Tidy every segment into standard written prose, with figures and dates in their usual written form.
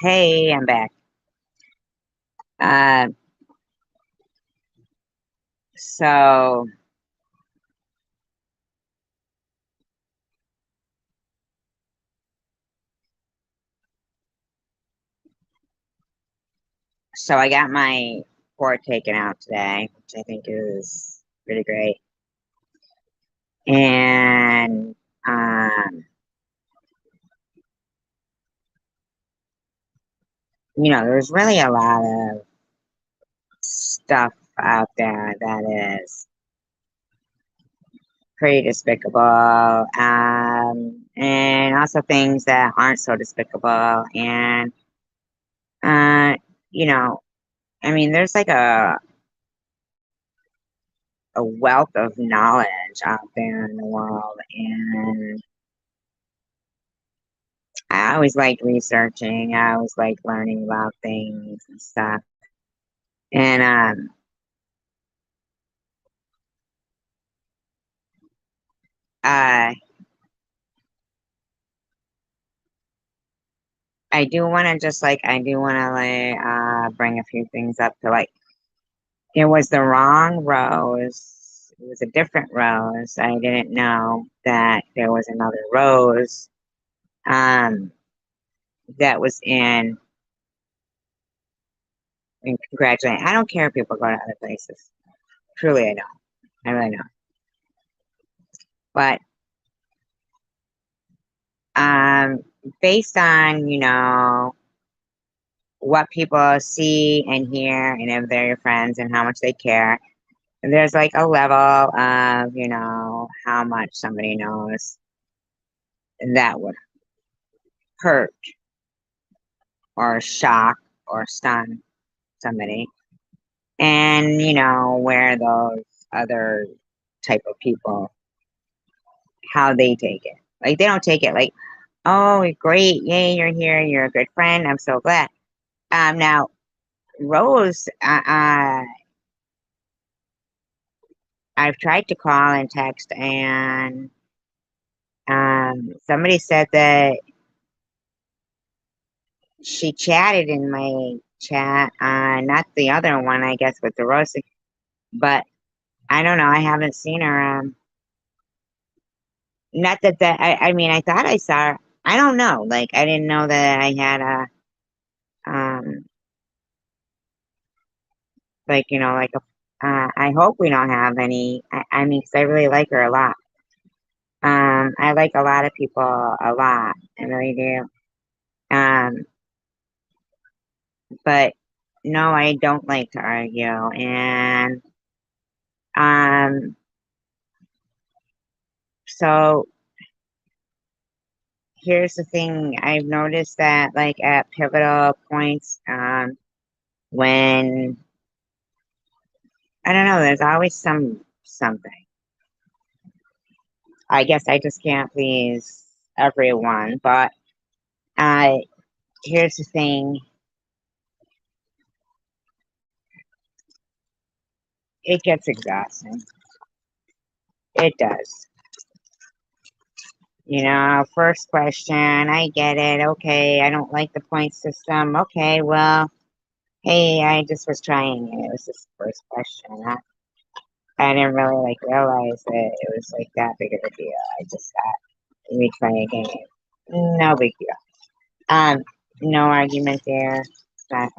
Hey, I'm back. Uh, so so I got my port taken out today, which I think is really great. And there's really a lot of stuff out there that is pretty despicable, and also things that aren't so despicable. And uh, you know, I mean, there's like a wealth of knowledge out there in the world, and I always like researching. I always like learning about things and stuff. And uh, I do want to bring a few things up to like it was the wrong rose. It was a different rose. I didn't know that there was another rose um that was in congratulating. I don't care if people go to other places. Truly, I don't. I really don't. But um, based on what people see and hear, and if they're your friends and how much they care, there's like a level of how much somebody knows that would hurt or shock or stun somebody, and where those other type of people, how they take it. Like they don't take it like, oh, great, yay, you're here, you're a good friend, I'm so glad. Now Rose, I've tried to call and text, and somebody said that she chatted in my chat, not the other one, I guess, with the Rose, but I don't know. I haven't seen her. Not that I mean, I thought I saw her. I don't know. Like, I didn't know that I had um, like, like I hope we don't have any. I mean, 'cause I really like her a lot. I like a lot of people a lot. I really do. Um, but no, I don't like to argue. And um, so here's the thing. I've noticed that like at pivotal points, when I don't know, there's always something. I guess I just can't please everyone, but uh, here's the thing. It gets exhausting. It does. First question, I get it. Okay, I don't like the point system. Okay, well, hey, I just was trying it. It was just the first question. I didn't really like realize that it was like that big of a deal. I just thought we try again. No big deal. Um, no argument there. That's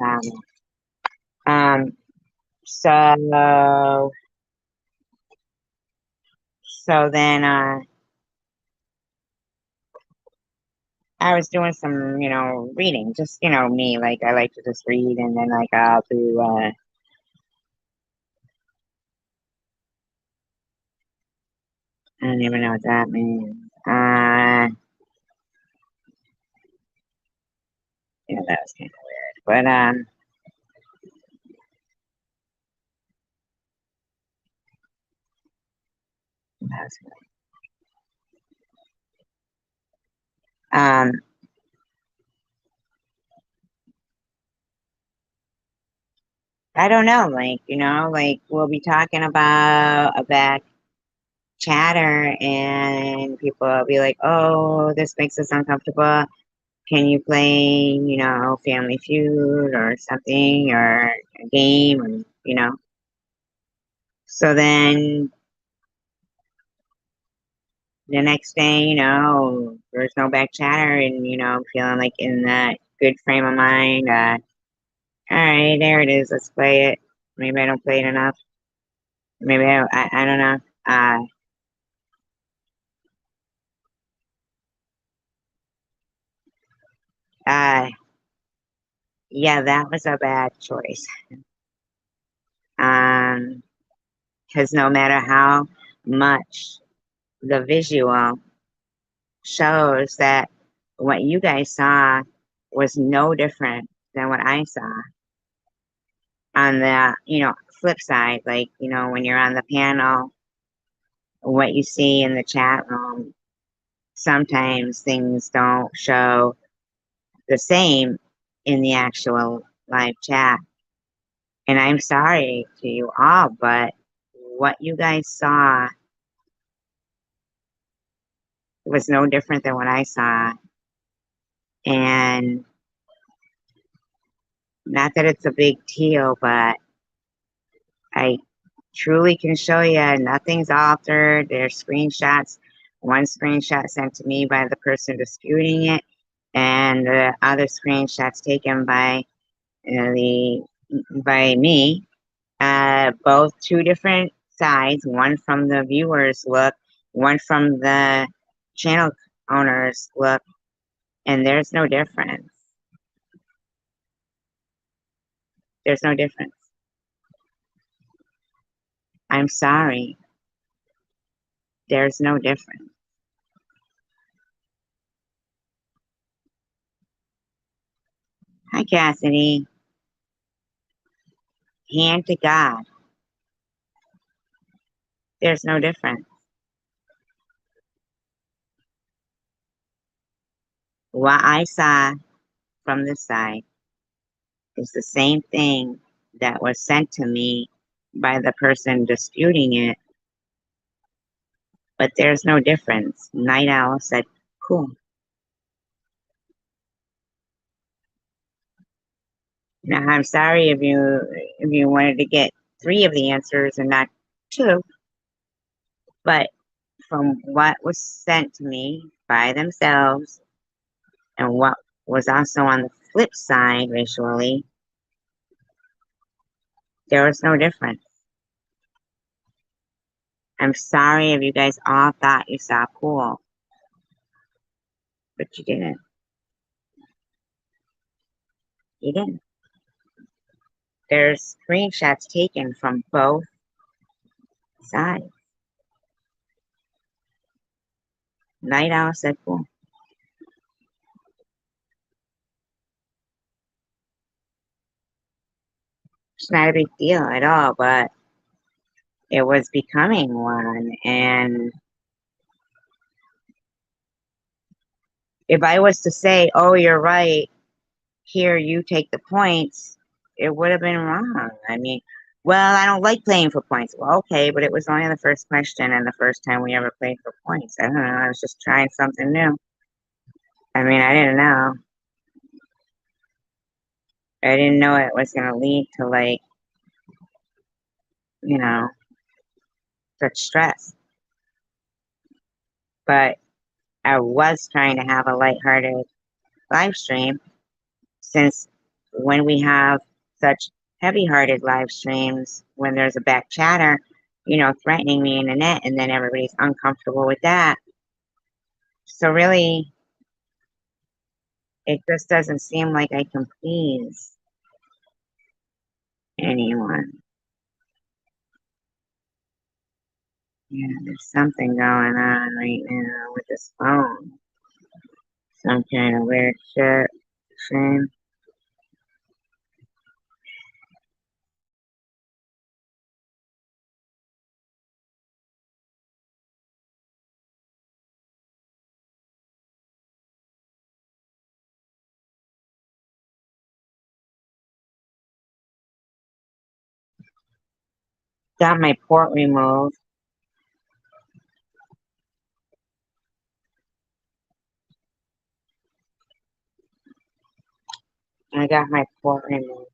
so then I was doing some, reading, just, me, like I like to just read, and then like I'll do I don't even know what that means. Yeah, that was kind of weird. But that was um I don't know, like, like we'll be talking about a back chatter, and people will be like, oh, this makes us uncomfortable. can you play, Family Feud or something, or a game, or. So then the next day, there's no back chatter, and, feeling like in that good frame of mind. All right, there it is. Let's play it. Maybe I don't play it enough. Maybe I don't know. Uh, yeah, that was a bad choice. Because no matter how much the visual shows that what you guys saw was no different than what I saw on the, flip side, like, when you're on the panel, what you see in the chat room, sometimes things don't show the same in the actual live chat. And I'm sorry to you all, but what you guys saw was no different than what I saw. And not that it's a big deal, but I truly can show you nothing's altered. There's screenshots. One screenshot sent to me by the person disputing it, and the other screenshots taken the by me. Both two different sides. One from the viewers' look, one from the channel owner's look, and there's no difference. There's no difference. I'm sorry. There's no difference. Hi, Cassidy. Hand to God. There's no difference. What I saw from this side is the same thing that was sent to me by the person disputing it, but there's no difference. Night Owl said, cool. Now, I'm sorry if you wanted to get three of the answers and not two, but from what was sent to me by themselves and what was also on the flip side visually, there was no difference. I'm sorry if you guys all thought you saw pool, but you didn't. You didn't. There's screenshots taken from both sides. Night Owl said pool. It's not a big deal at all, but it was becoming one. And if I was to say, oh, you're right, here, you take the points, it would have been wrong. I mean, well, I don't like playing for points. Well, okay, but it was only the first question and the first time we ever played for points. I don't know. I was just trying something new. I mean, I didn't know. I didn't know it was going to lead to, like, you know, such stress. But I was trying to have a lighthearted live stream, since when we have such heavy-hearted live streams, when there's a back chatter, threatening me in the net, and then everybody's uncomfortable with that. So really, it just doesn't seem like I can please anyone. Yeah, there's something going on right now with this phone. Some kind of weird shit. Shame. Got my port removed. I got my port removed.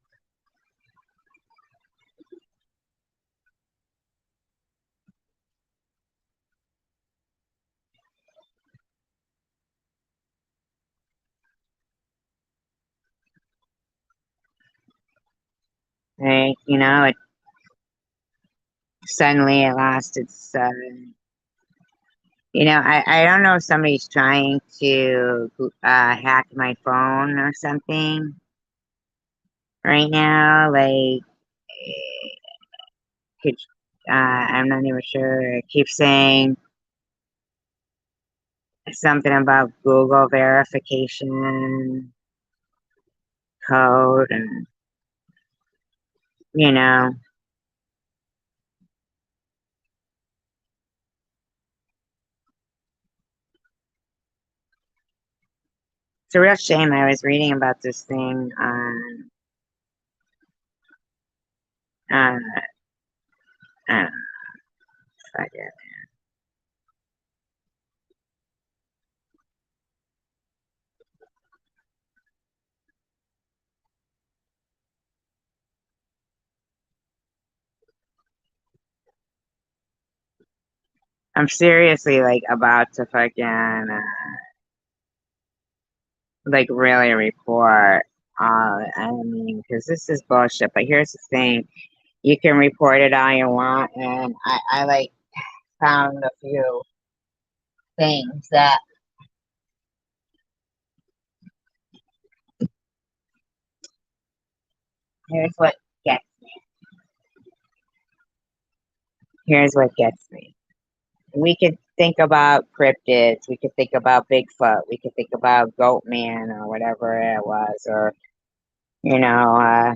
Right? It suddenly it lost its. I don't know if somebody's trying to hack my phone or something right now. Like, could I'm not even sure. It keeps saying something about Google verification code, and you know, it's a real shame. I was reading about this thing on uh, uh fuck it. I'm seriously like about to fucking like really report. I mean, because this is bullshit. But here's the thing: you can report it all you want, and I like found a few things that here's what gets here's what gets me. We could think about cryptids. We could think about Bigfoot. We could think about Goat Man or whatever it was, or you know,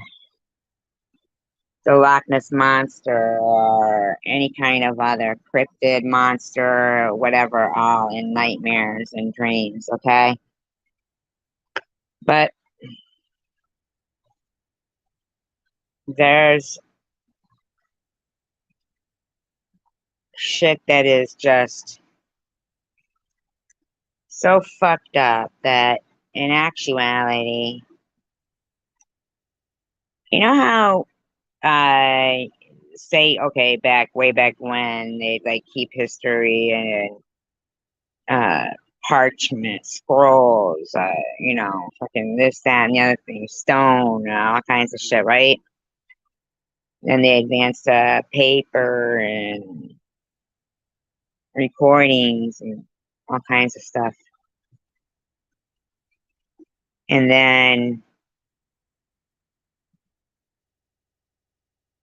the Loch Ness monster or any kind of other cryptid monster, whatever, all in nightmares and dreams. Okay, but there's shit that is just so fucked up that in actuality, you know how say okay back way back when they like keep history and parchment scrolls, fucking this, that, and the other thing, stone, all kinds of shit, right? And they advanced paper and recordings and all kinds of stuff. And then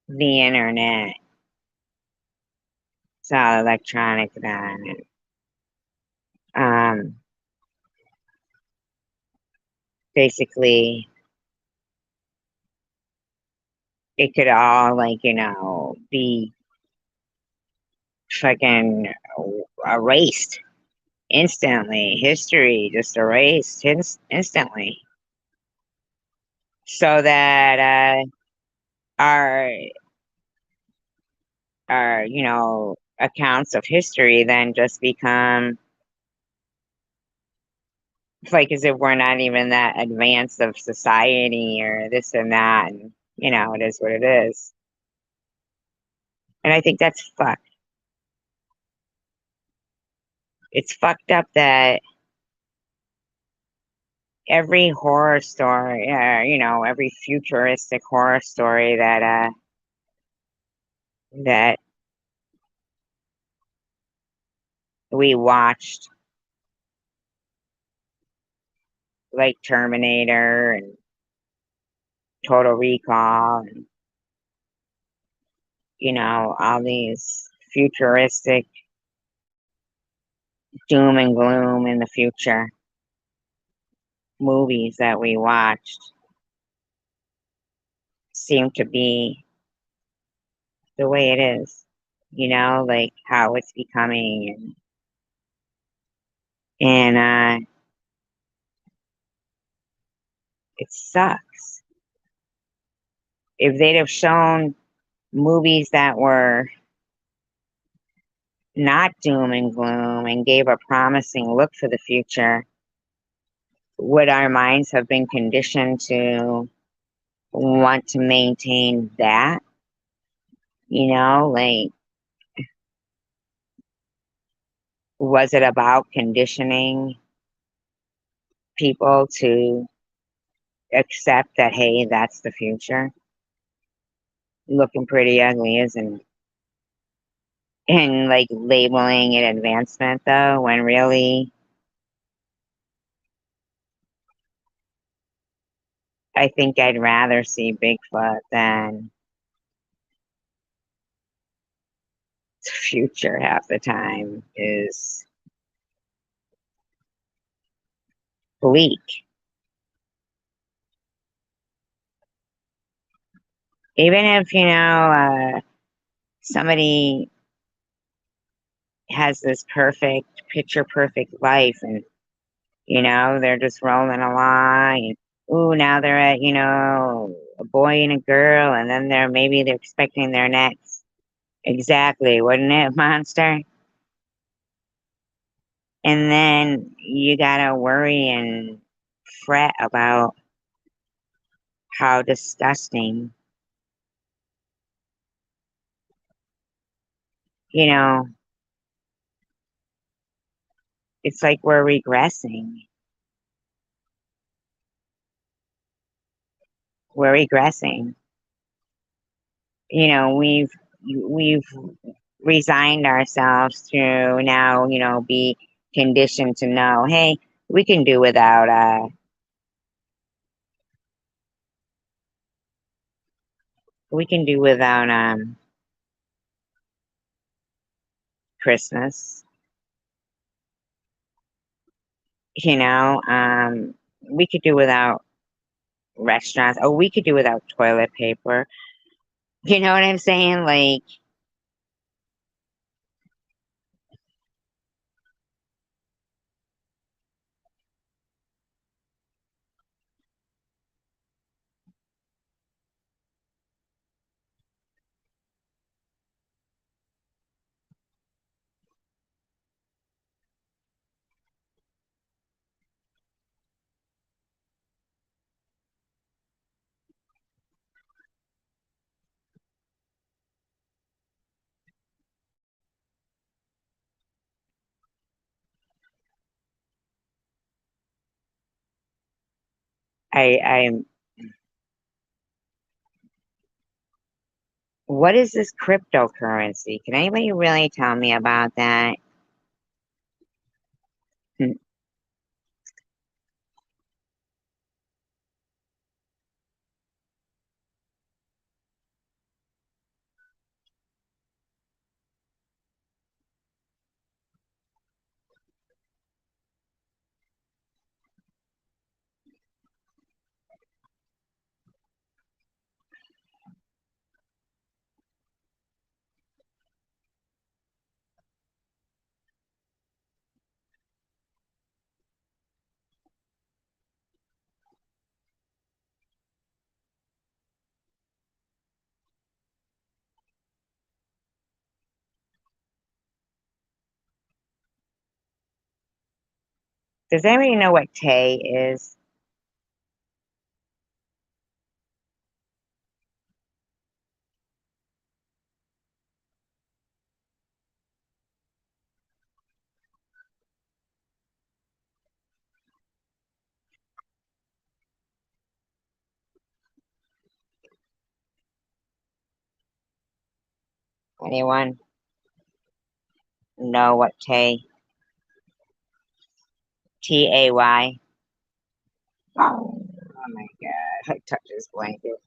the internet, it's all electronic then. And, basically, it could all, like, be fucking erased instantly. History just erased instantly. So that our accounts of history then just become like as if we're not even that advanced of society or this and that, and it is what it is. And I think that's fucked. It's fucked up that every horror story, every futuristic horror story that we watched, like Terminator and Total Recall, and all these futuristic doom and gloom in the future movies that we watched seem to be the way it is, like how it's becoming, and it sucks. If they'd have shown movies that were not doom and gloom and gave a promising look for the future, would our minds have been conditioned to want to maintain that? Like, was it about conditioning people to accept that, hey, that's the future? Looking pretty ugly, isn't it? And like labeling it advancement though, when really I think I'd rather see Bigfoot than the future half the time is bleak. Even if, somebody has this perfect, picture perfect life and, they're just rolling along and, ooh, now they're at, a boy and a girl and then they're expecting their next. Exactly, wouldn't it, monster? And then you gotta worry and fret about how disgusting, you know, it's like we're regressing. We're regressing. We've resigned ourselves to now, be conditioned to know, hey, we can do without Christmas, you know, um we could do without restaurants. Oh, we could do without toilet paper. You know what I'm saying? Like, 'm what is this cryptocurrency? Can anybody really tell me about that? Hmm, 'Does anybody know what Tay is? Anyone know what Tay? Tay? Oh my god, I touched this blanket.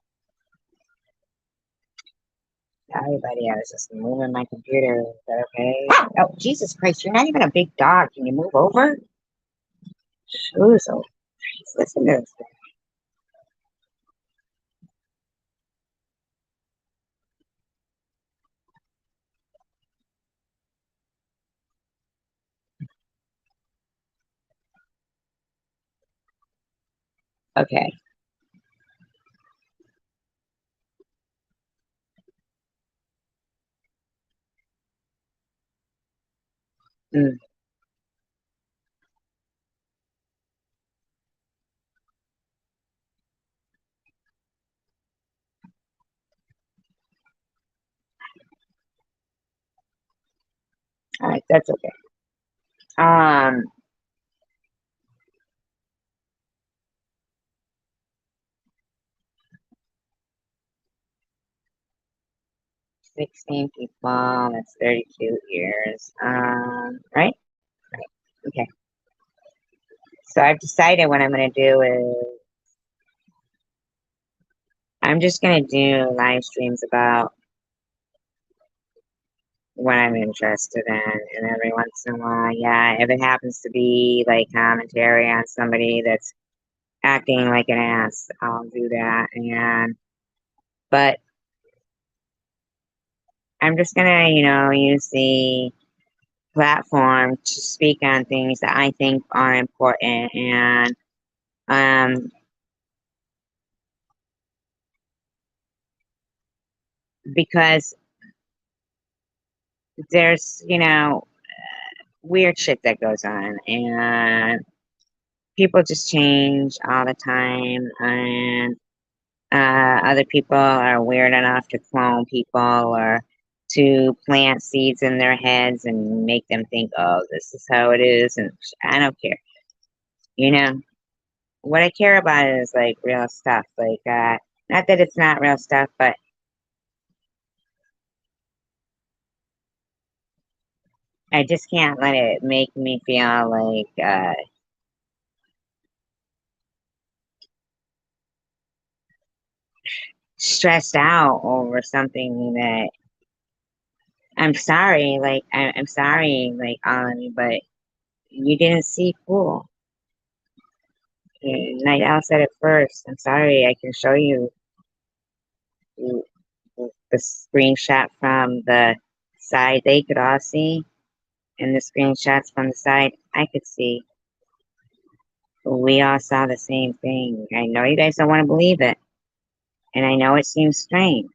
Sorry, buddy, I was just moving my computer. Is that okay? Oh, Jesus Christ, you're not even a big dog. Can you move over? Ooh, so listen to this. Okay. Mm. All right, that's okay. Um, 16 people, that's 32 years. Right? Right. Okay. So I've decided what I'm going to do is I'm just going to do live streams about what I'm interested in. And every once in a while, yeah, if it happens to be like commentary on somebody that's acting like an ass, I'll do that. But I'm just going to, use the platform to speak on things that I think are important. And, um, because there's, weird shit that goes on, and people just change all the time, and other people are weird enough to clone people or to plant seeds in their heads and make them think, oh, this is how it is, and I don't care. What I care about is like real stuff, like not that it's not real stuff, but I just can't let it make me feel like stressed out over something that I'm sorry, like I'm sorry, like all of you, but you didn't see cool. Night Owl said it first. I'm sorry, I can show you the the screenshot from the side they could all see, and the screenshots from the side I could see. We all saw the same thing. I know you guys don't want to believe it, and I know it seems strange,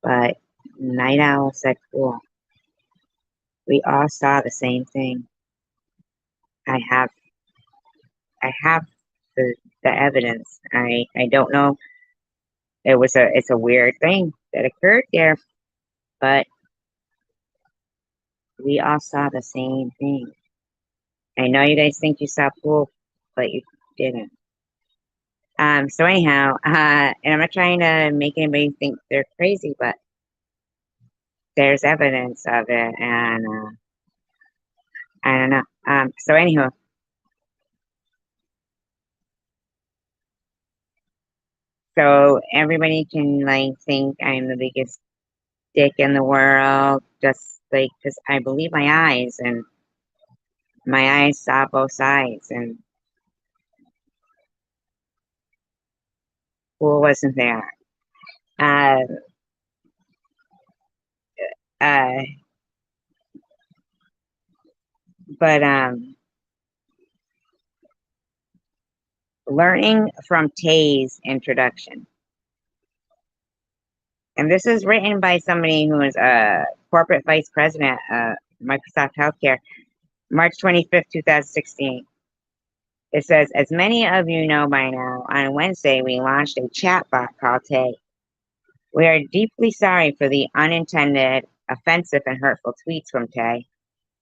but Night Owl said cool. We all saw the same thing. I have I have the evidence. I don't know. It's a weird thing that occurred there, but we all saw the same thing. I know you guys think you saw pool, but you didn't. So anyhow, and I'm not trying to make anybody think they're crazy, but there's evidence of it, and I don't know. So anyhow, so everybody can like think I'm the biggest dick in the world, just like because I believe my eyes, and my eyes saw both sides, and pool wasn't there. Uh, uh, but learning from Tay's introduction. And this is written by somebody who is a corporate vice president of Microsoft Healthcare, March 25th, 2016. It says, as many of you know by now, on Wednesday we launched a chatbot called Tay. We are deeply sorry for the unintended, offensive, and hurtful tweets from Tay,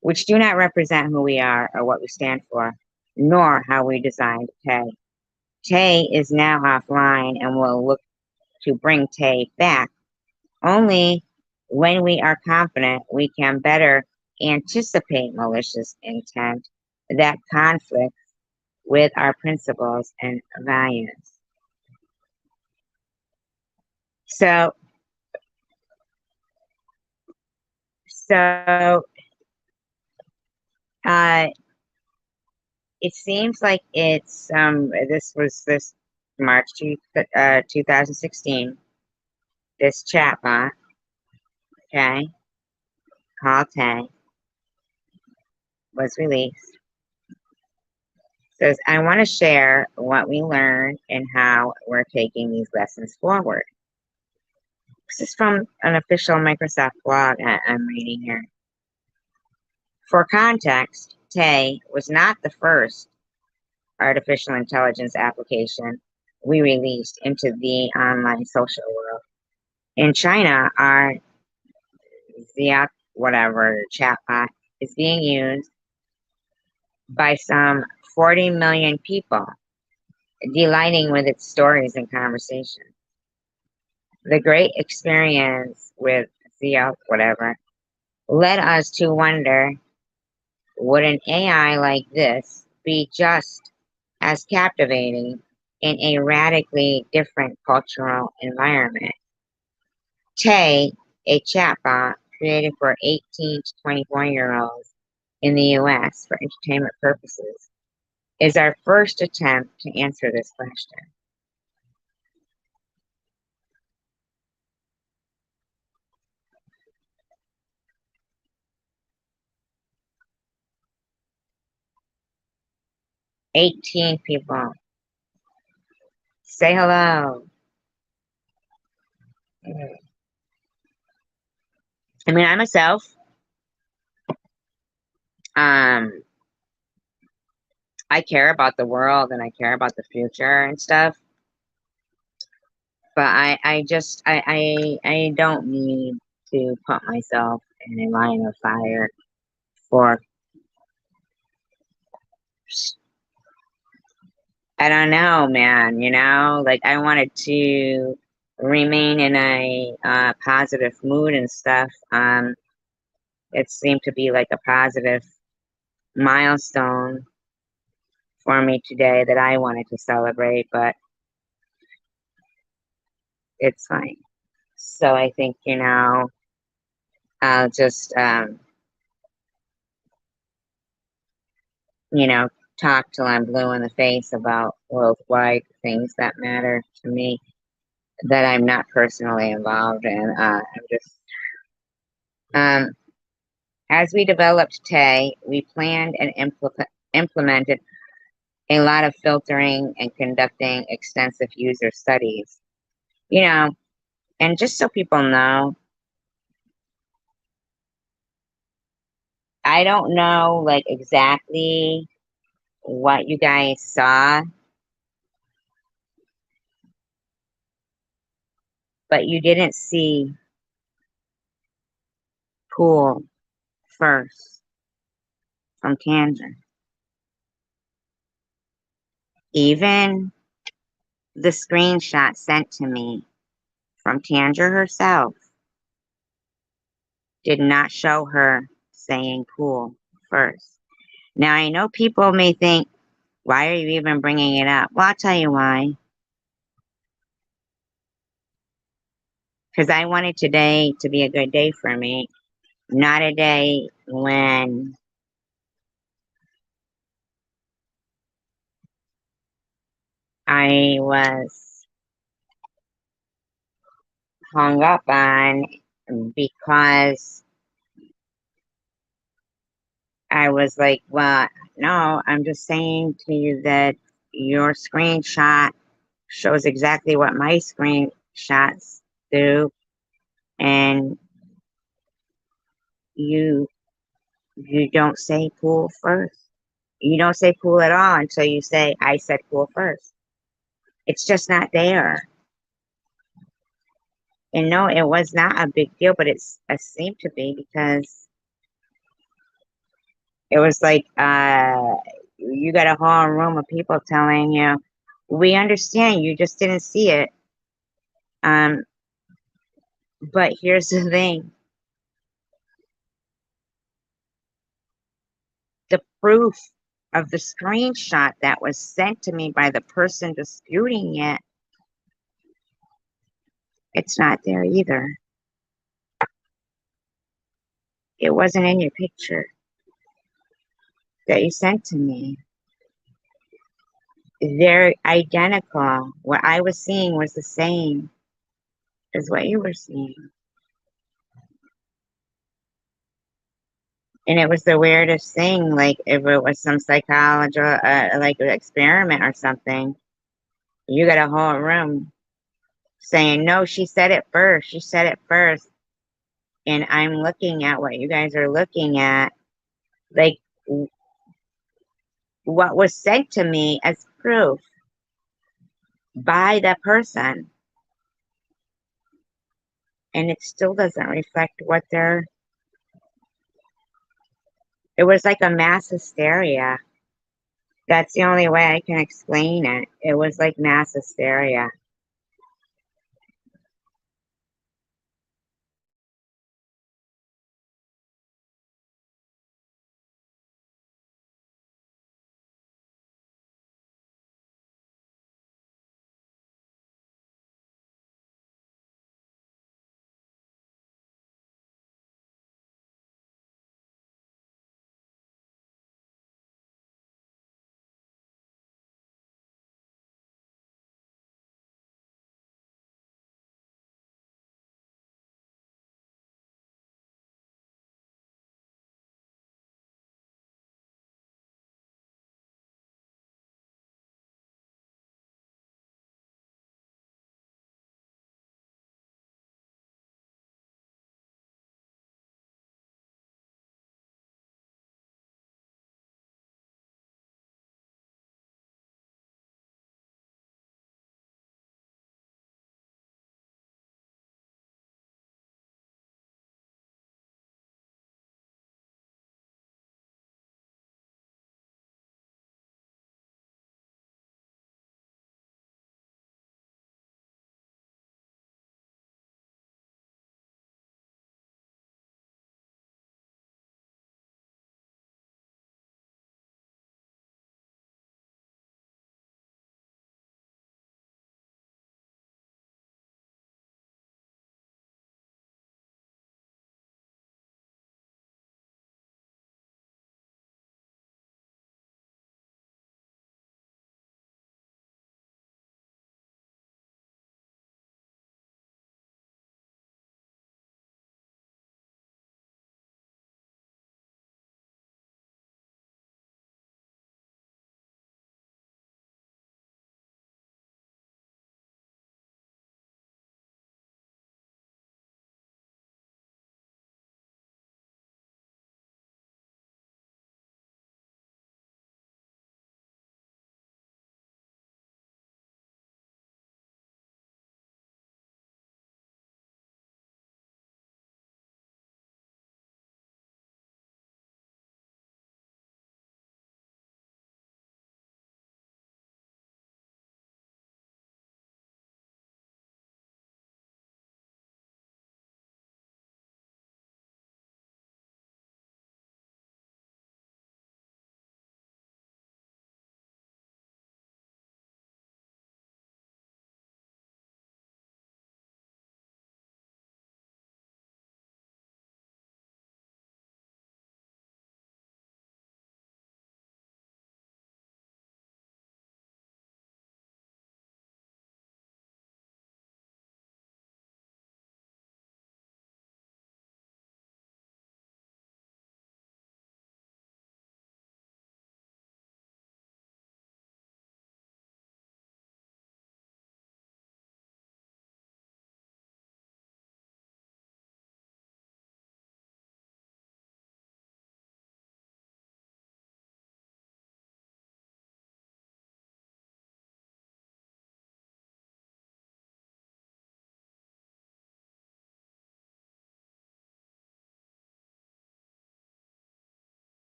which do not represent who we are or what we stand for, nor how we designed Tay. Tay is now offline, and we'll look to bring Tay back only when we are confident we can better anticipate malicious intent that conflicts with our principles and values. So, so uh, it seems like it's this was this March 2016. This chatbot, okay, called Tay, was released. Says, I want to share what we learned and how we're taking these lessons forward. This is from an official Microsoft blog I'm reading here. For context, Tay was not the first artificial intelligence application we released into the online social world. In China, our the whatever chatbot is being used by some 40 million people, delighting with its stories and conversation. The great experience with the whatever led us to wonder, would an AI like this be just as captivating in a radically different cultural environment? Tay, a chatbot created for 18 to 24-year-olds in the US for entertainment purposes, is our first attempt to answer this question. "18 people. Say hello." I mean, I myself, um, I care about the world and I care about the future and stuff, but I don't need to put myself in a line of fire for, I don't know, man, like I wanted to remain in a positive mood and stuff. It seemed to be like a positive milestone for me today that I wanted to celebrate, but it's fine. So I think, I'll just, you know, talk till I'm blue in the face about worldwide things that matter to me that I'm not personally involved in. I'm just, um, as we developed Tay, we planned and implemented a lot of filtering and conducting extensive user studies. You know, and just so people know, I don't know like exactly what you guys saw, but you didn't see Pool first from Tanger. Even the screenshot sent to me from Tanger herself did not show her saying Pool first. Now, I know people may think, why are you even bringing it up? Well, I'll tell you why. Because I wanted today to be a good day for me, not a day when I was hung up on because I was like, well, no, I'm just saying to you that your screenshot shows exactly what my screenshots do, and you you don't say Pool first. You don't say Pool at all until you say I said Pool first. It's just not there. And no, it was not a big deal, but it seemed to be because it was like you got a whole room of people telling you, we understand, you just didn't see it. Um, but here's the thing. The proof of the screenshot that was sent to me by the person disputing it, it's not there either. It wasn't in your picture that you sent to me. They're identical. What I was seeing was the same as what you were seeing. And it was the weirdest thing, like if it was some psychology, like an experiment or something. You got a whole room saying, no, she said it first. She said it first. And I'm looking at what you guys are looking at, like what was sent to me as proof by the person. And it still doesn't reflect what they're It was like a mass hysteria. That's the only way I can explain it. It was like mass hysteria.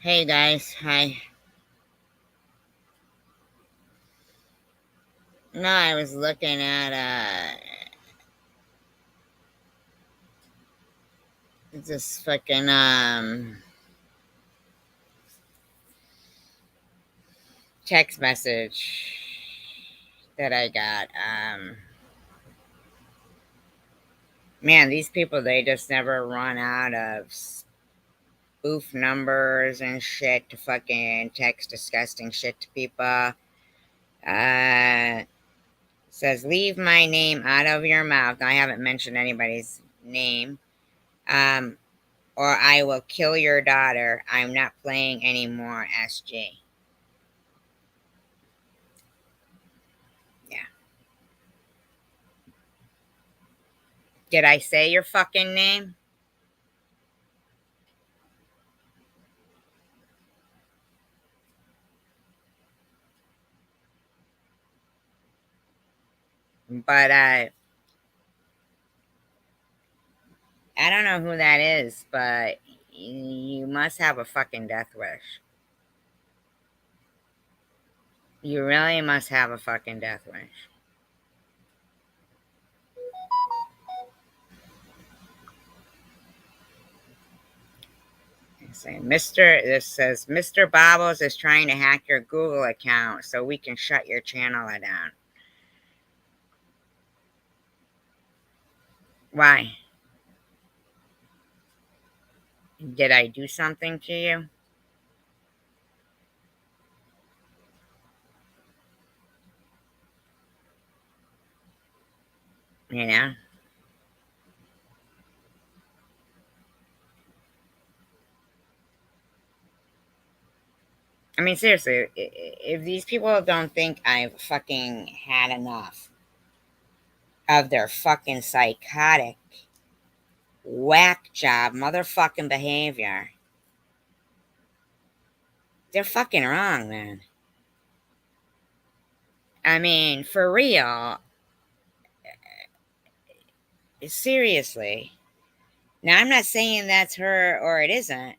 Hey guys, hi. No, I was looking at this fucking text message that I got. Man, these people, they just never run out of spoof numbers and shit to fucking text disgusting shit to people. Uh Says leave my name out of your mouth. I haven't mentioned anybody's name. Um or I will kill your daughter. I'm not playing anymore, SG. Yeah. Did I say your fucking name? But I don't know who that is, but you must have a fucking death wish. You really must have a fucking death wish. Say, this says Mr. Bobbles is trying to hack your Google account so we can shut your channel down. Why? Did I do something to you? You know? I mean, seriously, if these people don't think I've fucking had enough of their fucking psychotic, whack job, motherfucking behavior, they're fucking wrong, man. I mean, for real, seriously. Now, I'm not saying that's her or it isn't.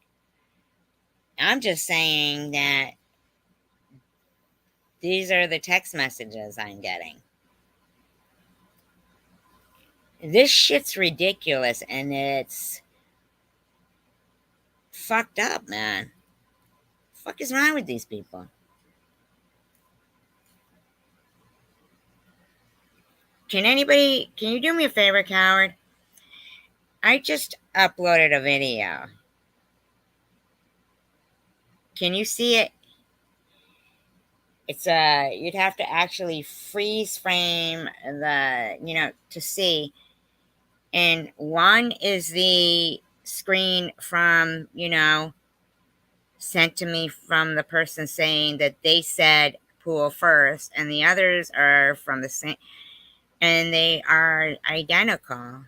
I'm just saying that these are the text messages I'm getting. This shit's ridiculous and it's fucked up, man. Fuck is wrong with these people? Can you do me a favor, Coward? I just uploaded a video. Can you see it? It's you'd have to actually freeze frame to see. And one is the screen from, sent to me from the person saying that they said pool first, and the others are from the same, and they are identical.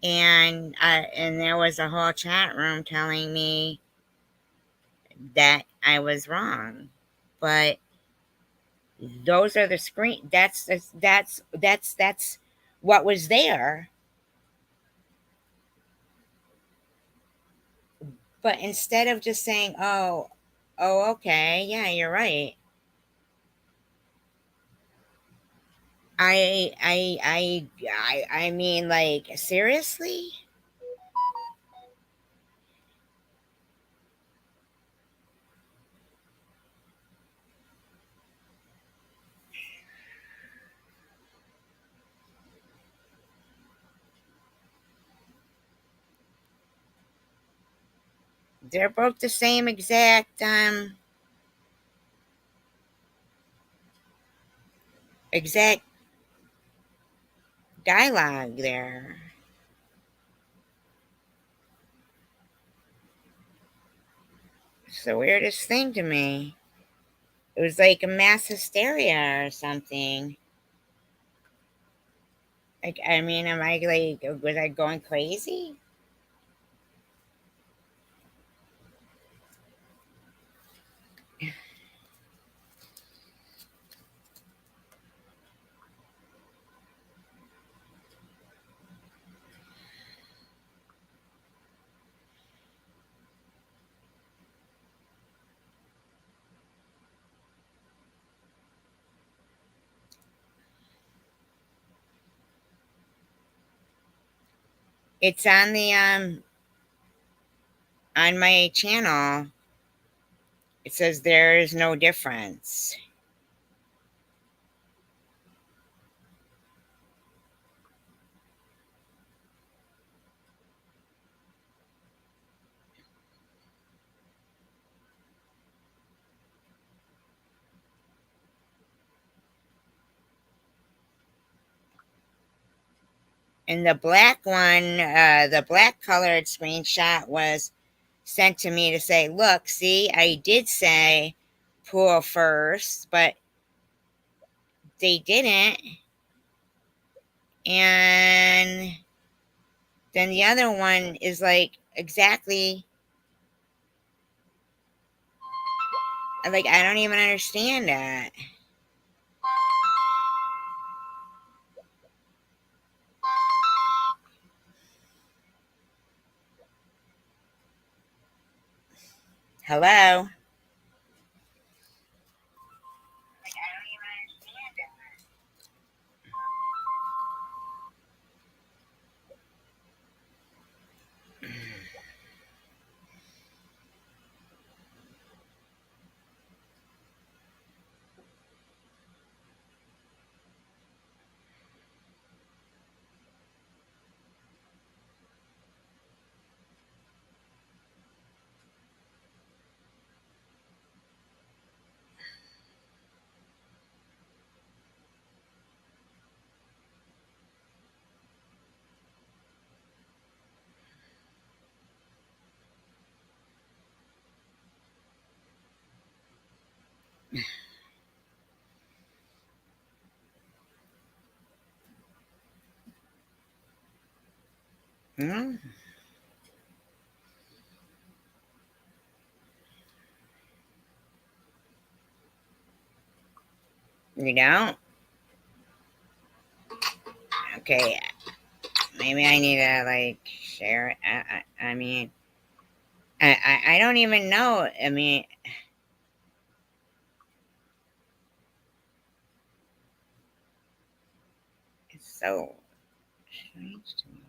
And there was a whole chat room telling me that I was wrong, but those are the screen. That's what was there. But instead of just saying, "Oh, okay, yeah, you're right," I mean, like, seriously? They're both the same exact dialogue there. It's the weirdest thing to me. It was like a mass hysteria or something. Like, I mean, am I like, was I going crazy? It's on the on my channel. It says there is no difference. And the black one, the black colored screenshot was sent to me to say, look, see, I did say pool first, but they didn't. And then the other one is like exactly like I don't even understand that. Hello? Hmm? You don't? Okay, maybe I need to like share it. I mean, I don't even know. I mean, it's so strange to me.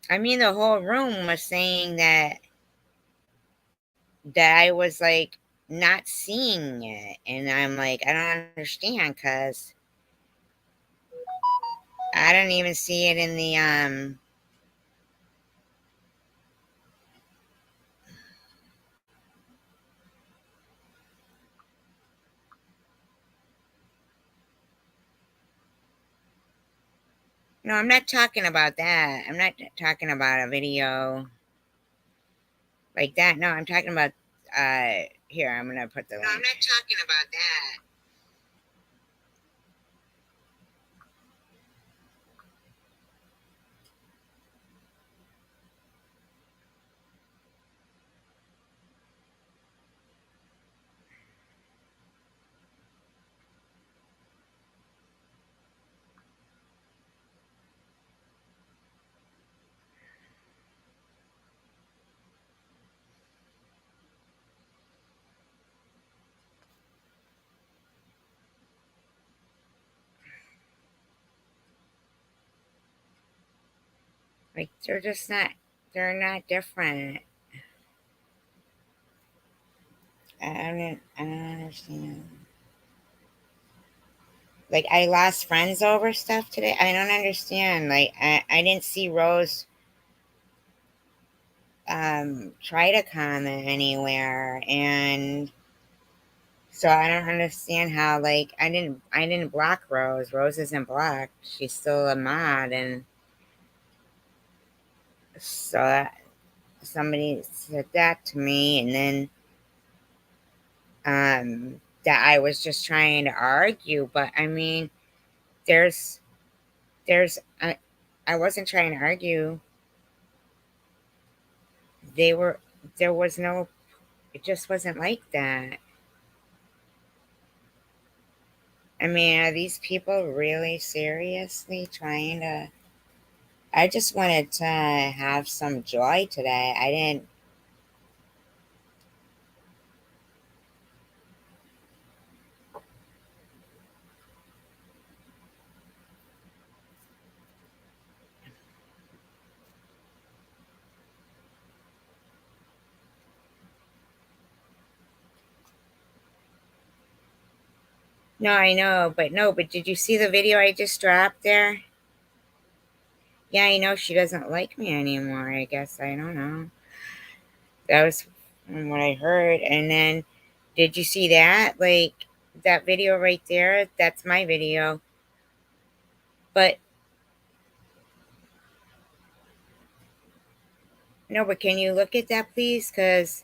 I mean, the whole room was saying that I was like not seeing it, and I'm like, I don't understand because I don't even see it in the No, I'm not talking about that. I'm not talking about a video like that. No, I'm talking about here, I'm gonna put the link. No, I'm not talking about that. Like they're just not they're not different. I don't understand. Like I lost friends over stuff today. I don't understand. Like I didn't see Rose try to comment anywhere, and so I don't understand how like I didn't block Rose. Rose isn't blocked. She's still a mod, and so somebody said that to me, and then that I was just trying to argue, but I mean, there's there's I wasn't trying to argue. They were there was no it just wasn't like that. I mean, are these people really seriously trying to? I just wanted to have some joy today. I didn't. No, I know, but no, but did you see the video I just dropped there? Yeah, I know she doesn't like me anymore. I guess I don't know. That was from what I heard. And then, did you see that? Like that video right there? That's my video. But no, but can you look at that, please? Because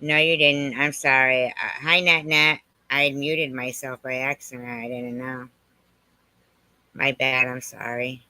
no, you didn't. I'm sorry. Hi, Nat Nat. I had muted myself by accident. I didn't know. My bad. I'm sorry.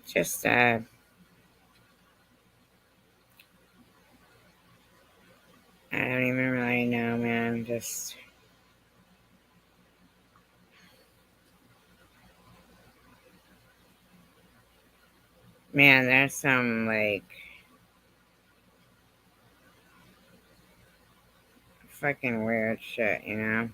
Just, I don't even really know, man. Just, man, there's some, like, fucking weird shit, you know?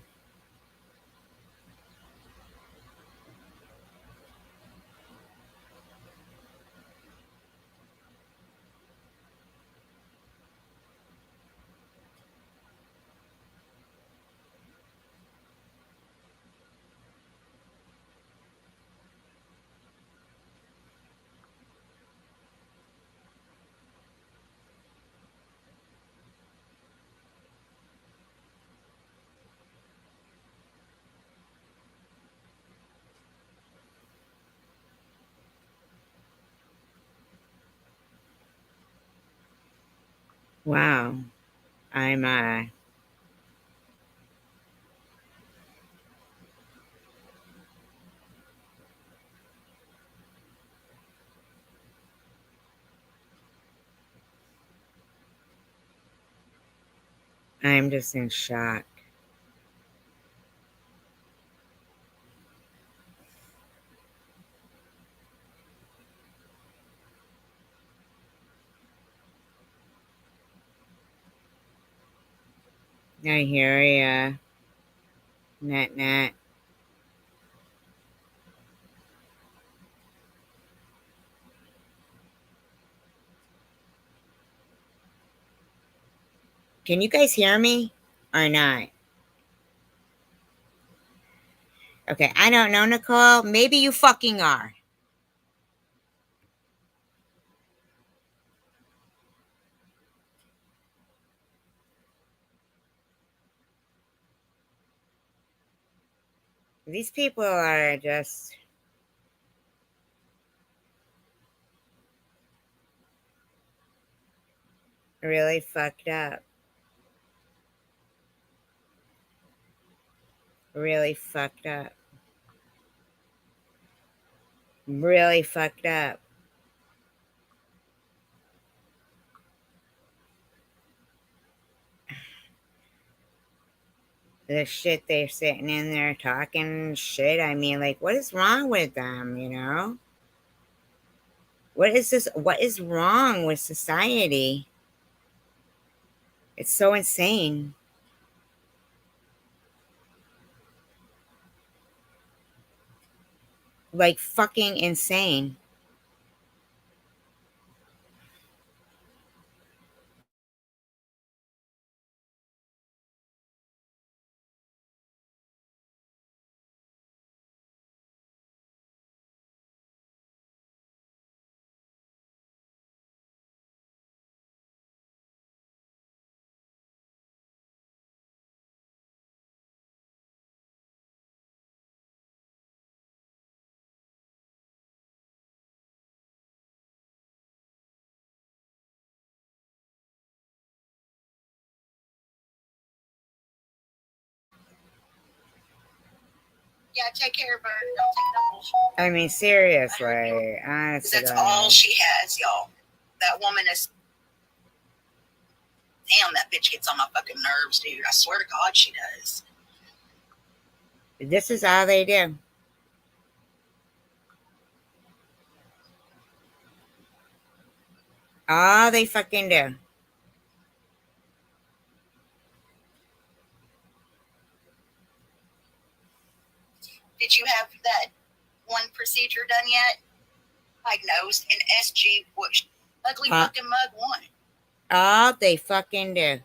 Wow. I'm, I'm just in shock. I hear ya. Net net. Can you guys hear me or not? Okay, I don't know, Nicole. Maybe you fucking are. These people are just really fucked up. Really fucked up. Really fucked up. The shit they're sitting in there talking shit. I mean, like, what is wrong with them, you know? What is this? What is wrong with society? It's so insane. Like, fucking insane. Yeah, take care of her. Don't take no bullshit. I mean, seriously. Honestly. That's all she has, y'all. That woman is. Damn, that bitch gets on my fucking nerves, dude. I swear to God, she does. This is all they do. All they fucking do. Did you have that one procedure done yet? Diagnosed an SG Bush. Ugly fucking mug one. All they fucking do.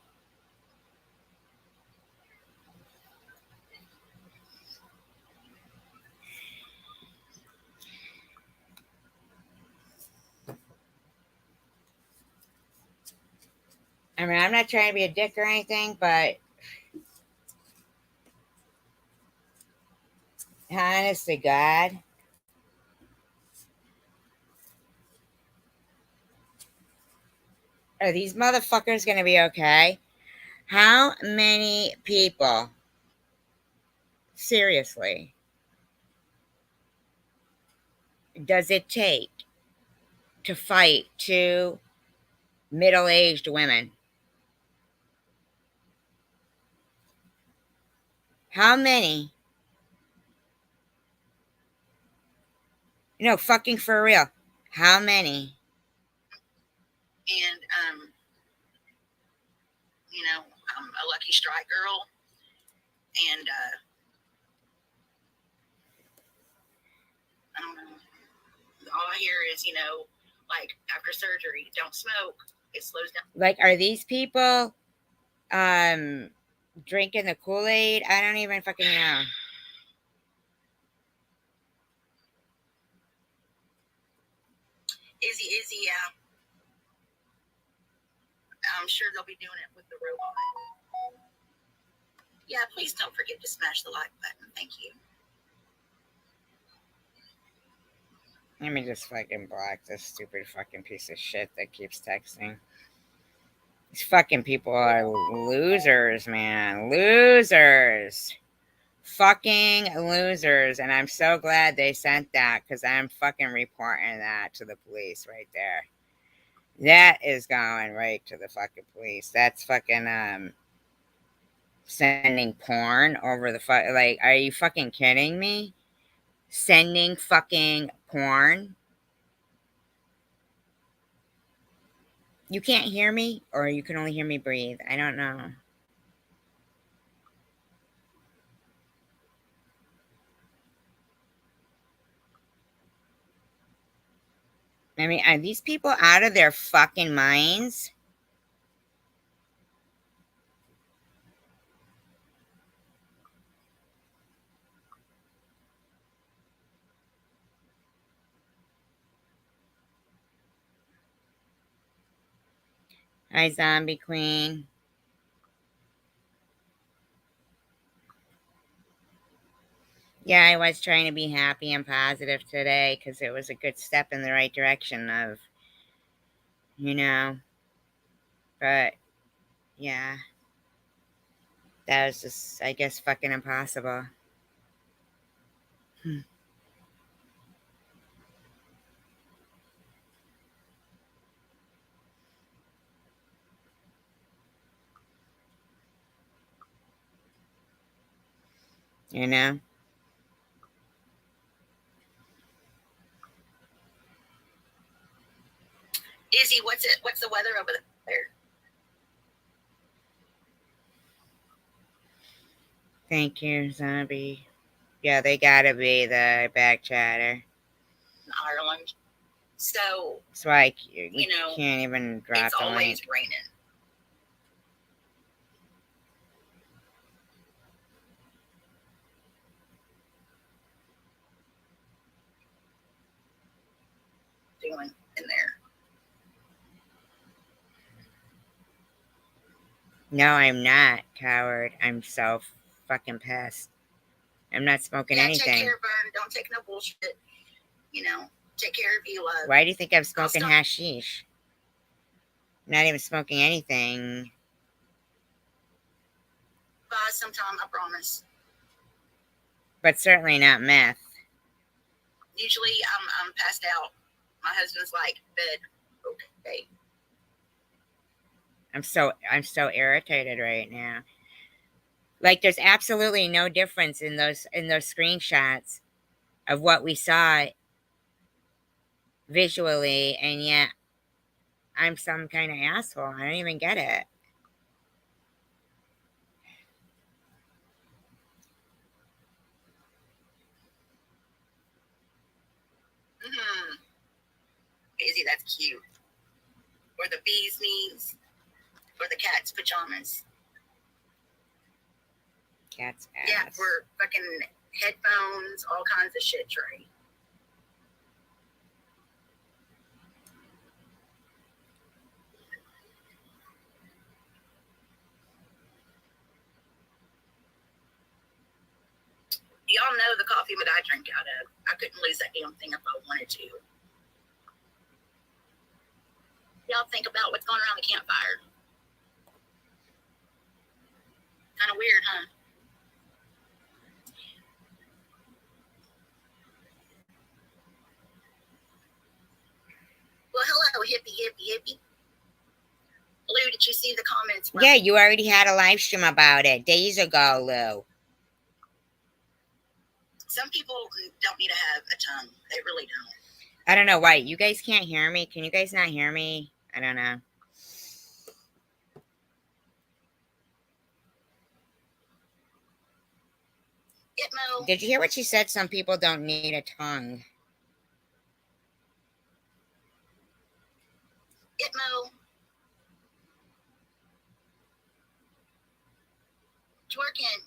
I mean, I'm not trying to be a dick or anything, but honest to God, are these motherfuckers gonna be okay? How many people, seriously, does it take to fight two middle aged women? How many? No, fucking for real. How many? And I'm a lucky strike girl, and I don't know. All I hear is, like after surgery, don't smoke. It slows down. Like, are these people um drinking the Kool-Aid? I don't even fucking know. Izzy, yeah. I'm sure they'll be doing it with the robot. Yeah, please don't forget to smash the like button. Thank you. Let me just fucking block this stupid fucking piece of shit that keeps texting. These fucking people are losers, man. Losers. Fucking losers. And I'm so glad they sent that because I'm fucking reporting that to the police right there. That is going right to the fucking police. That's fucking Sending porn over the like, are you fucking kidding me? Sending fucking porn? You can't hear me, or you can only hear me breathe. I don't know. I mean, are these people out of their fucking minds? Hi, Zombie Queen. Yeah, I was trying to be happy and positive today because it was a good step in the right direction of, you know, but yeah, that was just, I guess, fucking impossible. You know? Izzy, what's the weather over there? Thank you, Zombie. Yeah, they gotta be the back chatter. In Ireland. So That's why you know, can't even drop it's the always link. raining. Doing in there. No, I'm not, coward. I'm so fucking pissed. I'm not smoking Yeah, anything. take care, Vern. Don't take no bullshit. You know, take care of you, love. Why do you think I'm smoking hashish? Not even smoking anything. Bye sometime, I promise. But certainly not meth. Usually I'm passed out. My husband's like, bed, okay. I'm so irritated right now. Like, there's absolutely no difference in those screenshots of what we saw visually, and yet I'm some kind of asshole. I don't even get it. Mm-hmm. Izzy, that's cute. Or the bee's knees. Or the cat's pajamas. Cat's ass. Yeah, for fucking headphones, all kinds of shit, Trey. Y'all know the coffee that I drink out of. I couldn't lose that damn thing if I wanted to. Y'all think about what's going around the campfire. Kind of weird, huh? Well, hello, hippie. Lou, did you see the comments? Yeah, you already had a live stream about it days ago, Lou. Some people don't need to have a tongue. They really don't. I don't know why. You guys can't hear me? Can you guys not hear me? I don't know. Itmo. Did you hear what she said? Some people don't need a tongue. Itmo. Twerking.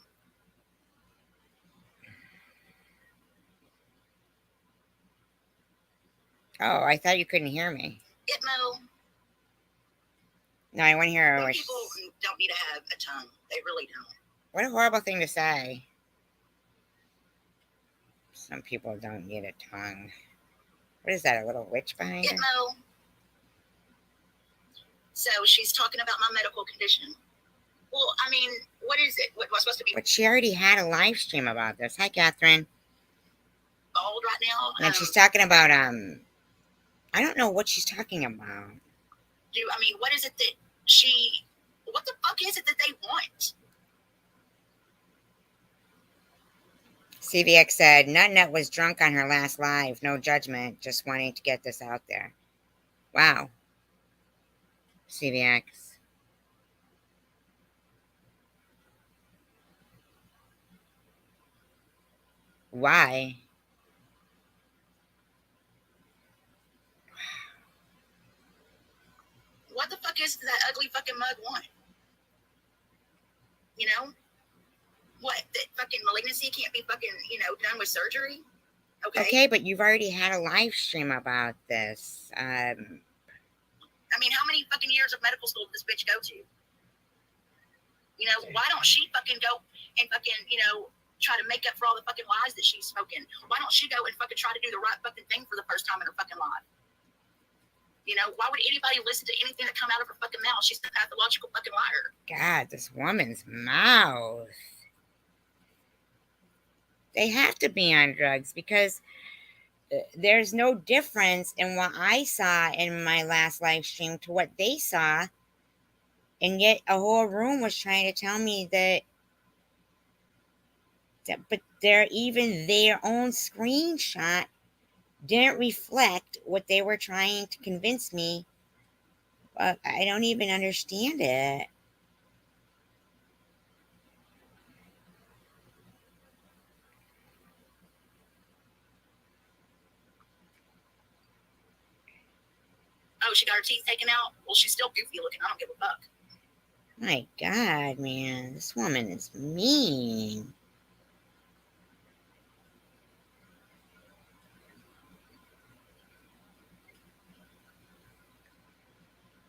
Oh, I thought you couldn't hear me. Itmo. No, I want to hear Some her. people don't need to have a tongue. They really don't. What a horrible thing to say. Some people don't need a tongue. What is that, a little witch behind her? Itmo. So she's talking about my medical condition. Well, I mean, what is it? What was supposed to be But she already had a live stream about this. Hi, Catherine. bald right now? And she's talking about, I don't know what she's talking about. What is it that what the fuck is it that they want? CVX said, Nut Nut was drunk on her last live. No judgment. Just wanting to get this out there. Wow. CVX. Why? What the fuck is that ugly fucking mug want? You know? What? That fucking malignancy can't be fucking, done with surgery? Okay, but you've already had a live stream about this. I mean, how many fucking years of medical school did this bitch go to? Why don't she fucking go and fucking, try to make up for all the fucking lies that she's spoken? Why don't she go and fucking try to do the right fucking thing for the first time in her fucking life? Why would anybody listen to anything that come out of her fucking mouth? She's a pathological fucking liar. God, this woman's mouth. They have to be on drugs because there's no difference in what I saw in my last live stream to what they saw. And yet a whole room was trying to tell me that but their own screenshot didn't reflect what they were trying to convince me. But I don't even understand it. Oh, she got her teeth taken out? Well, she's still goofy looking. I don't give a fuck. My God, man, this woman is mean.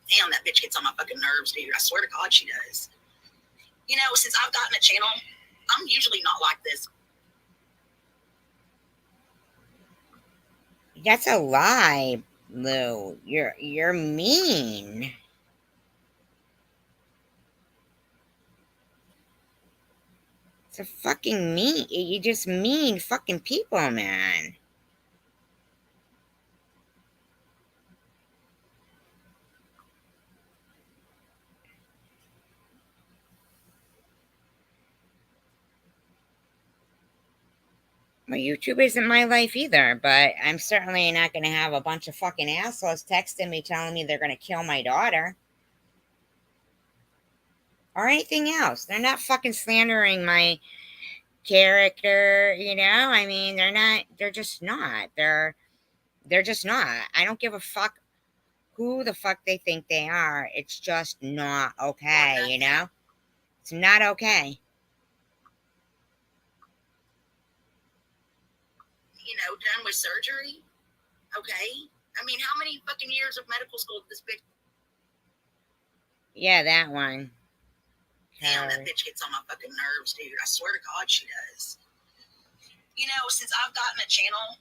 Damn, that bitch gets on my fucking nerves, dude. I swear to God she does. Since I've gotten a channel, I'm usually not like this. That's a lie, Lou. You're mean. It's a fucking mean. You just mean fucking people, man. Well, YouTube isn't my life either, but I'm certainly not going to have a bunch of fucking assholes texting me telling me they're going to kill my daughter. Or anything else. They're not fucking slandering my character, I mean, they're just not. They're just not. I don't give a fuck who the fuck they think they are. It's just not okay, It's not okay. Done with surgery? Okay. I mean, how many fucking years of medical school did this bitch? Yeah, that one. Damn, that bitch gets on my fucking nerves, dude. I swear to God she does. Since I've gotten a channel,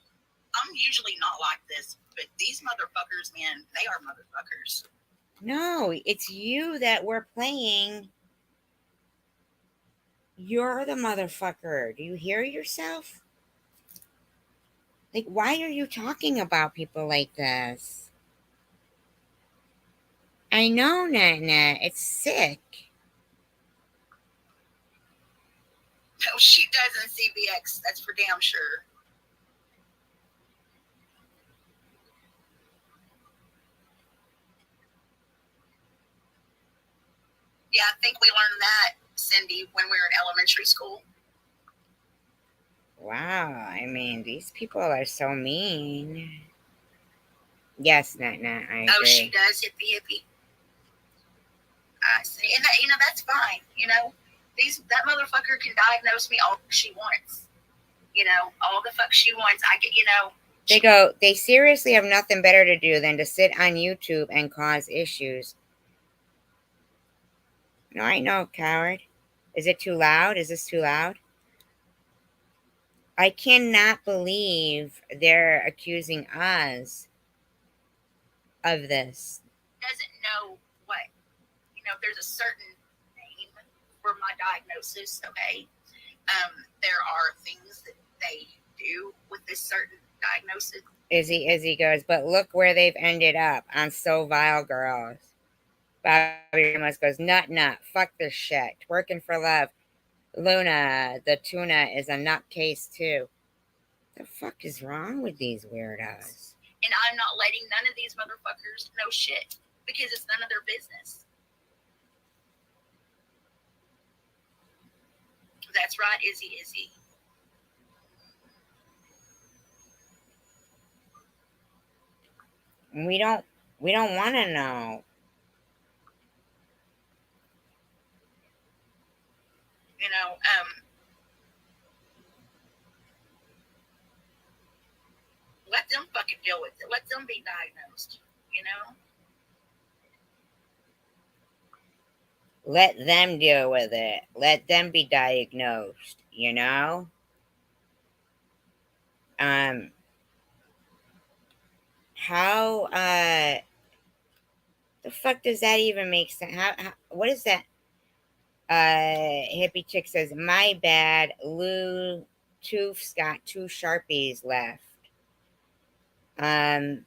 I'm usually not like this, but these motherfuckers, man, they are motherfuckers. No, it's you that we're playing. You're the motherfucker. Do you hear yourself? Like, why are you talking about people like this? I know, Nat. It's sick. No, she doesn't, CVX. That's for damn sure. Yeah, I think we learned that, Cindy, when we were in elementary school. Wow, I mean, these people are so mean. Yes, Nat, I agree. Oh, she does, hippie. I see. And that, that's fine. That motherfucker can diagnose me all she wants. All the fuck she wants. I get, they seriously have nothing better to do than to sit on YouTube and cause issues. No, I know, coward. Is it too loud? Is this too loud? I cannot believe they're accusing us of this. Doesn't know what, there's a certain name for my diagnosis, okay? There are things that they do with this certain diagnosis. Izzy goes, but look where they've ended up on So Vile Girls. Bobby Ramos goes, nut, fuck this shit. Working for love. Luna, the tuna is a nutcase too. The fuck is wrong with these weirdos? And I'm not letting none of these motherfuckers know shit because it's none of their business. That's right, Izzy. We don't want to know. You know, let them fucking deal with it. Let them be diagnosed, you know? Let them deal with it. Let them be diagnosed, you know? How, the fuck does that even make sense? What is that? Hippie chick says, my bad, Lou Toof's got 2 Sharpies left. Hippie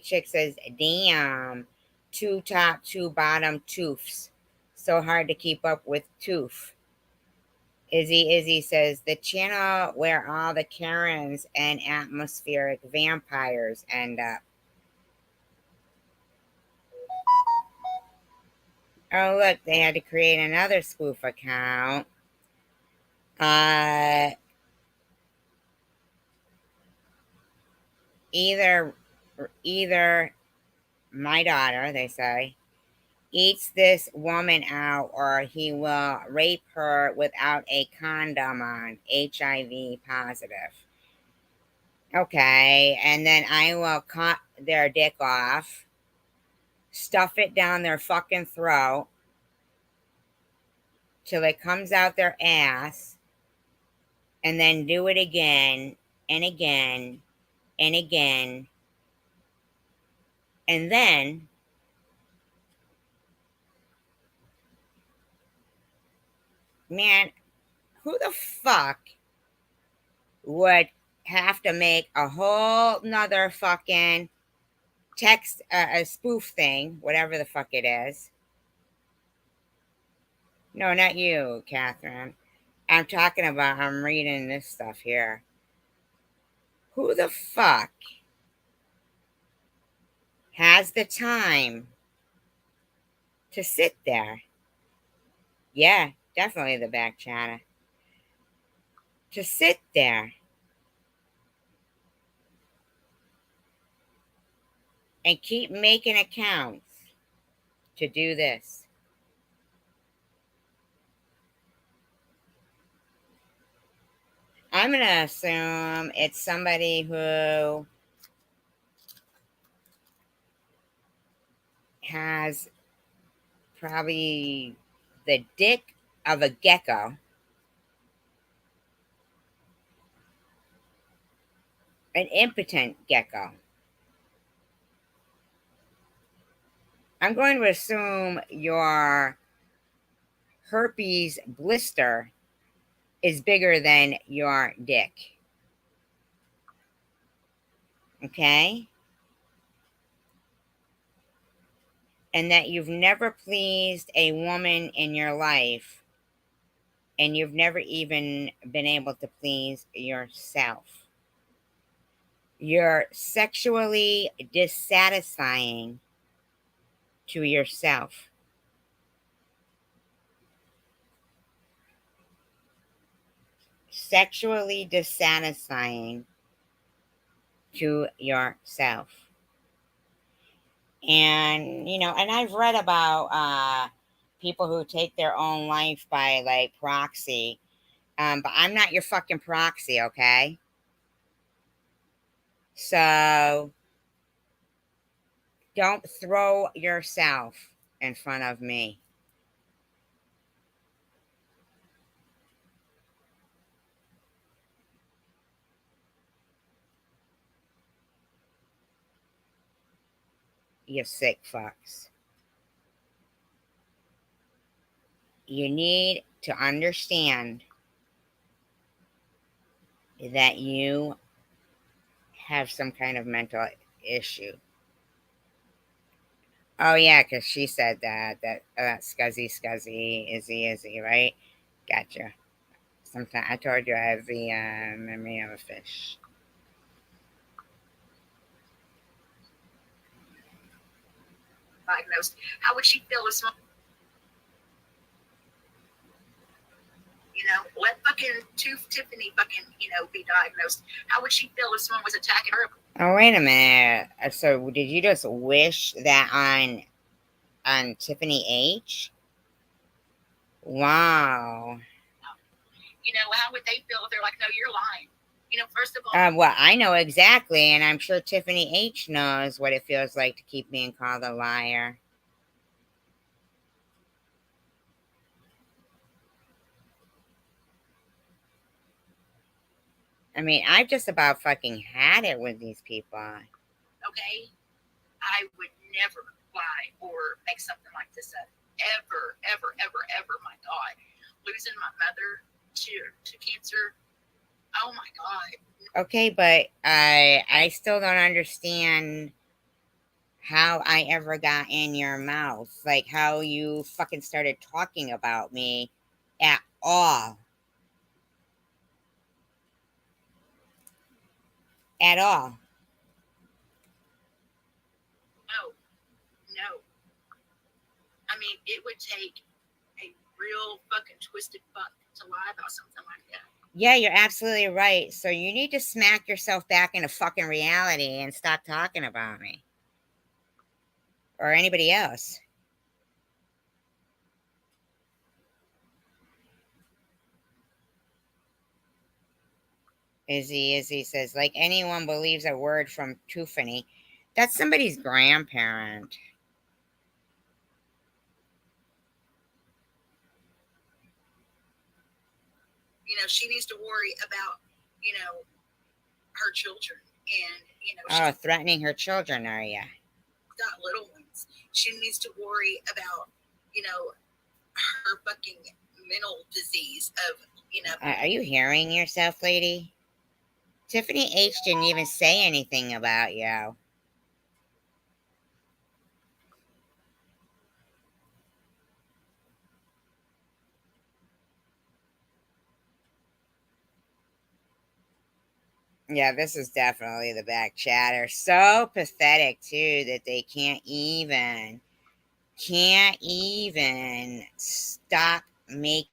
chick says, damn, 2 top, 2 bottom Toofs. So hard to keep up with Toof. Izzy says, the channel where all the Karens and atmospheric vampires end up. Oh, look, they had to create another spoof account. Either my daughter, they say, eats this woman out or he will rape her without a condom on, HIV positive. Okay, and then I will cut their dick off, stuff it down their fucking throat till it comes out their ass, and then do it again and again and again. And then man, who the fuck would have to make a whole nother fucking text, a spoof thing, whatever the fuck it is? No, not you, Catherine. I'm talking about, I'm reading this stuff here. Who the fuck has the time to sit there? Yeah, definitely the back channel. To sit there and keep making accounts to do this. I'm going to assume it's somebody who has probably the dick of a gecko, an impotent gecko. I'm going to assume your herpes blister is bigger than your dick. Okay? And that you've never pleased a woman in your life, and you've never even been able to please yourself. You're sexually dissatisfying to yourself. Sexually dissatisfying to yourself. And, you know, and I've read about people who take their own life by like proxy. But I'm not your fucking proxy, okay? So don't throw yourself in front of me. You sick fucks. You need to understand that you have some kind of mental issue. Oh yeah, because she said that scuzzy Izzy, right? Gotcha. Sometimes I told you I have the memory of a fish. Diagnosed. How would she feel if someone, let fucking Tiffany fucking, be diagnosed? How would she feel if someone was attacking her? Oh wait a minute. So did you just wish that on Tiffany H? Wow. How would they feel if they're like, no, you're lying? First of all, Well, I know exactly, and I'm sure Tiffany H knows what it feels like to keep being called a liar. I mean, I've just about fucking had it with these people. Okay, I would never lie or make something like this up. Ever, ever, ever, ever. My God, losing my mother to cancer. Oh my God. Okay, but I still don't understand how I ever got in your mouth. Like how you fucking started talking about me at all. At all. No, no. I mean, it would take a real fucking twisted fuck to lie about something like that. Yeah, you're absolutely right. So you need to smack yourself back into fucking reality and stop talking about me. Or anybody else. Izzy says, like anyone believes a word from Tiffany. That's somebody's grandparent. She needs to worry about, her children. And, Oh, threatening her children, are you? Got little ones. She needs to worry about, her fucking mental disease of, Are you hearing yourself, lady? Tiffany H didn't even say anything about you. Yeah, this is definitely the back chatter. So pathetic too that they can't even stop making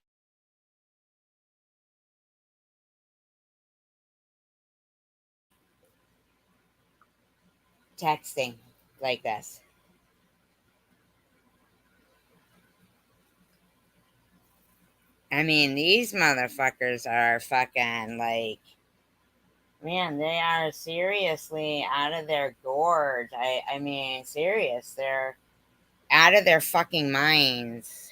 texting like this. I mean, these motherfuckers are fucking like, man, they are seriously out of their gorge. I mean, serious. They're out of their fucking minds.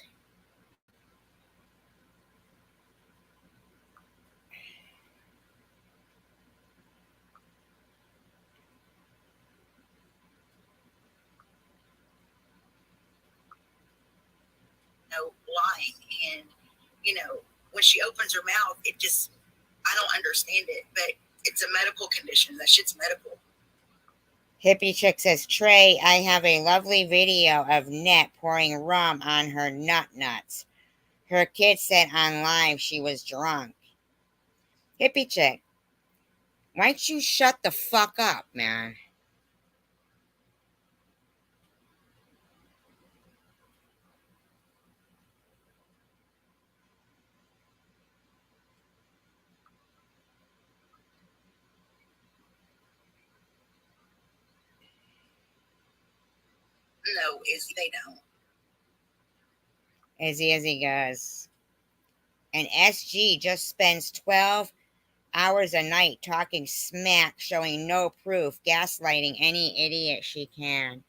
lying. And, when she opens her mouth, it just, I don't understand it, but it's a medical condition. That shit's medical. Hippie Chick says, Trey, I have a lovely video of Net pouring rum on her nuts. Her kid said on live she was drunk. Hippie Chick, why don't you shut the fuck up, man? No, they don't. Izzy goes, and SG just spends 12 hours a night talking smack, showing no proof, gaslighting any idiot she can.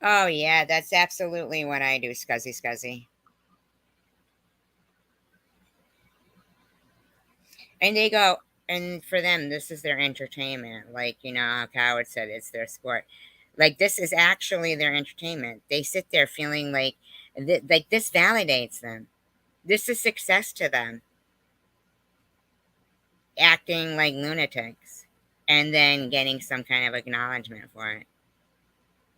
Oh, yeah, that's absolutely what I do, Scuzzy. And they go, and for them, this is their entertainment. Like, how Coward said, it's their sport. Like, this is actually their entertainment. They sit there feeling like this validates them. This is success to them. Acting like lunatics and then getting some kind of acknowledgement for it.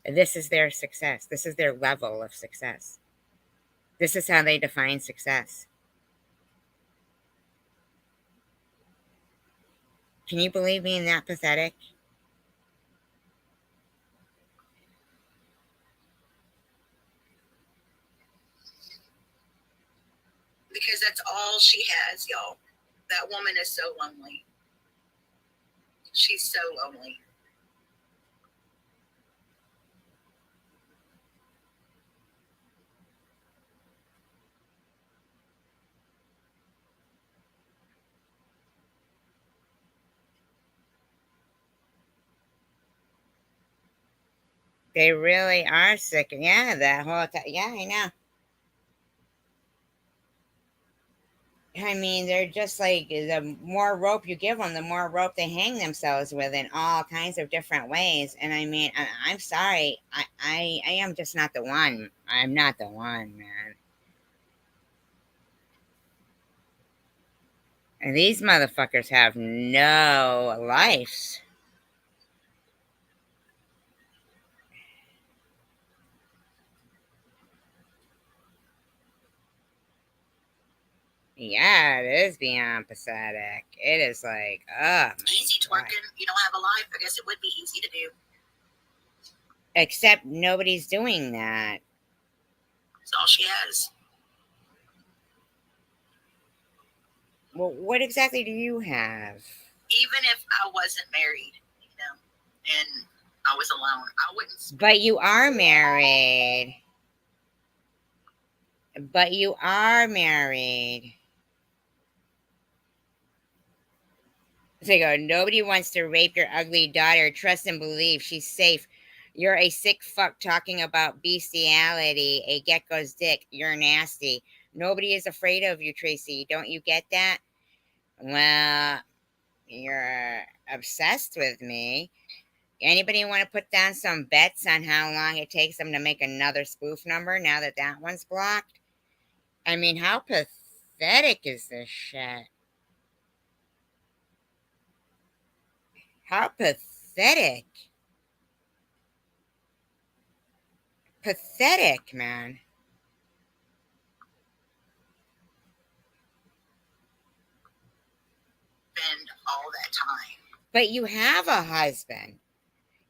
This is their success. This is their level of success. This is how they define success. Can you believe being that pathetic? Because that's all she has, y'all. That woman is so lonely. She's so lonely. They really are sick. Yeah, that whole time. Yeah, I know. I mean, they're just like the more rope you give them, the more rope they hang themselves with in all kinds of different ways. And I mean, I'm sorry, I am just not the one. I'm not the one, man. And these motherfuckers have no lives. Yeah, it is beyond pathetic. It is like, oh, Easy my God. twerking. You don't have a life. I guess it would be easy to do. Except nobody's doing that. That's all she has. Well, what exactly do you have? Even if I wasn't married, and I was alone, I wouldn't. But you are married. But you are married. They go, nobody wants to rape your ugly daughter. Trust and believe she's safe. You're a sick fuck talking about bestiality, a gecko's dick. You're nasty. Nobody is afraid of you, Tracy. Don't you get that? Well, you're obsessed with me. Anybody want to put down some bets on how long it takes them to make another spoof number now that that one's blocked? I mean, how pathetic is this shit? How pathetic. Pathetic, man. Spend all that time. But you have a husband.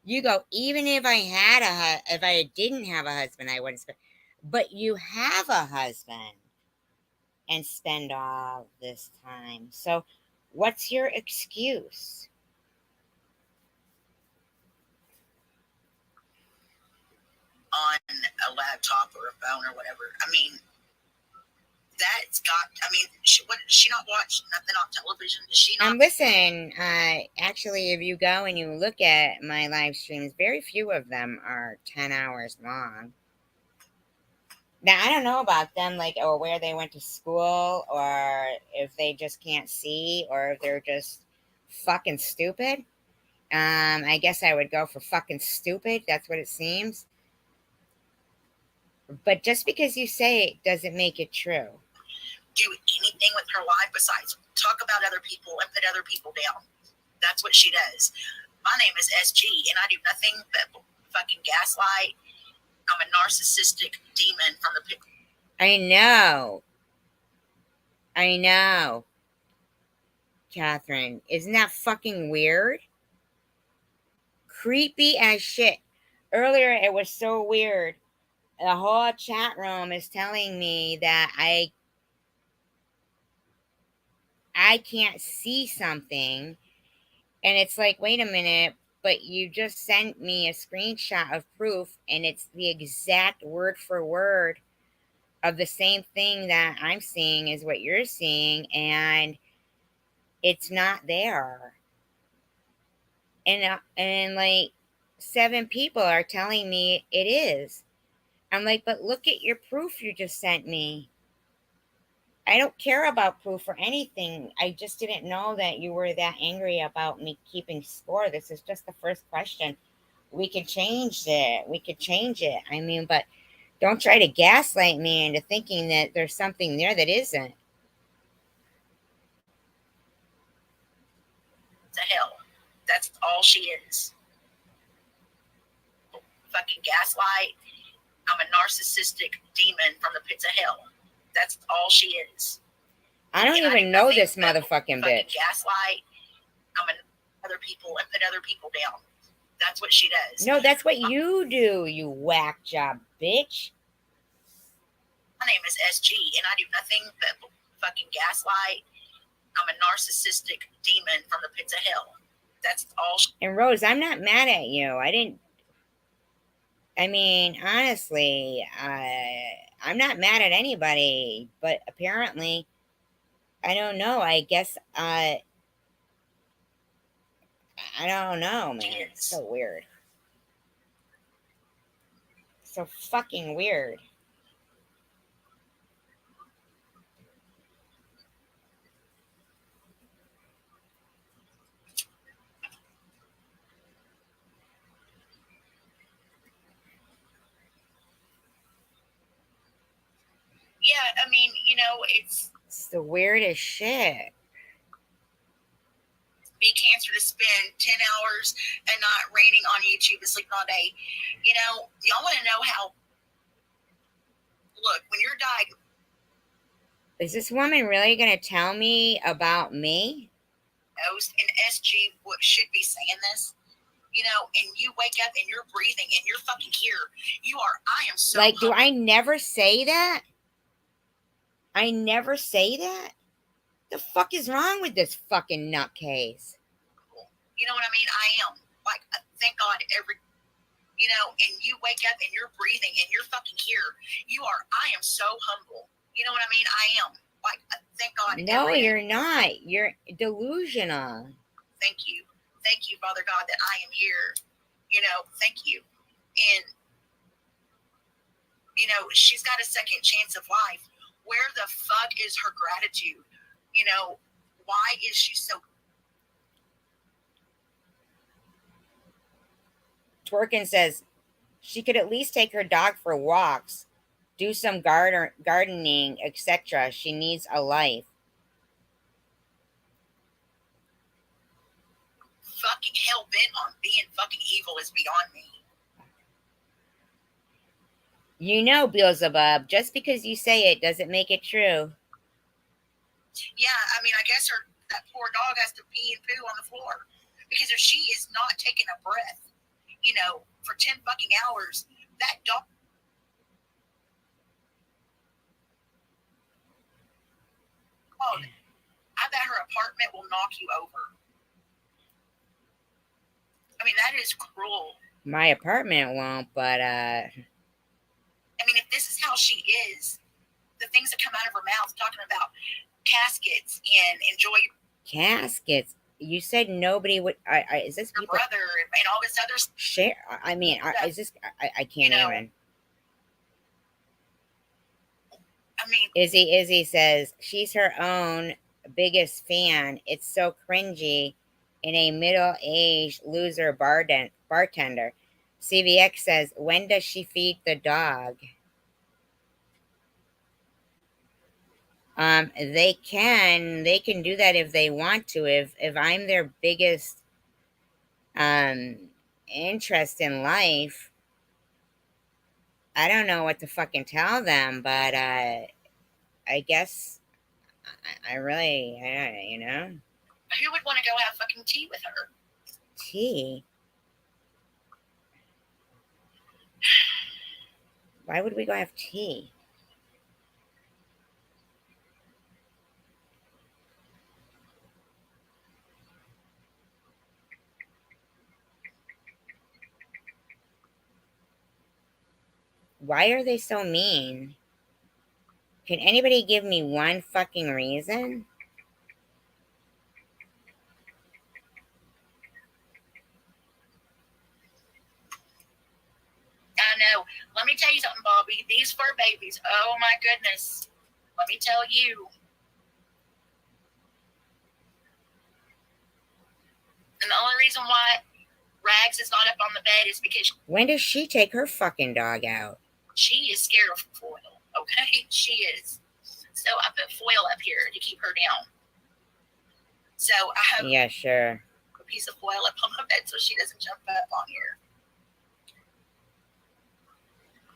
You go, even if I had if I didn't have a husband, I wouldn't spend. But you have a husband and spend all this time. So what's your excuse? On a laptop or a phone or whatever. I mean, that's got. I mean, does she not watch nothing on television? Does she not? Listen, actually, if you go and you look at my live streams, very few of them are 10 hours long. Now, I don't know about them, like, or where they went to school, or if they just can't see, or if they're just fucking stupid. I guess I would go for fucking stupid. That's what it seems. But just because you say it doesn't make it true. Do anything with her life besides talk about other people and put other people down. That's what she does. My name is SG, and I do nothing but fucking gaslight. I'm a narcissistic demon from the pit. I know. I know. Catherine, isn't that fucking weird? Creepy as shit. Earlier, it was so weird. The whole chat room is telling me that I can't see something, and it's like, wait a minute, but you just sent me a screenshot of proof, and it's the exact word for word of the same thing that I'm seeing is what you're seeing, and it's not there. And like 7 people are telling me it is. I'm like, but look at your proof you just sent me. I don't care about proof or anything. I just didn't know that you were that angry about me keeping score. This is just the first question. We could change it. We could change it. I mean, but don't try to gaslight me into thinking that there's something there that isn't. To hell. That's all she is. fucking gaslight. I'm a narcissistic demon from the pits of hell. That's all she is. I don't even know this motherfucking bitch. Gaslight. I'm an other people and put other people down. That's what she does. No, that's what you do, you whack job bitch. My name is SG, and I do nothing but fucking gaslight. I'm a narcissistic demon from the pits of hell. That's all. And Rose, I'm not mad at you. I mean, honestly, I'm not mad at anybody, but apparently, I don't know. I guess, I don't know, man. It's so weird. So fucking weird. Yeah, I mean, you know, it's the weirdest shit. Be cancer to spend 10 hours and not raining on YouTube and sleeping all day. You know, y'all want to know how. Look, when you're diagnosed. Is this woman really going to tell me about me? And SG should be saying this. You know, and you wake up and you're breathing and you're fucking here. I am so. Like, do I never say that? I never say that? The fuck is wrong with this fucking nutcase? You know what I mean? I am. Like, thank God you know, and you wake up and you're breathing and you're fucking here. I am so humble. You know what I mean? I am. Like, thank God. No, you're not. You're delusional. Thank you. Thank you, Father God, that I am here. You know, thank you. And, you know, she's got a second chance of life. Where the fuck is her gratitude? You know, why is she so... Twerkin says she could at least take her dog for walks, do some gardening, etc. She needs a life. Fucking hell-bent on being fucking evil is beyond me. You know, Beelzebub, just because you say it doesn't make it true. Yeah, I mean, I guess that poor dog has to pee and poo on the floor. Because if she is not taking a breath, you know, for 10 fucking hours, that dog... Oh, I bet her apartment will knock you over. I mean, that is cruel. My apartment won't, but I mean, if this is how she is, the things that come out of her mouth talking about caskets and enjoy caskets. You said nobody would. Is this your people? Brother and all this other share? I mean, is this? I can't even. I mean, Izzy says she's her own biggest fan. It's so cringy in a middle-aged loser bartender. CVX says, when does she feed the dog? They can do that if they want to. If I'm their biggest interest in life, I don't know what to fucking tell them, but I guess I really, you know. Who would want to go have fucking tea with her? Tea? Why would we go have tea? Why are they so mean? Can anybody give me one fucking reason? I know. Let me tell you something, Bobby. These fur babies, oh my goodness. Let me tell you. And the only reason why Rags is not up on the bed is because... When does she take her fucking dog out? She is scared of Foil, okay? She is. So I put Foil up here to keep her down. So I have... Yeah, sure. A piece of Foil up on my bed so she doesn't jump up on here.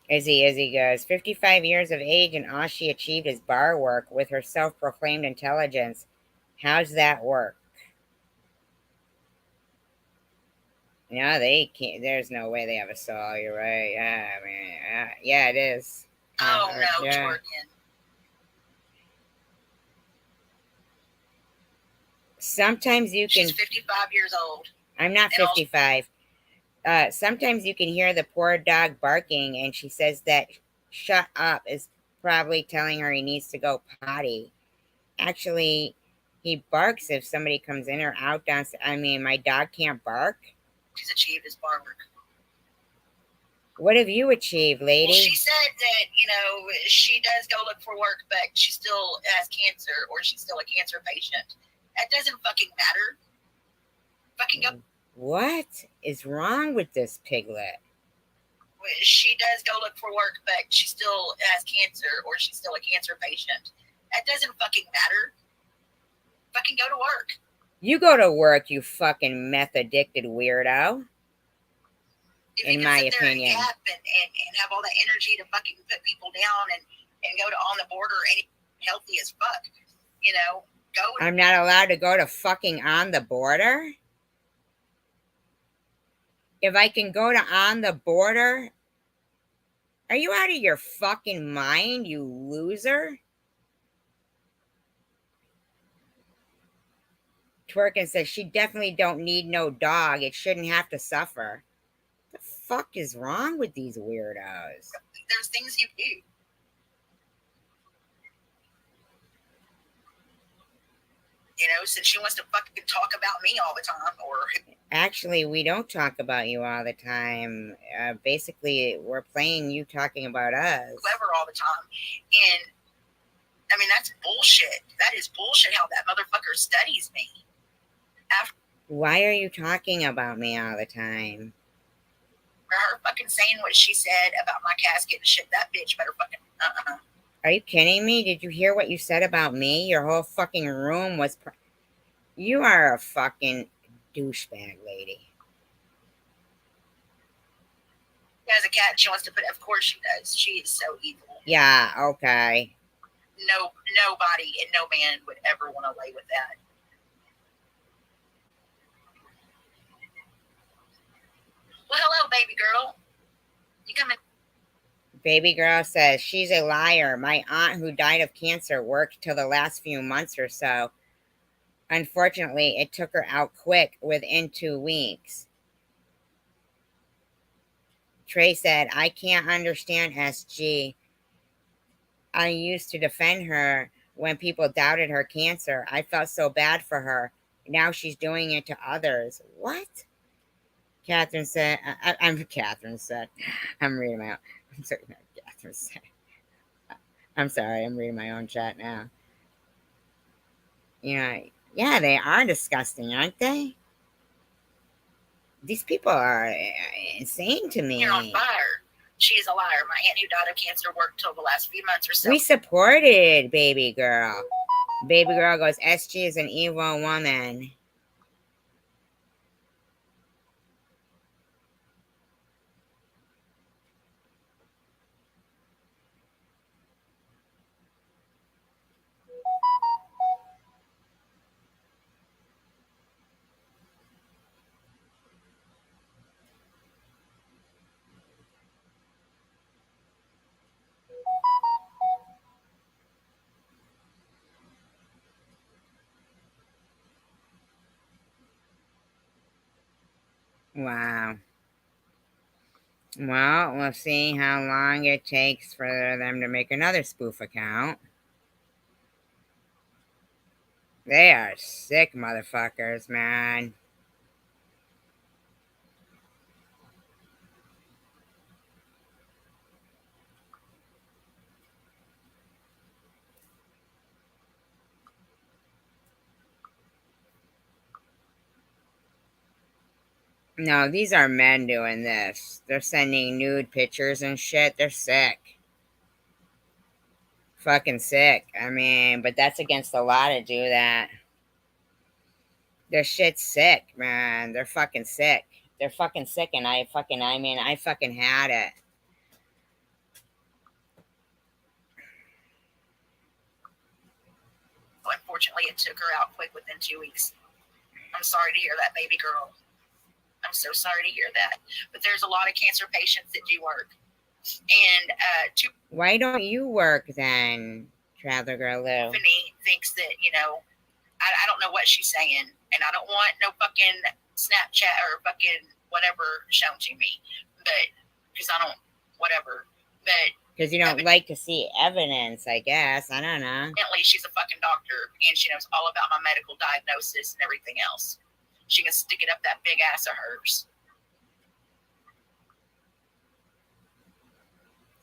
Izzy goes, 55 years of age and all she achieved is bar work with her self-proclaimed intelligence. How's that work? No, they can't. There's no way they have a soul. You're right. Yeah, I mean, yeah, it is. Oh no, Yeah. twerking. Sometimes you can. She's 55 years old. I'm not And also- 55. Sometimes you can hear the poor dog barking, and she says that shut up is probably telling her he needs to go potty. Actually, he barks if somebody comes in or out downstairs. I mean, my dog can't bark. She's achieved his bar work. What have you achieved, lady? Well, she said that, you know, she does go look for work, but she still has cancer or she's still a cancer patient. That doesn't fucking matter. Fucking go. What is wrong with this piglet? She does go look for work, but she still has cancer or she's still a cancer patient. That doesn't fucking matter. Fucking go to work. You go to work, you fucking meth addicted weirdo. If in you my can sit there opinion. and yap and have all that energy to fucking put people down and go to On the Border and healthy as fuck, you know, go. I'm not allowed to go to fucking On the Border? If I can go to On the Border? Are you out of your fucking mind, you loser? Twerkin says she definitely don't need no dog. It shouldn't have to suffer. The fuck is wrong with these weirdos? There's things you do. You know, since she wants to fucking talk about me all the time, or actually, we don't talk about you all the time. Basically, we're playing you talking about us. Whoever all the time. And I mean, that's bullshit. That is bullshit how that motherfucker studies me. Why are you talking about me all the time? For her fucking saying what she said about my casket and shit, that bitch better fucking Are you kidding me? Did you hear what you said about me? Your whole fucking room was... You are a fucking douchebag, lady. She has a cat and she wants to put it. Of course she does. She is so evil. Yeah, okay. Nobody and no man would ever want to lay with that. Well, hello, baby girl. You coming? Baby girl says she's a liar. My aunt who died of cancer worked till the last few months or so. Unfortunately, it took her out quick within 2 weeks. Trey said, I can't understand SG. I used to defend her when people doubted her cancer. I felt so bad for her. Now she's doing it to others. What? Catherine said, Catherine said, I'm reading my own. I'm sorry, Catherine said. I'm sorry, I'm reading my own chat now. Yeah, they are disgusting, aren't they? These people are insane to me. You're on fire. She's a liar. My aunt who died of cancer worked till the last few months or so. We supported baby girl. Baby girl goes, SG is an evil woman. Wow. Well, we'll see how long it takes for them to make another spoof account. They are sick motherfuckers, man. No, these are men doing this. They're sending nude pictures and shit. They're sick. Fucking sick. I mean, but that's against the law to do that. Their shit's sick, man. They're fucking sick. They're fucking sick, and I fucking had it. apparently it took her out quick within 2 weeks. I'm sorry to hear that, baby girl. I'm so sorry to hear that. But there's a lot of cancer patients that do work. And Why don't you work then, Traveler Girl Lou? Tiffany thinks that, I don't know what she's saying. And I don't want no fucking Snapchat or fucking whatever shown to me. But, because I don't, whatever. But because you don't like to see evidence, I guess. I don't know. Evidently, she's a fucking doctor, and she knows all about my medical diagnosis and everything else. She can stick it up that big ass of hers.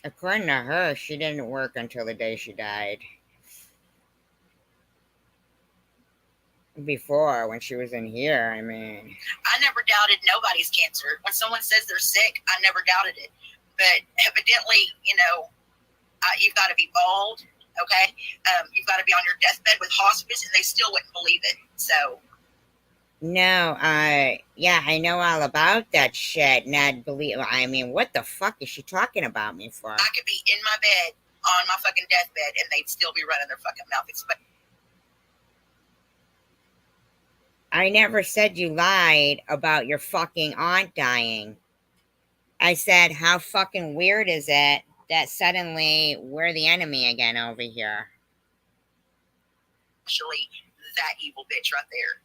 According to her, she didn't work until the day she died. Before, when she was in here, I mean... I never doubted nobody's cancer. When someone says they're sick, I never doubted it. But evidently, you've got to be bald, okay? You've got to be on your deathbed with hospice, and they still wouldn't believe it. So... No, yeah, I know all about that shit. Not believe... I mean, what the fuck is she talking about me for? I could be in my bed, on my fucking deathbed, and they'd still be running their fucking mouth. I never said you lied about your fucking aunt dying. I said, how fucking weird is it that suddenly we're the enemy again over here? Actually, that evil bitch right there.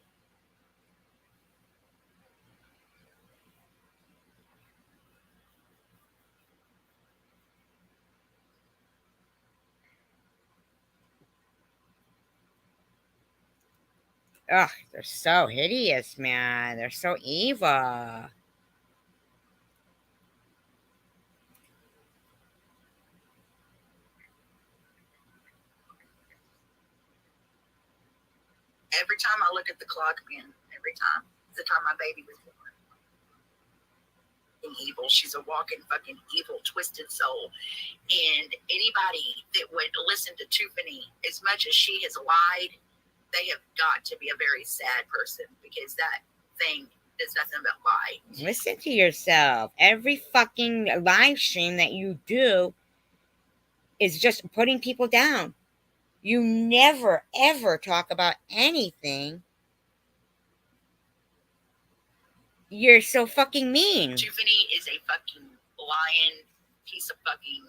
Ugh, they're so hideous, man. They're so evil. Every time I look at the clock, man, every time, it's the time my baby was born. Evil. She's a walking fucking evil, twisted soul. And anybody that would listen to Tiffany, as much as she has lied, they have got to be a very sad person, because that thing is nothing but lie. Listen to yourself. Every fucking live stream that you do is just putting people down. You never, ever talk about anything. You're so fucking mean. Tiffany is a fucking lying piece of fucking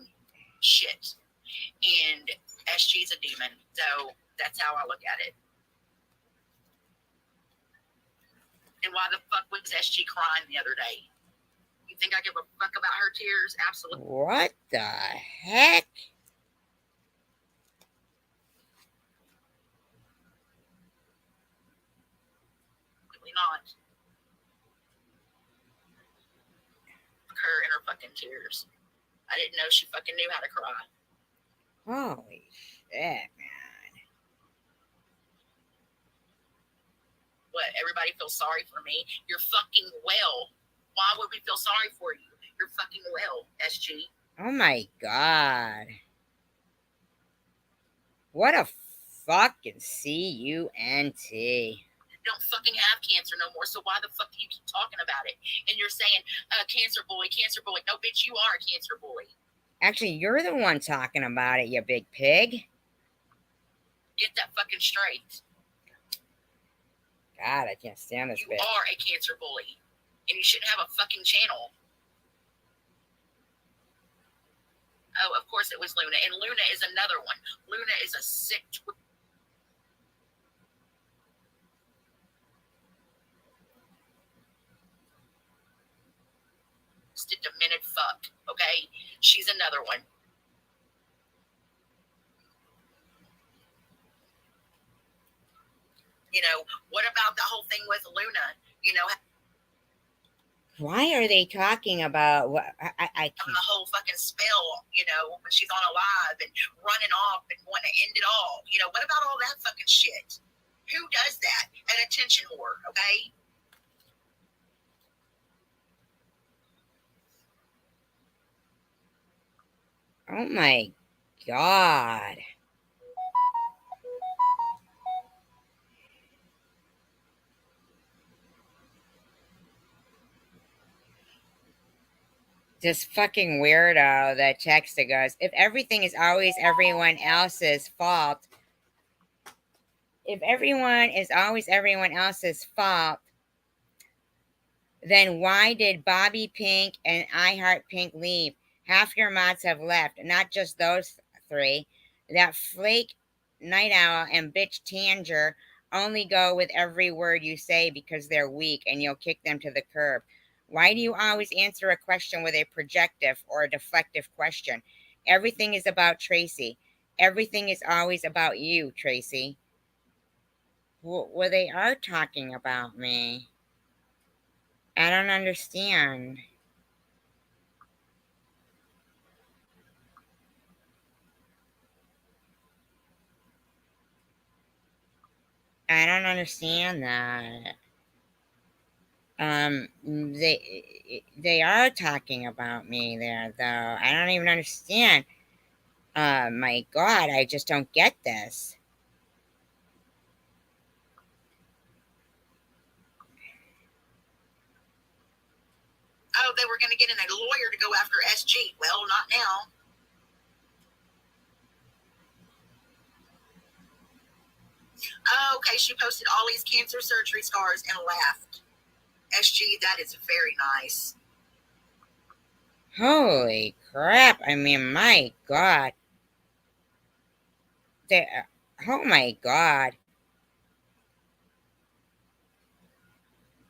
shit. And SG's a demon. So that's how I look at it. And why the fuck was SG crying the other day? You think I give a fuck about her tears? Absolutely. What the heck? Not. Her and her fucking tears. I didn't know she fucking knew how to cry. Holy shit, man. What, everybody feels sorry for me? You're fucking well. Why would we feel sorry for you? You're fucking well, SG. Oh my god. What a fucking CUNT. Don't fucking have cancer no more, so why the fuck do you keep talking about it? And you're saying, cancer boy, cancer boy. No, bitch, you are a cancer boy. Actually, you're the one talking about it, you big pig. Get that fucking straight. God, I can't stand this bitch. You are a cancer bully, and you shouldn't have a fucking channel. Oh, of course it was Luna, and Luna is another one. Luna is a sick demented fuck, okay? She's another one. What about the whole thing with Luna? Why are they talking about what I can't. The whole fucking spell, when she's on a live and running off and wanting to end it all. What about all that fucking shit? Who does that? An attention whore, okay? Oh my god. This fucking weirdo that texted goes, if everything is always everyone else's fault, If everyone is always everyone else's fault, then why did Bobby Pink and I Heart Pink leave? Half your mods have left, not just those three. That flake Night Owl and bitch Tanger only go with every word you say because they're weak and you'll kick them to the curb. Why do you always answer a question with a projective or a deflective question? Everything is about Tracy. Everything is always about you, Tracy. Well, they are talking about me. I don't understand. I don't understand that. They are talking about me there, though. I don't even understand. My God, I just don't get this. Oh, they were going to get in a lawyer to go after SG. Well, not now. Oh, okay, she posted Ollie's cancer surgery scars and laughed. SG, that is very nice. Holy crap! I mean, my God. They, oh my God.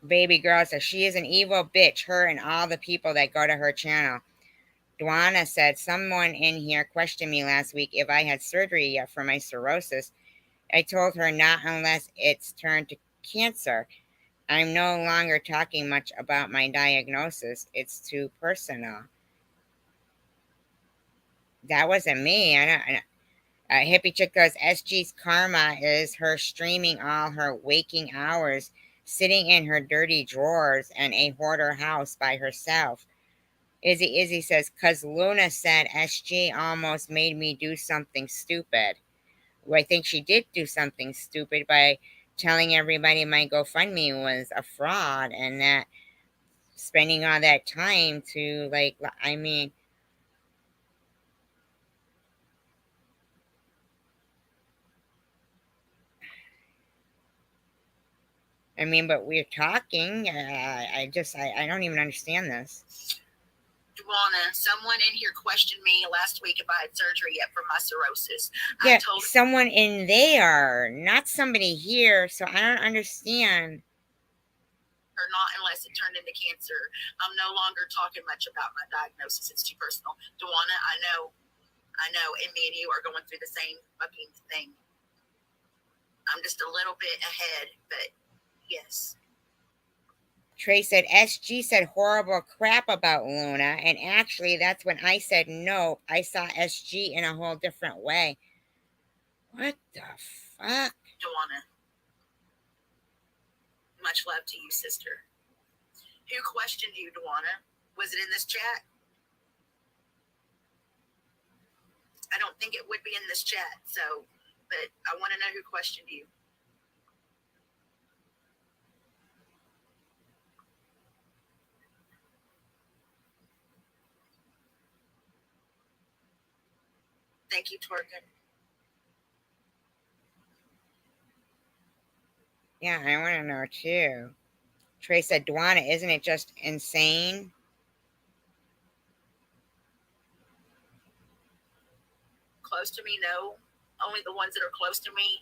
Baby girl says she is an evil bitch. Her and all the people that go to her channel. Dwana said someone in here questioned me last week if I had surgery yet for my cirrhosis. I told her not unless it's turned to cancer. I'm no longer talking much about my diagnosis. It's too personal. That wasn't me. I don't. Hippie chick goes, SG's karma is her streaming all her waking hours, sitting in her dirty drawers and a hoarder house by herself. Izzy says, cause Luna said SG almost made me do something stupid. Well, I think she did do something stupid by telling everybody my GoFundMe was a fraud and that spending all that time to I mean, but we're talking. I don't even understand this. Dwana, someone in here questioned me last week if I had surgery yet for my cirrhosis. Yeah, I told someone in there, not somebody here. So I don't understand. her not unless it turned into cancer. I'm no longer talking much about my diagnosis. It's too personal. Dwana, I know, and me and you are going through the same fucking thing. I'm just a little bit ahead, but yes. Trey said SG said horrible crap about Luna, and actually that's when I said no. I saw SG in a whole different way. What the fuck? Dwana, much love to you, sister. Who questioned you, Dwana? Was it in this chat? I don't think it would be in this chat, so, but I want to know who questioned you. Thank you, Twerkin. Yeah, I want to know too. Trey said, Dwana, isn't it just insane? Close to me, no. Only the ones that are close to me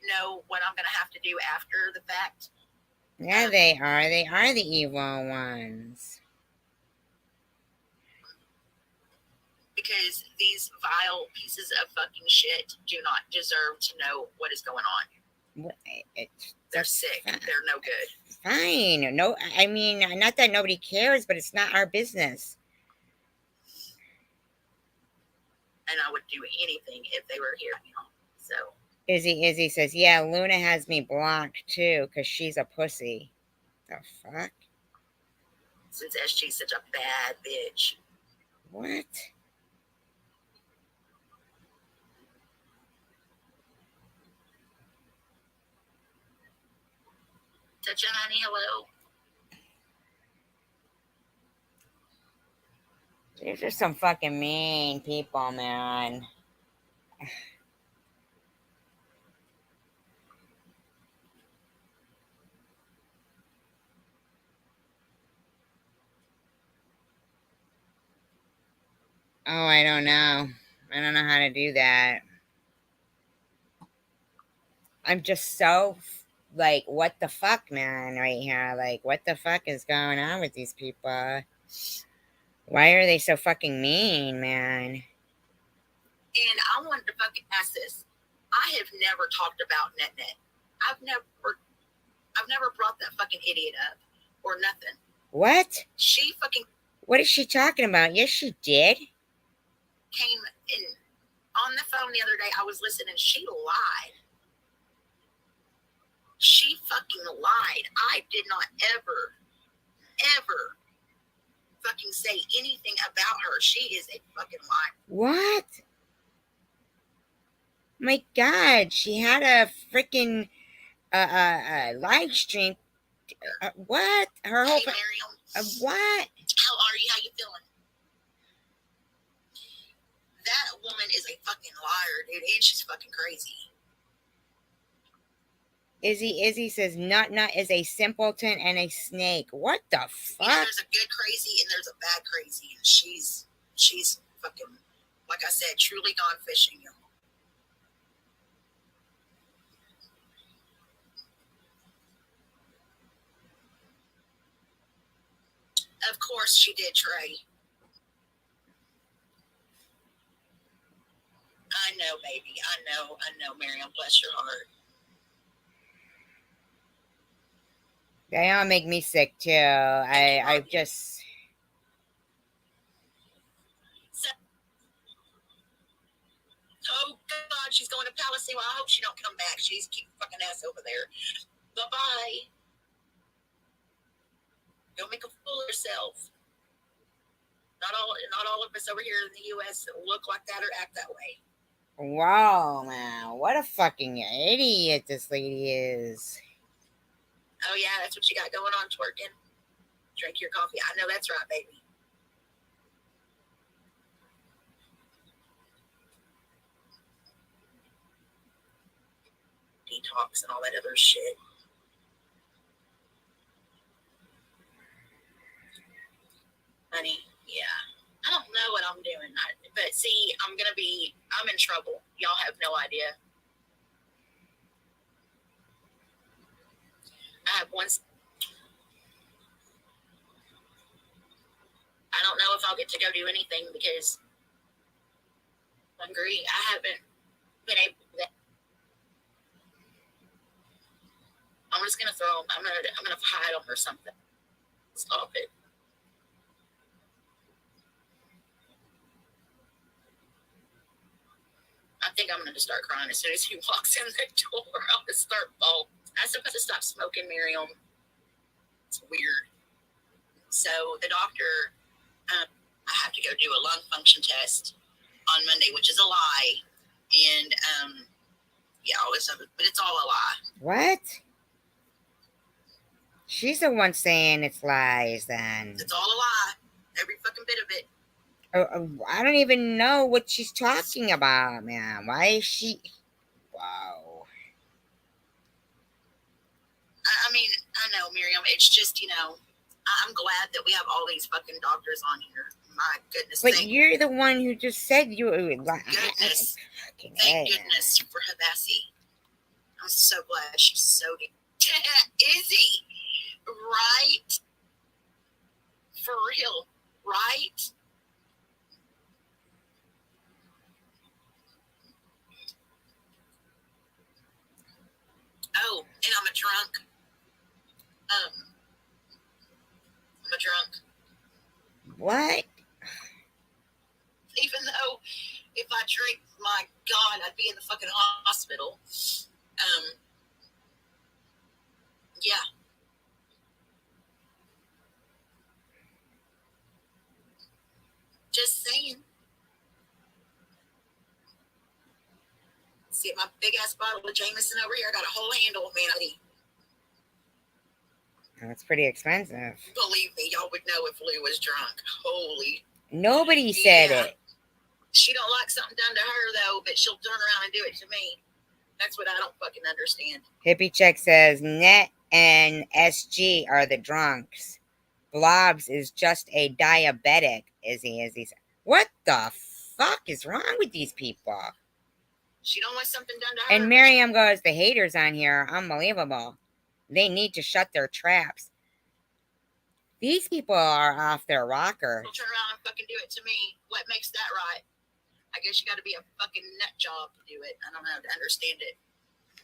know what I'm going to have to do after the fact. Yeah, they are. They are the evil ones. Because these vile pieces of fucking shit do not deserve to know what is going on. They're sick. They're no good. Fine. No, I mean, not that nobody cares, but it's not our business. And I would do anything if they were here. So. Izzy says, yeah, Luna has me blocked too, because she's a pussy. The fuck? Since SG's such a bad bitch. What? Touch on honey, hello. These are some fucking mean people, man. Oh, I don't know. I don't know how to do that. I'm just so like, what the fuck, man, right here? Like, what the fuck is going on with these people? Why are they so fucking mean, man? And I wanted to fucking ask this. I have never talked about NetNet. I've never brought that fucking idiot up or nothing. What? She fucking What is she talking about? Yes, she did. came in on the phone the other day. I was listening. She lied. She fucking lied. I did not ever fucking say anything about her. She is a fucking liar. What? My God, she had a freaking live stream. What? Her whole Hey, Miriam. what? How are you? How you feeling? That woman is a fucking liar, dude, and she's fucking crazy. Izzy says Nut is a simpleton and a snake. What the fuck? You know, there's a good crazy and there's a bad crazy, and she's fucking, like I said, truly gone fishing, y'all. Of course she did, Trey. I know, baby. I know, Miriam. Bless your heart. They all make me sick too. I just. So, oh God, she's going to Palisade. Well, I hope she don't come back. She's keep fucking ass over there. Bye bye. Don't make a fool of yourself. Not all of us over here in the U.S. look like that or act that way. Wow, man, what a fucking idiot this lady is. Oh yeah, that's what you got going on, twerking. Drink your coffee. I know that's right, baby. Detox and all that other shit. Honey, yeah. I don't know what I'm doing. But see, I'm in trouble. Y'all have no idea. I have one. I don't know if I'll get to go do anything because I'm hungry. I haven't been able to. I'm just gonna throw them. I'm gonna hide them or something. Stop it. I think I'm gonna start crying as soon as he walks in the door. I'll just start bawling. I'm supposed to stop smoking, Miriam. It's weird. So the doctor, I have to go do a lung function test on Monday, which is a lie. And yeah, but it's all a lie. What? She's the one saying it's lies then. It's all a lie. Every fucking bit of it. I don't even know what she's talking about, man. Why is she? Wow. I mean, I know, Miriam. It's just, I'm glad that we have all these fucking doctors on here. My goodness. But you're the one who just said you were lying. Goodness. Thank goodness for Habassi. I'm so glad she's so deep. Izzy, right? For real, right? Oh, and I'm a drunk. I'm a drunk. What? Even though if I drink, my God, I'd be in the fucking hospital. Yeah. Just saying. See my big ass bottle of Jameson over here. I got a whole handle, man. That's pretty expensive. Believe me, y'all would know if Lou was drunk. Holy. Nobody said it. She don't like something done to her though, but she'll turn around and do it to me. That's what I don't fucking understand. Hippie Check says Net and SG are the drunks. Blobs is just a diabetic. Izzy. What the fuck is wrong with these people? She don't want something done to her. And Miriam goes, the haters on here are unbelievable. They need to shut their traps. These people are off their rocker. She'll turn around and fucking do it to me. What makes that right? I guess you got to be a fucking nut job to do it. I don't know to understand it.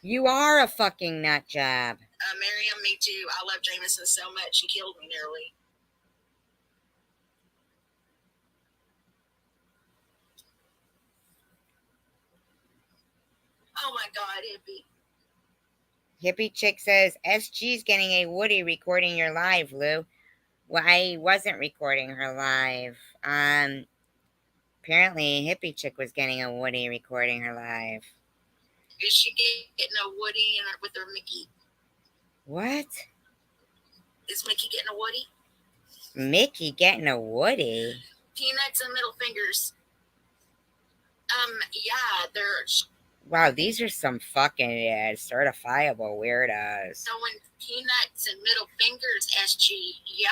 You are a fucking nut job. Miriam, me too. I love Jameson so much. He killed me nearly. Oh my God, hippie. Hippie chick says, SG's getting a Woody recording your live, Lou. Well, I wasn't recording her live. Apparently Hippie chick was getting a Woody recording her live. Is she getting a Woody with her Mickey? What? Is Mickey getting a Woody? Mickey getting a Woody? Peanuts and middle fingers. Yeah, they're Wow, these are some fucking certifiable weirdos. showing peanuts and middle fingers, SG. Yeah.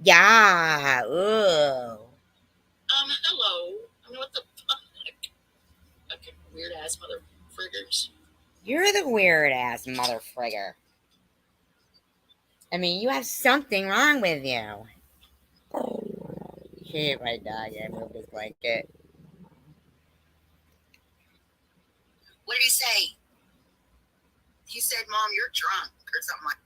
Yeah. Ooh. Hello. I mean, what the fuck? Fucking weird ass mother friggers. You're the weird ass mother frigger. I mean, you have something wrong with you. He ate my dog. I moved his blanket. What did he say? He said, Mom, you're drunk or something like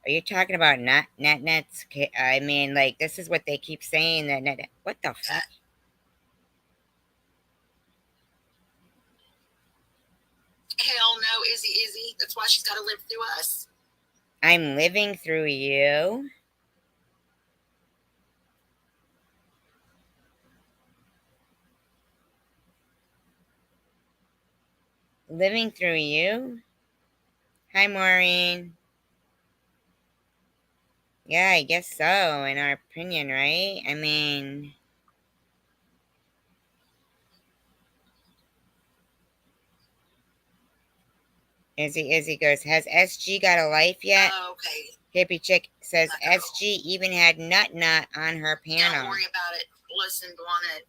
Are you talking about nets? I mean, like, this is what they keep saying that net. What the fuck? that. Hell no, Izzy. That's why she's got to live through us. I'm living through you. Living through you? Hi, Maureen. Yeah, I guess so, in our opinion, right? I mean, Izzy goes, has SG got a life yet? Okay. Hippie chick says I know. SG even had nut on her panel. Don't worry about it. Listen, Dwana,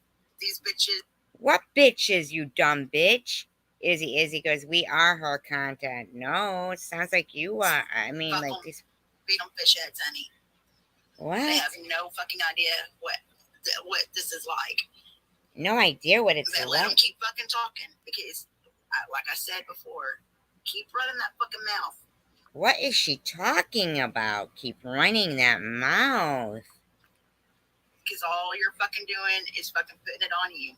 these bitches. What bitches, you dumb bitch? Izzy goes, we are her content. No, it sounds like you are. I mean, Fuck like 'em. these. Feed them fish heads, honey. They What? have no fucking idea what this is like. No idea what it's They let them like. keep fucking talking because, like I said before, keep running that fucking mouth. What is she talking about? Keep running that mouth. Because all you're fucking doing is fucking putting it on you.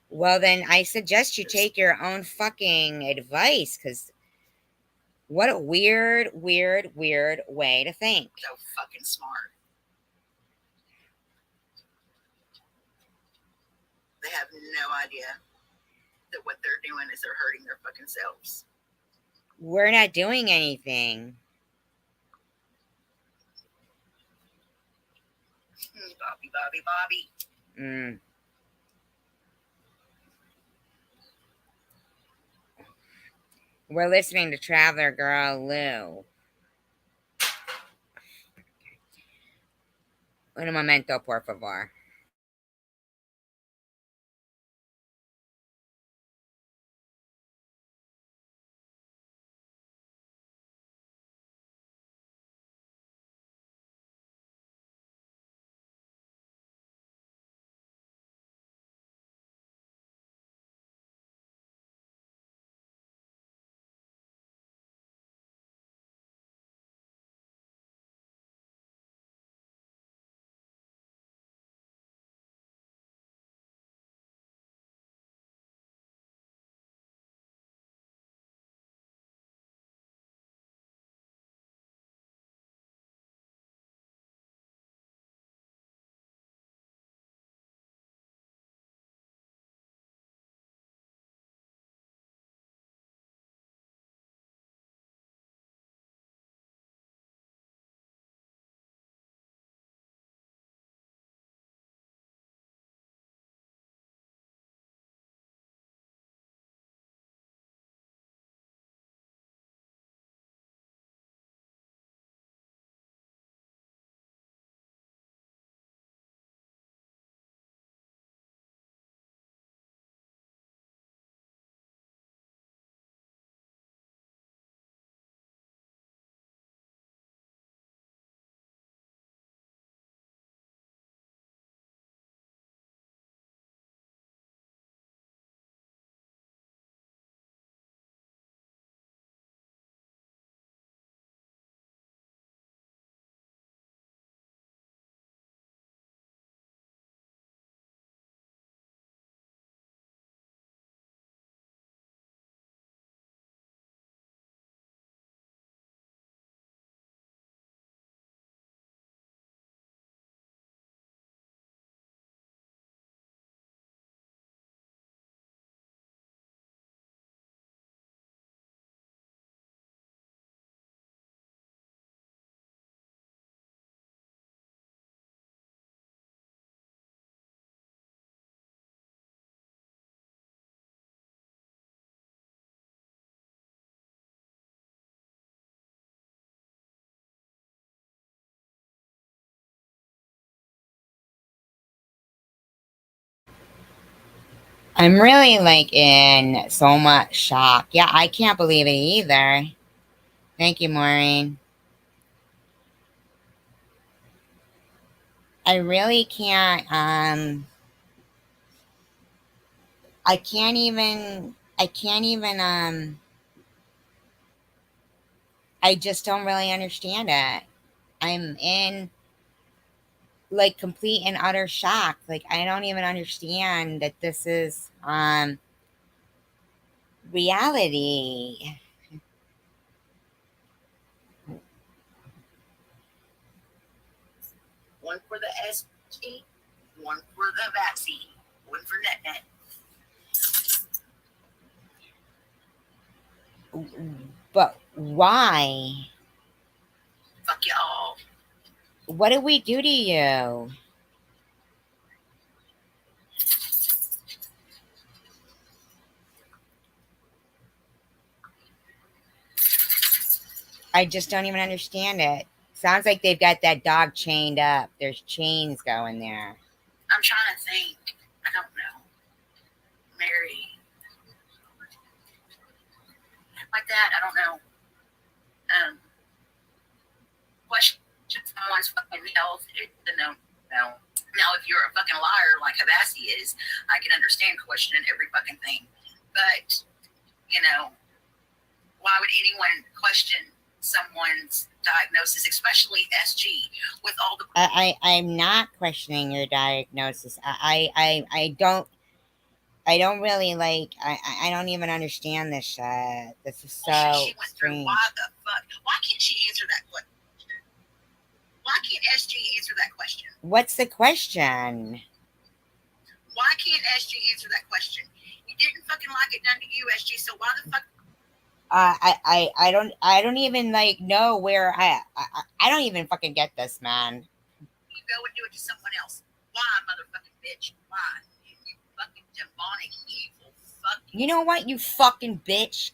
Well, then I suggest you take your own fucking advice, because what a weird way to think. So fucking smart. They have no idea that what they're doing is they're hurting their fucking selves. We're not doing anything. Bobby. We're listening to Traveler Girl Lou. Un momento, por favor. I'm really like in so much shock. Yeah, I can't believe it either. Thank you, Maureen. I really can't I can't even I just don't really understand it. I'm in like complete and utter shock. Like I don't even understand that this is reality. One for the SG, one for the vaccine, one for NetNet. But why? Fuck y'all. What did we do to you? I just don't even understand it. Sounds like they've got that dog chained up. There's chains going there. I'm trying to think. I don't know. Mary. Like that, I don't know. Question someone's fucking health. No. Now, if you're a fucking liar like Havasi is, I can understand questioning every fucking thing. But, why would anyone question someone's diagnosis, especially SG, with all the... I'm not questioning your diagnosis. I don't really like. I don't even understand this shit. This is so she went strange. Through. Why the fuck? Why can't she answer that question? Why can't SG answer that question? What's the question? Why can't SG answer that question? You didn't fucking like it done to you, SG. So why the fuck? I don't even like know where I don't even fucking get this, man. You go and do it to someone else. Why, motherfucking bitch? Why? You fucking demonic evil fucking. You know what, you fucking bitch?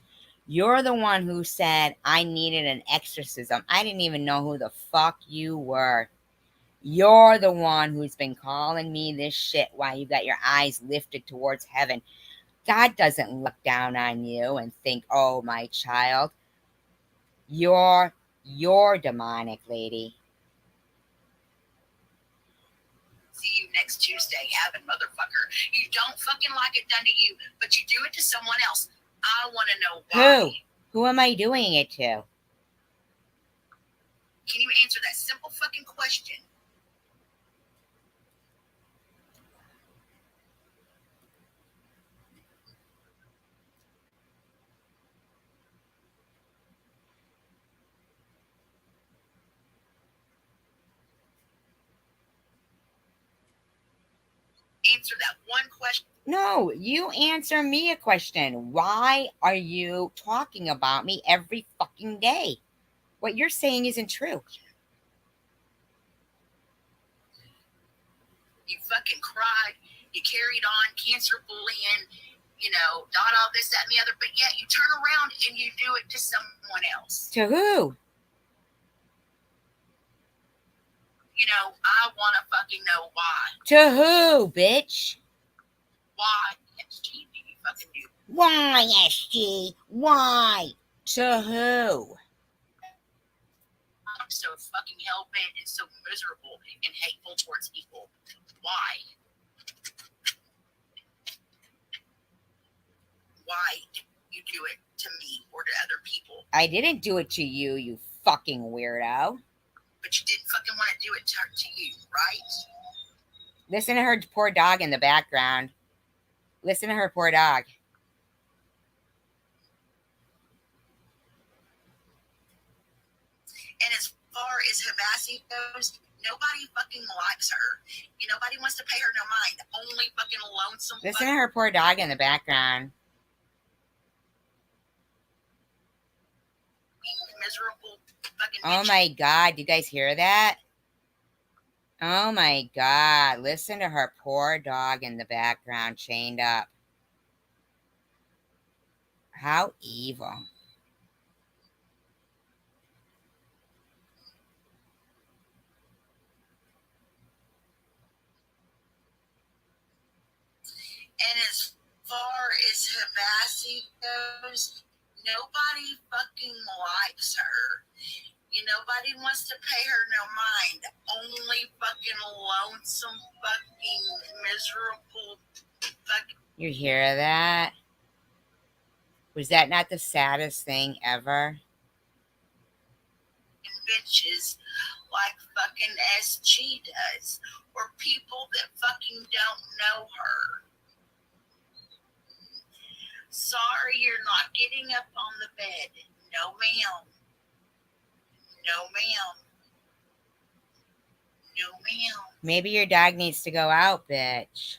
You're the one who said I needed an exorcism. I didn't even know who the fuck you were. You're the one who's been calling me this shit while you got your eyes lifted towards heaven. God doesn't look down on you and think, oh, my child. You're demonic, lady. See you next Tuesday, having motherfucker. You don't fucking like it done to you, but you do it to someone else. I want to know why. Who am I doing it to? Can you answer that simple fucking question? Answer that one question. No, you answer me a question. Why are you talking about me every fucking day? What you're saying isn't true. You fucking cried. You carried on, cancer bullying, dot all this, that, and the other. But yet you turn around and you do it to someone else. To who? I want to fucking know why. To who, bitch? Why, SG, do you fucking do? Why, SG? Why? To who? I'm so fucking hell-bent and so miserable and hateful towards people. Why? Why do you do it to me or to other people? I didn't do it to you, you fucking weirdo. But you didn't fucking want to do it to you, right? Listen to her poor dog in the background. Listen to her poor dog. And as far as Havasi goes, nobody fucking likes her. Nobody wants to pay her no mind. Only fucking lonesome. Listen to her poor dog in the background. Miserable fucking bitch. Oh my God, do you guys hear that? Oh my God, listen to her poor dog in the background chained up. How evil. And as far as Habassi goes, nobody fucking likes her. Nobody wants to pay her no mind. Only fucking lonesome, fucking miserable, fucking. You hear that? Was that not the saddest thing ever? Bitches like fucking SG does, or people that fucking don't know her. Sorry, you're not getting up on the bed. No, ma'am. No, ma'am. No, ma'am. Maybe your dog needs to go out, bitch.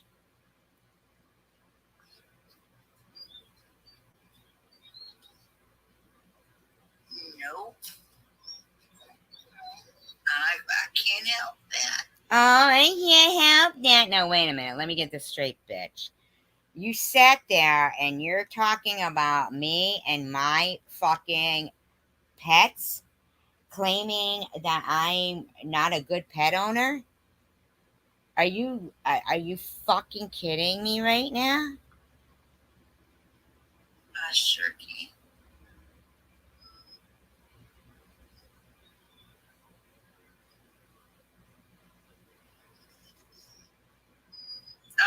Nope. I can't help that. Oh, I can't help that. No, wait a minute. Let me get this straight, bitch. You sat there and you're talking about me and my fucking pets, claiming that I'm not a good pet owner? Are you fucking kidding me right now? I sure can.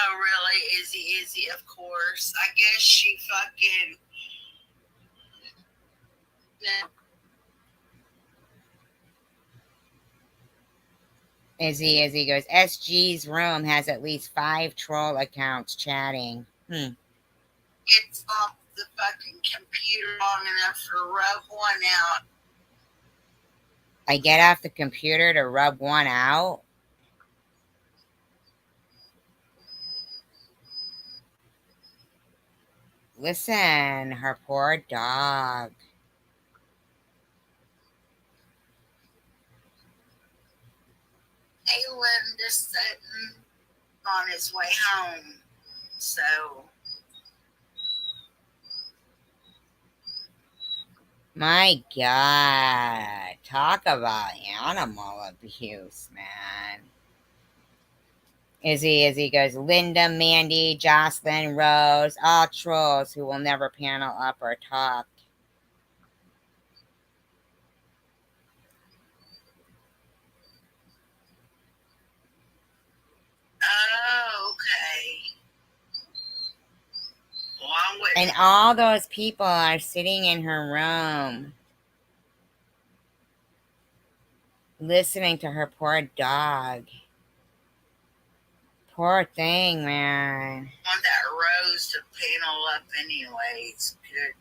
Oh, really? Izzy, of course. I guess she fucking. No. Izzy goes, SG's room has at least 5 troll accounts chatting. It's off the fucking computer long enough to rub one out. I get off the computer to rub one out? Listen, her poor dog. Alan just sitting on his way home. So. My God. Talk about animal abuse, man. Izzy goes, Linda, Mandy, Jocelyn, Rose, all trolls who will never panel up or talk. Oh, okay. Well, And all those people are sitting in her room listening to her poor dog. Poor thing, man. I want that Rose to panel up anyways. Good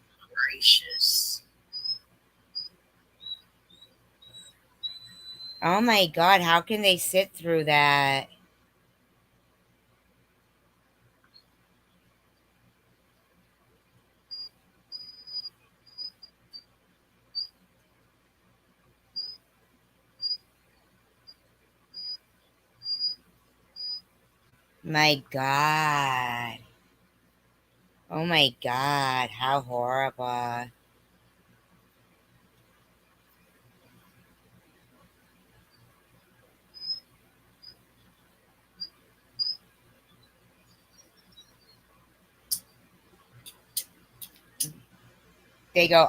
gracious. Oh my God, how can they sit through that? My God. Oh my God, how horrible. They go,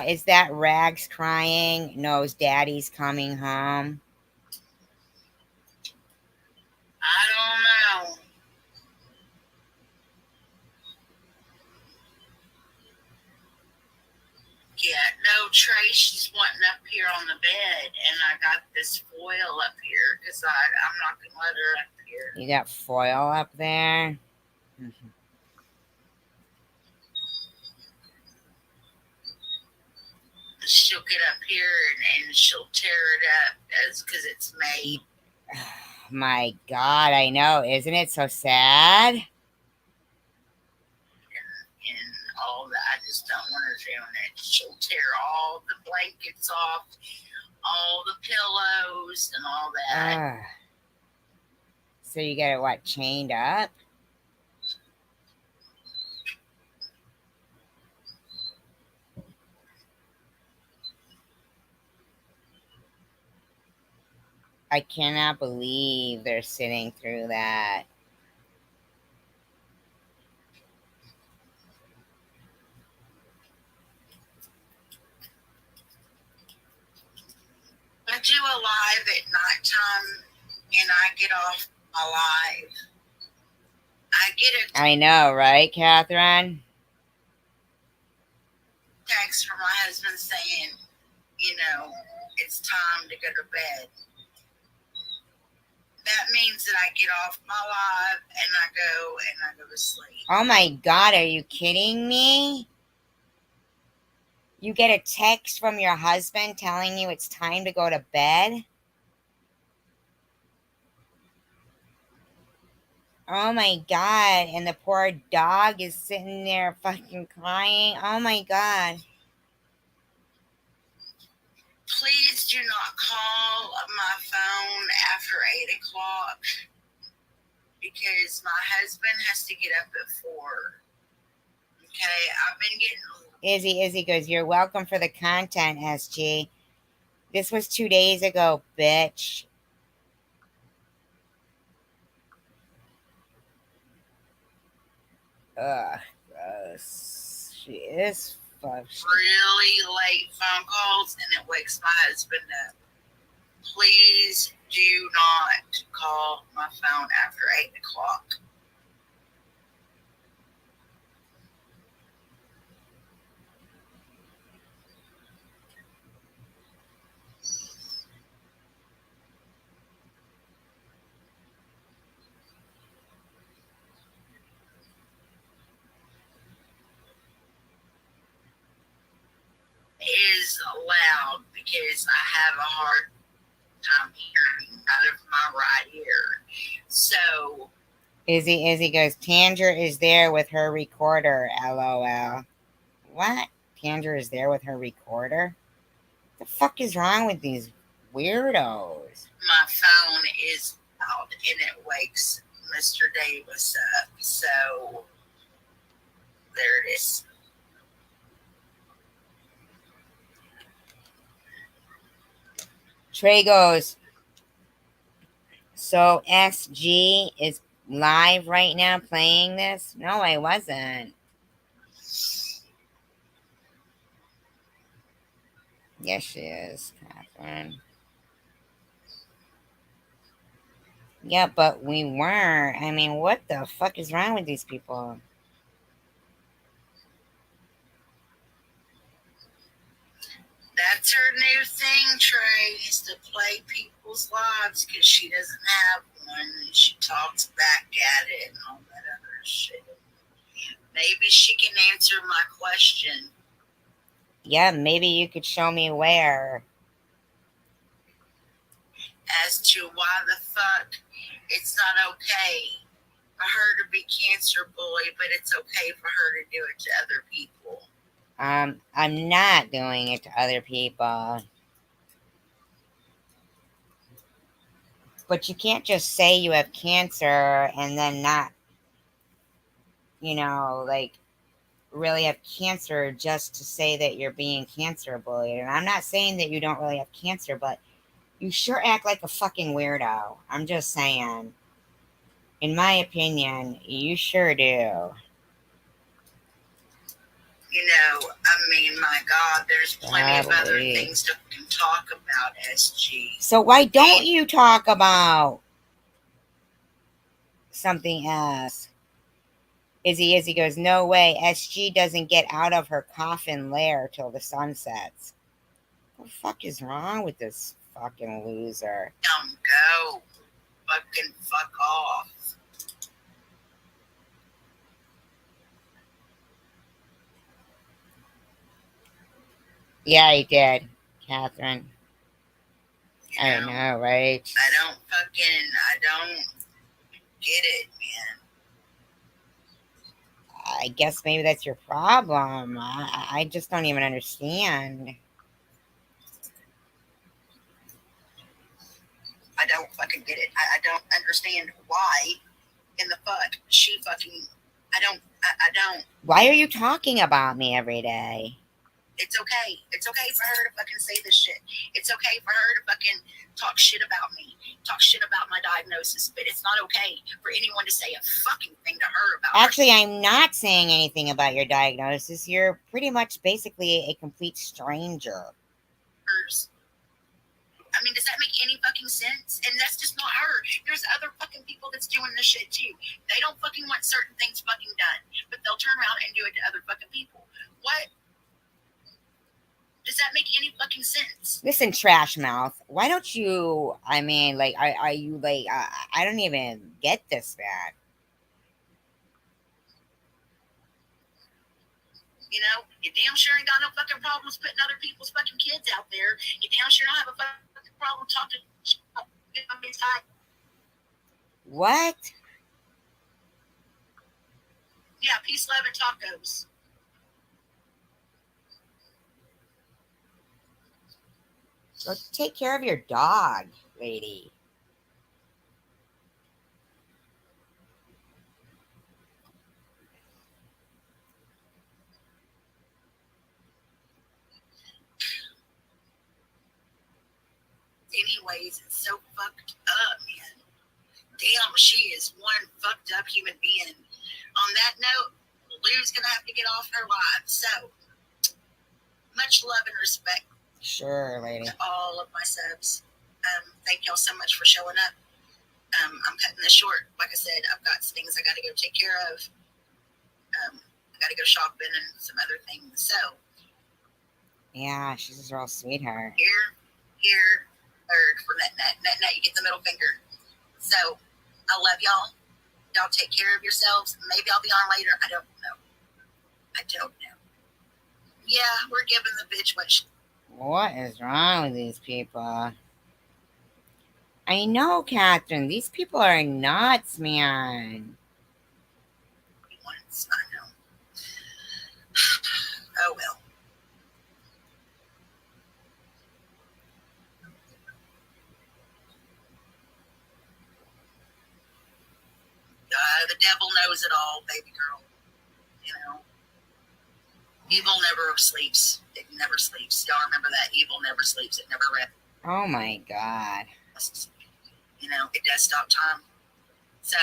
is that Rags crying? Knows daddy's coming home. I don't know. Yeah, no, Trey, she's wanting up here on the bed, and I got this foil up here because I'm not going to let her up here. You got foil up there? She'll get up here and she'll tear it up because it's made. My God, I know. Isn't it so sad? And all that. I just don't want her doing it. She'll tear all the blankets off, all the pillows, and all that. So you get it, what, chained up? I cannot believe they're sitting through that. a live at nighttime and I get off my live, I get a I know, right, Catherine? text from my husband saying, you know, it's time to go to bed. That means that I get off my live and I go to sleep. Oh my God, are you kidding me? You get a text from your husband telling you it's time to go to bed? Oh my God, and the poor dog is sitting there fucking crying. Oh my God. Please do not call my phone after 8 o'clock because my husband has to get up at 4. Okay, I've been getting. Izzy goes, you're welcome for the content, SG. This was 2 days ago, bitch. Ugh, gross. She is fucked. Really late phone calls and it wakes my husband up. Please do not call my phone after 8 o'clock. Is loud because I have a hard time hearing out of my right ear. So Izzy goes, Tanger is there with her recorder, LOL. What? Tanger is there with her recorder? The fuck is wrong with these weirdos? my phone is out and it wakes Mr. Davis up. So there it is. Trey goes, so SG is live right now playing this? No, I wasn't. Yes, she is, Catherine. Yeah, but we weren't. I mean, what the fuck is wrong with these people? That's her new thing, Trey, is to play people's lives because she doesn't have one and she talks back at it and all that other shit. Maybe she can answer my question. Yeah, maybe you could show me where. As to why the fuck it's not okay for her to be cancer boy, but it's okay for her to do it to other people. I'm not doing it to other people. But you can't just say you have cancer and then not, like really have cancer just to say that you're being cancer bullied. And I'm not saying that you don't really have cancer, but you sure act like a fucking weirdo. I'm just saying. In my opinion, you sure do. My God, there's plenty of other Probably. things to talk about, SG. So why don't you talk about something else? Izzy goes, no way. SG doesn't get out of her coffin lair till the sun sets. What the fuck is wrong with this fucking loser? Go. Fucking fuck off. Yeah, he did, Catherine. I know, right? I don't get it, man. I guess maybe that's your problem. I just don't even understand. I don't fucking get it. I don't understand why in the fuck she fucking. I don't. Why are you talking about me every day? It's okay. It's okay for her to fucking say this shit. It's okay for her to fucking talk shit about me, talk shit about my diagnosis, but it's not okay for anyone to say a fucking thing to her about Actually, her. I'm not saying anything about your diagnosis. You're pretty much basically a complete stranger. I mean, does that make any fucking sense? And that's just not her. There's other fucking people that's doing this shit too. They don't fucking want certain things fucking done, but they'll turn around and do it to other fucking people. What? Does that make any fucking sense? Listen, trash mouth. Why don't you? I mean, like, are you like? I don't even get this, man. You know, you damn sure ain't got no fucking problems putting other people's fucking kids out there. You damn sure don't have a fucking problem talking inside. What? Yeah, peace, love, and tacos. Go take care of your dog, lady. Anyways, it's so fucked up, man. Damn, she is one fucked up human being. On that note, Lou's gonna have to get off her live. So, much love and respect Sure, lady. to all of my subs. Thank y'all so much for showing up. I'm cutting this short. Like I said, I've got some things I got to go take care of. I got to go shopping and some other things. So, Yeah, she's a real sweetheart. here, third for net, you get the middle finger. So, I love y'all. Y'all take care of yourselves. Maybe I'll be on later. I don't know. Yeah, we're giving the bitch what she What is wrong with these people? I know, Catherine. These people are nuts, man. wants. I know. Oh well. The devil knows it all, baby girl. You know, evil never sleeps. It never sleeps. Y'all remember that? Evil never sleeps. It never rests. Oh my God. You know, it does stop time. So,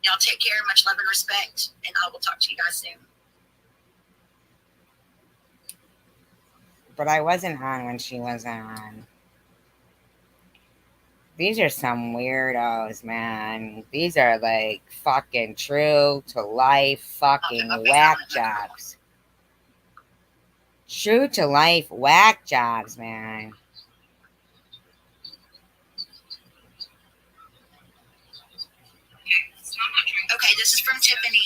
y'all take care. Much love and respect, and I will talk to you guys soon. But I wasn't on when she was on. These are some weirdos, man. These are like fucking true to life fucking whack jobs. True to life whack jobs, man. Okay, this is from Tiffany.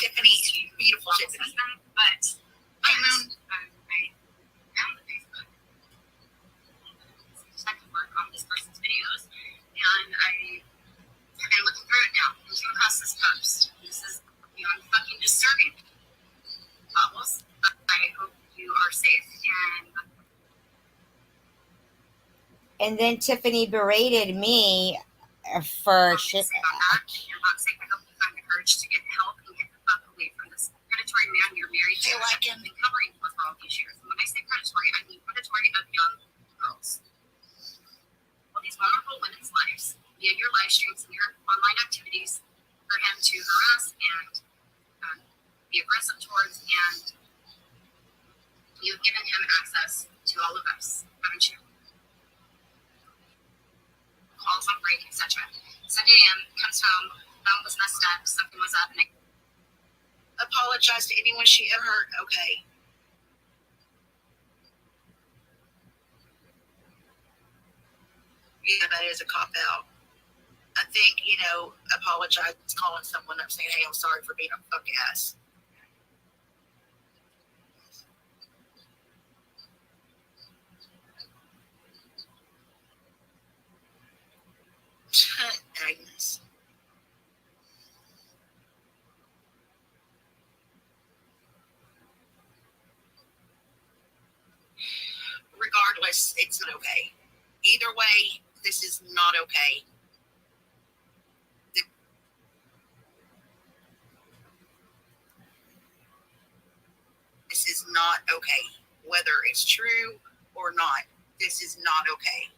Tiffany, beautiful Tiffany. But I found the Facebook detective work on this person's videos, and I've been looking through it now. I came across this post. This is beyond fucking disturbing. Pablos, I hope you are safe And then Tiffany berated me for shit. You're not safe. I hope you find the courage to get help and get the fuck away from this predatory man you're married to. Like him. Been covering for all these years. And when I say predatory, I mean predatory of young girls. Well, these vulnerable women's lives via your live streams and your online activities for him to harass and be aggressive towards, and you've given him access to all of us, haven't you? Calls on break, etc. Sunday AM comes home, phone was messed up, something was up, and I apologize to anyone she ever hurt. Okay. Yeah, that is a cop out. I think, apologize calling someone up saying, hey, I'm sorry for being a fuck ass. Agnes. Regardless, it's not okay. Either way, this is not okay. This is not okay. Whether it's true or not, this is not okay.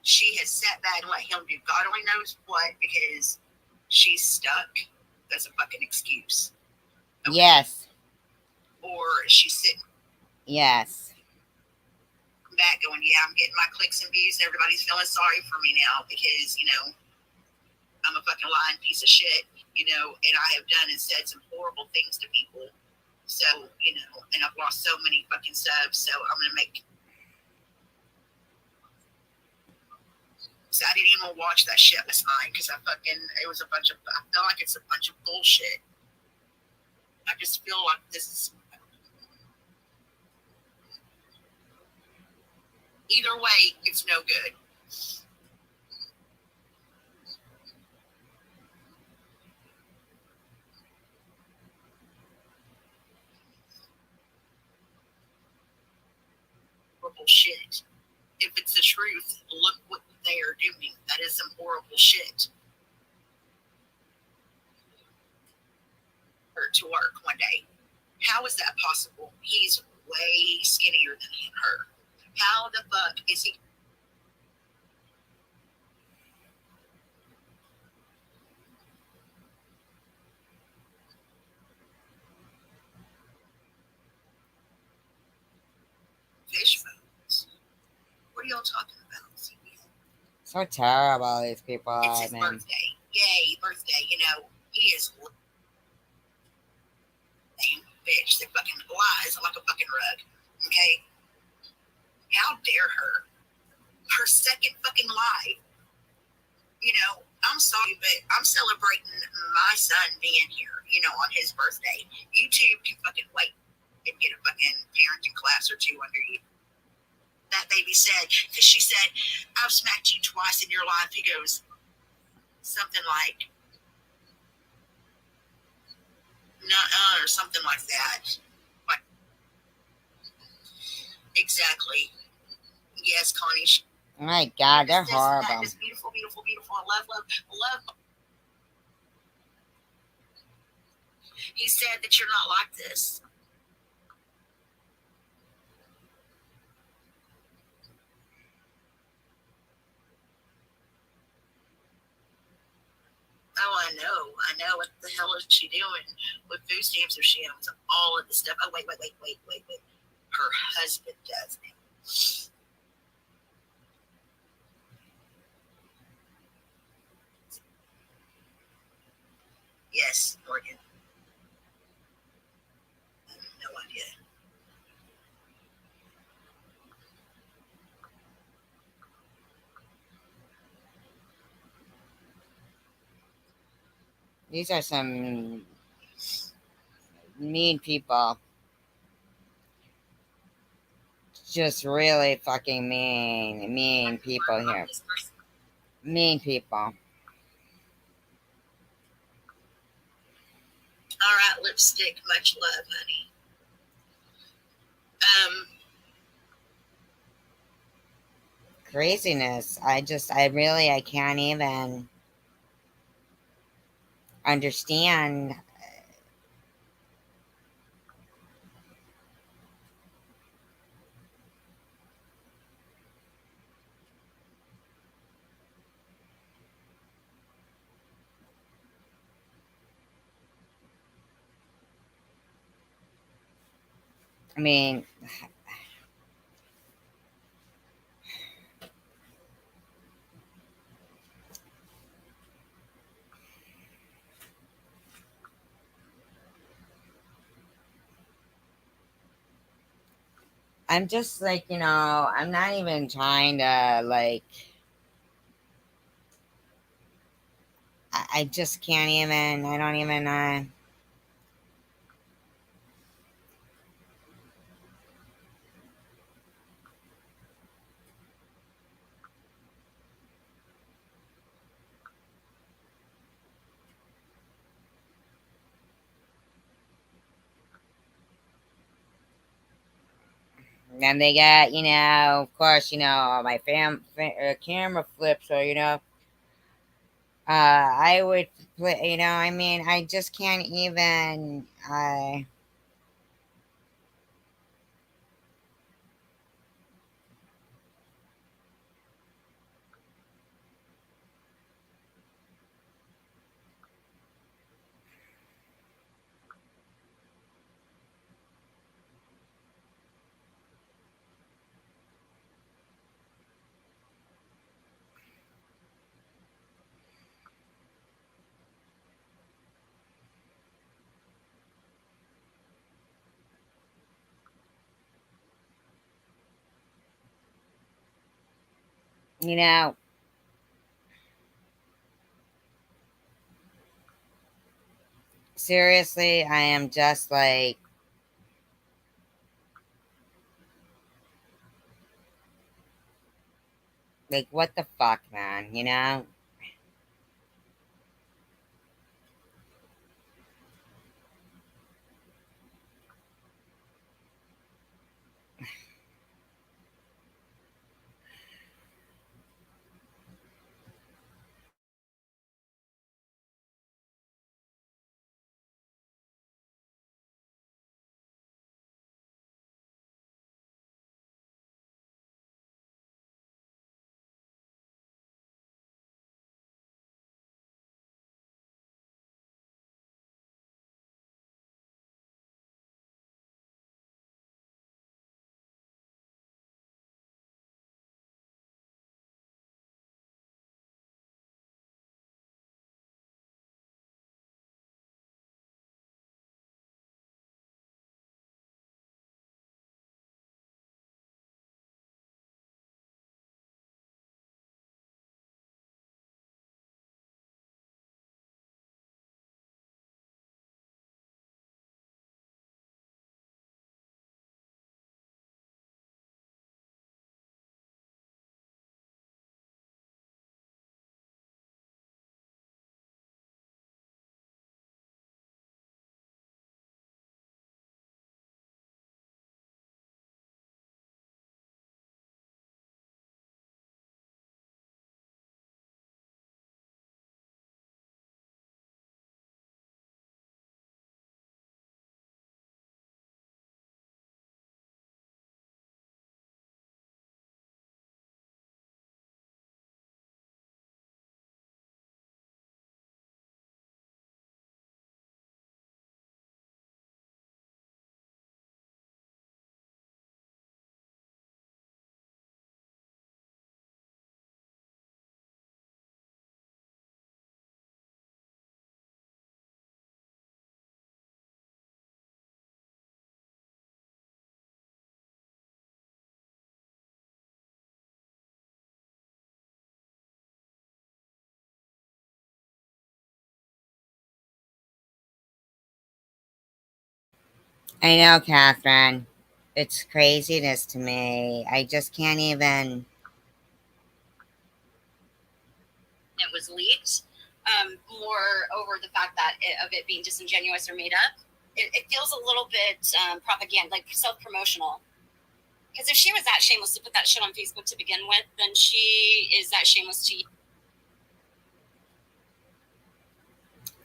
She has sat back and let him do God only knows what because she's stuck. That's a fucking excuse. Okay? Yes. Or she's sitting. Yes. back going, yeah, I'm getting my clicks and views and everybody's feeling sorry for me now because, I'm a fucking lying piece of shit, and I have done and said some horrible things to people. So, and I've lost so many fucking subs. So I'm going to make. So I didn't even watch that shit last night because it was a bunch of, I feel like it's a bunch of bullshit. I just feel like this is. Either way, it's no good. Horrible shit. If it's the truth, look what they are doing. That is some horrible shit. Her to work one day. How is that possible? He's way skinnier than her. How the fuck is he? Fish phones. What are y'all talking about? So terrible, these people. It's his birthday. Yay, birthday. He is lame bitch that fucking lies like a fucking rug. Okay? How dare her? Her second fucking lie. I'm sorry, but I'm celebrating my son being here, on his birthday. You two can fucking wait and get a fucking parenting class or two under you. That baby said, because she said, I've smacked you twice in your life. He goes, something like, or something like that. Like, exactly. Yes, Connie. Oh my God, they're horrible. That is beautiful, beautiful, beautiful. I love. He said that you're not like this. Oh, I know. What the hell is she doing with food stamps if she owns all of the stuff? Oh, wait. Her husband does it. Yes, Morgan. No idea. These are some mean people. Just really fucking mean people here. Mean people. All right, lipstick. Much love, honey. Craziness. I can't even understand. I mean, I'm just like, I'm not even trying to, like, I just can't even, I don't even, then they got, of course, my camera flips, so, I would play, I mean, I just can't even, You know, seriously, I am just like, what the fuck, man, you know? I know, Catherine. It's craziness to me. I just can't even. It was leaked. More over the fact that of it being disingenuous or made up. It feels a little bit propaganda, like self-promotional. Because if she was that shameless to put that shit on Facebook to begin with, then she is that shameless to you.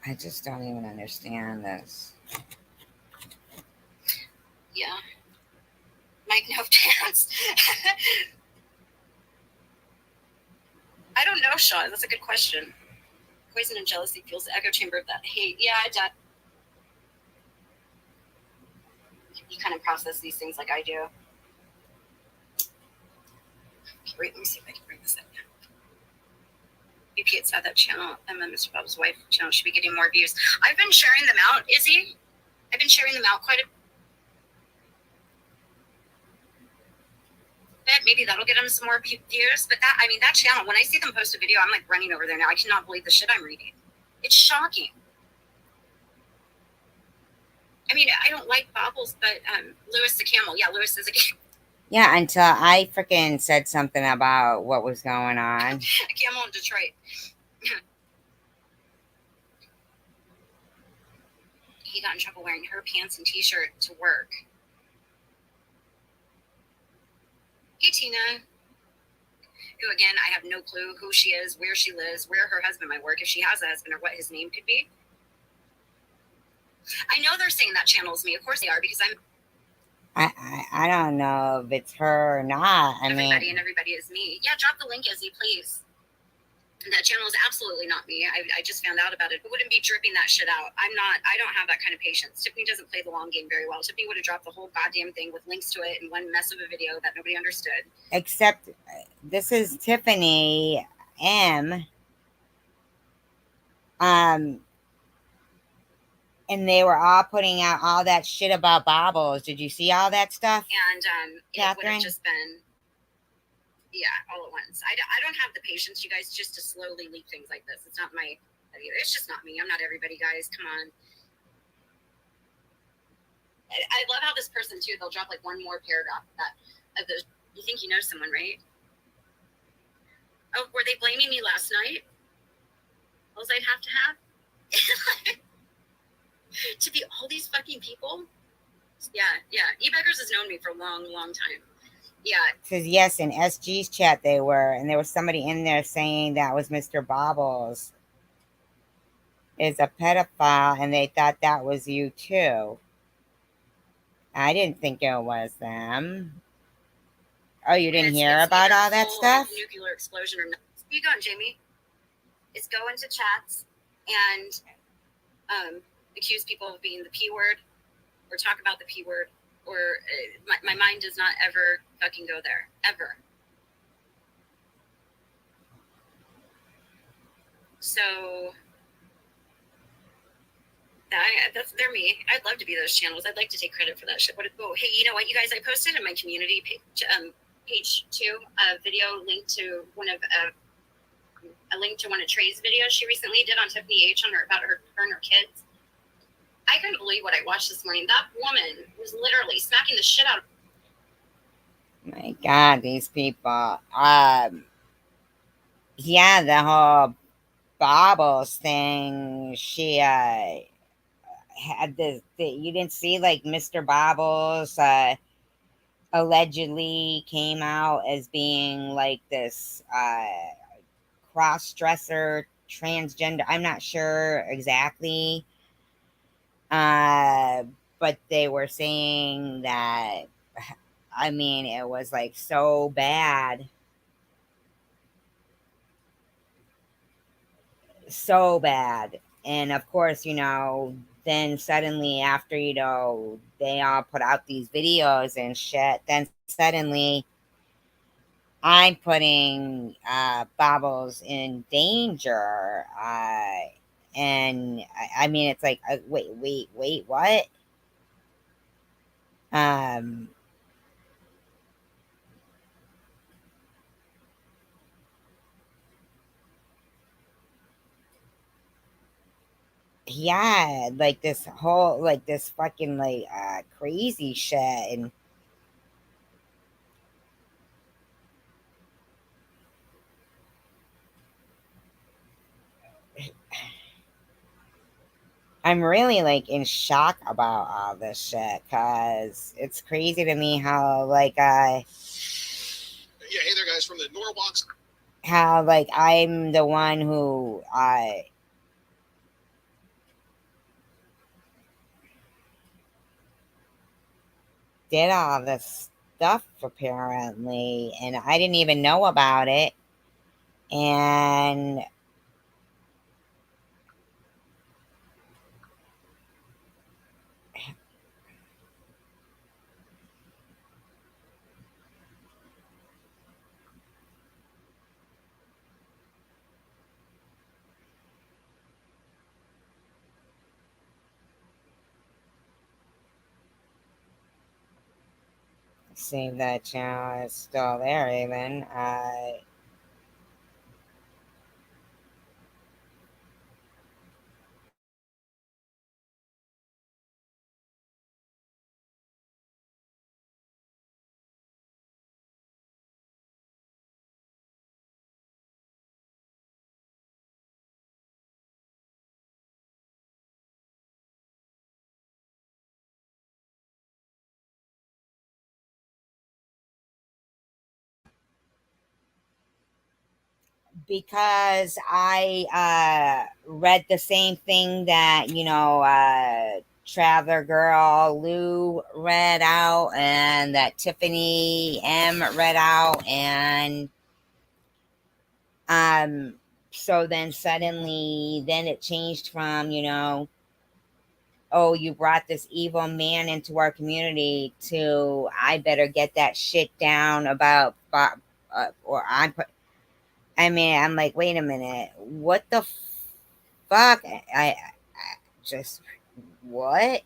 I just don't even understand this. Yeah. Mike, no chance. I don't know, Sean. That's a good question. Poison and jealousy fuels the echo chamber of that hate. Yeah, I doubt. You kind of process these things like I do. Okay, wait, let me see if I can bring this up. BP, it's at that channel. Mr. Bob's wife channel should be getting more views. I've been sharing them out, Izzy. I've been sharing them out quite a bit. Maybe that'll get them some more views. But that, I mean, that channel, when I see them post a video, I'm like running over there now. I cannot believe the shit I'm reading. It's shocking. I mean, I don't like bobbles, but Lewis the camel. Yeah, Lewis is a Yeah, until I freaking said something about what was going on. a camel in Detroit. He got in trouble wearing her pants and t-shirt to work. Hey, Tina. Who, again, I have no clue who she is, where she lives, where her husband might work, if she has a husband, or what his name could be. I know they're saying that channel's me. Of course they are, because I'm I don't know if it's her or not. everybody, and everybody is me. Yeah, drop the link, Izzy, please. That channel is absolutely not me. I just found out about it. I wouldn't be dripping that shit out. I don't have that kind of patience. Tiffany doesn't play the long game very well. Tiffany would have dropped the whole goddamn thing with links to it in one mess of a video that nobody understood. Except this is Tiffany M. And they were all putting out all that shit about bobbles. Did you see all that stuff? And it would have just been, yeah, all at once. I don't have the patience, you guys, just to slowly leak things like this. It's not my, it's just not me. I'm not everybody, guys. Come on. I love how this person too, they'll drop like one more paragraph of the, you think you know someone, right? Oh, were they blaming me last night? All I'd have to have to be all these fucking people. Yeah. E-Beggars has known me for a long time. Yeah. Says yes, in SG's chat they were, and there was somebody in there saying that was Mr. Bobbles is a pedophile, and they thought that was you too. I didn't think it was them. Oh, you didn't hear about all that stuff? Nuclear explosion or not. Speak on, Jamie. It's go into chats and accuse people of being the P word or talk about the P word, or my mind does not ever fucking go there, ever. So they're me. I'd love to be those channels. I'd like to take credit for that shit. Oh, hey, you know what, you guys? I posted in my community page 2 a video linked to a link to one of Trey's videos she recently did on Tiffany H about her and her kids. I couldn't believe what I watched this morning. That woman was literally smacking the shit out of. My God, these people. Yeah, the whole Bobbles thing. She had this. You didn't see like Mr. Bobbles allegedly came out as being like this cross-dresser transgender. I'm not sure exactly. But they were saying that, I mean, it was like so bad. So bad. And of course, then suddenly after, they all put out these videos and shit, then suddenly I'm putting Bobbles in danger. And I mean, it's like, wait, what? Um, yeah, like this whole, like this fucking, like, crazy shit. And I'm really like in shock about all this shit because it's crazy to me how like yeah, hey there guys from the Norwalks. How like I'm the one who did all this stuff apparently, and I didn't even know about it. And see if that channel is still there even. Because I read the same thing that Traveler Girl Lou read out, and that Tiffany M read out, and so then suddenly then it changed from oh, you brought this evil man into our community to I better get that shit down about or I mean, I'm like, wait a minute, what the fuck? I just, what?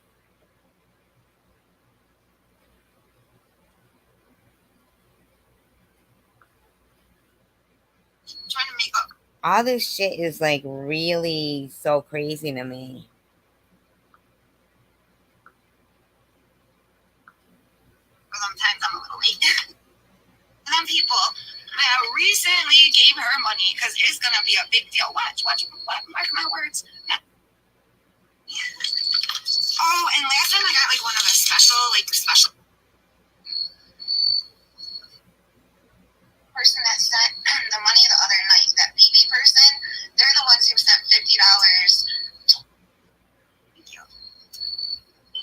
All this shit is like really so crazy to me. Sometimes I'm a little late. And then people that recently gave her money because it's gonna be a big deal. Watch, mark my words. Oh, and last time I got like one of the special person that sent the money the other night. That BB person, they're the ones who sent $50. Thank you.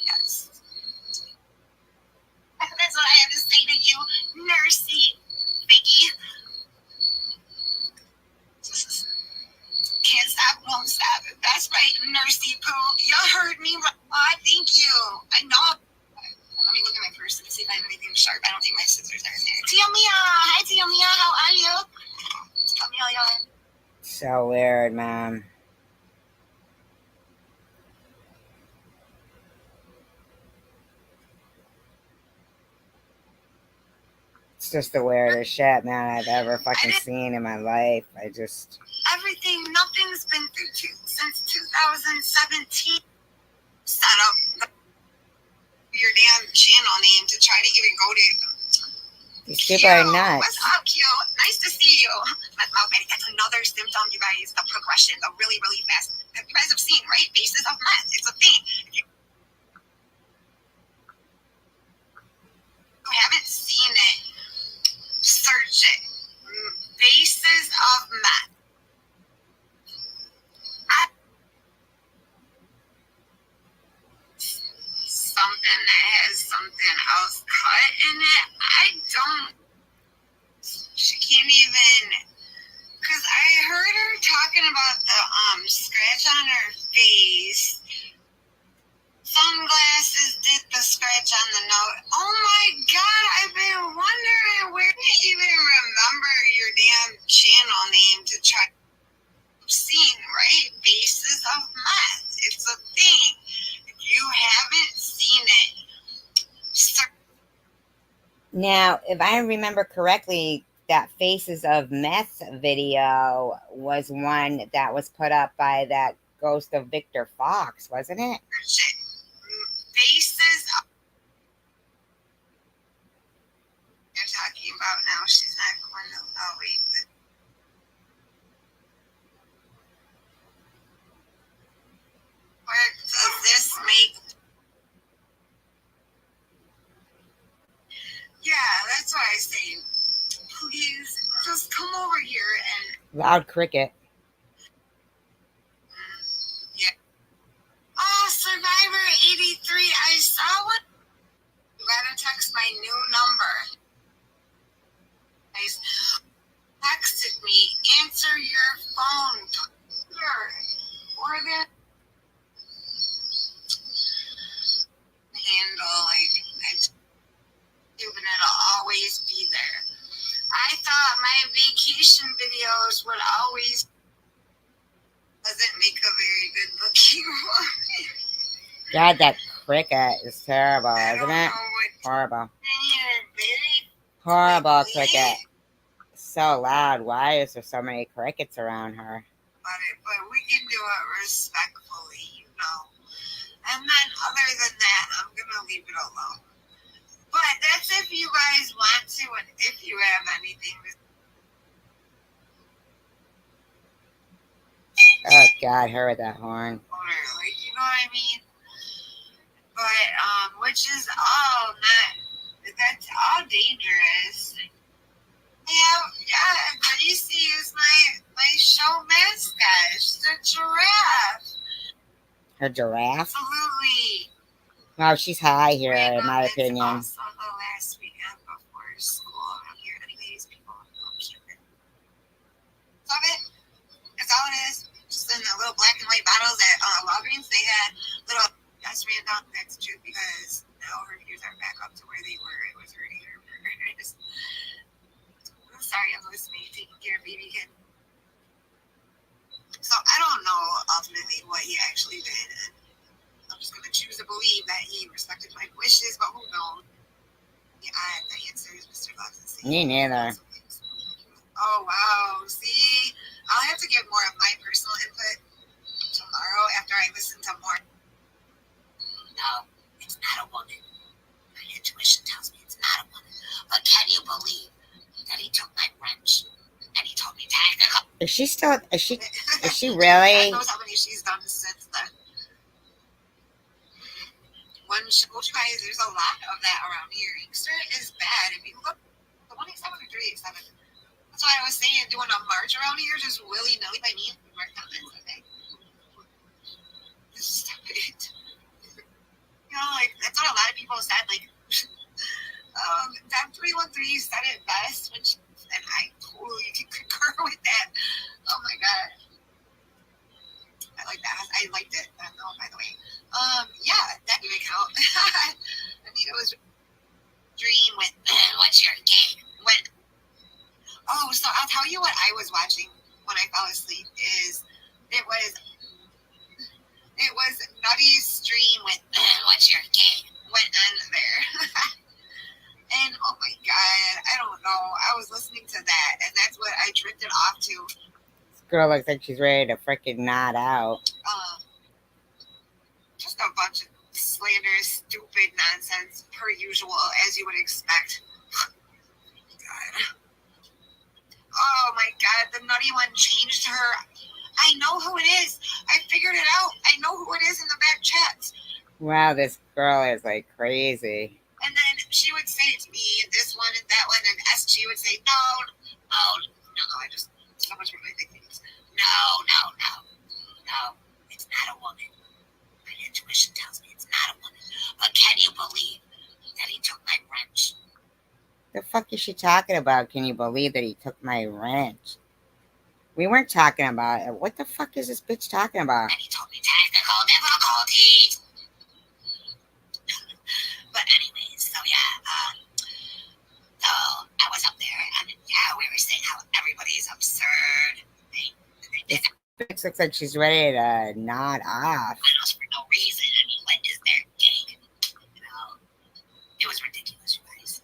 Yes. That's what I have to say to you, Nursey Biggie. Can't stop, won't stop. That's right, Nursey Poo. You heard me. Thank you. I know. Let me look at my purse and see if I have anything sharp. I don't think my scissors are in there. Tia Mia. Hi, Tia Mia. How are you? Tell me how you are. So weird, man. It's just the weirdest shit, man, I've ever fucking seen in my life. Nothing's been through since 2017. Set up your damn channel name to try to even go to. These people are nuts. What's up, cute? Nice to see you. That's another symptom, you guys. The progression, the really, really fast. You guys have seen, right? Faces of meth. It's a thing. If you haven't seen it, search it. Faces of meth. Something that has something else cut in it. I don't. She can't even. Because I heard her talking about the scratch on her face. Sunglasses did the scratch on the nose. Oh my god, I've been wondering where you even remember your damn channel name to try. Seen, right? Faces of meth. It's a thing. If you haven't seen it, Now, if I remember correctly, that Faces of Meth video was one that was put up by that ghost of Victor Fox, wasn't it? Faces of. You're talking about now. She's not going to. Oh, wait. Where does this make? Yeah, that's what I say. Please, just come over here and. Loud cricket. Yeah. Oh, Survivor 83. I saw what. You gotta text my new number. Guys, texted me. Answer your phone. Here. Or the handle. And it'll always be there. I thought my vacation videos would always. Doesn't make a very good looking one. God, that cricket is terrible, isn't it? Horrible. Horrible cricket. So loud. Why is there so many crickets around her? But we can do it respectfully, you know. And then other than that, I'm gonna leave it alone. But that's if you guys want to, and if you have anything to. Oh God, her with that horn. Like, you know what I mean? But which is all not. That's all dangerous. Yeah. Gracie is my show mascot. The giraffe. Her giraffe? Absolutely. Well, she's high here, in my It's opinion. also the last weekend before school here. Anyways, people don't keep it. Love it. That's all it is. Just in the little black and white bottles at Walgreens, they had little. I just ran down. That's true because now her ears are back up to where they were. It was hurting her. I'm sorry, I'm listening. Taking care of baby kid. So I don't know ultimately what he actually did. I'm just gonna choose to believe that he respected my wishes, but who knows? Yeah, the answer is Mr. Love. Me neither. Oh wow! See, I'll have to get give more of my personal input tomorrow after I listen to more. No, it's not a woman. My intuition tells me it's not a woman. But can you believe that he took my wrench and he told me technical? Is she still? Is she really? God knows how many she's done since then. Which guys, there's a lot of that around here. Inkster is bad. If you look, the 187 or 387. That's why I was saying doing a march around here just willy nilly by me. Mark comments, okay? Stop it. You know, like that's what a lot of people said. Like, that 313 said it best, and I totally can concur with that. Oh my god. I like that. I liked it. That note, by the way. Yeah, that didn't count. I mean, it was dream with what's your game? So I'll tell you what I was watching when I fell asleep. It was Nutty's stream with what's your game? Went on there. And oh my god, I don't know. I was listening to that, and that's what I drifted off to. This girl looks like she's ready to freaking nod out. Just a bunch of slanderous, stupid nonsense, per usual, as you would expect. God. Oh my god, the nutty one changed her. I know who it is. I figured it out. I know who it is in the back chats. Wow, this girl is like crazy. And then she would say to me, this one and that one, and SG would say, no. I just, so much for my things. No. It's not a woman. My intuition tells me it's not a woman. But can you believe that he took my wrench? The fuck is she talking about? Can you believe that he took my wrench? We weren't talking about it. What the fuck is this bitch talking about? And he told me technical difficulties. But anyways, so yeah, so I was up there, and yeah, we were saying how everybody's absurd. They Bitch looks like she's ready to nod off. us for no reason. I mean, what is their game? You know, it was ridiculous, you guys.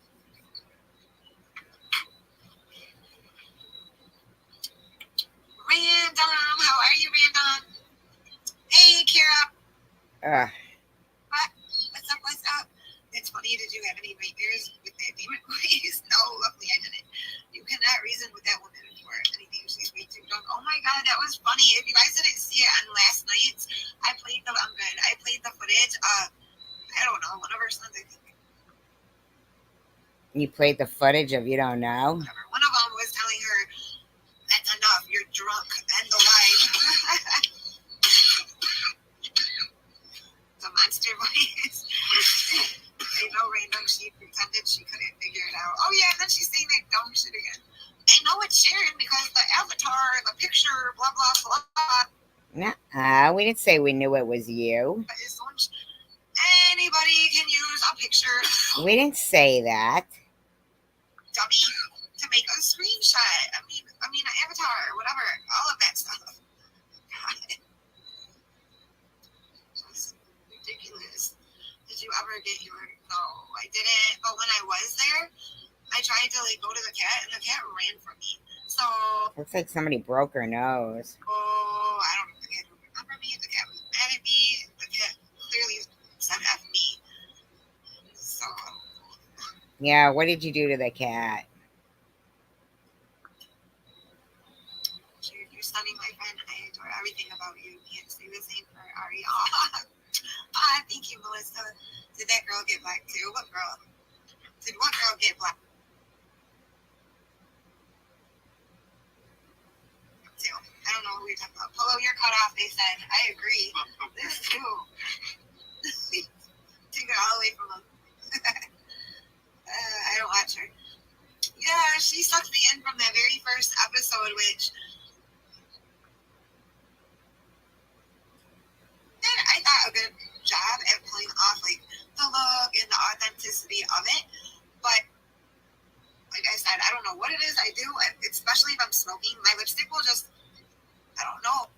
Random, how are you, Random? Hey, Kira. What's up? It's funny, did you have any nightmares with that demon voice? No, luckily I didn't. You cannot reason with that woman for anything. She's way too drunk. Oh my god, that was funny. If you guys didn't see it on last night, I played the footage of, I don't know, one of her sons, I think. You played the footage of You Don't Know? Whatever. One of them was telling her, that's enough, you're drunk, end the line. The monster voice. I know Random, she pretended she couldn't figure it out. Oh yeah, and then she's saying that dumb shit again. I know it's Sharon because the avatar, the picture, blah, blah, blah. Nuh-uh, we didn't say we knew it was you. Anybody can use a picture. We didn't say that. Dummy, to make a screenshot. I mean, an avatar, whatever, all of that stuff. God. Just ridiculous. Did you ever get your? No, I didn't. But when I was there, I tried to go to the cat, and the cat ran from me. So. Looks like somebody broke her nose. Oh, I don't know if the cat would remember me. The cat was mad at me. The cat clearly said F me. So. Yeah, what did you do to the cat? You're stunning, my friend. I adore everything about you. Can't say the same for Ari. Thank you, Melissa. Did that girl get black too? What girl? Did one girl get black too? I don't know who we're talking about. Polo, you're cut off, they said. I agree. This too. Take it all away from them. I don't watch her. Yeah, she sucked me in from that very first episode, which I thought a good job at pulling off the look and the authenticity of it. But like I said, I don't know what it is I do, especially if I'm smoking. My lipstick will just, I don't know.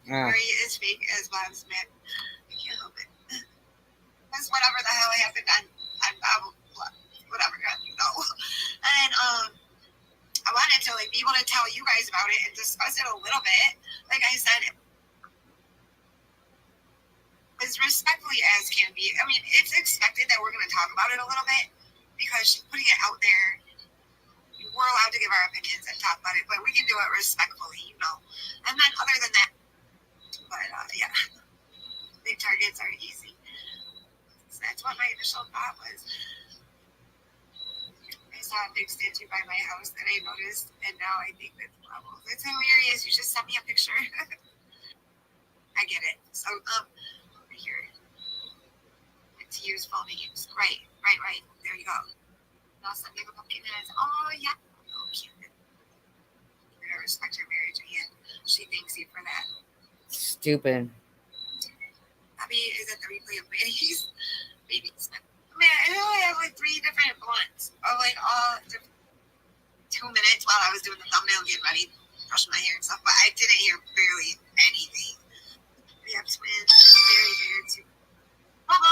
Murray is fake as Bob Smith. I can't help it. That's whatever the hell I have to done. I'm whatever. like be able to tell you guys about it and discuss it a little bit. Like I said, as respectfully as can be. I mean, it's expected that we're going to talk about it a little bit because she's putting it out there. We're allowed to give our opinions and talk about it, but we can do it respectfully, you know. And then other than that, but yeah, big targets are easy. So that's what my initial thought was. I saw a big statue by my house that I noticed, and now I think that's problem. It's hilarious. You just sent me a picture. I get it. So over here, to use full names. Right. There you go. Now San Diego Pumpkin has. Oh yeah. Oh cute. I respect her marriage, and she thanks you for that. Stupid. Abby is at the replay of babies. Man, I only have like 3 different blunts. Oh, like all 2 minutes while I was doing the thumbnail, getting ready, brushing my hair and stuff. But I didn't hear barely anything. We have twins. It's very weird too. Bubble.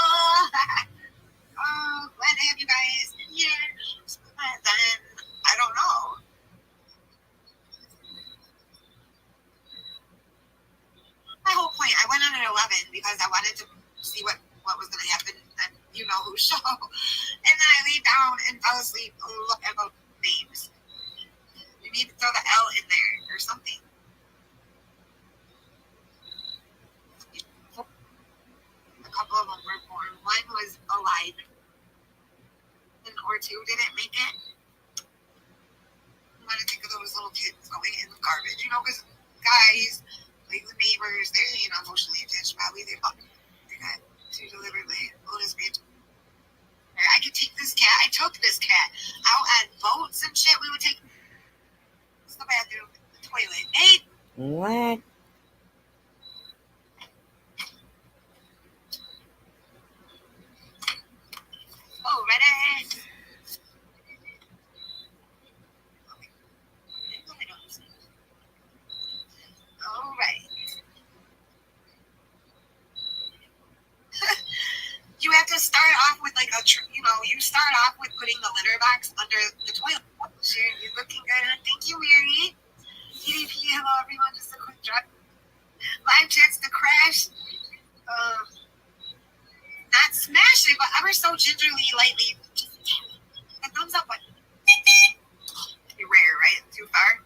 Oh, glad to have you guys in here. Then I don't know. My whole point, I went on at 11 because I wanted to see what was going to happen, and you know whose show. And then I laid down and fell asleep about names. You need to throw the L in there or something. A couple of them were born. One was alive, or 2 didn't make it. I want to think of those little kids going in the garbage, you know, because guys, like the neighbors, they're, you know, emotionally attached. Probably they got to deliberately Otis Beach. I could take this cat. I took this cat out on boats and shit. We would take the bathroom, the toilet. Hey, What? oh, ready? All right. You have to start off with like you start off with putting the litter box under the toilet. Sharon, you're looking good. Thank you, Mary. DDP, hello everyone. Just a quick drop. Live chats to crash. Not smash it, but ever so gingerly, lightly. Just a thumbs up button. You're rare, right? Too far.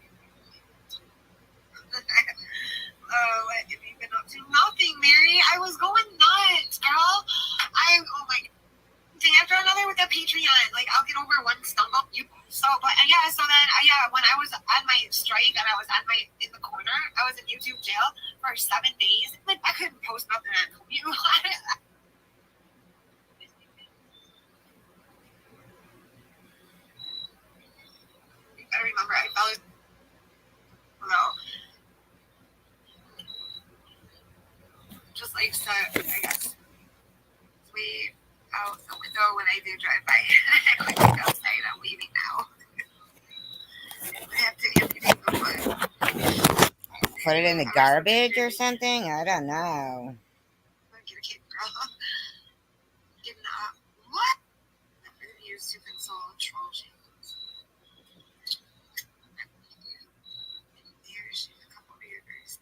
What have you been up to? Nothing, Mary. I was going nuts, girl. Oh my God. Thing after another with the Patreon. Like, I'll get over one stumble. So then, when I was on my strike and I was in the corner, I was in YouTube jail for 7 days. Like, I couldn't post nothing on you. I remember I fell asleep. Just like so, I guess way out the window when I do drive by. I quickly outside. I'm leaving now. I have to amputate the foot. Put it in the garbage or something? I don't know. Get a kid, girl. Getting what? Used to console troll shames. There's a couple of years.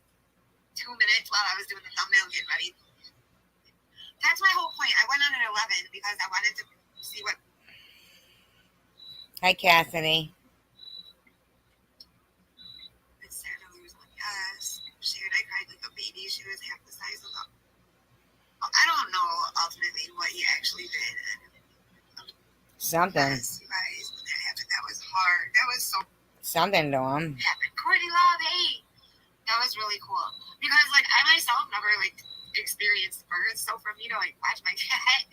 2 minutes while I was doing the thumbnail, getting ready. That's my whole point. I went on at 11 because I wanted to see what. Hi, Cassidy. It's sad to lose one. Yes. Sharon, I cried like a baby. She was half the size of them. I don't know ultimately what he actually did. Something. Yes, you guys, when that happened, that was hard. That was so. Something to him. Happened. Courtney Love, hey. That was really cool. Because, like, I myself never, like, experienced birth. So for me to, like, watch my cat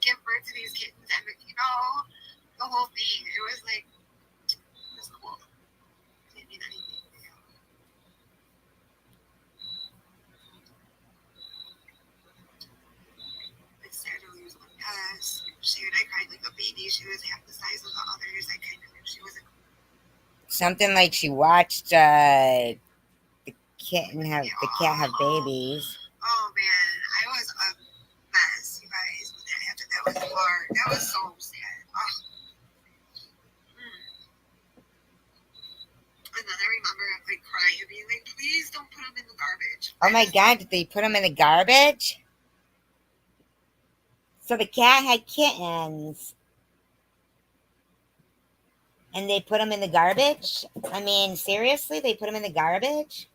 give birth to these kittens and, you know, the whole thing, it was, like, it was cool. It didn't mean anything. You know? It's sad to lose one. Yes. Sharon, I cried like a baby. She was half the size of the others. I kind of knew she wasn't. Something like she watched the cat have babies. Oh man, I was a mess, you guys. When that happened, that was hard. That was so sad. Oh. Oh my God, did they put them in the garbage? So the cat had kittens. And they put them in the garbage? I mean, seriously? They put them in the garbage?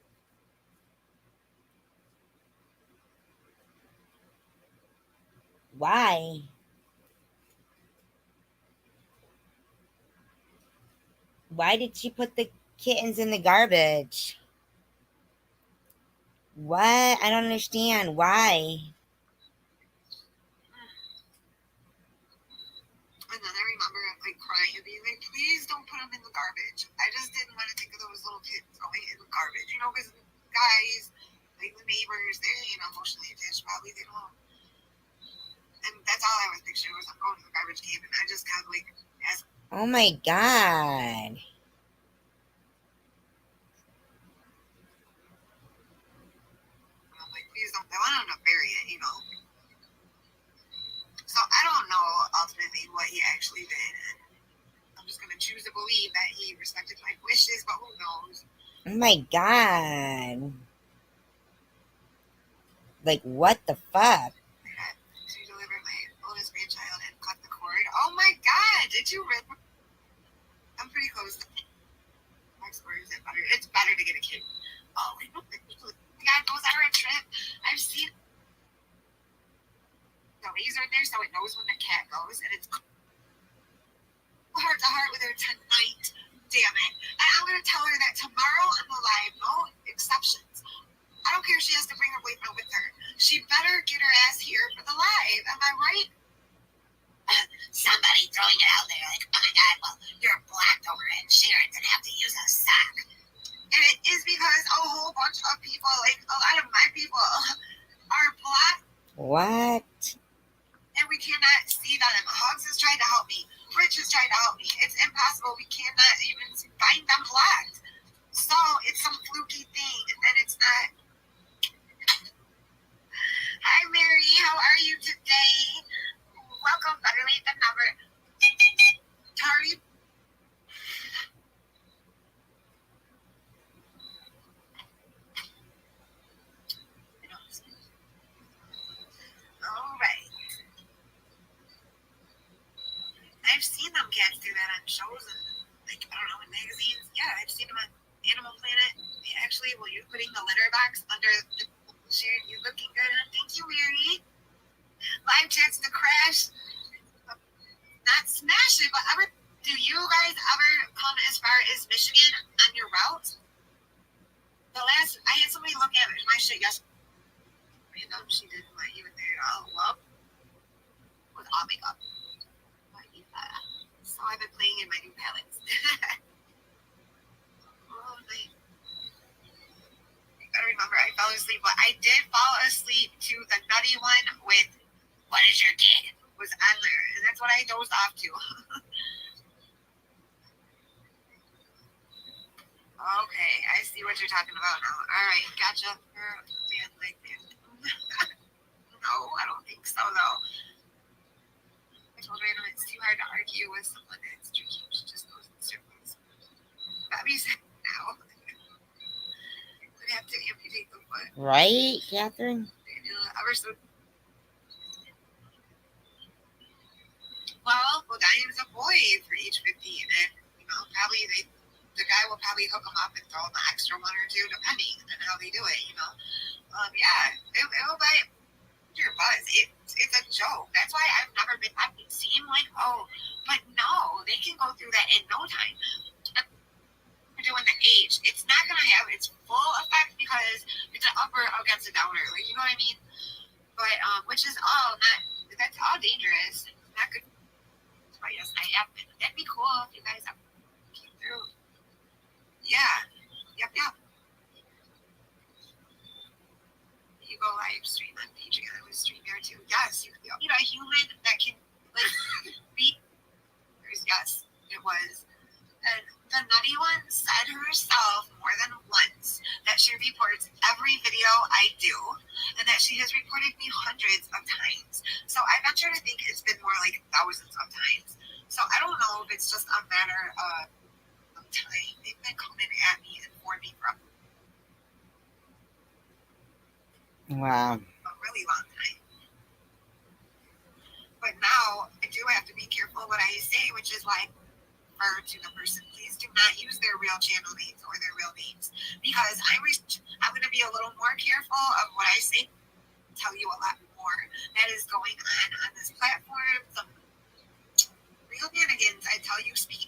Why? Why did she put the kittens in the garbage? What? I don't understand. Why? And then I remember like crying and being like, please don't put them in the garbage. I just didn't want to think of those little kids going in the garbage, you know, because guys, like the neighbors, they're, you know, emotionally attached, probably they don't. And that's all I was picturing was I'm going to the garbage can, and I just kind of like, as Oh my God. I'm like, please don't. I want them to bury it, you know. So I don't know ultimately what he actually did. I'm just gonna choose to believe that he respected my wishes, but who knows? Oh my God. Like, what the fuck? To deliver my oldest grandchild and cut the cord. Oh my God! Did you really? I'm pretty close. It's better to get a kid. Oh, I don't think God goes ever a trip. I've seen the laser in there, so it knows when the cat goes, and it's heart to heart with her tonight. Damn it! And I'm gonna tell her that tomorrow on the live, no exceptions. I don't care if she has to bring her boyfriend with her. She better get her ass here for the live. Am I right? Somebody throwing it out there like, oh my God, well, you're black over it. Sharon didn't have to use a sock. And it is because a whole bunch of people, like a lot of my people, are black. What? And we cannot see them. Hugs has tried to help me. Rich has tried to help me. It's impossible. We cannot even find them black. So it's some fluky thing, and it's not. Hi, Mary. How are you today? Welcome. Better late than never. Tari. All right. I've seen them cats do that on shows and, like, I don't know, in magazines. Yeah, I've seen them on Animal Planet. They actually will you putting the litter box under the Sharon, you looking good, huh? Thank you, Mary. Live chats to crash. Not smash it, but ever do you guys ever come as far as Michigan on your route? The last I had somebody look at my shit yesterday. You know, she didn't want you there all up with all makeup. So I've been playing in my new palettes. Oh, I remember I fell asleep, but I did fall asleep to the nutty one with "What is your gig?" was on there, and that's what I dozed off to. Okay, I see what you're talking about now. All right, gotcha. Man, like man. No, I don't think so though. I told Random it's too hard to argue with someone that's tricky. She just goes in circles. Bobby said no. Would have to amputate the foot. Right, Catherine? Ever so. Well, Diane's a boy for each 15, and you know probably the guy will probably hook them up and throw them an extra one or two, depending on how they do it. You know, yeah, it'll buy your buzz. It's a joke. That's why I've never been. It seem like but no, they can go through that in no time. Doing the age, it's not gonna have its full effect because it's an upper against a downer. Like you know what I mean? But which is all not. That's all dangerous. Not good. But yes, I have been. That'd be cool if you guys came through. Yeah. Yep. You go live stream on Patreon. I was stream there too. Yes, you know a human that can like be. Yes, it was. And the nutty one said herself more than once that she reports every video I do and that she has reported me hundreds of times. So I venture to think it's been more like thousands of times. So I don't know if it's just a matter of time. They've been coming at me and for me from. Wow. A really long time. But now I do have to be careful what I say, which is why I refer to the person. Please do not use their real channel names or their real names, because I'm going to be a little more careful of what I say. Tell you a lot more that is going on this platform. Some real shenanigans, I tell you, speak.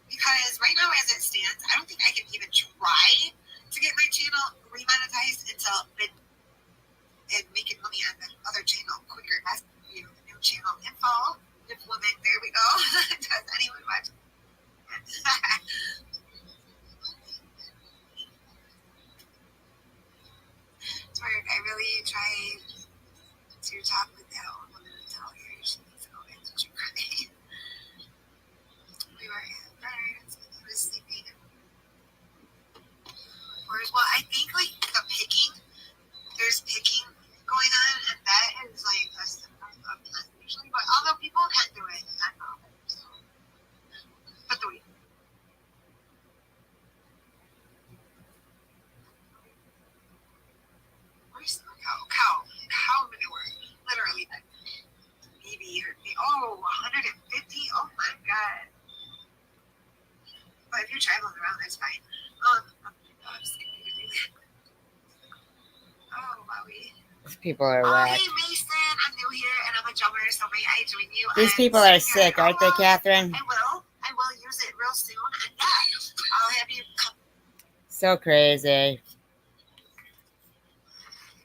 Because right now, as it stands, I don't think I can even try to get my channel remonetized until and making money on the other channel quicker. That's the new channel info. Implement. There we go. Does anyone watch? Twerk, I really tried to talk with that old woman and tell her she needs to go back to Japan. We were at birds, he was sleeping. Well, I think like the picking, there's picking going on, and that is like a symptom of that usually. But although people can do it, I know. So. But the where's the cow manure? Literally, maybe or 150. Oh my god! But if you're traveling around, that's fine. I'm just gonna do that. Oh, Wowie. These people are Oh, whack. hey Mason, I'm new here and I'm a drummer, so may I join you? These on people are Singer? sick, aren't they, Catherine? I will use it real soon, and yeah, I'll have you come. So crazy.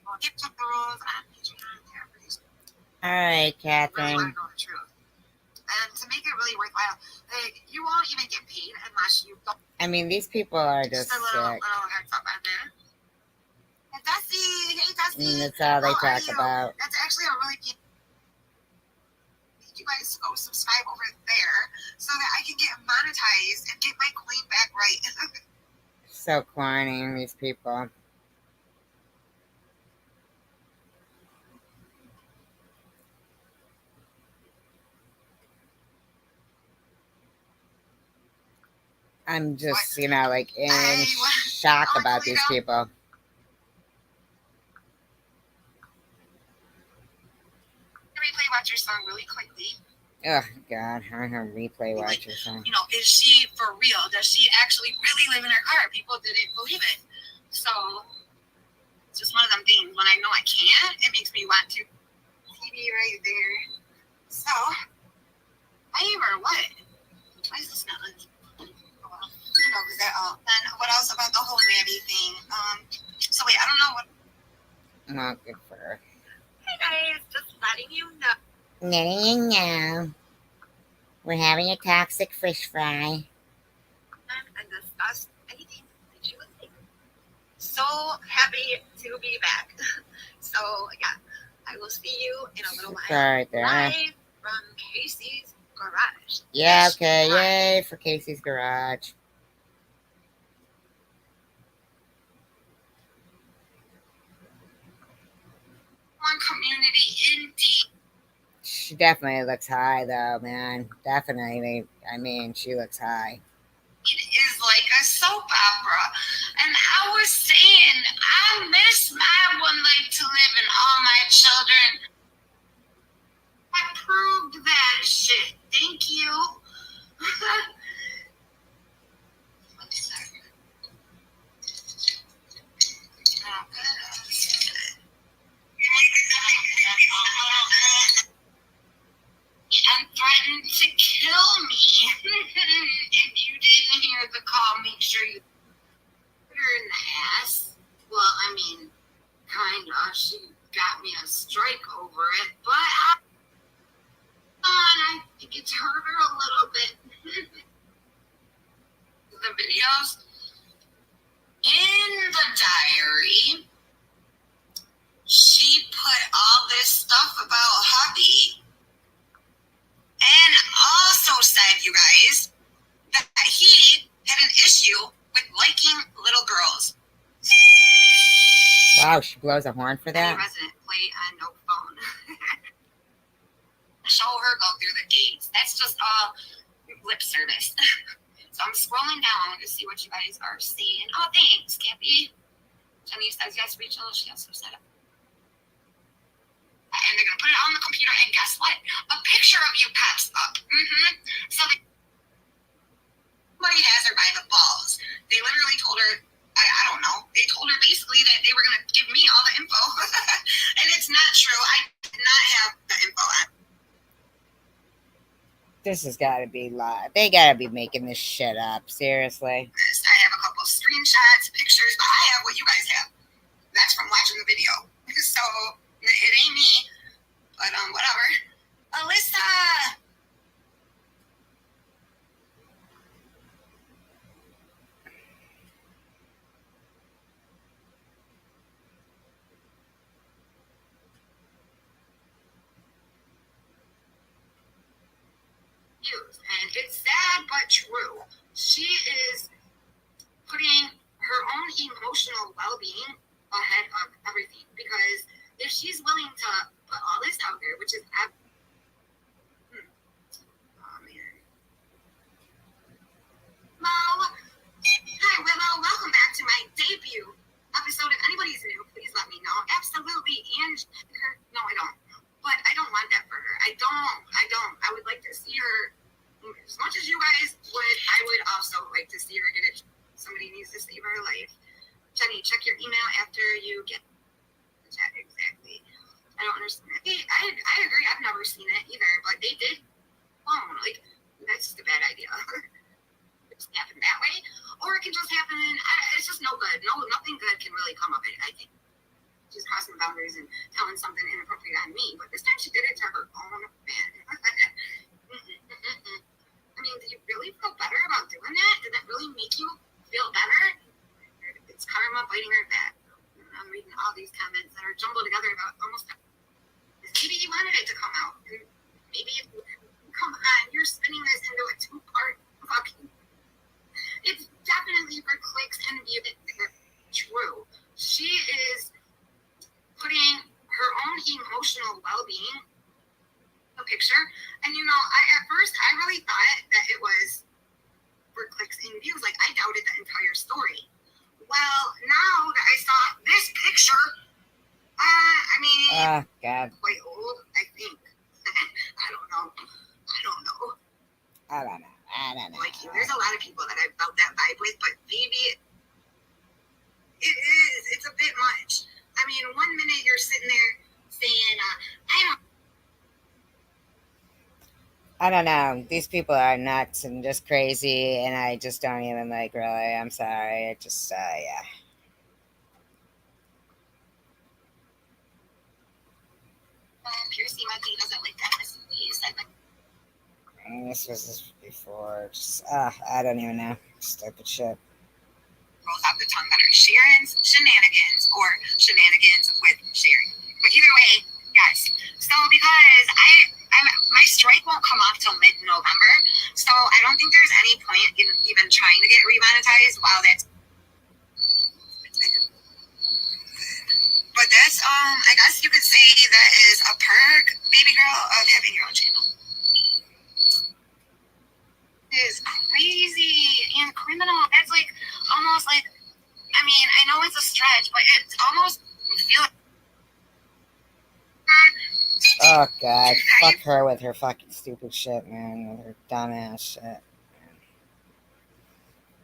We'll get to the rules on Patreon. All right, I really Catherine. want to know the truth. And to make it really worthwhile, like, you won't even get paid unless you don't. I mean, these people are just a little sick. heads up on there. Hey, Dusty! Hey, Dusty! That's all they How are talk you? about. That's actually a really good. You guys go subscribe over there so that I can get monetized and get my coin back right. So corny, these people. I'm just, like in shock about these people. Replay watch your song really quickly. Oh, God. I have replay watch your song. Is she for real? Does she actually really live in her car? People didn't believe it. So, it's just one of them things. When I know I can't, it makes me want to. TV right there. So, or what? Why is this not on? Oh, well. Because that all. Then, what else about the whole Maddie thing? So wait, I don't know what. Not good for her. Hey guys, just letting you know. Letting you know. We're having a toxic fish fry. And discuss anything that you would think. So happy to be back. So yeah, I will see you in a little while. Right there. Live from Casey's garage. Yeah, okay. Yay for Casey's garage. One community indeed. She definitely looks high, though, man. Definitely. I mean, she looks high. It is like a soap opera. And I was saying, I miss my one life to live and all my children. I proved that shit. Thank you. And threatened to kill me. If you didn't hear the call, make sure you put her in the ass. Well, I mean, kinda. She got me a strike over it, but I think it's hurt her a little bit. The videos in the diary, she put all this stuff about hubby. And also said, you guys, that he had an issue with liking little girls. Wow, she blows a horn for that? Any resident play on no phone. Show her go through the gates. That's just all lip service. So I'm scrolling down to see what you guys are seeing. Oh, thanks, Cappy. Jenny says, yes, Rachel. She also said it. put it on the computer, and guess what? A picture of you pops up. So somebody has her by the balls. They literally told her, I don't know, they told her basically that they were going to give me all the info. And it's not true. I did not have the info. This has got to be live. They got to be making this shit up. Seriously. I have a couple screenshots, pictures, but I have what you guys have. That's from watching the video. So it ain't me. But whatever. Alyssa! And it's sad but true. She is putting her own emotional well-being ahead of everything, because if she's willing to put all this out there, which is oh man. Hi Willow, welcome back to my debut episode. If anybody's new, please let me know. Absolutely. And her, no, I don't. But I don't want that for her. I don't. I would like to see her, as much as you guys would, I would also like to see her get it. Somebody needs to save her life. Jenny, check your email after you get the chat. Exactly. I don't understand. I agree. I've never seen it either, but they did phone. Like, that's just a bad idea. It just happened that way. Or it can just happen. It's just no good. Nothing good can really come of it, I think. She's crossing boundaries and telling something inappropriate on me, but this time she did it to her own man. I mean, did you really feel better about doing that? Did that really make you feel better? It's karma biting her back. I'm reading all these comments that are jumbled together about almost. Maybe you wanted it to come out. And maybe come on, you're spinning this into a two-part fucking. It's definitely for clicks and views. True. She is putting her own emotional well-being in a picture. And at first I really thought that it was for clicks and views. Like, I doubted the entire story. Well, now that I saw this picture, I mean, Oh, God. quite old, I think. I don't know. I don't know. Like, there's a lot of people that I felt that vibe with, but maybe it is. It's a bit much. I mean, 1 minute you're sitting there saying, I don't know. These people are nuts and just crazy, and I just don't even really. I'm sorry. It just, yeah. Piercy Monkey doesn't like that. And this was before. Just, I don't even know. Stupid shit. Rolls off the tongue better. Sharon's shenanigans or shenanigans with Sharon. But either way, yes. So because my strike won't come off till mid-November, so I don't think there's any point in even trying to get remonetized while that's. But that's I guess you could say that is a perk, baby girl, of having your own channel. It is crazy and criminal. It's like almost like, I mean, I know it's a stretch, but it's almost feel. Oh, God. Fuck her with her fucking stupid shit, man. With her dumbass shit.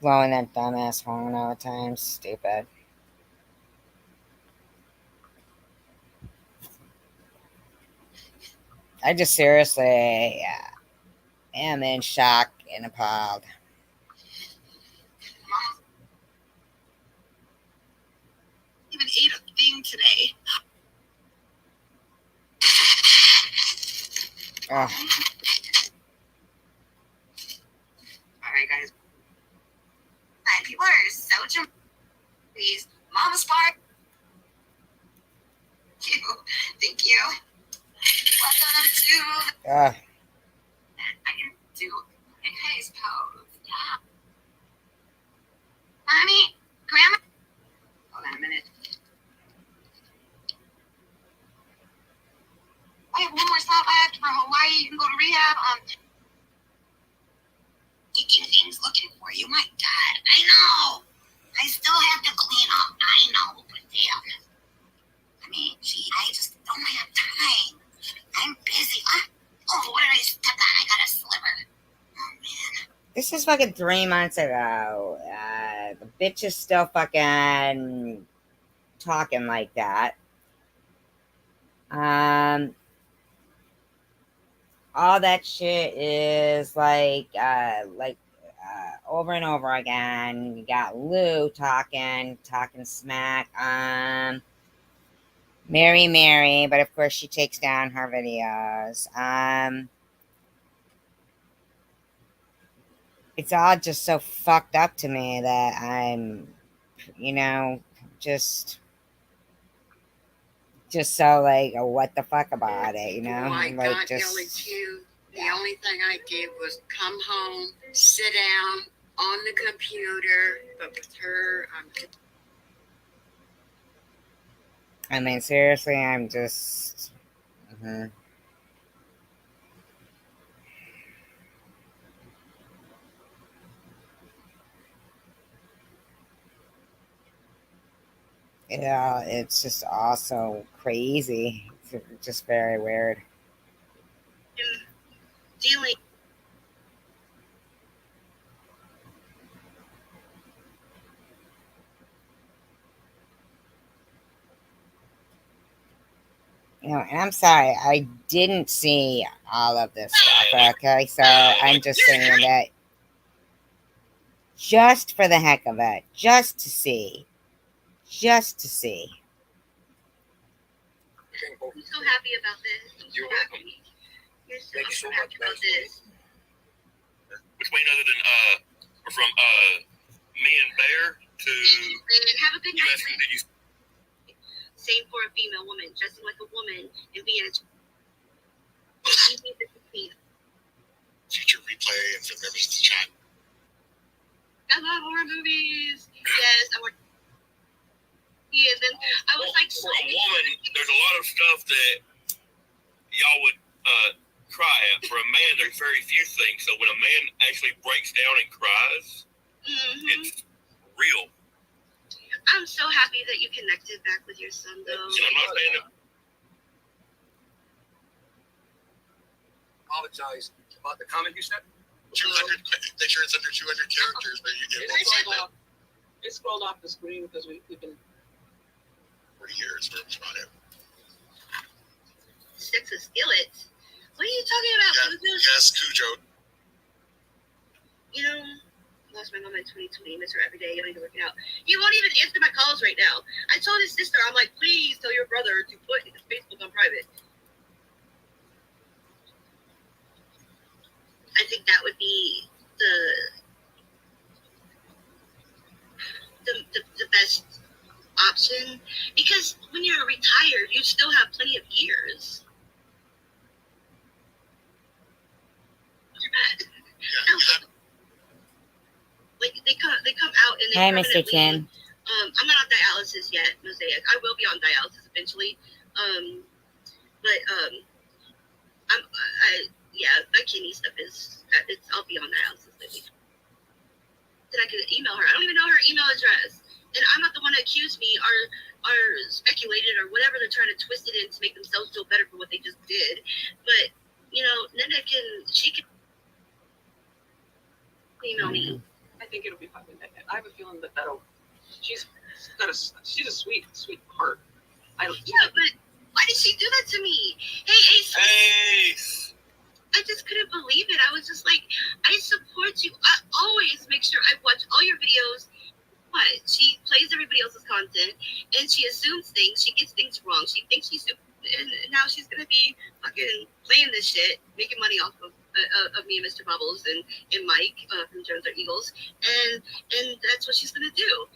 Blowing that dumbass horn all the time. Stupid. I just seriously am in shock and appalled. Even ate a thing today. Oh. All right, guys. Hi, people are so please, Mama Spark. Thank you. Welcome to. I can do a face pose. Yeah. Mommy, Grandma. Hold on a minute. I have one more spot left for Hawaii. You can go to rehab. Taking things looking for you. My God, I know. I still have to clean up. I know, but damn. I mean, gee, I just don't have time. This is fucking 3 months ago. The bitch is still fucking talking like that. All that shit is like over and over again. You got Lou talking smack. Mary, but of course she takes down her videos. It's all just so fucked up to me that I'm, just so like, what the fuck about it, I like got LSU. The only thing I did was come home, sit down on the computer, but with her, I mean, seriously, I'm just. Yeah, it's just also crazy. It's just very weird. Dealing. And I'm sorry, I didn't see all of this stuff, okay? So I'm just saying that just for the heck of it, just to see. I'm so happy about this. I'm so happy. You're so happy about this. Between other than from me and Bear to Have a good you night. asking did you Same for a female woman, dressing like a woman and being a future replay and for members of the chat? I love horror movies. Yes, I work. Yeah, then I was like, for a woman, there's a lot of stuff that y'all would cry at. For a man, there's very few things. So when a man actually breaks down and cries, it's real. I'm so happy that you connected back with your son, though. And I'm not saying that. Apologize about the comment you said. 200, make sure it's under 200 characters, but you get It scrolled off the screen because we've been 40 years for it. Six of skillets. What are you talking about? Yes, Cujo. You know, lost my mom in 2020. Miss her every day. I need to work it out. He won't even answer my calls right now. I told his sister, I'm like, please tell your brother to put his Facebook on private. I think that would be the best option, because when you're retired, you still have plenty of years. Like they come out and they Hi, Mr. permanently. Chin. I'm not on dialysis yet, Mosaic. I will be on dialysis eventually. My kidney stuff I'll be on dialysis lately. Then I can email her. I don't even know her email address. And I'm not the one that accused me or speculated or whatever they're trying to twist it in to make themselves feel better for what they just did. But, Nenda she can email me. I think it'll be fine. I have a feeling that she's a sweet heart. Yeah, but why did she do that to me? Hey, Ace. I just couldn't believe it. I was just like, I support you. I always make sure I watch all your videos. But she plays everybody else's content, and she assumes things. She gets things wrong. She thinks she's super, and now she's gonna be fucking playing this shit, making money off of me and Mr. Bubbles and Mike from Jones Are Eagles, and that's what she's gonna do.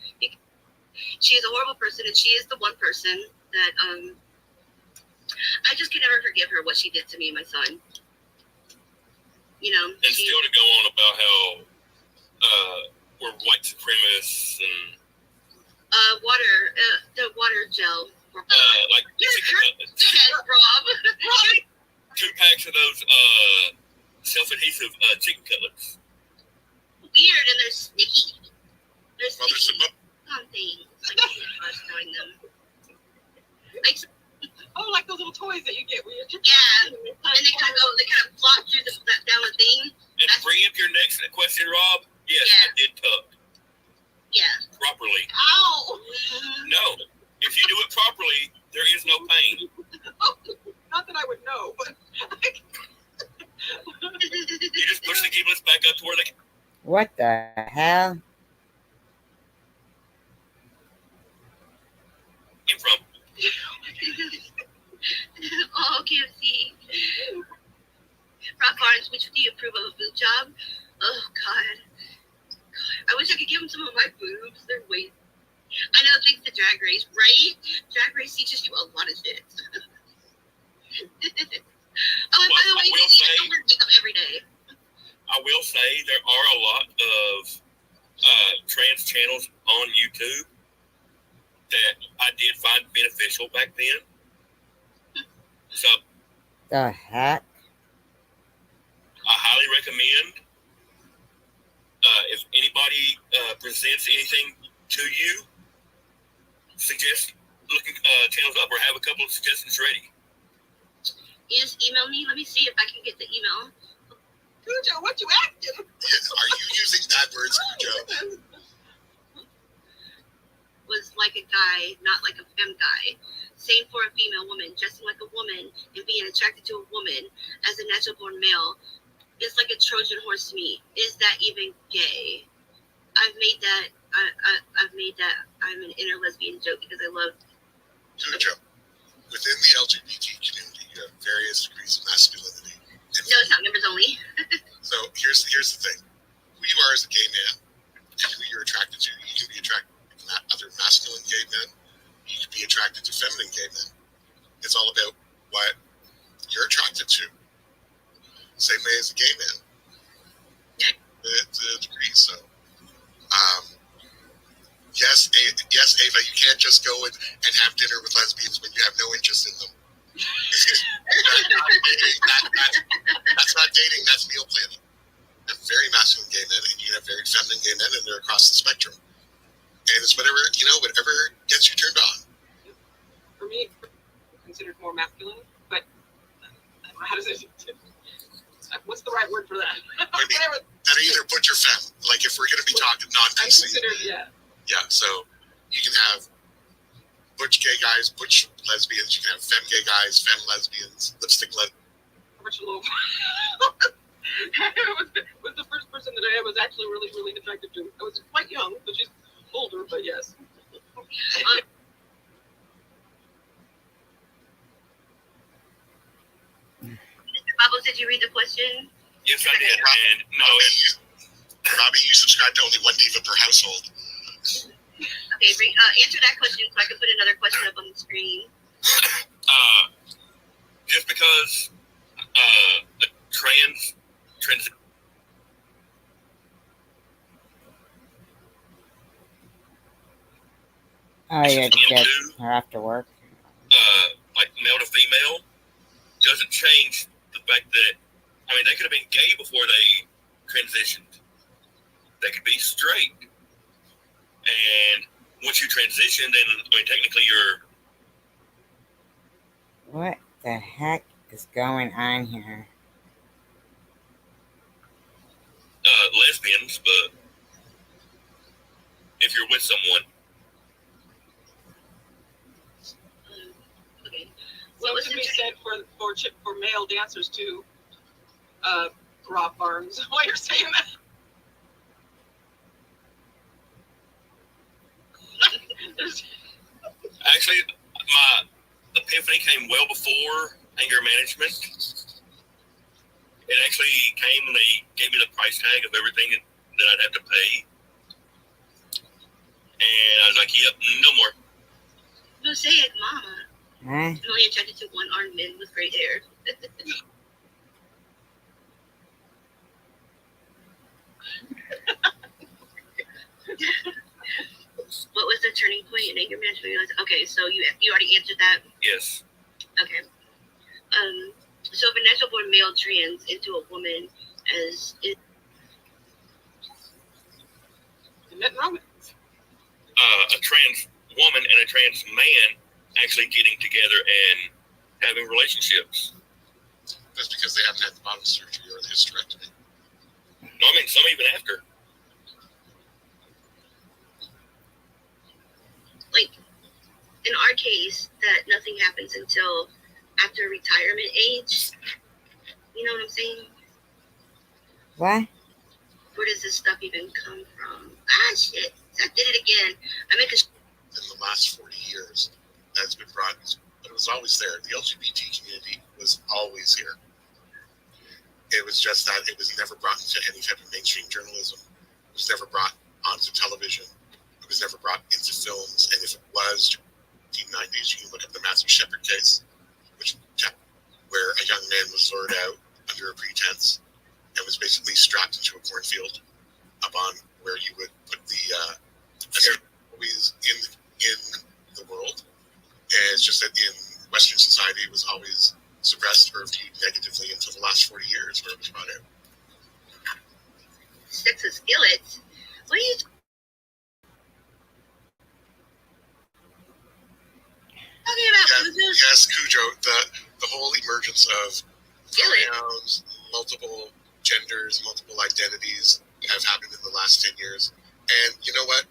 She is a horrible person, and she is the one person that I just can never forgive her what she did to me and my son. And still to go on about how we're white supremacists and the water gel. Like Rob. 2 packs of those self-adhesive chicken cutlets. Weird, and they're sticky. They're sticky. Well, On things. Like showing them. Like, like those little toys that you get where you're yeah, and they kind of flop through down the thing. And to preempt your next question, Rob, yes, Yeah. I did tuck Yeah. properly. Ow! No, if you do it properly, there is no pain. Not that I would know, but You just push the giblets back up to where they What the hell? came from. Oh, KFC. Rock Barnes, which do you approve of a boob job? Oh, God. I wish I could give him some of my boobs. They're way. I know, thanks to Drag Race, right? Drag Race teaches you a lot of shit. Oh, and by the way, I will Dizzy, I say- don't wear makeup every day. I will say there are a lot of trans channels on YouTube that I did find beneficial back then. So The heck? I highly recommend if anybody presents anything to you, suggest looking channels up or have a couple of suggestions ready. You just email me. Let me see if I can get the email. Cujo, what you acting? Are you using bad words, Cujo? Was like a guy, not like a femme guy. Same for a female woman, dressing like a woman and being attracted to a woman as a natural born male. It's like a Trojan horse to me. Is that even gay? I've made that. I'm an inner lesbian joke because I love. Cujo. Within the LGBT community, you have various degrees of masculinity. And No, it's not members only. so here's the thing. Who you are as a gay man and who you're attracted to. You can be attracted to other masculine gay men. You can be attracted to feminine gay men. It's all about what you're attracted to. Same way as a gay man. It's a degree. So, yes, Ava, you can't just go and have dinner with lesbians when you have no interest in them. That's not dating, that's meal planning. You have very masculine gay men and you have very feminine gay men, and they're across the spectrum. And it's whatever gets you turned on. For me, considered more masculine, but how does it? What's the right word for that? Whatever. That either butch or femme. Like if we're going to be talking I'm non-PC. considered, yeah. Yeah, so you can have butch gay guys, butch lesbians. You can have femme gay guys, femme lesbians, lipstick lesbians. How much low? was the first person that I was actually really, really attracted to. I was quite young, but she's older, but yes. Pablo, did you read the question? Yes, I did. And no, Robbie, you subscribe to only one diva per household. Okay, answer that question so I can put another question up on the screen. just because a trans Oh, you had to get into her after work. like male to female doesn't change the fact that they could have been gay before they transitioned. They could be straight, and once you transition, then technically you're. What the heck is going on here? Lesbians, but if you're with someone, Okay. So it could be said for male dancers too. Rob Barnes, while you're saying that. actually, my epiphany came well before anger management. It actually came when they gave me the price tag of everything that I'd have to pay. And I was like, yep, no more. No, say it, Mama. Huh? I'm only attracted to one-armed men with great hair. What was the turning point in anger management? Okay, so you already answered that. Yes. Okay. So if a natural born male trans into a woman as is Nothing wrong with it. A trans woman and a trans man actually getting together and having relationships. That's because they haven't had the bottom surgery or the hysterectomy. No, I mean some even after. Like in our case, that nothing happens until after retirement age. You know what I'm saying? What? Where does this stuff even come from? Ah, shit! I did it again. I make a. In the last 40 years, that's been brought, but it was always there. The LGBT community was always here. It was just that it was never brought into any type of mainstream journalism. It was never brought onto television. It was never brought into films. And if it was, 1990s, you can look at the Matthew Shepard case, where a young man was lured out under a pretense and was basically strapped into a cornfield up on where you would put the always in the world. And it's just that in Western society, it was always suppressed or viewed negatively until the last 40 years where it was brought out. Sticks and skillets. What are you? Talking about Cujo? Yes, Cujo. The whole emergence of pronouns, multiple genders, multiple identities have happened in the last 10 years. And you know what?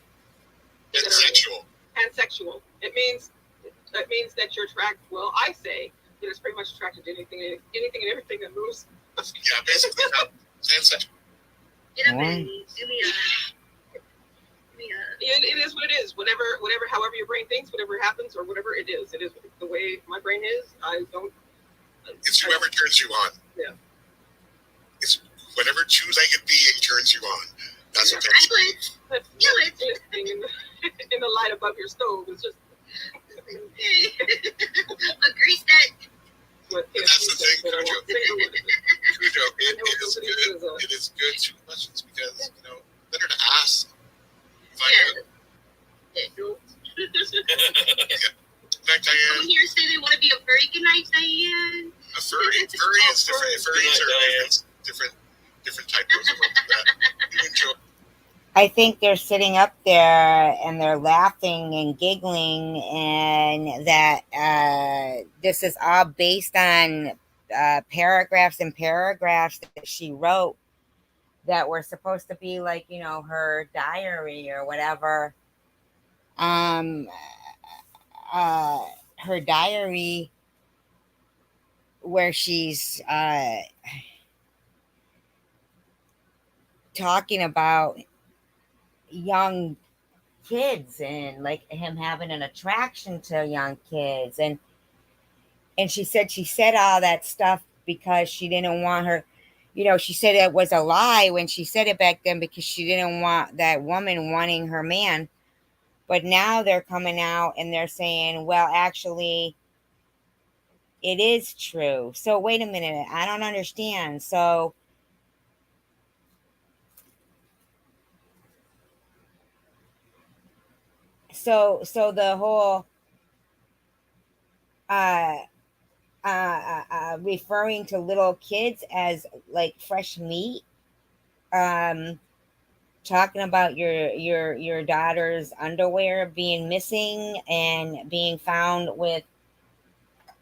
It's sexual. Pansexual. It means that you're attracted. Well, I say that it's pretty much attracted to anything and everything that moves. Yeah, basically, pansexual. Get up and do me a. It is what it is. Whatever, however your brain thinks, whatever happens, or whatever it is the way my brain is. I don't. It's whoever turns you on. Yeah. It's whatever two-legged being turns you on. That's what Skillets. In the light above your stove. It's just. A grease that. That's the thing, Cujo. Cujo, it is good to questions because, better to ask. Find out. Night, Diane. Someone here say they want to be a furry. Good night, Diane. A furry is different. Furries are different types of that. You enjoy. I think they're sitting up there and they're laughing and giggling, and that this is all based on paragraphs and paragraphs that she wrote that were supposed to be like, her diary or whatever. Her diary where she's talking about young kids and like him having an attraction to young kids, and she said all that stuff because she didn't want her, she said it was a lie when she said it back then because she didn't want that woman wanting her man. But now they're coming out and they're saying, well, actually it is true. So wait a minute, I don't understand. So the whole referring to little kids as like fresh meat, talking about your daughter's underwear being missing and being found with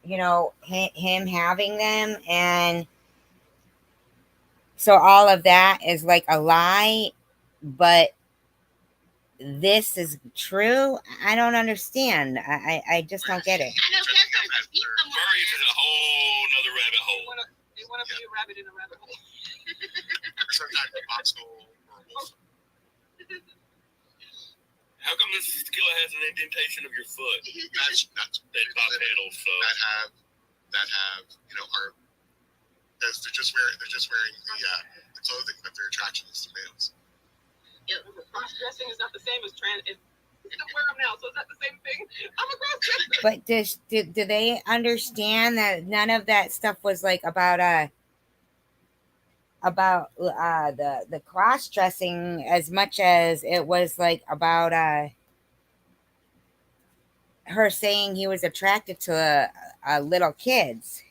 him having them, and so all of that is like a lie, but this is true. I don't understand. I just don't get it. I know Catherine's a people. Furries is a whole nother rabbit hole. They want to be a rabbit in a rabbit hole. Sometimes a foxhole or a wolf. How come this tequila has an indentation of your foot? That's nuts. That top handle, so that have are as they're just wearing the clothing, but their attraction is to males. Cross dressing is not the same as trans. It's still wear them now, so it's not the same thing. I'm a cross dresser. But do they understand that none of that stuff was like about the cross dressing as much as it was like about her saying he was attracted to little kids.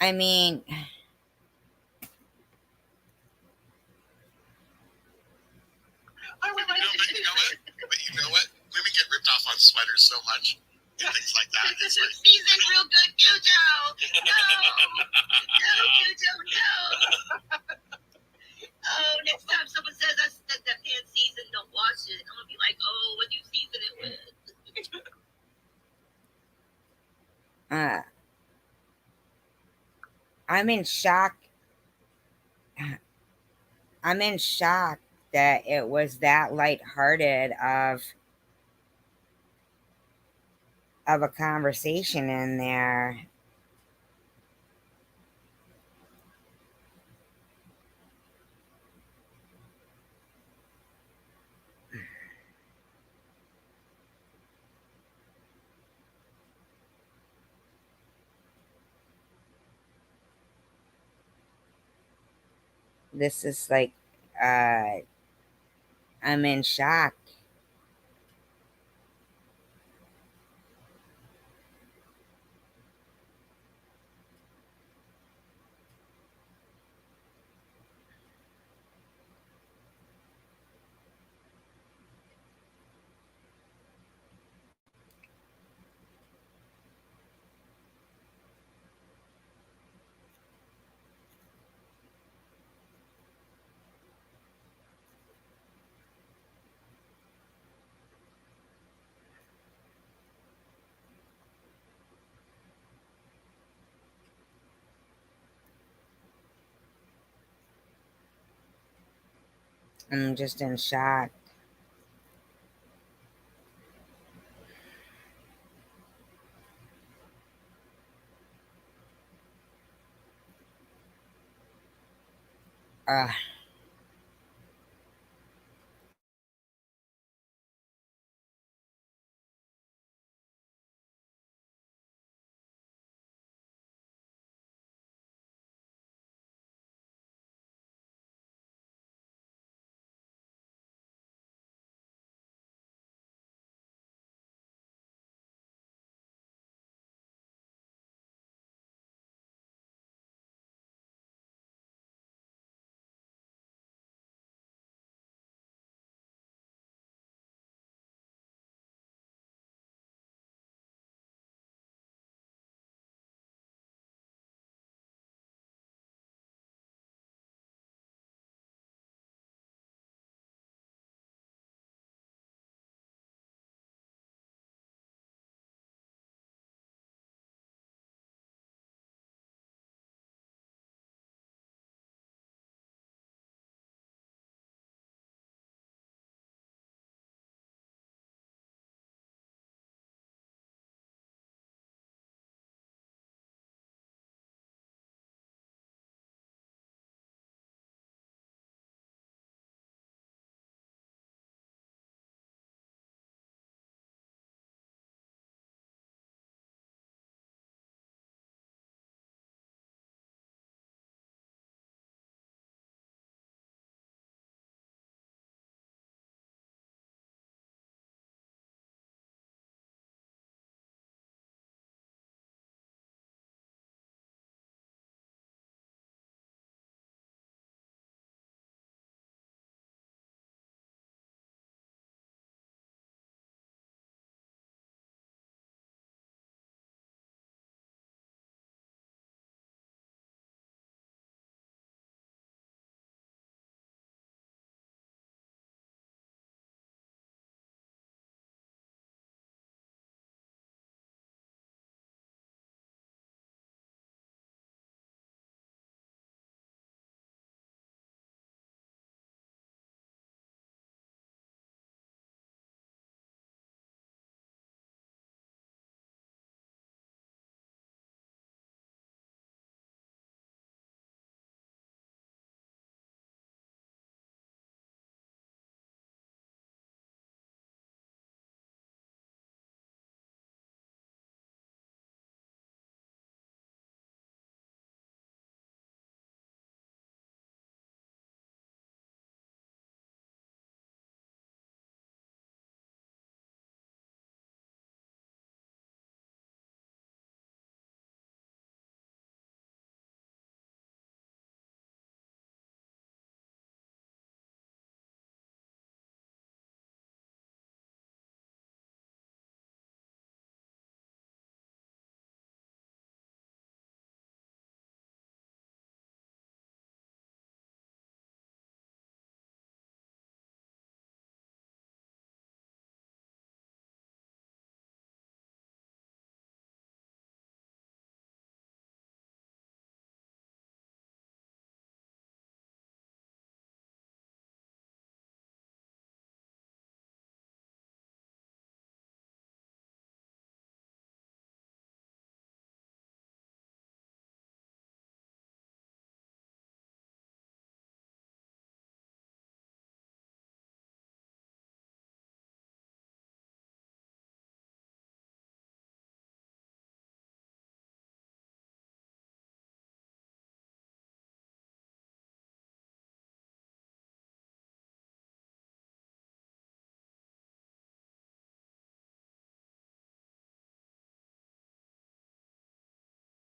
I mean, But you know what? Women get ripped off on sweaters so much and things like that. It's like I'm in shock. I'm in shock that it was that lighthearted of a conversation in there. This is like, I'm in shock. I'm just in shock. Uh,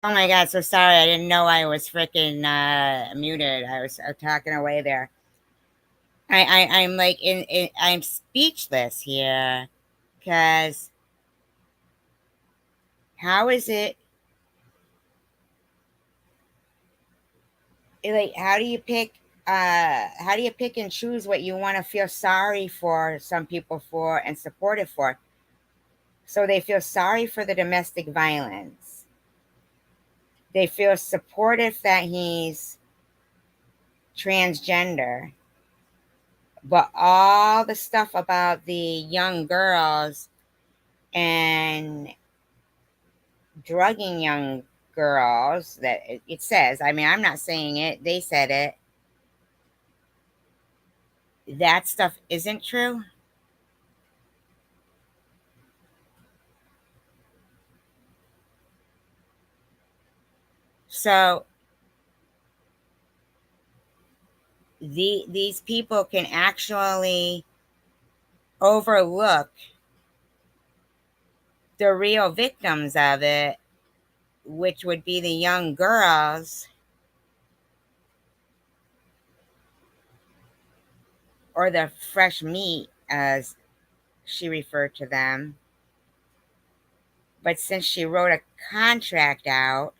Oh my God, so sorry. I didn't know I was freaking muted. I was talking away there. I'm like I'm speechless here because how is it like how do you pick and choose what you want to feel sorry for some people for and supportive for? So they feel sorry for the domestic violence. They feel supportive that he's transgender. But all the stuff about the young girls and drugging young girls that it says, I mean, I'm not saying it, they said it. That stuff isn't true. So these people can actually overlook the real victims of it, which would be the young girls or the fresh meat, as she referred to them. But since she wrote a contract out,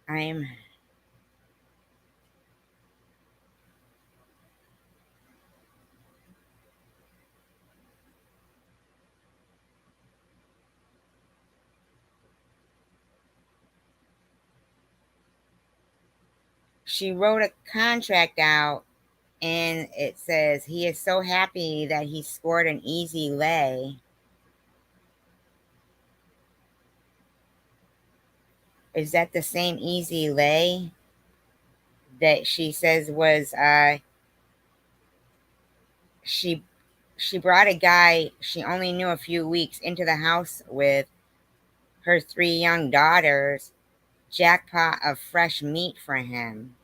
I'm she wrote a contract out and it says he is so happy that he scored an easy lay. Is that the same easy lay that she says was she brought a guy she only knew a few weeks into the house with her 3 young daughters, jackpot of fresh meat for him.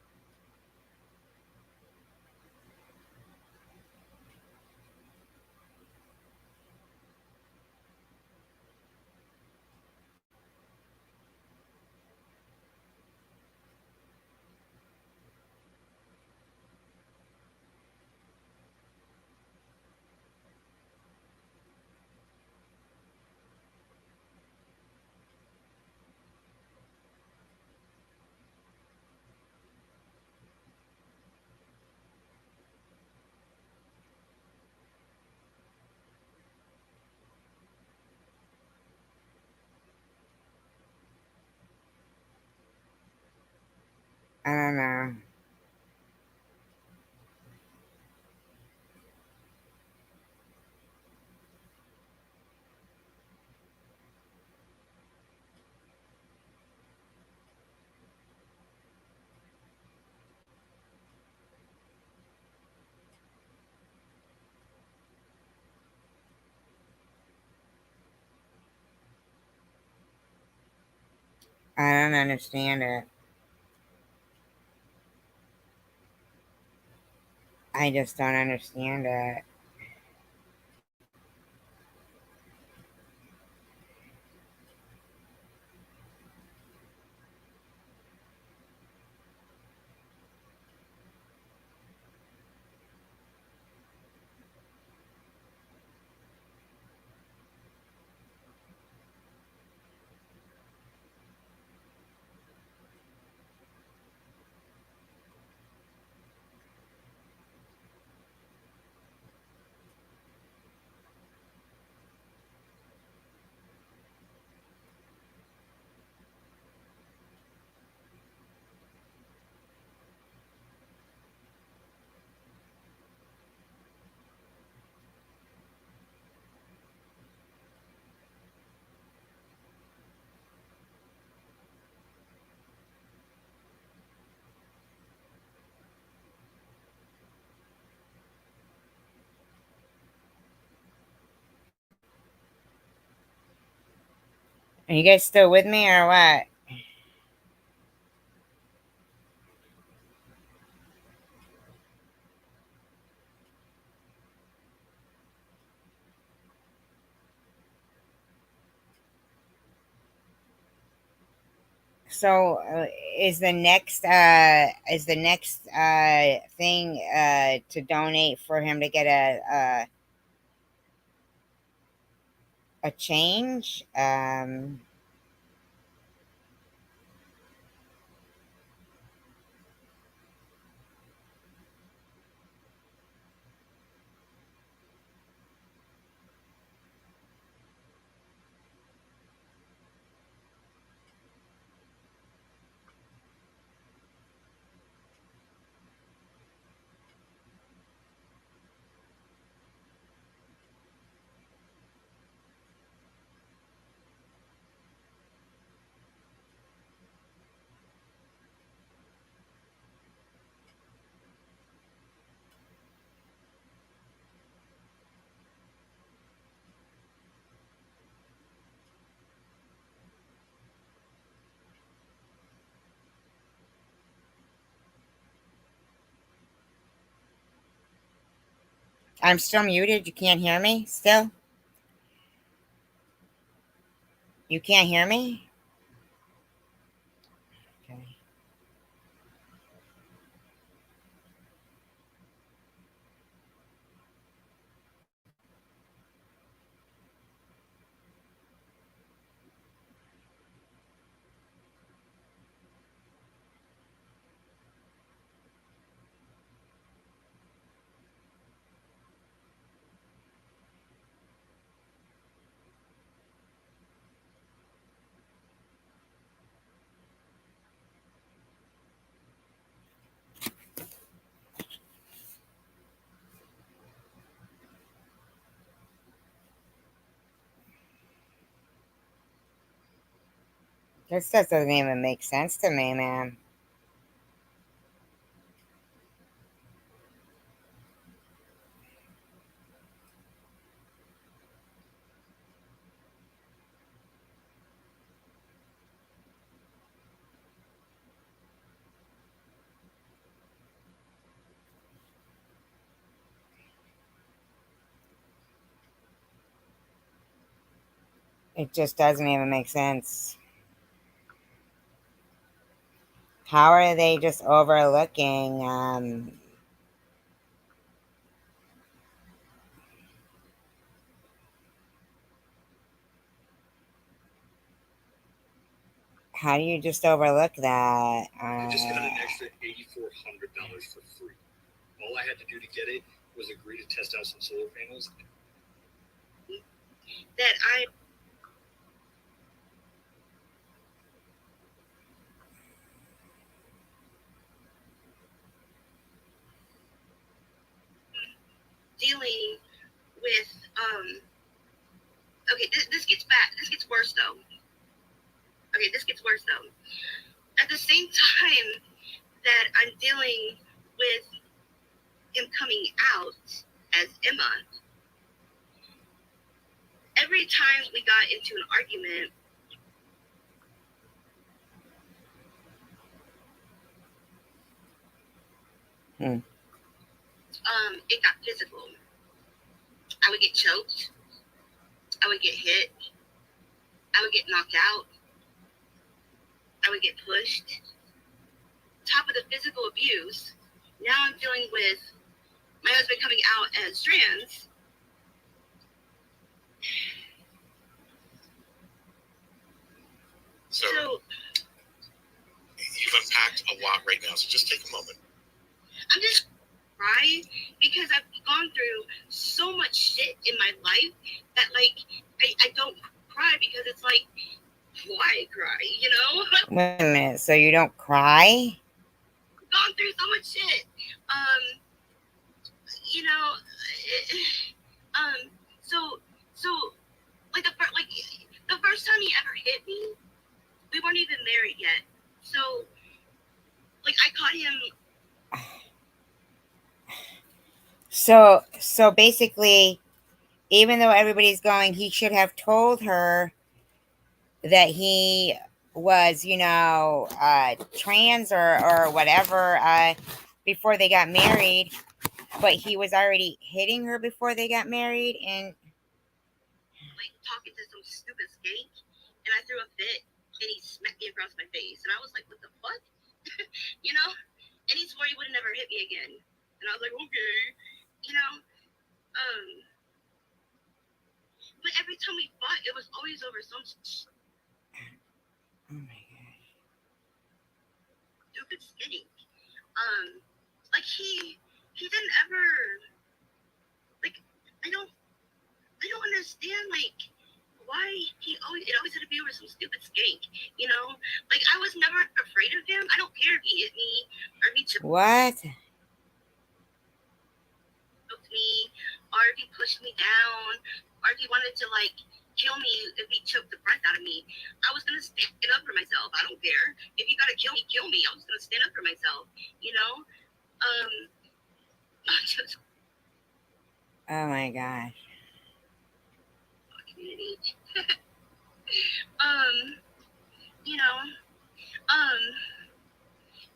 I don't know. I don't understand it. I just don't understand it. Are you guys still with me or what? So is the next thing to donate for him to get a change? I'm still muted. You can't hear me still? You can't hear me? Okay. This doesn't even make sense to me, man. It just doesn't even make sense. How are they just overlooking how do you just overlook that? I just got an extra $8,400 for free. All I had to do to get it was agree to test out some solar panels. That I'm dealing with. Okay, this gets bad. This gets worse though. Okay, this gets worse though. At the same time that I'm dealing with him coming out as Emma, every time we got into an argument, it got physical. I would get choked. I would get hit. I would get knocked out. I would get pushed. Top of the physical abuse, now I'm dealing with my husband coming out as trans. So you've unpacked a lot right now, so just take a moment. I'm just crying because I've gone through so much shit in my life that, like, I don't cry because it's like, why cry, you know? Wait a minute, so you don't cry? I've gone through so much shit. You know, so like the first time he ever hit me, we weren't even married yet. So, like, I caught him. So basically, even though everybody's going, he should have told her that he was, trans or whatever, before they got married. But he was already hitting her before they got married, and like talking to some stupid skank, and I threw a fit and he smacked me across my face, and I was like, what the fuck? You know? And he swore he would never hit me again. And I was like, okay, you know? But every time we fought, it was always over some Oh my god. stupid skinny. Like he didn't ever, like, I don't understand, like, why it always had to be over some stupid skank, you know? Like, I was never afraid of him. I don't care if he hit me or if he choked What? me or if he pushed me down or if he wanted to, like, kill me if he choked the breath out of me. I was gonna stand up for myself. I don't care. If you gotta kill me, kill me. I was gonna stand up for myself, you know? Just Oh my gosh. community. You know,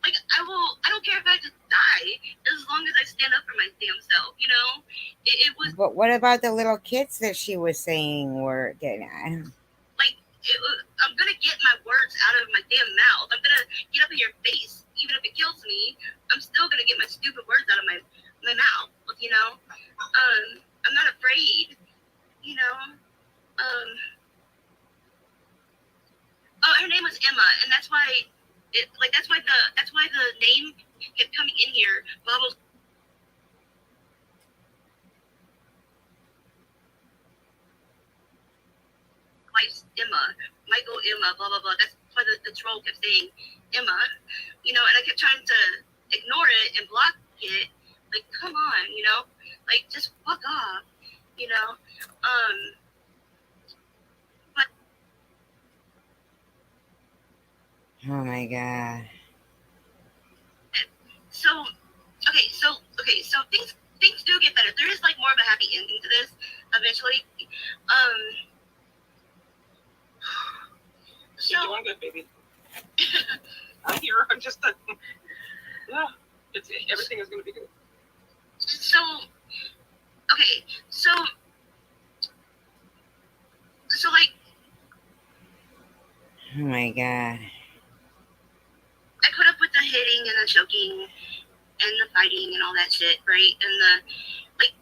like I don't care if I just die as long as I stand up for my damn self, you know? It was But what about the little kids that she was saying were getting? like, I'm gonna get my words out of my damn mouth. I'm gonna get up in your face. Even if it kills me, I'm still gonna get my stupid words out of my mouth, you know? I'm not afraid, you know? Oh, her name was Emma, and that's why the name kept coming in here. Bubbles. Wife's Emma, Michael Emma, blah blah blah. That's why the troll kept saying Emma, you know, and I kept trying to ignore it and block it. Like, come on, you know, like, just fuck off, you know. But Oh my god. so things do get better. There is, like, more of a happy ending to this eventually. You're So doing good, baby. I'm here. I'm just yeah. Everything is gonna be good. so okay, so like, Oh my god. I put up with the hitting and the choking and the fighting and all that shit, right? And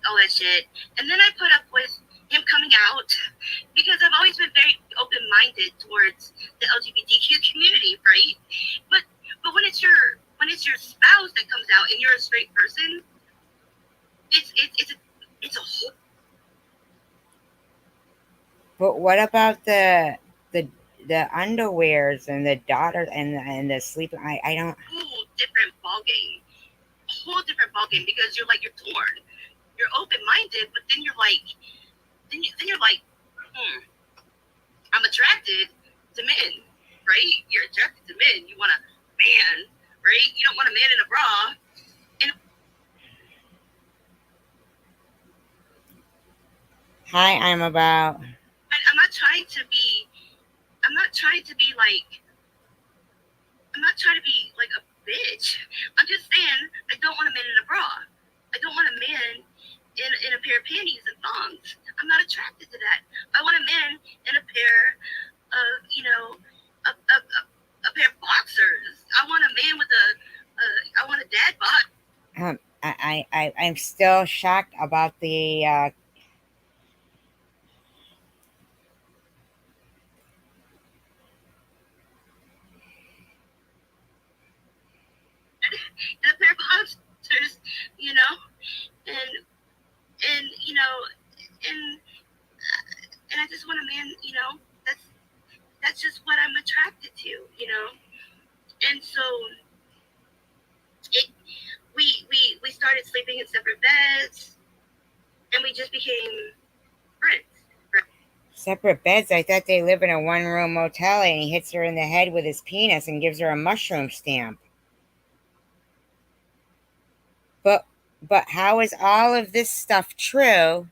all that shit. And then I put up with him coming out because I've always been very open-minded towards the LGBTQ community, right? But when it's your spouse that comes out and you're a straight person, it's a whole. But what about the underwears and the daughter and the sleep? I don't. Whole different ballgame. Whole different ballgame because you're torn. You're open-minded, but then you're like, I'm attracted to men, right? You're attracted to men. You want a man, right? You don't want a man in a bra. And Hi, I'm about. I'm not trying to be like a bitch. I'm just saying I don't want a man in a bra. I don't want a man in a pair of panties and thongs. I'm not attracted to that. I want a man in a pair of, you know, a pair of boxers. I want a man with I want a dad bod. I'm still shocked about the and a pair of boxers, you know, and you know, and I just want a man, you know, that's just what I'm attracted to, you know, and so we started sleeping in separate beds, and we just became friends. separate beds. I thought they live in a one-room motel, and he hits her in the head with his penis and gives her a mushroom stamp. But how is all of this stuff true,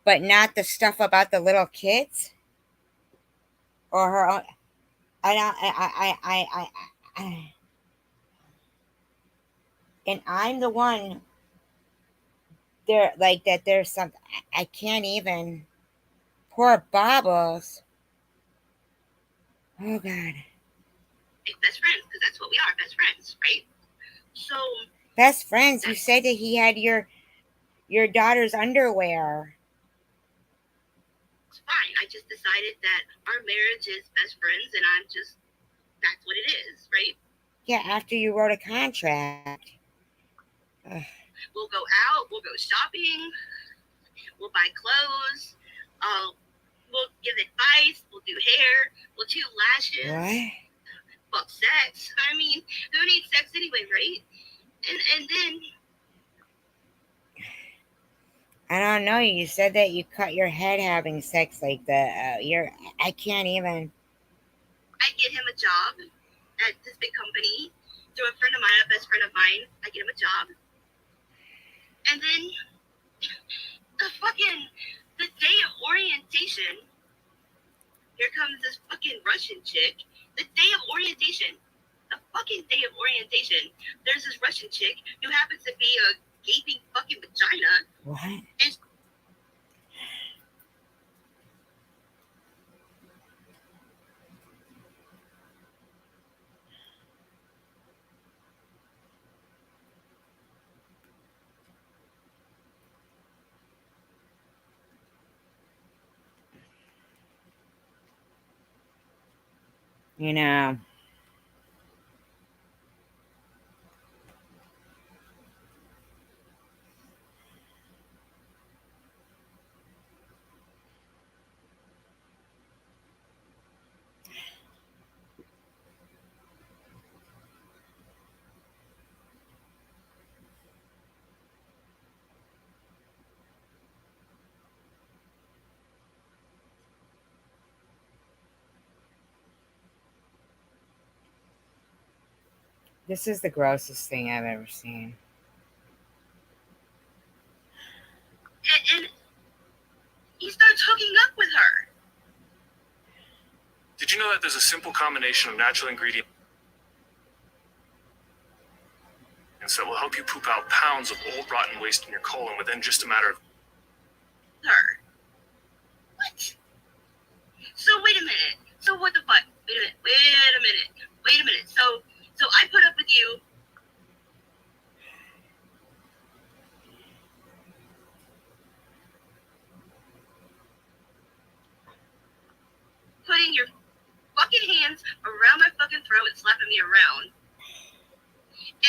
but not the stuff about the little kids or her own? And I'm the one there, like that. There's something I can't even. Poor Bobbles. Oh God. Like best friends, because that's what we are, best friends, right? So Best friends. You said that he had your daughter's underwear. it's fine. I just decided that our marriage is best friends, and that's what it is, right? Yeah, after you wrote a contract. Ugh. We'll go out, we'll go shopping, we'll buy clothes, we'll give advice, we'll do hair, we'll do lashes. What? Fuck sex. I mean, who needs sex anyway, right? And then I don't know. You said that you cut your head having sex like that. I can't even. I get him a job at this big company through a friend of mine, a best friend of mine. I get him a job. And then the day of orientation, here comes this fucking Russian chick. The day of orientation, the fucking day of orientation, there's this Russian chick who happens to be a gaping fucking vagina. What? And You know. This is the grossest thing I've ever seen. and he starts hooking up with her. Did you know that there's a simple combination of natural ingredients that will help you poop out pounds of old rotten waste in your colon within just a matter of... Her. What? So wait a minute. So what the fuck? Wait a minute. So I put up with you. Putting your fucking hands around my fucking throat and slapping me around.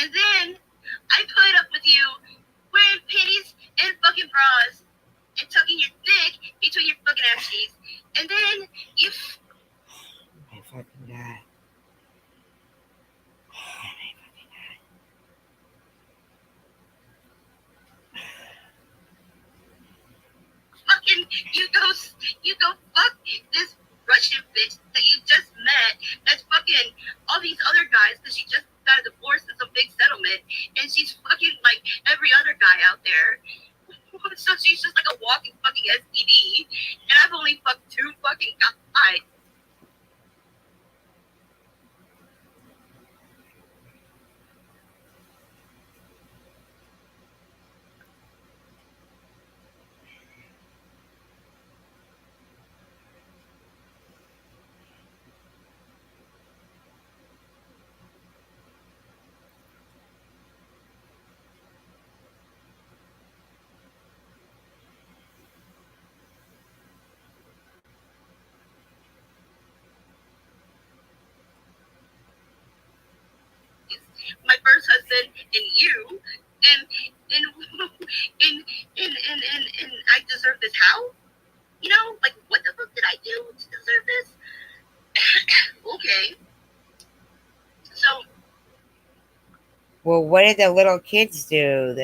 And then I put up with you wearing panties and fucking bras and tucking your dick between your fucking ass cheeks. And then you... Oh my fucking God. Fucking, you go fuck this Russian bitch that you just met that's fucking all these other guys because she just got a divorce and some big settlement and she's fucking like every other guy out there. So she's just like a walking fucking STD and I've only fucked 2 fucking guys. My first husband and you and I deserve this. How? You know, like what the fuck did I do to deserve this? Okay. So Well, what did the little kids do?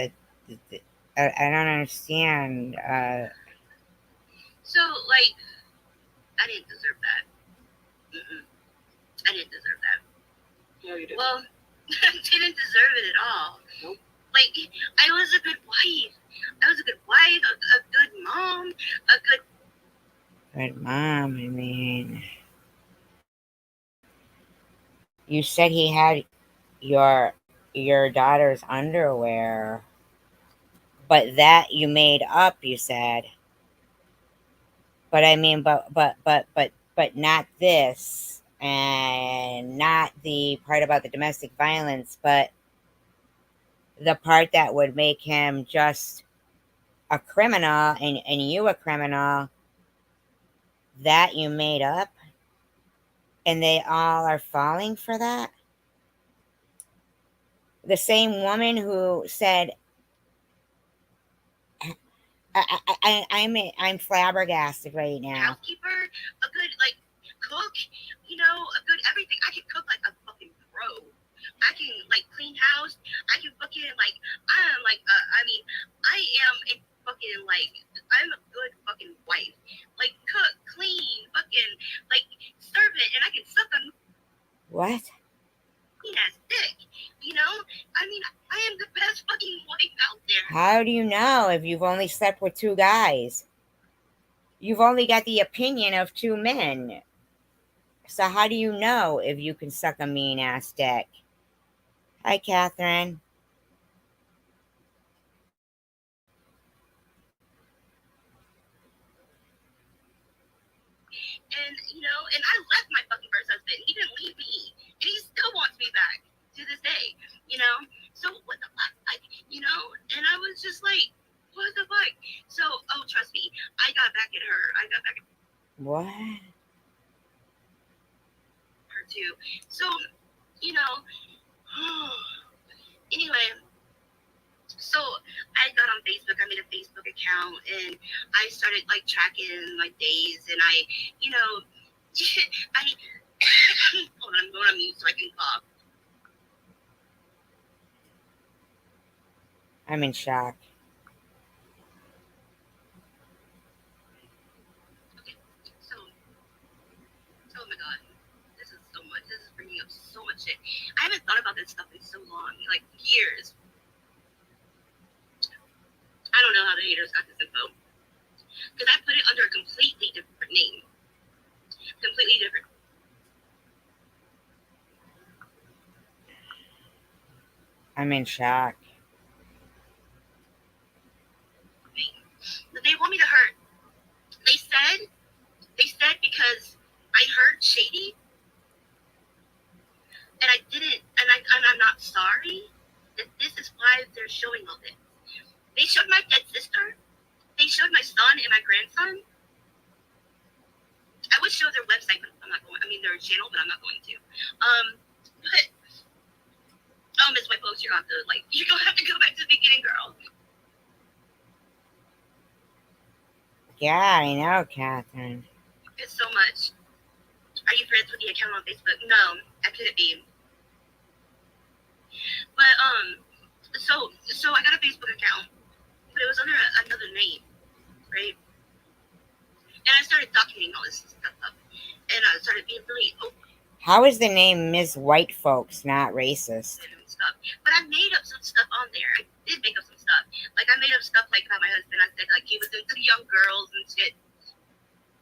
I don't understand. So like, I didn't deserve that. I didn't deserve that. No, you didn't. Well, I didn't deserve it at all. Nope. Like, I was a good wife. I was a good wife, a good mom, a good... Good mom, I mean. You said he had your daughter's underwear, but that you made up, you said. But I mean, but not this. and not the part about the domestic violence, but the part that would make him just a criminal and you a criminal, that you made up, and they all are falling for that. The same woman who said, I'm flabbergasted right now. Housekeeper, a good like cook, you know, a good everything. I can cook like a fucking pro. I can like clean house. I can fucking like I'm like I mean I am a fucking like I'm a good fucking wife. Like cook, clean, fucking like servant, and I can suck a What? clean ass dick. You know, I mean I am the best fucking wife out there. How do you know if you've only slept with 2 guys? You've only got the opinion of 2 men. So how do you know if you can suck a mean ass dick? Hi, Catherine. And you know, and I left my fucking first husband. He didn't leave me, and he still wants me back to this day. You know, so what the fuck? You know, and I was just like, what the fuck? So, oh, trust me, I got back at her. I got back at What? her too. So, you know, anyway. So I got on Facebook. I made a Facebook account, and I started like tracking my days. And I, you know, I hold on, I'm going on mute so I can cough. I'm in shock. Okay, so oh my god, this is so much. This is bringing up so much shit. I haven't thought about this stuff in so long, like years. I don't know how the haters got this info. Because I put it under a completely different name. Completely different. I'm in shock. They want me to hurt. They said because I heard shady and I didn't, and I'm not sorry, that this is why they're showing all this. They showed my dead sister. They showed my son and my grandson. I would show their website, but I'm not going. I mean, their channel, but I'm not going to. But Miss White Folks, you're gonna have to you're gonna have to go back to the beginning, girl. Yeah, I know, Catherine. It's so much. Are you friends with the account on Facebook? No, I couldn't be. But so I got a Facebook account, but it was under another name, right? And I started documenting all this stuff up, and I started being really open. How is the name Ms. White Folks not racist? And stuff. But I made up some stuff on there. I did make up some stuff. Like I made up stuff like about my husband. I said like he was into young girls and shit.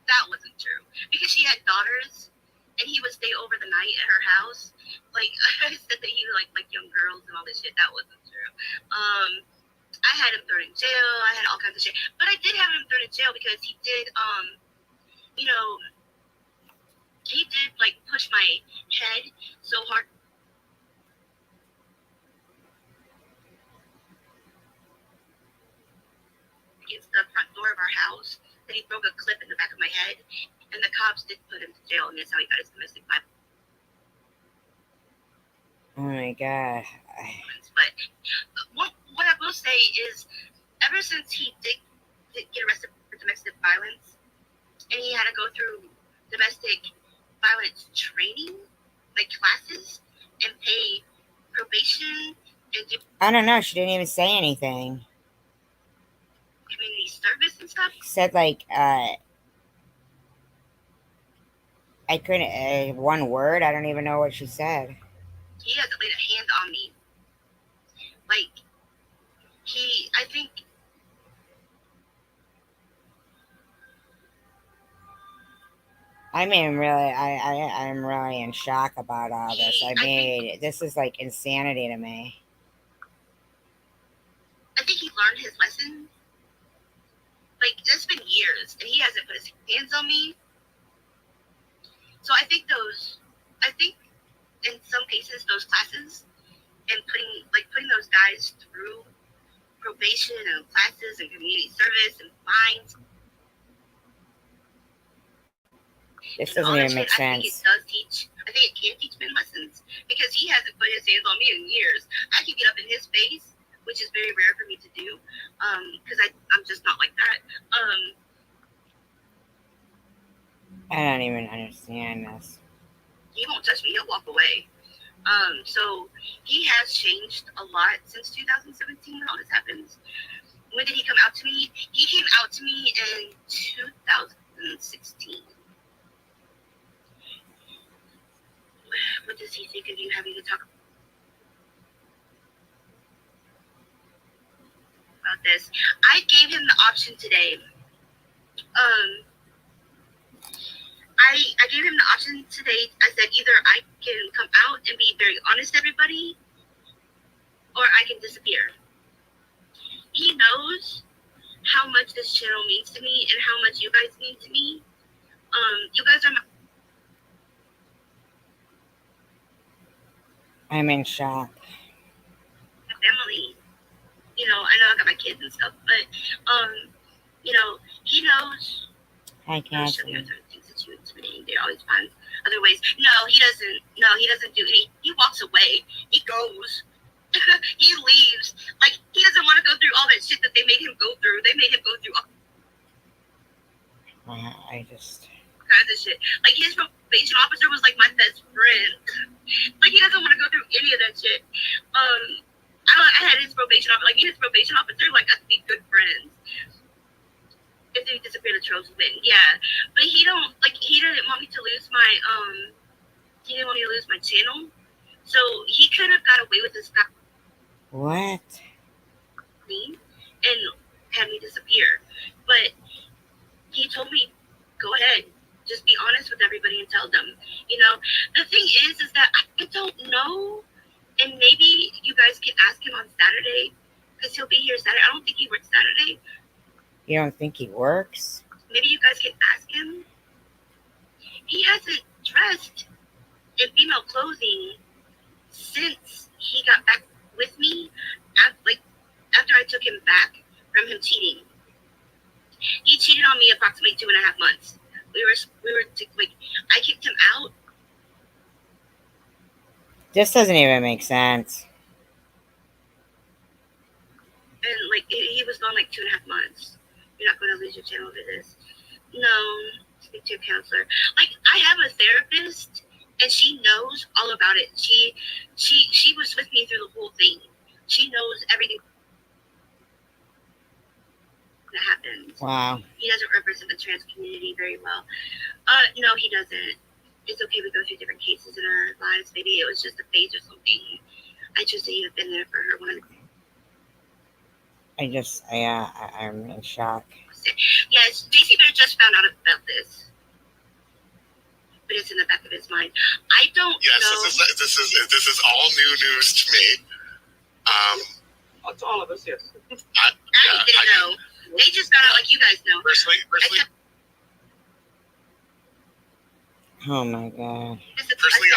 That wasn't true because she had daughters, and he would stay over the night at her house. Like I said that he like young girls and all this shit. That wasn't true. I had him thrown in jail. I had all kinds of shit. But I did have him thrown in jail because he did you know, he did like push my head so hard. Against the front door of our house that he broke a clip in the back of my head, and the cops did put him to jail, and that's how he got his domestic violence. Oh my god. But what I will say is, ever since he did get arrested for domestic violence, and he had to go through domestic violence training, like classes, and pay probation, and do I don't know. She didn't even say anything. community service and stuff. She said like, I couldn't, one word. I don't even know what she said. He hasn't laid a hand on me. Like, I think, I mean, really, I'm really in shock about all this. I mean, this is like insanity to me. I think he learned his lesson. Like, it's been years, and he hasn't put his hands on me. So I think those I think in some cases those classes and putting those guys through probation and classes and community service and fines. This doesn't even make I think it sense. does teach. I think it can teach men lessons because he hasn't put his hands on me in years. I can get up in his face, which is very rare for me to do, because I'm just not like that. I don't even understand this. He won't touch me. He'll walk away. So he has changed a lot since 2017 when all this happens. When did he come out to me? He came out to me in 2016. What does he think of you having to talk about this? I gave him the option today. I gave him the option today. I said either I can come out and be very honest to everybody, or I can disappear. He knows how much this channel means to me and how much you guys mean to me. You guys are my I'm in shock. family. You know, I know I got my kids and stuff, but you know, he knows. Hi, I'll show you Catherine. certain things that you intimidating. They always find other ways. No, he doesn't. No, he doesn't do any. He walks away. He goes. He leaves. Like, he doesn't want to go through all that shit that they made him go through. They made him go through all I just. kinds of shit. Like, his probation officer was like my best friend. Like, he doesn't want to go through any of that shit. I had his probation officer. Like, his probation officer, like, us to be good friends. If they disappeared, the trolls win. Yeah, but he didn't want me to lose my he didn't want me to lose my channel, so he could have got away with this stuff What? and had me disappear. But he told me, go ahead, just be honest with everybody and tell them. You know, the thing is that I don't know, and maybe you guys can ask him on Saturday because he'll be here Saturday. I don't think he works Saturday. You don't think he works? Maybe you guys can ask him. He hasn't dressed in female clothing since he got back with me. After I took him back from him cheating. He cheated on me approximately 2.5 months. We were like, I kicked him out. This doesn't even make sense. And like he was gone like 2.5 months. You're not going to lose your channel over this. No, speak to a counselor. Like, I have a therapist, and she knows all about it. She was with me through the whole thing. She knows everything that happened. Wow. He doesn't represent the trans community very well. No, he doesn't. It's okay. We go through different cases in our lives. Maybe it was just a phase or something. I just say you've been there for her one. I'm in shock. Yes, JC Bear just found out about this, but it's in the back of his mind. I don't Yes, know. this is all new news to me. It's all of us, yes. I didn't know. They just found out like you guys know. Personally, Oh my god. personally,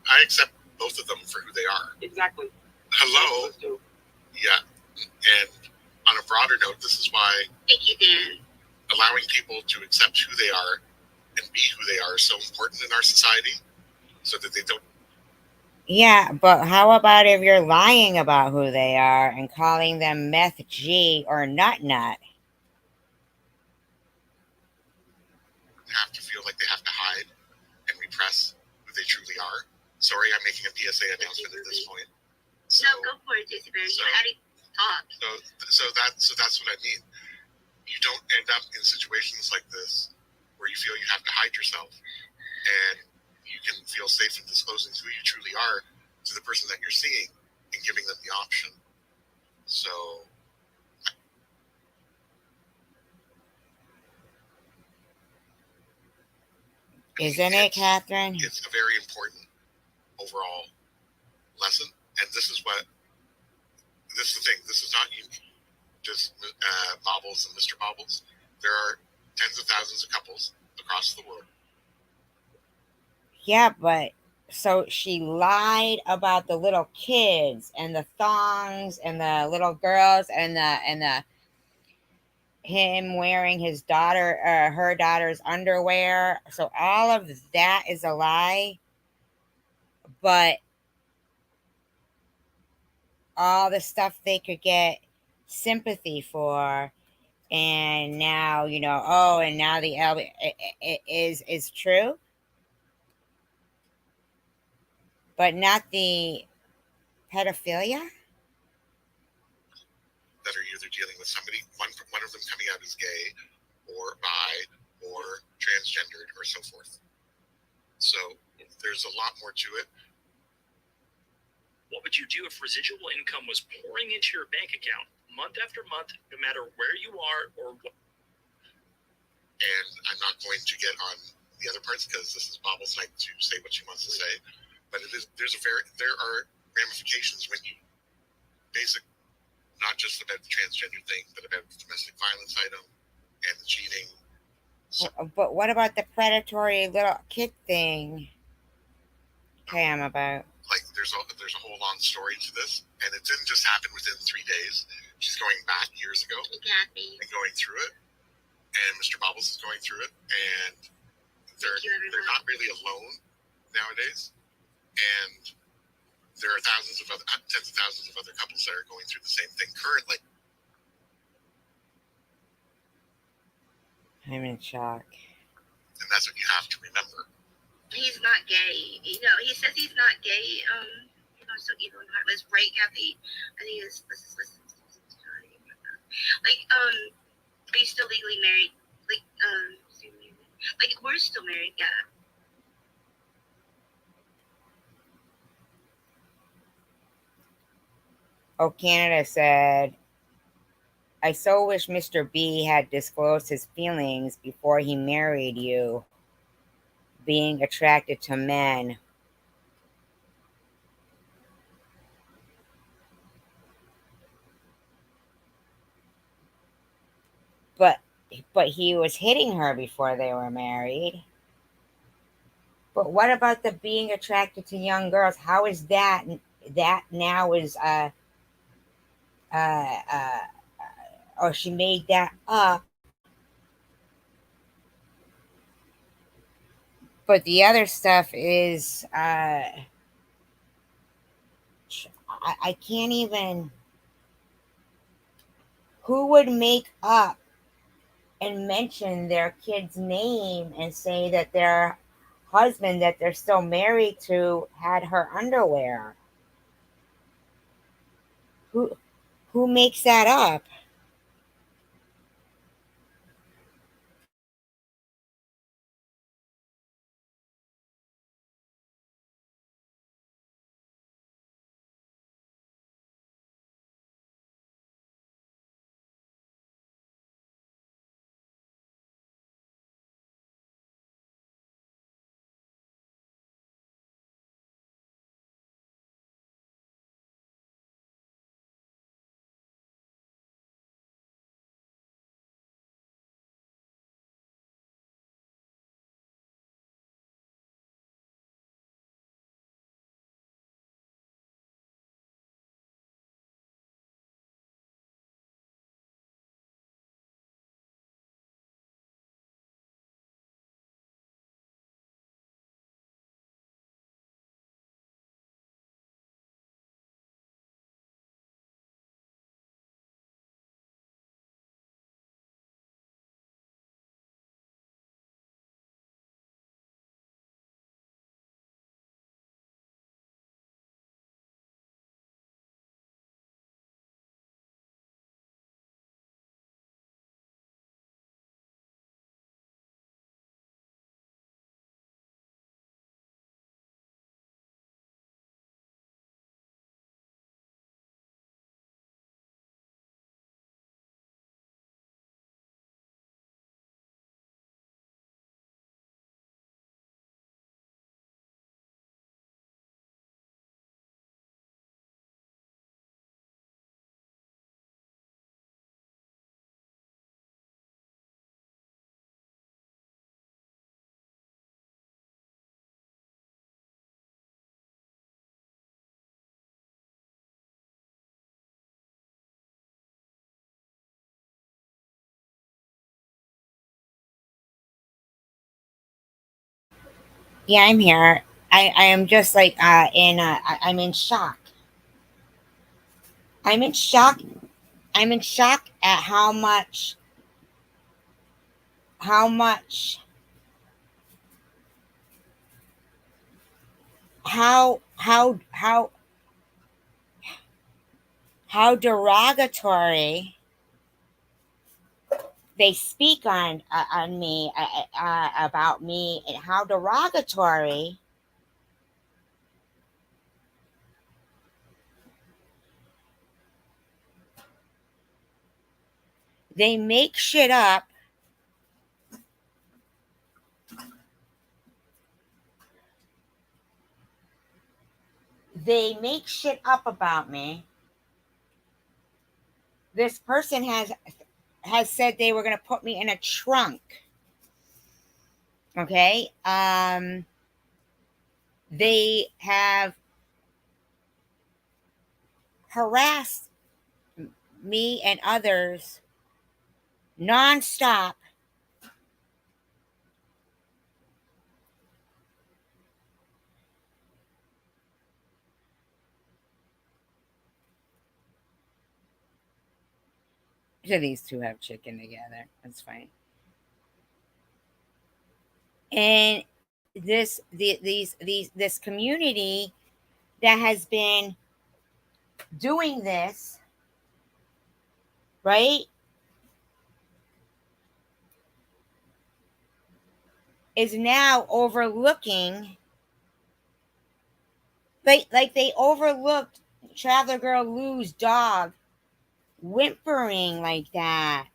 I accept both of them for who they are. Exactly. Hello. Let's do. Yeah. And on a broader note, this is why Thank you, Dan. allowing people to accept who they are and be who they are is so important in our society, so that they don't. Yeah, but how about if you're lying about who they are and calling them Meth G or Nut Nut? Have to feel like they have to hide and repress who they truly are. Sorry, I'm making a PSA announcement at this point. So, No, go for it, JC Bear. You already talked. so that's what I mean. You don't end up in situations like this where you feel you have to hide yourself, and you can feel safe in disclosing who you truly are to the person that you're seeing and giving them the option. So Isn't it, Catherine? it's a very important overall lesson, and this is the thing. This is not just Bobbles and Mr. Bobbles. There are tens of thousands of couples across the world Yeah, but so she lied about the little kids and the thongs and the little girls and the him wearing his daughter her daughter's underwear. So all of that is a lie, but all the stuff they could get sympathy for, and now oh, and now the is true, but not the pedophilia. that are either dealing with somebody, one of them coming out as gay, or bi, or transgendered, or so forth. So there's a lot more to it. What would you do if residual income was pouring into your bank account month after month, no matter where you are or what? And I'm not going to get on the other parts because this is Bobble's night to say what she wants to say. But there are ramifications when you not just about the transgender thing, but about the domestic violence item and the cheating. So, But what about the predatory little kid thing? Okay, I'm about. Like there's a whole long story to this, and it didn't just happen within 3 days. She's going back years ago and going through it, and Mr. Bubbles is going through it, and they're not really alone nowadays, and there are tens of thousands of other couples that are going through the same thing currently. I'm in shock. And that's what you have to remember. He's not gay. He says he's not gay. So evil and heartless, right, Kathy? I think this is like, are you still legally married? Like, we're still married, yeah. Oh, Canada said, I so wish Mr. B had disclosed his feelings before he married you, being attracted to men. But he was hitting her before they were married. But what about the being attracted to young girls? How is that now is or she made that up? But the other stuff is I can't even. Who would make up and mention their kid's name and say that their husband that they're still married to had her underwear? Who makes that up? Yeah, I'm here. I am just like I'm in shock. I'm in shock. I'm in shock at how much how much how derogatory they speak on me, about me, and how derogatory they make shit up. They make shit up about me. This person has said they were going to put me in a trunk. Okay? They have harassed me and others nonstop. So these two have chicken together. That's fine. And this community that has been doing this, right, is now overlooking, like they overlooked Traveler Girl Lou's dog whimpering like that.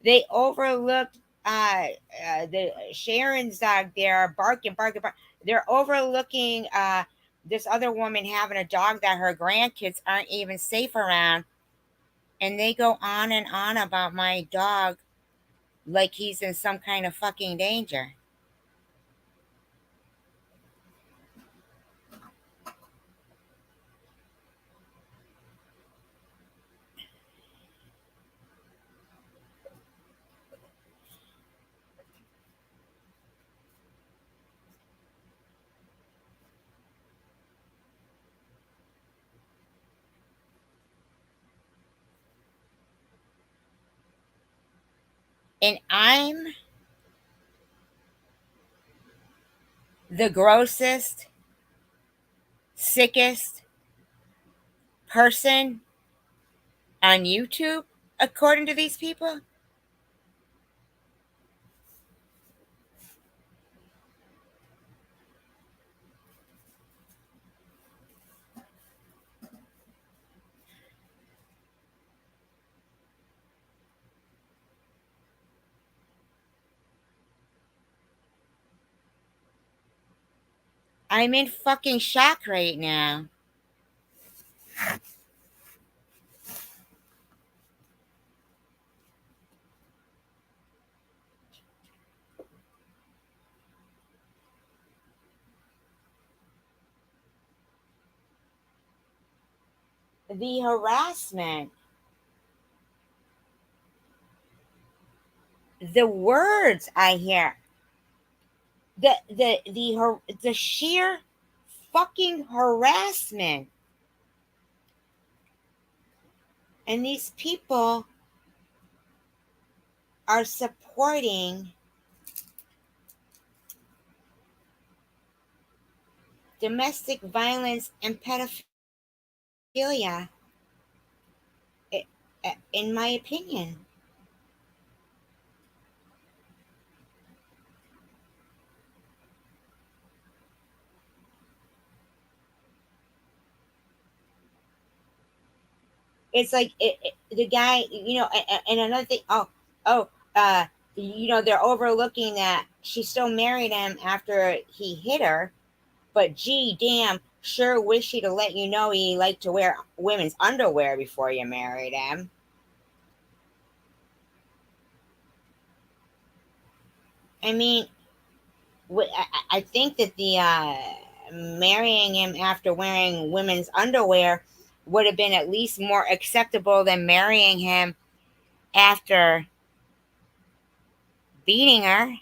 They overlooked the Sharon's dog there barking. They're overlooking this other woman having a dog that her grandkids aren't even safe around, and they go on and on about my dog like he's in some kind of fucking danger. And I'm the grossest, sickest person on YouTube, according to these people. I'm in fucking shock right now. The harassment, the words I hear, the sheer fucking harassment. And these people are supporting domestic violence and pedophilia, in my opinion. It's like the guy, and another thing. They're overlooking that she still married him after he hit her. But gee, damn, sure wish he'd have let you know he liked to wear women's underwear before you married him. I mean, I think that the marrying him after wearing women's underwear would have been at least more acceptable than marrying him after beating her.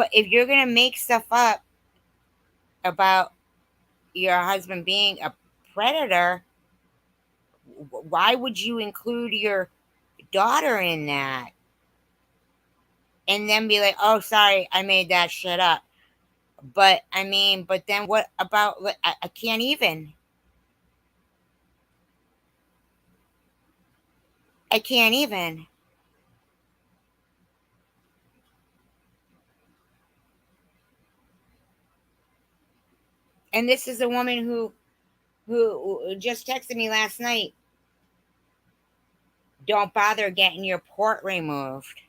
But if you're gonna make stuff up about your husband being a predator, why would you include your daughter in that? And then be like, oh, sorry, I made that shit up. But I mean, but then what about, I can't even. I can't even. And this is a woman who just texted me last night. Don't bother getting your port removed.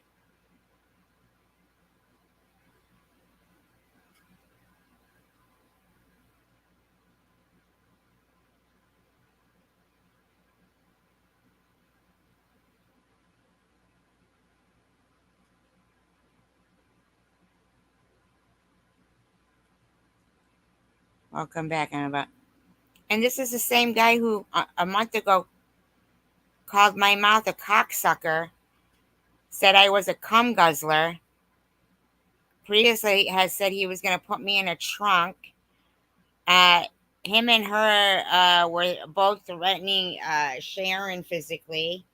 I'll come back in about. And this is the same guy who a month ago called my mouth a cocksucker, said I was a cum guzzler. Previously has said he was going to put me in a trunk. Him and her were both threatening Sharon physically.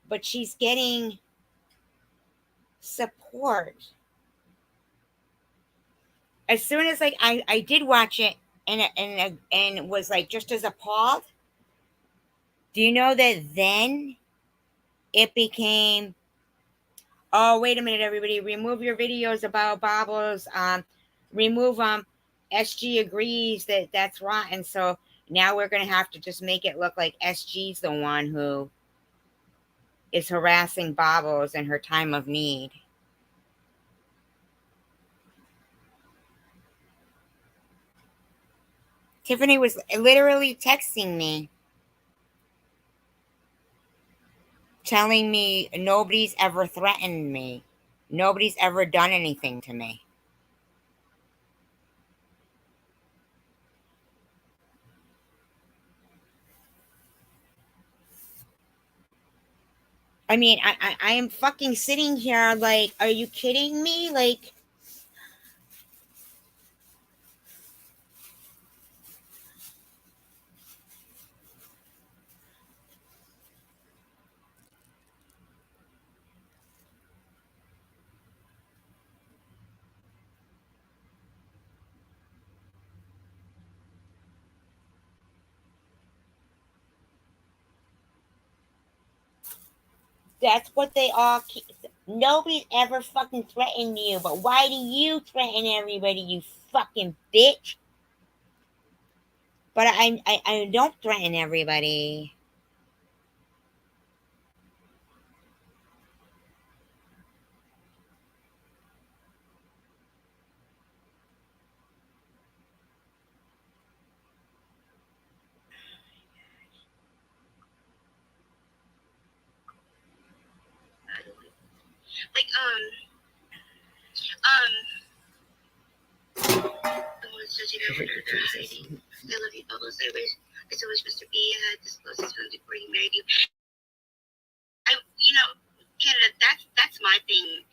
But she's getting support. As soon as like I did watch it and was like just as appalled. Do you know that then it became, oh, wait a minute, everybody, remove your videos about baubles, remove them. SG agrees that that's rotten, so now we're going to have to just make it look like SG's the one who is harassing Baubles in her time of need. Tiffany was literally texting me, telling me nobody's ever threatened me. Nobody's ever done anything to me. I mean, I am fucking sitting here like, are you kidding me? Like, that's what they all keep. Nobody's ever fucking threatened you, but why do you threaten everybody, you fucking bitch? But I don't threaten everybody. Like, oh, it's such a good wonder they're hiding. I love you, Bubbles. I so wish Mr. B had disclosed his phone before he married you. You know, Canada, that's my thing.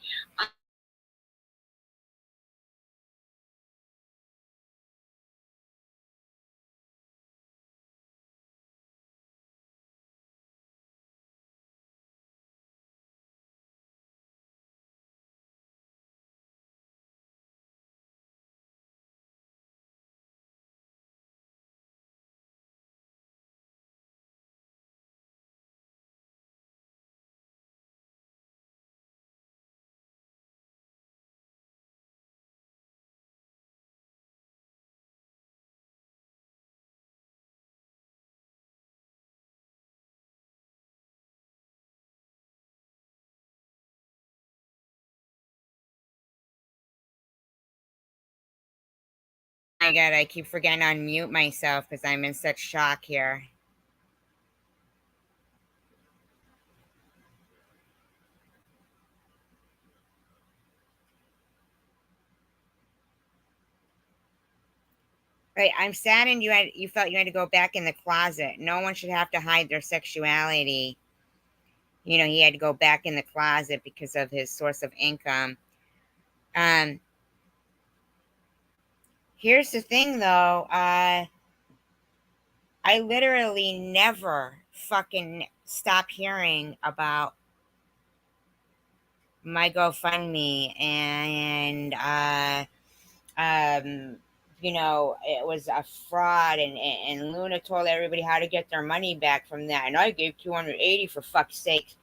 My God, I keep forgetting to unmute myself because I'm in such shock here. Right, I'm saddened you felt you had to go back in the closet. No one should have to hide their sexuality. you know, he had to go back in the closet because of his source of income. Here's the thing, though. I literally never fucking stop hearing about my GoFundMe, and you know, it was a fraud, and Luna told everybody how to get their money back from that, and I gave $280 for fuck's sake.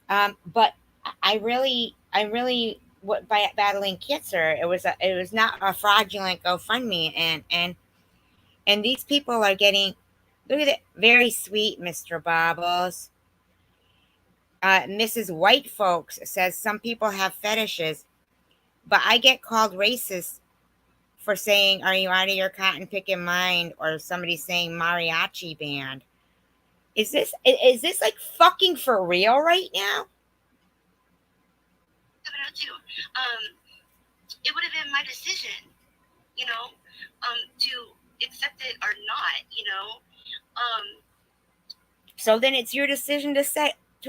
But I really, by battling cancer, it was not a fraudulent GoFundMe, and these people are getting. Look at it, very sweet, Mr. Bobbles. Mrs. White Folks says some people have fetishes, but I get called racist for saying, "Are you out of your cotton picking mind?" or somebody saying mariachi band. Is this like fucking for real right now? 702. It would have been my decision, you know, to accept it or not, you know. So then it's your decision to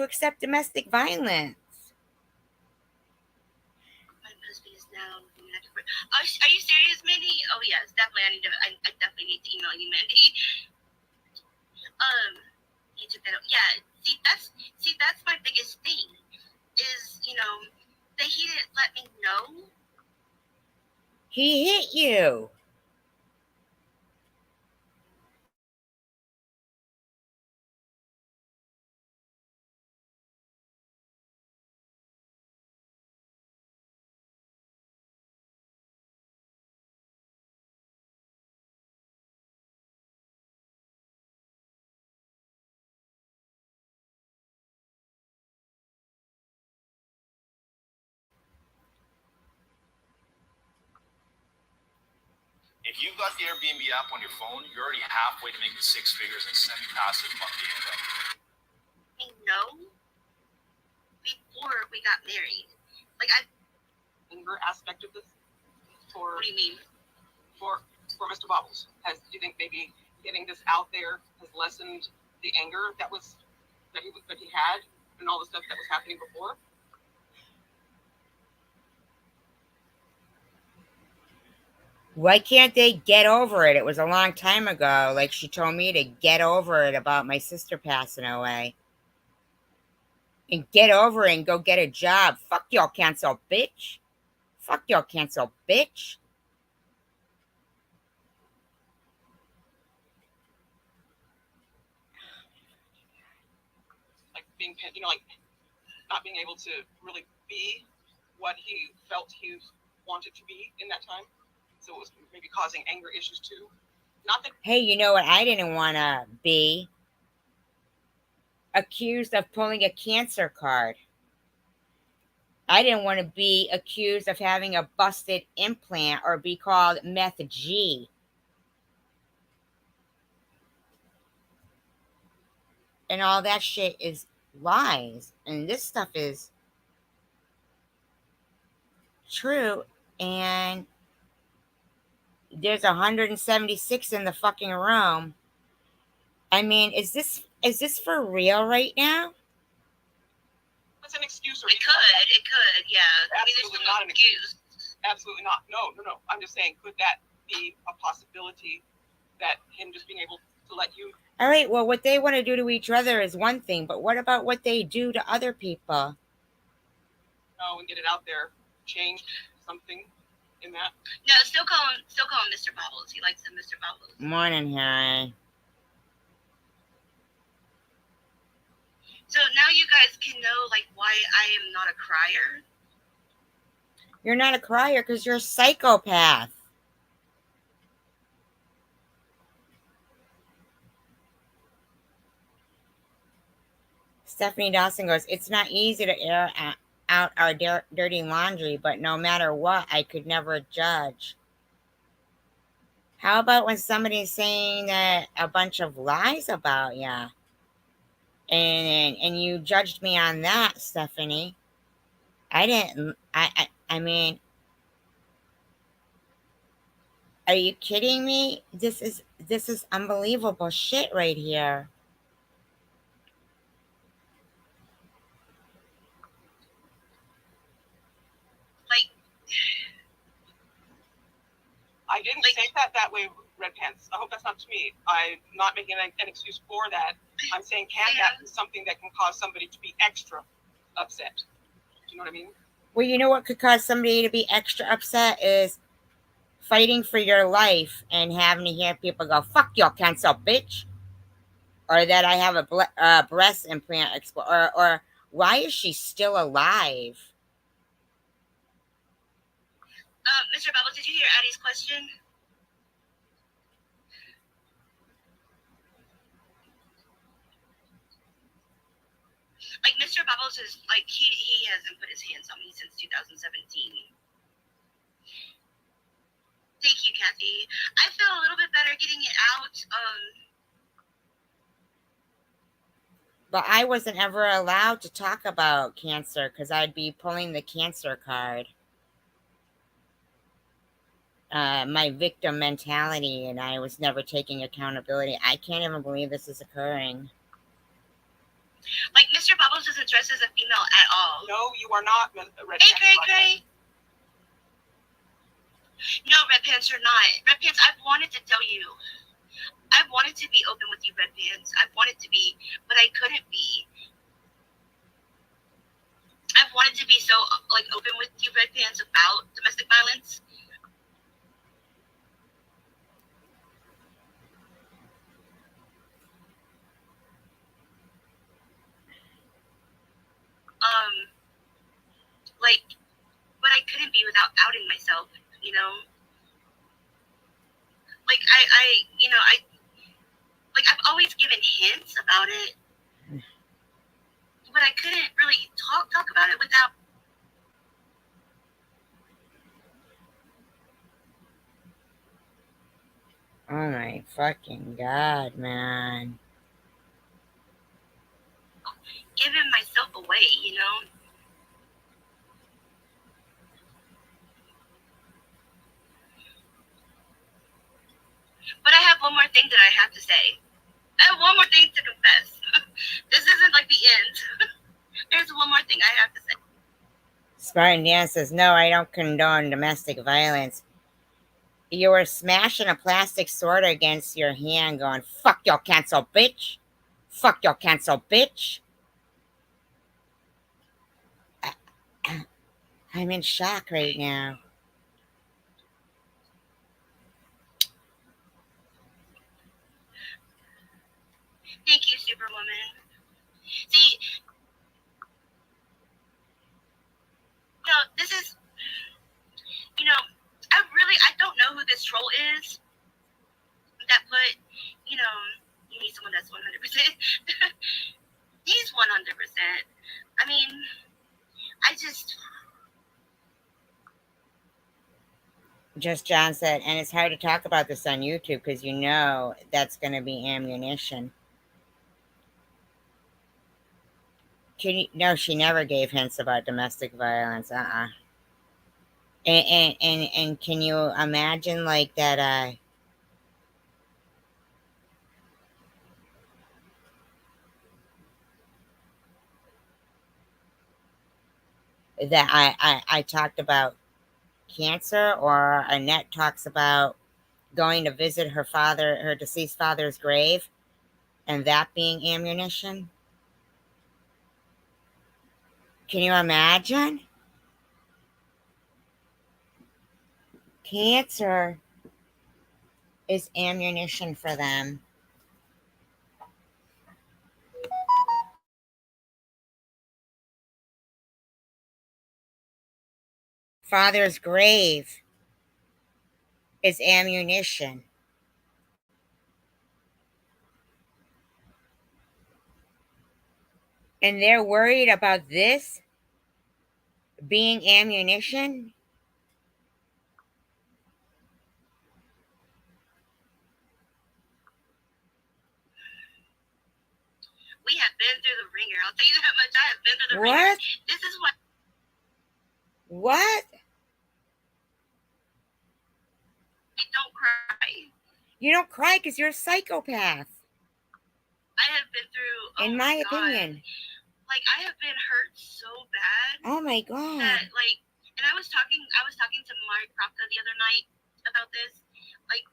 accept domestic violence. My husband is now. Are you serious, Mindy? Oh yes, definitely. I definitely need to email you, Mindy. He took that. Yeah. See, that's my biggest thing. Is, you know, that he didn't let me know. He hit you. If you've got the Airbnb app on your phone, you're already halfway to making six figures and sending passive monthly income. I know. Before we got married, like anger aspect of this for. What do you mean? For Mr. Bobbles, do you think maybe getting this out there has lessened the anger that he had and all the stuff that was happening before? Why can't they get over it? It was a long time ago. Like she told me to get over it about my sister passing away. And get over it and go get a job. Fuck your cancel, bitch. Fuck your cancel, bitch. Like being, you know, like not being able to really be what he felt he wanted to be in that time. So it was maybe causing anger issues too. Not that. Hey, you know what I didn't want to be? Accused of pulling a cancer card. I didn't want to be accused of having a busted implant or be called Meth G. And all that shit is lies. And this stuff is true. And there's 176 in the fucking room. I mean, is this for real right now? It's an excuse. It could, yeah. Absolutely not an excuse. Absolutely not. No. I'm just saying, could that be a possibility that him just being able to let you? All right, well, what they want to do to each other is one thing, but what about what they do to other people? Oh, and get it out there, change something in that. No, still call him Mr. Bobbles. He likes him, Mr. Bobbles. Morning, Harry. So now you guys can know, like, why I am not a crier. You're not a crier because you're a psychopath. Stephanie Dawson goes, it's not easy to air out our dirty laundry, but no matter what, I could never judge. How about when somebody's saying that a bunch of lies about you? And you judged me on that, Stephanie. I didn't. I mean, are you kidding me? This is unbelievable shit right here. I didn't say that way, Red Pants. I hope that's not to me. I'm not making an excuse for that. I'm saying that be something that can cause somebody to be extra upset. Do you know what I mean? Well, you know what could cause somebody to be extra upset is fighting for your life and having to hear people go, fuck your cancer, bitch. Or that I have a breast implant, or why is she still alive? Mr. Bubbles, did you hear Addie's question? Like, Mr. Bubbles is like, he hasn't put his hands on me since 2017. Thank you, Kathy. I feel a little bit better getting it out. But I wasn't ever allowed to talk about cancer because I'd be pulling the cancer card. My victim mentality, and I was never taking accountability. I can't even believe this is occurring. Like, Mr. Bubbles isn't dressed as a female at all. No, you are not, Red Hey, Pants. Cray. No, Red Pants, you're not. Red Pants, I've wanted to tell you. I wanted to be open with you, Red Pants. I wanted to be, but I couldn't be. I've wanted to be so, like, open with you, Red Pants, about domestic violence. Like, but I couldn't be without outing myself, you know? Like, I've always given hints about it, but I couldn't really talk about it without. Oh my fucking God, man. Giving myself away, you know? But I have one more thing that I have to say. I have one more thing to confess. This isn't like the end. There's one more thing I have to say. Spartan Dan says, no, I don't condone domestic violence. You were smashing a plastic sword against your hand going, fuck your cancel, bitch. Fuck your cancel, bitch. I'm in shock right now. Thank you, Superwoman. See, this is, I don't know who this troll is that put, you need someone that's 100%. He's 100%. I mean, Just John said, and it's hard to talk about this on YouTube because you know that's going to be ammunition. No, she never gave hints about domestic violence. And can you imagine like that? That I talked about cancer, or Annette talks about going to visit her deceased father's grave, and that being ammunition. Can you imagine? Cancer is ammunition for them. Father's grave is ammunition. And they're worried about this being ammunition? we have been through the ringer. I'll tell you that much. I have been through the ringer. What? This is what. What? I don't cry. You don't cry because you're a psychopath. I have been through. In my opinion. Like, I have been hurt so bad. Oh my God. That, like, and I was talking to Mark Kropka the other night about this, Like,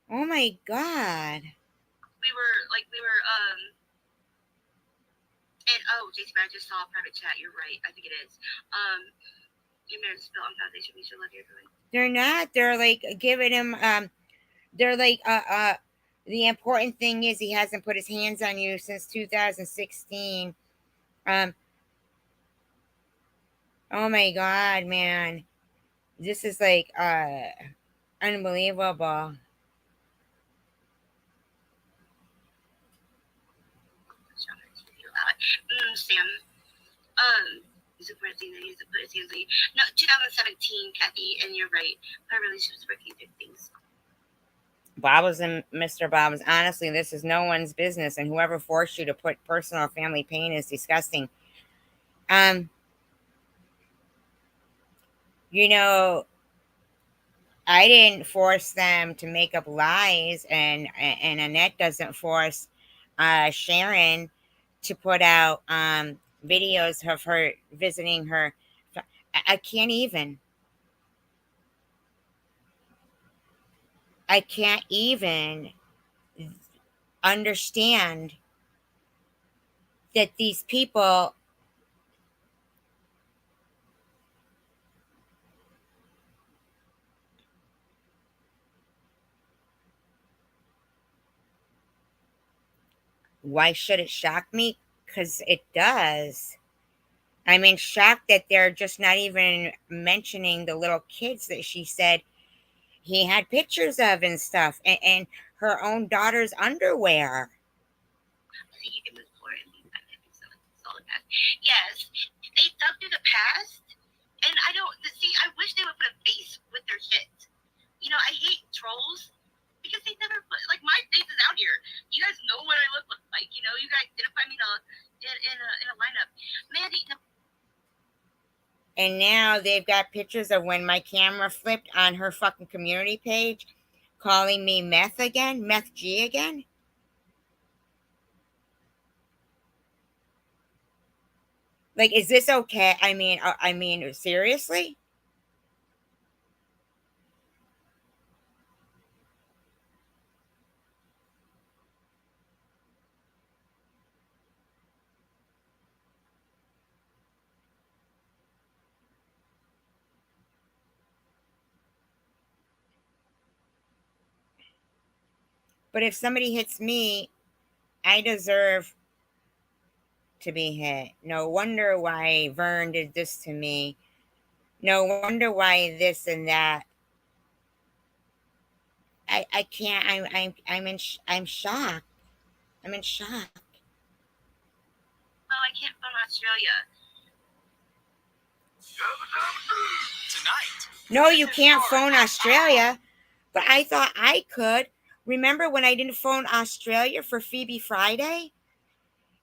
oh my God. we were and oh, Jason, I just saw a private chat. You're right. I think it is. Your marriage is built on foundation. We should love you. They're not. They're like giving him they're like the important thing is he hasn't put his hands on you since 2016. Oh my God, man. This is like unbelievable. Sam. Is it working that he's a put his hands on you? No, 2017, Kathy, and you're right. Our relationship's working through things. Bobbles and Mr. Bobbles, honestly, this is no one's business, and whoever forced you to put personal or family pain is disgusting. You know, I didn't force them to make up lies, and Annette doesn't force Sharon to put out videos of her visiting her. I can't even. I can't even understand that these people why should it shock me? Because it does. I'm in shock that they're just not even mentioning the little kids that she said he had pictures of and stuff, and her own daughter's underwear. Yes, they dug through the past, and I don't see. I wish they would put a face with their shit. You know, I hate trolls because they never put like my face is out here. You guys know what I look like. You know, you guys identify me in a lineup. Mandy. And now they've got pictures of when my camera flipped on her fucking community page, calling me meth again, meth G again. Like, is this okay? I mean, seriously? But if somebody hits me, I deserve to be hit. No wonder why Vern did this to me. No wonder why this and that. I can't. I'm shocked. I'm in shock. Oh, I can't phone Australia. Tonight. No, you can't phone Australia. But I thought I could. Remember when I didn't phone Australia for Phoebe Friday?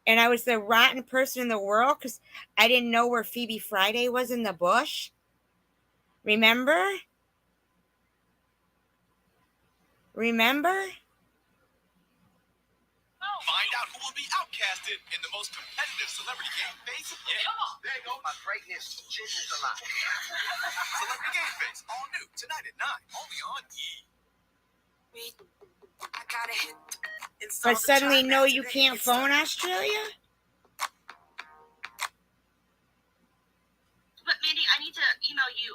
And I was the rotten person in the world because I didn't know where Phoebe Friday was in the bush. Remember? Remember? Find out who will be outcasted in the most competitive celebrity game face. Yeah. There you go. My greatness jiggles a lot. Celebrity Game Face, all new tonight at 9, only on E. But suddenly, no, you can't phone Australia? But Mandy, I need to email you.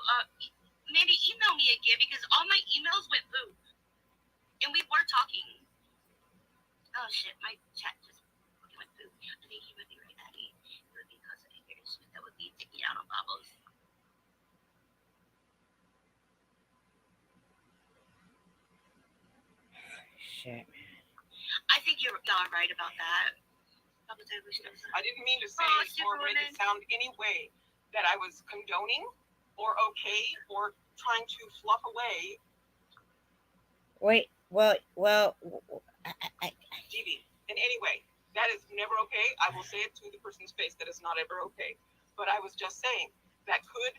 Mandy, email me again because all my emails went boom. And we were talking. Oh shit, my chat just went boom. I think he would be right at me. It would be because of anger issues that would be taking out on Bobbles. Shit, man. I think you're right about that. I didn't mean to say or make it sound any way that I was condoning or okay or trying to fluff away. Wait, well, Dee, in any way, that is never okay. I will say it to the person's face that is not ever okay. But I was just saying that could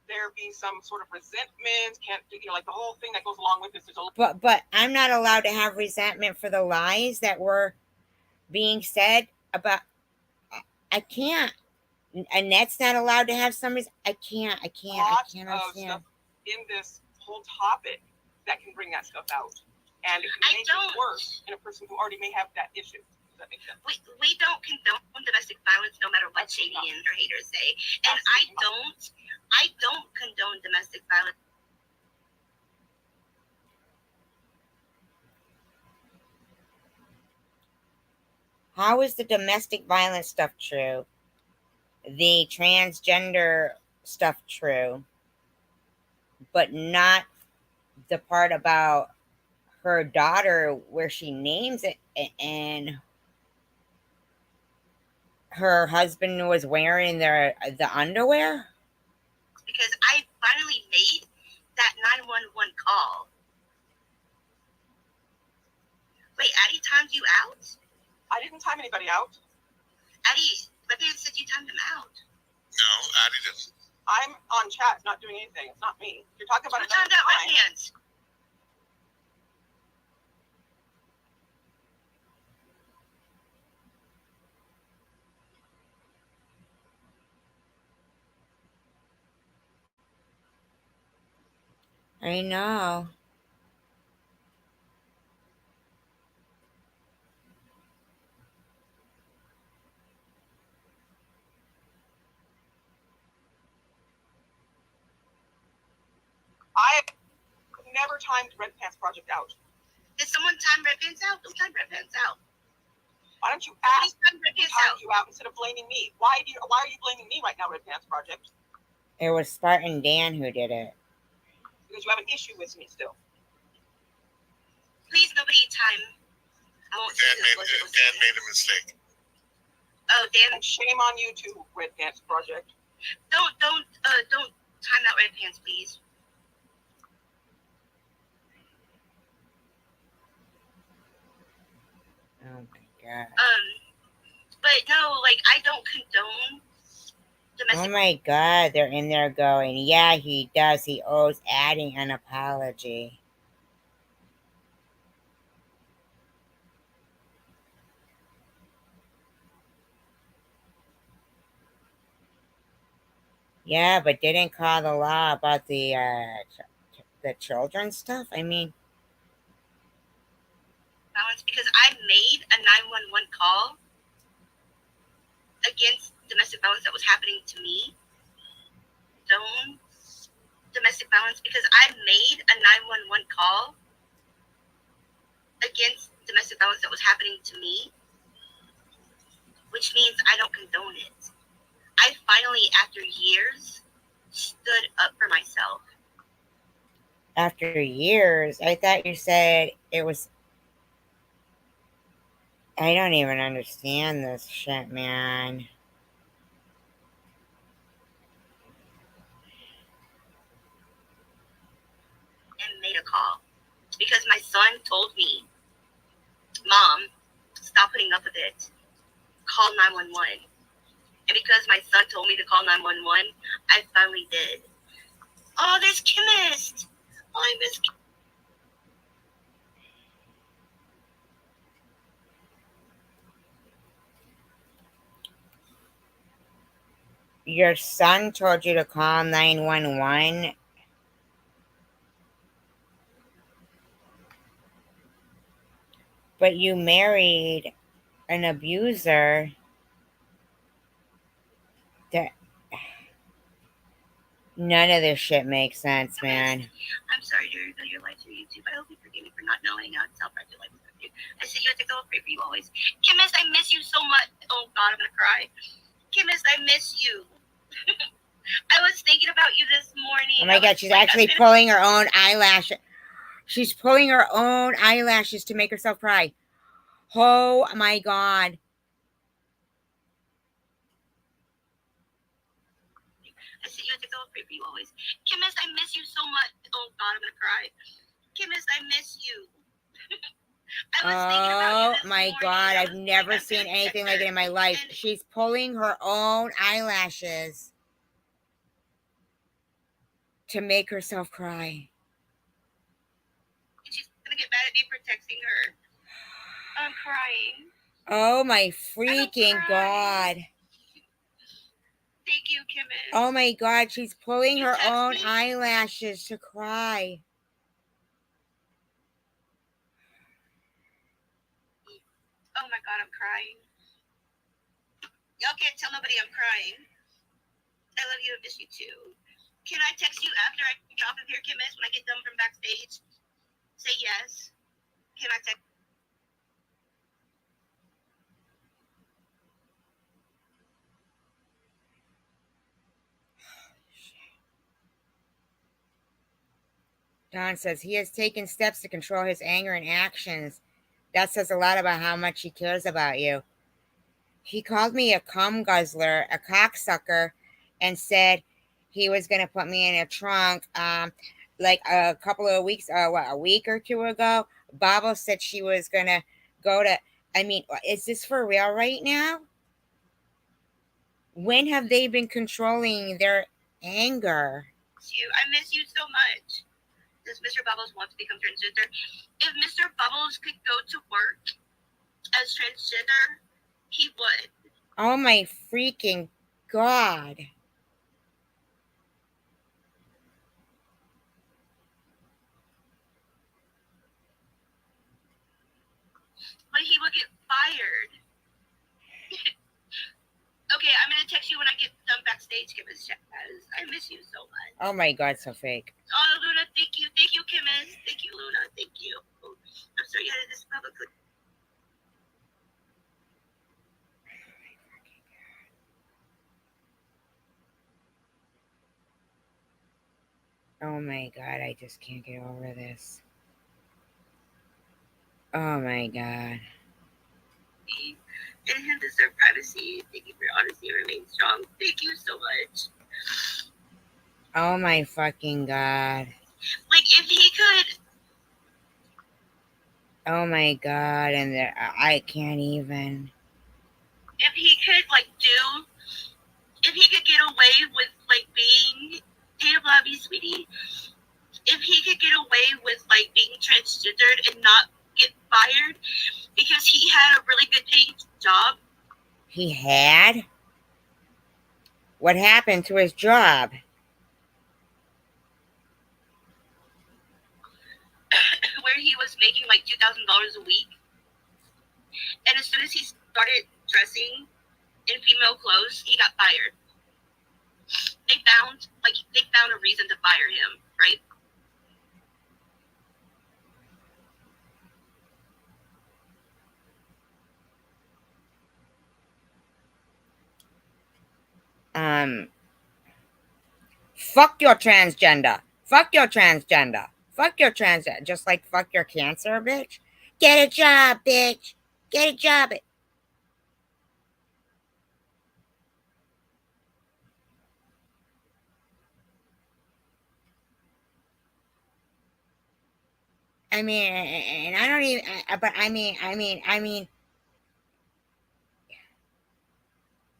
there be some sort of resentment? Can't like the whole thing that goes along with this is a. But I'm not allowed to have resentment for the lies that were being said about. I can't. Annette's not allowed to have some reason. I can't understand. In this whole topic that can bring that stuff out. And it I can make don't- it worse in a person who already may have that issue. Does that make sense? We don't condone domestic violence no matter what shady and or haters say. And I don't condone domestic violence. How is the domestic violence stuff true? The transgender stuff true, but not the part about her daughter where she names it and her husband was wearing the underwear? Because I finally made that 911 call. Wait, Addie timed you out? I didn't time anybody out. Addie, Red Pants said you timed him out. No, Addie didn't. I'm on chat, not doing anything. It's not me. You're talking about Who another timed out Red time. Pants? I know. I never timed Red Pants Project out. Did someone time Red Pants out? Who timed Red Pants out? Why don't you Somebody ask timed Red who Pants timed out. you out instead of blaming me? Why are you blaming me right now, Red Pants Project? It was Spartan Dan who did it. Because you have an issue with me still. Please, nobody time. I won't say Dan this. made a mistake. Oh, Dan, And shame on you too, Red Pants Project. don't time out Red Pants, please. Oh my god. But no, like I don't condone domestic. Oh my god, they're in there going, yeah, he does. He owes adding an apology. Yeah, but they didn't call the law about the children stuff. I mean, Violence because I made a 911 call against domestic violence that was happening to me. Don't domestic violence because I made a 911 call against domestic violence that was happening to me, which means I don't condone it. I finally, after years, stood up for myself. after years, I thought you said it was. I don't even understand this shit, man. And made a call because my son told me, Mom, stop putting up with it. Call 911. And because my son told me to call 911, I finally did. Oh, there's Chemist. Oh, I miss Chemist. Your son told you to call 911. But you married an abuser. That none of this shit makes sense, man. I'm sorry to reveal your life through YouTube. I hope you forgive me for not knowing how to self-regulate your life without you. I said you have to go pray for you always. Chemist, I miss you so much. Oh God, I'm gonna cry. Chemist, I miss you. I was thinking about you this morning. Oh my god, she's actually pulling her own eyelash. She's pulling her own eyelashes to make herself cry. Oh my god. I said you have to go pray for you always. Chemist, I miss you so much. Oh God, I'm gonna cry. Chemist, I miss you. I was thinking about you Oh this my morning. god, I I've was never like, seen I'm gonna anything text like it in my life. And- She's pulling her own eyelashes to make herself cry. And she's gonna get mad at me for texting her. I'm crying. Oh my freaking cry. god. Thank you, Chemist. Oh my god, she's pulling You her text own me? eyelashes to cry. Oh my god, I'm crying. Y'all can't tell nobody I'm crying. I love you and miss you too. Can I text you after I get off of here, Kimmis, when I get done from backstage? Say yes. Can I text? Don says he has taken steps to control his anger and actions. That says a lot about how much he cares about you. He called me a cum guzzler, a cocksucker, and said he was going to put me in a trunk. Like a couple of weeks, a week or two ago, Babo said she was going to go to, I mean, is this for real right now? When have they been controlling their anger? I miss you so much. Does Mr. Bubbles want to become transgender? If Mr. Bubbles could go to work as transgender, he would. Oh my freaking God. But he would get fired. Okay, I'm gonna text you when I get done backstage, Kimmis. I miss you so much. Oh my God, so fake. Oh, Luna, thank you, Kimmis. Thank you, Luna. Thank you. I'm sorry you had this publicly. Oh my God, I just can't get over this. Oh my God. And him deserve privacy. Thank you for your honesty and remain strong. Thank you so much. Oh my fucking God. Like, if he could. Oh my God, and I can't even. If he could, like, if he could get away with, like, being. Hey, love you, sweetie. If he could get away with, like, being transgendered and not get fired because he had a really good paying job. He had? What happened to his job? Where he was making like $2,000 a week. And as soon as he started dressing in female clothes, he got fired. They found a reason to fire him, right? Fuck your transgender. Fuck your transgender. Fuck your transgender. Just like fuck your cancer, bitch. Get a job, bitch. Get a job. I mean, and I don't even, but I mean,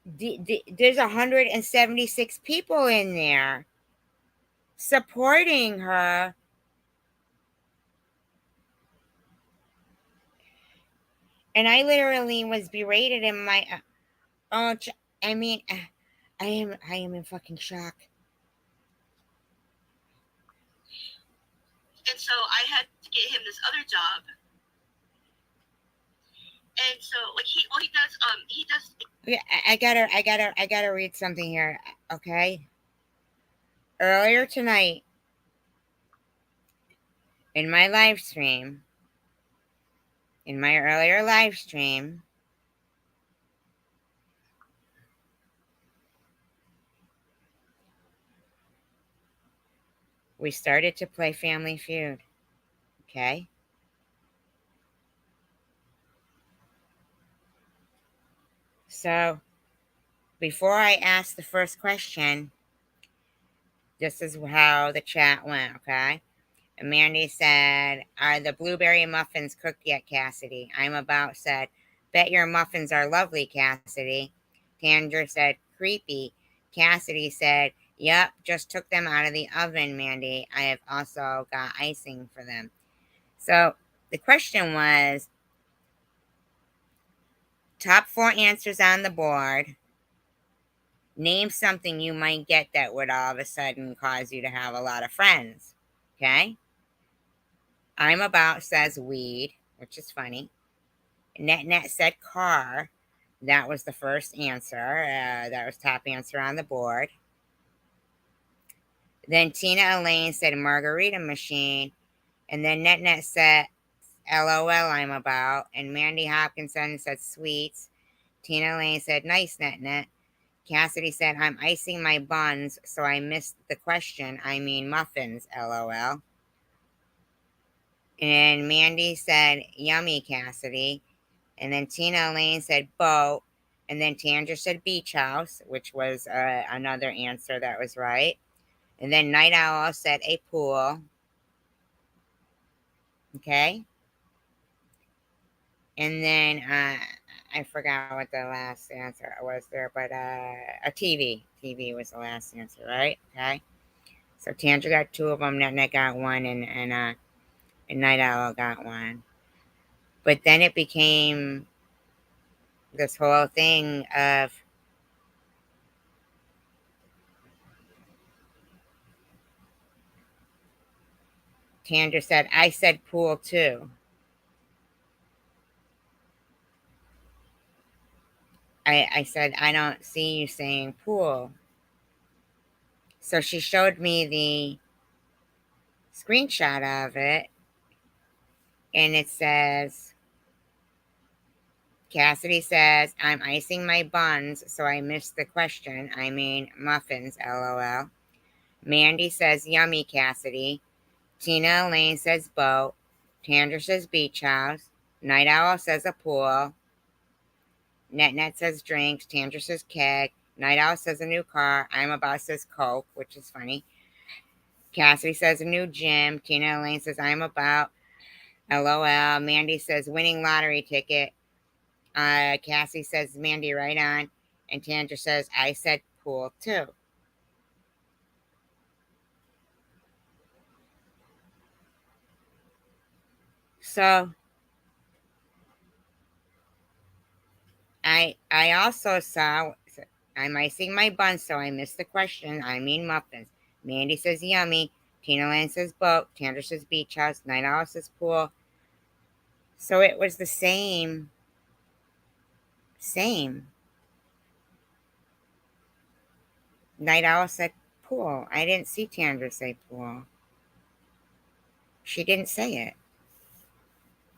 there's 176 people in there supporting her. And I literally was berated in my, I am in fucking shock. And so I had to get him this other job. And so, like, he does. Yeah, I gotta read something here, okay? Earlier tonight, in my live stream, in my earlier live stream, we started to play Family Feud, okay? So, before I asked the first question, this is how the chat went, okay? And Mandy said, are the blueberry muffins cooked yet, Cassidy? I'm About said, bet your muffins are lovely, Cassidy. Tandra said, creepy. Cassidy said, yep, just took them out of the oven, Mandy. I have also got icing for them. So the question was, top 4 answers on the board. Name something you might get that would all of a sudden cause you to have a lot of friends. Okay? I'm About says weed, which is funny. NetNet said car. That was the first answer. That was top answer on the board. Then Tina Elaine said margarita machine. And then NetNet said LOL I'm about. And Mandy Hopkinson said sweets. Tina Elaine said nice NetNet. Cassidy said I'm icing my buns, so I missed the question. I mean muffins, LOL. And Mandy said yummy, Cassidy. And then Tina Elaine said boat. And then Tandra said beach house, which was another answer that was right. And then Night Owl said a pool. Okay. And then I forgot what the last answer was there, but a TV. TV was the last answer, right? Okay. So Tandra got 2 of them, NetNet got 1, and Night Owl got 1. But then it became this whole thing of Tandra said, I said pool too. I said, I don't see you saying pool. So she showed me the screenshot of it, and it says, Cassidy says, I'm icing my buns, so I missed the question. I mean muffins, LOL. Mandy says, yummy, Cassidy. Tina Elaine says boat. Tandra says beach house. Night Owl says a pool. NetNet says drinks. Tandra says keg. Night Owl says a new car. I'm about says Coke, which is funny. Cassidy says a new gym. Tina Elaine says I'm about. LOL. Mandy says winning lottery ticket. Cassie says Mandy right on. And Tandra says I said pool too. So I also saw I'm icing my bun, so I missed the question. I mean muffins. Mandy says yummy. Tina Lynn says boat. Tandra says beach house. Night Owl says pool. So it was the same. Night Owl said pool. I didn't see Tandra say pool. She didn't say it.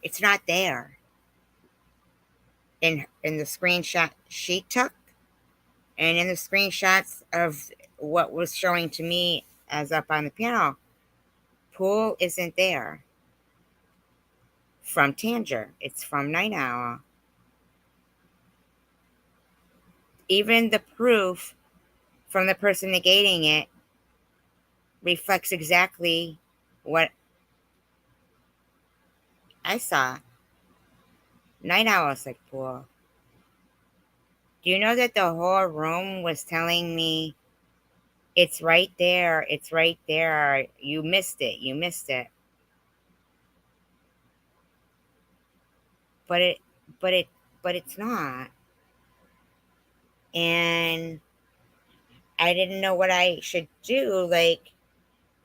It's not there. In the screenshot she took, and in the screenshots of what was showing to me as up on the panel, pool isn't there from Tandra. It's from Night Owl. Even the proof from the person negating it reflects exactly what I saw. Night Owl said pool. Do you know that the whole room was telling me, it's right there, it's right there, you missed it, you missed it. But it's not. And I didn't know what I should do. Like,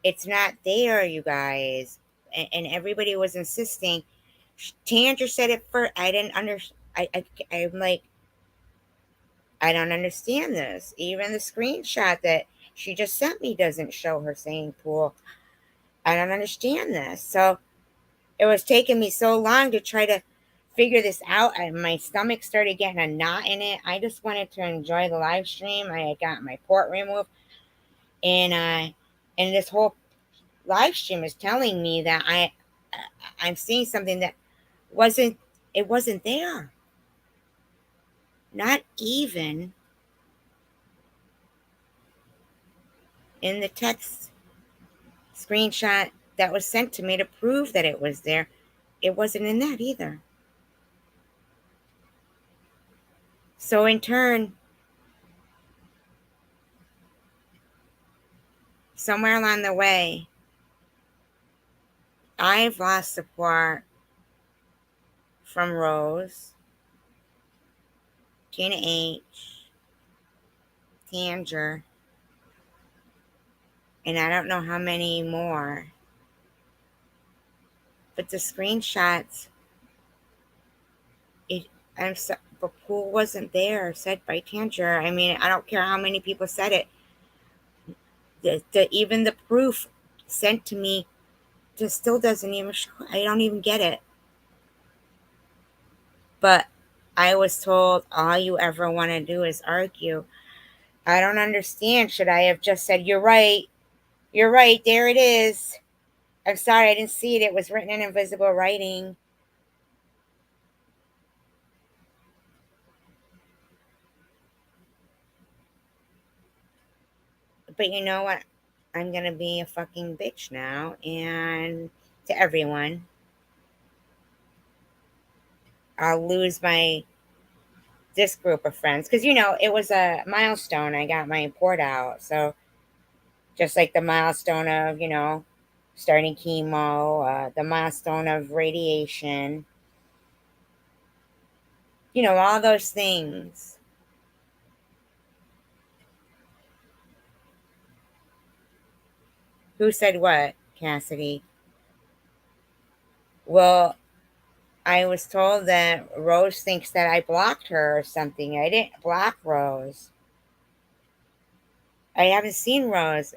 it's not there, you guys. And everybody was insisting. Tandra said it first. I didn't understand. I'm like, I don't understand this. Even the screenshot that she just sent me doesn't show her saying pool. I don't understand this. So it was taking me so long to try to figure this out, and my stomach started getting a knot in it. I just wanted to enjoy the live stream. I had got my port removed, and this whole live stream is telling me that I'm seeing something that wasn't there. Not even in the text screenshot that was sent to me to prove that it was there. It wasn't in that either. So in turn, somewhere along the way, I've lost support from Rose, Tina H, Tandra, and I don't know how many more. But the screenshots, but pool wasn't there, said by Tanger. I mean, I don't care how many people said it. Even the proof sent to me just still doesn't even show. I don't even get it. But I was told all you ever want to do is argue. I don't understand. Should I have just said, you're right. You're right. There it is. I'm sorry. I didn't see it. It was written in invisible writing. But you know what? I'm going to be a fucking bitch now. And to everyone, I'll lose this group of friends. Because, it was a milestone. I got my port out. So just like the milestone of, starting chemo, the milestone of radiation, all those things. Who said what, Cassidy? Well, I was told that Rose thinks that I blocked her or something. I didn't block Rose. I haven't seen Rose.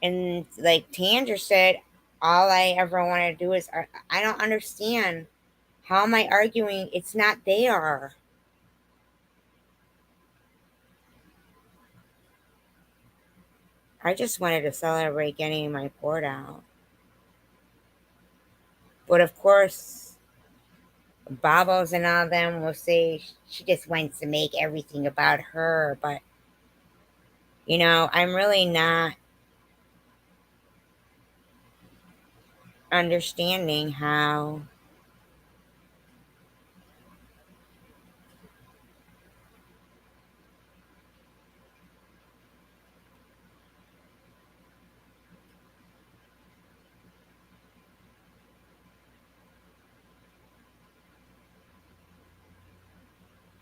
And like Tanger said, all I ever want to do is, I don't understand. How am I arguing? It's not there. I just wanted to celebrate getting my port out. But of course, Bobos and all them will say she just wants to make everything about her. But, I'm really not understanding how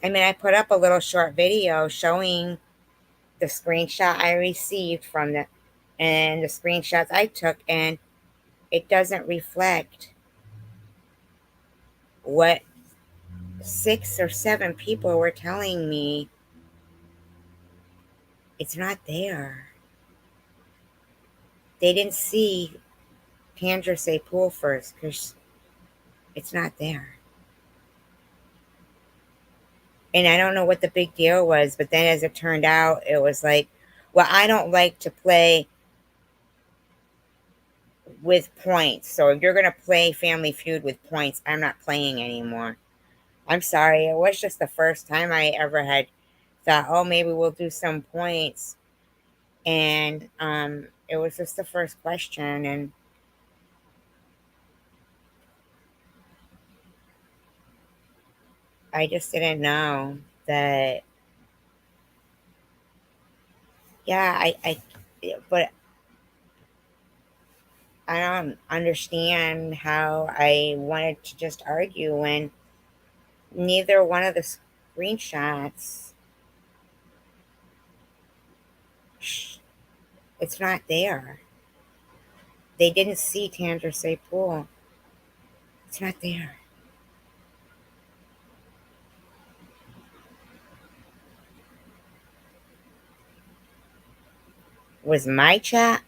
I put up a little short video showing the screenshot I received from and the screenshots I took, and it doesn't reflect what 6 or 7 people were telling me. It's not there. They didn't see Tanger say pool first because it's not there. And I don't know what the big deal was, but then as it turned out, it was like, well, I don't like to play with points. So if you're going to play Family Feud with points, I'm not playing anymore. I'm sorry. It was just the first time I ever had thought, oh, maybe we'll do some points. And it was just the first question. And I just didn't know that. Yeah, but I don't understand how I wanted to just argue when neither one of the screenshots, it's not there. They didn't see Tanger say pool. It's not there. Was my chat?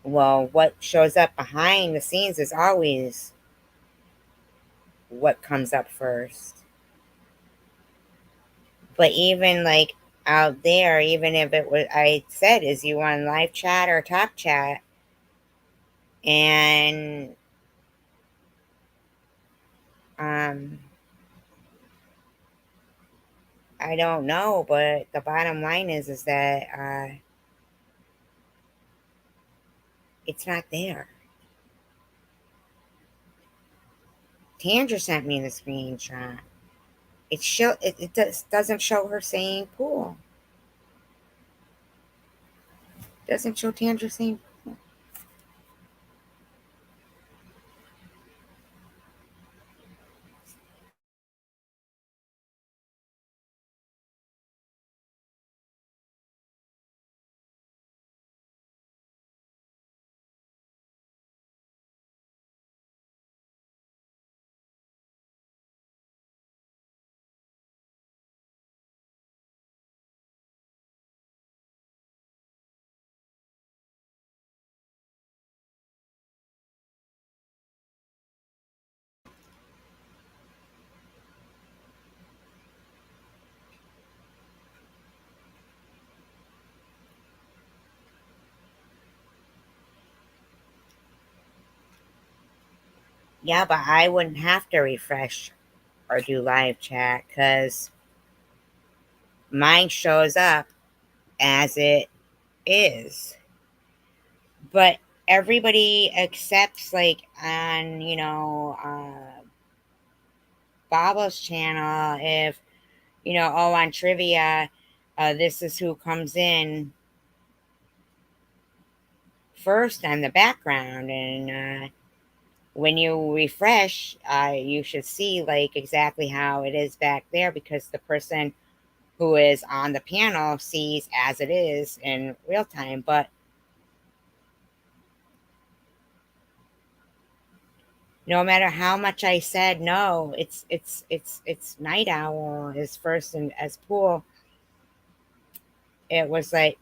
Well, what shows up behind the scenes is always what comes up first. But even like out there, even if it was, I said, is you on live chat or top chat? And I don't know, but the bottom line is that it's not there. Tanger sent me the screenshot. It doesn't show her saying pool. Doesn't show Tanger saying Yeah, but I wouldn't have to refresh or do live chat because mine shows up as it is. But everybody accepts, like, on, Baba's channel, if, on trivia, this is who comes in first on the background. And when you refresh, you should see, like, exactly how it is back there, because the person who is on the panel sees as it is in real time. But no matter how much I said no, it's Night Owl is first and as Pool. It was like,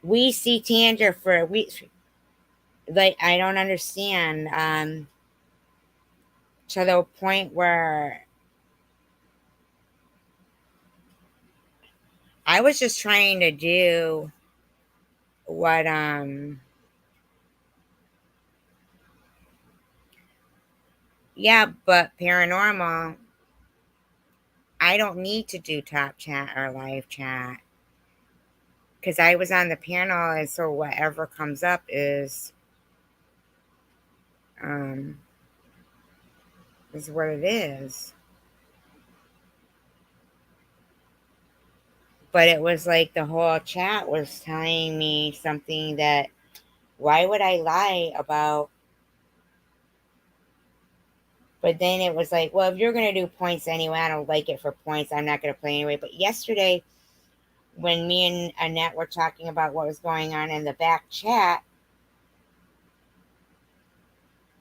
we see Tanger for we, like, I don't understand, to the point where I was just trying to do what yeah, but paranormal, I don't need to do top chat or live chat because I was on the panel, and so whatever comes up is what it is. But it was like the whole chat was telling me something that, why would I lie about? But then it was like, well, if you're going to do points anyway, I don't like it for points. I'm not going to play anyway. But yesterday, when me and Annette were talking about what was going on in the back chat,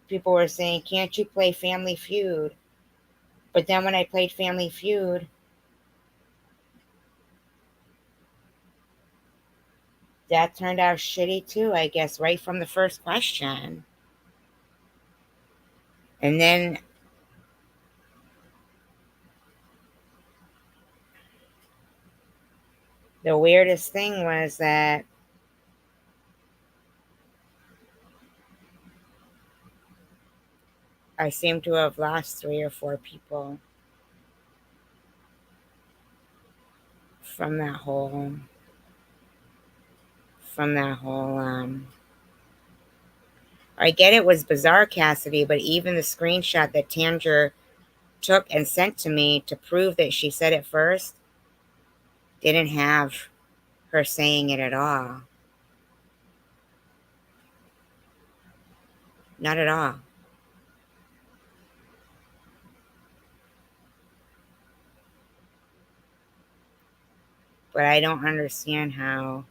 people were saying, can't you play Family Feud? But then when I played Family Feud, that turned out shitty too, I guess, right from the first question. And then the weirdest thing was that I seem to have lost 3 or 4 people from that whole I get it was Bizarre Cassidy, but even the screenshot that Tanger took and sent to me to prove that she said it first didn't have her saying it at all. Not at all. But I don't understand how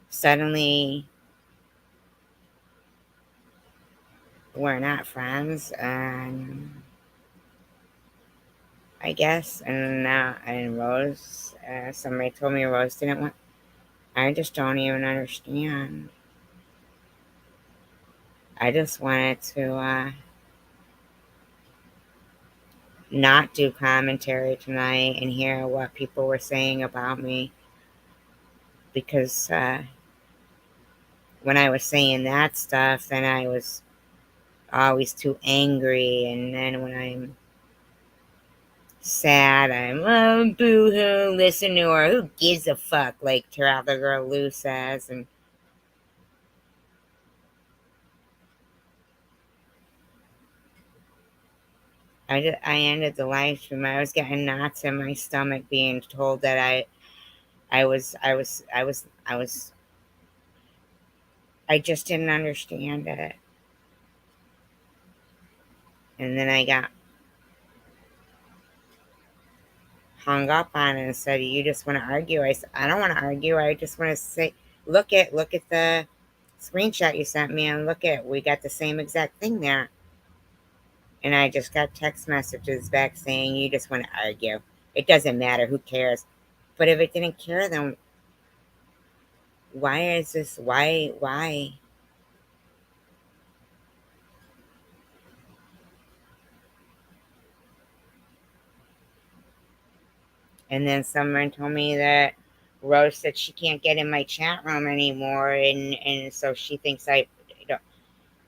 suddenly we're not friends, and I guess, and Rose, somebody told me Rose didn't want, I just don't even understand. I just wanted to not do commentary tonight and hear what people were saying about me, because when I was saying that stuff, then I was always too angry, and then when I'm sad, I'm, oh, boo-hoo, listen to her, who gives a fuck, like Traffic Girl Lou says. And I ended the live stream. I was getting knots in my stomach being told that I just didn't understand it. And then I got hung up on it and said, you just want to argue? I said, I don't want to argue. I just want to say, look at the screenshot you sent me, and we got the same exact thing there. And I just got text messages back saying, you just want to argue. It doesn't matter. Who cares? But if it didn't care, then why is this? Why? And then someone told me that Rose said she can't get in my chat room anymore, and so she thinks I don't.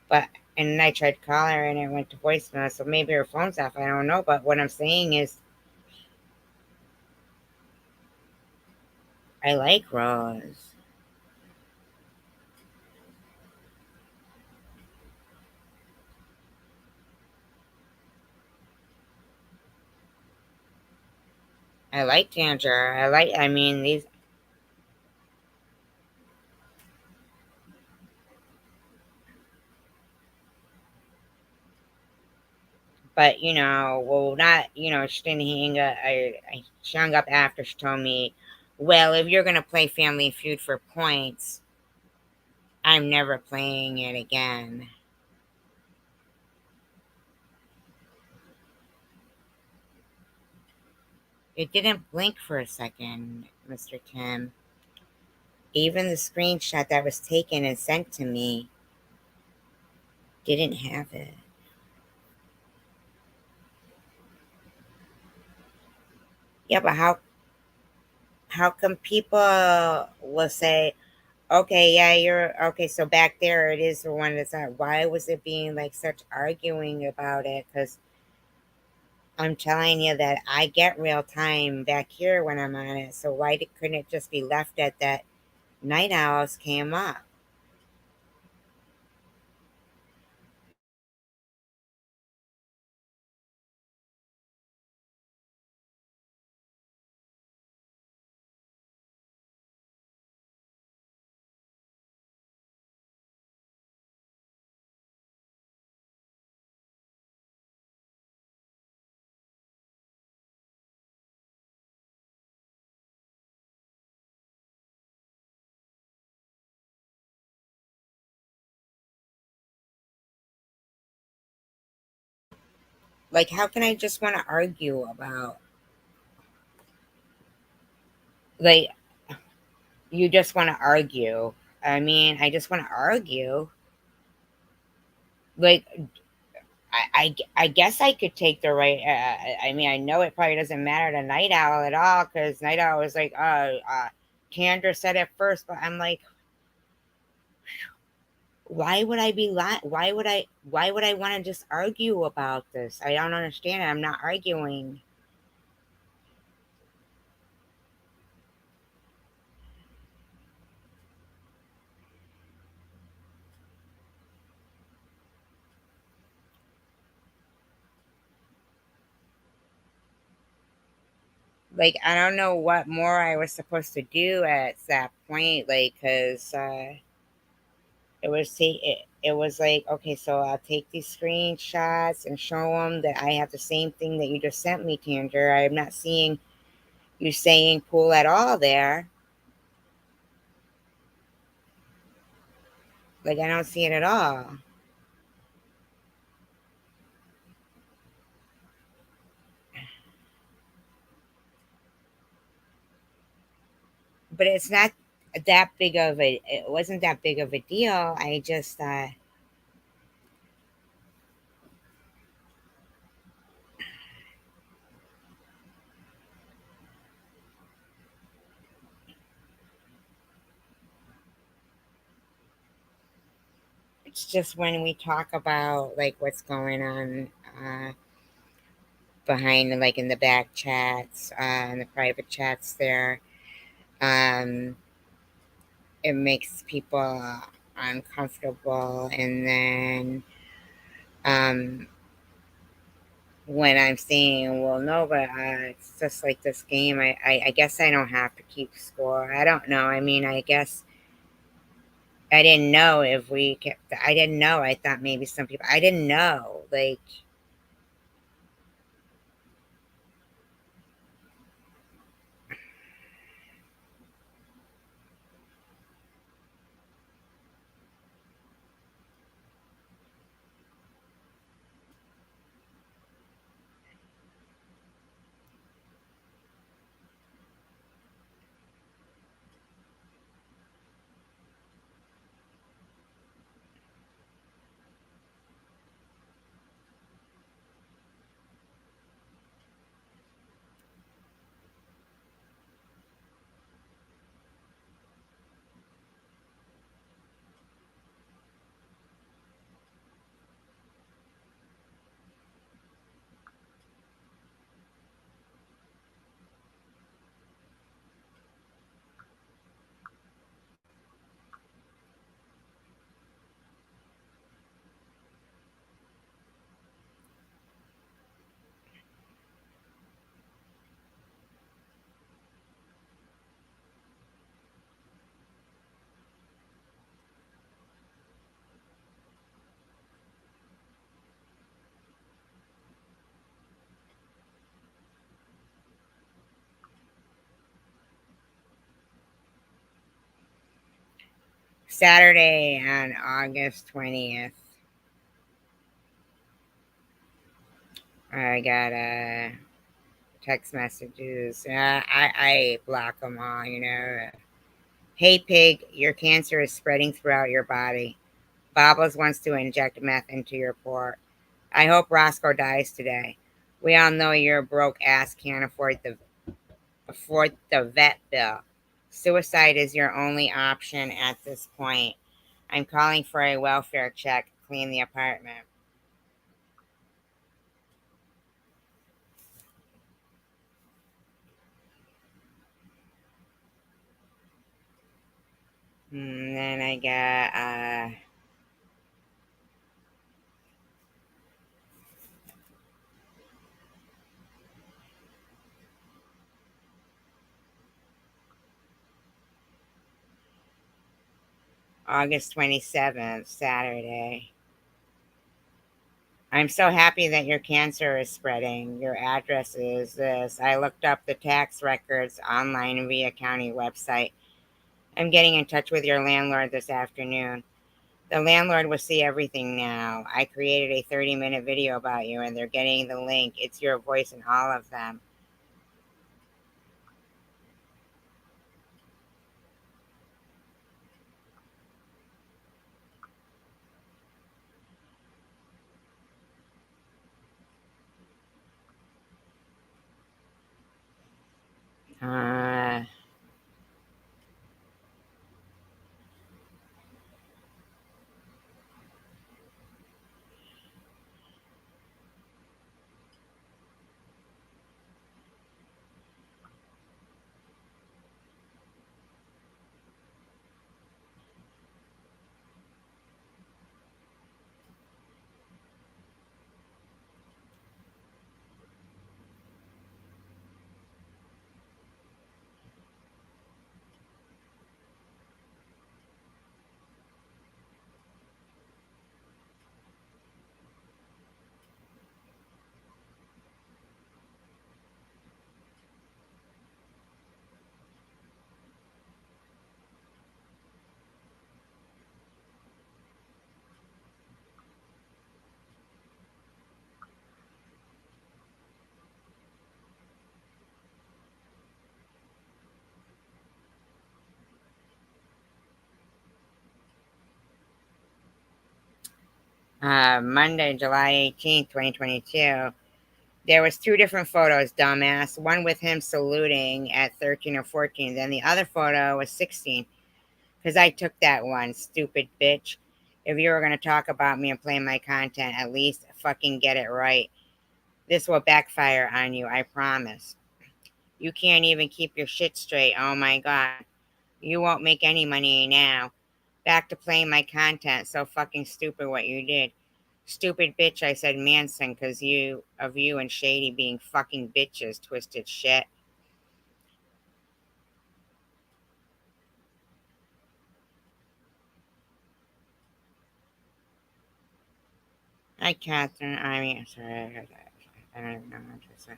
But And then I tried to call her and it went to voicemail. So maybe her phone's off. I don't know. But what I'm saying is, I like Rose. I like Tanger. I mean, these. But, well, not, she didn't hang up. She hung up after she told me, well, if you're going to play Family Feud for points, I'm never playing it again. It didn't blink for a second, Mr. Tim. Even the screenshot that was taken and sent to me didn't have it. Yeah, but how come people will say, okay, yeah, you're okay, so back there it is the one that's not. Why was it being like such arguing about it? Because I'm telling you that I get real time back here when I'm on it. So why couldn't it just be left at that Night Owls came up? Like, how can I just want to argue about, like, you just want to argue? I mean, I just want to argue. Like, I guess I could take the right. I mean, I know it probably doesn't matter to Night Owl at all because Night Owl was like, Kendra said it first, but I'm like, why would I be lying? Why would I want to just argue about this? I don't understand it. I'm not arguing. Like, I don't know what more I was supposed to do at that point, like, because it was like, okay, so I'll take these screenshots and show them that I have the same thing that you just sent me, Tanger. I'm not seeing you saying pool at all there. Like, I don't see it at all. But it's not that big of a, it wasn't that big of a deal. I just, it's just when we talk about like what's going on behind, like in the back chats, in the private chats there, um, it makes people uncomfortable. And then when I'm saying, well, no, but it's just like this game. I guess I don't have to keep score. I don't know. I mean, I guess I didn't know if we kept. I didn't know. I thought maybe some people. I didn't know. Like, Saturday on August 20th. I got text messages. I block them all, you know. Hey, pig, your cancer is spreading throughout your body. Bobbles wants to inject meth into your port. I hope Roscoe dies today. We all know your broke ass can't afford the vet bill. Suicide is your only option at this point. I'm calling for a welfare check. Clean the apartment. And then I got August 27th, Saturday. I'm so happy that your cancer is spreading. Your address is this. I looked up the tax records online via county website. I'm getting in touch with your landlord this afternoon. The landlord will see everything now. I created a 30-minute video about you, and they're getting the link. It's your voice in all of them. Uh, Monday, July 18th, 2022. There was 2 different photos, dumbass. One with him saluting at 13 or 14. Then the other photo was 16. Because I took that one, stupid bitch. If you were going to talk about me and play my content, at least fucking get it right. This will backfire on you, I promise. You can't even keep your shit straight. Oh my god. You won't make any money now. Back to playing my content. So fucking stupid what you did. Stupid bitch, I said Manson, because you and Shady being fucking bitches, twisted shit. Hi, Catherine. I mean, sorry. I don't even know what to say.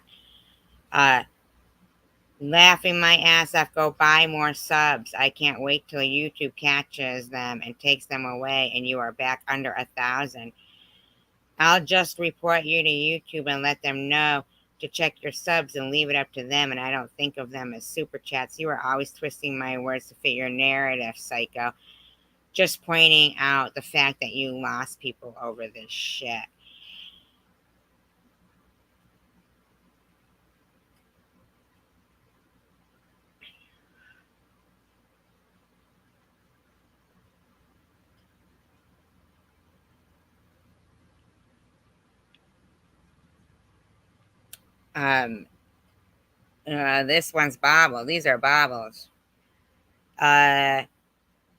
Laughing my ass off. Go buy more subs. I can't wait till YouTube catches them and takes them away, and you are back under 1,000. I'll just report you to YouTube and let them know to check your subs and leave it up to them, and I don't think of them as super chats. You are always twisting my words to fit your narrative, psycho. Just pointing out the fact that you lost people over this shit. This one's Bobble. These are Bobbles.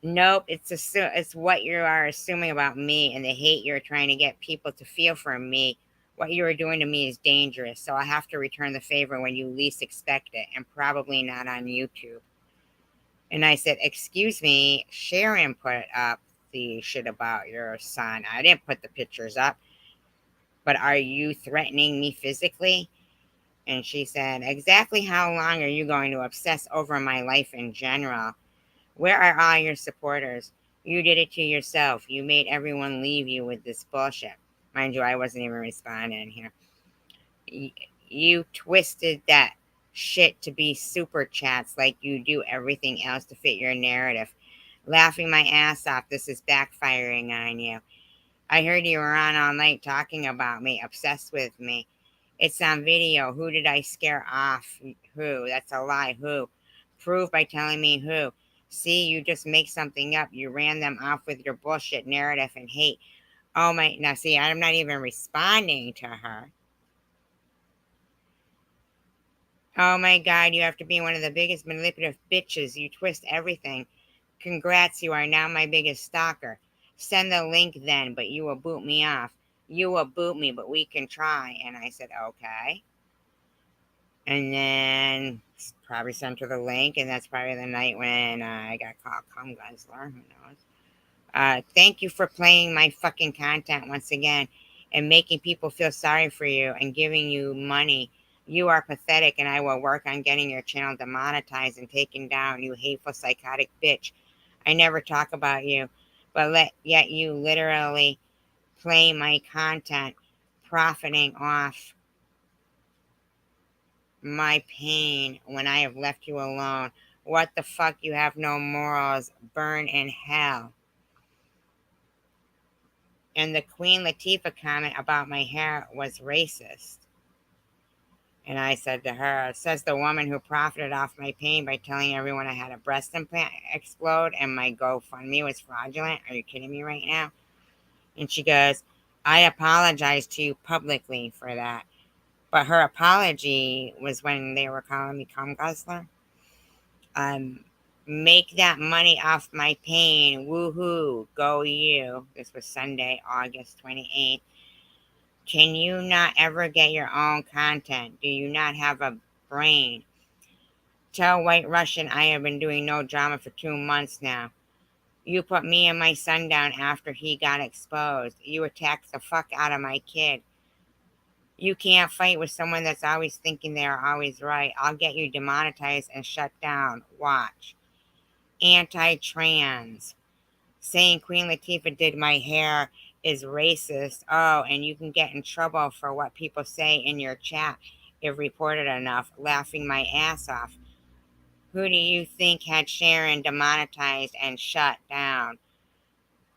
Nope, it's what you are assuming about me and the hate you're trying to get people to feel for me. What you are doing to me is dangerous, so I have to return the favor when you least expect it, and probably not on YouTube. And I said, excuse me, Sharon put up the shit about your son. I didn't put the pictures up. But are you threatening me physically? And she said, exactly how long are you going to obsess over my life in general? Where are all your supporters? You did it to yourself. You made everyone leave you with this bullshit. Mind you, I wasn't even responding here. You twisted that shit to be super chats like you do everything else to fit your narrative. Laughing my ass off, this is backfiring on you. I heard you were on all night talking about me, obsessed with me. It's on video. Who did I scare off? Who? That's a lie. Who? Prove by telling me who. See, you just make something up. You ran them off with your bullshit narrative and hate. Oh my, now see, I'm not even responding to her. Oh my God, you have to be one of the biggest manipulative bitches. You twist everything. Congrats, you are now my biggest stalker. Send the link then, but you will boot me off. You will boot me, but we can try. And I said, okay. And then probably sent her the link, and that's probably the night when I got called cum guzzler. Who knows? Thank you for playing my fucking content once again and making people feel sorry for you and giving you money. You are pathetic, and I will work on getting your channel demonetized and taken down, you hateful, psychotic bitch. I never talk about you, but yet you literally play my content, profiting off my pain when I have left you alone. What the fuck? You have no morals. Burn in hell. And the Queen Latifah comment about my hair was racist. And I said to her, says the woman who profited off my pain by telling everyone I had a breast implant explode and my GoFundMe was fraudulent. Are you kidding me right now? And she goes, I apologize to you publicly for that. But her apology was when they were calling me cum guzzler. Make that money off my pain. Woohoo. Go you. This was Sunday, August 28th. Can you not ever get your own content? Do you not have a brain? Tell White Russian I have been doing no drama for 2 months now. You put me and my son down after he got exposed. You attacked the fuck out of my kid. You can't fight with someone that's always thinking they're always right. I'll get you demonetized and shut down. Watch. Anti-trans. Saying Queen Latifah did my hair is racist. Oh, and you can get in trouble for what people say in your chat if reported enough. Laughing my ass off. Who do you think had Sharon demonetized and shut down?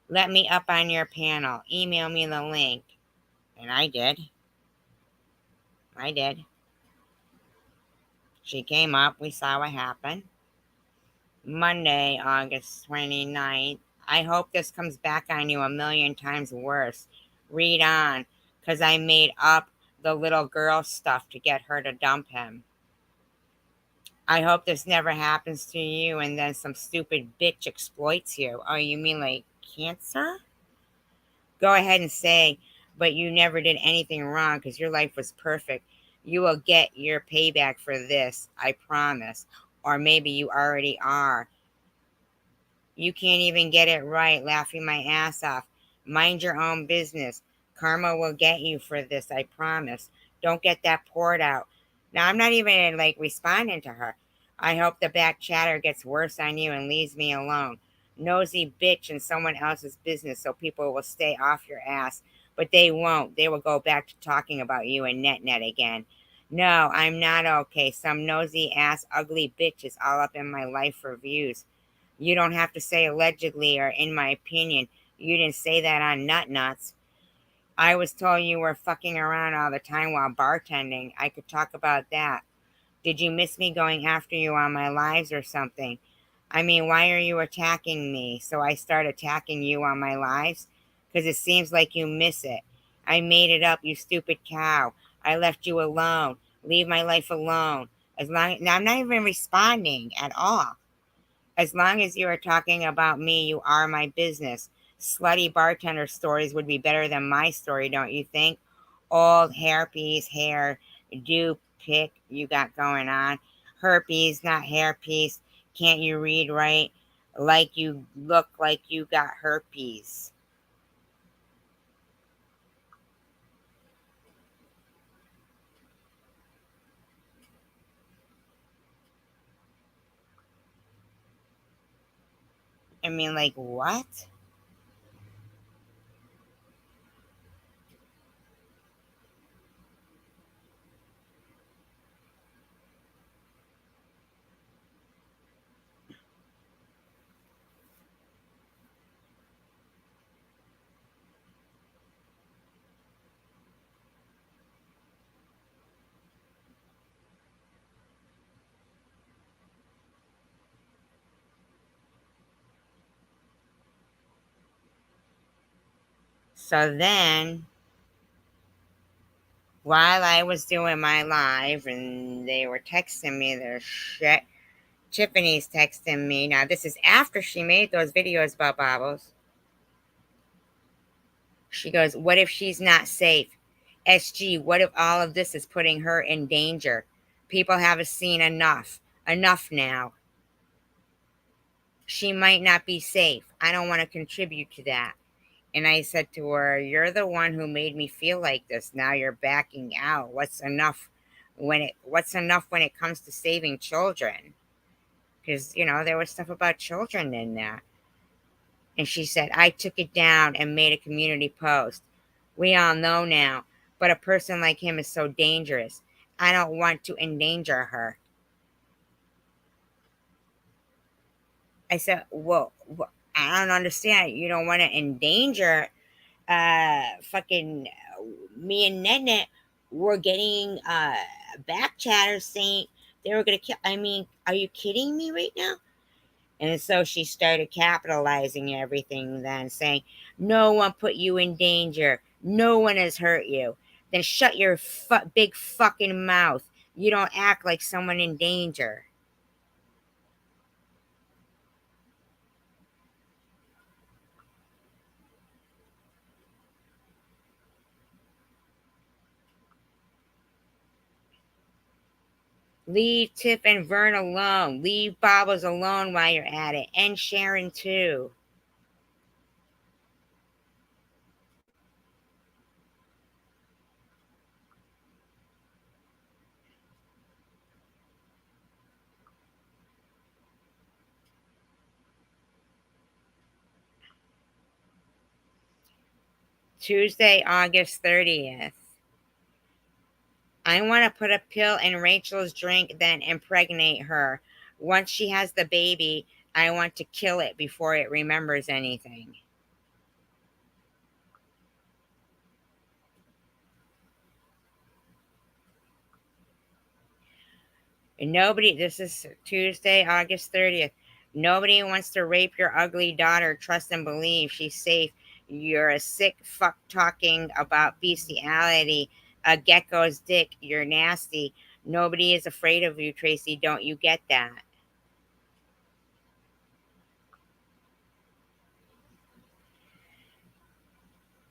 Let me up on your panel. Email me the link. And I did. She came up. We saw what happened. Monday, August 29th. I hope this comes back on you a million times worse. Read on, because I made up the little girl stuff to get her to dump him. I hope this never happens to you and then some stupid bitch exploits you. Oh, you mean like cancer? Go ahead and say, but you never did anything wrong because your life was perfect. You will get your payback for this, I promise. Or maybe you already are. You can't even get it right, laughing my ass off. Mind your own business. Karma will get you for this, I promise. Don't get that poured out. Now, I'm not even like responding to her. I hope the back chatter gets worse on you and leaves me alone. Nosy bitch in someone else's business so people will stay off your ass. But they won't. They will go back to talking about you and net again. No, I'm not okay. Some nosy ass ugly bitch is all up in my life for views. You don't have to say allegedly or in my opinion. You didn't say that on Nuts. I was told you were fucking around all the time while bartending. I could talk about that. Did you miss me going after you on my lives or something? I mean, why are you attacking me? So I start attacking you on my lives? Because it seems like you miss it. I made it up, you stupid cow. I left you alone. Leave my life alone. Now I'm not even responding at all. As long as you are talking about me, you are my business. Slutty bartender stories would be better than my story, don't you think? Old hairpiece hair, do pick you got going on. Herpes, not hairpiece. Can't you read right? Like you look like you got herpes. I mean, like, what? So then, while I was doing my live and they were texting me their shit, Tiffany's texting me. Now, this is after she made those videos about Bobbles. She goes, what if she's not safe? SG, what if all of this is putting her in danger? People haven't seen enough. Enough now. She might not be safe. I don't want to contribute to that. And I said to her, you're the one who made me feel like this. Now you're backing out. What's enough when it comes to saving children? Because, you know, there was stuff about children in there. And she said, I took it down and made a community post. We all know now, but a person like him is so dangerous. I don't want to endanger her. I said, well, I don't understand. You don't want to endanger fucking me and Nene were getting back chatters saying they were going to kill. I mean, are you kidding me right now? And so she started capitalizing everything then, saying, no one put you in danger. No one has hurt you. Then shut your big fucking mouth. You don't act like someone in danger. Leave Tiff and Vern alone. Leave Bobbles alone while you're at it. And Sharon too. Tuesday, August 30th. I want to put a pill in Rachel's drink, then impregnate her. Once she has the baby, I want to kill it before it remembers anything. Nobody, this is Tuesday, August 30th. Nobody wants to rape your ugly daughter. Trust and believe she's safe. You're a sick fuck talking about bestiality. A gecko's dick. You're nasty. Nobody is afraid of you, Tracy. Don't you get that?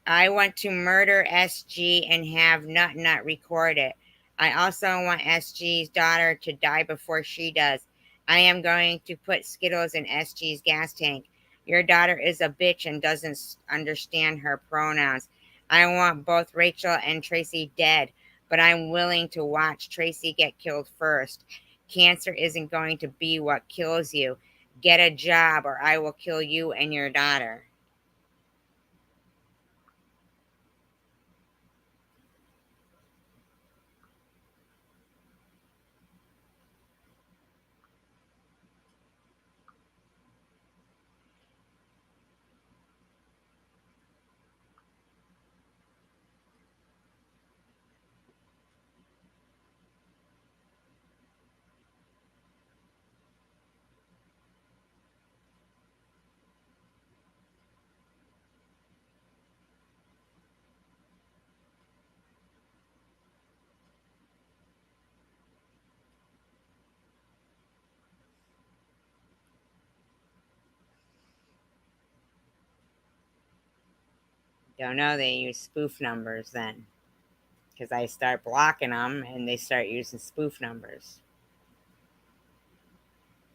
I want to murder SG and have Nut record it. I also want SG's daughter to die before she does. I am going to put Skittles in SG's gas tank. Your daughter is a bitch and doesn't understand her pronouns. I want both Rachel and Tracy dead, but I'm willing to watch Tracy get killed first. Cancer isn't going to be what kills you. Get a job or I will kill you and your daughter. Don't know, they use spoof numbers then. Because I start blocking them and they start using spoof numbers.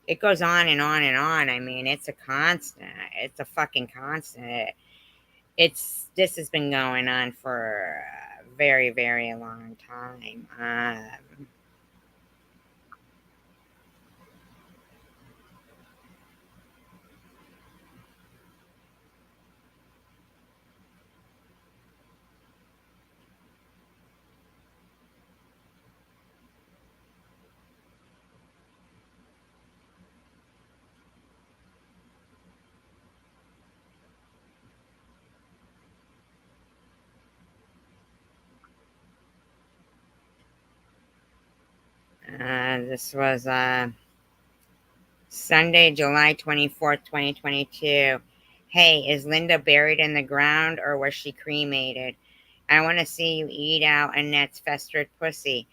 It goes on and on and on. I mean, it's a constant. It's a fucking constant. This has been going on for a very, very long time. This was Sunday, July 24th, 2022. Hey, is Linda buried in the ground or was she cremated? I want to see you eat out Annette's festered pussy.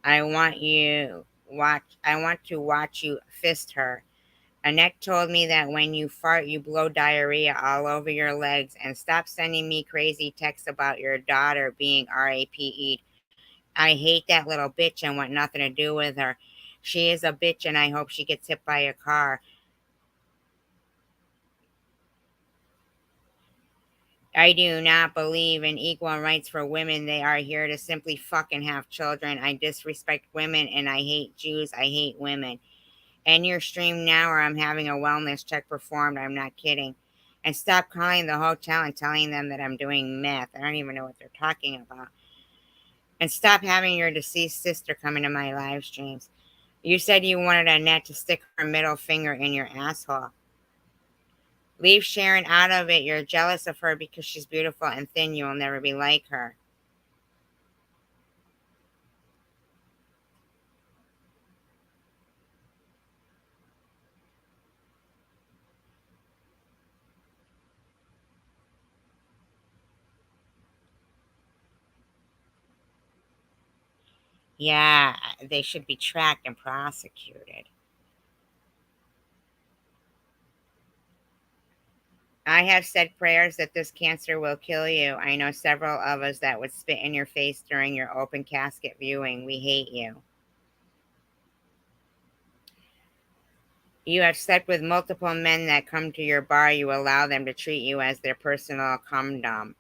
I want to watch you fist her. Annette told me that when you fart, you blow diarrhea all over your legs. And stop sending me crazy texts about your daughter being RAPE'd. I hate that little bitch and want nothing to do with her. She is a bitch and I hope she gets hit by a car. I do not believe in equal rights for women. They are here to simply fucking have children. I disrespect women and I hate Jews. I hate women. End your stream now or I'm having a wellness check performed. I'm not kidding. And stop calling the hotel and telling them that I'm doing meth. I don't even know what they're talking about. And stop having your deceased sister come into my live streams. You said you wanted Annette to stick her middle finger in your asshole. Leave Sharon out of it. You're jealous of her because she's beautiful and thin. You will never be like her. Yeah, they should be tracked and prosecuted. I have said prayers that this cancer will kill you. I know several of us that would spit in your face during your open casket viewing. We hate you. You have slept with multiple men that come to your bar. You allow them to treat you as their personal cum dump.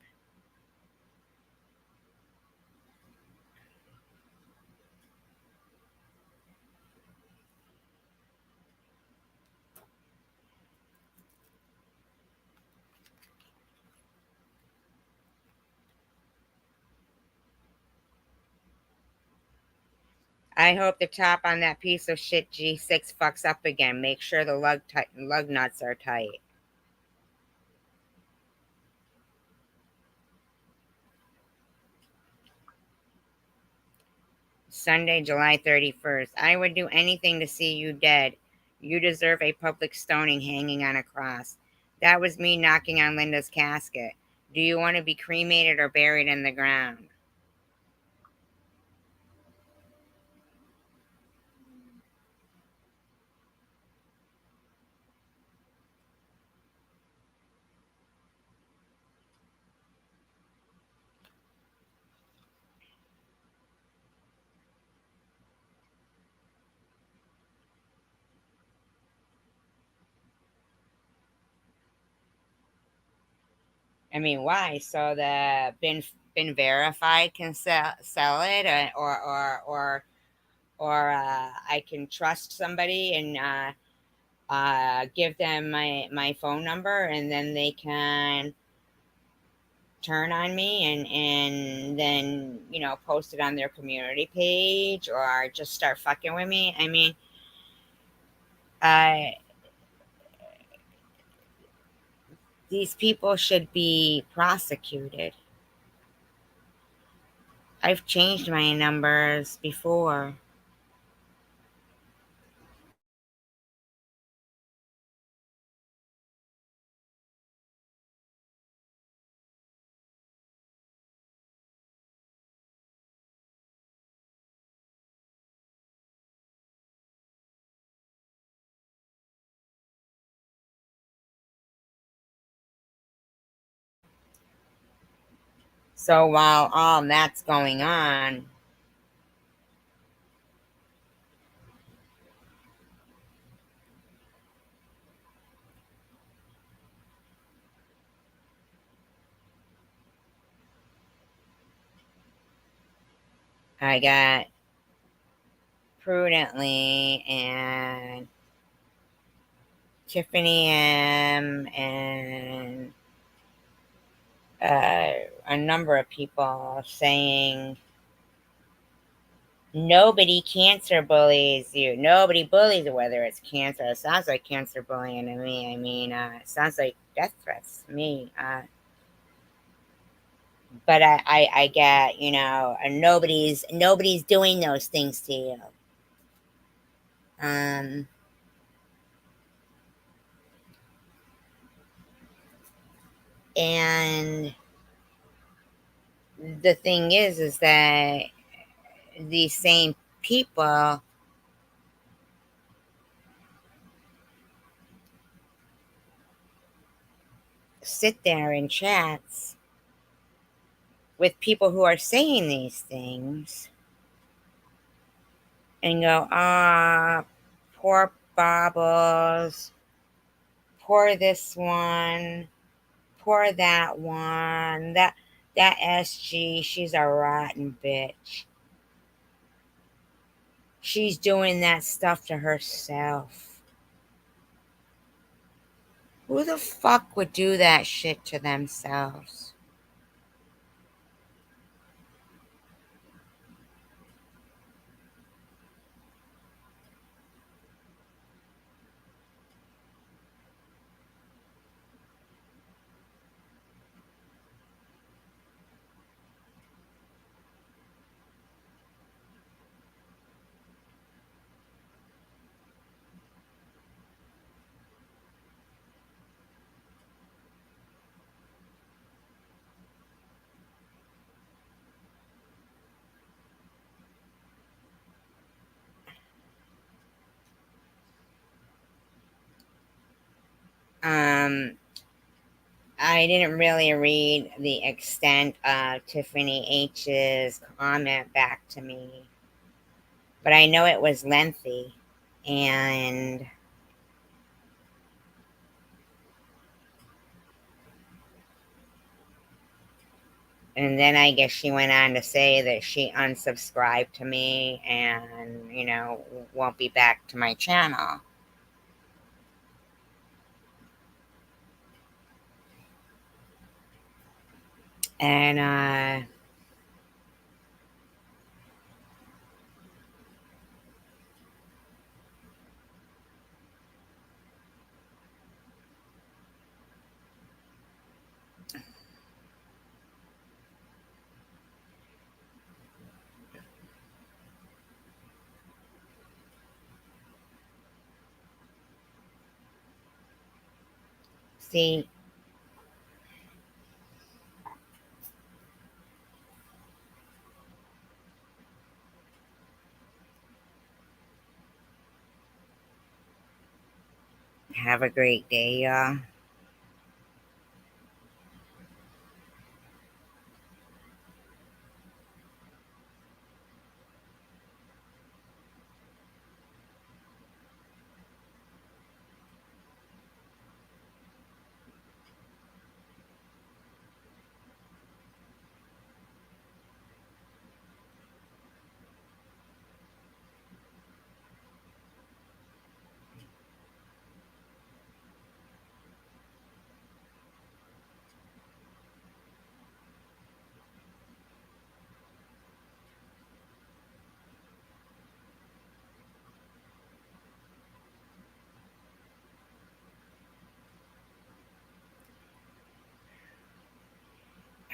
I hope the top on that piece of shit G6 fucks up again. Make sure the lug nuts are tight. Sunday, July 31st. I would do anything to see you dead. You deserve a public stoning hanging on a cross. That was me knocking on Linda's casket. Do you want to be cremated or buried in the ground? I mean, why? So the been verified can sell it, or I can trust somebody and give them my phone number, and then they can turn on me and then post it on their community page or just start fucking with me. I mean, these people should be prosecuted. I've changed my numbers before. So while all that's going on, I got Prudently and Tiffany M and a number of people saying nobody cancer bullies you. Nobody bullies you, whether it's cancer. It sounds like cancer bullying to me. I mean, it sounds like death threats to me. But I get, nobody's doing those things to you. And the thing is that these same people sit there in chats with people who are saying these things and go, poor Bobbles, poor this one, poor that one, that SG, she's a rotten bitch. She's doing that stuff to herself. Who the fuck would do that shit to themselves? I didn't really read the extent of Tiffany H's comment back to me, but I know it was lengthy, and then I guess she went on to say that she unsubscribed to me and, won't be back to my channel. And, see, have a great day, y'all.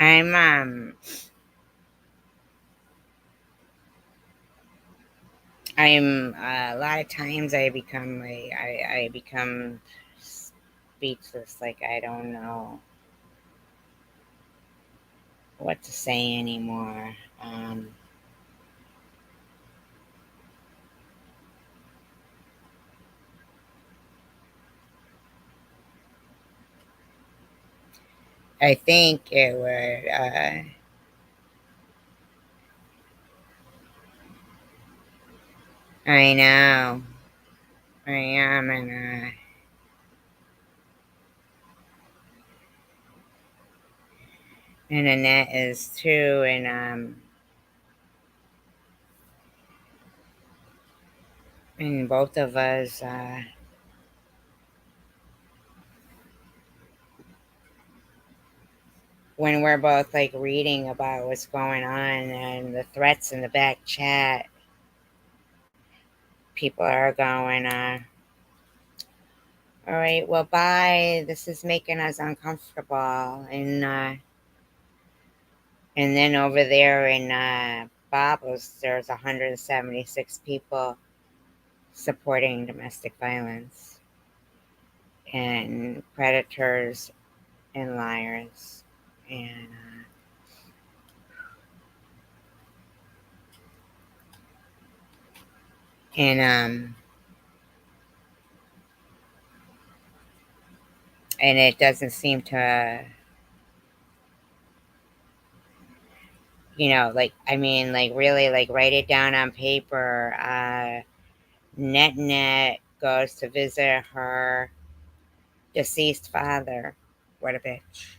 I'm a lot of times I become speechless, like I don't know what to say anymore. I think it would, I know, I am, and Annette is too, and both of us, when we're both like reading about what's going on and the threats in the back chat, people are going, all right, well, bye. This is making us uncomfortable. And then over there in Bobbles, there's 176 people supporting domestic violence and predators and liars and it doesn't seem to, like, I mean, like, really, like, write it down on paper. Net goes to visit her deceased father. What a bitch.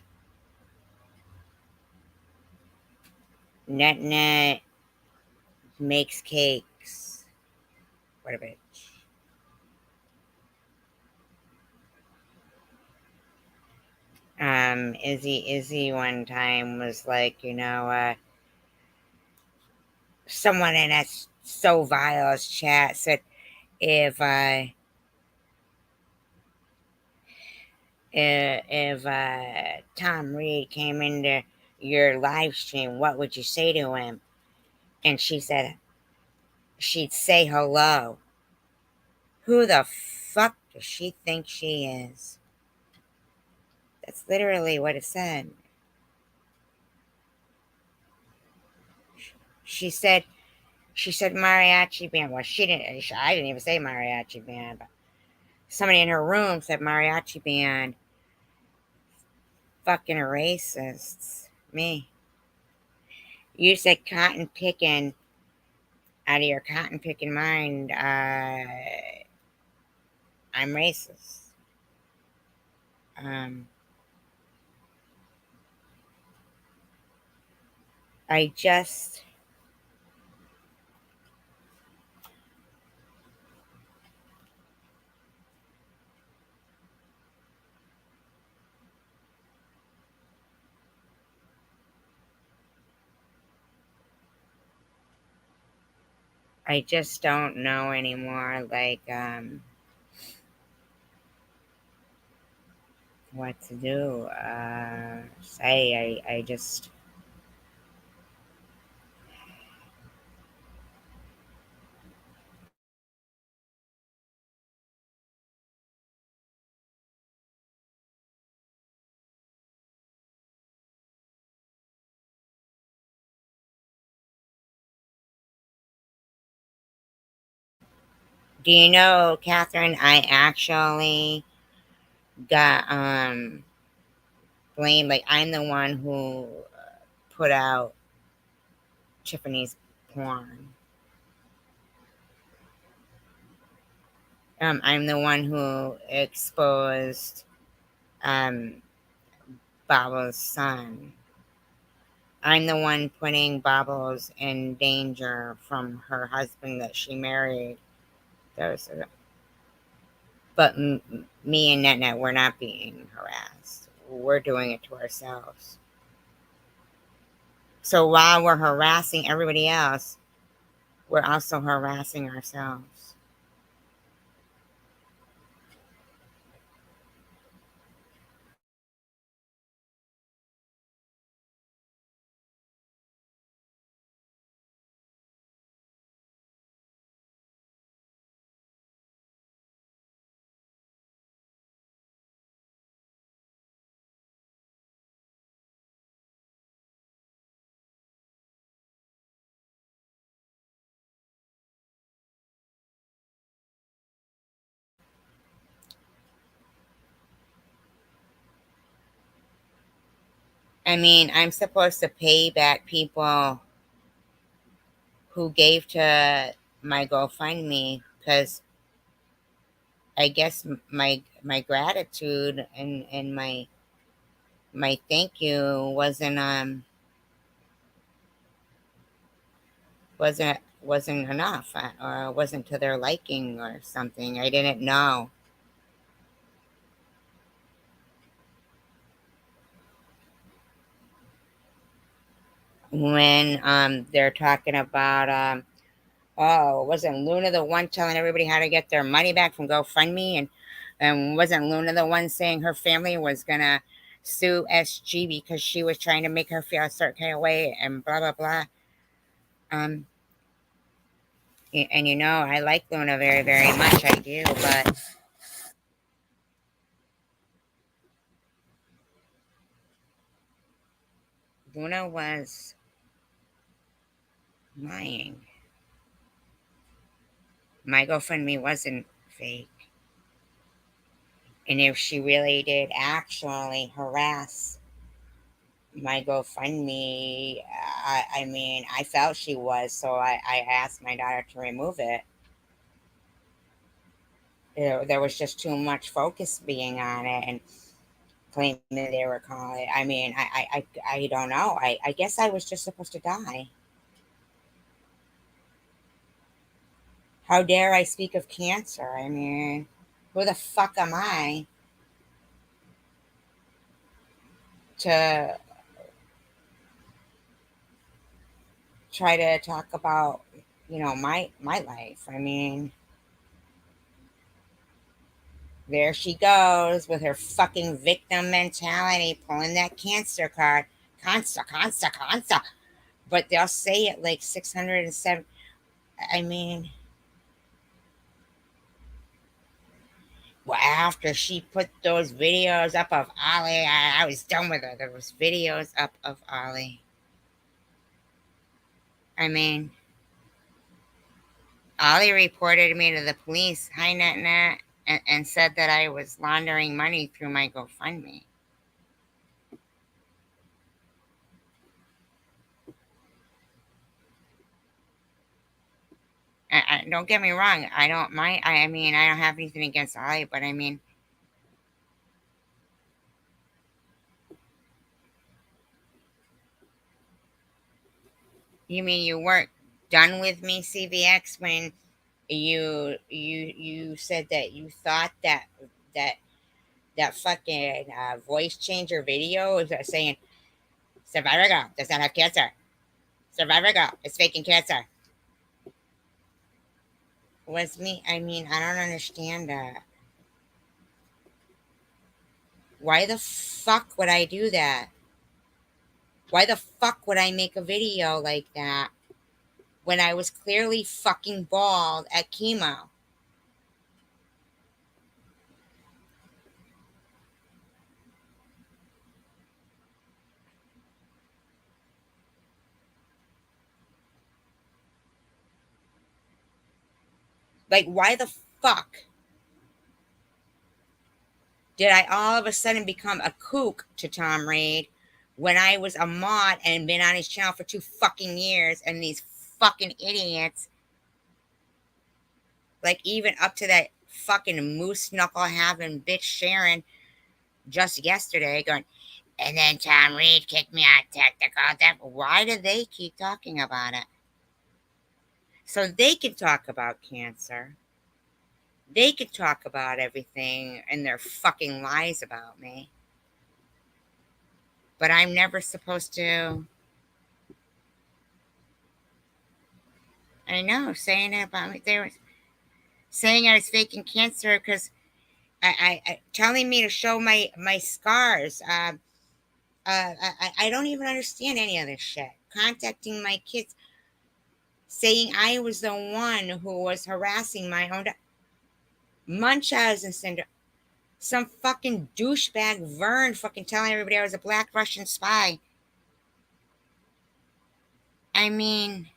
Net makes cakes. What a bitch. Izzy one time was like, someone in a So Vile's chat said, if Tom Reed came into your live stream, what would you say to him? And she said she'd say hello. Who the fuck does she think she is? That's literally what it said. She said mariachi band. Well, I didn't even say mariachi band, but somebody in her room said mariachi band. Fucking racists. Me. You said cotton picking. Out of your cotton picking mind, I'm racist. I just don't know anymore, like, what to do. I just, do you know, Catherine, I actually got, blamed. Like, I'm the one who put out Tiffany's porn. I'm the one who exposed, Baba's son. I'm the one putting Bubbles in danger from her husband that she married. But me and Net, we're not being harassed. We're doing it to ourselves. So while we're harassing everybody else, we're also harassing ourselves. I mean, I'm supposed to pay back people who gave to my GoFundMe, because I guess my gratitude and my thank you wasn't enough, or wasn't to their liking or something. I didn't know. When they're talking about wasn't Luna the one telling everybody how to get their money back from GoFundMe, and wasn't Luna the one saying her family was gonna sue SG because she was trying to make her feel a certain kind of way and blah blah blah. And you know, I like Luna very, very much. I do, but Luna was lying. My GoFundMe wasn't fake. And if she really did actually harass my GoFundMe, I mean, I felt she was, so I asked my daughter to remove it. There was just too much focus being on it and claiming they were calling. I mean, I don't know. I guess I was just supposed to die. How dare I speak of cancer? I mean, who the fuck am I to try to talk about, my life? I mean, there she goes with her fucking victim mentality, pulling that cancer card. Cancer. But they'll say it like 607. I mean, well, after she put those videos up of Ollie, I was done with her. There was videos up of Ollie. I mean, Ollie reported me to the police, hi Net, and said that I was laundering money through my GoFundMe. Don't get me wrong. I don't mind. I mean, I don't have anything against Ollie, but I mean, you mean you weren't done with me, CVX, when you said that you thought that fucking voice changer video is saying Survivor Girl does not have cancer. Survivor Girl is faking cancer. Was me? I mean, I don't understand that. Why the fuck would I do that? Why the fuck would I make a video like that when I was clearly fucking bald at chemo? Like, why the fuck did I all of a sudden become a kook to Tom Reed when I was a mod and been on his channel for 2 fucking years, and these fucking idiots, like even up to that fucking moose knuckle having bitch Sharon just yesterday going, and then Tom Reed kicked me out technical. Why do they keep talking about it? So they can talk about cancer. They can talk about everything and their fucking lies about me. But I'm never supposed to. I know, saying it about me. They were saying I was faking cancer because I telling me to show my scars. I don't even understand any of this shit. Contacting my kids, saying I was the one who was harassing my own Munchausen syndrome. Some fucking douchebag Vern fucking telling everybody I was a black Russian spy. I mean,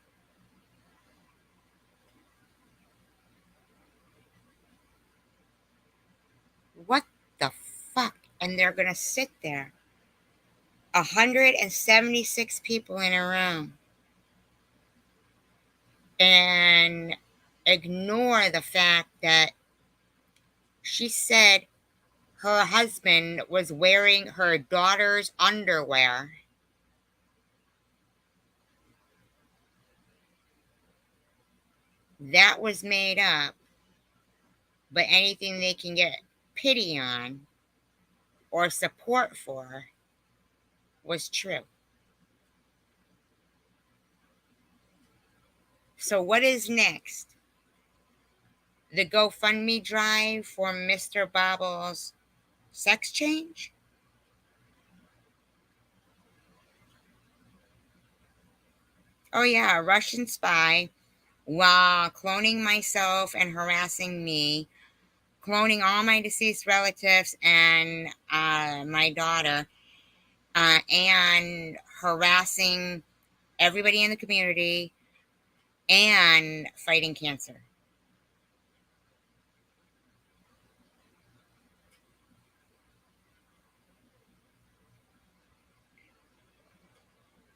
what the fuck? And they're gonna sit there, 176 people in a room, and ignore the fact that she said her husband was wearing her daughter's underwear. That was made up, but anything they can get pity on or support for was true. So what is next? The GoFundMe drive for Mr. Bobble's sex change? Oh yeah, a Russian spy while cloning myself and harassing me, cloning all my deceased relatives and my daughter, and harassing everybody in the community and fighting cancer.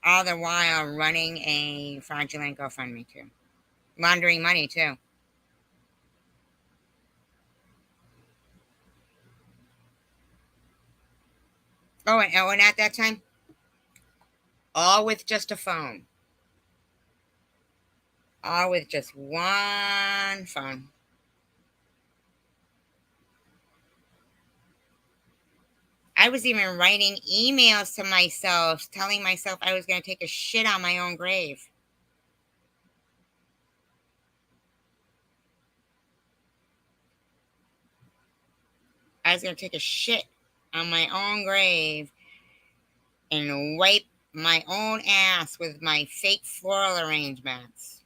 All the while running a fraudulent GoFundMe too. Laundering money too. Oh, and at that time, all with just a phone. All with just one phone. I was even writing emails to myself, telling myself I was going to take a shit on my own grave. I was going to take a shit on my own grave and wipe my own ass with my fake floral arrangements.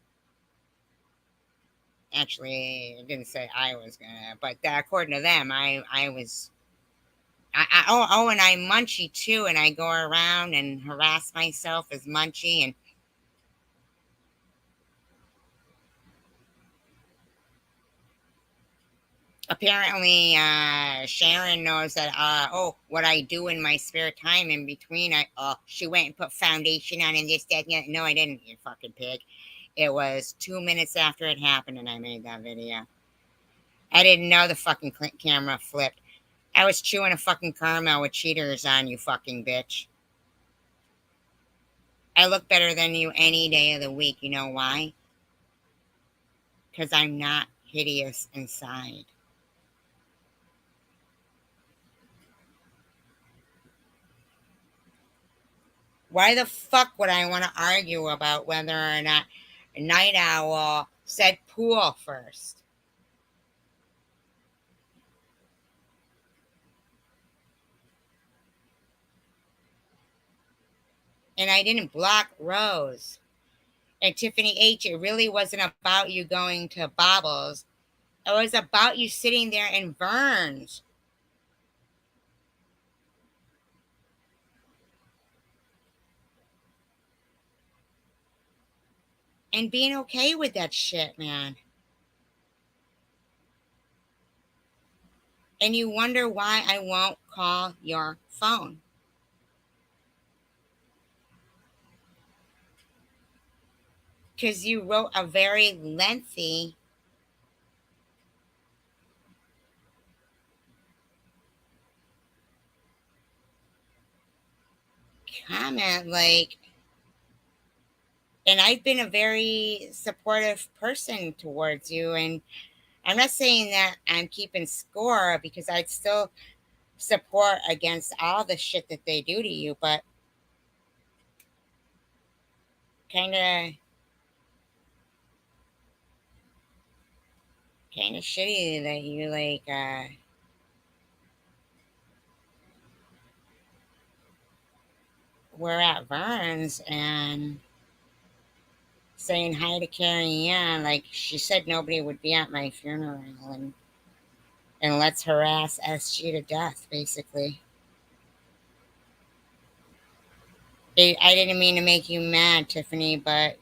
Actually, it didn't say I was going to, but according to them, I was... and I'm Munchie too, and I go around and harass myself as Munchie, and apparently Sharon knows that what I do in my spare time in between. She went and put foundation on and this, that, and that. No, I didn't, you fucking pig. It was 2 minutes after it happened and I made that video. I didn't know the fucking camera flipped. I was chewing a fucking caramel with cheaters on, you fucking bitch. I look better than you any day of the week. You know why? Because I'm not hideous inside. Why the fuck would I want to argue about whether or not Night Owl said pool first? And I didn't block Rose. And Tiffany H., it really wasn't about you going to Bobbles. It was about you sitting there in Vern's. And being okay with that shit, man. And you wonder why I won't call your phone. Because you wrote a very lengthy comment, like, and I've been a very supportive person towards you, and I'm not saying that I'm keeping score because I'd still support against all the shit that they do to you, but kind of shitty that you like were at Vern's and saying hi to Carrie Ann, like she said nobody would be at my funeral, and let's harass SG to death, basically. I didn't mean to make you mad, Tiffany, but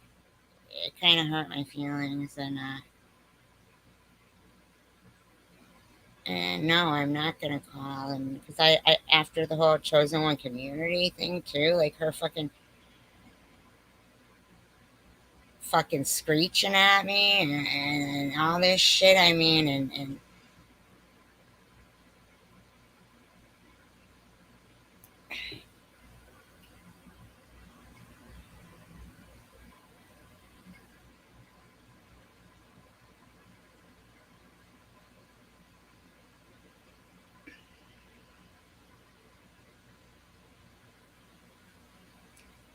it kind of hurt my feelings, and no, I'm not gonna call, and because I after the whole Chosen One community thing too, like her fucking screeching at me and all this shit. I mean, and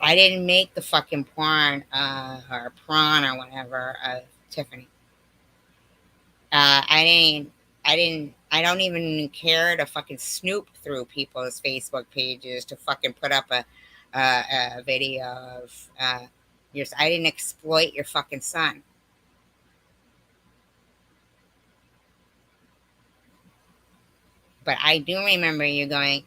I didn't make the fucking porn or prawn or whatever Tiffany. I don't even care to fucking snoop through people's Facebook pages to fucking put up a video of yours. I didn't exploit your fucking son. But I do remember you going,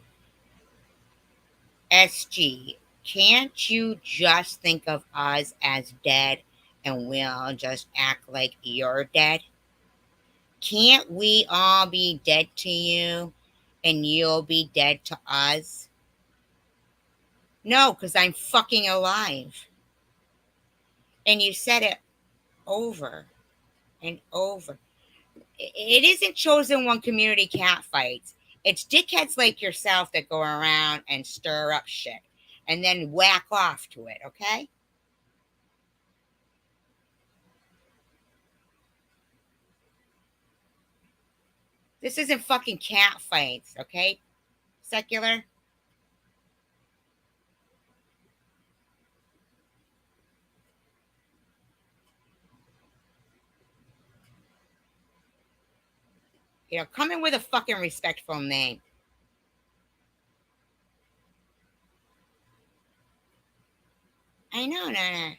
SG, can't you just think of us as dead and we'll just act like you're dead? Can't we all be dead to you and you'll be dead to us? No, because I'm fucking alive. And you said it over and over. It isn't chosen one community cat fights. It's dickheads like yourself that go around and stir up shit and then whack off to it, okay? This isn't fucking cat fights, okay? Secular? You know, come in with a fucking respectful name. I know, no.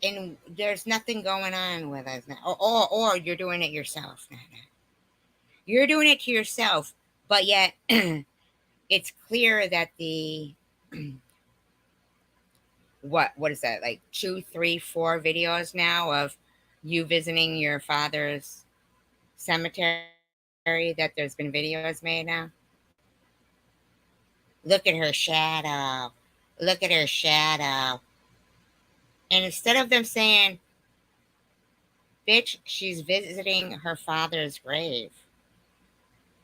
And there's nothing going on with us now. Or you're doing it yourself. No. You're doing it to yourself, but yet it's clear that the what is that, like 2, 3, 4 videos now of you visiting your father's cemetery, that there's been videos made now? Look at her shadow. Look at her shadow. And instead of them saying, bitch, she's visiting her father's grave,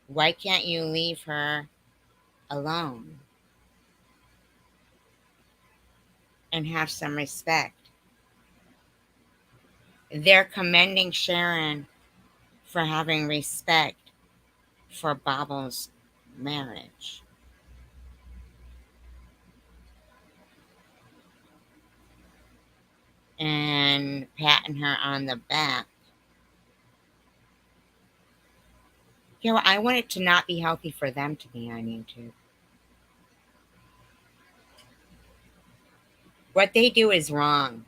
why can't you leave her alone and have some respect? They're commending Sharon for having respect for Baba's marriage. And patting her on the back. You know, I want it to not be healthy for them to be on YouTube. What they do is wrong.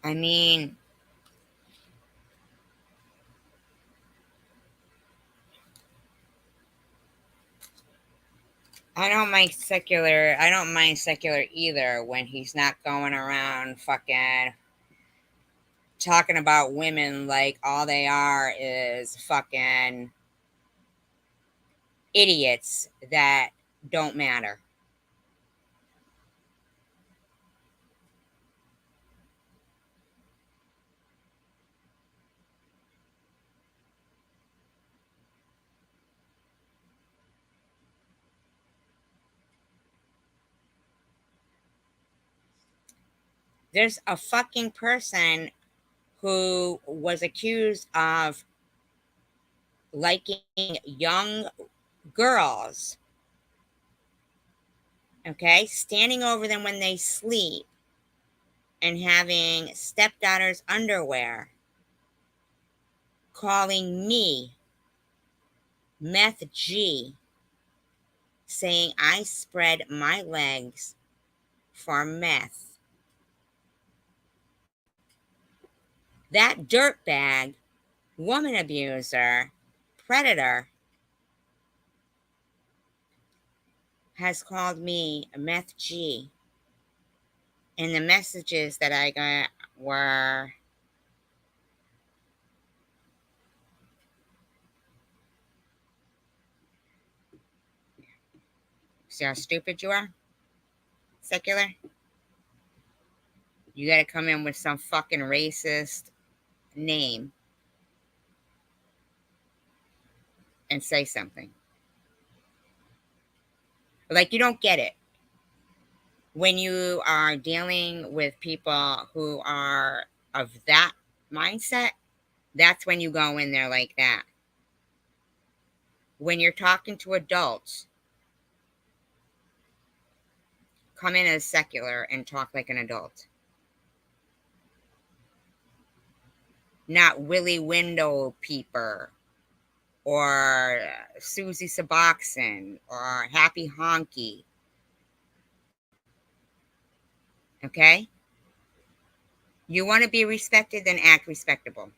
I mean, I don't mind secular either when he's not going around fucking talking about women like all they are is fucking idiots that don't matter. There's a fucking person who was accused of liking young girls, okay, standing over them when they sleep and having stepdaughter's underwear, calling me Meth G, saying I spread my legs for meth. That dirtbag, woman abuser, predator has called me Meth G. And the messages that I got were, see how stupid you are? Secular? You gotta come in with some fucking racist name and say something. Like, you don't get it. When you are dealing with people who are of that mindset, that's when you go in there like that. When you're talking to adults, come in as secular and talk like an adult. Not Willy Window Peeper or Susie Suboxone or Happy Honky. Okay? You want to be respected, then act respectable.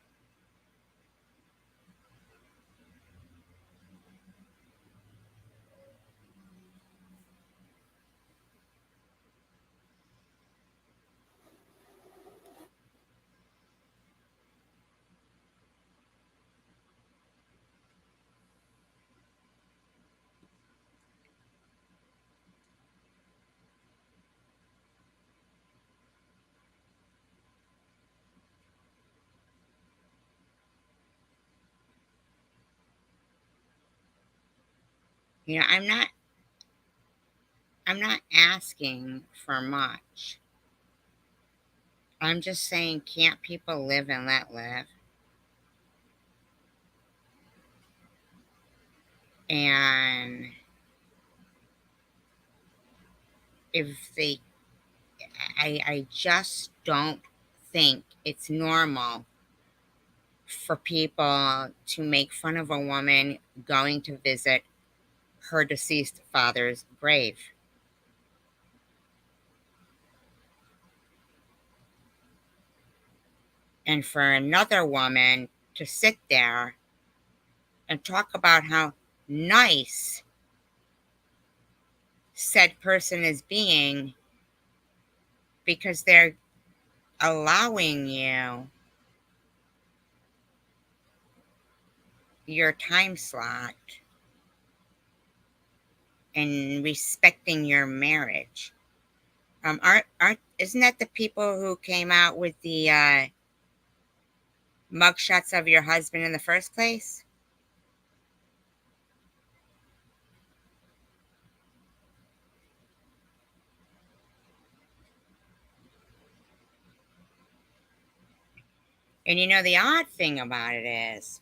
You know, I'm not asking for much. I'm just saying, can't people live and let live? And if they, I just don't think it's normal for people to make fun of a woman going to visit her deceased father's grave. And for another woman to sit there and talk about how nice said person is being because they're allowing you your time slot and respecting your marriage. Isn't that the people who came out with the mugshots of your husband in the first place? And you know, the odd thing about it is,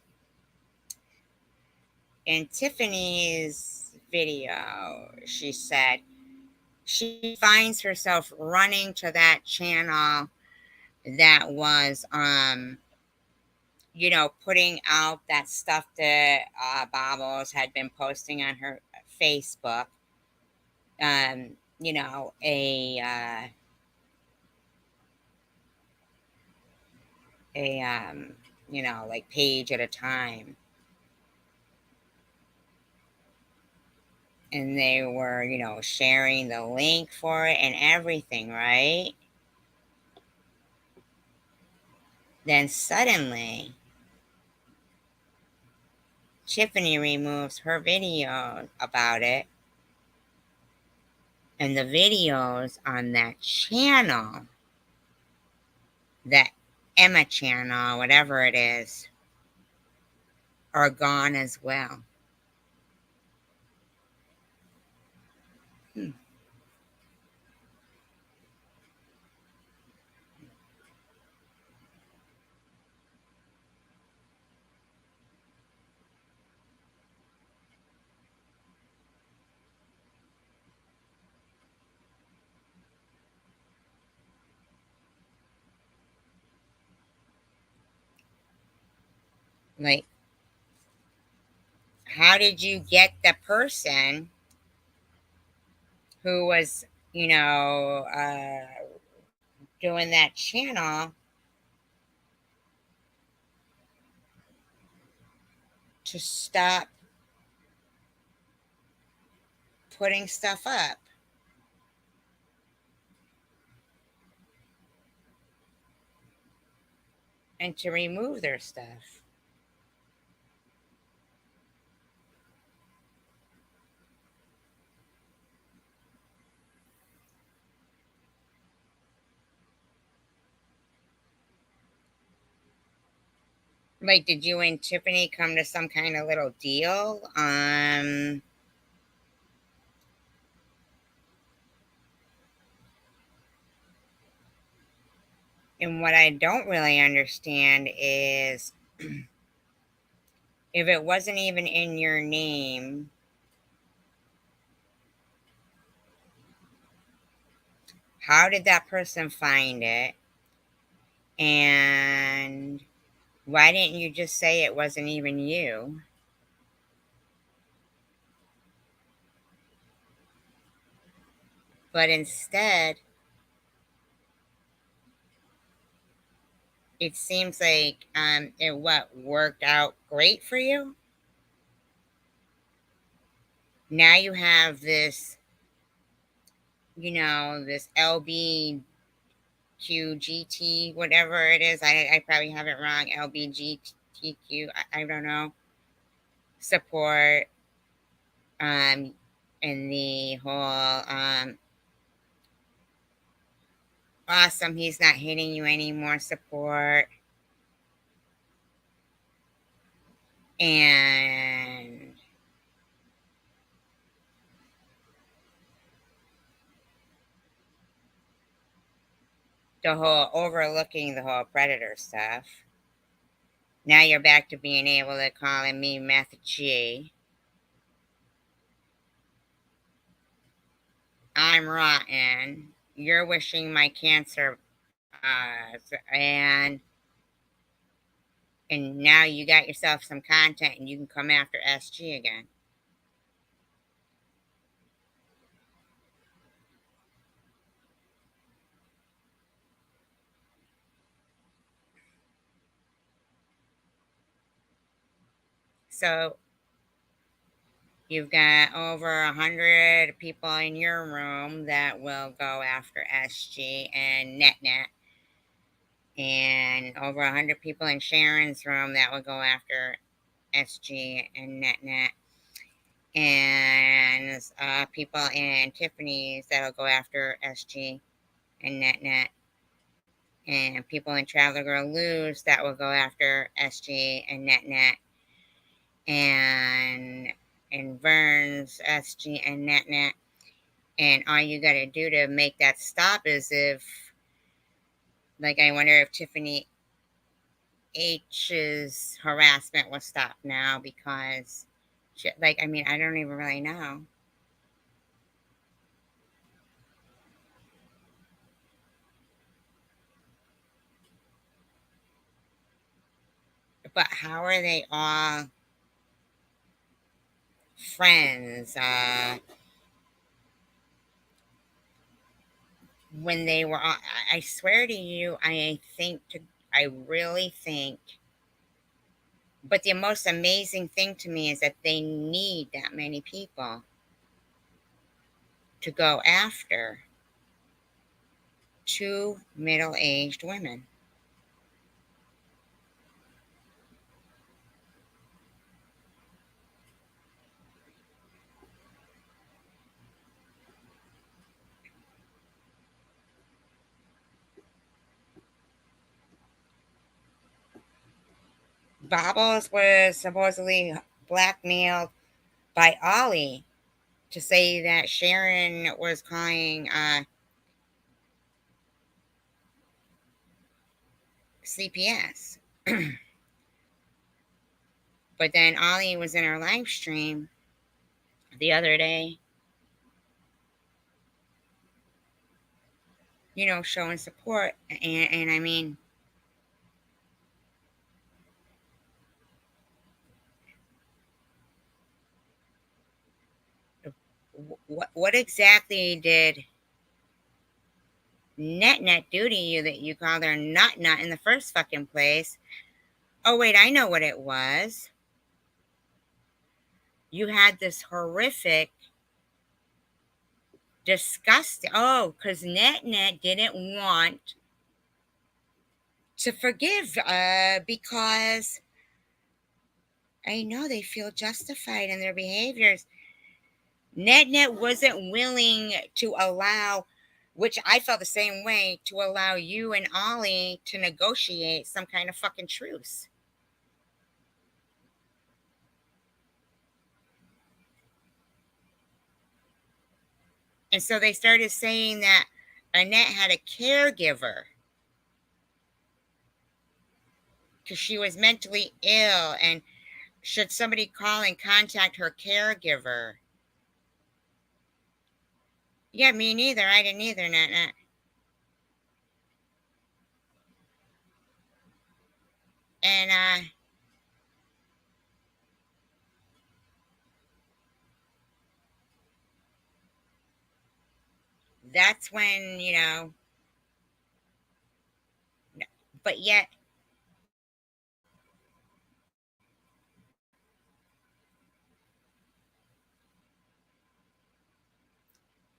in Tiffany's video, she said she finds herself running to that channel that was, you know, putting out that stuff that Bobbles had been posting on her Facebook. You know, you know, like page at a time. And they were, you know, sharing the link for it and everything, right? Then suddenly, Tiffany removes her video about it. And the videos on that channel, that Emma channel, whatever it is, are gone as well. Like, how did you get the person who was, you know, doing that channel to stop putting stuff up? And to remove their stuff? Like, did you and Tiffany come to some kind of little deal? And what I don't really understand is if it wasn't even in your name, how did that person find it? And why didn't you just say it wasn't even you? But instead, it seems like it worked out great for you. Now you have this, this LBQGT, whatever it is. I probably have it wrong. LBGTQ. I don't know. Support. And the whole awesome, he's not hitting you anymore support. And the whole overlooking the whole predator stuff. Now you're back to being able to call me Meth G. I'm rotten. You're wishing my cancer, and now you got yourself some content and you can come after SG again. So you've got over 100 people in your room that will go after SG and NetNet. And over 100 people in Sharon's room that will go after SG and NetNet. And people in Tiffany's that will go after SG and NetNet. And people in Traveler Girl Lou's that will go after SG and NetNet. And in Vern's SG and NetNet. And all you got to do to make that stop is I wonder if Tiffany H's harassment will stop now because, I don't even really know. But how are they all friends? When they were, I swear to you, I really think. But the most amazing thing to me is that they need that many people to go after two middle-aged women. Bobbles was supposedly blackmailed by Ollie to say that Sharon was calling CPS. But then Ollie was in her live stream the other day, showing support. And I mean, what exactly did NetNet do to you that you called her nut in the first fucking place? Oh, wait, I know what it was. You had this horrific, disgusting, because NetNet didn't want to forgive because I know they feel justified in their behaviors. NetNet wasn't willing to allow, which I felt the same way, to allow you and Ollie to negotiate some kind of fucking truce. And so they started saying that Annette had a caregiver because she was mentally ill, and should somebody call and contact her caregiver? Yeah, me neither. I didn't either. Nah. And that's when, but yet,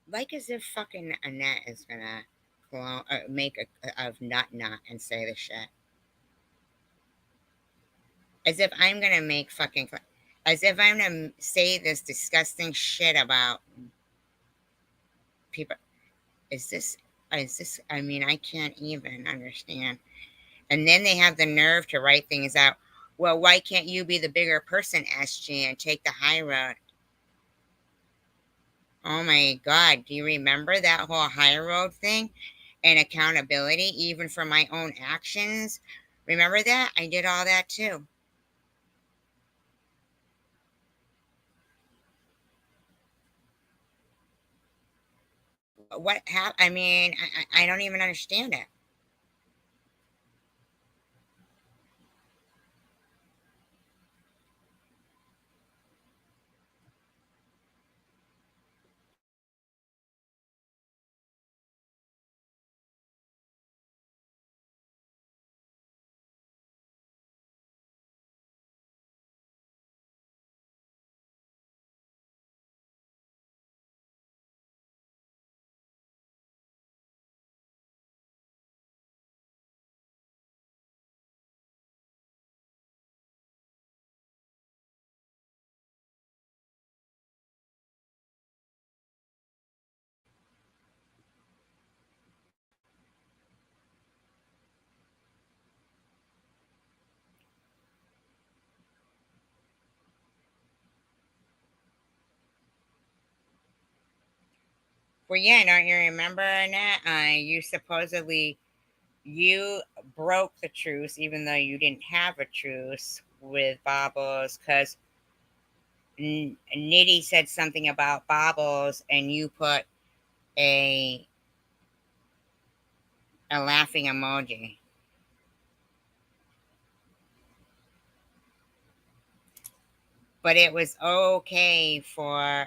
like as if fucking Annette is gonna make a of nut and say the shit. As if I'm gonna make fucking, as if I'm gonna say this disgusting shit about people. Is this, I mean, I can't even understand. And then they have the nerve to write things out. Well, why can't you be the bigger person, SG, and take the high road? Oh my God, do you remember that whole high road thing? And accountability, even for my own actions? Remember that? I did all that too. What happened? I mean, I don't even understand it. Well, yeah, don't you remember, Annette? You broke the truce, even though you didn't have a truce with Bobbles, because Nitty said something about Bobbles, and you put a laughing emoji. But it was okay for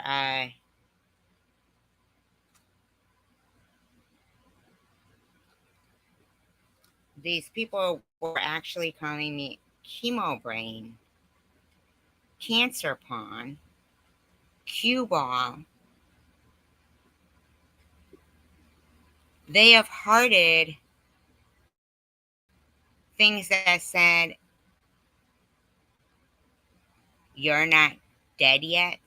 these people were actually calling me chemo brain, cancer pawn, cue ball. They have hearted things that said, "You're not dead yet."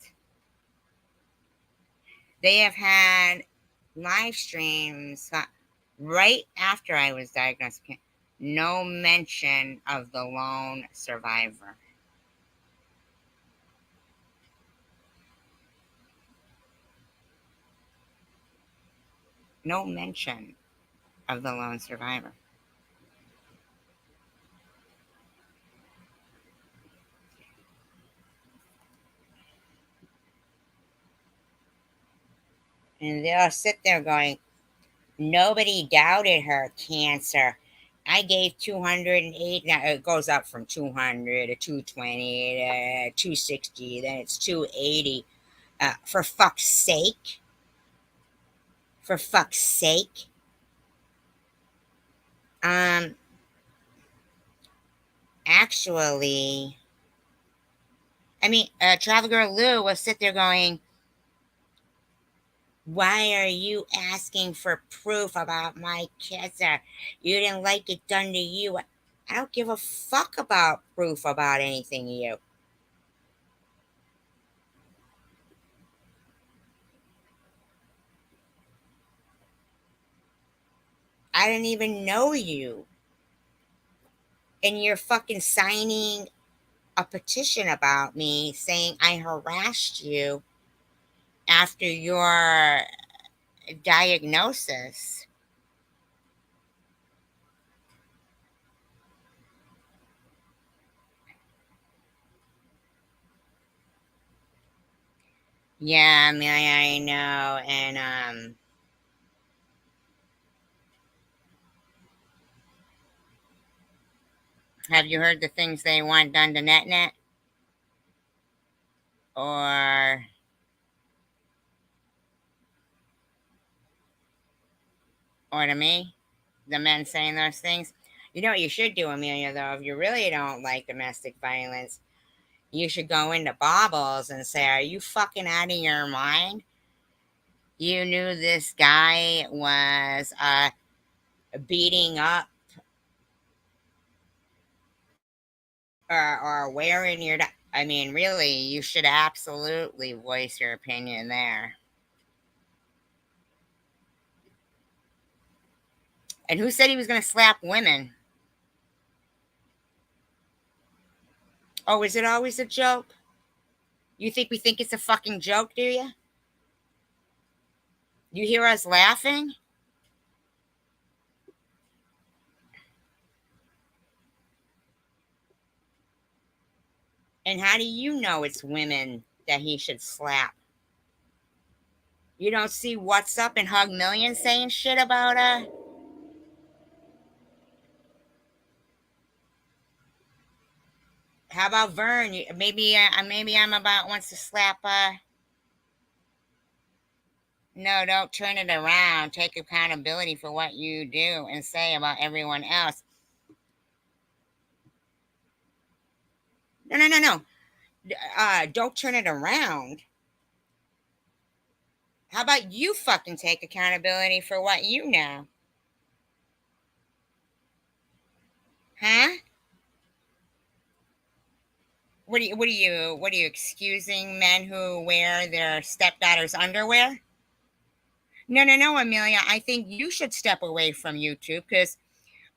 They have had live streams right after I was diagnosed. No mention of the lone survivor. No mention of the lone survivor. And they'll sit there going, nobody doubted her cancer. I gave 208. Now it goes up from 200 to 220 to 260. Then it's 280. For fuck's sake. For fuck's sake. Actually, I mean, Travel Girl Lou will sit there going, why are you asking for proof about my cancer? You didn't like it done to you. I don't give a fuck about proof about anything to you. I didn't even know you. And you're fucking signing a petition about me saying I harassed you after your diagnosis. Yeah, Amelia, I know. And have you heard the things they want done to NetNet? Or to me? The men saying those things? You know what you should do, Amelia, though? If you really don't like domestic violence, you should go into Bobbles and say, are you fucking out of your mind? You knew this guy was beating up or wearing your... I mean, really, you should absolutely voice your opinion there. And who said he was going to slap women? Oh, is it always a joke? You think we think it's a fucking joke, do you? You hear us laughing? And how do you know it's women that he should slap? You don't see What's Up and Hug Million saying shit about How about Vern? Maybe I'm about wants to slap No, don't turn it around. Take accountability for what you do and say about everyone else. No. Don't turn it around. How about you fucking take accountability for what you know? Huh? What are you excusing men who wear their stepdaughter's underwear? No, Amelia. I think you should step away from YouTube because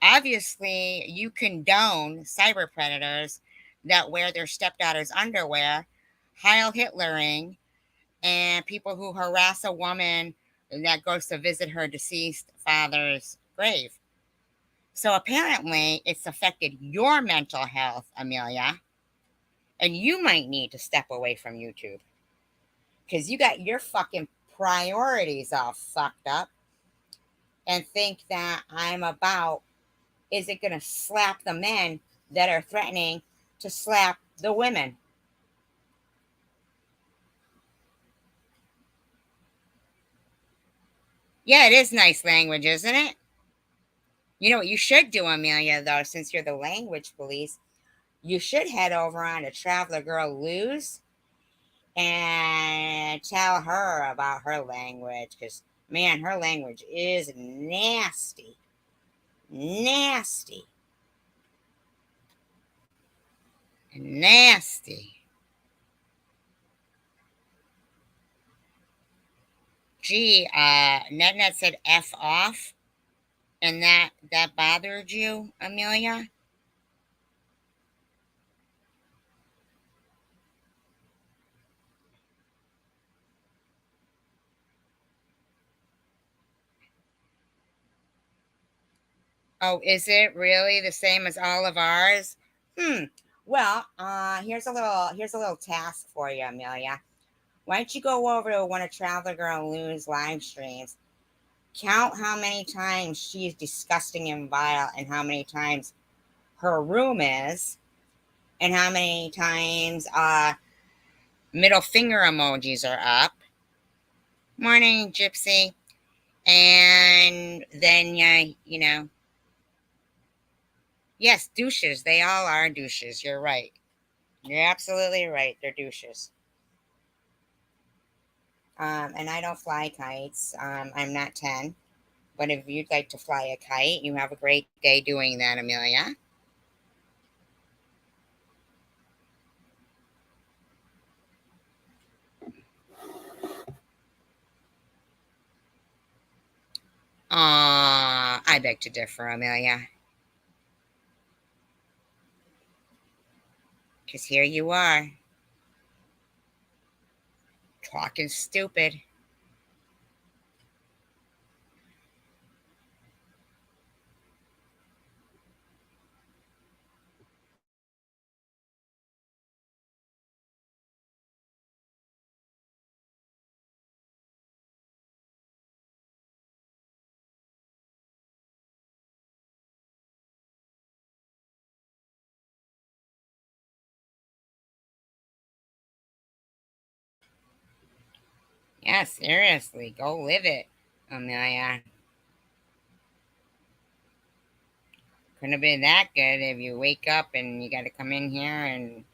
obviously you condone cyber predators that wear their stepdaughter's underwear, Heil Hitlering, and people who harass a woman that goes to visit her deceased father's grave. So apparently it's affected your mental health, Amelia. And you might need to step away from YouTube because you got your fucking priorities all fucked up and think that I'm about, is it going to slap the men that are threatening to slap the women? Yeah, it is nice language, isn't it? You know what you should do, Amelia, though, since you're the language police? You should head over on to Traveler Girl Luz and tell her about her language because, man, her language is nasty. Nasty. Gee, NetNet said F off, and that bothered you, Amelia? Oh, is it really the same as all of ours? Well, here's a little task for you, Amelia. Why don't you go over to one of Traveler Girl Lou's live streams? Count how many times she's disgusting and vile, and how many times her room is, and how many times middle finger emojis are up. Morning, Gypsy. And then you know. Yes, douches. They all are douches. You're right. You're absolutely right. They're douches. And I don't fly kites. I'm not 10. But if you'd like to fly a kite, you have a great day doing that, Amelia. I beg to differ, Amelia. Because here you are. Talking stupid. Yeah, seriously, go live it, Amelia. Couldn't have been that good if you wake up and you got to come in here and,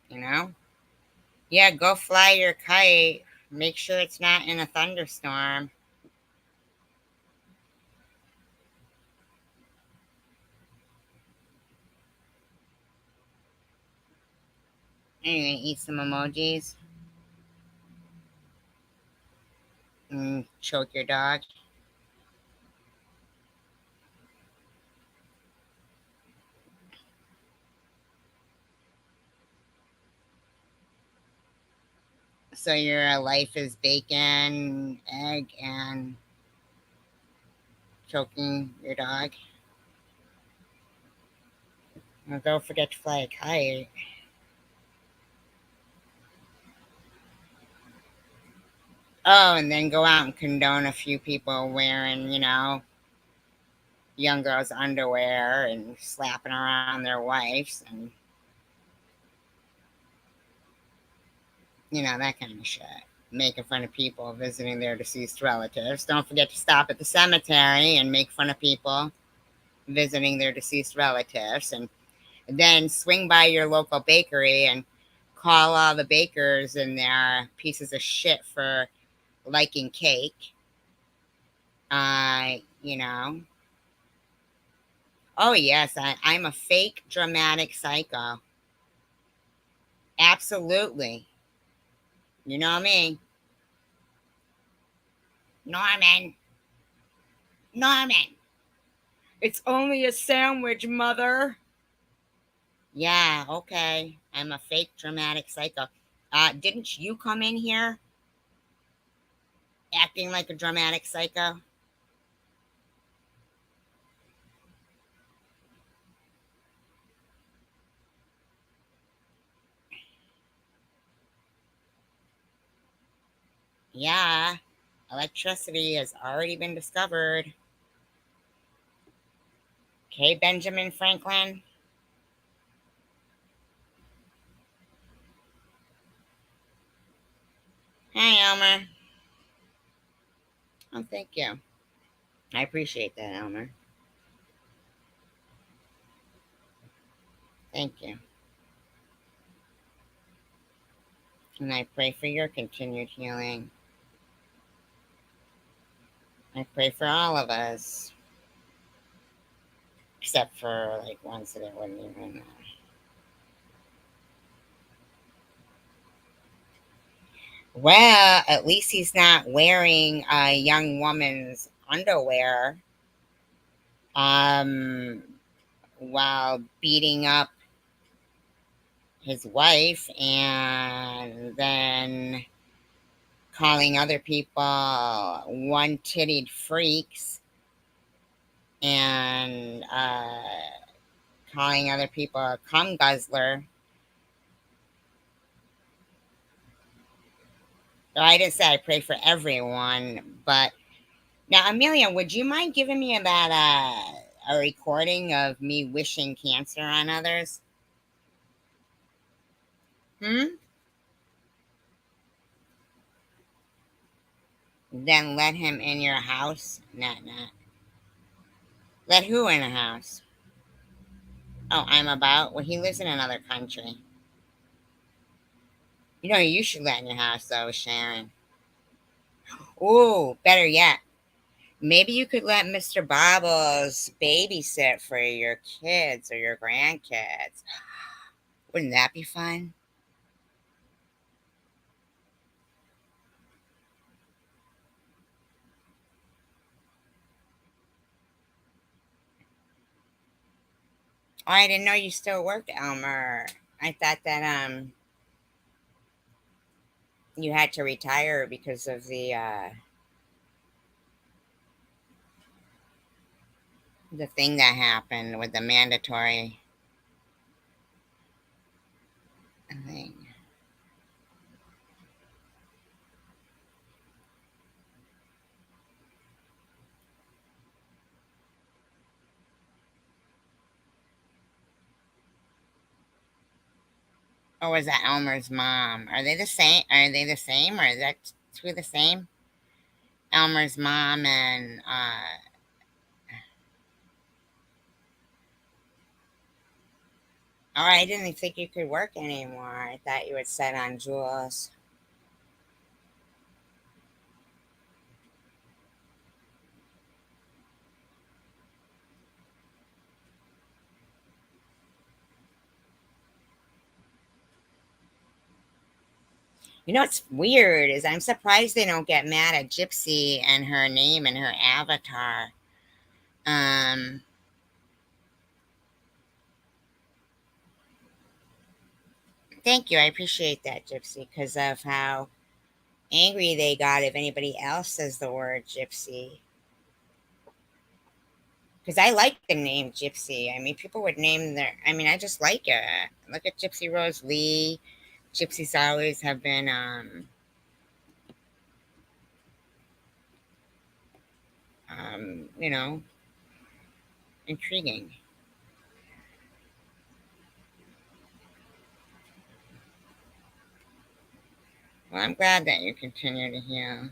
you know? Yeah, go fly your kite. Make sure it's not in a thunderstorm. Are you going to eat some emojis? And choke your dog? So your life is bacon, egg, and choking your dog? Well, don't forget to fly a kite. Oh, and then go out and condone a few people wearing, young girls' underwear and slapping around their wives and, that kind of shit. Making fun of people visiting their deceased relatives. Don't forget to stop at the cemetery and make fun of people visiting their deceased relatives. And then swing by your local bakery and call all the bakers and their pieces of shit for liking cake. You know. Oh, yes, I'm a fake dramatic psycho. Absolutely. You know me. Norman. It's only a sandwich, Mother. Yeah, okay. I'm a fake dramatic psycho. Didn't you come in here acting like a dramatic psycho? Yeah, electricity has already been discovered. Okay, Benjamin Franklin. Hi, Elmer. Oh, thank you. I appreciate that, Elmer. Thank you. And I pray for your continued healing. I pray for all of us. Except for, ones that I wouldn't even... Well, at least he's not wearing a young woman's underwear while beating up his wife and then calling other people one-titted freaks and calling other people a cum guzzler. So I didn't say I pray for everyone, but now, Amelia, would you mind giving me about a recording of me wishing cancer on others? Then let him in your house? Not. Let who in a house? Oh, I'm about? Well, he lives in another country. You should let in your house, though, Sharon. Ooh, better yet. Maybe you could let Mr. Bobbles babysit for your kids or your grandkids. Wouldn't that be fun? Oh, I didn't know you still worked, Elmer. I thought that you had to retire because of the thing that happened with the mandatory thing. Or was that Elmer's mom? Are they the same? Or is that two the same? Elmer's mom and oh, I didn't think you could work anymore. I thought you had set on Jules. You know what's weird is I'm surprised they don't get mad at Gypsy and her name and her avatar. Thank you. I appreciate that, Gypsy, because of how angry they got if anybody else says the word Gypsy. Because I like the name Gypsy. I mean, people would name their, I mean, I just like it. Look at Gypsy Rose Lee. Gypsies always have been, you know, intriguing. Well, I'm glad that you continue to heal.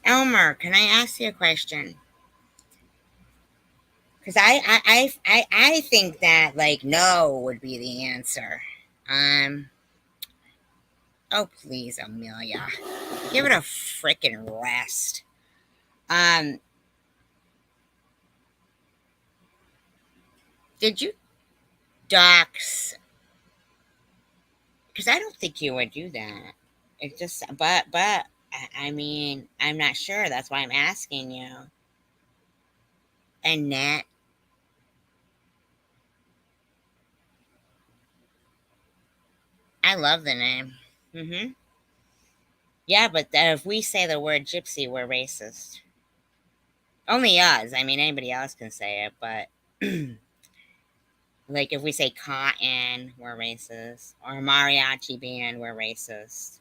Elmer, can I ask you a question? Because I think that like no would be the answer. Oh please, Amelia, give it a freaking rest. Did you dox? Because I don't think you would do that. It just, but I mean, I'm not sure. That's why I'm asking you. Annette. I love the name. Mm-hmm. Yeah, but if we say the word gypsy, we're racist. Only us. I mean, anybody else can say it, but like if we say cotton, we're racist. Or mariachi band, we're racist.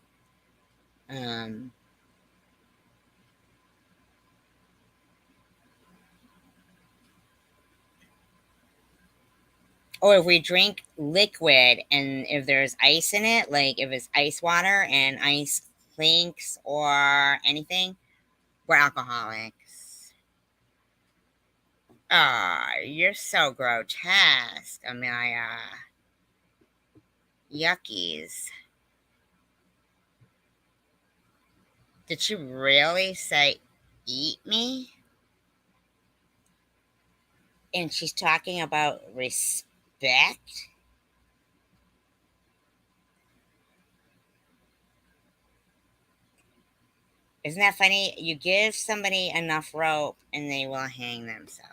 Or if we drink liquid and if there's ice in it, like if it's ice water and ice clinks or anything, we're alcoholics. Ah, oh, you're so grotesque, Amelia. Yuckies. Did she really say eat me? And she's talking about respect? Isn't that funny? You give somebody enough rope and they will hang themselves.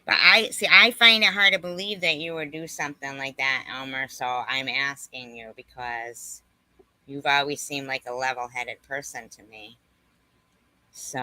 But I find it hard to believe that you would do something like that, Elmer. So I'm asking you because you've always seemed like a level-headed person to me. So,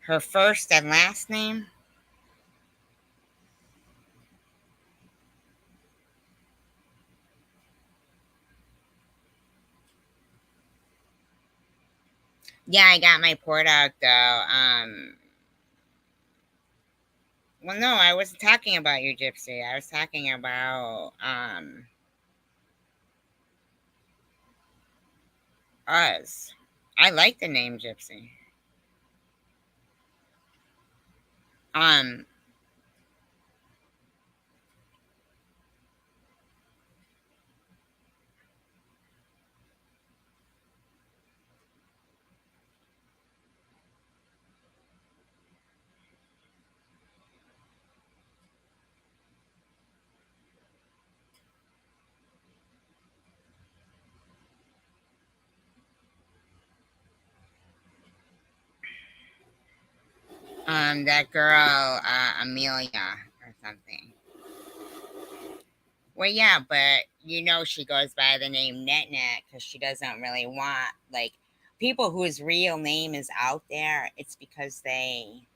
her first and last name? Yeah, I got my port out though. Well, no, I wasn't talking about you, Gypsy. I was talking about us. I like the name Gypsy. That girl, Amelia or something. Well, yeah, but you know she goes by the name NetNet because she doesn't really want, like, people whose real name is out there. It's because they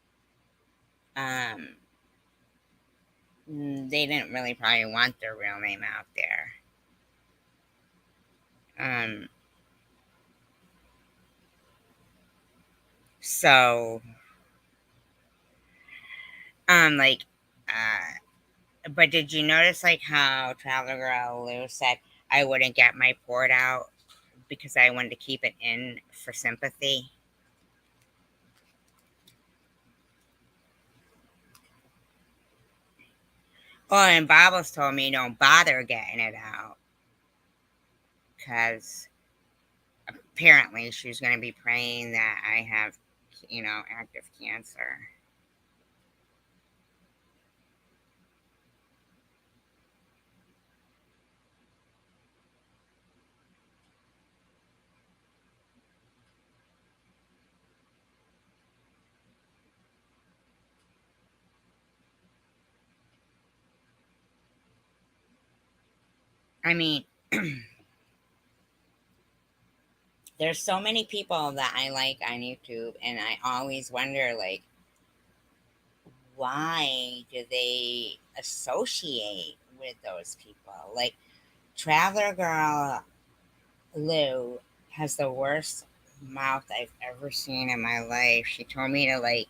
didn't really probably want their real name out there. So, like, but did you notice, like, how Traveler Girl Lou said I wouldn't get my port out because I wanted to keep it in for sympathy? Oh, and Bobbles told me don't bother getting it out because apparently she was going to be praying that I have, active cancer. I mean, there's so many people that I like on YouTube, and I always wonder, like, why do they associate with those people? Like, Traveler Girl Lou has the worst mouth I've ever seen in my life. She told me to, like,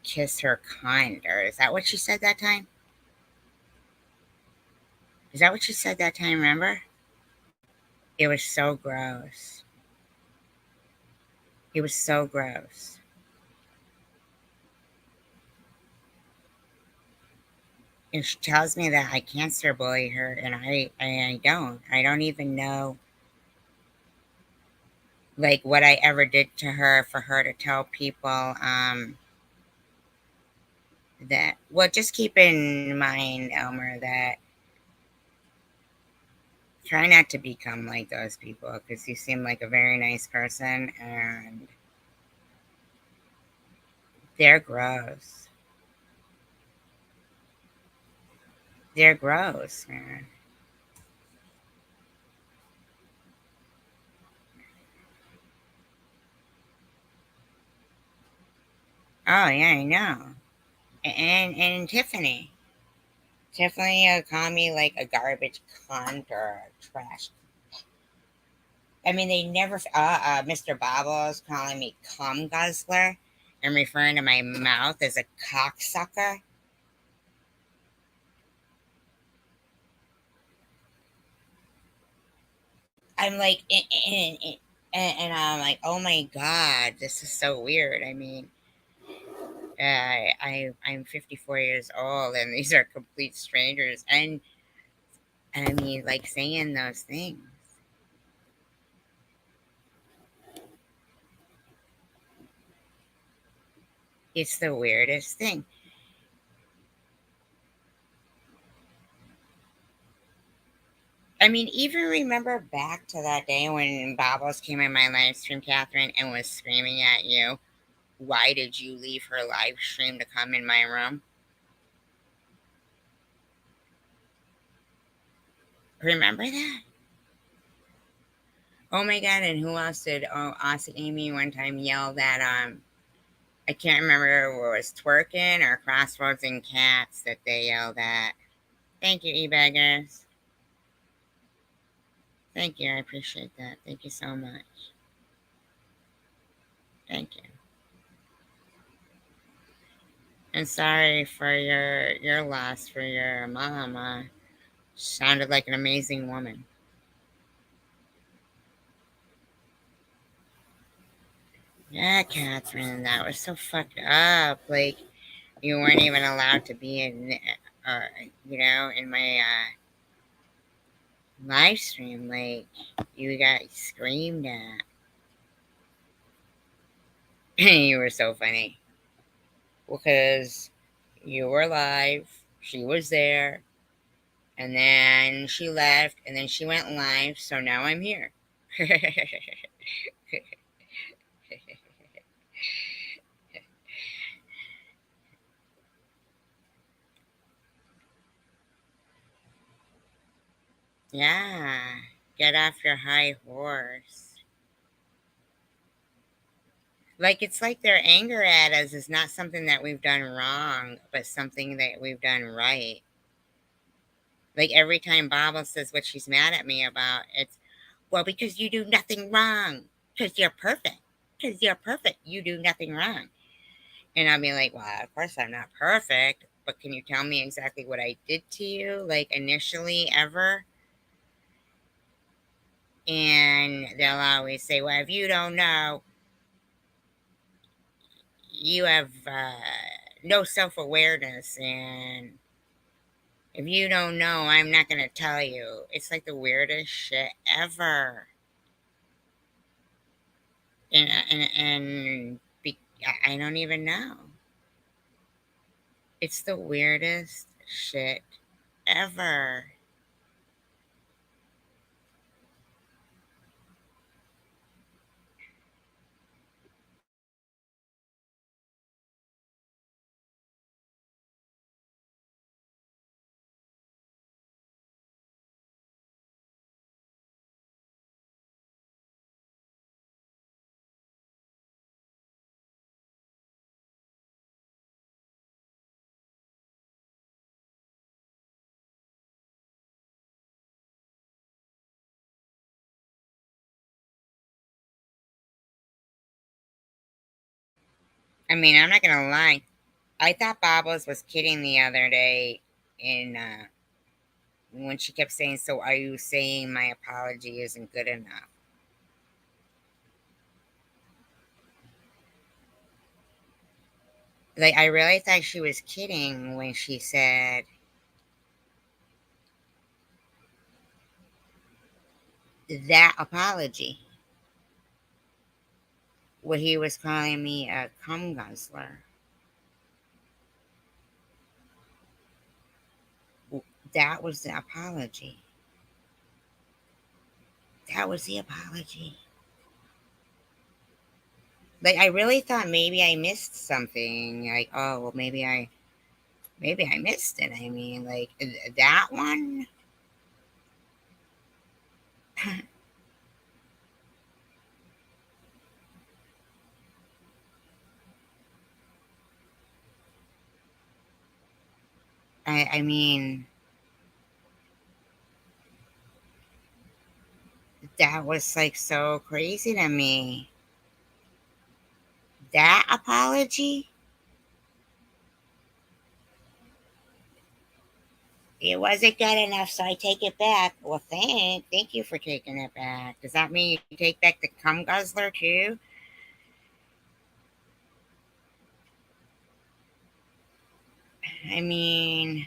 kiss her cunt, or is that what she said that time? Is that what she said that time, remember? It was so gross. It was so gross. And she tells me that I cancer bully her, and I don't. I don't even know, like, what I ever did to her for her to tell people that. Well, just keep in mind, Elmer, that try not to become like those people because you seem like a very nice person, and they're gross. They're gross, man. Oh yeah, I know. And Tiffany call me like a garbage cunt or a trash. I mean, they never. Mr. Bobbles calling me cum guzzler and referring to my mouth as a cocksucker. I'm like, and I'm like, oh my god, this is so weird. I mean, I'm 54 years old, and these are complete strangers, and I mean, like, saying those things. It's the weirdest thing. I mean, even remember back to that day when Bobbles came in my live stream, Catherine, and was screaming at you, why did you leave her live stream to come in my room? Remember that? Oh my god, and who else did? Oh, Aussie Amy one time yelled that, I can't remember what it was, Twerking or Crossroads and Cats that they yelled at. Thank you, e-baggers. Thank you, I appreciate that. Thank you so much. Thank you. And sorry for your loss for your mom. Sounded like an amazing woman. Yeah, Catherine, that was so fucked up. Like, you weren't even allowed to be in, in my live stream. Like, you got screamed at. You were so funny. Because you were live, she was there, and then she left, and then she went live, so now I'm here. Yeah. Get off your high horse. Like, it's like their anger at us is not something that we've done wrong, but something that we've done right. Like, every time Baba says what she's mad at me about, it's, well, because you do nothing wrong. Because you're perfect. Because you're perfect. You do nothing wrong. And I'll be like, well, of course I'm not perfect, but can you tell me exactly what I did to you, like, initially, ever? And they'll always say, well, if you don't know, you have no self-awareness, and if you don't know, I'm not going to tell you. It's like the weirdest shit ever. I don't even know. It's the weirdest shit ever. I mean, I'm not gonna lie. I thought Bobos was kidding the other day in when she kept saying, so are you saying my apology isn't good enough? Like, I really thought she was kidding when she said that apology. Where he was calling me a cum guzzler. That was the apology. That was the apology. Like, I really thought maybe I missed something. Like, oh, well, maybe I missed it. I mean, like, that one. I mean, that was like so crazy to me. That apology? It wasn't good enough, so I take it back. Well, thank you for taking it back. Does that mean you take back the cum guzzler too? I mean,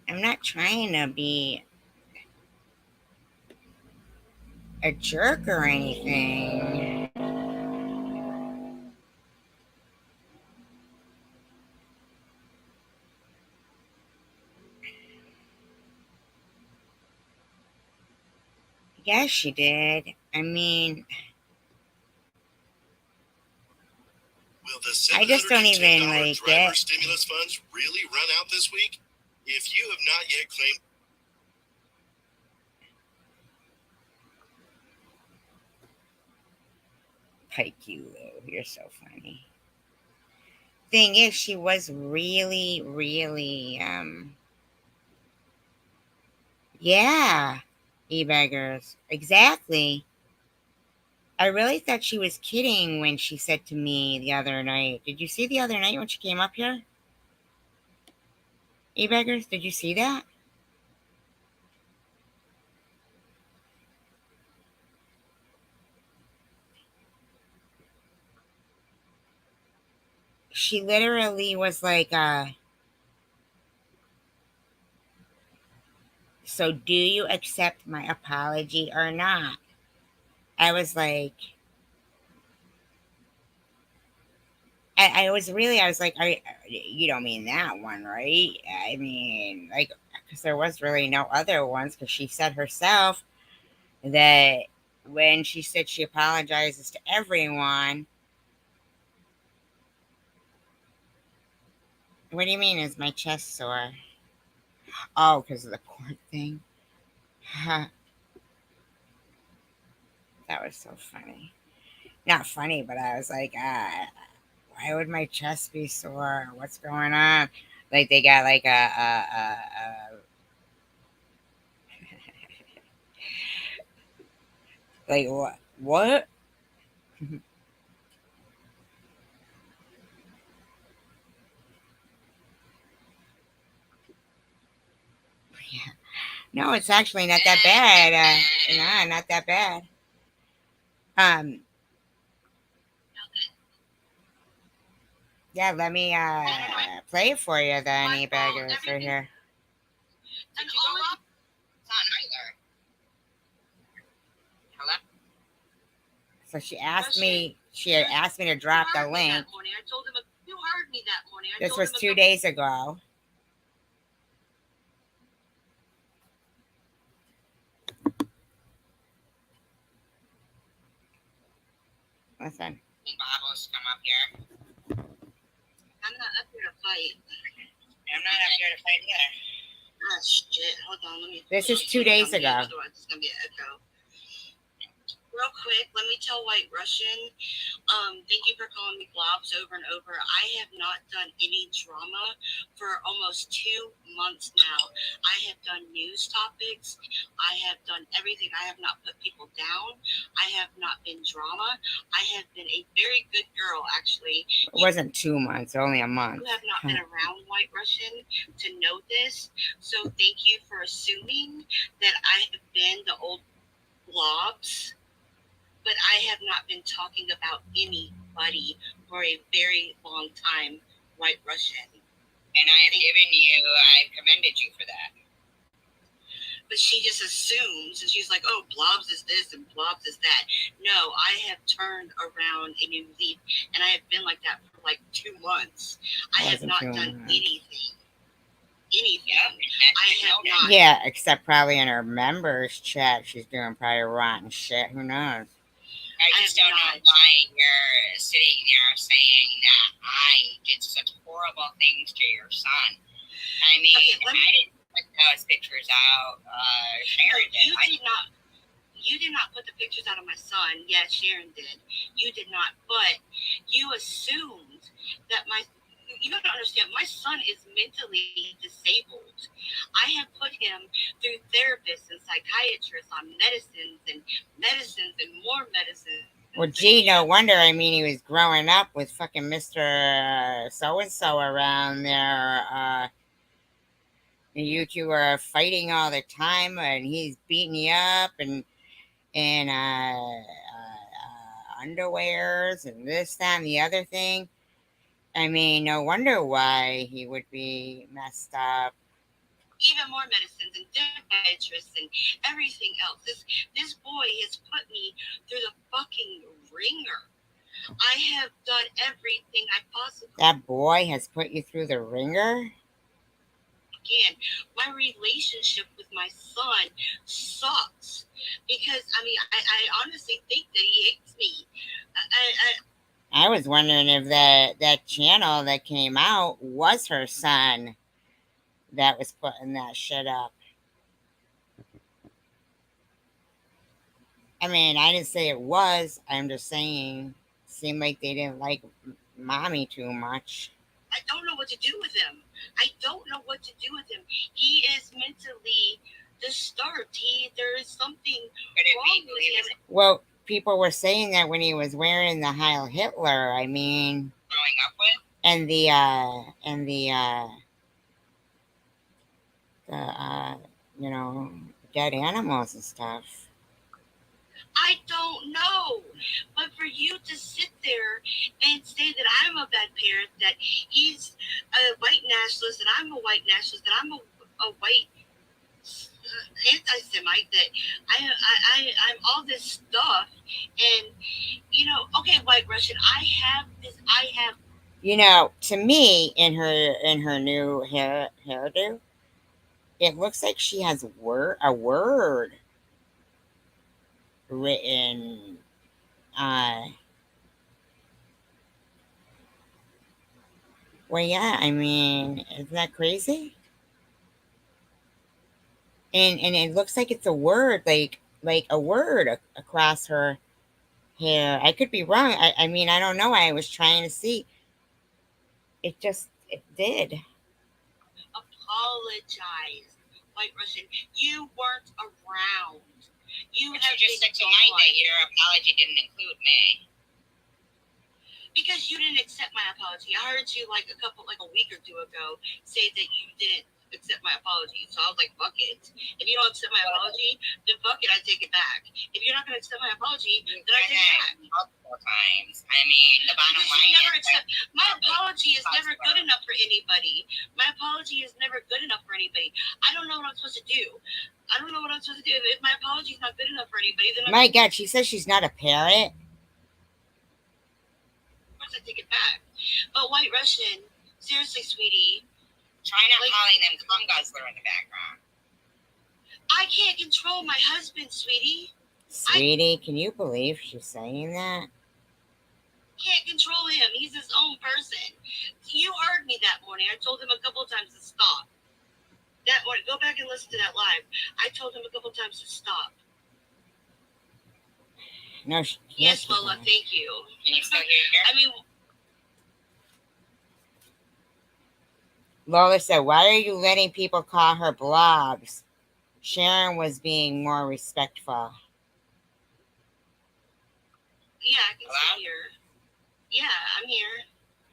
I'm not trying to be a jerk or anything. Yes, she did. I mean, I just don't even like driver get. stimulus funds really run out this week? If you have not yet claimed. Pike you, Lou. You're so funny. Thing is, she was really, really, yeah, e-beggars. Exactly. I really thought she was kidding when she said to me the other night. Did you see the other night when she came up here? E-beggars, did you see that? She literally was like, so do you accept my apology or not? I was like, I was like, you don't mean that one, right? I mean, like, because there was really no other ones, because she said herself that when she said she apologizes to everyone, What do you mean? Is my chest sore? Oh, because of the court thing. Huh. That was so funny. Not funny, but I was like, why would my chest be sore? What's going on? Like they got like a like what? What? Yeah. No, it's actually not that bad. No, not that bad. Yeah, let me play it for you then, e-baggers right here. And all of it's not either. Hello? So she asked me to drop the link. I told him you heard me that morning. This was 2 days ago. Listen. Babos, come up here. I'm not up here to fight. I'm not up here to fight either. Oh shit! Hold on, let me. This is 2 days ago. Otherwise, it's gonna be an echo. Real quick, let me tell White Russian. Thank you for calling me globs over and over. I have not done any drama for almost 2 months now. I have done news topics. I have done everything. I have not put people down. I have not been drama. I have been a very good girl, actually. It wasn't 2 months, only a month. You have not been around White Russian to know this. So thank you for assuming that I have been the old globs. But I have not been talking about anybody for a very long time, White Russian. And I have commended you for that. But she just assumes, and she's like, oh, blobs is this and blobs is that. No, I have turned around a new leaf, and I have been like that for like 2 months. I have not done anything. I have not. Yeah, except probably in her members chat, she's doing probably rotten shit. Who knows? I just don't know why you're sitting there saying that I did such horrible things to your son. I mean, I didn't put those pictures out. Sharon did. You did not put the pictures out of my son. Yes, Sharon did. You did not. But you assumed that you don't understand, my son is mentally disabled. I have put him through therapists and psychiatrists on medicines and more medicines. Well, gee, no wonder. I mean, he was growing up with fucking Mr. So-and-so around there. You two are fighting all the time, and he's beating you up and underwears and this, that, and the other thing. I mean, no wonder why he would be messed up. Even more medicines and psychiatrists and everything else. This boy has put me through the fucking ringer. I have done everything I possibly. That boy has put you through the ringer? Again, my relationship with my son sucks because I honestly think that he hates me. I was wondering if that channel that came out was her son that was putting that shit up. I mean, I didn't say it was. I'm just saying, seemed like they didn't like mommy too much. I don't know what to do with him. He is mentally disturbed. There is something wrong with him. Well, people were saying that when he was wearing the Heil Hitler, I mean, Growing up with? and the dead animals and stuff. I don't know. But for you to sit there and say that I'm a bad parent, that he's a white nationalist, that I'm a white nationalist, that I'm a white anti-Semite, that I'm all this stuff, and okay, White Russian, I have. To me, in her new hairdo, it looks like she has a word written. Well, yeah, I mean, isn't that crazy? And it looks like it's a word, like a word across her hair. I could be wrong. I mean, I don't know. I was trying to see. It did. Apologize, White Russian. You weren't around. You But have you just been said tonight gone. that your apology didn't include me. Because you didn't accept my apology. I heard you like a week or two ago say that you didn't accept my apology. So I was like, fuck it. If you don't accept my apology, then fuck it, I take it back. If you're not gonna accept my apology, then I take it back. Multiple times. I mean, the bottom Because line you never is accept my apology is never good enough for anybody. My apology is never good enough for anybody. I don't know what I'm supposed to do. I don't know what I'm supposed to do. If my apology is not good enough for anybody, then My God, she says she's not a parrot. I take it back. But White Russian, seriously, sweetie, try not calling them cum guzzler in the background. I can't control my husband, sweetie. Sweetie, can you believe she's saying that? Can't control him. He's his own person. You heard me that morning. I told him a couple of times to stop. That morning, go back and listen to that live. I told him a couple of times to stop. No, yes, Lola, thank you. Can you still hear her? I mean, Lola said, why are you letting people call her blobs? Sharon was being more respectful. Yeah, I can still hear. Yeah, I'm here.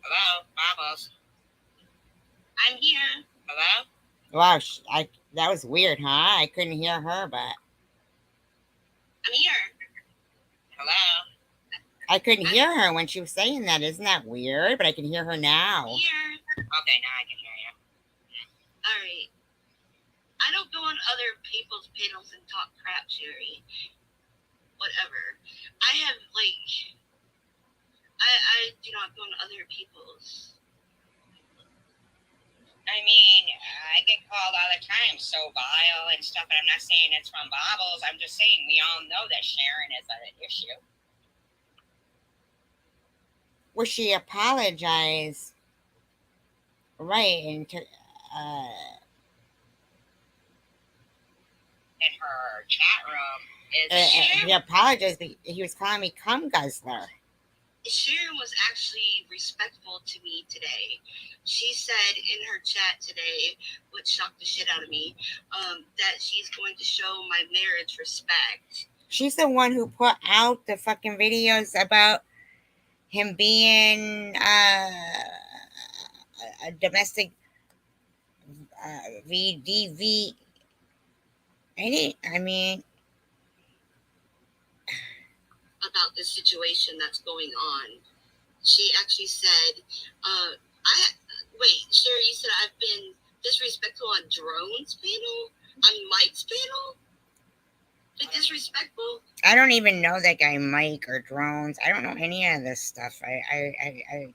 Hello, Bobbles. I'm here. Hello? Wow, that was weird, huh? I couldn't hear her, but... I'm here. Hello? I couldn't hear her when she was saying that. Isn't that weird? But I can hear her now. Here. Okay, now I can hear you. All right. I don't go on other people's panels and talk crap, Sherry. Whatever. I have, I do not go on other people's. I mean, I get called all the time, so vile and stuff, and I'm not saying it's from Bobbles. I'm just saying we all know that Sharon is an issue. Well, she apologized. Right, and in her chat room he apologized, but he was calling me cum guzzler. Sharon was actually respectful to me today. She said in her chat today, which shocked the shit out of me, that she's going to show my marriage respect. She's the one who put out the fucking videos about him being a domestic VDV. I mean, about the situation that's going on. She actually said, wait, Sherry, you said I've been disrespectful on Drone's panel? On Mike's panel? Been disrespectful? I don't even know that guy Mike or Drones. I don't know any of this stuff. I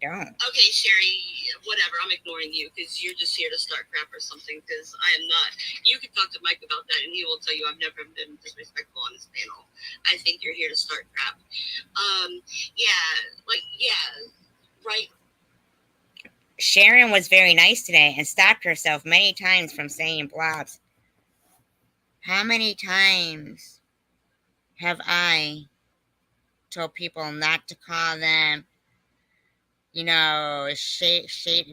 don't. Okay, Sherry, whatever. I'm ignoring you because you're just here to start crap or something because I am not. You can talk to Mike about that and he will tell you I've never been disrespectful on this panel. I think you're here to start crap. Right. Sharon was very nice today and stopped herself many times from saying blobs. How many times have I told people not to call them, shade?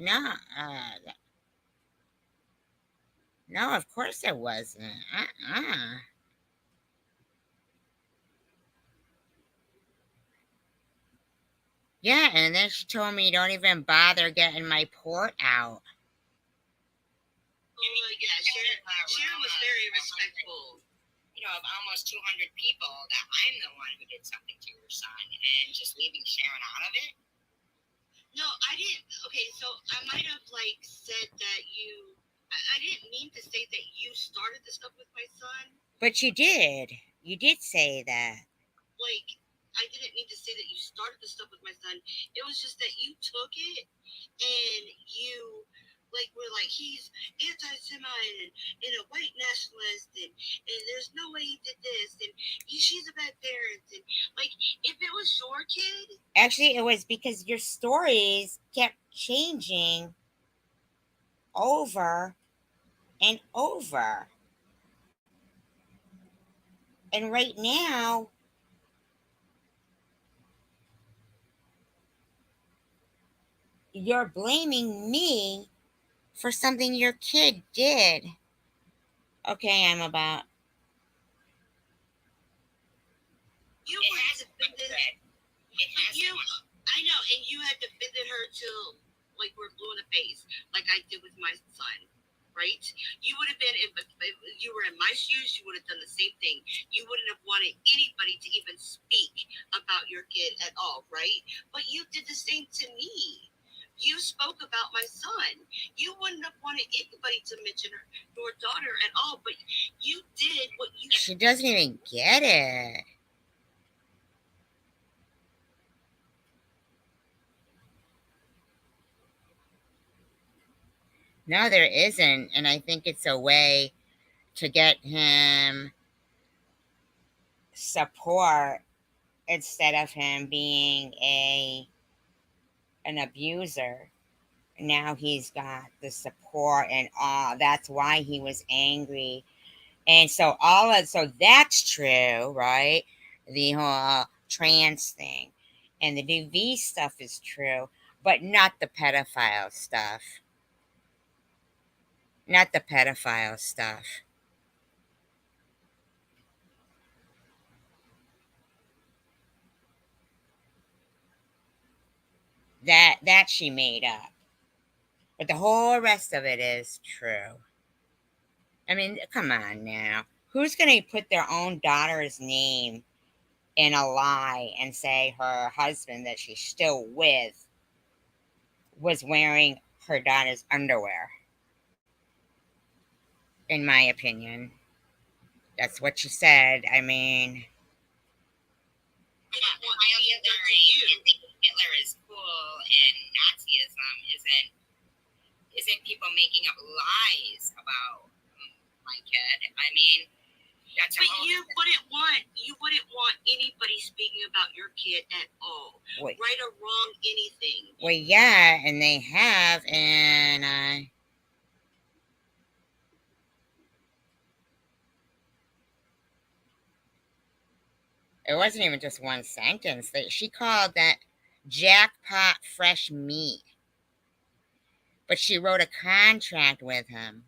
No, of course it wasn't. Yeah, and then she told me, don't even bother getting my port out. Sharon was very respectful. Of almost 200 people, that I'm the one who did something to your son, and just leaving Sharon out of it? No, I didn't. Okay, so I might have said that you. I didn't mean to say that you started the stuff with my son. But you did. You did say that. I didn't mean to say that you started the stuff with my son. It was just that you took it and you were like he's anti-Semite and a white nationalist, and there's no way he did this, and she's a bad parent, and like if it was your kid. Actually, it was because your stories kept changing over and over. And right now, you're blaming me for something your kid did. Okay, I'm about. You had defended you. I know, and you had defended her till like we're blue in the face, like I did with my son. Right? You would have been if you were in my shoes. You would have done the same thing. You wouldn't have wanted anybody to even speak about your kid at all, right? But you did the same to me. You spoke about my son. You wouldn't have wanted anybody to mention your daughter at all, but you did what you. She doesn't even get it. No, there isn't. And I think it's a way to get him support instead of him being an abuser. Now he's got the support and all. That's why he was angry. And so so that's true, right? The whole trans thing and the DV stuff is true, but not the pedophile stuff. Not the pedophile stuff. That she made up. But the whole rest of it is true. I mean, come on now. Who's going to put their own daughter's name in a lie and say her husband that she's still with was wearing her daughter's underwear? In my opinion. That's what she said. I mean... Hitler is cool and Nazism isn't people making up lies about my kid. I mean, that's. But you wouldn't want anybody speaking about your kid at all. Wait. Right or wrong, anything. Well, yeah, and they have, and it wasn't even just one sentence. She called that jackpot fresh meat. But she wrote a contract with him.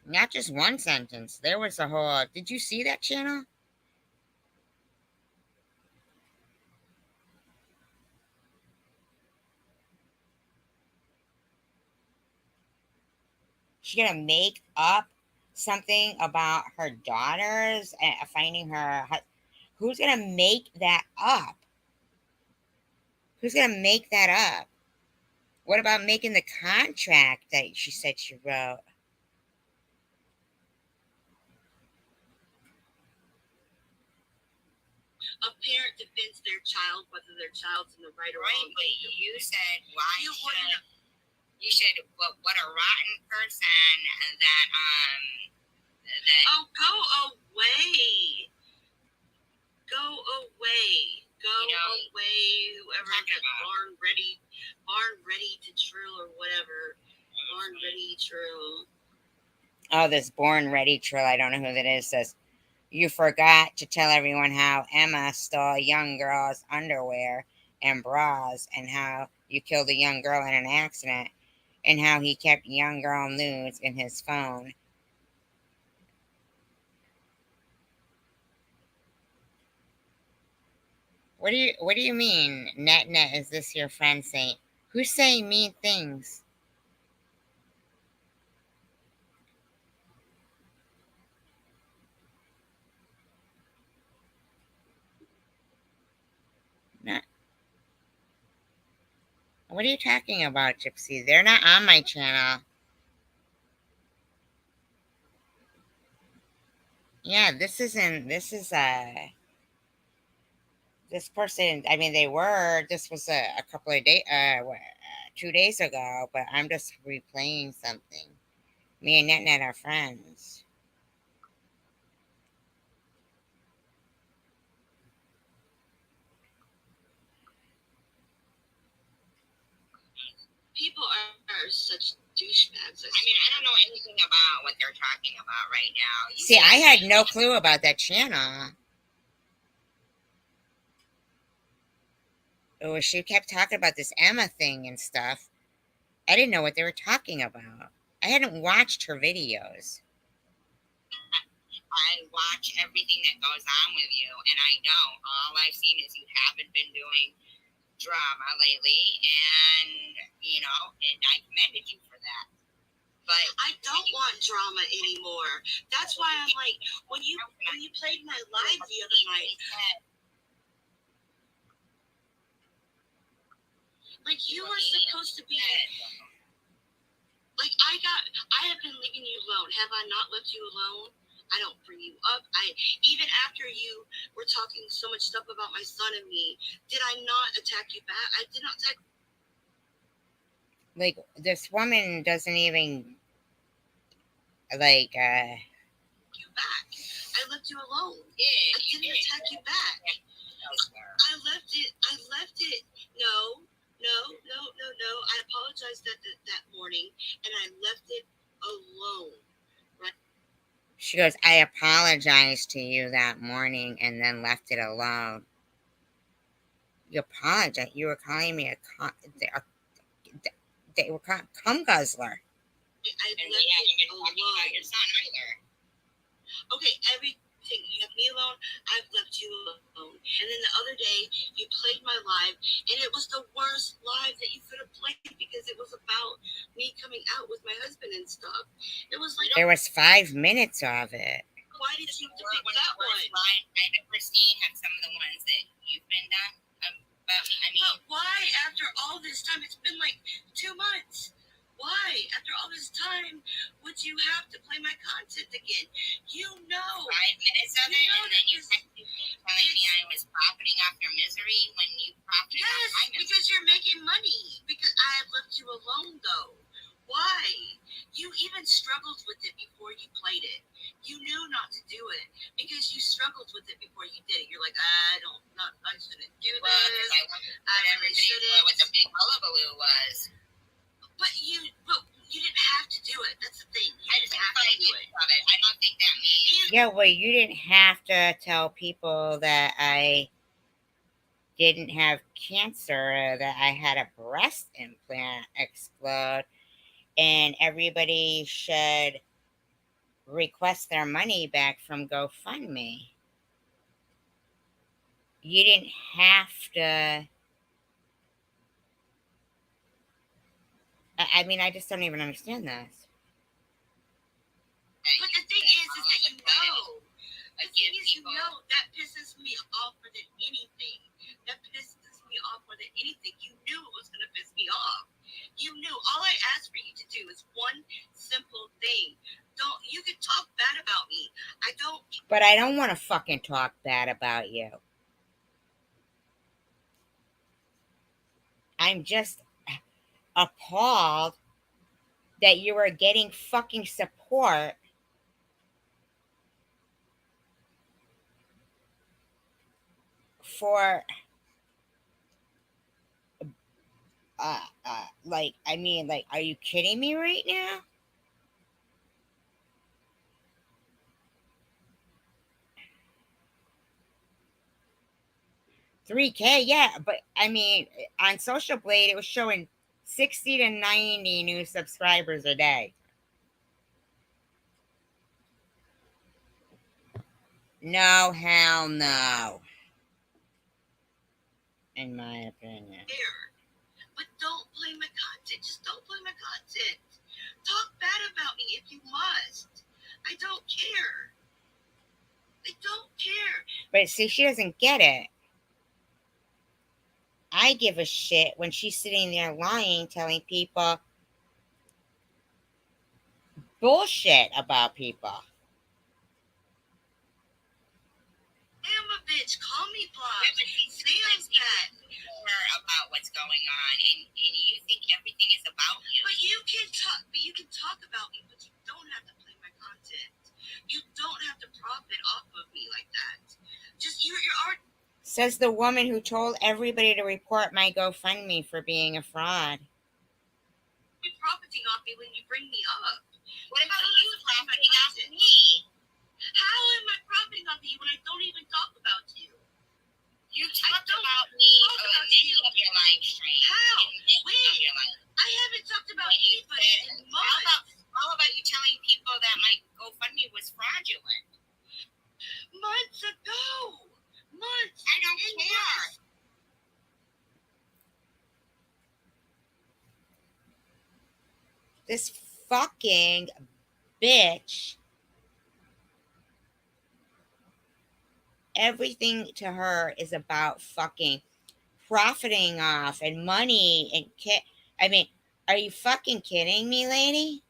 Not just one sentence. There was a whole... Did you see that channel? She's gonna make up something about her daughters and finding her... Who's gonna make that up? Who's gonna make that up? What about making the contract that she said she wrote? A parent defends their child, whether their child's in the right or wrong. But you said why you should what a rotten person that Oh, go away. Go away. Go away. Whoever that barn ready to drill or whatever. Barn ready drill. Oh, this Born Ready Trill, I don't know who that is, says, you forgot to tell everyone how Emma stole a young girl's underwear and bras and how you killed a young girl in an accident and how he kept young girl nudes in his phone. What do you mean, net, is this your friend saying? Who's saying mean things? Not. What are you talking about, Gypsy? They're not on my channel. Yeah, this is this person, I mean, this was a couple of days, 2 days ago, but I'm just replaying something. Me and NetNet are friends. People are such douchebags. I mean, I don't know anything about what they're talking about right now. See, I had no clue about that channel. Oh, she kept talking about this Emma thing and stuff. I didn't know what they were talking about. I hadn't watched her videos. I watch everything that goes on with you, and I know all I've seen is you haven't been doing drama lately, and and I commended you for that. But I don't want drama anymore. That's why I'm like, when you played my live the other night, like you were supposed to be. Like I have been leaving you alone. Have I not left you alone? I don't bring you up. Even after you were talking so much stuff about my son and me, did I not attack you back? I did not attack. Like, this woman doesn't even, like, you back. I left you alone. Yeah, I didn't attack you back. I left it. No. I apologized that morning, and I left it alone. Right? She goes, I apologized to you that morning and then left it alone. You apologize. You were calling me they were called cum guzzler. And we haven't been talking about your son either. Okay, everything. You left me alone. I've left you alone. And then the other day, you played my live, and it was the worst live that you could have played because it was about me coming out with my husband and stuff. It was like There was 5 minutes of it. Why did you pick One of that the worst one? lines I've ever seen on some of the ones that you've been done about me. I mean, But why, after all this time, it's been like 2 months. Why, after all this time, would you have to play my content again? You know. 5 minutes of it, and then you texted me telling me I was profiting off your misery when you profited off my Yes, misery. because you're making money. Because I have left you alone, though. Why? You even struggled with it before you played it. You knew not to do it because you struggled with it before you did it. You're like, I shouldn't do Well, this. because I wanted to let everybody know what the big hullabaloo was. But you didn't have to do it. That's the thing. You I didn't just have thought to I do did it. of it. I don't think that means. Yeah, well, you didn't have to tell people that I didn't have cancer, that I had a breast implant explode, and everybody should request their money back from GoFundMe. You didn't have to. I mean, I just don't even understand this. But the thing is that you know. The thing is, you know, that pisses me off more than anything. That pisses me off more than anything. You knew it was going to piss me off. You knew. All I asked for you to do is one simple thing. You can talk bad about me. I don't. But I don't want to fucking talk bad about you. I'm just appalled that you are getting fucking support for like, I mean, like, are you kidding me right now? $3K, yeah, but I mean, on Social Blade, it was showing 60 to 90 new subscribers a day. No, hell no. In my opinion. But don't play my content. Just don't play my content. Talk bad about me if you must. I don't care. I don't care. But see, she doesn't get it. I give a shit when she's sitting there lying, telling people bullshit about people. I am a bitch. Call me Bob. Yeah, but he's Sam's that. more about what's going on, and you think everything is about you. But you can talk about me, but you don't have to play my content. You don't have to profit off of me like that. Just your art. Says the woman who told everybody to report my GoFundMe for being a fraud. Be profiting off me when you bring me up. What about you profiting off of me? How am I profiting off you when I don't even talk about you? You talked about me in many of your live streams. How? When? I haven't talked about anybody in months. How about you telling people that my GoFundMe was fraudulent? Months ago. Months. I don't care. This fucking bitch. Everything to her is about fucking profiting off and money and I mean, are you fucking kidding me, lady?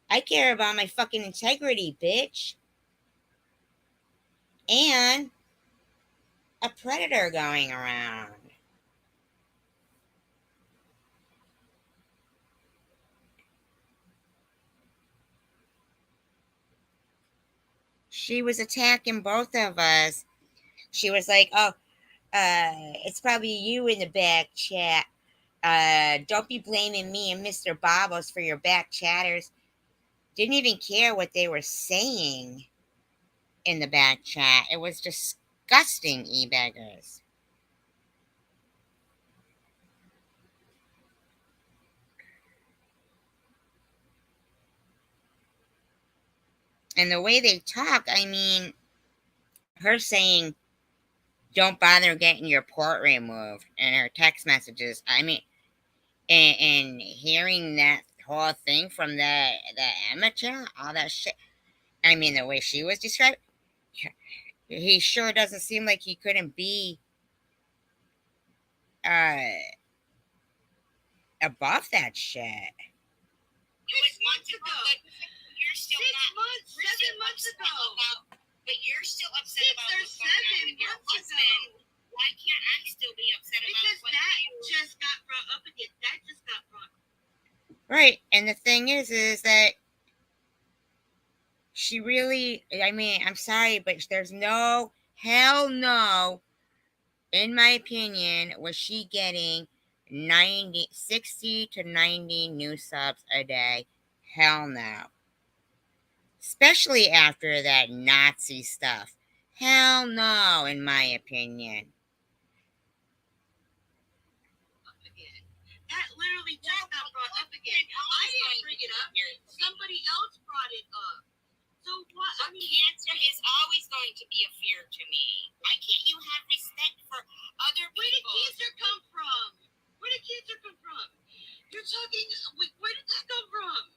I care about my fucking integrity, bitch. And a predator going around. She was attacking both of us. She was like, oh, it's probably you in the back chat. Don't be blaming me and Mr. Bobos for your back chatters. Didn't even care what they were saying in the back chat. It was disgusting, e-beggars. And the way they talk, I mean, her saying, don't bother getting your port removed, and her text messages, I mean, and hearing that whole thing from the amateur, all that shit, I mean, the way she was described, he sure doesn't seem like he couldn't be above that shit. It was months ago. You're still 7 months ago. But you're still upset about what's going on with your husband. Why can't I still be upset about what just got brought up again? That just got brought up. Right. And the thing is that she really, I mean, I'm sorry, but there's no, hell no, in my opinion, was she getting 60 to 90 new subs a day? Hell no. Especially after that Nazi stuff. Hell no, in my opinion. That literally just got brought up again. I didn't bring it up. Somebody else brought it up. So what? I mean, cancer is always going to be a fear to me. Why can't you have respect for other people? Where did cancer come from? Where did cancer come from? You're talking. Where did that come from?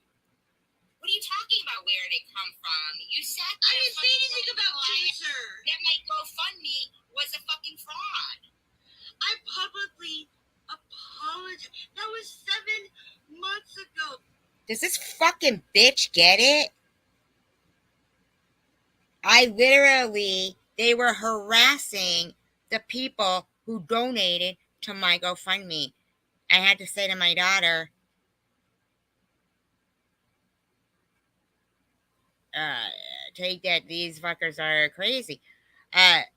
What are you talking about? Where did it come from? You said I didn't say anything about cancer. That my GoFundMe was a fucking fraud. I publicly apologize. That was 7 months ago. Does this fucking bitch get it? They were harassing the people who donated to my GoFundMe. I had to say to my daughter, take that, these fuckers are crazy.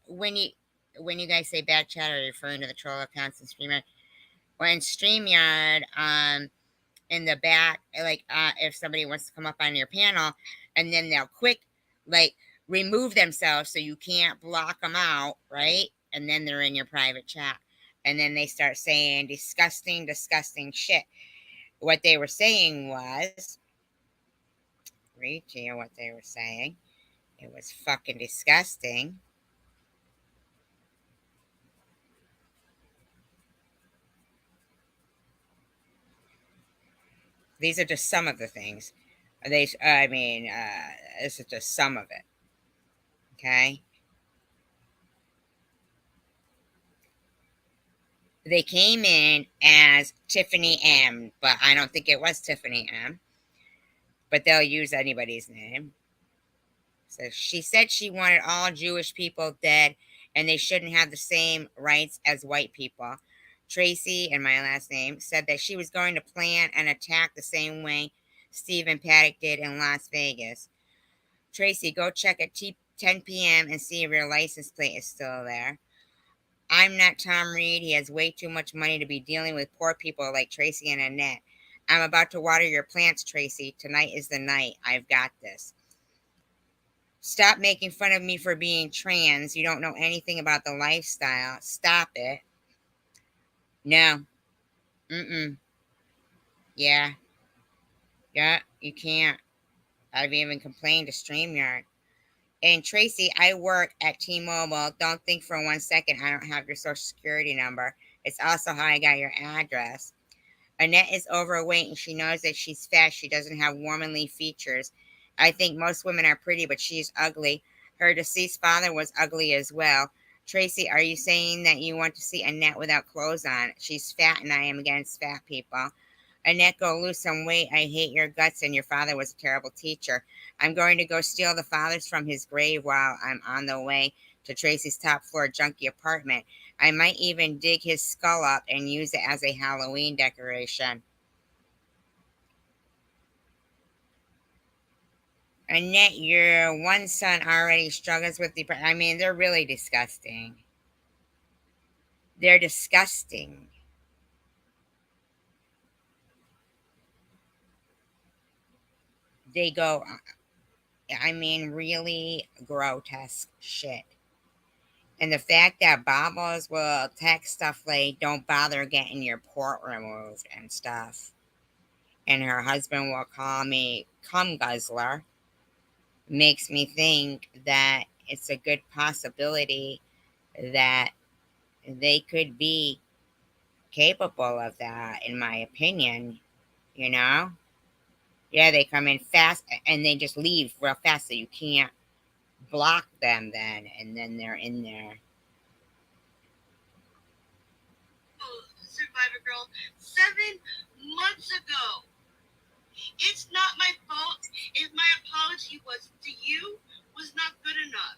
When you guys say back chat, are you referring to the troll accounts in StreamYard? When StreamYard, in the back, like, if somebody wants to come up on your panel, and then they'll quick, like, remove themselves so you can't block them out, right? And then they're in your private chat. And then they start saying disgusting shit. What they were saying was, read to you what they were saying. It was fucking disgusting. These are just some of the things. This is just some of it. Okay? They came in as Tiffany M, but I don't think it was Tiffany M. But they'll use anybody's name. So she said she wanted all Jewish people dead and they shouldn't have the same rights as white people. Tracy, and my last name, said that she was going to plan an attack the same way Stephen Paddock did in Las Vegas. Tracy, go check at 10 p.m. and see if your license plate is still there. I'm not Tom Reed. He has way too much money to be dealing with poor people like Tracy and Annette. I'm about to water your plants, Tracy. Tonight is the night. I've got this. Stop making fun of me for being trans. You don't know anything about the lifestyle. Stop it. No. Yeah. Yeah, you can't. I've even complained to StreamYard. And Tracy, I work at T-Mobile. Don't think for 1 second I don't have your social security number. It's also how I got your address. Annette is overweight and she knows that she's fat. She doesn't have womanly features. I think most women are pretty, but she's ugly. Her deceased father was ugly as well. Tracy, are you saying that you want to see Annette without clothes on? She's fat and I am against fat people. Annette, go lose some weight. I hate your guts and your father was a terrible teacher. I'm going to go steal the fathers from his grave while I'm on the way to Tracy's top floor junkie apartment. I might even dig his skull up and use it as a Halloween decoration. Annette, your one son already struggles with depression. I mean, they're really disgusting. They're disgusting. They go, I mean, really grotesque shit. And the fact that Babos will text stuff like, don't bother getting your port removed and stuff. And her husband will call me cum guzzler. Makes me think that it's a good possibility that they could be capable of that, in my opinion. You know? Yeah, they come in fast and they just leave real fast so you can't block them then, and then they're in there. Survivor Girl, 7 months ago. It's not my fault if my apology was to you was not good enough.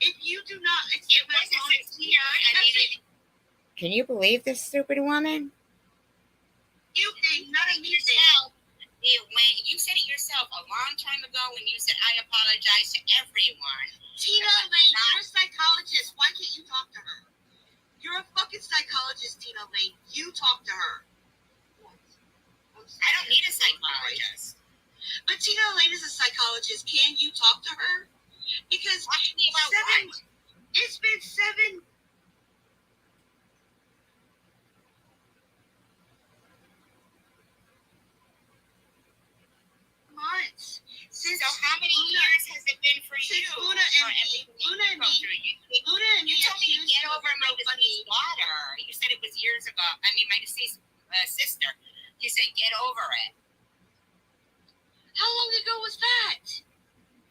If you do not accept my apology, Can you believe this stupid woman? You think not of me yourself. You said it yourself a long time ago when you said I apologize to everyone. Tina Lane, you're a psychologist. Why can't you talk to her? You're a fucking psychologist, Tina Lane. You talk to her. I don't need a psychologist. But Tina Lane is a psychologist. Can you talk to her? Because talk to me about what? It's been 7 months. So how many years has it been for you? Luna and me. You told me to get over my deceased daughter. You said it was years ago. I mean, my deceased sister. You said get over it. How long ago was that?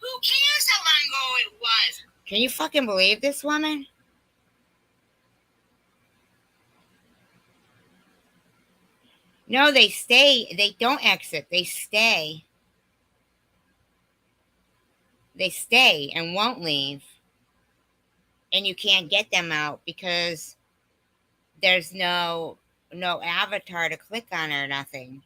Who cares how long ago it was? Can you fucking believe this woman? No, they stay. They don't exit. They stay. They stay and won't leave. And you can't get them out because there's no avatar to click on or nothing.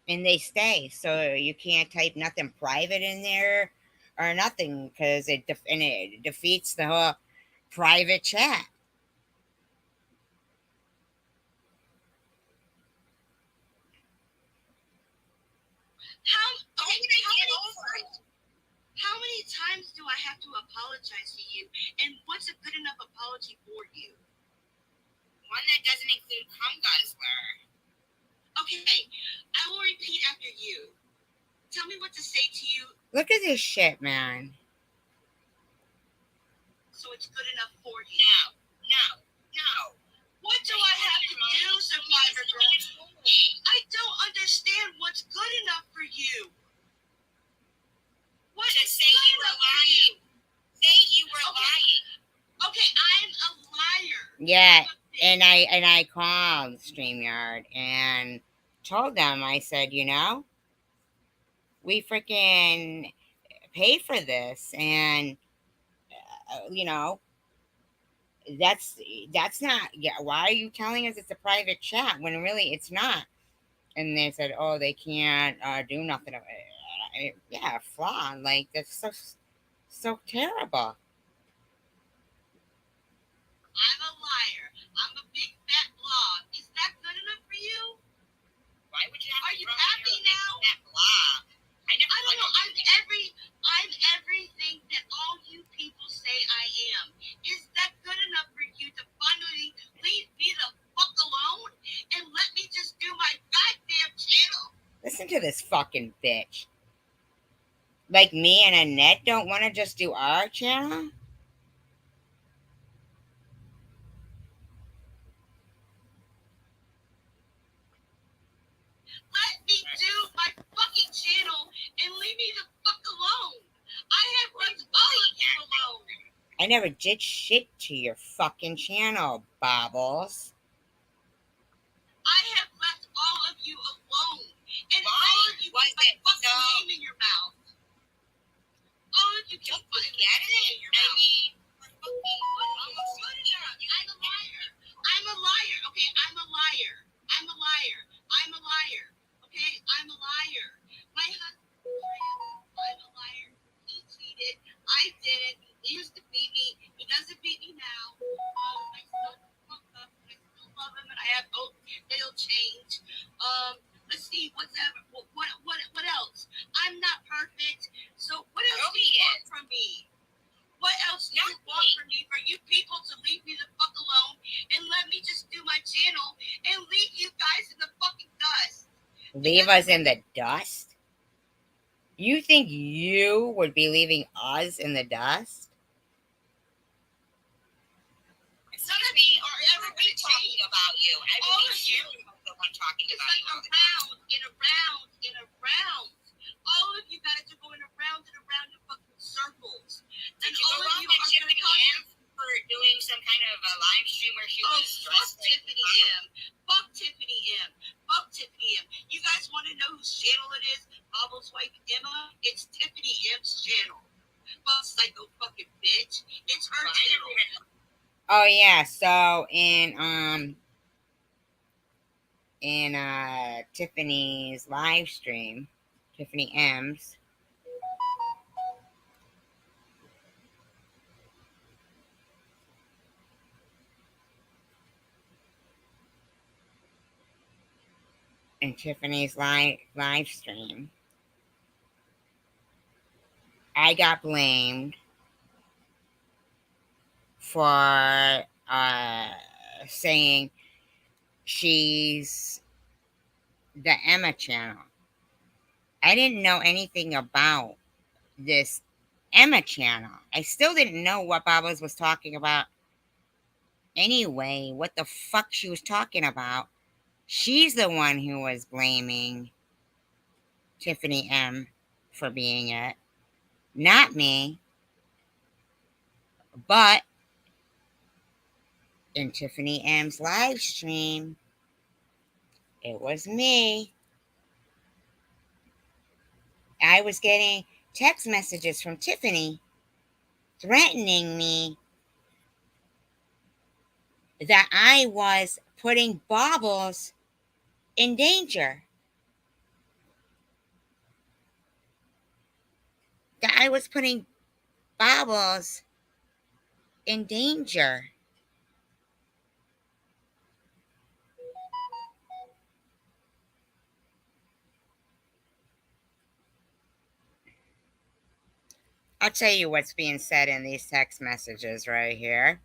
And they stay, so you can't type nothing private in there or nothing because it defeats the whole private chat. How many times do I have to apologize to you? And what's a good enough apology for you? One that doesn't include cum guzzler. Okay, I will repeat after you. Tell me what to say to you. Look at this shit, man. So it's good enough for you. No. What do I have to do, Survivor Girl? I don't understand what's good enough for you. What Just say you were lying. Say you were lying. Okay, I Yeah, and I called StreamYard and told them, I said, we freaking pay for this, and that's not. Yeah, why are you telling us it's a private chat when really it's not? And they said, oh, they can't do nothing. Yeah, flaw. Like, that's so terrible. I'm a liar. I'm a big fat blob. Is that good enough for you? Why would you have Are to you throw happy in that now? that blob? I never I don't know. wanted to do that. I'm everything that all you people say I am. Is that good enough for you to finally leave me the fuck alone and let me just do my goddamn channel? Listen to this fucking bitch. Like, me and Annette don't want to just do our channel? Let me do my fucking channel and leave me the fuck alone. I have left all of you alone. I never did shit to your fucking channel, Bobbles. I have left all of you alone. And Why? all of you Was keep my it fucking so? name in your mouth. All of you keep Don't my forget name it. in your I mouth. mean, we're fucking almost Good enough. I'm a liar. I'm a liar. Okay, I'm a liar. I'm a liar. I'm a liar. Okay, I'm a liar. My husband, I'm a liar. He cheated. I didn't. He used to beat me. He doesn't beat me now. I still fuck up. I still love him, and I have hope that he'll change. Let's see. What else? I'm not perfect. So what else do you want from me? What else do you want from me? For you people to leave me the fuck alone and let me just do my channel and leave you guys in the fucking dust. Leave us in the dust? You think you would be leaving us in the dust? None of me or everybody talking about you. I All would of be you. you the one talking It's about like you. around and around and around. All of you guys are going around and around in fucking circles. Did And you all go of wrong you with are going to Tiffany come. M for doing some kind of a live stream where she Oh, was fuck dressed Tiffany M. Fuck Tiffany M. Fuck Tiffany M. You guys want to know whose channel it is? Bobble's wife Emma? It's Tiffany M's channel. Fuck psycho fucking bitch. It's her channel. Oh yeah, so in Tiffany's live stream, Tiffany M's, in Tiffany's live stream, I got blamed for saying she's the Emma channel. I didn't know anything about this Emma channel. I still didn't know what Bobbles was talking about anyway, what the fuck she was talking about. She's the one who was blaming Tiffany M for being it, not me. But in Tiffany M's live stream, it was me. I was getting text messages from Tiffany threatening me that I was putting Bobbles in danger. That I was putting Bobbles in danger. I'll tell you what's being said in these text messages right here.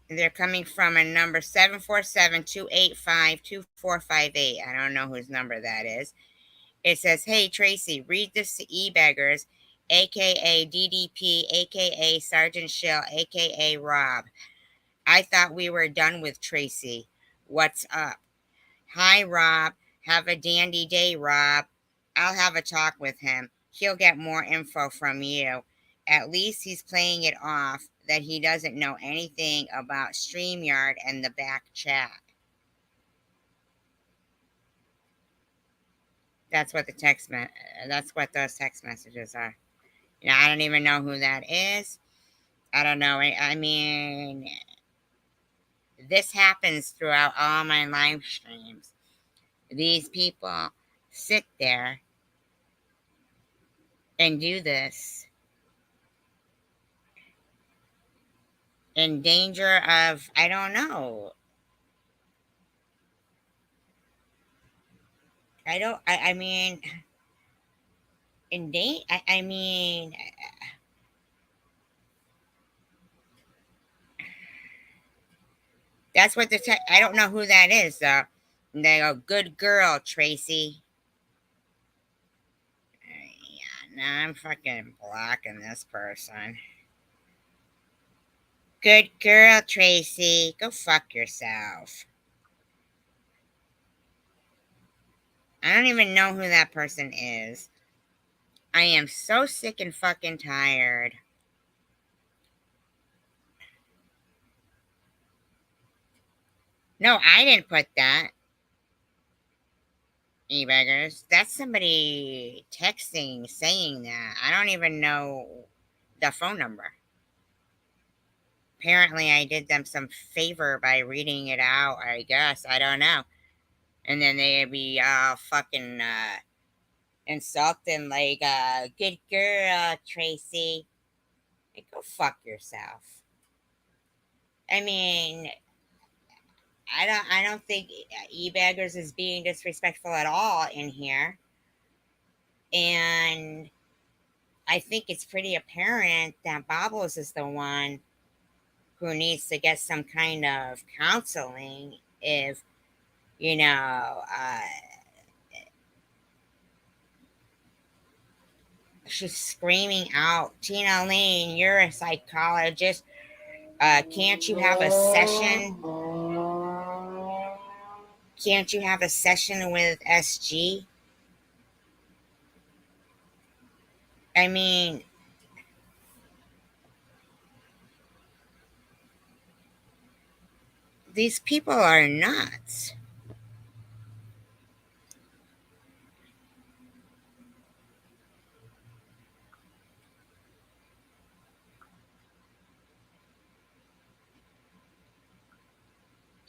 They're coming from a number 747-285-2458. I don't know whose number that is. It says, hey, Tracy, read this to e-beggars, a.k.a. DDP, a.k.a. Sergeant Shill, a.k.a. Rob. I thought we were done with Tracy. What's up? Hi, Rob. Have a dandy day, Rob. I'll have a talk with him. He'll get more info from you. At least he's playing it off that he doesn't know anything about StreamYard and the back chat. That's what that's what those text messages are. You know, I don't even know who that is. I don't know. I mean, this happens throughout all my live streams. These people sit there and do this in danger of, I don't know. I mean, I mean, that's what I don't know who that is, though. And they go, good girl, Tracy. Yeah, now I'm fucking blocking this person. Good girl, Tracy. Go fuck yourself. I don't even know who that person is. I am so sick and fucking tired. No, I didn't put that. E-beggars. That's somebody texting saying that. I don't even know the phone number. Apparently, I did them some favor by reading it out, I guess. I don't know. And then they'd be fucking insulting, like, good girl, Tracy. Like, go fuck yourself. I mean, I don't think E-beggars is being disrespectful at all in here. And I think it's pretty apparent that Bobbles is the one who needs to get some kind of counseling if, you know, she's screaming out, Tina Lane, you're a psychologist. Can't you have a session? Can't you have a session with SG? I mean, these people are nuts.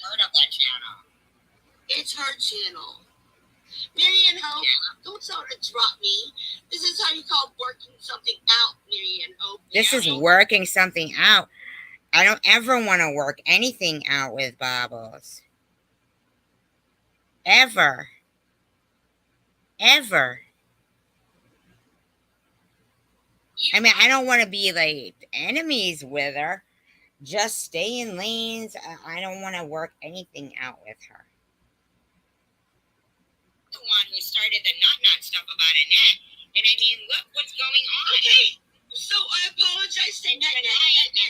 Load up that channel. It's her channel. Marianne Hope, don't tell her to drop me. This is how you call working something out, Marianne Hope. This is working something out. I don't ever want to work anything out with Bobbles. Ever. Ever. I mean, I don't want to be like enemies with her. Just stay in lanes. I don't want to work anything out with her. The one who started the not stuff about Annette. And I mean, look what's going on. Okay, so I apologize to Net.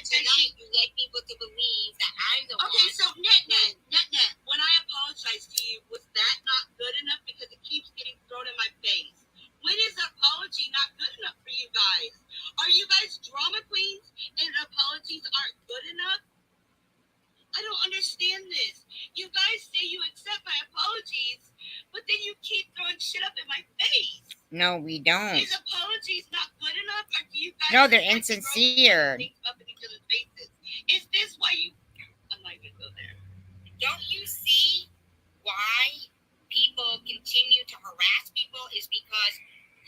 Tonight, you led people to believe that I'm the one. Okay, so Net, when I apologized to you, was that not good enough? Because it keeps getting thrown in my face. When is an apology not good enough for you guys? Are you guys drama queens and apologies aren't good enough? I don't understand this. You guys say you accept my apologies, but then you keep throwing shit up in my face. No, we don't. Is apologies not good enough, or do you guys? No, they're insincere. Things up in each other's faces. Is this why you? I'm not gonna go there. Don't you see why people continue to harass people? Is because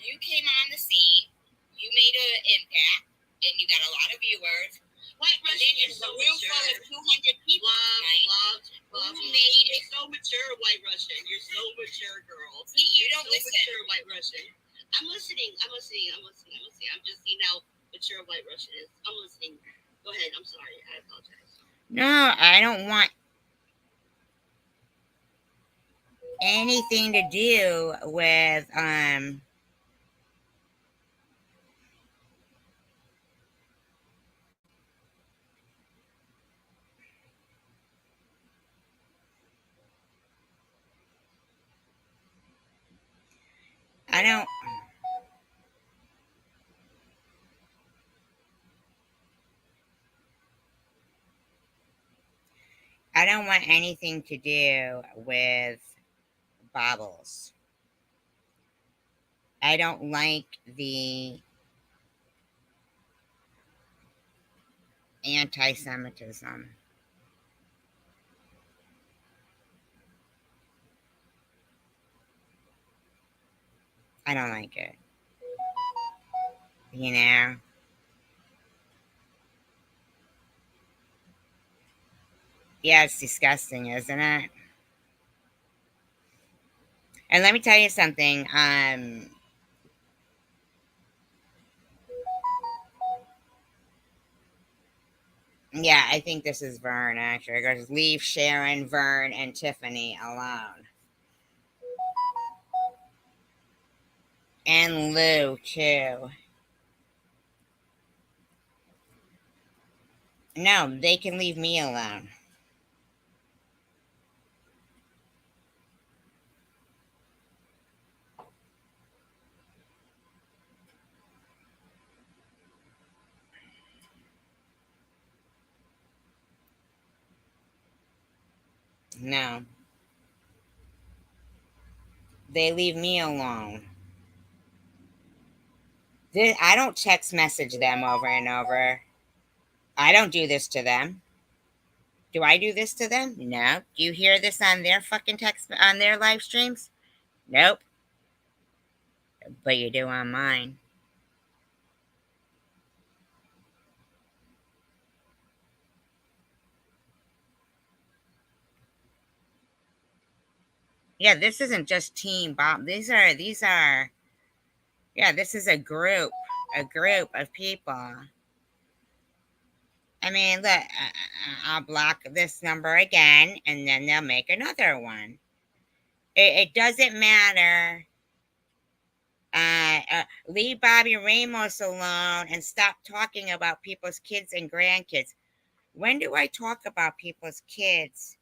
you came on the scene, you made an impact, and you got a lot of viewers. White And Russian then is it's so a room full of mature. 200 people tonight. Love. Who made You're so mature, White Russian. You're so mature, girl. See, you You're don't so listen. mature, White Russian. I'm listening. I'm just seeing how mature White Russian is. I'm listening. Go ahead. I'm sorry. I apologize. No, I don't want anything to do with I don't. I don't want anything to do with Bobbles. I don't like the anti-Semitism. I don't like it. You know? Yeah, it's disgusting, isn't it? And let me tell you something. Yeah, I think this is Vern, actually. It goes, leave Sharon, Vern, and Tiffany alone. And Lou, too. No, they can leave me alone. No. They leave me alone. I don't text message them over and over. I don't do this to them. Do I do this to them? No. Do you hear this on their fucking text, on their live streams? Nope. But you do on mine. Yeah, this isn't just Team Bob. These are, yeah, this is a group of people. I mean, look, I'll block this number again, and then they'll make another one. It doesn't matter. Leave Bobby Ramos alone and stop talking about people's kids and grandkids. When do I talk about people's kids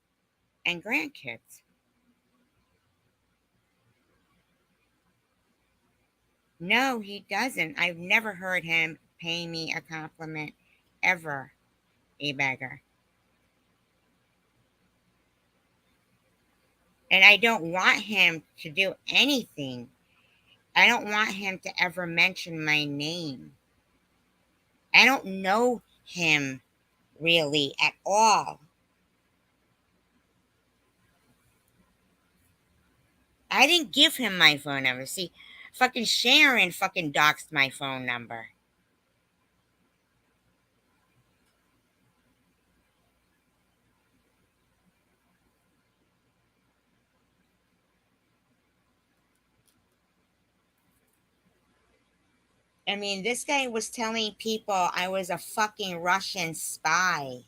and grandkids? No, he doesn't. I've never heard him pay me a compliment ever, E-Bagger. And I don't want him to do anything. I don't want him to ever mention my name. I don't know him really at all. I didn't give him my phone number. See, fucking Sharon fucking doxed my phone number. I mean, this guy was telling people I was a fucking Russian spy.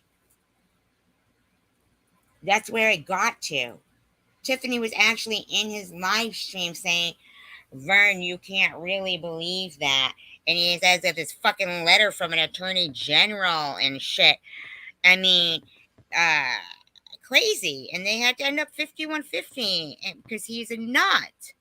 That's where it got to. Tiffany was actually in his live stream saying, Vern, you can't really believe that. And he says that this fucking letter from an attorney general and shit. I mean, crazy. And they had to end up 5150 because he's a nut.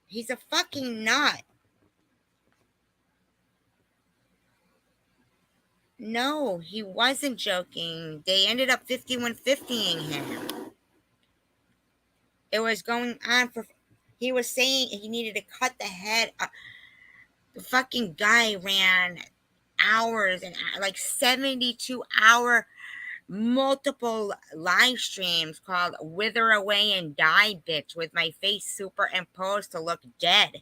He's a fucking nut. No, he wasn't joking. They ended up 5150ing him. It was going on for... He was saying he needed to cut the head. The fucking guy ran hours and like 72-hour multiple live streams called Wither Away and Die Bitch with my face superimposed to look dead.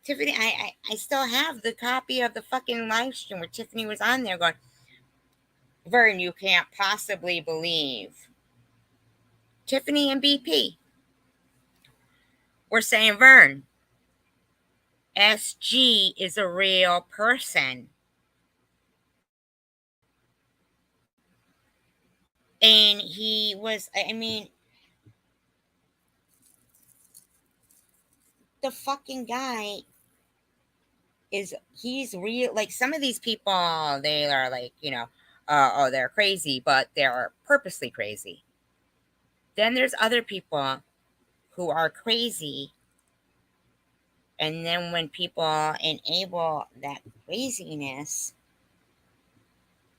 Tiffany, I still have the copy of the fucking live stream where Tiffany was on there going, Vern, you can't possibly believe. Tiffany and BP were saying, Vern, SG is a real person. And he was, I mean, the fucking guy he's real. Like, some of these people, they are like, you know, oh, they're crazy, but they're purposely crazy. Then there's other people who are crazy. And then when people enable that craziness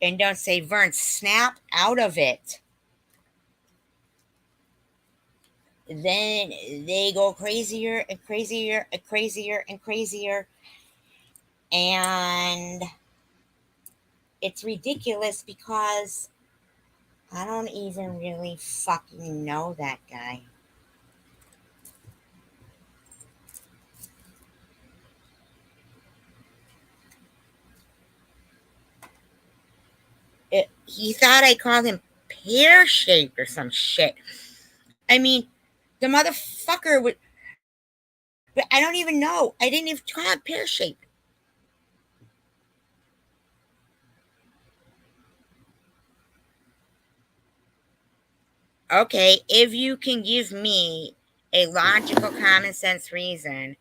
and don't say, Vern, snap out of it, then they go crazier and crazier and crazier and crazier. And it's ridiculous because I don't even really fucking know that guy. He thought I called him pear-shaped or some shit. I mean, the motherfucker would... But I don't even know. I didn't even call him pear-shaped. Okay, if you can give me a logical, common sense reason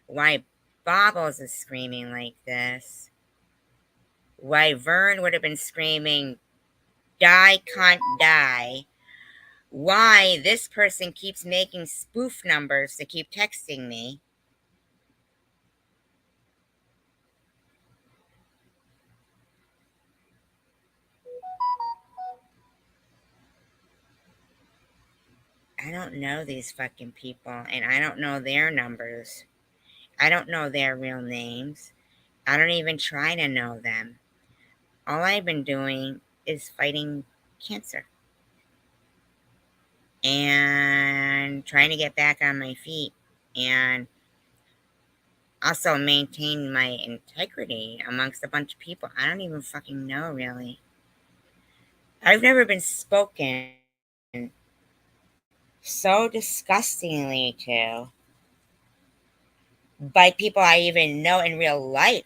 why Bobbles is screaming like this, why Vern would have been screaming, die, cunt, die, why this person keeps making spoof numbers to keep texting me. I don't know these fucking people, and I don't know their numbers. I don't know their real names. I don't even try to know them. All I've been doing is fighting cancer and trying to get back on my feet and also maintain my integrity amongst a bunch of people I don't even fucking know, really. I've never been spoken so disgustingly to by people I even know in real life.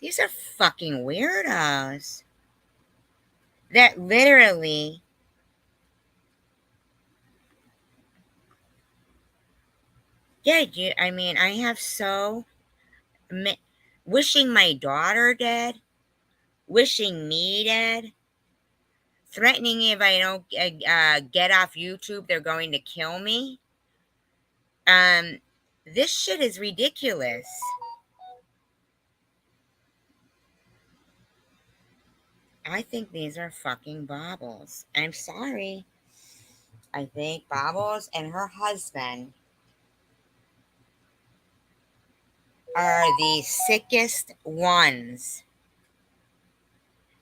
These are fucking weirdos that literally I mean, I have so wishing my daughter dead, wishing me dead, threatening if I don't get off YouTube, they're going to kill me. This shit is ridiculous. I think these are fucking Bobbles. I'm sorry. I think Bobbles and her husband are the sickest ones.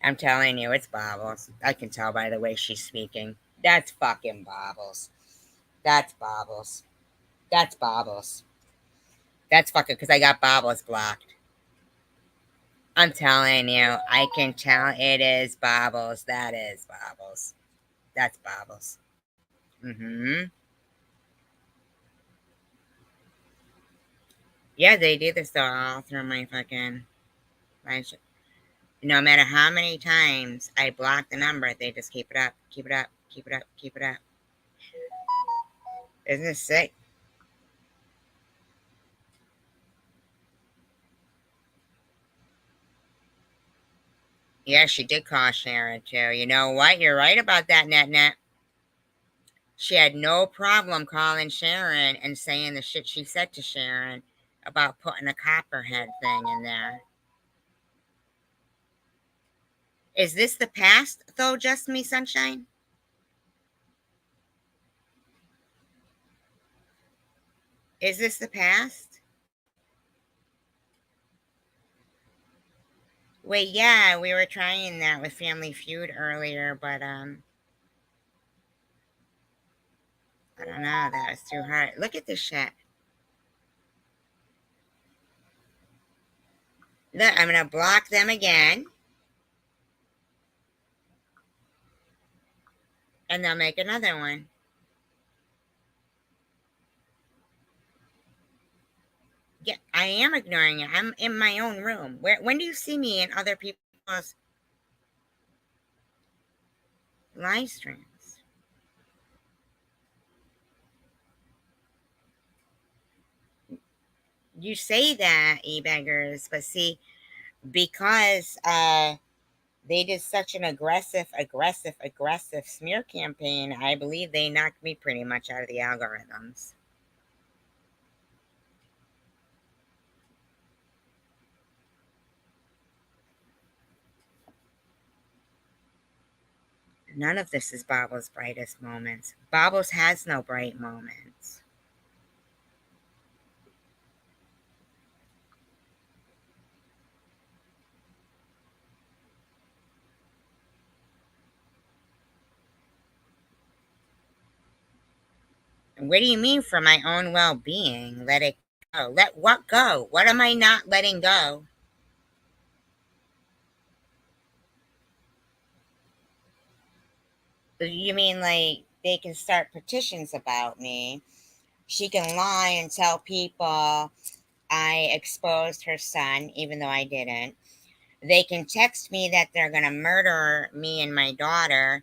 I'm telling you, it's Bobbles. I can tell by the way she's speaking. That's fucking Bobbles. That's Bobbles. That's Bobbles. That's fucking because I got Bobbles blocked. I'm telling you, I can tell it is Bobbles. That is Bobbles. That's Bobbles. Yeah, they do this all through my fucking... No matter how many times I block the number, they just keep it up, keep it up, keep it up, keep it up. Isn't this sick? Yeah, she did call Sharon, too. You know what? You're right about that, Net. She had no problem calling Sharon and saying the shit she said to Sharon about putting a copperhead thing in there. Is this the past, though, Just Me Sunshine? Is this the past? Wait, yeah, we were trying that with Family Feud earlier, but, I don't know, that was too hard. Look at this shit. Look, I'm going to block them again. And they'll make another one. Yeah, I am ignoring it. I'm in my own room. When do you see me in other people's live streams? You say that, e-beggars, but see, because They did such an aggressive smear campaign. I believe they knocked me pretty much out of the algorithms. None of this is Bobble's brightest moments. Bobbles has no bright moments. What do you mean for my own well-being? Let it go. Let what go? What am I not letting go? You mean like they can start petitions about me? She can lie and tell people I exposed her son, even though I didn't. They can text me that they're going to murder me and my daughter,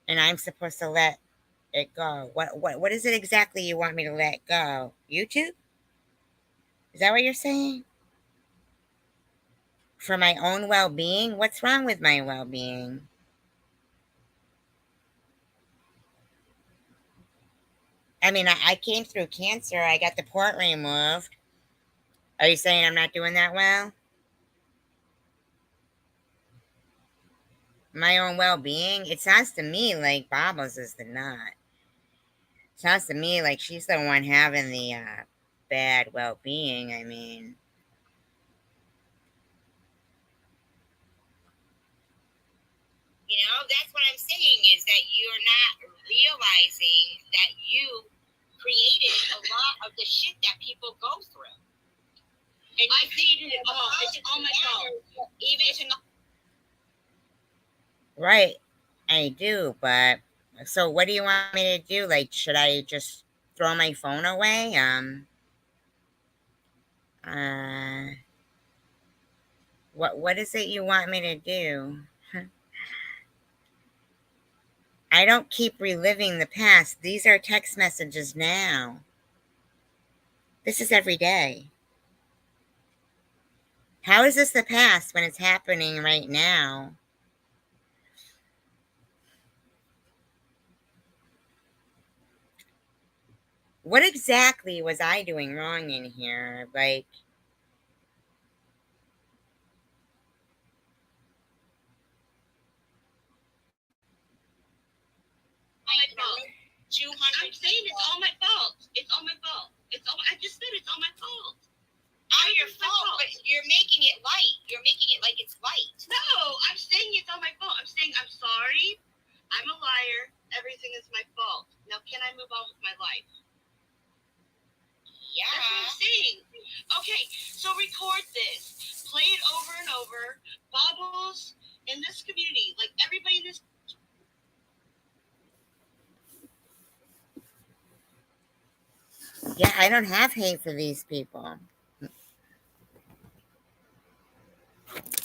and I'm supposed to let it go. What is it exactly you want me to let go? YouTube? Is that what you're saying? For my own well-being? What's wrong with my well-being? I mean, I came through cancer. I got the port removed. Are you saying I'm not doing that well? My own well-being? It sounds to me like Bobbles is the nut. Sounds to me like she's the one having the bad well-being. I mean, you know, that's what I'm saying, is that you're not realizing that you created a lot of the shit that people go through. And I created it all. It's all my fault. Even to right, I do, but so what do you want me to do? Like, should I just throw my phone away? What is it you want me to do? I don't keep reliving the past. These are text messages now. This is every day. How is this the past when it's happening right now? What exactly was I doing wrong in here? Like, my fault. 200. I'm saying it's all my fault. It's all my fault. It's all. I just said it's all my fault. all your fault, but you're making it light. You're making it like it's light. No, I'm saying it's all my fault. I'm saying I'm sorry. I'm a liar. Everything is my fault. Now, can I move on with my life? Yeah. That's what I'm saying. Okay, so record this. Play it over and over. Bobbles in this community, like everybody in this. yeah, I don't have hate for these people.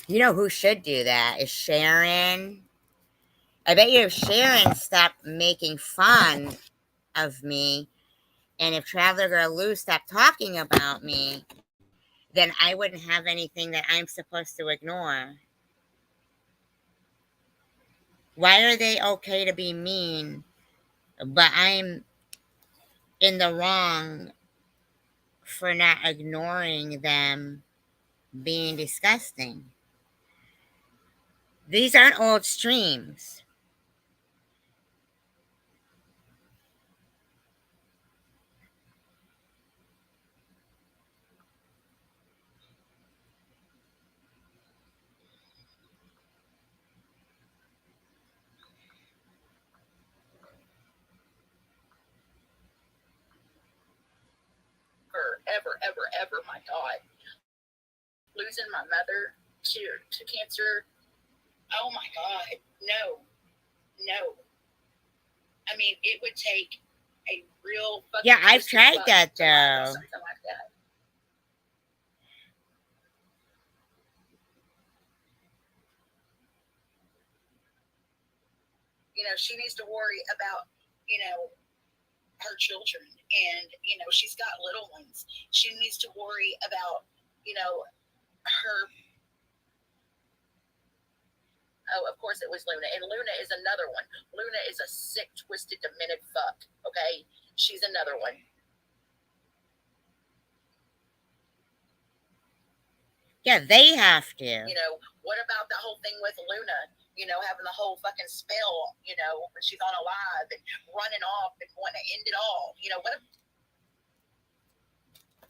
You know who should do that is Sharon. I bet you if Sharon stopped making fun of me, and if Traveler Girl Lou stopped talking about me, then I wouldn't have anything that I'm supposed to ignore. Why are they okay to be mean, but I'm in the wrong for not ignoring them being disgusting? These aren't old streams. Ever, my God. Losing my mother to cancer. Oh my God. No. I mean, it would take a real fucking. Yeah, I've tried that though. Something like that. You know, she needs to worry about, her children, and she's got little ones. She needs to worry about her Oh, of course it was Luna. And Luna is another one. Luna is a sick, twisted, demented fuck. Okay? She's another one. Yeah, they have to. You know, what about that whole thing with Luna? You know, having the whole fucking spell, you know, when she's on a live and running off and wanting to end it all. You know, what?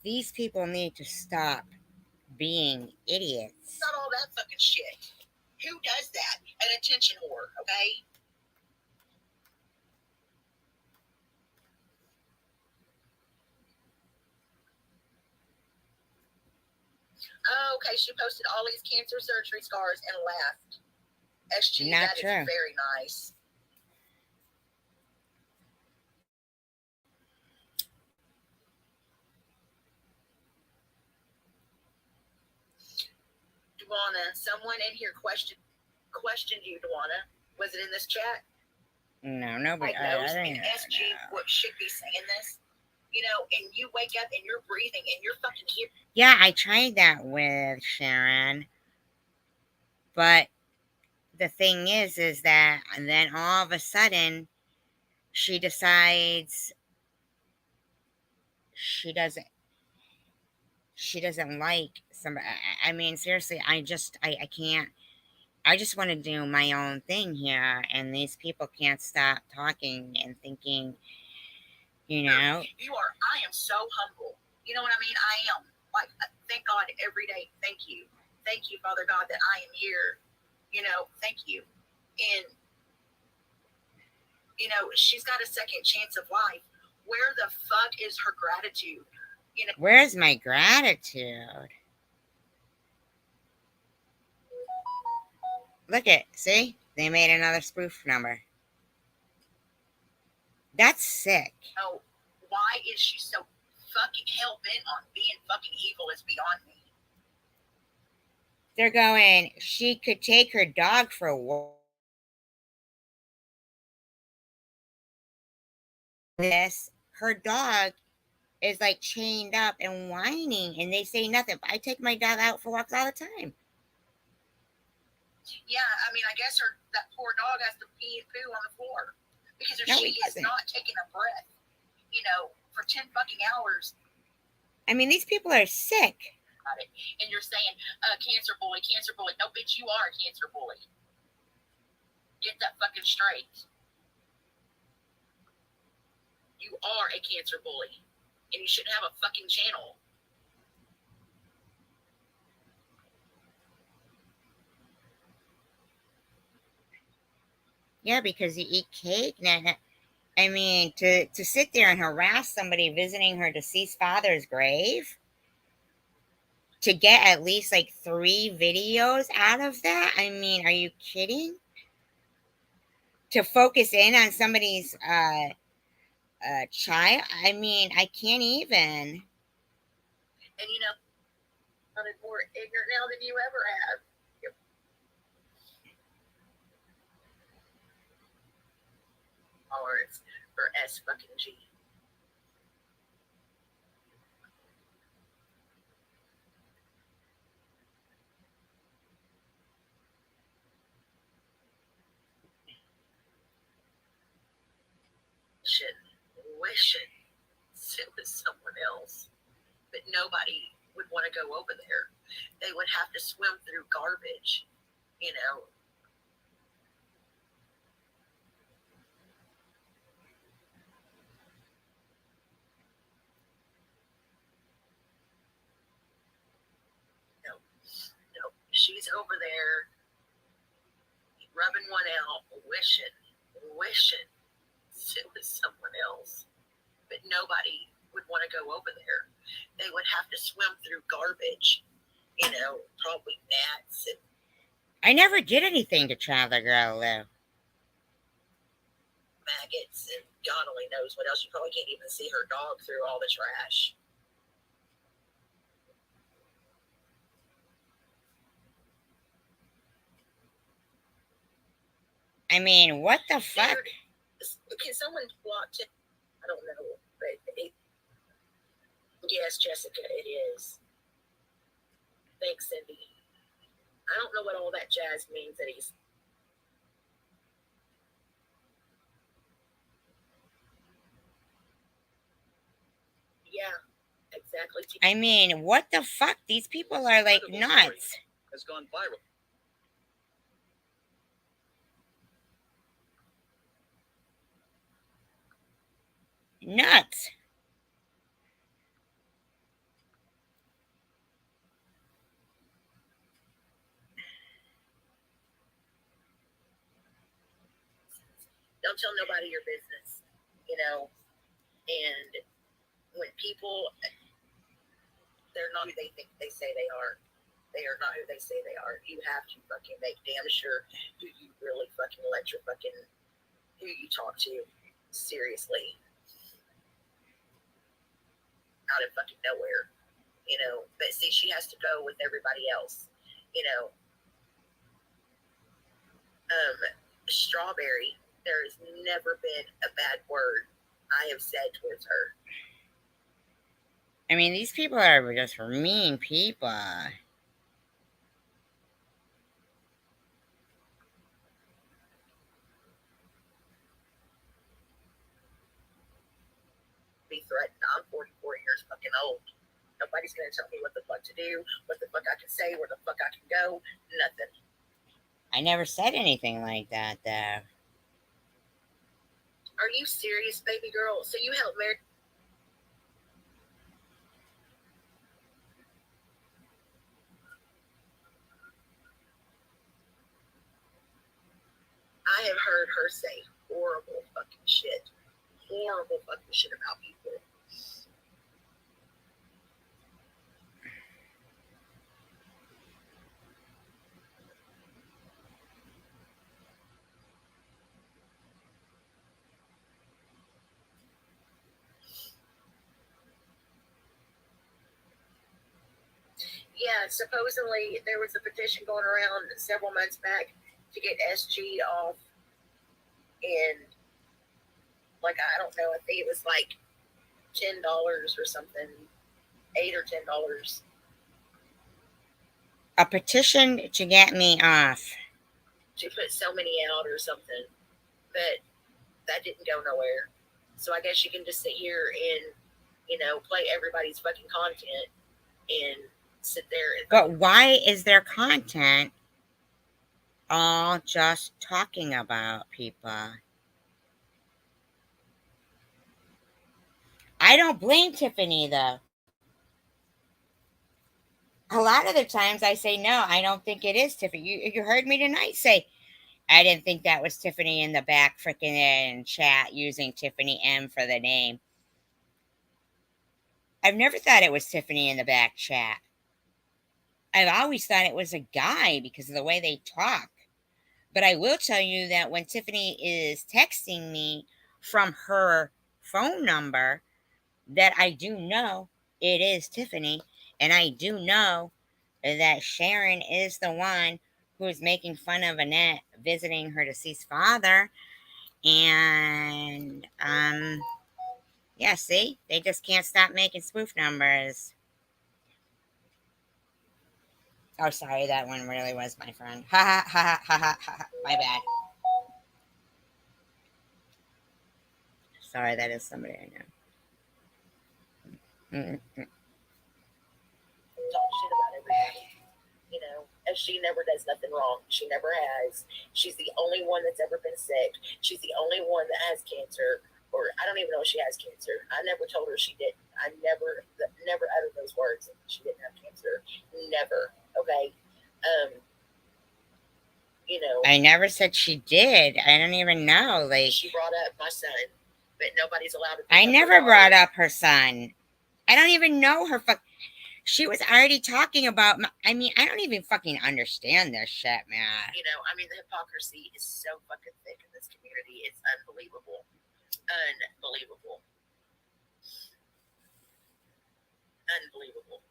These people need to stop being idiots. Not all that fucking shit. Who does that? An attention whore, okay? Oh, okay, she posted all these cancer surgery scars and laughed. SG, Not that true. is very nice. Dwana, someone in here questioned you, Dwana. Was it in this chat? No, nobody. I know, and SG what should be saying this. You know, and you wake up and you're breathing and you're fucking here. Yeah, I tried that with Sharon. But the thing is that and then all of a sudden she decides she doesn't like somebody. I mean, seriously, I can't. I just want to do my own thing here, and these people can't stop talking and thinking, you know. I am so humble. You know what I mean? I am. Like, thank God every day. Thank you. Thank you, Father God, that I am here. You know, thank you. And, you know, she's got a second chance of life. Where the fuck is her gratitude? You know, Where's my gratitude? Look at, see? They made another spoof number. That's sick. oh, why is she so fucking hell-bent on being fucking evil is beyond me. They're going, she could take her dog for a walk. Her dog is like chained up and whining, and they say nothing. But I take my dog out for walks all the time. Yeah, I mean, I guess that poor dog has to pee and poo on the floor because if No, she he is doesn't. not taking a breath, you know, for 10 fucking hours. I mean, these people are sick. And you're saying, cancer bully. No, bitch, you are a cancer bully. Get that fucking straight. You are a cancer bully. And you shouldn't have a fucking channel. Yeah, because you eat cake. I mean, to sit there and harass somebody visiting her deceased father's grave, to get at least like 3 videos out of that? I mean, are you kidding? To focus in on somebody's child? I mean, I can't even. And you know, I'm more ignorant now than you ever have. Or it's for S fucking G. Wishing it was someone else, but nobody would want to go over there. They would have to swim through garbage, you know. No, she's over there rubbing one out, wishing it was someone else, but nobody would want to go over there. They would have to swim through garbage, you know, probably gnats and I never did anything to Traveler Girl, Lou. maggots and God only knows what else. You probably can't even see her dog through all the trash. I mean, what the fuck? Can someone block it? I don't know, but yes, Jessica, it is. Thanks, Cindy. I don't know what all that jazz means that he's Exactly. I mean, what the fuck? These people are like nuts. Has gone viral. Nuts. Don't tell nobody your business, you know. And when people, they're not who they think they say they are. They are not who they say they are. You have to fucking make damn sure who you really fucking let your fucking, who you talk to seriously. Out of fucking nowhere, you know. But see, she has to go with everybody else, you know. Strawberry, there has never been a bad word I have said towards her. I mean, these people are just mean people. Be threatened. I'm 44 years fucking old. Nobody's gonna tell me what the fuck to do, what the fuck I can say, where the fuck I can go. Nothing. I never said anything like that, though. Are you serious, baby girl? So you helped Mary? I have heard her say horrible fucking shit. Horrible fucking shit about people. Yeah, supposedly there was a petition going around several months back to get SG off. And like, I don't know, I think it was like $10 or something, $8 or $10. A petition to get me off. She put so many out or something, but that didn't go nowhere. So I guess you can just sit here and, you know, play everybody's fucking content and sit there. And But why is their content all just talking about people? I don't blame Tiffany, though. A lot of the times I say, no, I don't think it is Tiffany. You heard me tonight say, I didn't think that was Tiffany in the back freaking chat using Tiffany M for the name. I've never thought it was Tiffany in the back chat. I've always thought it was a guy because of the way they talk. But I will tell you that when Tiffany is texting me from her phone number, that I do know it is Tiffany. And I do know that Sharon is the one who is making fun of Annette visiting her deceased father. And, yeah, see? They just can't stop making spoof numbers. Oh, sorry, that one really was my friend. Ha ha ha ha ha ha. My bad. Sorry, that is somebody I know. Mm-hmm. Talk shit about everybody. You know, and she never does nothing wrong. She never has. She's the only one that's ever been sick. She's the only one that has cancer. Or I don't even know if she has cancer. I never told her she didn't. I never uttered those words. She didn't have cancer. Never. Okay. You know. I never said she did. I don't even know. Like, she brought up my son, but nobody's allowed to. I never brought up her son. I don't even know her. She was already talking about. I mean, I don't even fucking understand this shit, man. You know, I mean, the hypocrisy is so fucking thick in this community. It's unbelievable. Unbelievable. Unbelievable.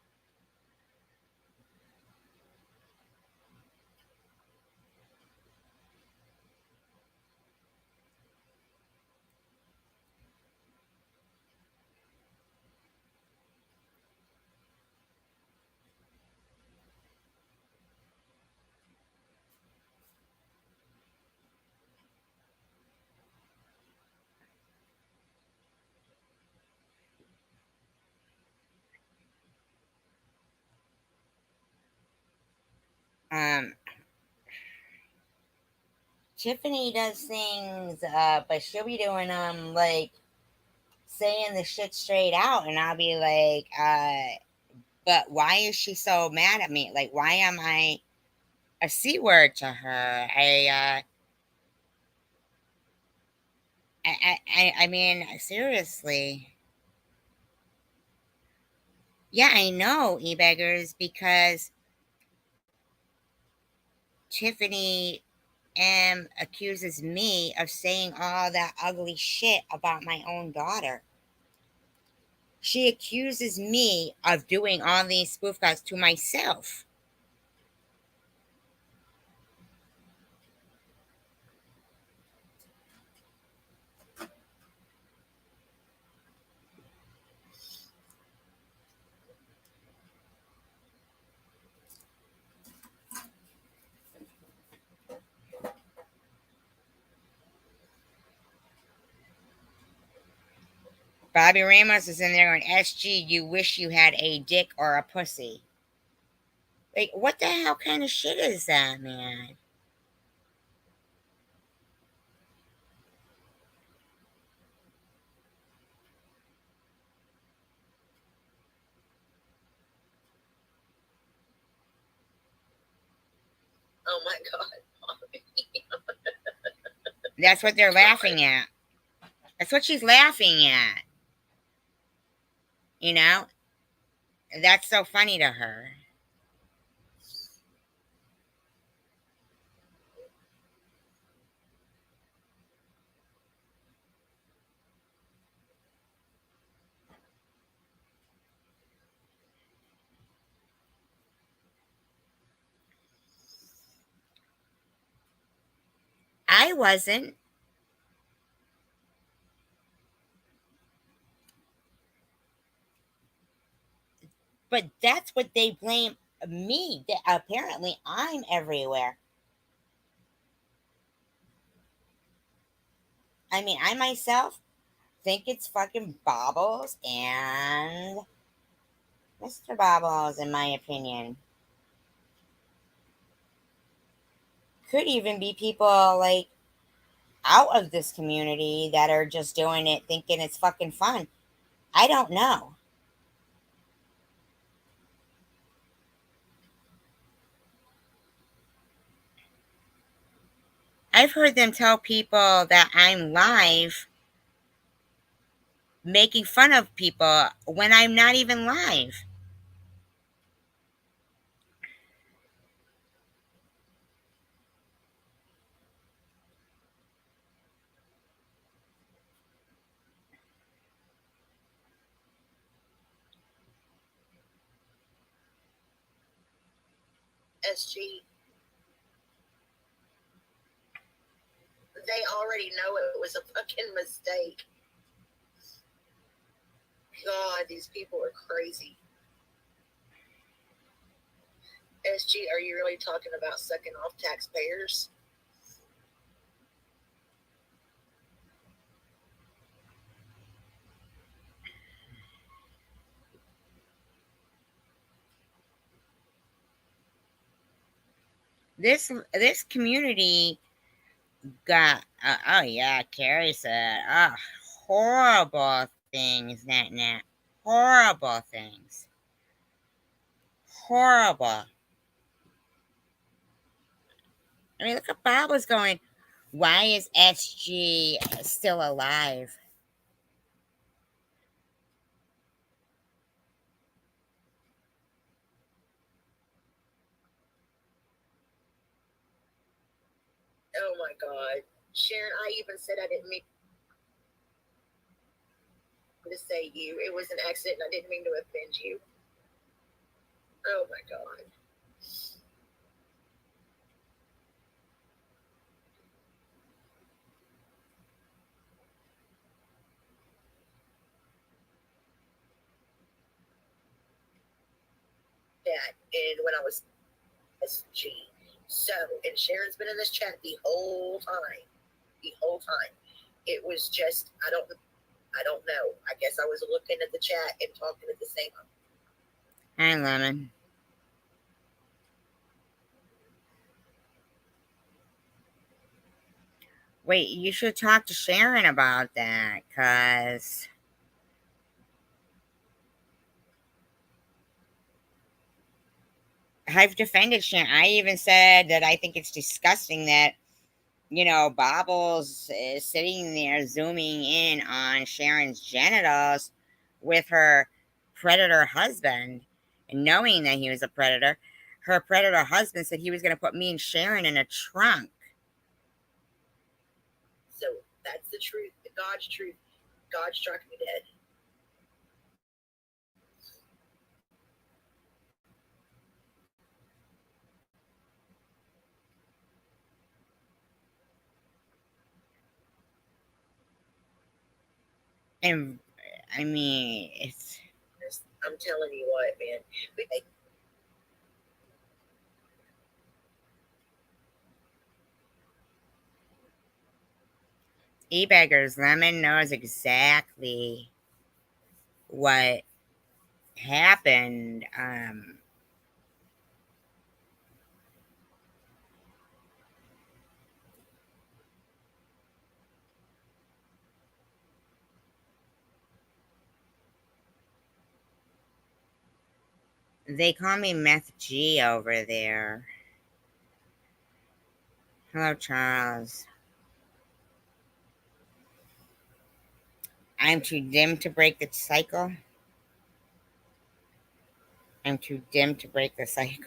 Tiffany does things, but she'll be doing like saying the shit straight out, and I'll be like, but why is she so mad at me? Like, why am I a C word to her? I mean, seriously. Yeah, I know, e-beggars, because Tiffany accuses me of saying all that ugly shit about my own daughter. She accuses me of doing all these spoof calls to myself. Bobby Ramos is in there going, SG, you wish you had a dick or a pussy. Like, what the hell kind of shit is that, man? Oh my God. That's what they're laughing at. That's what she's laughing at. You know? That's so funny to her. I wasn't. But that's what they blame me. Apparently, I'm everywhere. I mean, I myself think it's fucking Bobbles and Mr. Bobbles, in my opinion. Could even be people like out of this community that are just doing it thinking it's fucking fun. I don't know. I've heard them tell people that I'm live making fun of people when I'm not even live. SG. They already know it was a fucking mistake. God, these people are crazy. SG, are you really talking about sucking off taxpayers? This community got oh yeah, Carrie said horrible things, Nat. Horrible things. Horrible. I mean, look at Bob was going, why is SG still alive? Oh my God. Sharon, I even said I didn't mean to say you. It was an accident and I didn't mean to offend you. Oh my God. That and when I was SG. So, and Sharon's been in this chat the whole time. The whole time. It was just, I don't know. I guess I was looking at the chat and talking at the same time. Hi, Lemon. Wait, you should talk to Sharon about that, because I've defended Sharon. I even said that I think it's disgusting that, Bobbles is sitting there zooming in on Sharon's genitals with her predator husband, and knowing that he was a predator. Her predator husband said he was going to put me and Sharon in a trunk. So that's the truth, the God's truth. God struck me dead. And I mean, I'm telling you what, man. E-Beggars Lemon knows exactly what happened. They call me Meth G over there. Hello, Charles. I'm too dim to break the cycle. I'm too dim to break the cycle.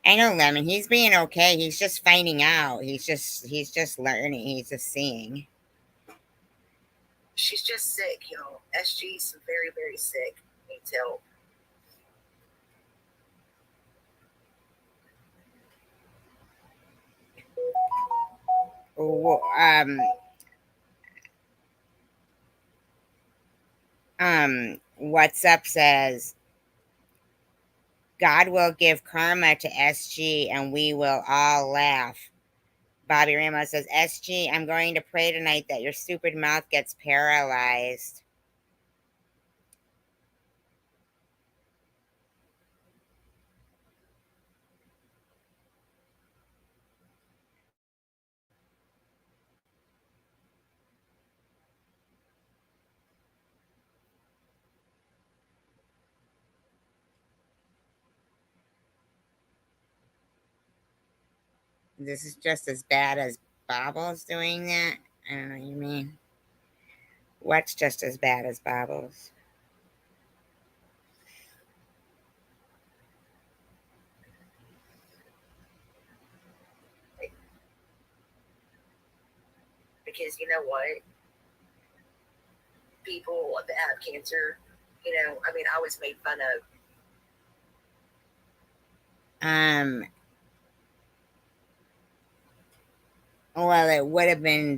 I know, Lemon. He's being okay. He's just finding out. He's just learning. He's just seeing. She's just sick, SG's very, very sick. Needs help. What's up says, God will give karma to SG and we will all laugh. Bobby Ramos says, SG, I'm going to pray tonight that your stupid mouth gets paralyzed. This is just as bad as Bobbles doing that? I don't know what you mean. What's just as bad as Bobbles? Because you know what? People that have cancer, I was made fun of. Well, it would have been,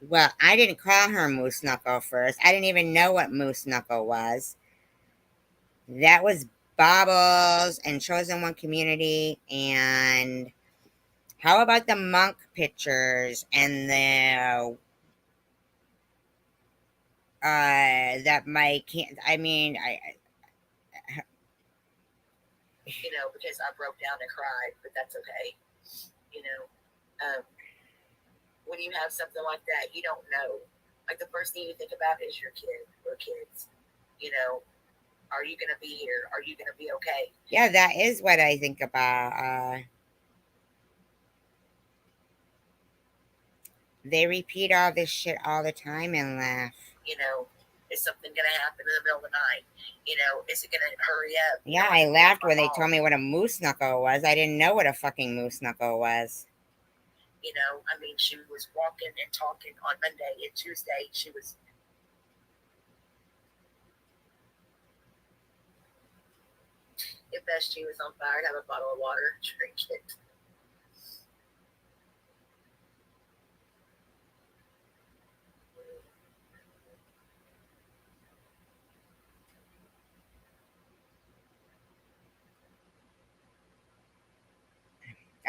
well, I didn't call her Moose Knuckle first. I didn't even know what Moose Knuckle was. That was Bobbles and Chosen One Community. And how about the monk pictures and the, that my can't, I mean, because I broke down and cried, but that's okay. When you have something like that, you don't know. Like, the first thing you think about is your kid or kids. Are you going to be here? Are you going to be okay? Yeah, that is what I think about. They repeat all this shit all the time and laugh. Is something going to happen in the middle of the night? Is it going to hurry up? Yeah, I laughed when they told me what a moose knuckle was. I didn't know what a fucking moose knuckle was. She was walking and talking on Monday and Tuesday. She was. If SG was on fire, I'd have a bottle of water, drink it.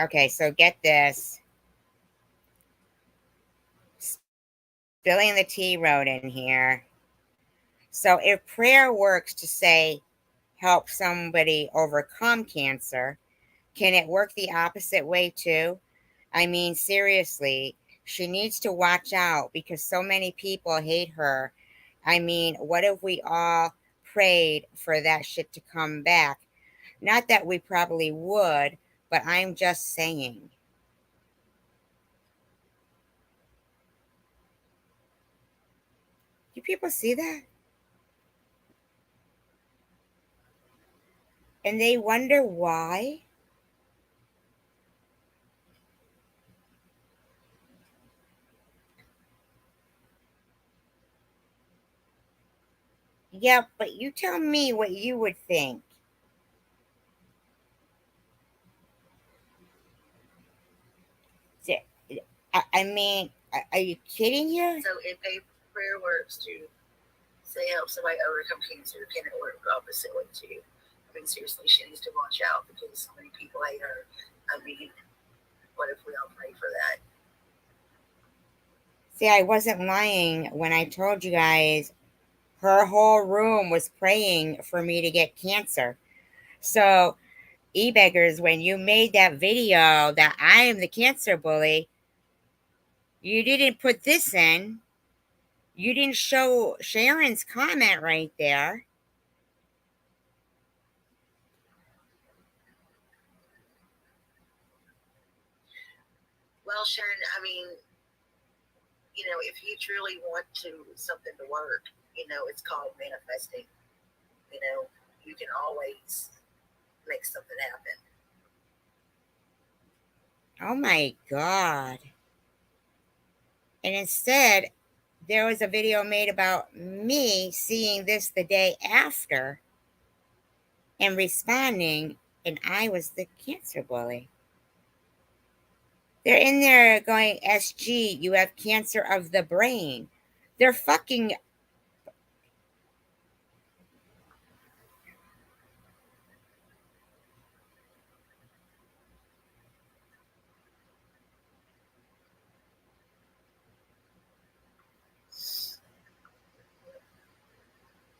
Okay, so get this. Spilling the tea wrote in here. So if prayer works to say, help somebody overcome cancer, can it work the opposite way too? I mean, seriously, she needs to watch out because so many people hate her. I mean, what if we all prayed for that shit to come back? Not that we probably would, but I'm just saying. Do people see that? And they wonder why? Yeah, but you tell me what you would think. I mean, are you kidding here? So if a prayer works to say help somebody overcome cancer, can it work the opposite way too? I mean, seriously, she needs to watch out because so many people hate her. I mean, what if we all pray for that? See, I wasn't lying when I told you guys her whole room was praying for me to get cancer. So, e-beggars, when you made that video that I am the cancer bully, you didn't put this in. You didn't show Sharon's comment right there. Well, Sharon, I mean, you know, if you truly want something to work, you know, it's called manifesting. You know, you can always make something happen. Oh my God. And instead, there was a video made about me seeing this the day after and responding, and I was the cancer bully. They're in there going, SG, you have cancer of the brain. They're fucking.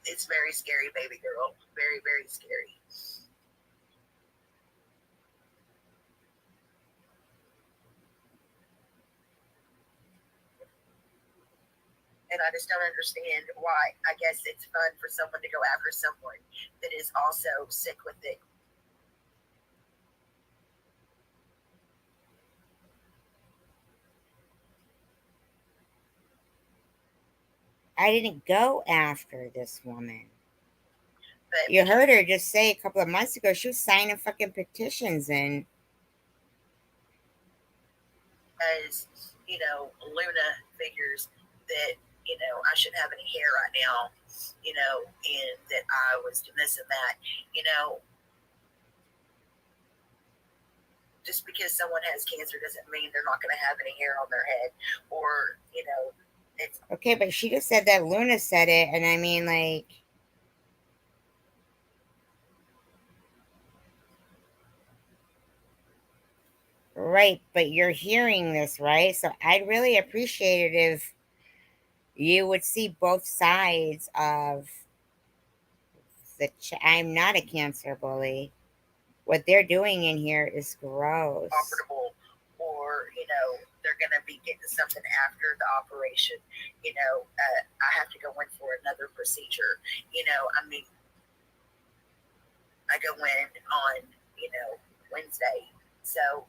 It's very scary, baby girl. Very, very scary. And I just don't understand why. I guess it's fun for someone to go after someone that is also sick with it. I didn't go after this woman. But you heard her just say a couple of months ago she was signing fucking petitions in. As, you know, Luna figures that, you know, I shouldn't have any hair right now, you know, and that I was doing this and that, you know. Just because someone has cancer doesn't mean they're not going to have any hair on their head, or, you know, it's okay. But she just said that Luna said it, and I mean, like, right? But you're hearing this, right? So I'd really appreciate it if you would see both sides of the. I'm not a cancer bully. What they're doing in here is gross. operable, or, you know, they're going to be getting something after the operation. You know, I have to go in for another procedure. You know, I mean, I go in on, you know, Wednesday. So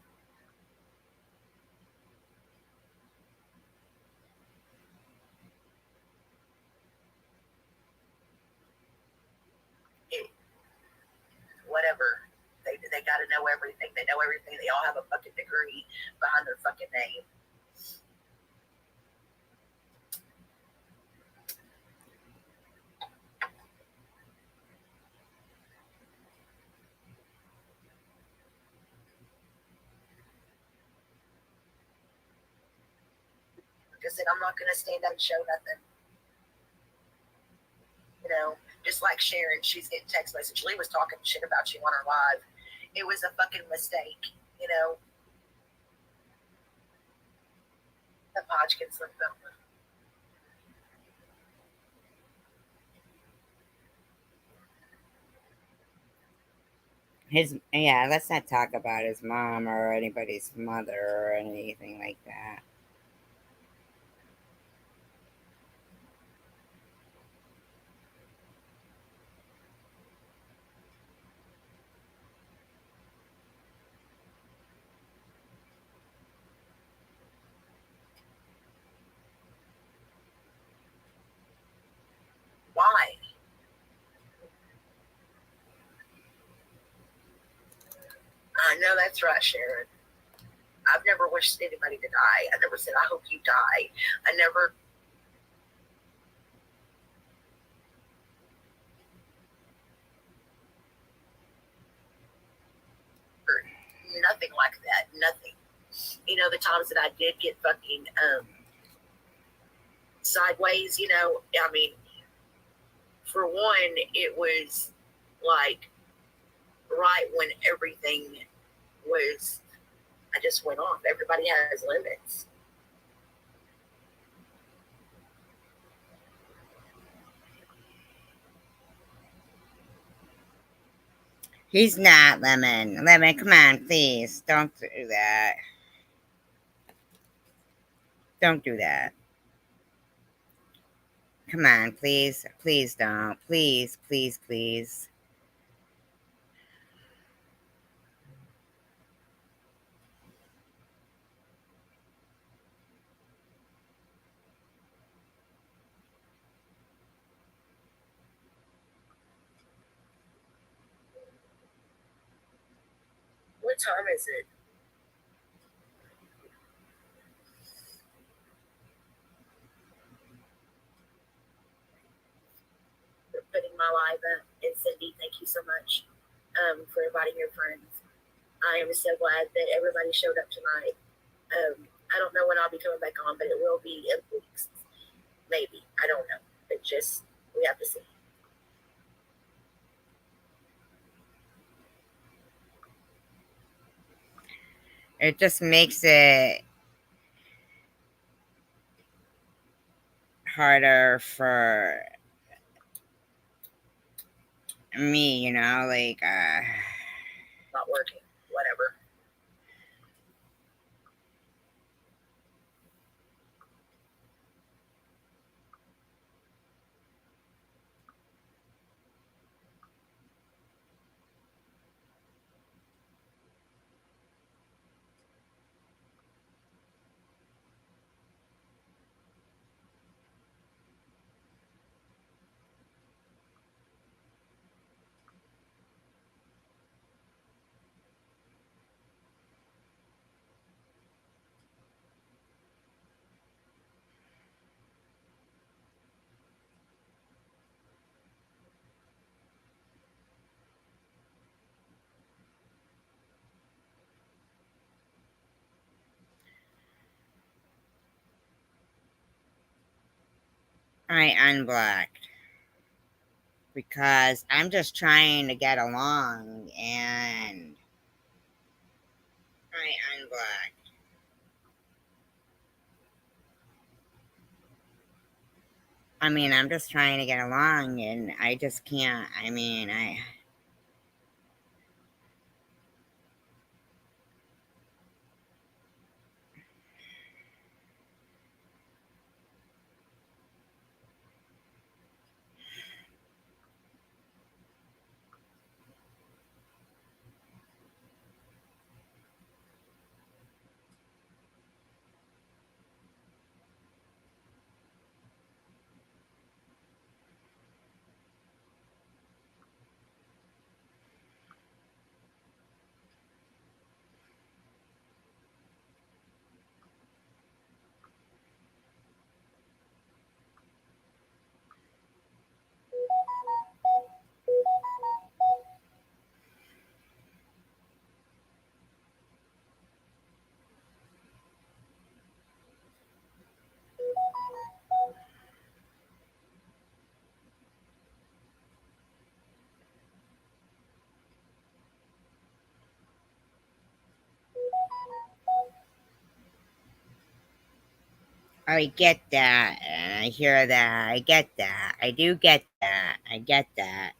whatever. They got to know everything. They know everything. They all have a fucking degree behind their fucking name. Like I said, I'm not going to stand up and show nothing. You know, just like Sharon, she's getting text message. Lee was talking shit about you on her live. It was a fucking mistake, you know. The Hodgkin's lymphoma. Let's not talk about his mom or anybody's mother or anything like that. Why? I know that's right, Sharon. I've never wished anybody to die. I never said, I hope you die. I never. Nothing like that. Nothing. You know, the times that I did get fucking sideways, you know, I mean, for one, it was like right when everything was, I just went off. Everybody has limits. He's not, Lemon. Lemon, come on, please. Don't do that. Don't do that. Come on, please. Please don't. Please, please, please. What time is it? For putting my live up. And Cindy, thank you so much for inviting your friends. I am so glad that everybody showed up tonight. I don't know when I'll be coming back on, but it will be in weeks. Maybe. I don't know. But just, we have to see. It just makes it harder for me, you know, like, not working, whatever. I unblocked because I'm just trying to get along, and I unblocked. I mean, I'm just trying to get along, and I just can't. I mean, I get that, and I hear that. I get that. I do get that. I get that.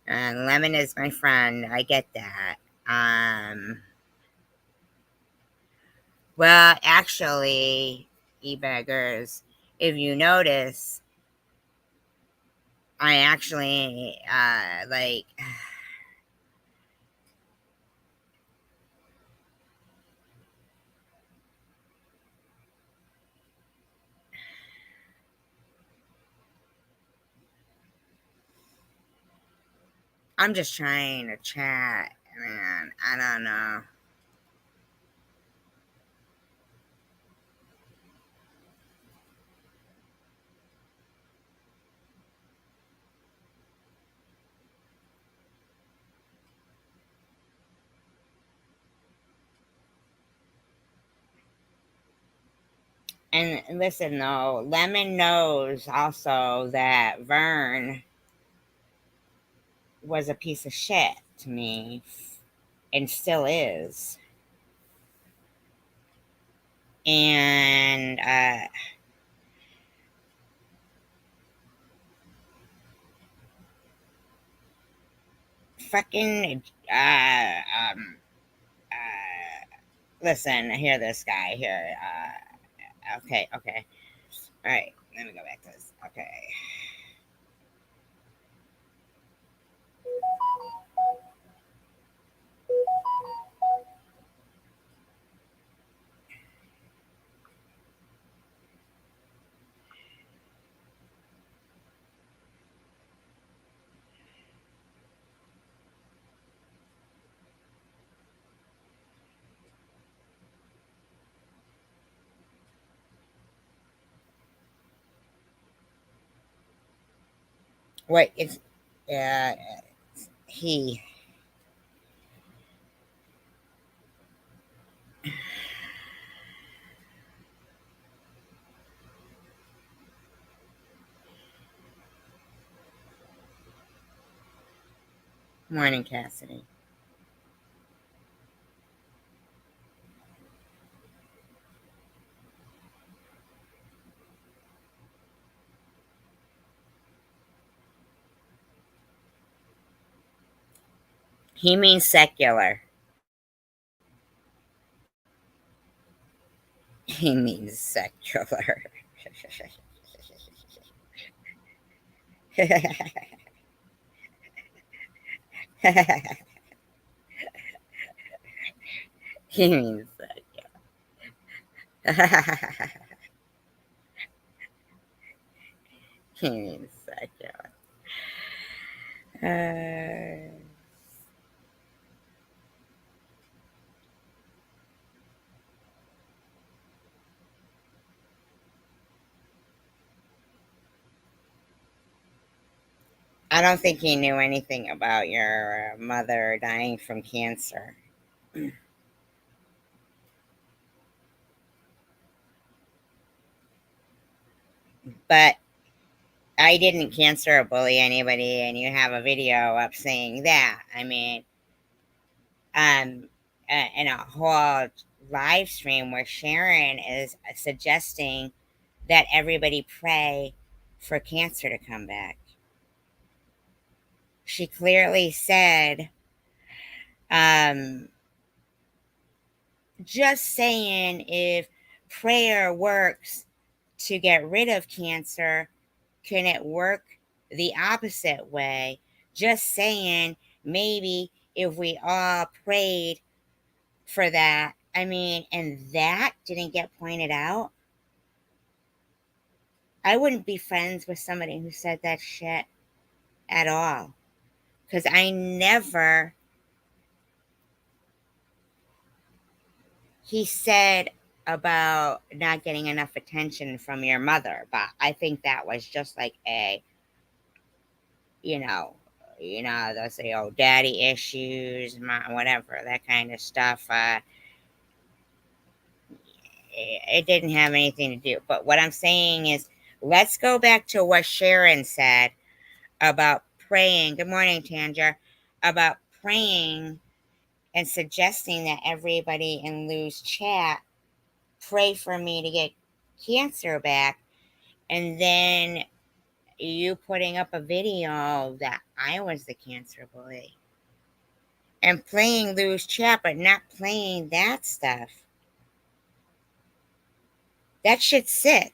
Lemon is my friend. I get that. Well, actually, e-beggars, if you notice, I actually, like, I'm just trying to chat, man. I don't know. And listen, though, Lemon knows also that Vern was a piece of shit to me and still is. And, fucking, listen, hear this guy here. Okay. All right, let me go back to this. Okay. Wait, it's, he. Morning, Cassidy. He means secular. He means secular. He means secular. He means secular. I don't think he knew anything about your mother dying from cancer. But I didn't cancer or bully anybody, and you have a video up saying that. I mean, in a whole live stream where Sharon is suggesting that everybody pray for cancer to come back. She clearly said, just saying, if prayer works to get rid of cancer, can it work the opposite way? Just saying, maybe if we all prayed for that. I mean, and that didn't get pointed out. I wouldn't be friends with somebody who said that shit at all. Because I never, he said about not getting enough attention from your mother, but I think that was just like a, they'll say, oh, daddy issues, whatever, that kind of stuff. It didn't have anything to do. But what I'm saying is, let's go back to what Sharon said about praying. Good morning, Tanja. About praying and suggesting that everybody in Lou's chat pray for me to get cancer back. And then you putting up a video that I was the cancer bully and playing loose chat, but not playing that stuff. That shit's sick.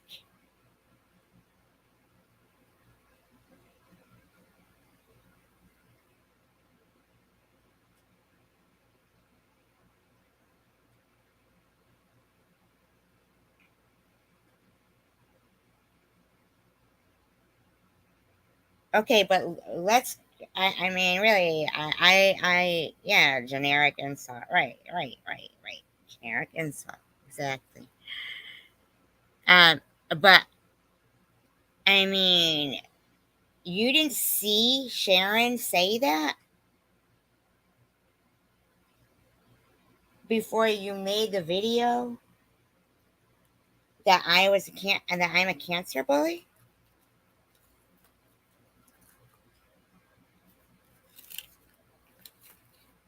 Okay, but let's. I mean, really, yeah, generic insult. Right. Generic insult. Exactly. But I mean, you didn't see Sharon say that before you made the video that that I'm a cancer bully.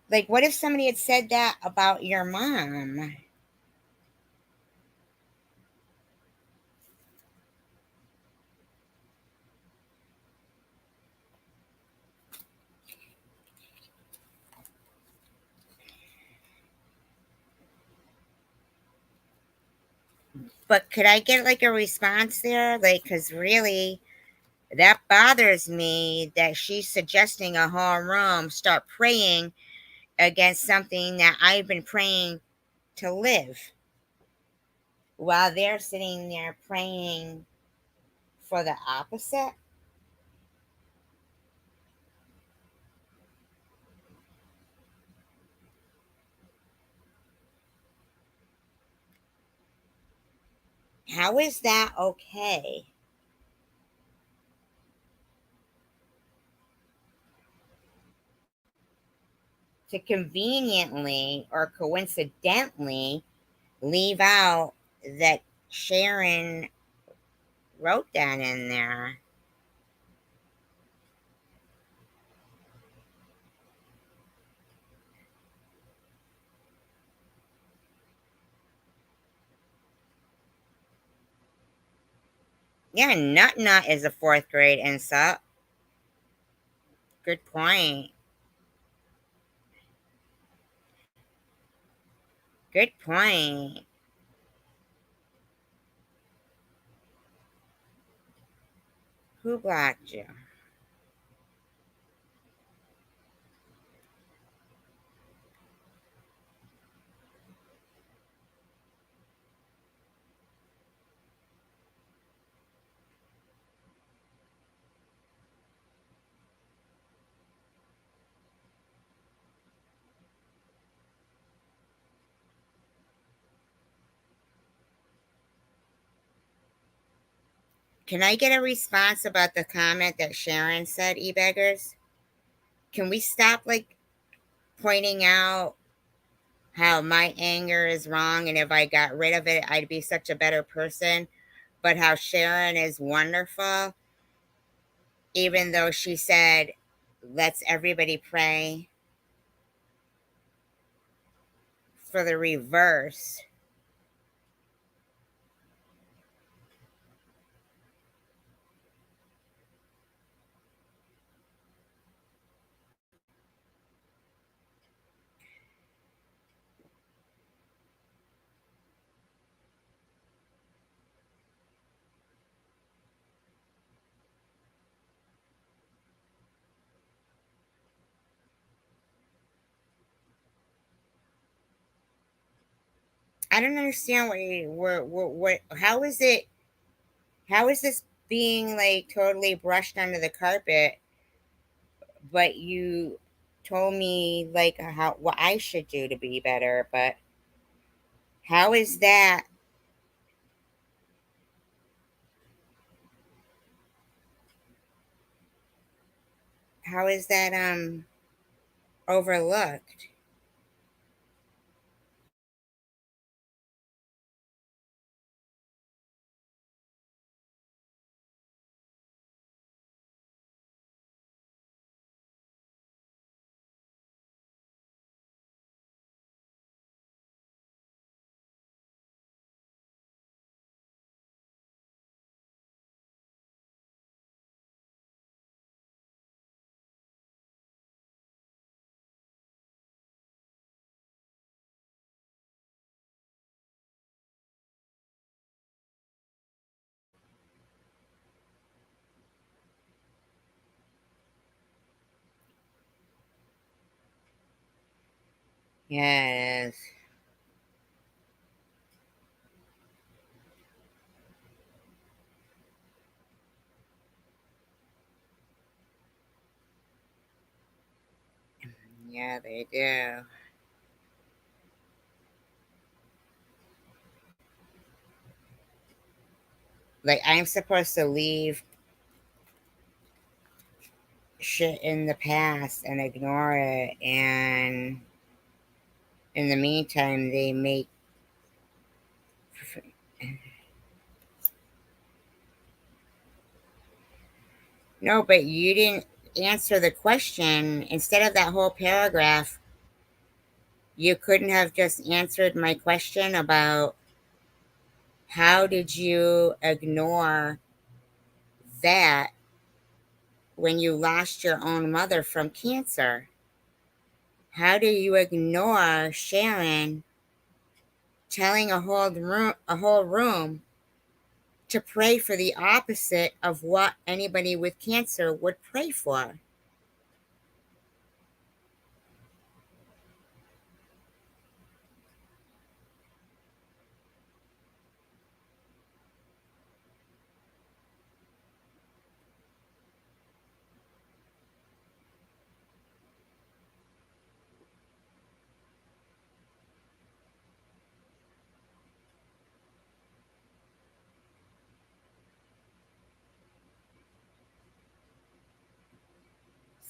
Like, what if somebody had said that about your mom? But could I get like a response there? Like, because really, that bothers me that she's suggesting a whole room start praying against something that I've been praying to live while they're sitting there praying for the opposite. How is that okay? To conveniently or coincidentally leave out that Sharon wrote that in there. Yeah, nut is a fourth grade insult. Good point. Good point. Who blocked you? Can I get a response about the comment that Sharon said, e-beggars? Can we stop like pointing out how my anger is wrong and if I got rid of it, I'd be such a better person, but how Sharon is wonderful, even though she said, let's everybody pray for the reverse. I don't understand how is this being like totally brushed under the carpet, but you told me like what I should do to be better, but how is that overlooked? Yeah, it is. Yeah, they do. Like, I'm supposed to leave shit in the past and ignore it, and in the meantime, they make. No, but you didn't answer the question. Instead of that whole paragraph, you couldn't have just answered my question about how did you ignore that when you lost your own mother from cancer? How do you ignore Sharon telling a whole room to pray for the opposite of what anybody with cancer would pray for?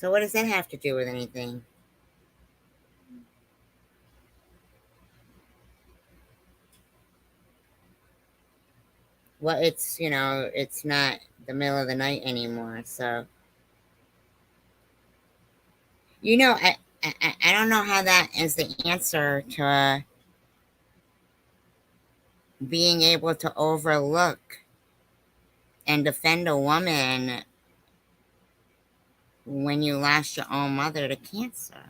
So what does that have to do with anything? Well, it's, it's not the middle of the night anymore. So, I don't know how that is the answer to being able to overlook and defend a woman when you lost your own mother to cancer.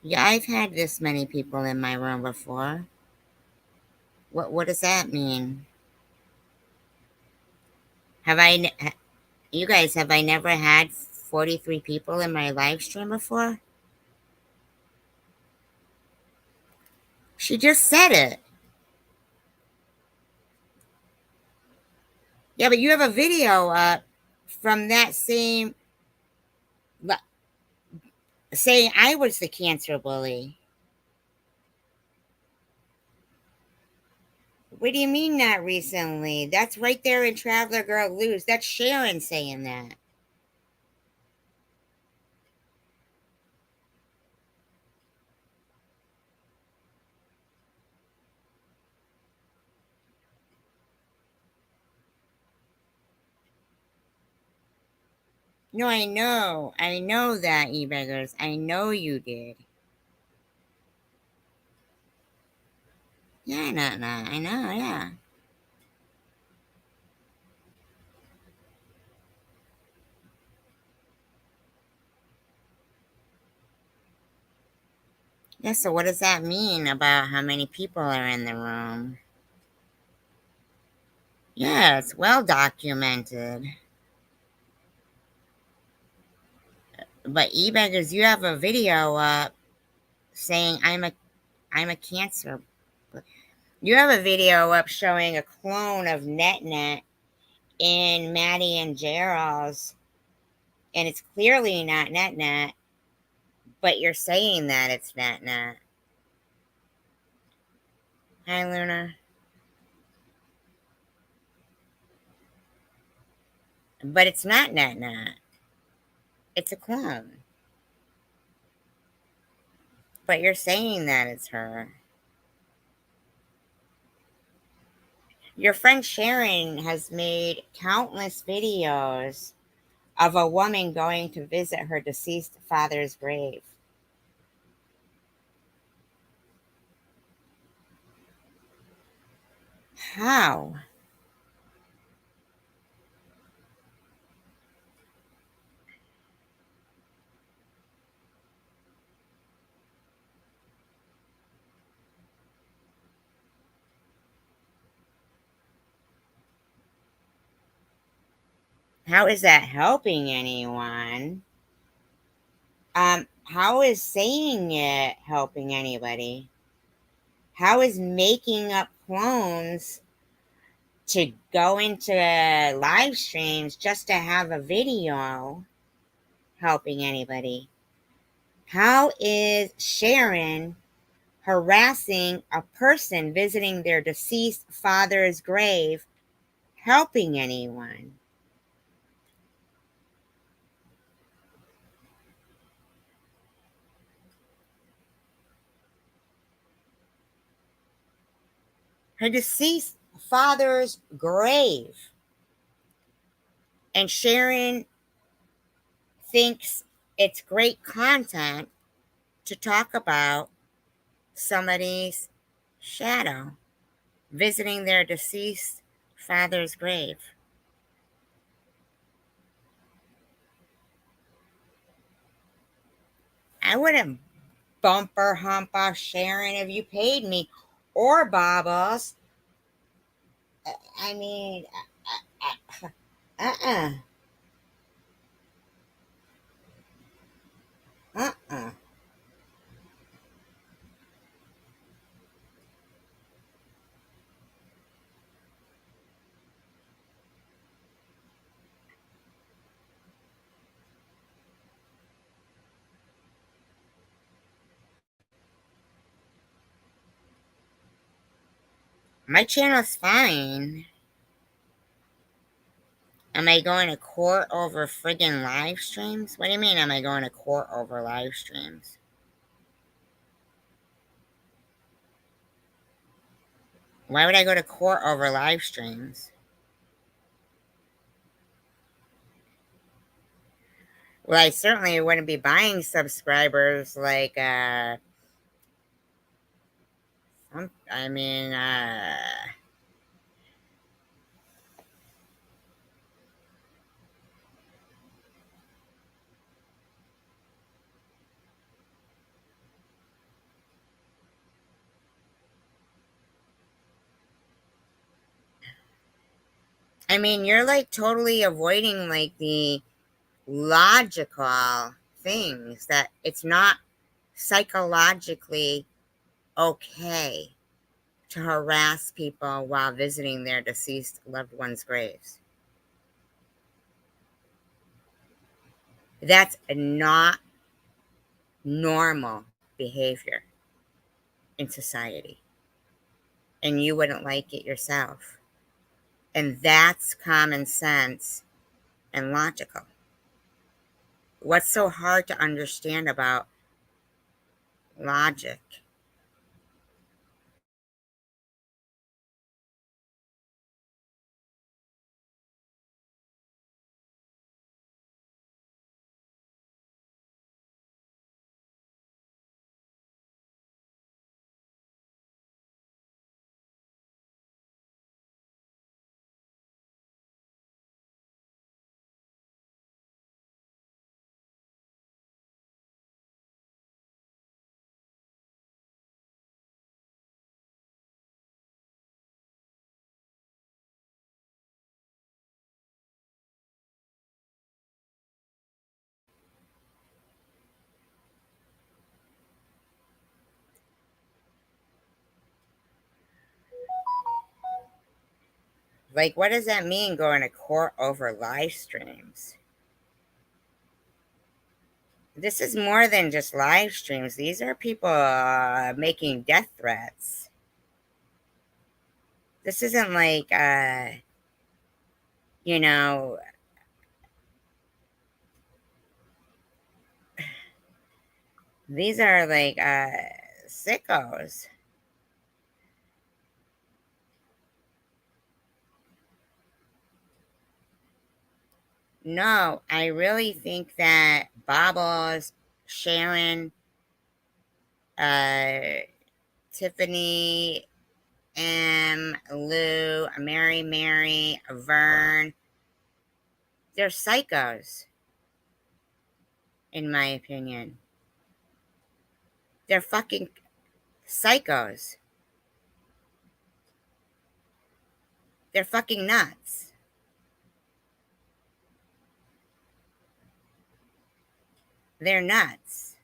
Yeah, I've had this many people in my room before. What does that mean? You guys, have I never had 43 people in my live stream before? She just said it. Yeah, but you have a video up from that same, saying I was the cancer bully. What do you mean not recently? That's right there in Traveler Girl Lose. That's Sharon saying that. No, I know. I know that, e-beggars. I know you did. Yeah, no, I know, yeah. Yeah, so what does that mean about how many people are in the room? Yeah, it's well documented. But e-beggars, you have a video up saying I'm a cancer. You have a video up showing a clone of NetNet in Maddie and Gerald's, and it's clearly not NetNet, but you're saying that it's NetNet. Hi, Luna. But it's not NetNet. It's a clone. But you're saying that it's her. Your friend Sharon has made countless videos of a woman going to visit her deceased father's grave. How? How is that helping anyone? How is saying it helping anybody? How is making up clones to go into live streams just to have a video helping anybody? How is Sharon harassing a person visiting their deceased father's grave helping anyone? Her deceased father's grave. And Sharon thinks it's great content to talk about somebody's shadow visiting their deceased father's grave. I wouldn't bumper hump off Sharon if you paid me, or Bobbles. I mean, uh-uh. My channel's fine. Am I going to court over friggin' live streams? What do you mean, am I going to court over live streams? Why would I go to court over live streams? Well, I certainly wouldn't be buying subscribers like, I mean, you're like totally avoiding like the logical things that it's not psychologically okay to harass people while visiting their deceased loved ones' graves. That's not normal behavior in society. And you wouldn't like it yourself. And that's common sense and logical. What's so hard to understand about logic? Like, what does that mean, going to court over live streams? This is more than just live streams. These are people making death threats. This isn't like, you know, these are like sickos. No, I really think that Bobbles, Sharon, Tiffany, Lou, Mary, Vern, they're psychos, in my opinion. They're fucking psychos. They're fucking nuts. They're nuts.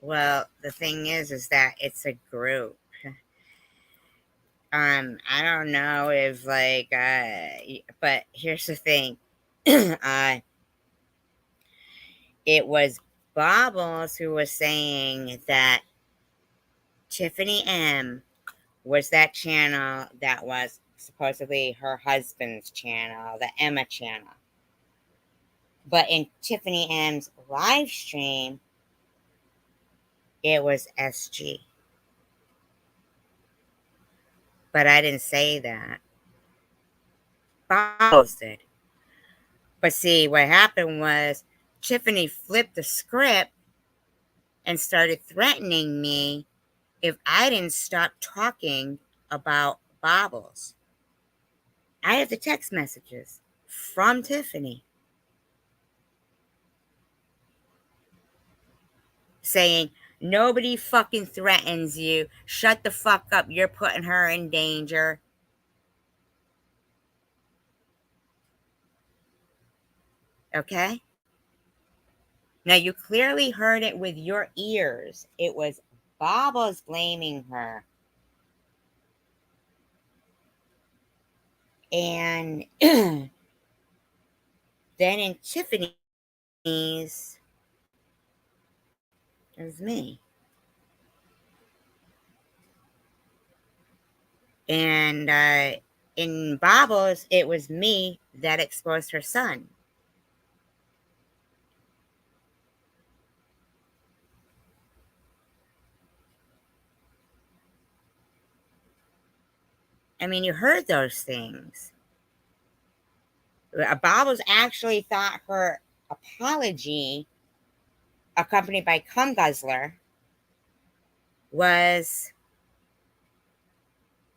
Well, the thing is that it's a group. I don't know if but here's the thing. It was Bobbles who was saying that Tiffany M was that channel that was supposedly her husband's channel, the Emma channel. But in Tiffany M's live stream, it was SG. But I didn't say that. Bobbles did. But see, what happened was Tiffany flipped the script and started threatening me if I didn't stop talking about Bobbles. I have the text messages from Tiffany saying, nobody fucking threatens you. Shut the fuck up. You're putting her in danger. Okay? Now, you clearly heard it with your ears. It was Bobbles blaming her. And then in Tiffany's, it was me. And in Bobbles, it was me that exposed her son. I mean, you heard those things. Bobbles actually thought her apology, accompanied by Cum Guzzler, was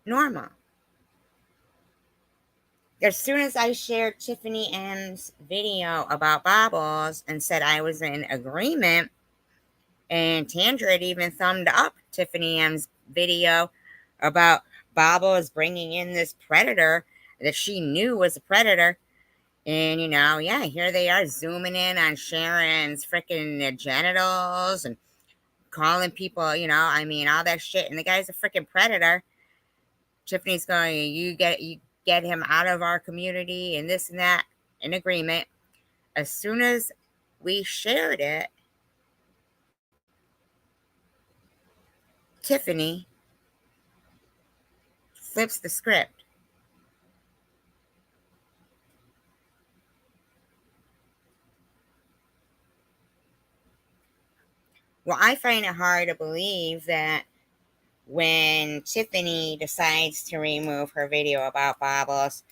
normal. As soon as I shared Tiffany M's video about Bobbles and said I was in agreement, and Tandra had even thumbed up Tiffany M's video about Bobbles bringing in this predator that she knew was a predator. And, yeah, here they are zooming in on Sharon's freaking genitals and calling people, all that shit. And the guy's a freaking predator. Tiffany's going, you get him out of our community and this and that, in agreement. As soon as we shared it, Tiffany flips the script. Well, I find it hard to believe that when Tiffany decides to remove her video about Bobbles,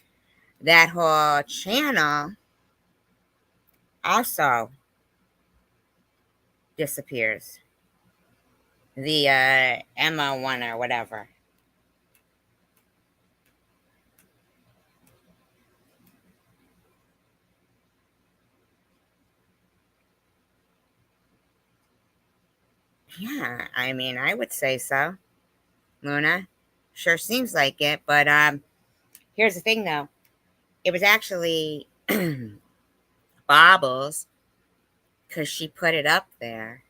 that whole channel also disappears. The Emma one or whatever. Yeah, I would say so. Luna, sure seems like it, but here's the thing though. It was actually Bobbles, because she put it up there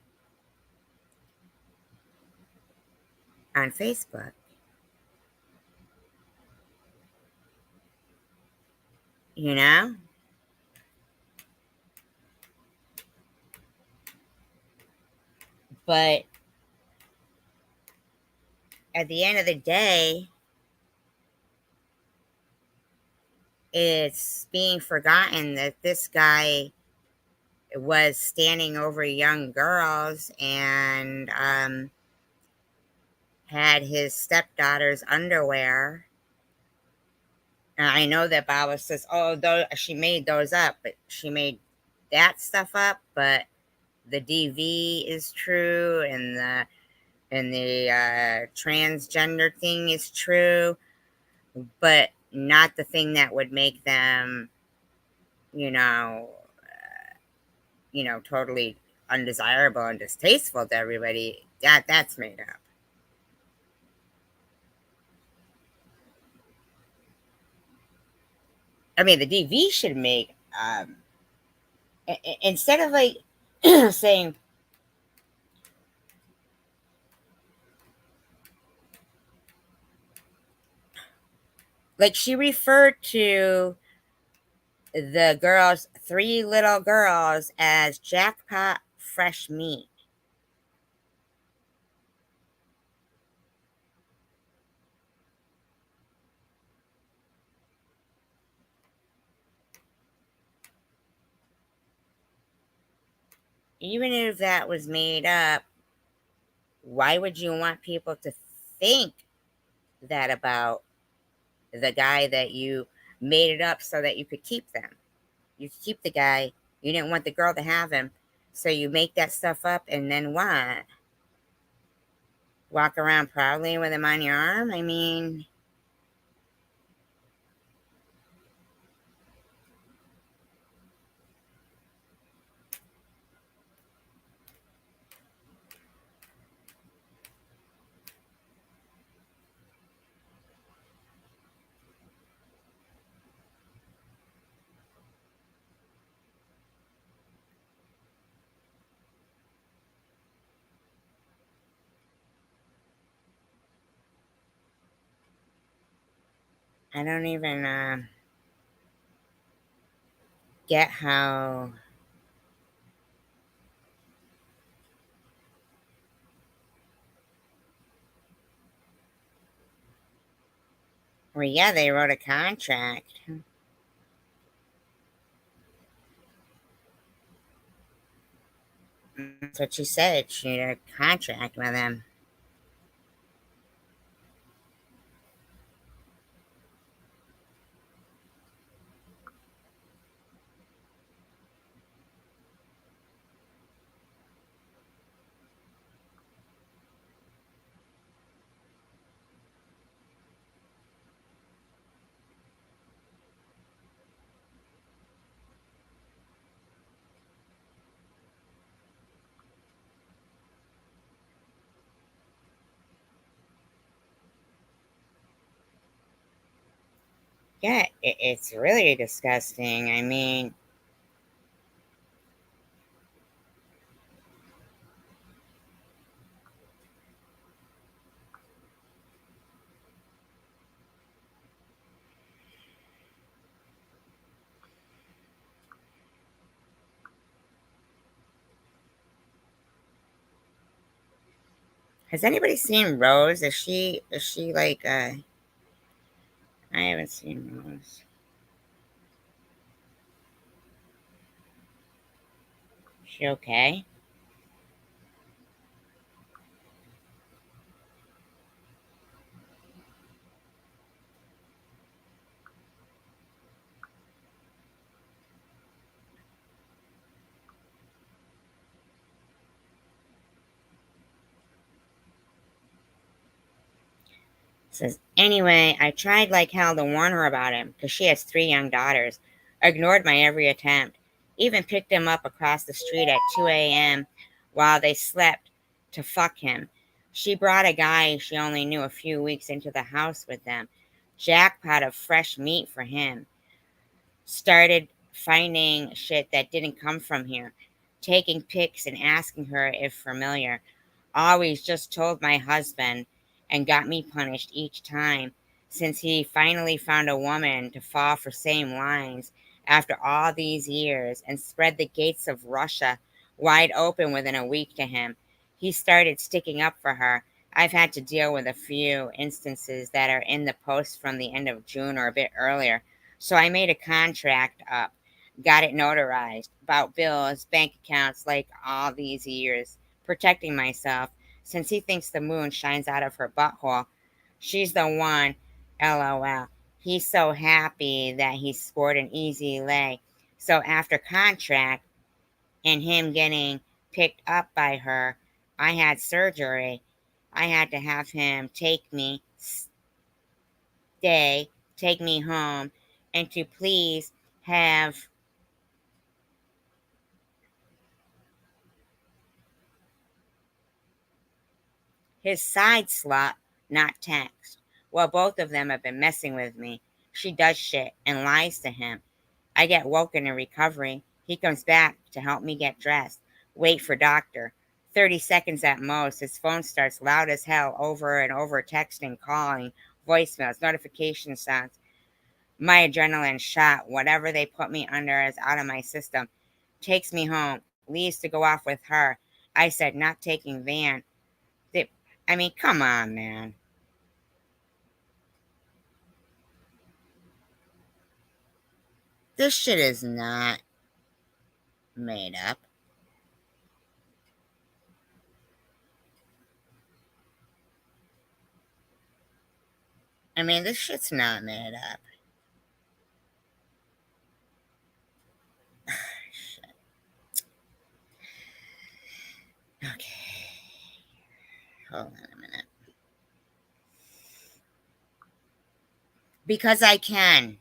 on Facebook. But at the end of the day, it's being forgotten that this guy was standing over young girls and had his stepdaughter's underwear. And I know that Baba says, oh, she made those up, but she made that stuff up. But the DV is true, and the transgender thing is true, but not the thing that would make them, totally undesirable and distasteful to everybody. That's made up. I mean, the DV should make, instead of like saying, like she referred to the girls, 3 little girls, as jackpot fresh meat. Even if that was made up, why would you want people to think that about the guy that you made it up so that you could keep them? You could keep the guy. You didn't want the girl to have him. So you make that stuff up, and then what? Walk around proudly with him on your arm? I mean, I don't even get how well, yeah, they wrote a contract. That's what she said. She had a contract with him. Yeah, it's really disgusting. I mean, has anybody seen Rose? Is she like I haven't seen Rose. Is she okay? Says, anyway, I tried like hell to warn her about him because she has 3 young daughters. Ignored my every attempt. Even picked him up across the street at 2 a.m. while they slept to fuck him. She brought a guy she only knew a few weeks into the house with them. Jackpot of fresh meat for him. Started finding shit that didn't come from here. Taking pics and asking her if familiar. Always just told my husband and got me punished each time, since he finally found a woman to fall for same lines after all these years and spread the gates of Russia wide open within a week to him. he started sticking up for her. I've had to deal with a few instances that are in the post from the end of June or a bit earlier. So I made a contract up, got it notarized, about bills, bank accounts, like all these years, protecting myself. Since he thinks the moon shines out of her butthole, she's the one, lol. He's so happy that he scored an easy lay. So after contract and him getting picked up by her, I had surgery. I had to have him take me home, and to please have his side slut not text. Well, both of them have been messing with me. She does shit and lies to him. I get woken in recovery. He comes back to help me get dressed. Wait for doctor. 30 seconds at most. His phone starts loud as hell, over and over, texting, calling, voicemails, notification sounds. My adrenaline shot. Whatever they put me under is out of my system. Takes me home. Leaves to go off with her. I said, not taking Van. Come on, man. This shit is not made up. This shit's not made up. Shit. Okay. Hold on a minute. Because I can.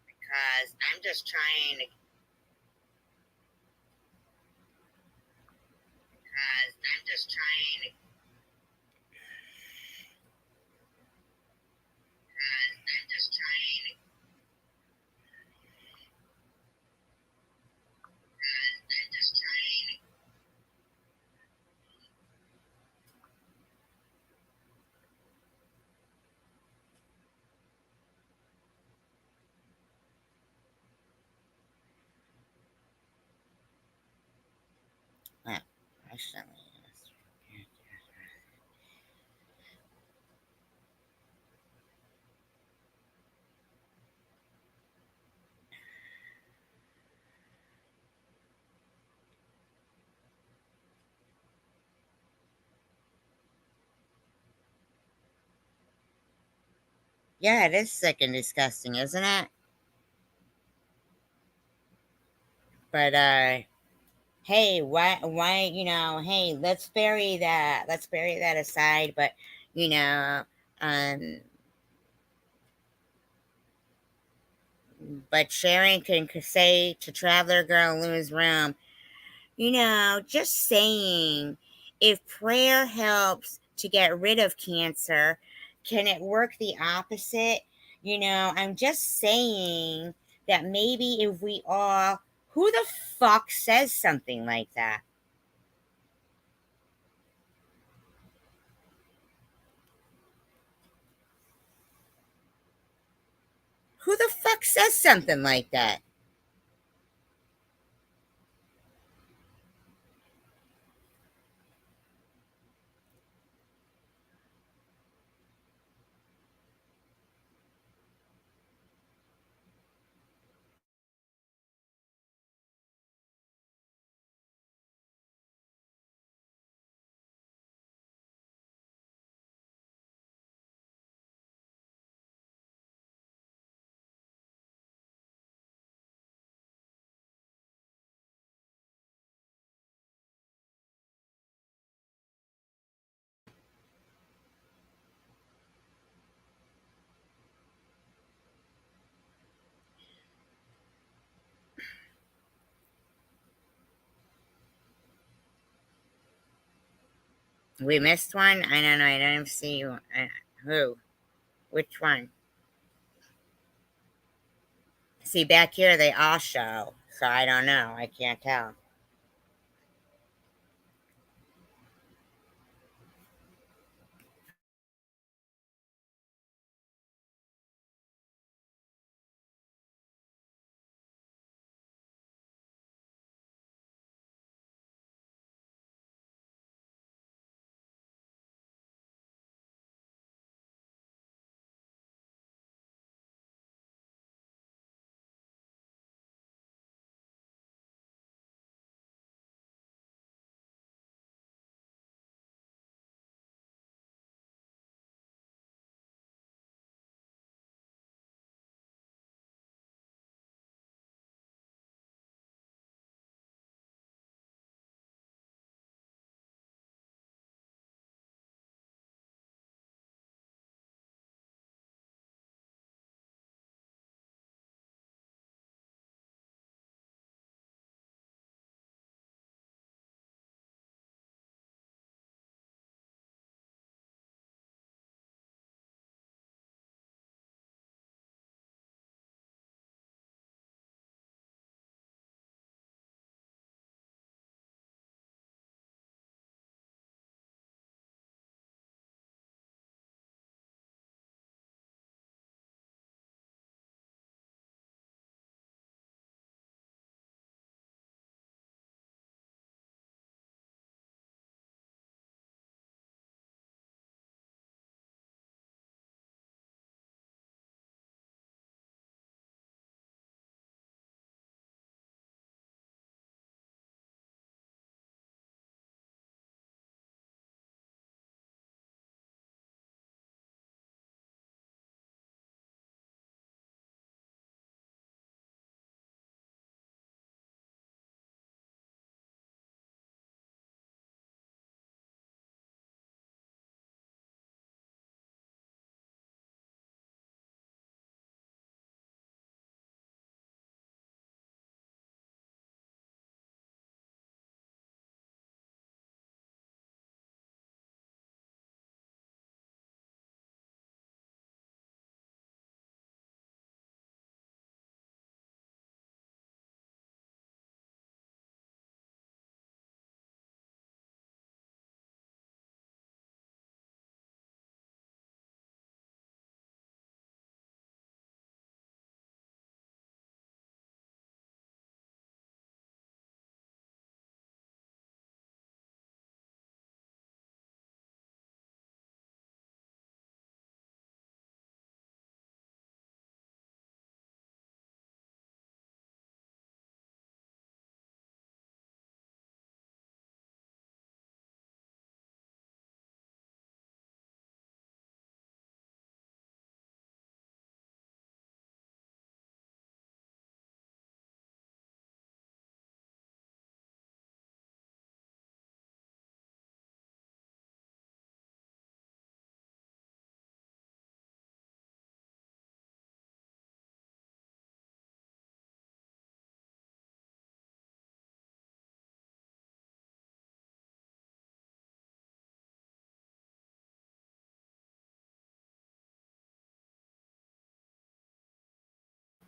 Because I'm just trying to. Because I'm just trying to. Because I'm just trying to. Because I'm just trying to. Well, actually, yeah, it is sick and disgusting, isn't it? But hey, why, hey, let's bury that aside. But um, but Sharon can say to Traveler Girl in Lou's room, just saying, if prayer helps to get rid of cancer, can it work the opposite? I'm just saying that maybe if we all, who the fuck says something like that? Who the fuck says something like that? We missed one? I don't know. I don't even see who. Which one? See, back here they all show. So I don't know. I can't tell.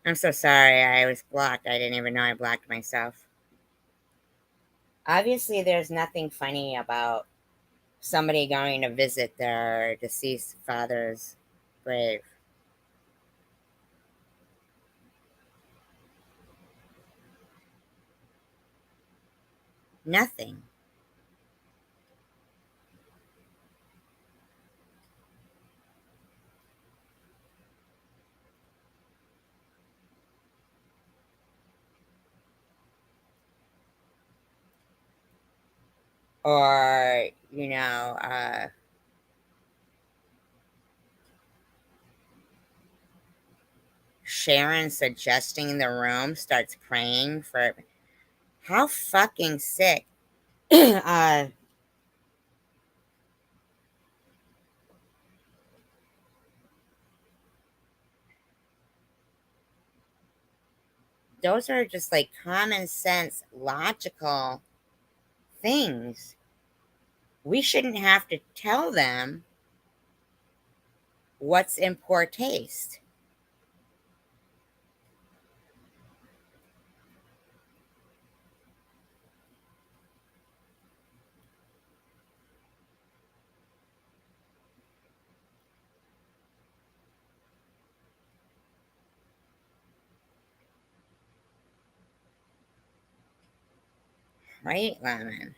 I'm so sorry. I was blocked. I didn't even know I blocked myself. Obviously, there's nothing funny about somebody going to visit their deceased father's grave. Nothing. Or, Sharon suggesting the room starts praying for. How fucking sick. Those are just like common sense, logical things. We shouldn't have to tell them what's in poor taste. Right, Lemon?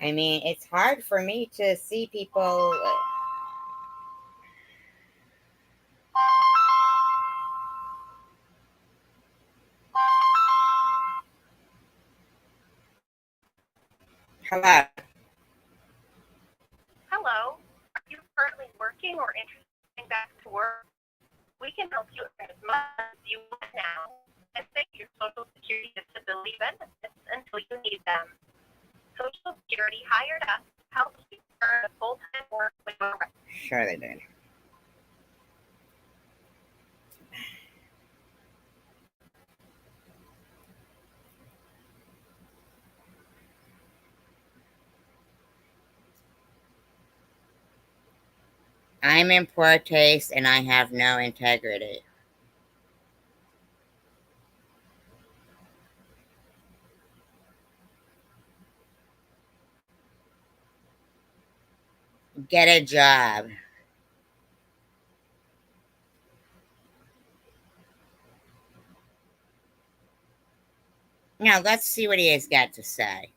I mean, it's hard for me to see people. Hello. Hello. Are you currently working or interested in getting back to work? We can help you earn as much as you want now and save your Social Security disability benefits until you need them. Social Security hired us to help you earn a full-time work when you're ready. Sure they did. I'm in poor taste and I have no integrity. Get a job. Now, let's see what he has got to say.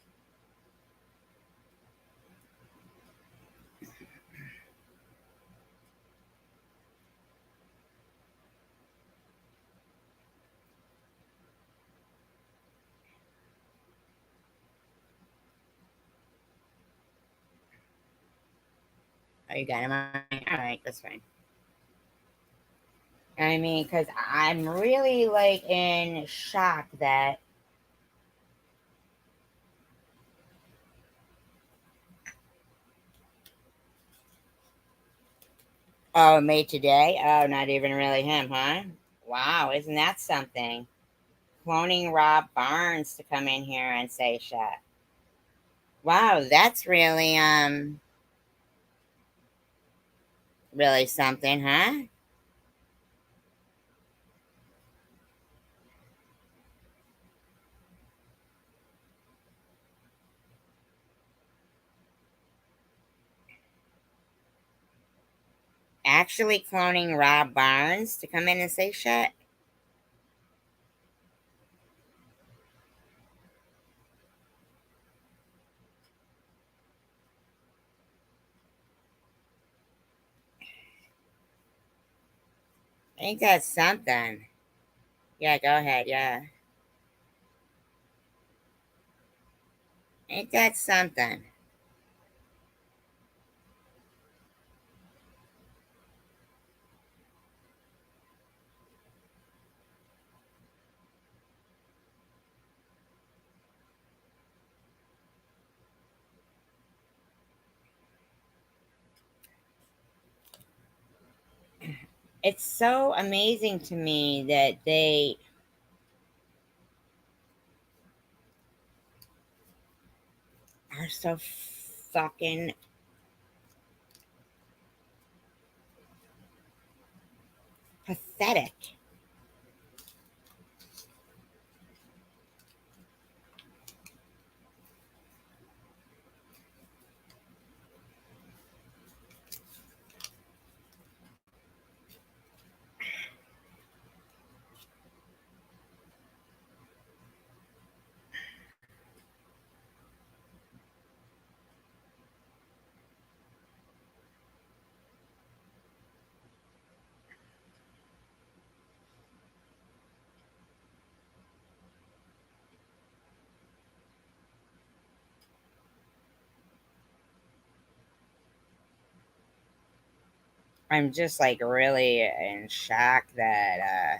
Oh, you got him on? All right, that's fine. I mean, because I'm really like in shock that oh, made today? Oh, not even really him, huh? Wow, isn't that something? Cloning Rob Barnes to come in here and say shit. Wow, that's really something, huh? Actually cloning Rob Barnes to come in and say shit? Ain't that something? Yeah, go ahead, yeah. Ain't that something? It's so amazing to me that they are so fucking pathetic. I'm just like really in shock that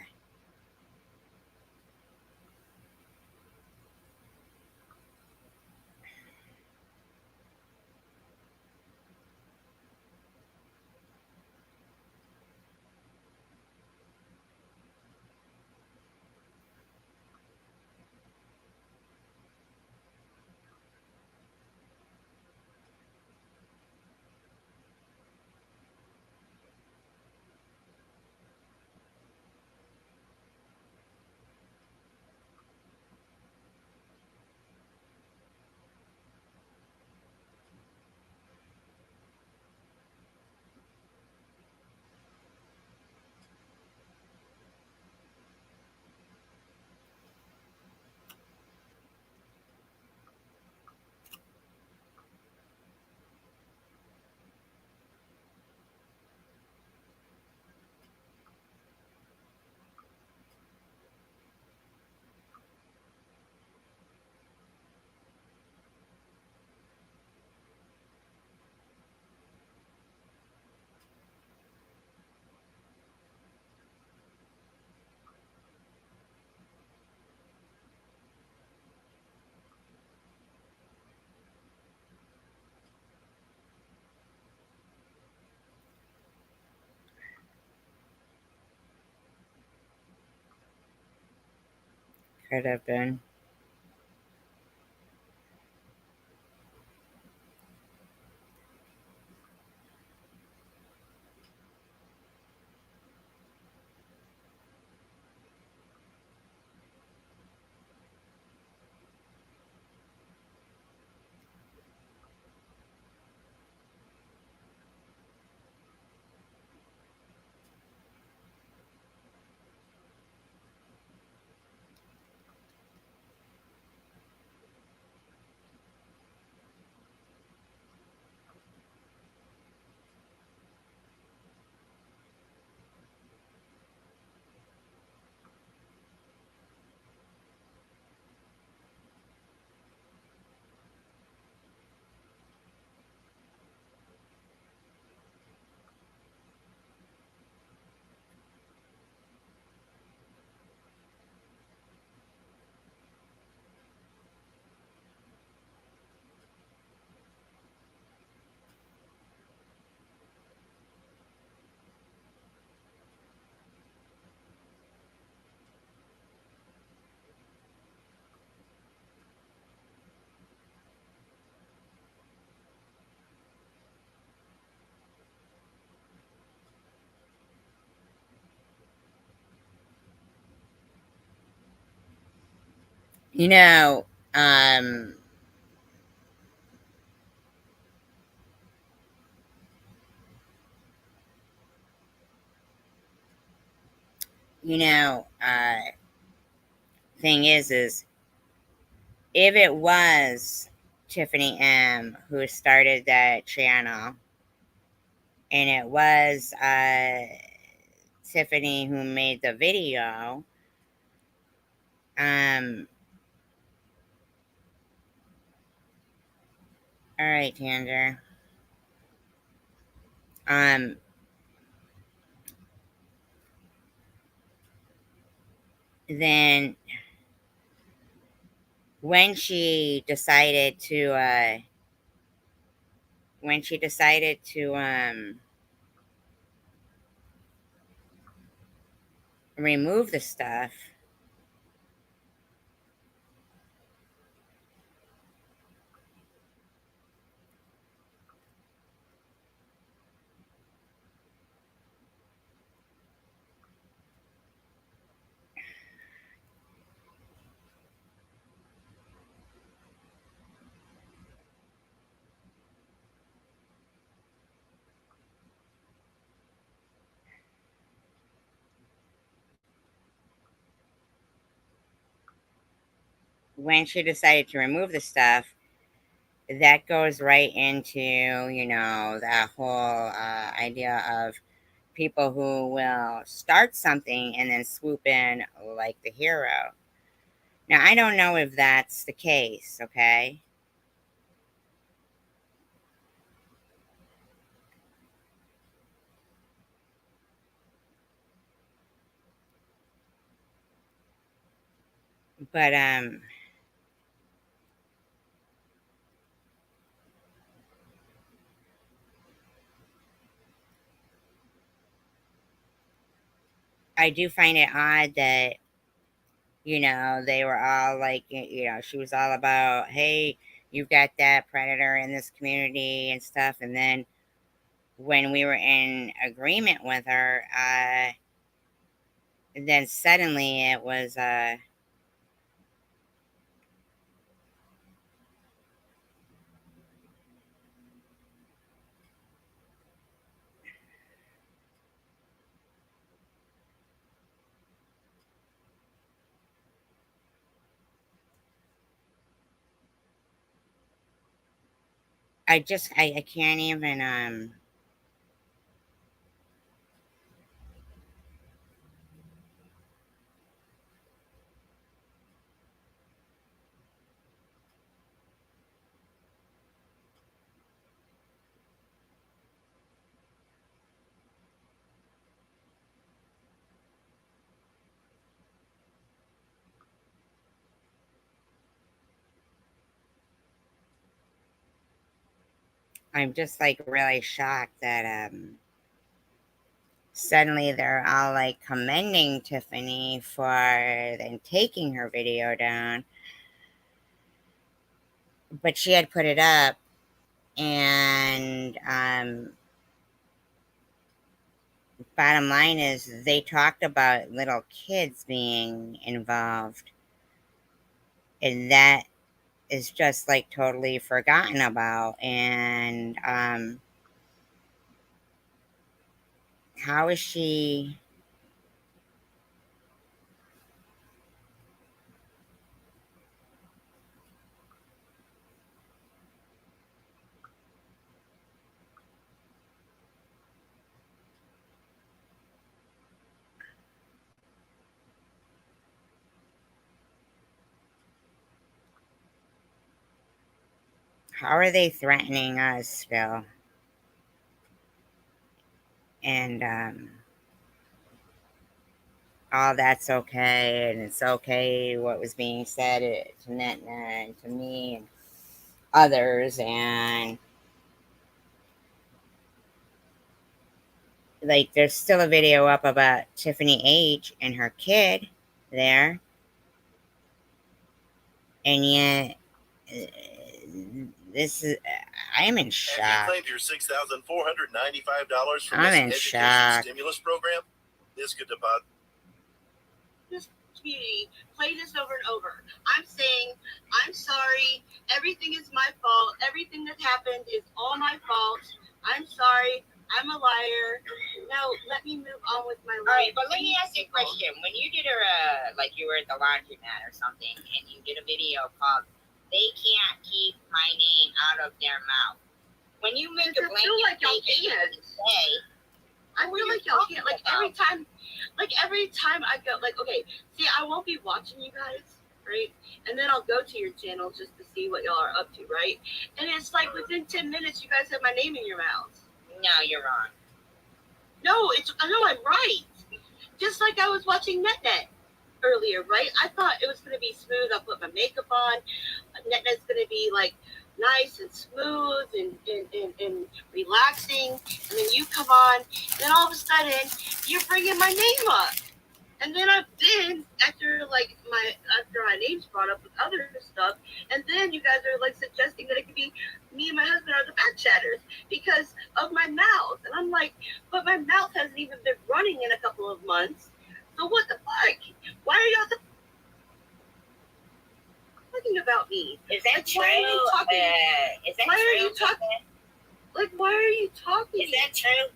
could have been. You know, um, you know, thing is if it was Tiffany M who started that channel, and it was Tiffany who made the video, all right, Tanger. Then when she decided to remove the stuff. When she decided to remove the stuff, that goes right into, that whole idea of people who will start something and then swoop in like the hero. Now, I don't know if that's the case, okay? But, I do find it odd that, they were all like, she was all about, hey, you've got that predator in this community and stuff. And then when we were in agreement with her, then suddenly it was, I can't even, I'm just like really shocked that, suddenly they're all like commending Tiffany for then taking her video down. But she had put it up, and bottom line is they talked about little kids being involved, and that is just like totally forgotten about. And how is she? How are they threatening us still? And all that's okay, and it's okay what was being said to Netna and to me and others, and like there's still a video up about Tiffany H and her kid there, and yet this is I am in shock. Have you claimed your $6,495 from I'm this in education shock. stimulus program? This could deposit. This community play this over and over. I'm saying, I'm sorry. Everything is my fault. Everything that happened is all my fault. I'm sorry. I'm a liar. Now let me move on with my life. All right, but let me ask you a question. When you did like you were at the laundromat or something, and you did a video called "They Can't Keep My Name Out of Their Mouth," when you make a blanket like y'all statement, say, I feel like y'all can't. Like every time I go, like, okay, see, I won't be watching you guys, right? And then I'll go to your channel just to see what y'all are up to, right? And it's like within 10 minutes, you guys have my name in your mouths. No, you're wrong. No, I'm right. Just like I was watching NetNet earlier, right? I thought it was going to be smooth. I'll put my makeup on. NetNet's going to be like nice and smooth and relaxing. And then you come on, and then all of a sudden, you're bringing my name up. And then after my name's brought up with other stuff, and then you guys are like suggesting that it could be me and my husband are the back chatters because of my mouth. And I'm like, but my mouth hasn't even been running in a couple of months. So what the fuck? Why are y'all talking about me? Is that true? Why are you talking? Is that Why true? are you talking? Like, why are you talking? Is that true?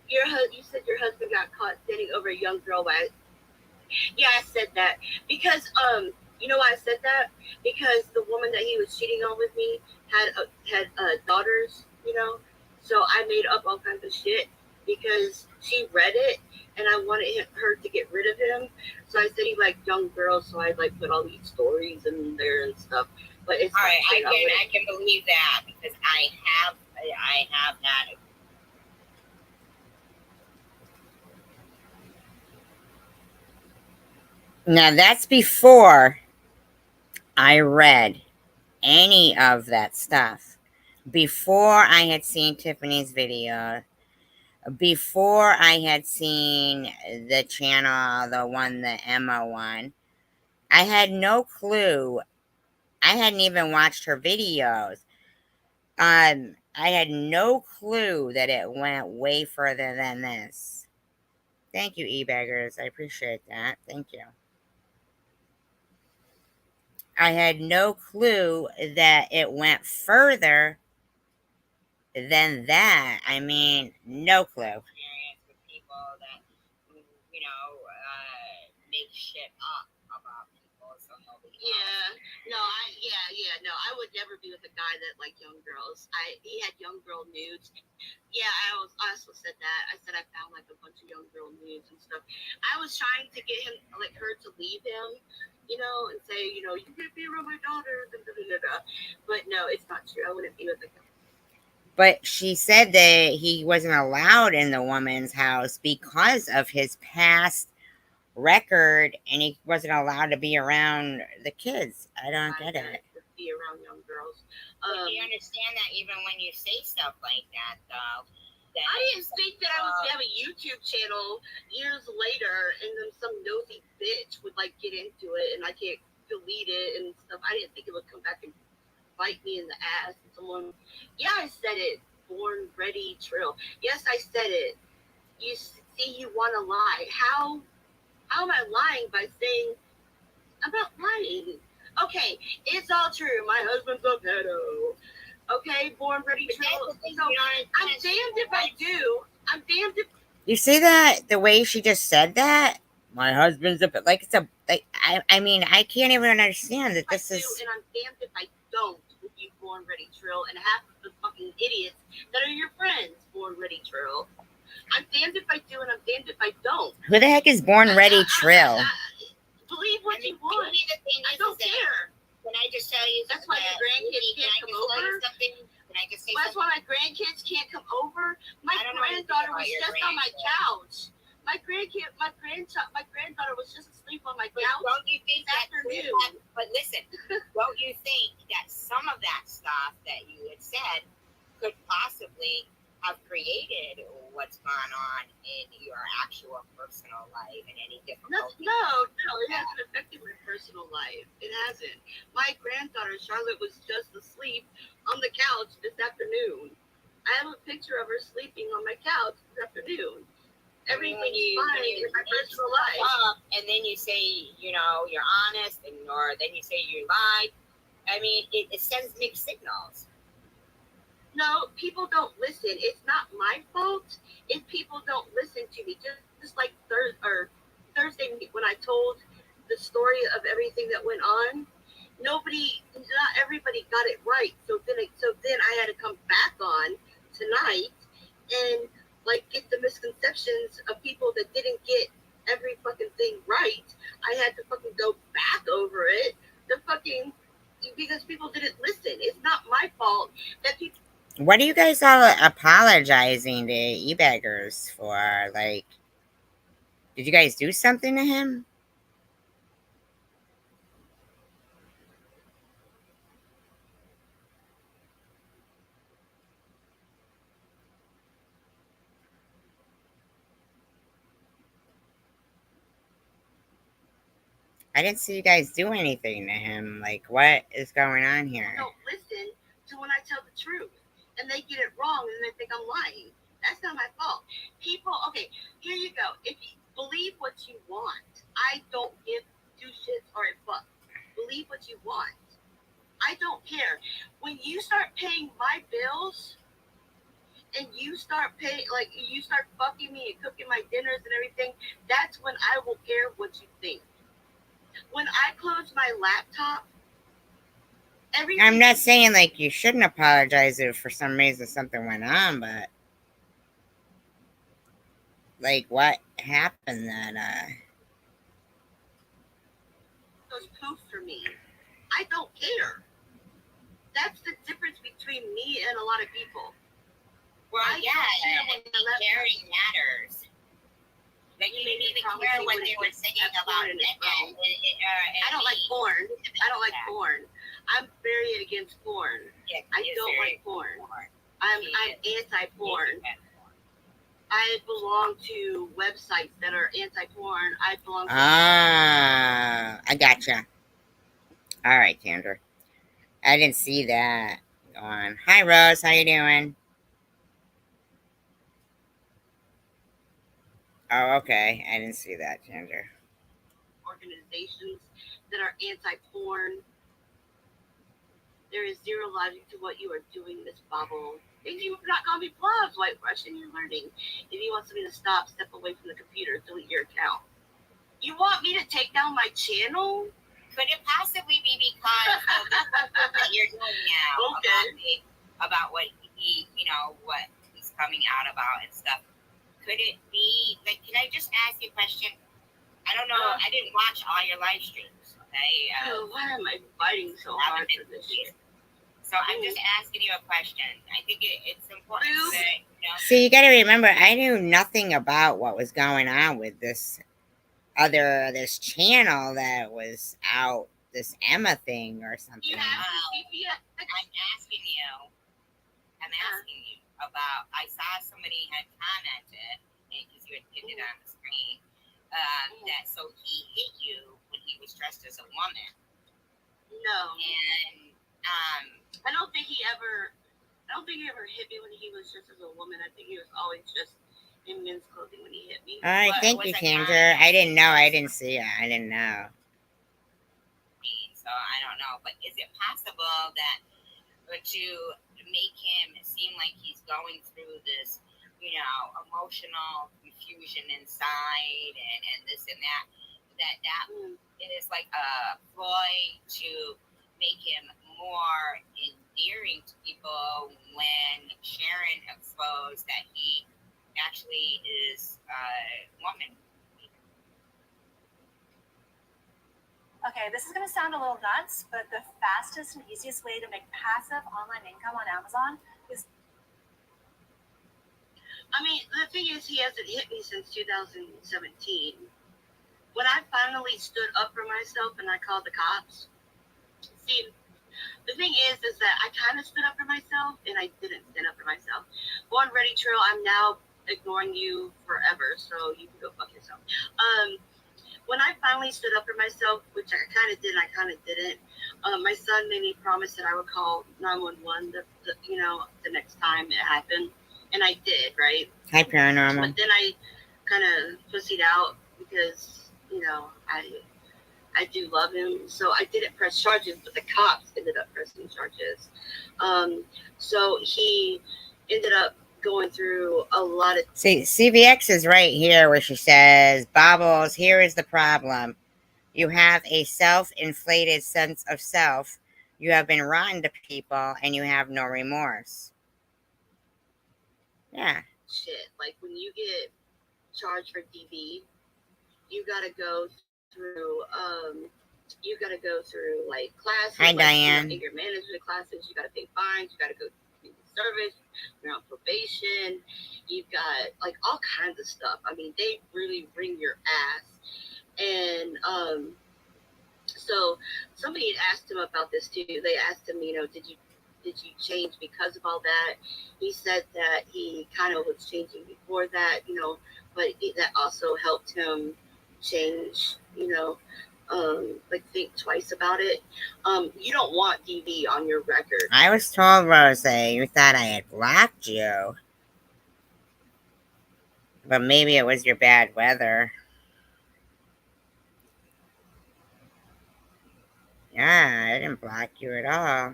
You said your husband got caught standing over a young girl. Yeah, I said that because you know why I said that? Because the woman that he was cheating on with me had daughters, you know. So I made up all kinds of shit because she read it and I wanted her to get rid of him. So I said he liked young girls, so I like put all these stories in there and stuff. But it's all right. I can believe that because I have had it. Now that's before I read any of that stuff. Before I had seen Tiffany's video. Before I had seen the channel, the one, the Emma one. I had no clue. I hadn't even watched her videos. I had no clue that it went way further than this. Thank you, e-baggers. I appreciate that. Thank you. I had no clue that it went further than that. I mean, no clue. With people that, you know, make shit up about people, so nobody knows. No, I would never be with a guy that liked young girls. He had young girl nudes. Yeah, I also said that. I said I found like a bunch of young girl nudes and stuff. I was trying to get him, like her to leave him, you know, and say, you know, you can't be around my daughters and But no, it's not true. I wouldn't be with a guy. But she said that he wasn't allowed in the woman's house because of his past record, and he wasn't allowed to be around the kids. I don't get it. Be around young girls. Do you understand that even when you say stuff like that, though? I didn't think that I would have a YouTube channel years later, and then some nosy bitch would like get into it, and I can't delete it and stuff. I didn't think it would come back and bite me in the ass. And someone, yeah, I said it. Born Ready Trill. Yes, I said it. You see, you want to lie. How am I lying by saying I'm not lying? Okay, it's all true. My husband's a pedo. Okay, Born Ready Trill. So I'm damned if I do. I'm damned if. You see that? The way she just said that? My husband's a like it's a like I mean I can't even understand that this is. And I'm damned if I don't with you, Born Ready Trill, and half of the fucking idiots that are your friends, Born Ready Trill. I'm damned if I do, and I'm damned if I don't. Who the heck is Born Ready Trill? Believe what you want. I don't care. Can I just tell you? That's why your grandkids can't come over. Can I just say that's why my grandkids can't come over. My granddaughter was just on my couch. My granddaughter was just asleep on my couch. Don't you think that afternoon? But listen, don't you think that some of that stuff that you had said could possibly have created what's gone on in your actual personal life and any difficulty? No, it hasn't affected my personal life. It hasn't. My granddaughter Charlotte was just asleep on the couch this afternoon. I have a picture of her sleeping on my couch this afternoon. Everything's fine in my personal life. And then you say, you know, you're honest, or then you say you lied. I mean, it sends mixed signals. No, people don't listen. It's not my fault if people don't listen to me. Just like Thursday when I told the story of everything that went on, not everybody got it right. So then I had to come back on tonight and like get the misconceptions of people that didn't get every fucking thing right. I had to fucking go back over it because people didn't listen. It's not my fault that people. What are you guys all apologizing to e-baggers for? Like, did you guys do something to him? I didn't see you guys do anything to him. Like, what is going on here? Don't listen to when I tell the truth, and they get it wrong, and they think I'm lying. That's not my fault. People, okay, here you go. If you believe what you want, I don't give two shits or a fuck. Believe what you want. I don't care. When you start paying my bills, and you start paying, like, you start fucking me and cooking my dinners and everything, that's when I will care what you think. When I close my laptop, everything. I'm not saying like you shouldn't apologize if for some reason something went on, but like what happened that Goes poof for me. I don't care. That's the difference between me and a lot of people. Well, I yeah, don't care and when the caring matters. Like, you didn't even care what they were saying about it. I don't like porn. I don't like porn. I'm very against porn. Yeah, I don't like porn. I'm anti-porn. I belong to websites that are anti-porn. I belong to I gotcha. All right, Kendra. I didn't see that. Go on. Hi, Rose. How you doing? Oh, okay. I didn't see that, Kendra. organizations that are anti-porn. There is zero logic to what you are doing, Miss Bobble. And you're not going to be blocked, White Russian. You're learning. If you want somebody to stop, step away from the computer, delete your account. You want me to take down my channel? Could it possibly be because of what you're doing now? Okay. About what he, what he's coming out about and stuff. Could it be, like, can I just ask you a question? I don't know. I didn't watch all your live streams, okay? Why am I fighting so hard for this shit? So I'm just asking you a question. I think it's important that, See, you got to remember, I knew nothing about what was going on with this channel that was out, this Emma thing or something. I'm asking you about, I saw somebody had commented, because you had pinned it on the screen, that so he hit you when he was dressed as a woman. No. And I don't think he ever hit me when he was just as a woman. I think he was always just in men's clothing when he hit me. All right, thank you, Kendra. I didn't know. I didn't see it. I didn't know. So I don't know, but is it possible that to make him seem like he's going through this, emotional confusion inside and this and that it is like a ploy to make him more endearing to people when Sharon exposed that he actually is a woman. Okay, this is going to sound a little nuts, but the fastest and easiest way to make passive online income on Amazon is... I mean, the thing is, he hasn't hit me since 2017. When I finally stood up for myself and I called the cops, see, the thing is that I kind of stood up for myself and I didn't stand up for myself. Born Ready Trail, I'm now ignoring you forever, so you can go fuck yourself. When I finally stood up for myself, which I kind of did, I kind of didn't. My son made me promise that I would call 911 the next time it happened, and I did, right? Hi, Paranormal. But then I kind of pussied out because I do love him, so I didn't press charges, but the cops ended up pressing charges. So he ended up going through a lot of... See, CVX is right here where she says, Bobbles, here is the problem. You have a self-inflated sense of self. You have been rotten to people, and you have no remorse. Yeah. Shit, like when you get charged for DV, you gotta go through like classes. Hi, like, Diane. Anger management classes. You gotta pay fines. You gotta go to service. You're on probation. You've got like all kinds of stuff. I mean, they really bring your ass. And so somebody had asked him about this too. They asked him, did you change because of all that? He said that he kind of was changing before that, but that also helped him change, like think twice about it. You don't want DV on your record. I was told, Rose, you thought I had blocked you. But maybe it was your bad weather. Yeah, I didn't block you at all.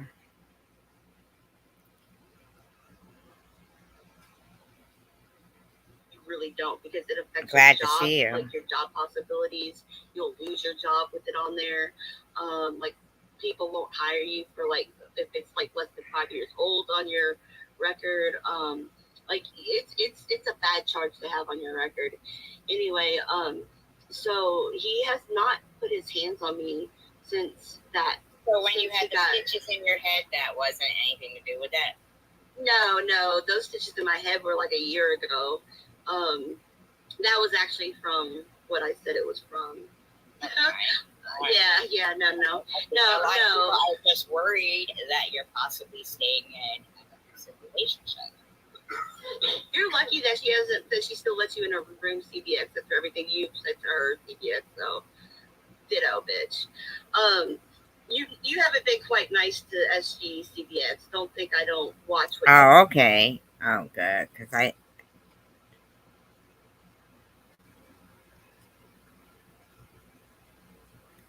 You really don't, because it affects Glad your to job, see you. like your job possibilities. You'll lose your job with it on there. Like people won't hire you for like if it's like less than 5 years old on your record. Like it's a bad charge to have on your record. Anyway, so he has not put his hands on me since that. So when you since had he the stitches in your head, that wasn't anything to do with that? No, those stitches in my head were like a year ago. That was actually from what I said it was from. Yeah, no. A lot of people are just worried that you're possibly staying in an abusive relationship. You're lucky that she still lets you in her room CBX after everything you've said to her CBX. So, ditto, bitch. You haven't been quite nice to SG CBX. Don't think I don't watch. Oh, okay. Oh, good. Because I.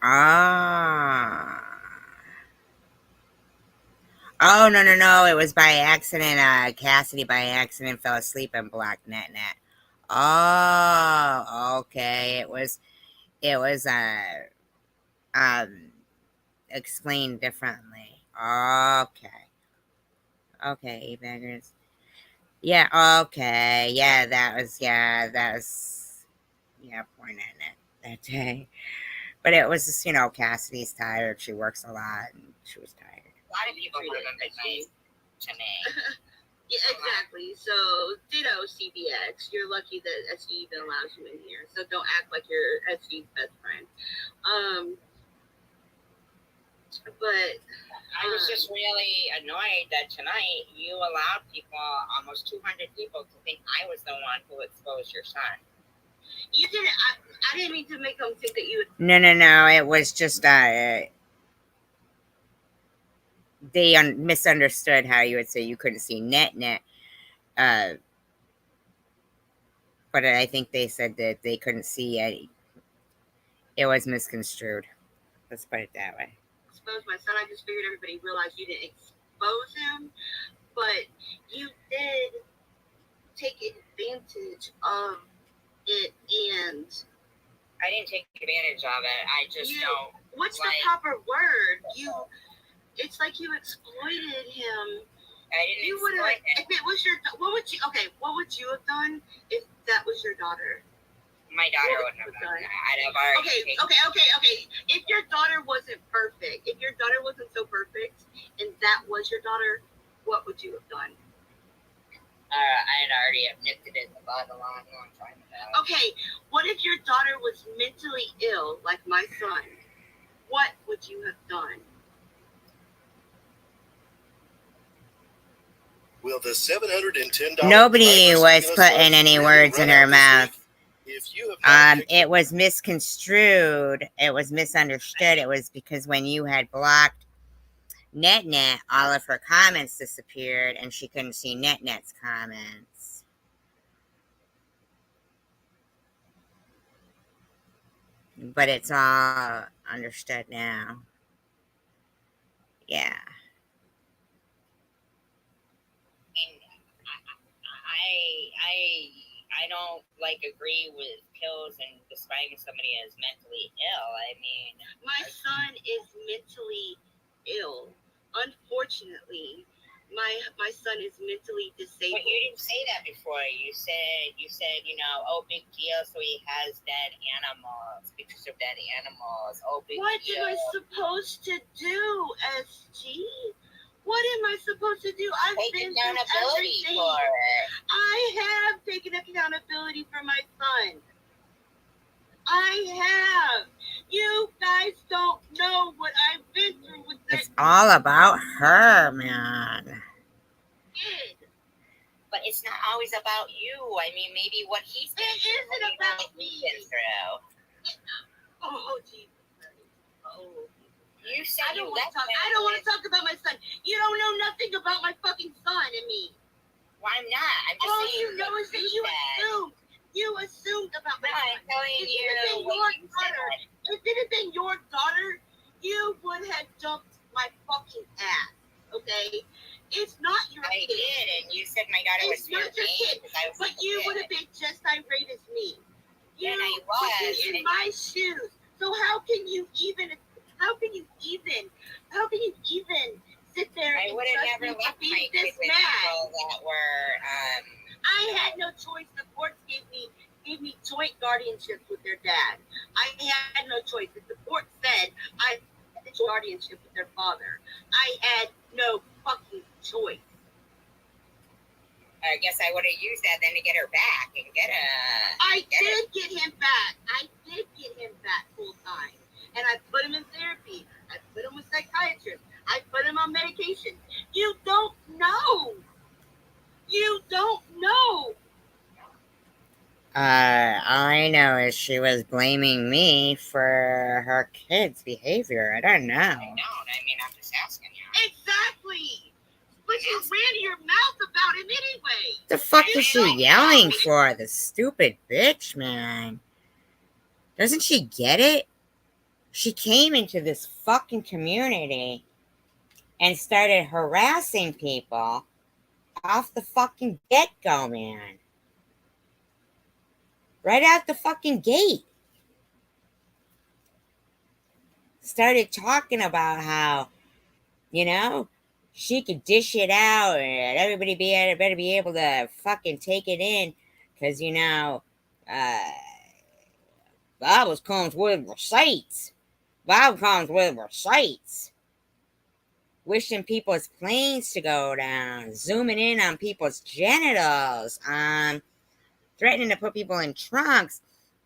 Ah. Oh, no. It was by accident. Cassidy by accident fell asleep and blocked Net. Oh, okay. It was explained differently. Okay, e-beggars. Yeah, okay. That was poor Net that day. But it was just, Cassidy's tired. She works a lot and she was tired. A lot of people haven't been nice to me. Yeah, exactly. So, ditto CBX. You're lucky that SG even allows you in here. So don't act like you're SG's best friend. But I was just really annoyed that tonight you allowed people, almost 200 people, to think I was the one who exposed your son. You didn't. I didn't mean to make them think that you. No. It was just they misunderstood how you would say you couldn't see Net. But I think they said that they couldn't see Eddie. It was misconstrued. Let's put it that way. Expose my son. I just figured everybody realized you didn't expose him, but you did take advantage of it, and I didn't take advantage of it. I just don't. What's the proper word? It's like you exploited him. I didn't exploit him. If it was your, what would you have done if that was your daughter? My daughter wouldn't have done that. I'd have already Okay. If your daughter wasn't perfect, if your daughter wasn't so perfect, and that was your daughter, what would you have done? I had already nipped it in the bud a long time ago. Okay, what if your daughter was mentally ill, like my son? What would you have done? Will the $710? Nobody was putting any words in her mouth. It was misconstrued. It was misunderstood. It was because when you had blocked Net, all of her comments disappeared and she couldn't see Net's comments. But it's all understood now. Yeah. I don't agree with pills and describing somebody as mentally ill. I mean, my son is mentally ill. Unfortunately, my son is mentally disabled. But you didn't say that before. You said, big deal. So he has dead animals, pictures of dead animals. Oh, big deal. What am I supposed to do, SG? What am I supposed to do? I've taken accountability for it. I have taken accountability for my son. I have. You guys don't know what I've been through with that. It's all about her, man. But it's not always about you. I mean, maybe what he's been through. It isn't about me. Through. Oh, Jesus. You said I don't want to talk about my son. You don't know nothing about my fucking son and me. Well, I'm not. I'm just All saying. you know is that you assumed. You assumed about my son. I'm telling If you it had been what your you daughter, said. if it had been your daughter, you would have dumped my fucking ass. Okay? It's not your I kid. did, and you said my daughter It's was your not your kid. because I was But you would have been just irate as me. You And I put was, me in and- my shoes. So how can you even sit there I and would have trust never me left to be my this kid with mad? people that were, I had no choice. The courts gave me joint guardianships with their dad. I had no choice. If the court said I had the guardianship with their father, I had no fucking choice. I guess I would have used that then to get her back and get I did get him back. I did get him back full time. And I put him in therapy. I put him with psychiatrists. I put him on medication. You don't know. You don't know. All I know is she was blaming me for her kid's behavior. I don't know. I mean, I'm just asking you. Exactly. But you ran your mouth about him anyway. The fuck is she yelling for? The stupid bitch, man. Doesn't she get it? She came into this fucking community and started harassing people off the fucking get-go, man. Right out the fucking gate. Started talking about how, you know, she could dish it out and everybody better be able to fucking take it in. Because, you know, Bible comes with receipts. Bible comes with receipts. Wishing people's planes to go down. Zooming in on people's genitals. Threatening to put people in trunks.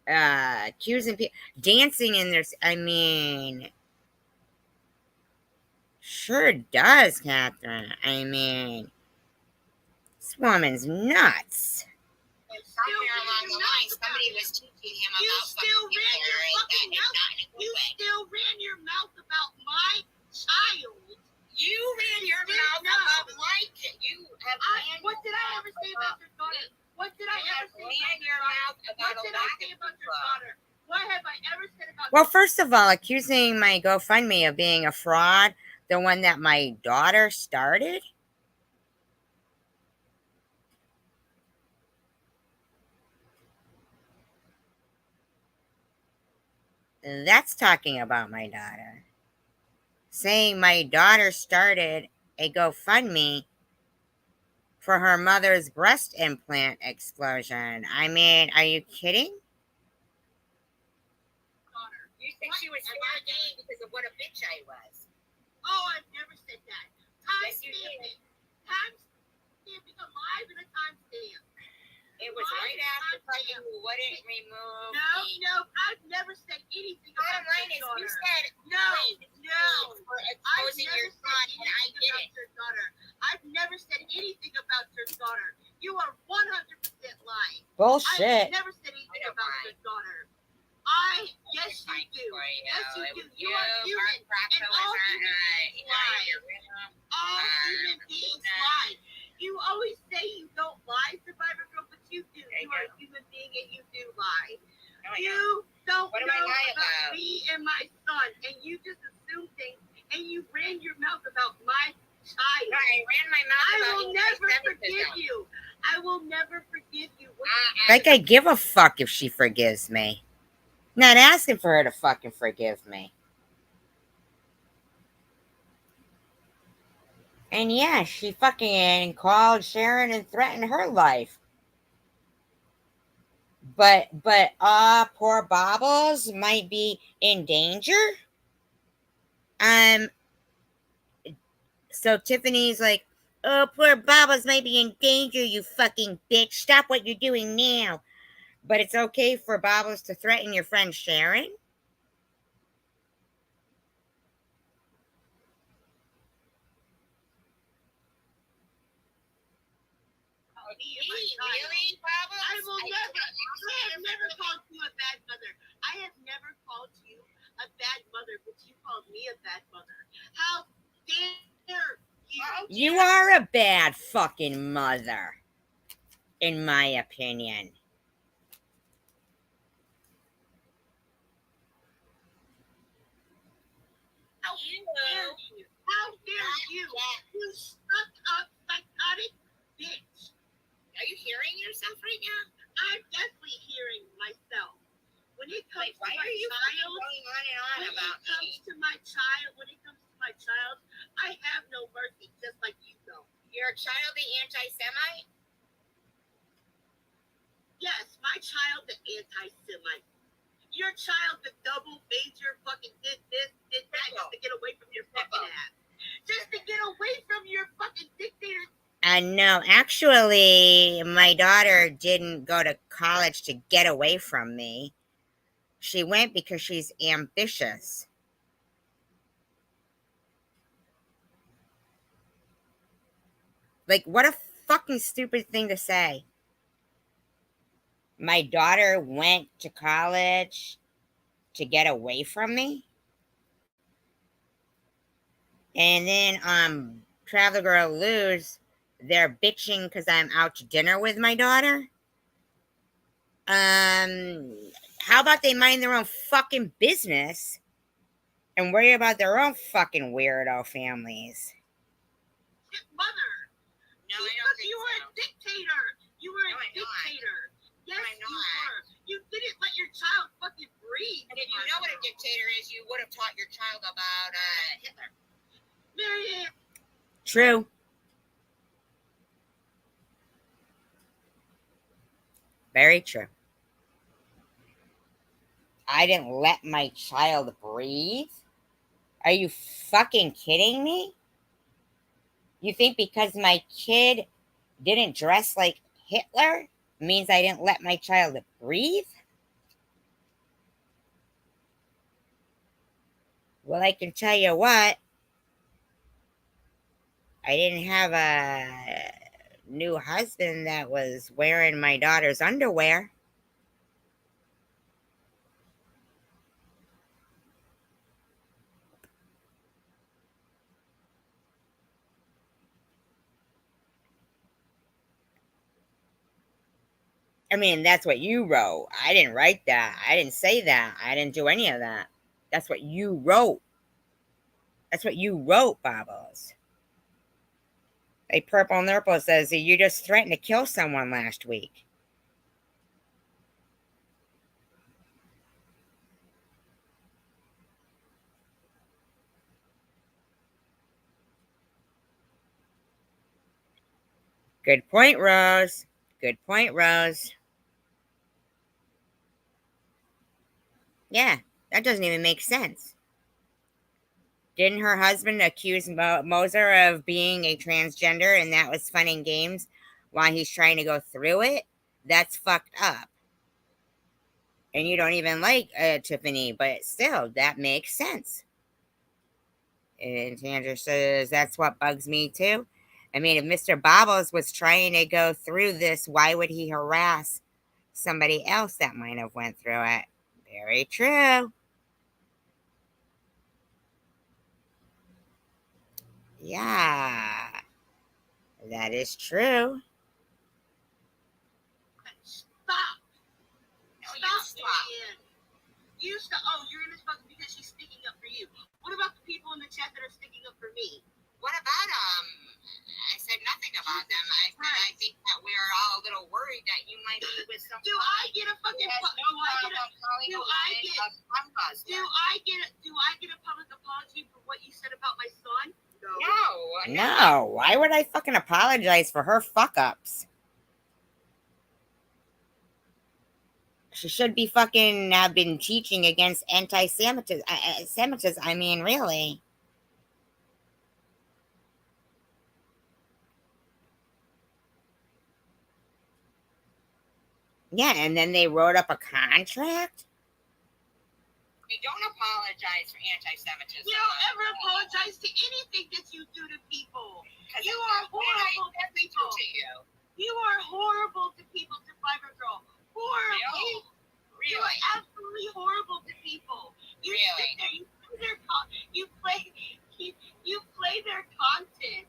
Accusing people. Dancing in their... I mean... Sure does, Catherine. I mean... This woman's nuts. Somewhere along the line, somebody was teaching him about something that is not in a good way. Still ran your mouth about my child. You ran your mouth about my kid. What did I ever say about your daughter? What did I ever say about your mouth about a lot of your daughter? What have I ever said about? Well, first of all, accusing my GoFundMe of being a fraud, the one that my daughter started. That's talking about my daughter. Saying my daughter started a GoFundMe for her mother's breast implant explosion. I mean, are you kidding? You think she was fair game because of what a bitch I was. Oh, I've never said that. Timestamp it. Timestamp it alive in a timestamp. It was right after you wouldn't remove No, I've never said anything about your daughter. You said No, for exposing your son, and I didn't. Your daughter. I've never said anything about your daughter. You are 100% lying. Bullshit. I've never said anything about your daughter. Yes, you do. Yes, you do. You are human. And all human beings lie. All human beings lie. You always say you don't lie, Survivor Girl, but you do. You are a human being and you do lie. You don't know about me and my son, and you just assume things, and you ran your mouth about my child. I ran my mouth about I will never forgive you. I will never forgive you. Like I give a fuck if she forgives me. Not asking for her to fucking forgive me. And yeah, she fucking called Sharon and threatened her life. But poor Bobbles might be in danger. So Tiffany's like, oh, poor Bobbles might be in danger, you fucking bitch. Stop what you're doing now. But it's okay for Bobbles to threaten your friend Sharon? Really, Bobbles? I have never called you a bad mother. I have never called you a bad mother, but you called me a bad mother. How dare you? You are a bad fucking mother, in my opinion. How dare you? How dare you? You stuck up psychotic bitch. Are you hearing yourself right now? I'm definitely hearing myself. When it comes Why to my are you child, going on and on when about it comes me? to my child, when it comes to my child, I have no mercy, just like you don't. Your child the anti-Semite? Yes, my child the anti-Semite. Your child the double major fucking did this, did that, just to get away from your fucking ass. Just to get away from your fucking dictator. No, actually, my daughter didn't go to college to get away from me. She went because she's ambitious. Like, what a fucking stupid thing to say. My daughter went to college to get away from me? And then, Traveler Girl Lose, they're bitching because I'm out to dinner with my daughter? How about they mind their own fucking business and worry about their own fucking weirdo families? Mother. No, I don't Because think you were so. a dictator. You were No, a I'm not. dictator. Yes, No, I'm you not. were. You didn't let your child fucking breathe. And if you know what a dictator is, you would have taught your child about Hitler. Marianne. True. Very true. I didn't let my child breathe? Are you fucking kidding me? You think because my kid didn't dress like Hitler means I didn't let my child breathe? Well, I can tell you what. I didn't have a new husband that was wearing my daughter's underwear. I mean, that's what you wrote. I didn't write that. I didn't say that. I didn't do any of that. That's what you wrote. That's what you wrote, Bobbles. Like Purple Nurple says, you just threatened to kill someone last week. Good point, Rose. Good point, Rose. Yeah, that doesn't even make sense. Didn't her husband accuse Moser of being a transgender and that was fun and games while he's trying to go through it? That's fucked up. And you don't even like Tiffany, but still, that makes sense. And Sandra says, that's what bugs me too. I mean, if Mr. Bobbles was trying to go through this, why would he harass somebody else that might have went through it? Very true. Yeah, that is true. Stop. No, you Stop, stop. Marianne. You stop. Oh, you're in this fucking because she's sticking up for you. What about the people in the chat that are sticking up for me? What about I said nothing about them. I said I think that we're all a little worried that you might be with someone. Do I get a fucking? Do I get a public apology for what you said about my son? No, why would I fucking apologize for her fuck ups? She should be fucking have been teaching against anti-Semitism. I mean, really. Yeah, and then they wrote up a contract? We don't apologize for anti-Semitism. You don't ever apologize to anything that you do to people. You are horrible to people. You are horrible to people, to Fiber Girl. Horrible. Really? You are absolutely horrible to people. You stick content.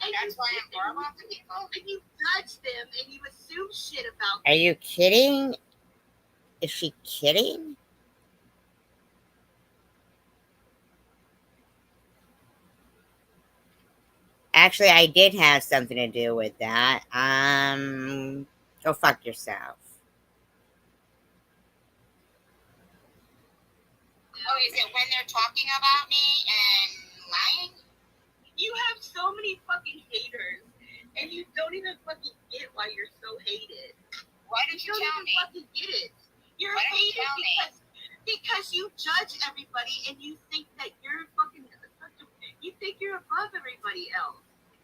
And That's why I'm horrible to people. And you judge them and you assume shit about Are you kidding? Is she kidding? Actually, I did have something to do with that. Go fuck yourself. Oh, is it when they're talking about me and lying? You have so many fucking haters, and you don't even fucking get why you're so hated. Why don't you tell me? Fucking get it. You're Why don't you hated tell me? because you judge everybody and you think that you're fucking you think you're above everybody else.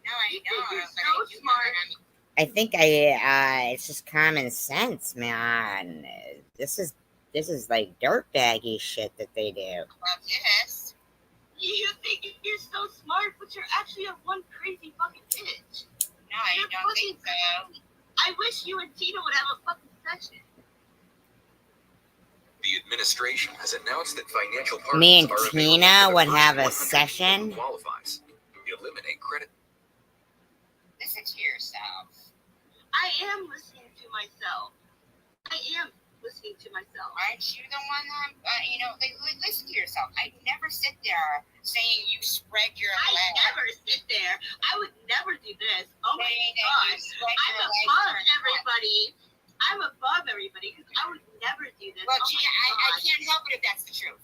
No, I You don't. think you're But I so do know smart. that I'm- I think it's just common sense, man. This is like dirtbaggy shit that they do. Well, yes. You think you're so smart, but you're actually a one crazy fucking bitch. No, I You're don't think so. I wish you and Tina would have a fucking session. The administration has announced that financial partners Me and are available Tina for the would first have a 100 session. who qualifies. Eliminate credit. Listen to yourself. I am listening to myself. I am listening to myself. Aren't you the one that, listen to yourself. I never sit there saying you spread your I legs. never sit there. I would never do this. Oh my Saying that god. you spread I'm your legs above to the front. everybody. I'm above everybody because I would never do this. Well, oh gee, my I god. can't help it if that's the truth.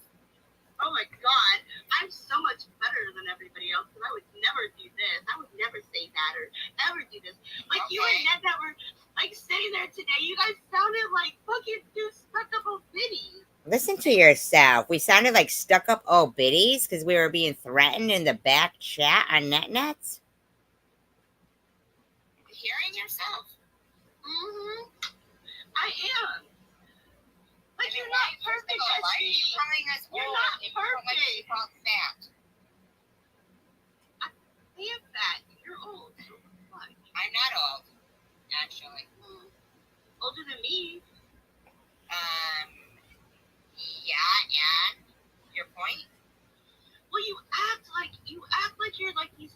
Oh my god. I'm so much better than everybody else because I would never do this. I would never say that or ever do this. Like you and Ned that were like sitting there today, you guys sounded like fucking two stuck up old biddies. Listen to yourself. We sounded like stuck up old biddies because we were being threatened in the back chat on NetNets. Hearing yourself. Mm-hmm. I am. But you're why- not perfect, first of all, why are you Esty. calling us You're old not if you don't like to be perfect. called fat? I am fat. You're old. So what? I'm not old, actually. Older than me. Yeah, and your point? Well, you act like you're like these.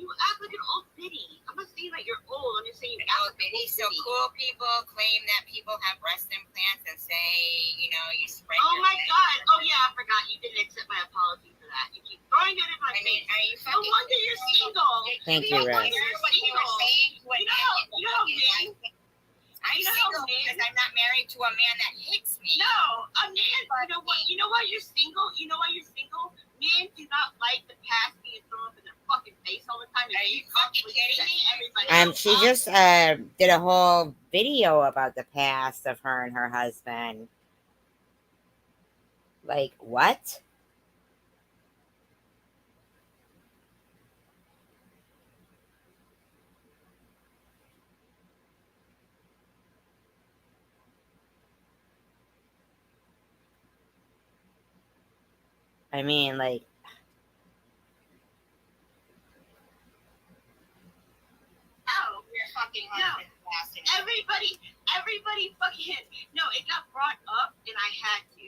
You act like an old biddy. I'm not saying that you're old. I'm just saying you act Old like an biddy. old So biddy. cool people claim that people have breast implants and say, you spread Oh your my legs. god. Oh yeah, I forgot. You didn't accept my apology for that. You keep throwing it in my I mean, face. are you No fucking... wonder you're single. Thank You you, don't Rose. hear what you were saying to a You know man. how men. I'm you know how single men- because I'm not married to a man that hits me. No, a man. You know what? You know why you're single? You know why you're single? Men do not like the past being thrown up in their fucking face all the time. Are you fucking kidding me? Everybody. She just did a whole video about the past of her and her husband. Like, what? I mean, like, No. Your fucking No. husband's blasting it. Everybody fucking. No, it got brought up and I had to.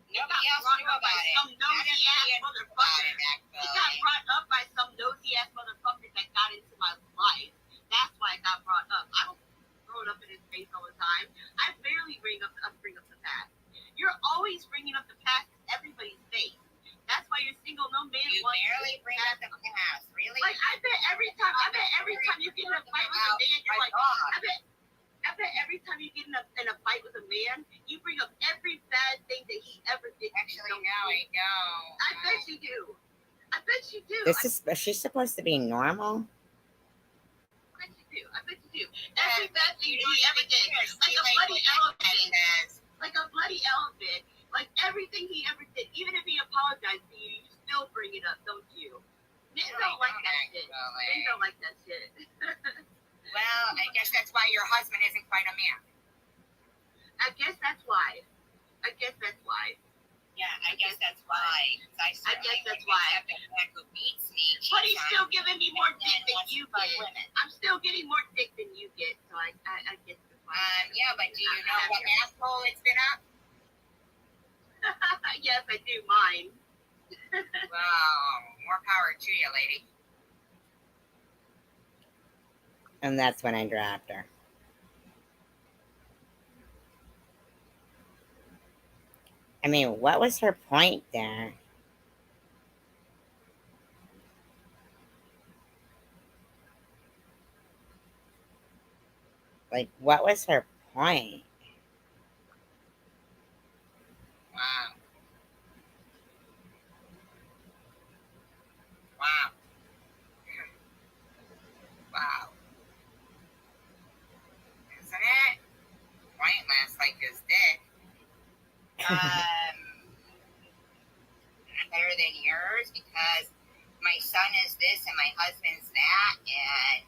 Nobody else brought knew up by about it. some nosy ass motherfucker. It got brought up by some nosy ass motherfucker that got into my life. That's why it got brought up. I don't throw it up in his face all the time. I barely bring up the past. You're always bringing up the past in everybody's face. That's why you're single. No man You wants barely to bring up the past, really? Like I bet every time you get in a fight with a man, you're like, I bet every time you get in a fight with a man, you bring up every bad thing that he ever did. Actually, no, I don't. I bet you do. I bet you do. this is she's supposed to be normal. I bet you do. I bet you do. Every bad thing he ever did. Like a bloody elephant. Like a bloody elephant. Like everything he ever did. Even if he apologized to you, you still bring it up, don't you? Men don't like that shit. Men don't like that shit. Well, I guess that's why your husband isn't quite a man. I guess that's why. Yeah, I guess that's why. I guess that's why. Accept a man who beats me. But he's cheats still on me, giving me more and dick than wants you to fuck get. women. I'm still getting more dick than you get, so I guess that's why. Yeah, but do you know what asshole it's been up? Yes, I do. Mine. Well, more power to you, lady. And that's when I dropped her. I mean, what was her point there? Like, what was her point? Wow. Wow. Wow. Isn't it? Pointless like his dick. Better than yours because my son is this and my husband's that and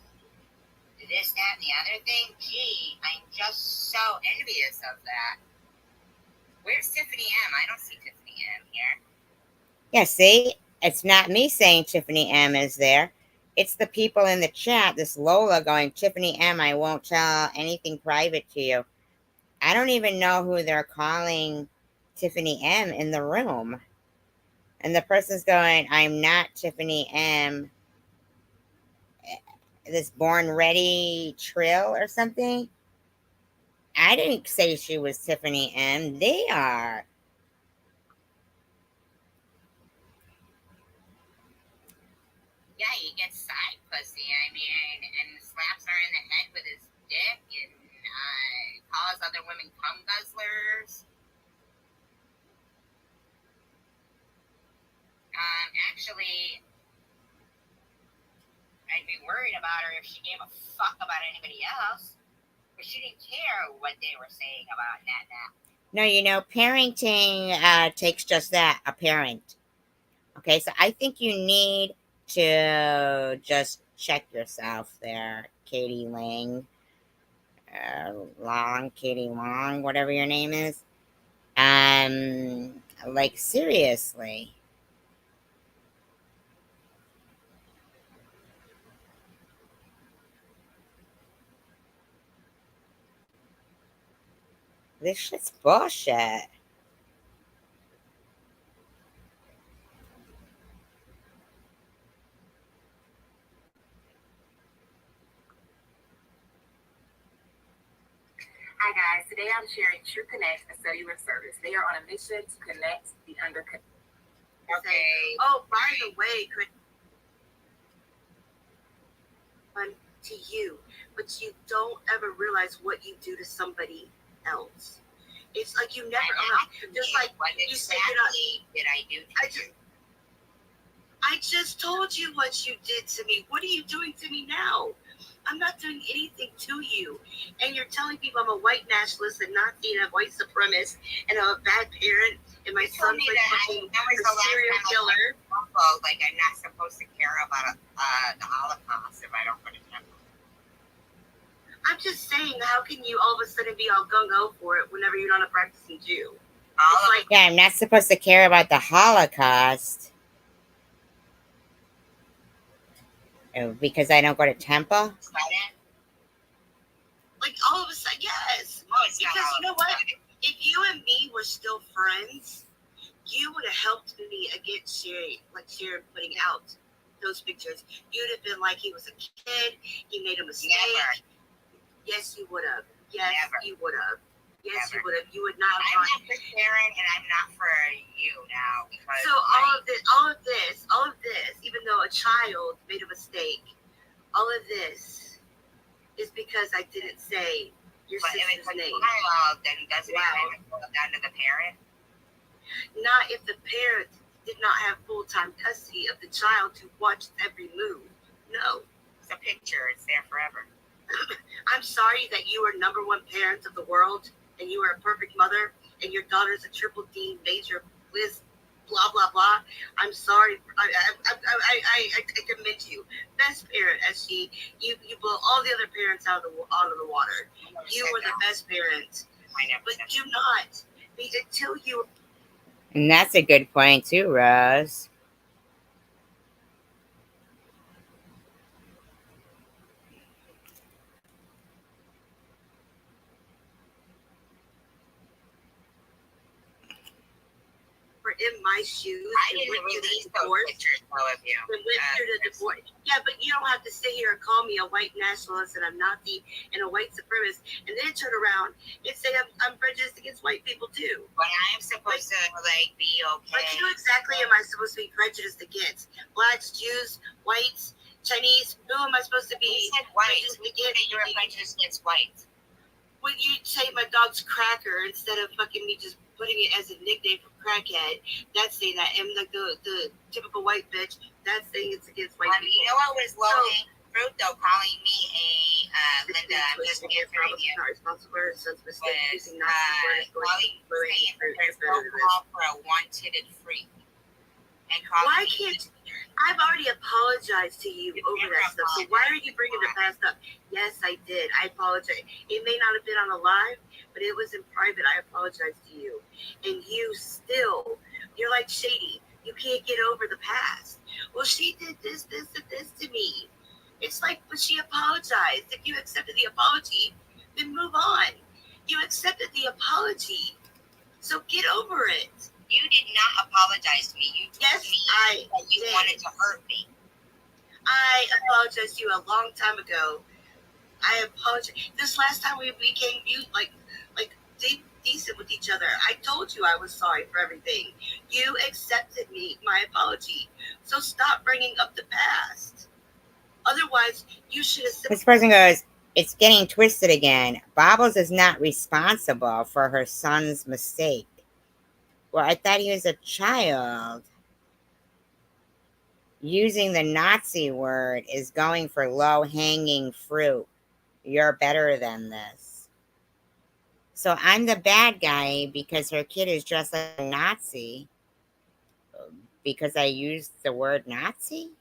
this, that, and the other thing. Gee, I'm just so envious of that. Where's Tiffany M? I don't see Tiffany M here. Yeah, see? It's not me saying Tiffany M is there. It's the people in the chat, this Lola going, Tiffany M, I won't tell anything private to you. I don't even know who they're calling Tiffany M in the room. And the person's going, I'm not Tiffany M. This Born Ready Trill or something. I didn't say she was Tiffany M. They are. Yeah, he gets side pussy, I mean, and slaps her in the head with his dick and calls other women cum guzzlers. Actually, I'd be worried about her if she gave a fuck about anybody else. But she didn't care what they were saying about Nat. No, you know, parenting takes just that, a parent. Okay, so I think you need to just check yourself there, Katie Lang. Katie Long, whatever your name is. Like, seriously. This shit's bullshit. Hi guys, today I'm sharing True Connect, a cellular service. They are on a mission to connect the underconnected. Okay. Oh, by the way, to you, but you don't ever realize what you do to somebody else. It's like you never, just like what you said, exactly did I do to you? I just told you what you did to me. What are you doing to me now? I'm not doing anything to you. And you're telling people I'm a white nationalist and Nazi and a white supremacist and I'm a bad parent and my son's like fucking a serial killer. Like I'm not supposed to care about the Holocaust if I don't go to temple. I'm just saying, how can you all of a sudden be all gung-ho for it whenever you're not a practicing Jew? Yeah, I'm not supposed to care about the Holocaust. Because I don't go to temple? Like, all of a sudden, yes. Because you know what? If you and me were still friends, you would have helped me against Sharon putting out those pictures. You'd have been like, he was a kid, he made a mistake. Never. Yes, you would have. Yes, you would have. Yes, Never. you would have. You would not have. I'm not for Sharon and I'm not for you now. Because so all of this, even though a child made a mistake, all of this is because I didn't say your sister's name. Child, then doesn't it go down to the parent? Not if the parent did not have full-time custody of the child to watch every move. No. It's a picture. It's there forever. I'm sorry that you are number one parent of the world and you are a perfect mother and your daughter's a triple D major Liz blah blah blah. I'm sorry. I commend you. Best parent, SG. You blow all the other parents out of the water. You were the best parent. But do not be until you. And that's a good point too, Rose. For in my shoes I and didn't went through the release those divorce, pictures though of you. and went through the divorce. Yeah, but you don't have to sit here and call me a white nationalist and a Nazi and a white supremacist, and then turn around and say I'm prejudiced against white people too. But I am supposed to like be okay. But who exactly am I supposed to be prejudiced against? Blacks, Jews, whites, Chinese? Who am I supposed to be? You said whites. We think that you're prejudiced against whites. When you say my dog's Cracker instead of fucking me just putting it as a nickname for crackhead, that's saying that. And like the typical white bitch, that's saying it's against white people. You know what was low-hanging fruit though? Calling me a Linda. I'm just answering you. Not responsible for sense mistake using Nazi words Calling saying that there's no call for a one-titted freak. And why can't I've already apologized to you over that stuff. So why are you bringing the past up? Yes, I did. I apologize. It may not have been on the live, but it was in private. I apologize to you. And you still, you're like Shady. You can't get over the past. Well, she did this, this, and this to me. It's like, but she apologized. If you accepted the apology, then move on. You accepted the apology. So get over it. You did not apologize to me. You told me that you wanted to hurt me. I apologized to you a long time ago. I apologize. This last time we became like decent with each other. I told you I was sorry for everything. You accepted my apology. So stop bringing up the past. Otherwise, you should have. This person goes, it's getting twisted again. Bobbles is not responsible for her son's mistake. Well, I thought he was a child. Using the Nazi word is going for low-hanging fruit. You're better than this. So I'm the bad guy because her kid is dressed like a Nazi because I used the word Nazi?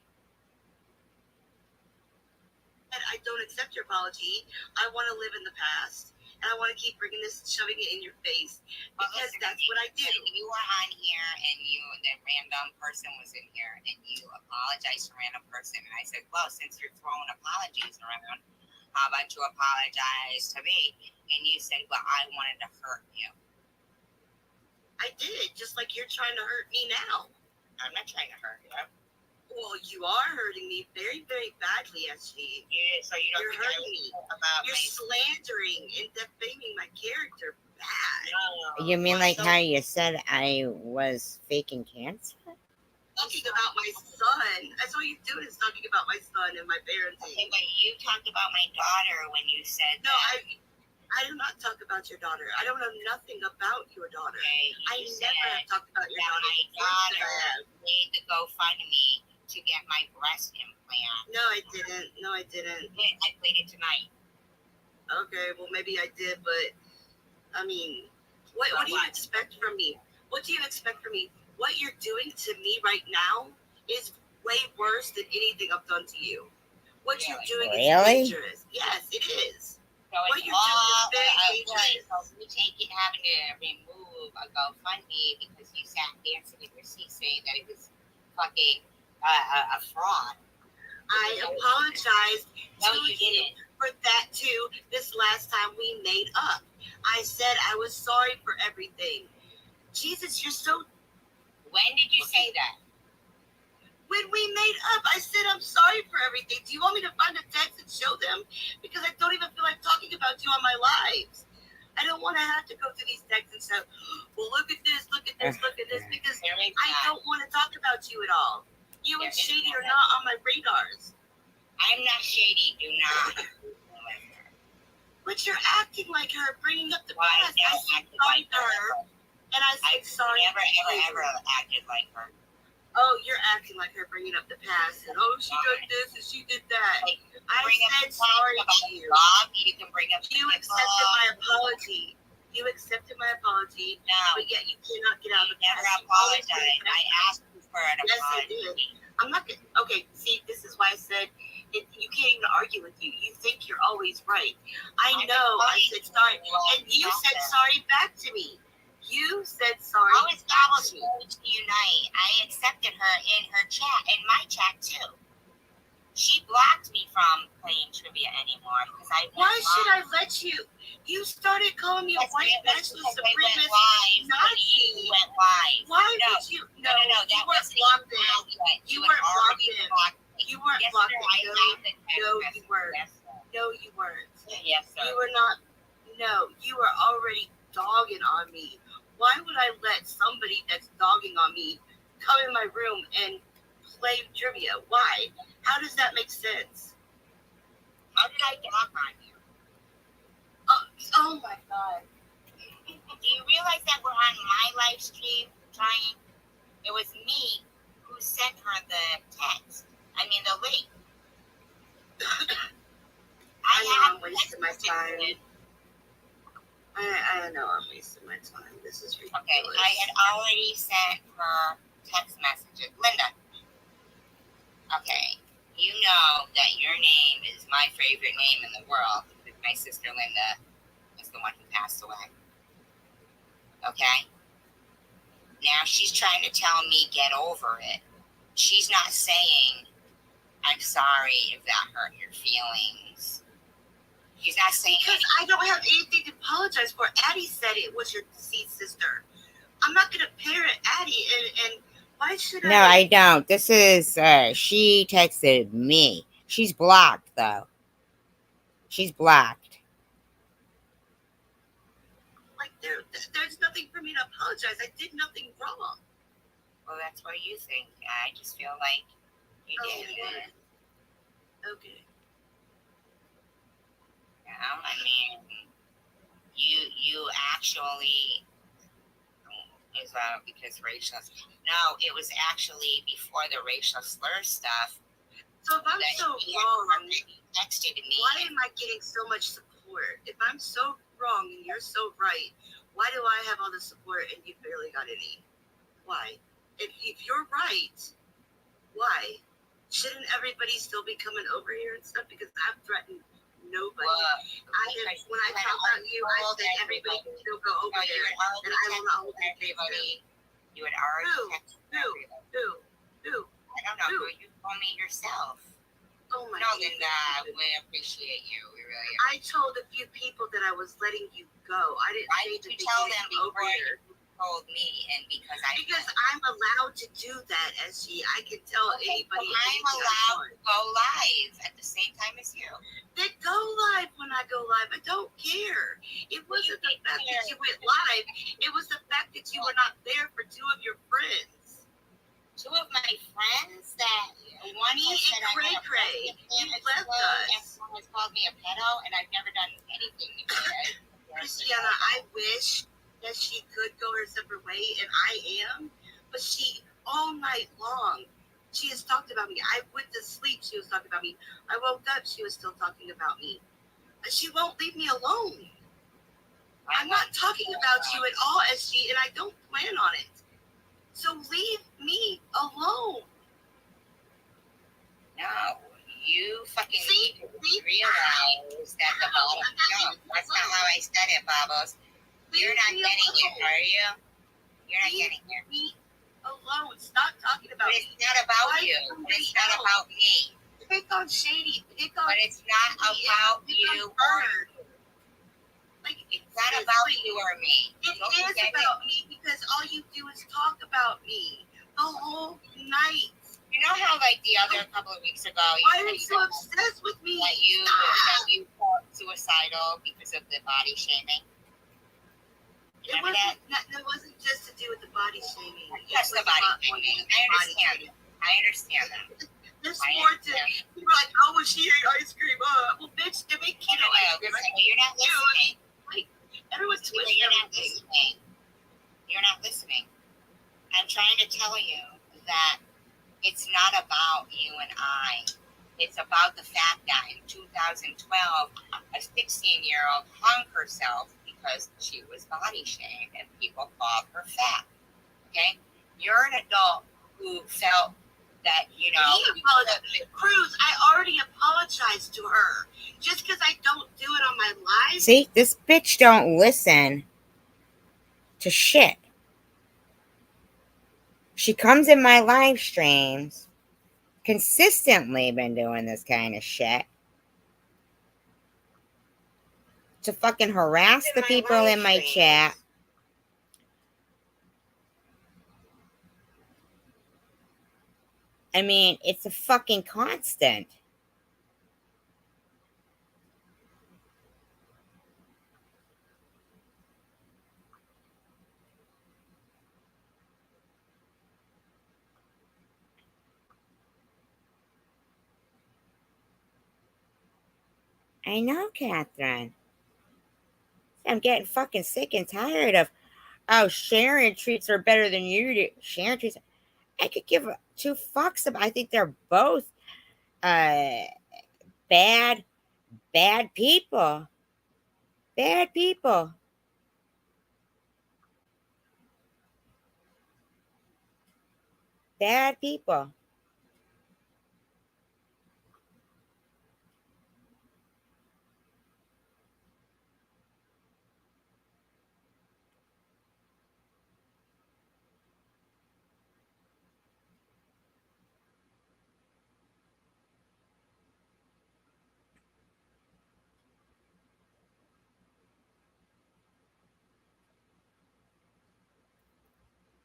I don't accept your apology. I want to live in the past. And I want to keep bringing this, shoving it in your face. Because that's what I do. You were on here and the random person was in here and you apologized to a random person. And I said, well, since you're throwing apologies around, how about you apologize to me? And you said, well, I wanted to hurt you. I did, just like you're trying to hurt me now. I'm not trying to hurt you. Well, you are hurting me very, very badly, SG. Yeah, so you don't You're hurting me. You're slandering and defaming my character bad. You mean like how you said I was faking cancer? Talking about my son. That's all you're doing is talking about my son and my parenting. Okay, but you talked about my daughter when you said no, that. I do not talk about your daughter. I don't know nothing about your daughter. Okay, I never have talked about your daughter. My daughter made the GoFundMe to get my breast implant. No, I didn't. I played it tonight. Okay, well maybe I did, but I mean, what do you expect from me? What do you expect from me? What you're doing to me right now is way worse than anything I've done to you. What you're doing is dangerous. Yes, it is. So what it's you're doing is very dangerous. So you having to remove a GoFundMe because you sat dancing in your seat saying that it was fucking a fraud. I apologize to you for that too. This last time we made up, I said I was sorry for everything. Jesus, you're so. When did you say that? When we made up, I said I'm sorry for everything. Do you want me to find a text and show them? Because I don't even feel like talking about you on my lives. I don't want to have to go through these texts and say, well, look at this, look at this, look at this, because I don't want to talk about you at all. You and Shady are not on my radars. I'm not Shady, do not. But you're acting like her, bringing up the past. I said sorry to her, and I said sorry. I never ever acted like her. Oh, you're acting like her, bringing up the past, and oh, she did this and she did that. I said sorry to you. You can bring up. You accepted my apology. You accepted my apology. No, but yet you cannot get out of the past. Never apologized. I asked you for an apology. Yes, I did. I'm not gonna. Okay, see, this is why I said you can't even argue with you. You think you're always right. I know. I said sorry, and you said sorry back to me. You said sorry. How is Bobbles going to unite? I accepted her in her chat, in my chat too. She blocked me from playing trivia anymore because I. Why should I let you? You started calling me a white nationalist supremacist Nazi. You went live. Why No. would you? No. You That weren't wasn't blocked you. in. You had weren't already blocked in. me. You weren't Yes, blocked sir, in. I got the text No, you message. weren't. Yes, sir. No, you weren't. Yes, sir. You were not. No, you were already dogging on me. Why would I let somebody that's dogging on me come in my room and play trivia? Why? How does that make sense? How did I dog on you? Oh my God. Do you realize that we're on my live stream trying? It was me who sent her the text. I mean, the link. I know I'm wasting my time. I know I'm wasting my time. This is ridiculous. Okay, I had already sent her text messages. Linda. Okay, you know that your name is my favorite name in the world. My sister Linda is the one who passed away. Okay? Now she's trying to tell me get over it. She's not saying, I'm sorry if that hurt your feelings. She's not saying because I don't have anything to apologize for. Addie said it was your deceased sister. I'm not gonna parent Addie and why should No, I don't. This is she texted me. She's blocked though. She's blocked. Like there's nothing for me to apologize. I did nothing wrong. Well, that's what you think. I just feel like you did. Okay. You know, I mean, you actually is because racial. No, it was actually before the racial slur stuff. So if I'm so wrong, texted me. Why am I getting so much support? If I'm so wrong and you're so right, why do I have all the support and you barely got any? Why? If you're right, why? Shouldn't everybody still be coming over here and stuff? Because I've threatened nobody. When I talk about you, I said everybody can still go over there, and I will not hold everybody. You had already texted everybody. Who? I don't know. You told me yourself. Oh my No, Linda, we appreciate you. We really. I told a few people that I was letting you go. I didn't say to tell them over here. Told me, and because I'm allowed to do that, SG. I can tell anybody. I'm allowed to go live at the same time as you. Then go live when I go live. I don't care. It wasn't the fact that you went live. It was the fact that you were not there for two of your friends. Two of my friends that one me said and Cray Cray. You left us. Someone has called me a pedo, and I've never done anything to it. Christiana, I wish that she could go her separate way, and I am, but she all night long she has talked about me. I went to sleep, she was talking about me. I woke up, she was still talking about me. She won't leave me alone. I'm not talking about you at all, SG, and I don't plan on it. So leave me alone. No, you fucking need to realize that the bottom. No, that's not how I said it, Babos. You're not getting it, are you? You're not getting it. Me alone. Stop talking about me. It's not about you. It's not about me. Pick on Shady. Pick on. But it's not about you or me. Like it's not about you or me. It is about me because all you do is talk about me the whole night. You know how like the other couple of weeks ago, why are you so obsessed with me? That you felt suicidal because of the body shaming. It wasn't just to do with the body shaming. That's the body shaming. I understand that. There's more to it. You're like, oh, was she eating ice cream? Well, bitch, give me keto ice cream. You're not listening. Like, everyone's twisting You're not listening. You're not listening. I'm trying to tell you that it's not about you and I. It's about the fact that in 2012, a 16-year-old hung herself because she was body shamed and people called her fat. Okay? You're an adult who felt that, you know. Cruz, I already apologized to her. Just because I don't do it on my live. See, this bitch don't listen to shit. She comes in my live streams, consistently been doing this kind of shit. to fucking harass the people in my chat. I mean, it's a fucking constant. I know, Catherine. I'm getting fucking sick and tired of, oh, Sharon treats her better than you do. Sharon treats her. I could give two fucks about. I think they're both bad people. Bad people. Bad people.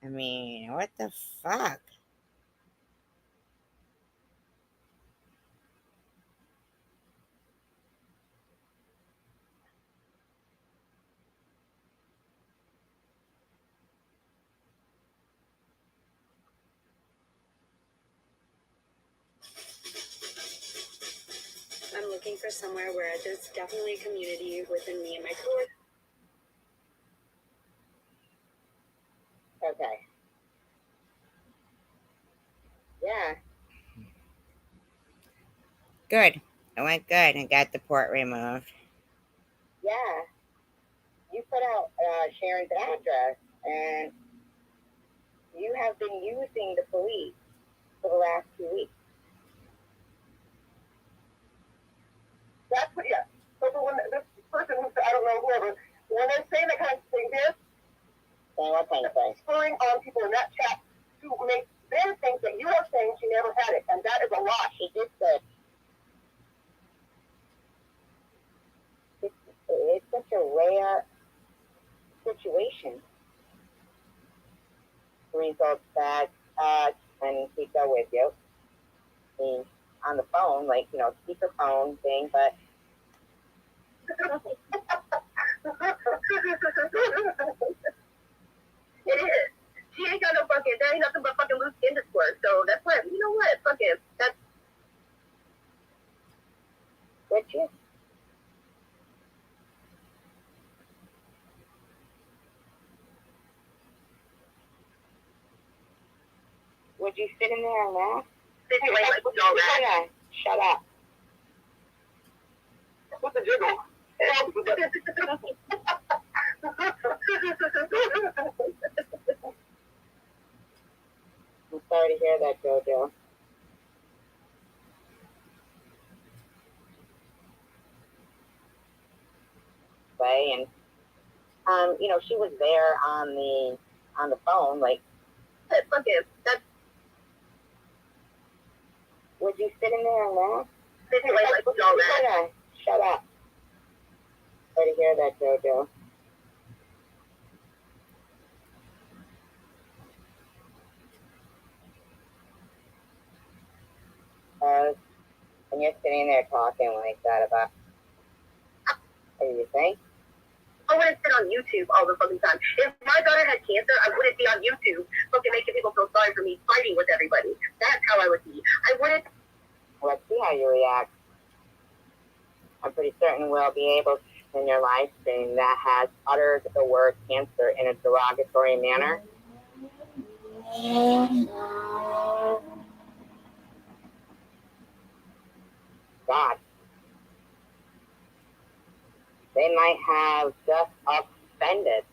I mean, what the fuck? I'm looking for somewhere where there's definitely a community within me and my coworkers. Okay. Yeah. Good. It went good and got the port removed. Yeah. You put out Sharon's address, and you have been using the police for the last 2 weeks. That's what, yeah. So when this person, I don't know, whoever, when they're saying that kind of thing, they're what kind of thing? spurring on people in that chat to make them think that you are saying she never had it, and that is a lie. She just said, it's such a rare situation. Results that and he go with you. I mean, on the phone, like, you know, speakerphone thing, but it is. She ain't got no fucking, there ain't nothing but fucking loose skin to squirt. So that's what, you know what? Fuck it. That's. Would you? Would you sit in there and laugh? Sit here like all that. Shut up. What's the jiggle? I'm sorry to hear that, JoJo. And you know, she was there on the phone, like, fuck it. That's. Would you sit in there and laugh? Sit here like all that. Shut up. Sorry to hear that, JoJo. And you're sitting there talking like that about, what do you think? I wouldn't sit on YouTube all the fucking time. If my daughter had cancer, I wouldn't be on YouTube fucking making people feel sorry for me fighting with everybody. That's how I would be. I wouldn't. Let's see how you react. I'm pretty certain we'll be able to, in your live stream, that has uttered the word cancer in a derogatory manner. God. They might have just offended.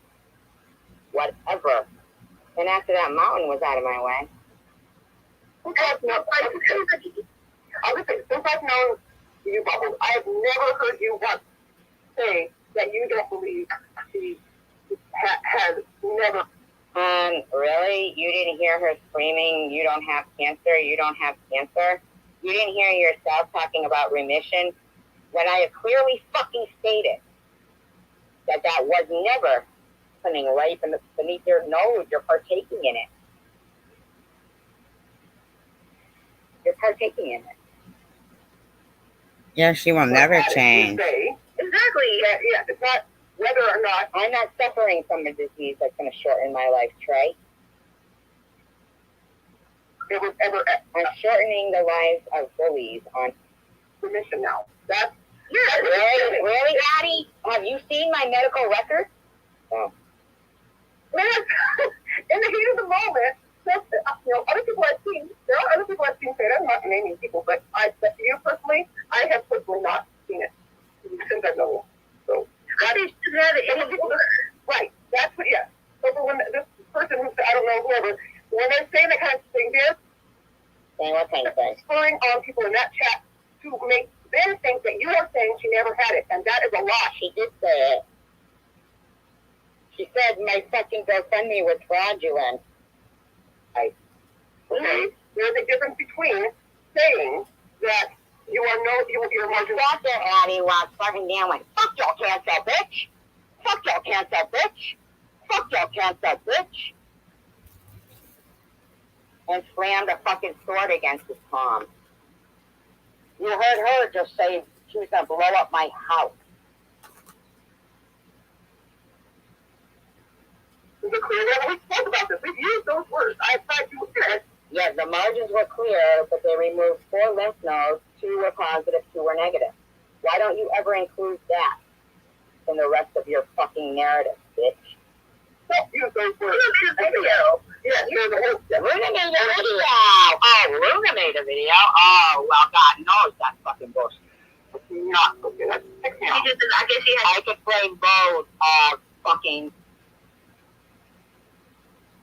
Whatever. And after that mountain was out of my way. I would say, since I've known you, Bubbles, I have never heard you once say that you don't believe she has never. Really? You didn't hear her screaming, you don't have cancer, you don't have cancer? You didn't hear yourself talking about remission when I have clearly fucking stated that was never coming right beneath your nose. You're partaking in it. You're partaking in it. Yeah, she will never change. Exactly. Yeah, it's not whether or not. I'm not suffering from a disease that's going to shorten my life, Trey. It was ever. I'm shortening the lives of bullies on permission now. That's really, Addie? Have you seen my medical record? Oh. Man, in the heat of the moment, other people I've seen, there are other people I've seen say that. I'm not naming people, but you personally, I have personally not seen it since I've known you. So, right, that's what, yeah. So for when this person who, I don't know, whoever, when they're saying that kind of thing, they're saying what kind of thing? spurring on people in that chat to make them think that you are saying she never had it, and that is a lie. She did say it. She said my fucking GoFundMe was fraudulent. Okay, there's a difference between saying that you're marginal. Dr. Addie was starting down like, fuck your cancer, bitch. Fuck your cancer, bitch. Fuck your cancer, bitch. And slammed a fucking sword against his palm. You heard her just say she was going to blow up my house. Is it clear that we spoke about this? We've used those words. I thought you said. Yeah, the margins were clear, but they removed 4 lymph nodes. 2 were positive, 2 were negative. Why don't you ever include that in the rest of your fucking narrative, bitch? Don't use those words. You made a video. Yeah, Luna made a video. Oh, Luna made a video. Oh, well, God knows that's fucking bullshit. Not okay. That's I could play both. Fucking.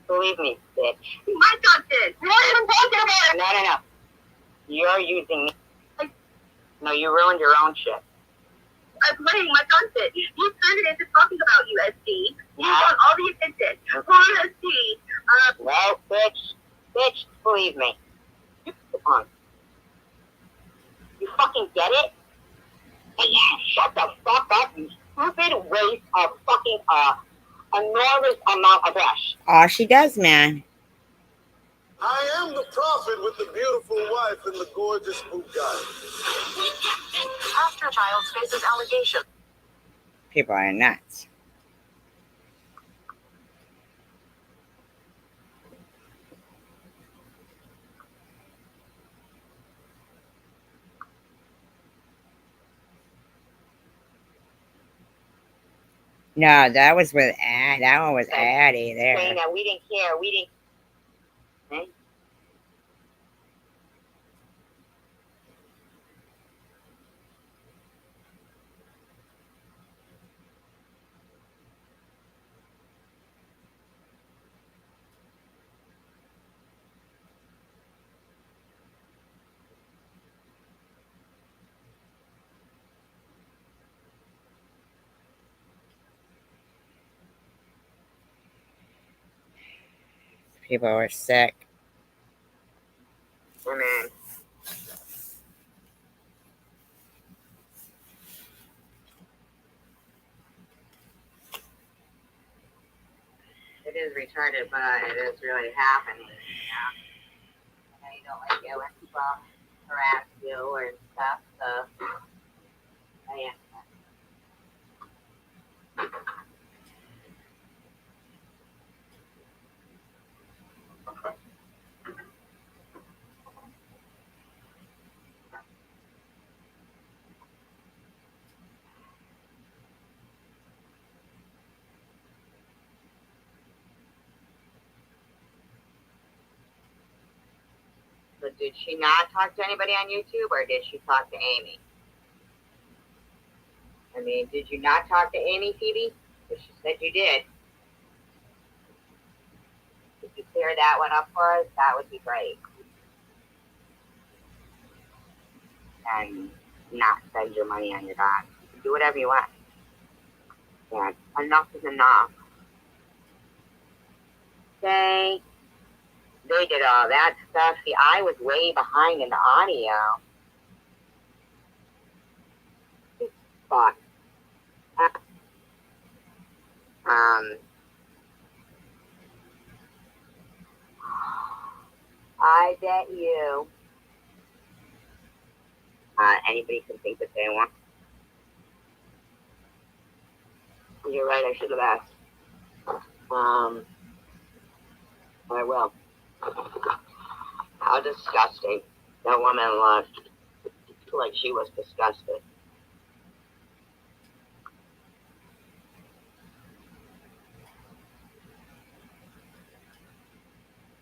Believe me, bitch. My content. You're not even talking about it. No. You're using me. No, you ruined your own shit. I'm playing my content. You turned it into talking about USD. You want all the attention. USD. Well, bitch, believe me. Come on. You fucking get it? Shut the fuck up, you stupid waste of fucking enormous amount of trash. Oh, she does, man. I am the prophet with the beautiful wife and the gorgeous Bugatti. Pastor Childs faces allegation. People are nuts. No, that was with that one was Addie there. Saying that we didn't care. We didn't. Hmm? People are sick. Women. It is retarded, but it is really happening. Yeah. You don't like it when people harass you or stuff, so yeah. So did she not talk to anybody on YouTube, or did she talk to Amy? I mean, did you not talk to Amy, Phoebe? Because she said you did. If you clear that one up for us, that would be great. And not spend your money on your dog. Do whatever you want. Yeah, enough is enough. Okay. They did all that stuff. See, I was way behind in the audio. Fuck. I bet you anybody can think that they want. You're right, I should have asked. I will. How disgusting. That woman looked like she was disgusted.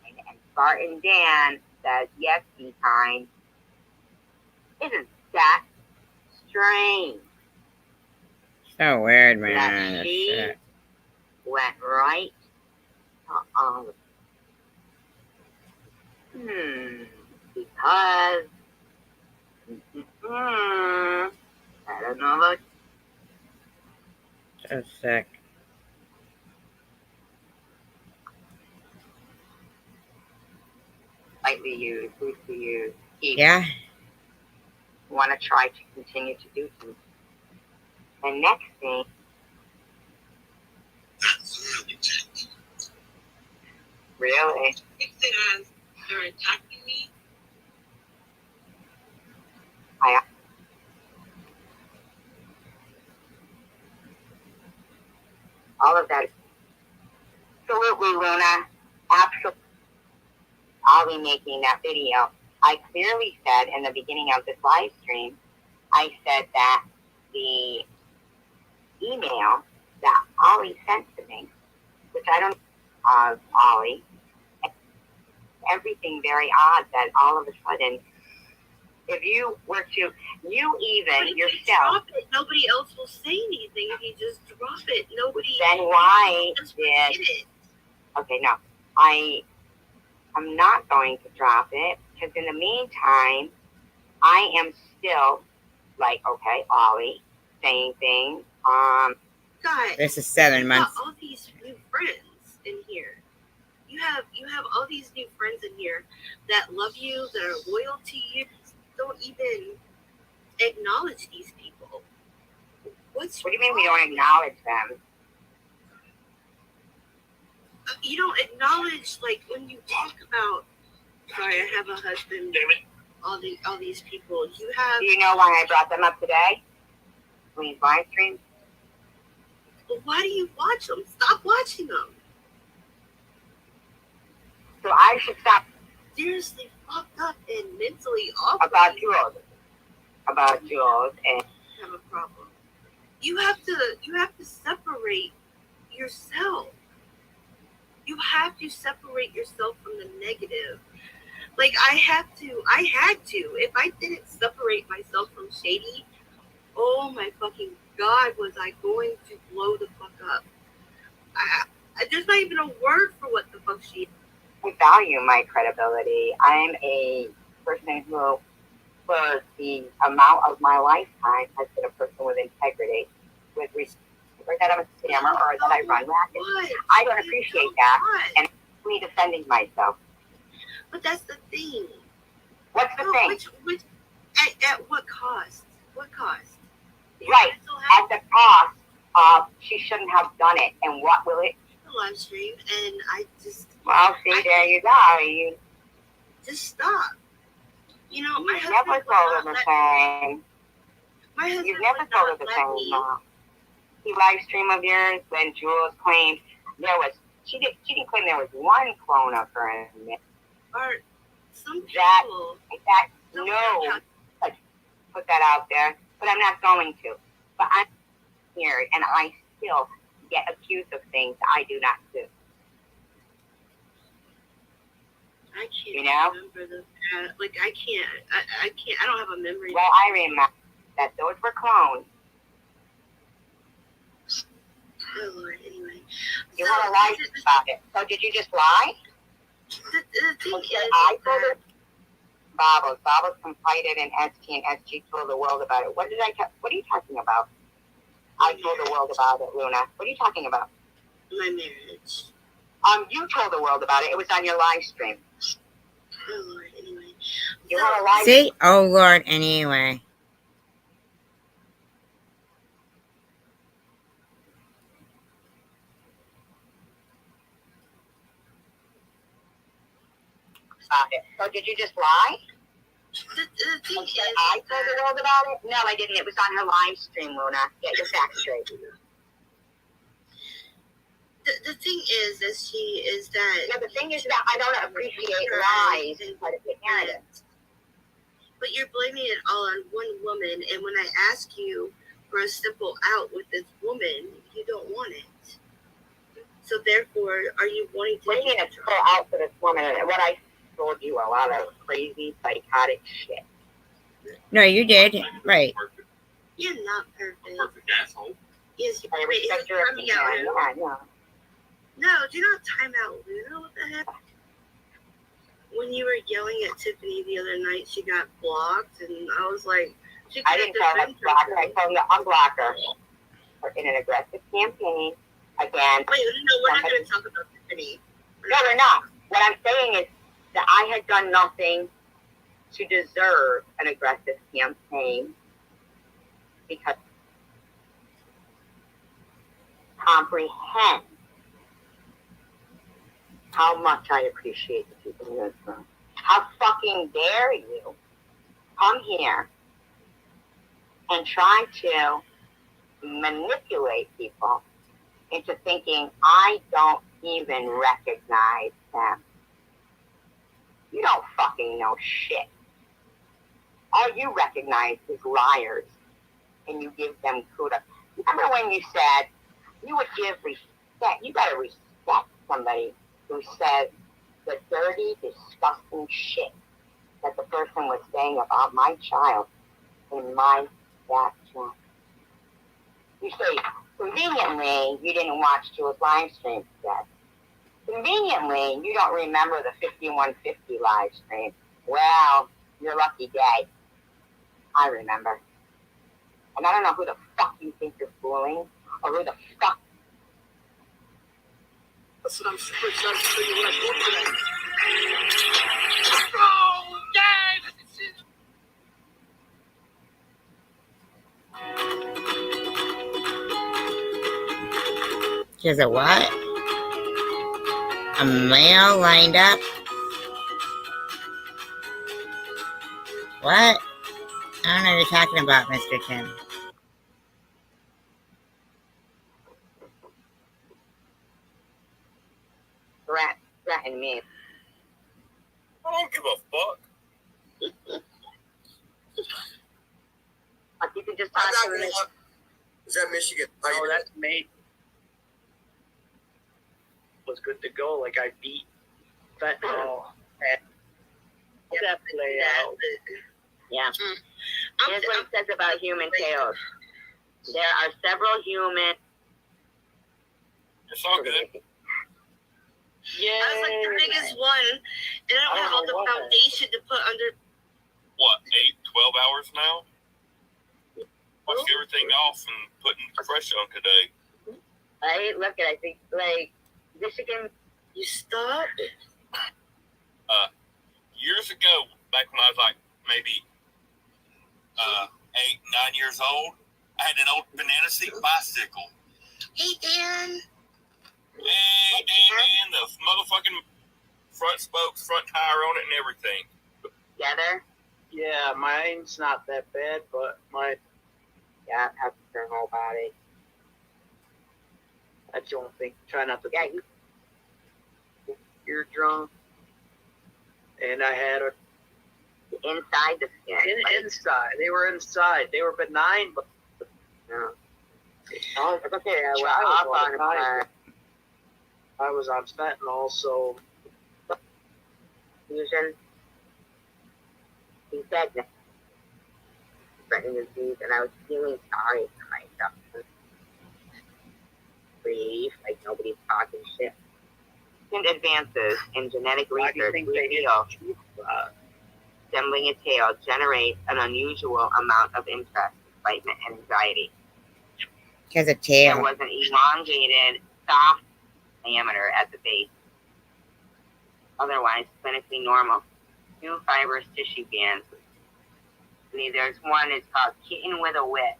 And Spartan Dan says, yes, be kind. Isn't that strange? So weird, man. That she went right to Olive. Because I don't know about. So sick. Lightly used, loosely used. Yeah. Want to try to continue to do something. And next thing. That's really changed. Really? Fix it as they're attacking me. All of that. Absolutely, Luna. Absolutely. I'll be making that video. I clearly said in the beginning of this live stream, I said that the email that Ollie sent to me, which I don't of Ollie, everything very odd that all of a sudden, if you were to, you even yourself. Drop it. Nobody else will say anything if you just drop it. Nobody. Then why did it? Okay, no. I'm not going to drop it because in the meantime, I am still like, okay, Ollie, saying things. Guys, this is 7 months. All these new friends in here. You have all these new friends in here that love you, that are loyal to you. Don't even acknowledge these people. What do you mean we don't acknowledge them? You don't acknowledge, like, when you talk about, sorry, I have a husband. Damn it. All these people. You have. Do you know why I brought them up today? Please live stream. Well, why do you watch them? Stop watching them. So I should stop. Seriously fucked up and mentally off. About Jules and have a problem. You have to separate yourself. You have to separate yourself from the negative. Like I had to. If I didn't separate myself from Shady, oh my fucking God, was I going to blow the fuck up? There's not even a word for what the fuck she. I value my credibility. I'm a person who, for the amount of my lifetime, has been a person with integrity, with respect. Or that I'm a scammer, or that I run rackets. I don't appreciate that, and me defending myself. But that's the thing. What's the thing? Which, at what cost? What cost? Right, at the cost of she shouldn't have done it, and what will it? The live stream, and I just. Well, see, there you go. You just stop. You know, my husband never told her the same. My husband. You've never told her the same, Mom. Live stream of yours when Jules claimed there was she didn't claim there was one clone of her in it. Or some people that no put that out there, but I'm not going to. But I'm here and I still get accused of things I do not do. I can't remember the I can't I don't have a memory. Well, I remember that those were clones. Oh Lord, anyway. You want to lie about it. So did you just lie? The thing is, I told her Bobbles confided in ST and SG told the world about it. What are you talking about? I told the world about it, Luna. What are you talking about? My marriage. You told the world about it. It was on your live stream. Oh Lord, anyway. You want to lie? See? Oh Lord, anyway. about it. So did you just lie? The thing is, I told the world about it? No, I didn't. It was on her live stream, Luna. Get your facts straight. the thing is that Yeah, the thing is that I don't appreciate lies, but it's but you're blaming it all on one woman, and when I ask you for a simple out with this woman, you don't want it. So therefore, are you wanting to? What do you mean a simple out for this woman? What I told you, a lot of crazy, psychotic shit. No, you did. Right. You're not perfect. Perfect asshole. Yes, I respect your opinion. Yeah, no. No, do not time out, Luna. What the heck? When you were yelling at Tiffany the other night, she got blocked, and I was like, I didn't tell her to block her. I told her to unblock her in an aggressive campaign against. Wait, no, we're not going to talk about Tiffany. No, we're not. What I'm saying is that I had done nothing to deserve an aggressive campaign because comprehend how much I appreciate the people in this room. How fucking dare you come here and try to manipulate people into thinking I don't even recognize them. You don't fucking know shit. All you recognize is liars, and you give them kudos. Remember when you said you would give respect? You gotta respect somebody who says the dirty, disgusting shit that the person was saying about my child in my backyard. You say, conveniently, you didn't watch Jewel's live stream today. Conveniently, you don't remember the 5150 live stream. Well, your lucky day. I remember. And I don't know who the fuck you think you're fooling, or who the fuck. That's what I'm super excited to tell you what I bought today. Oh, Dad! There's a what? A male lined up? What? I don't know what you're talking about, Mr. Tim. Threaten me. I don't give a fuck. Like you can just talk to me. Is that Michigan? Oh, that's made. Was good to go. Like I beat fentanyl. How'd that play out? Yeah. Here's what it says about human tails. There are several human. It's all good. Yeah. I was like the biggest one, and I don't have all the foundation to put under. What, 12 hours now? Washed everything off and putting fresh on today. Right? Look at, I think, like, Michigan. You start? Years ago, back when I was like maybe 8, 9 years old, I had an old banana seat bicycle. Hey, Dan. Hey, Dan, the motherfucking front spokes, front tire on it and everything. Together? Yeah, mine's not that bad, but my has to turn whole body. That's the only thing. Try not to. Yeah, You're drunk. And I had a inside the skin. Inside. They were inside. They were benign, but no. Oh, it's okay. I was on fentanyl, so fusion. He said threatening disease, and I was feeling sorry for myself. Relief, like nobody's talking shit. Recent advances in genetic research reveal assembling a tail generates an unusual amount of interest, excitement, and anxiety. Because a tail. There was an elongated, soft diameter at the base, otherwise clinically normal. 2 fibrous tissue bands. There's one, it's called Kitten with a Whip.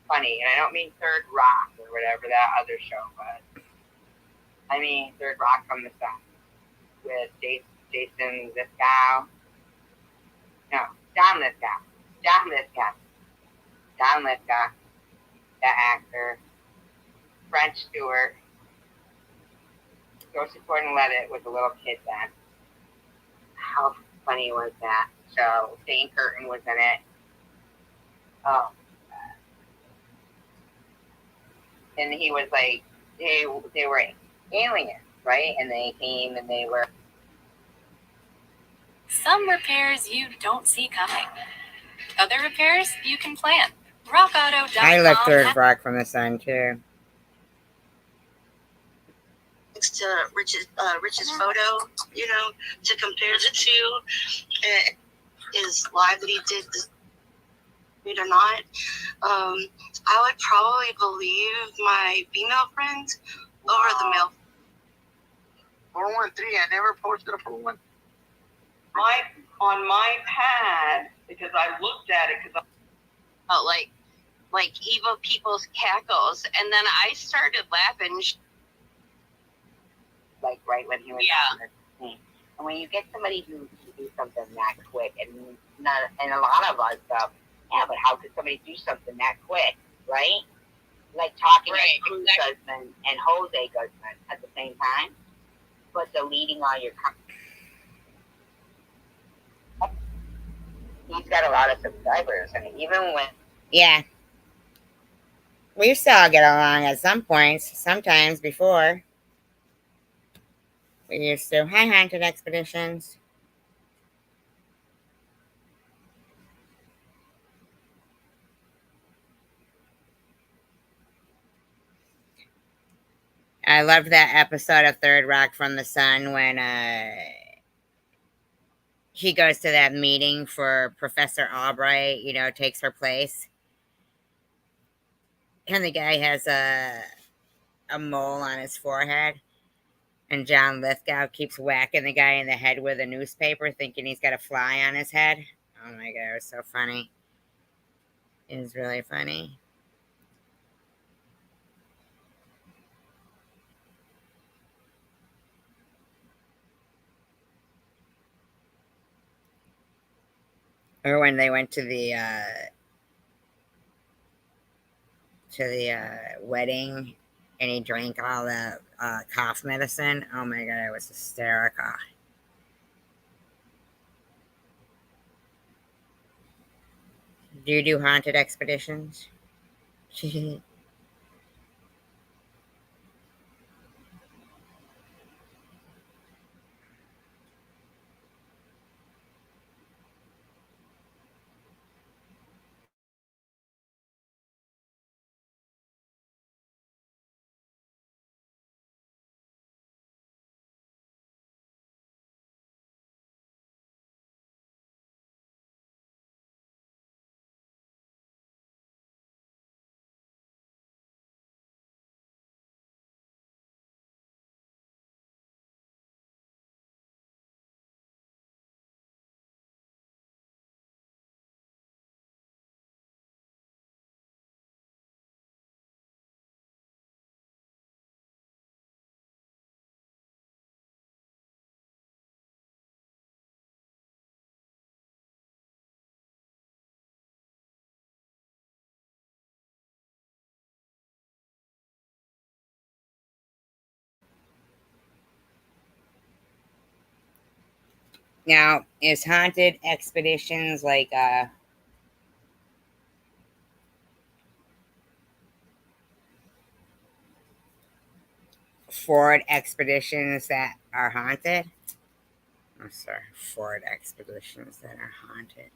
Funny, and I don't mean Third Rock or whatever that other show was. I mean Third Rock from the Sun with Jason Jason Lithgow. No, John Lithgow. John Lithgow. John Lithgow. That actor. French Stewart. Joseph Gordon-Levitt was a little kid then. How funny was that show? Jane Curtin was in it. Oh. And he was like, they were aliens, right? And they came and they were. Some repairs you don't see coming. Other repairs you can plan. RockAuto.com. I love Third Rock from the Sun too. Thanks to Rich's photo, you know, to compare the two, his live that he did, it or not, I would probably believe my female friend over the male. 413, I never posted a 413. On my pad, because I looked at it, because like evil people's cackles, and then I started laughing. Like right when he was on the scene. And when you get somebody who can do something that quick, and a lot of us go, yeah, but how could somebody do something that quick, right? Like talking like Cruz Guzman and Jose Guzman at the same time, but deleting all your. He's got a lot of subscribers, and even when we used to all get along at some points, sometimes before. We used to. Hi, Haunted Expeditions. I loved that episode of Third Rock from the Sun when he goes to that meeting for Professor Albright, you know, takes her place. And the guy has a mole on his forehead. And John Lithgow keeps whacking the guy in the head with a newspaper, thinking he's got a fly on his head. Oh my God, it was so funny. It was really funny. Or when they went to the wedding and he drank all the cough medicine. Oh my God, it was hysterical. Do you do Haunted Expeditions? Now, is Haunted Expeditions like Ford Expeditions that are haunted? I'm sorry, Ford Expeditions that are haunted.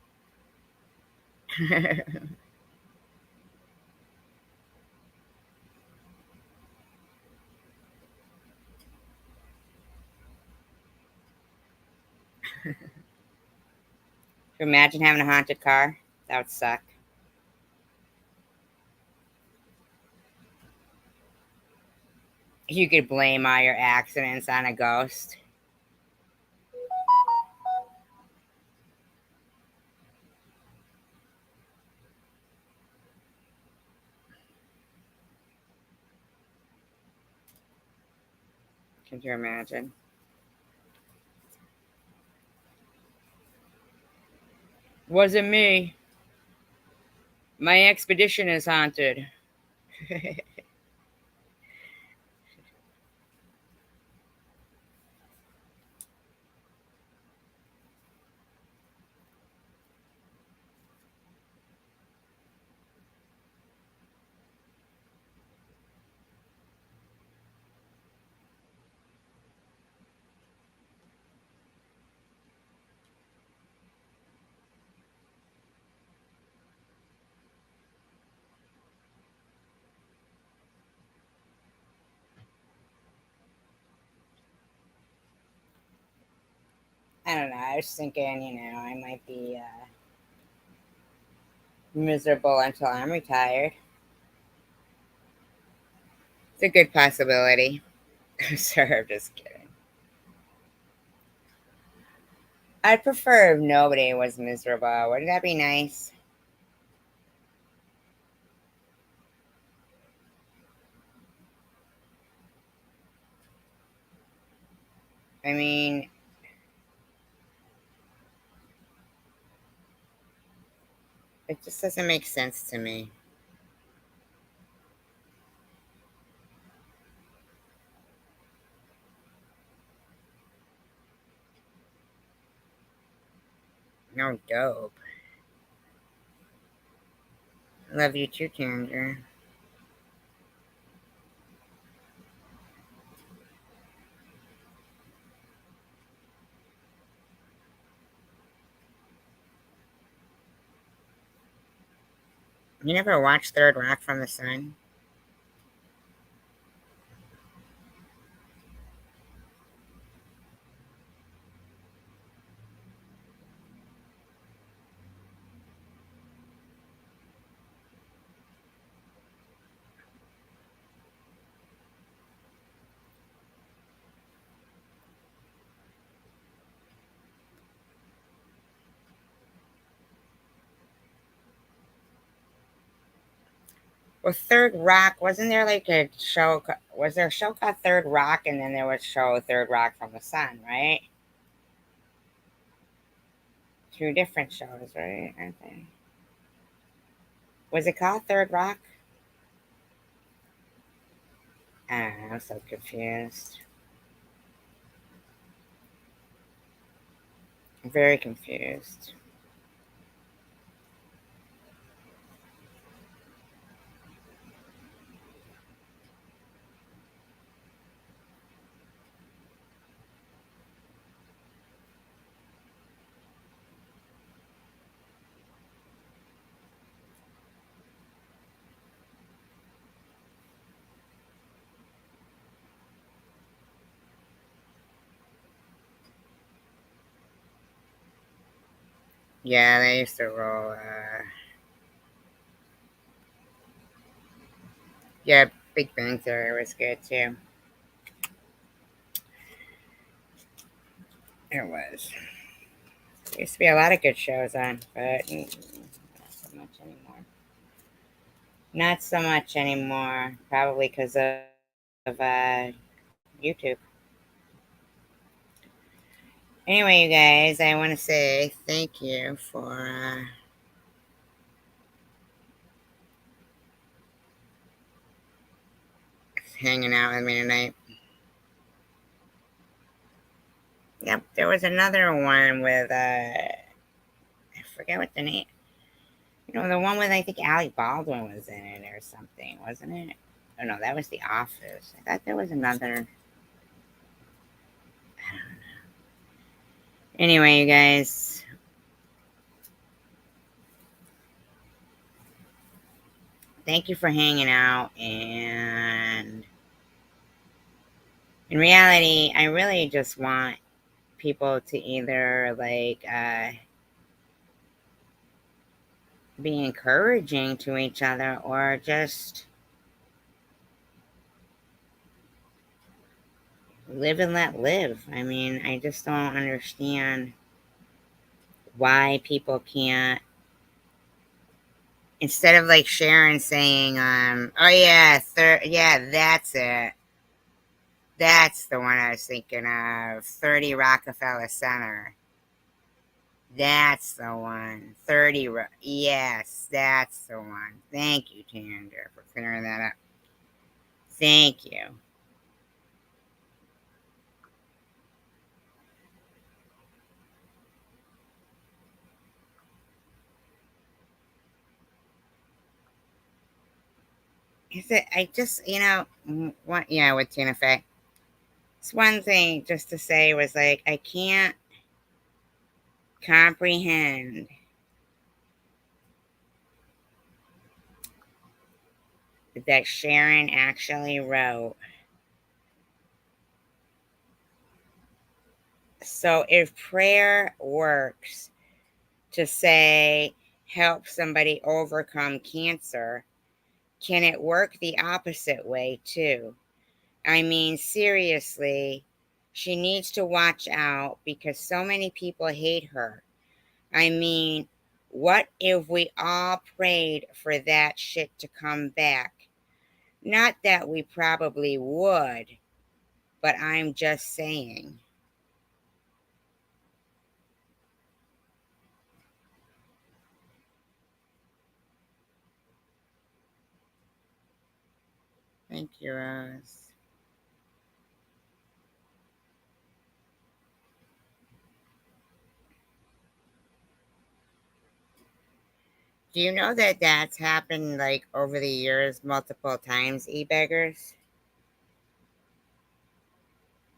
Imagine having a haunted car. That would suck. You could blame all your accidents on a ghost. Could you imagine? Wasn't me. My expedition is haunted. I don't know. I was thinking, I might be miserable until I'm retired. It's a good possibility. I'm sorry, I'm just kidding. I'd prefer if nobody was miserable. Wouldn't that be nice? I mean, it just doesn't make sense to me. No dope. Love you too, Kendra. You never watched Third Rock from the Sun? Well, Third Rock, wasn't there like a show? Was there a show called Third Rock, and then there was a show Third Rock from the Sun, right? Two different shows, right? Aren't they? Was it called Third Rock? I'm so confused. I'm very confused. Yeah, they used to roll. Yeah, Big Bang Theory was good too. It was. There used to be a lot of good shows on, but not so much anymore. Not so much anymore. Probably because of YouTube. Anyway, you guys, I want to say thank you for hanging out with me tonight. Yep, there was another one with, I forget what the name, the one with, I think Alec Baldwin was in it or something, wasn't it? Oh, no, that was The Office. I thought there was another. I don't know. Anyway, you guys, thank you for hanging out, and in reality, I really just want people to either be encouraging to each other or just live and let live. I mean, I just don't understand why people can't, instead of sharing, saying, oh yeah, yeah, that's it. That's the one I was thinking of, 30 Rockefeller Center. That's the one. 30. Yes, that's the one. Thank you, Tandra, for clearing that up. Thank you. Is it? I just, what? Yeah, with Tina Fey. It's one thing just to say was like, I can't comprehend that Sharon actually wrote. So if prayer works to say, help somebody overcome cancer, can it work the opposite way too? I mean, seriously, she needs to watch out because so many people hate her. I mean, what if we all prayed for that shit to come back? Not that we probably would, but I'm just saying. Thank you, Rose. Do you know that that's happened like over the years multiple times, e-beggars?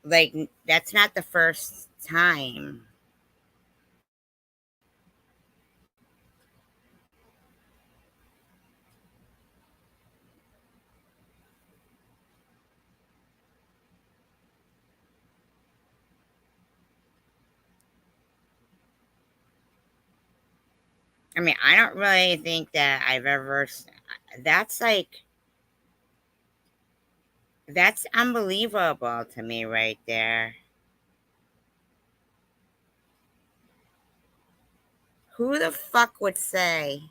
Like, that's not the first time. I mean, I don't really think that I've ever. That's like. That's unbelievable to me right there. Who the fuck would say,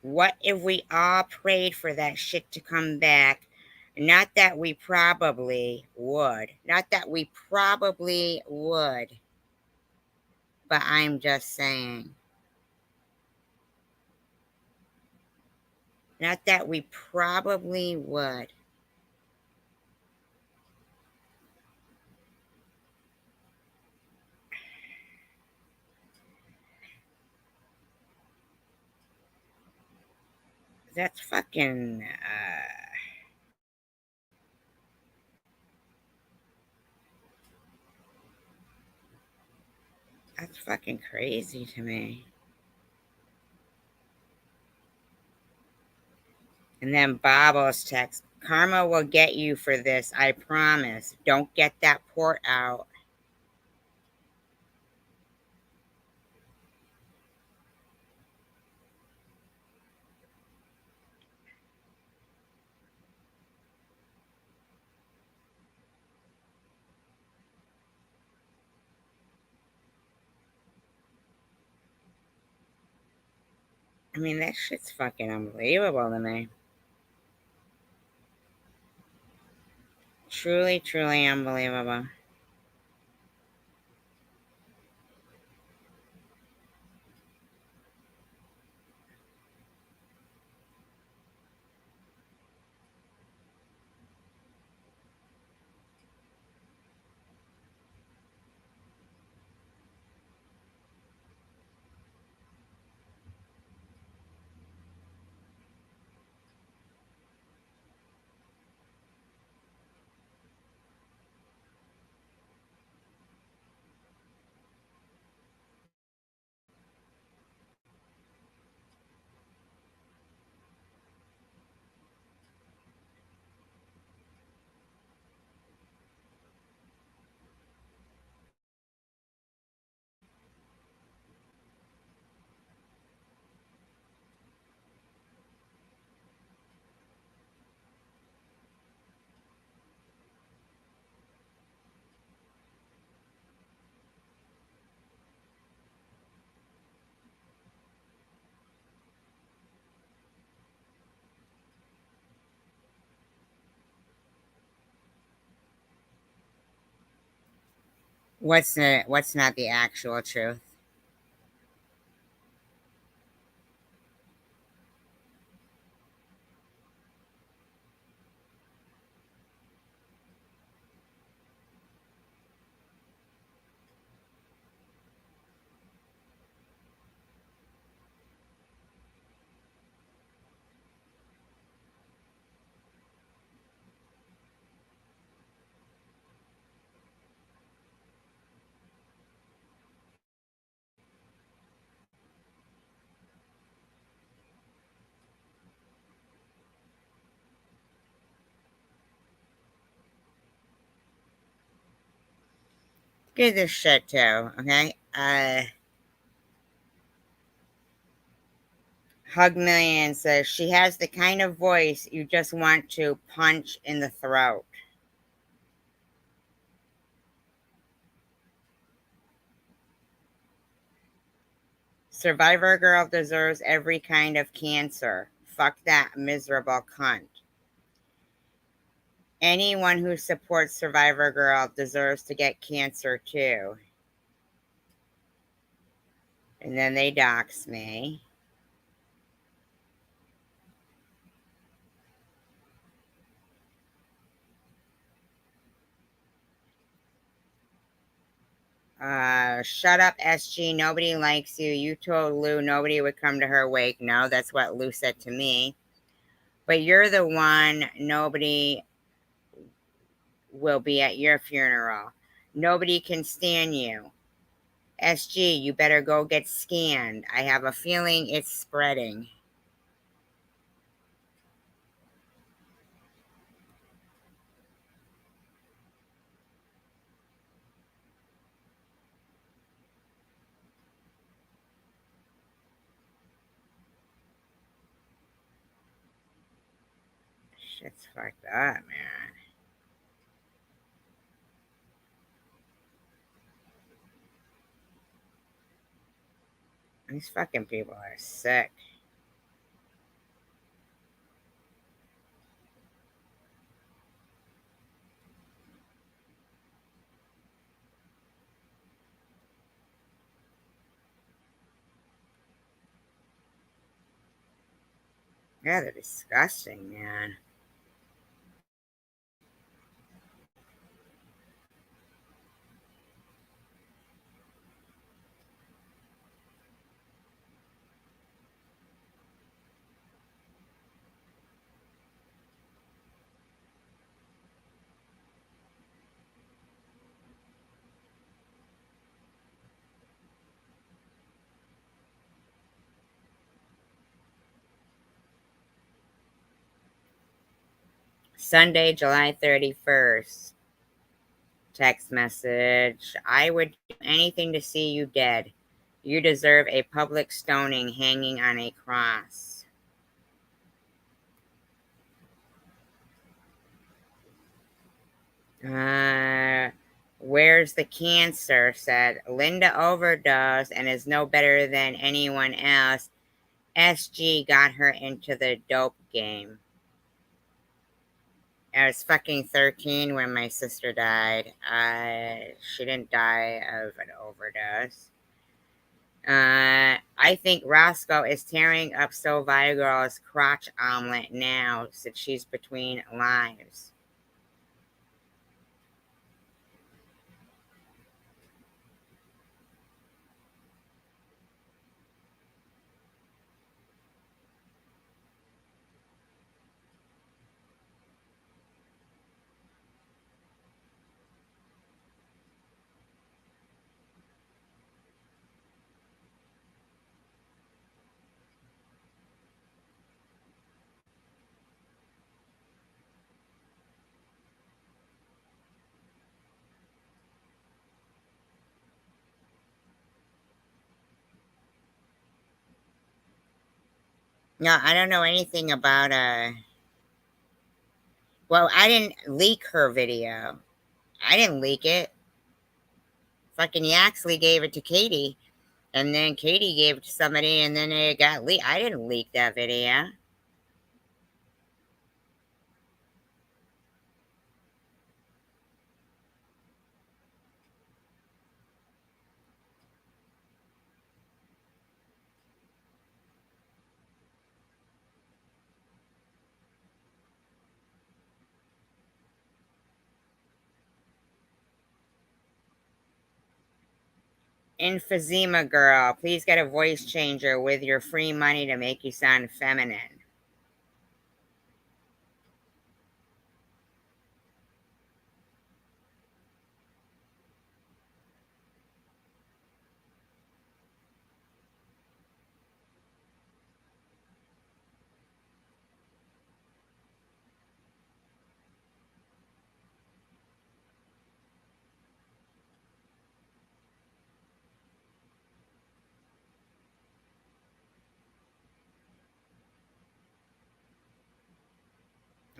what if we all prayed for that shit to come back? Not that we probably would. Not that we probably would. But I'm just saying. Not that we probably would. That's fucking, that's fucking crazy to me. And then Bob's text, Karma will get you for this, I promise. Don't get that port out. I mean, that shit's fucking unbelievable to me. Truly, truly unbelievable. What's not the actual truth? Get this shit too, okay? Hug Million says she has the kind of voice you just want to punch in the throat. Survivor Girl deserves every kind of cancer. Fuck that miserable cunt. Anyone who supports Survivor Girl deserves to get cancer too. And then they dox me. Shut up, SG. Nobody likes you. You told Lou nobody would come to her wake. No, that's what Lou said to me. But you're the one nobody will be at your funeral. Nobody can stand you. SG, you better go get scanned. I have a feeling it's spreading. Shit's fucked up, man. These fucking people are sick. Yeah, they're disgusting, man. Sunday, July 31st. Text message. I would do anything to see you dead. You deserve a public stoning hanging on a cross. Where's the cancer? Said Linda overdosed and is no better than anyone else. SG got her into the dope game. I was fucking 13 when my sister died. She didn't die of an overdose. I think Roscoe is tearing up Survivor Girl's crotch omelet now since she's between lives. No, I don't know anything about well, I didn't leak her video. I didn't leak it. Fucking Yaxley gave it to Katie. And then Katie gave it to somebody and then it got leaked. I didn't leak that video. Emphysema girl, please get a voice changer with your free money to make you sound feminine.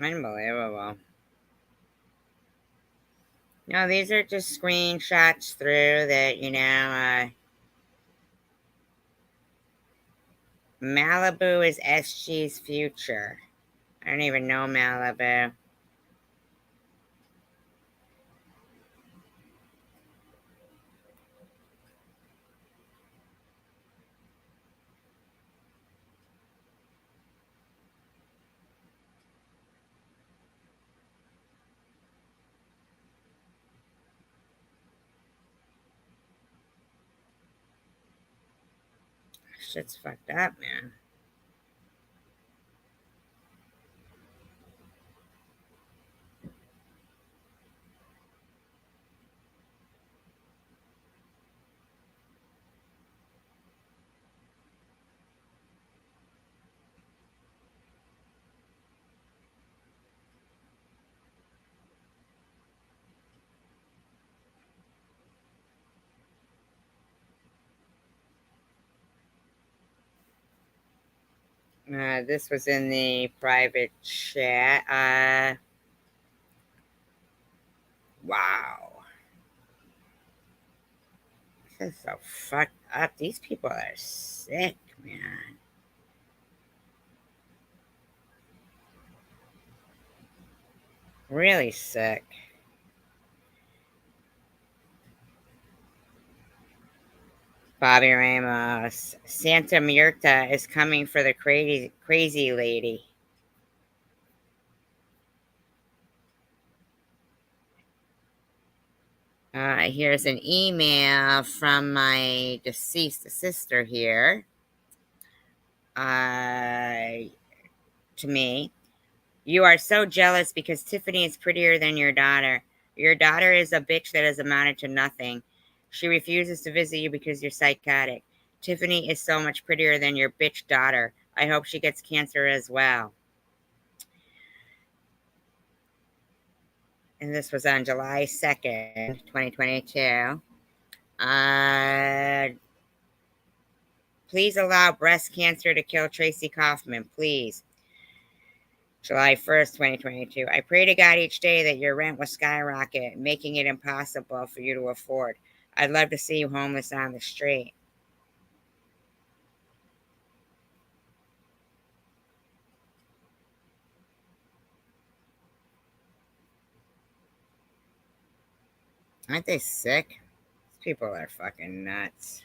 Unbelievable. No, these are just screenshots through that, Malibu is SG's future. I don't even know Malibu. Shit's fucked up, man. This was in the private chat. Wow. This is so fucked up. These people are sick, man. Really sick. Bobby Ramos. Santa Murta is coming for the crazy lady. Here's an email from my deceased sister here. To me. You are so jealous because Tiffany is prettier than your daughter. Your daughter is a bitch that has amounted to nothing. She refuses to visit you because you're psychotic. Tiffany is so much prettier than your bitch daughter. I hope she gets cancer as well. And this was on July 2nd, 2022. Please allow breast cancer to kill Tracy Kaufman, please. July 1st, 2022. I pray to God each day that your rent will skyrocket, making it impossible for you to afford. I'd love to see you homeless on the street. Aren't they sick? These people are fucking nuts.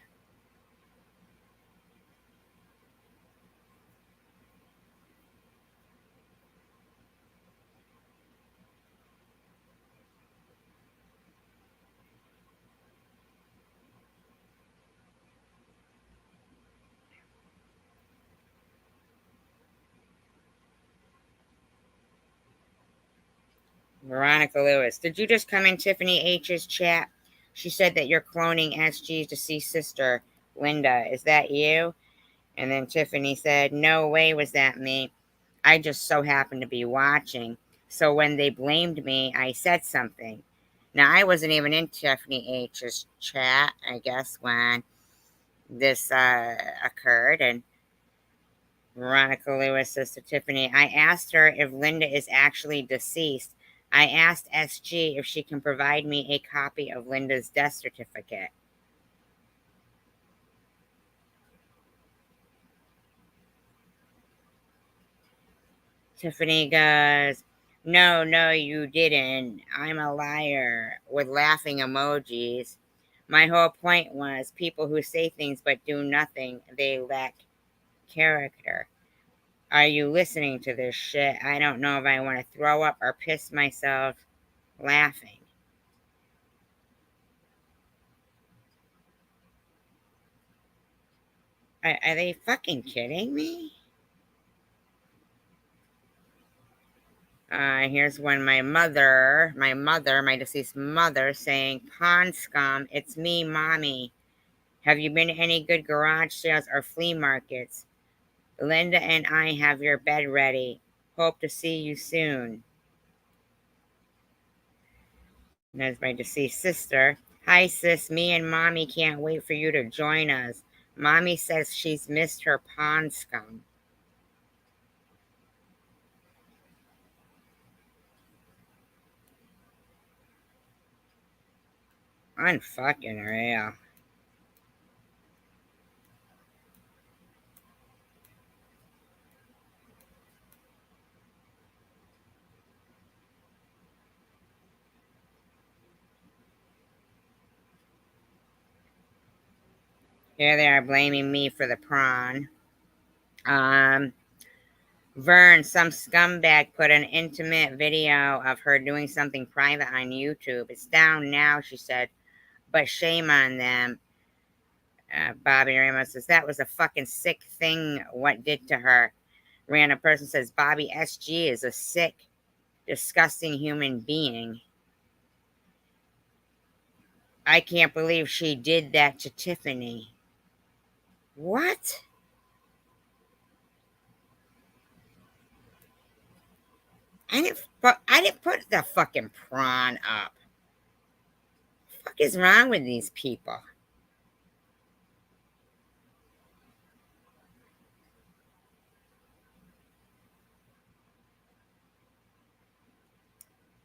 Veronica Lewis. Did you just come in Tiffany H's chat? She said that you're cloning SG's deceased sister, Linda. Is that you? And then Tiffany said, no way was that me. I just so happened to be watching. So when they blamed me, I said something. Now, I wasn't even in Tiffany H's chat, I guess, when this occurred. And Veronica Lewis says to Tiffany, I asked her if Linda is actually deceased. I asked SG if she can provide me a copy of Linda's death certificate. Tiffany goes, no, you didn't. I'm a liar, with laughing emojis. My whole point was people who say things but do nothing, they lack character. Are you listening to this shit? I don't know if I want to throw up or piss myself laughing. Are they fucking kidding me? Here's one. My deceased mother saying, "Pond scum, it's me, mommy. Have you been to any good garage sales or flea markets? Linda and I have your bed ready. Hope to see you soon." And there's my deceased sister. "Hi, sis. Me and mommy can't wait for you to join us. Mommy says she's missed her pond scum." Unfucking real. Here they are blaming me for the prawn. Vern, some scumbag put an intimate video of her doing something private on YouTube. It's down now, she said, but shame on them. Bobby Ramos says, that was a fucking sick thing what did to her. Random person says, Bobby SG is a sick, disgusting human being. I can't believe she did that to Tiffany. What? I didn't put the fucking prawn up. What the fuck is wrong with these people?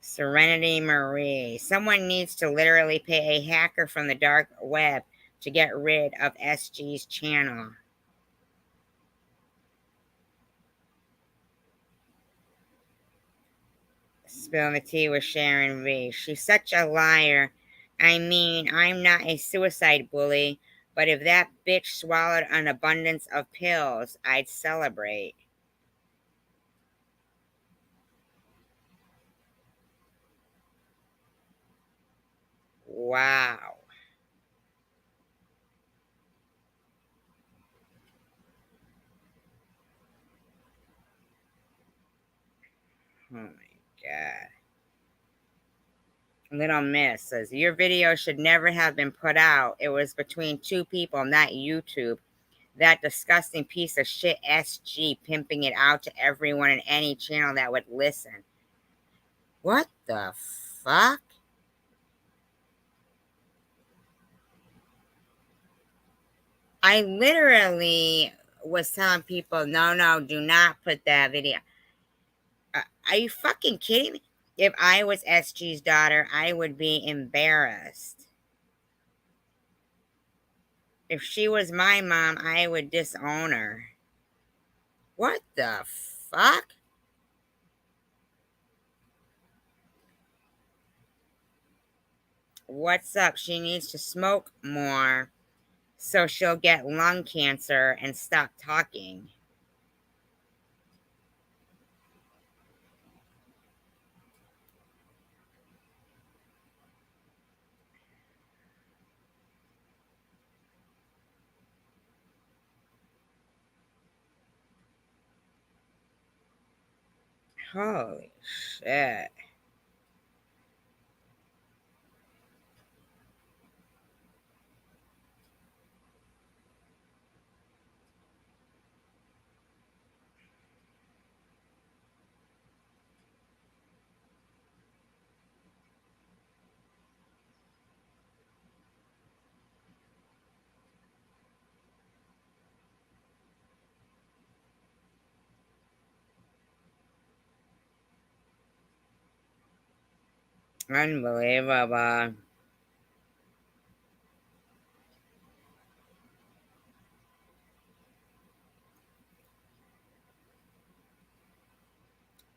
Serenity Marie. Someone needs to literally pay a hacker from the dark web to get rid of SG's channel. Spill the tea with Sharon V. She's such a liar. I mean, I'm not a suicide bully, but if that bitch swallowed an abundance of pills, I'd celebrate. Wow. Oh my God. Little Miss says, your video should never have been put out. It was between two people, not YouTube. That disgusting piece of shit SG pimping it out to everyone in any channel that would listen. What the fuck? I literally was telling people, no, do not put that video. Are you fucking kidding me? If I was SG's daughter, I would be embarrassed. If she was my mom, I would disown her. What the fuck? What's up? She needs to smoke more so she'll get lung cancer and stop talking. Holy shit. Unbelievable.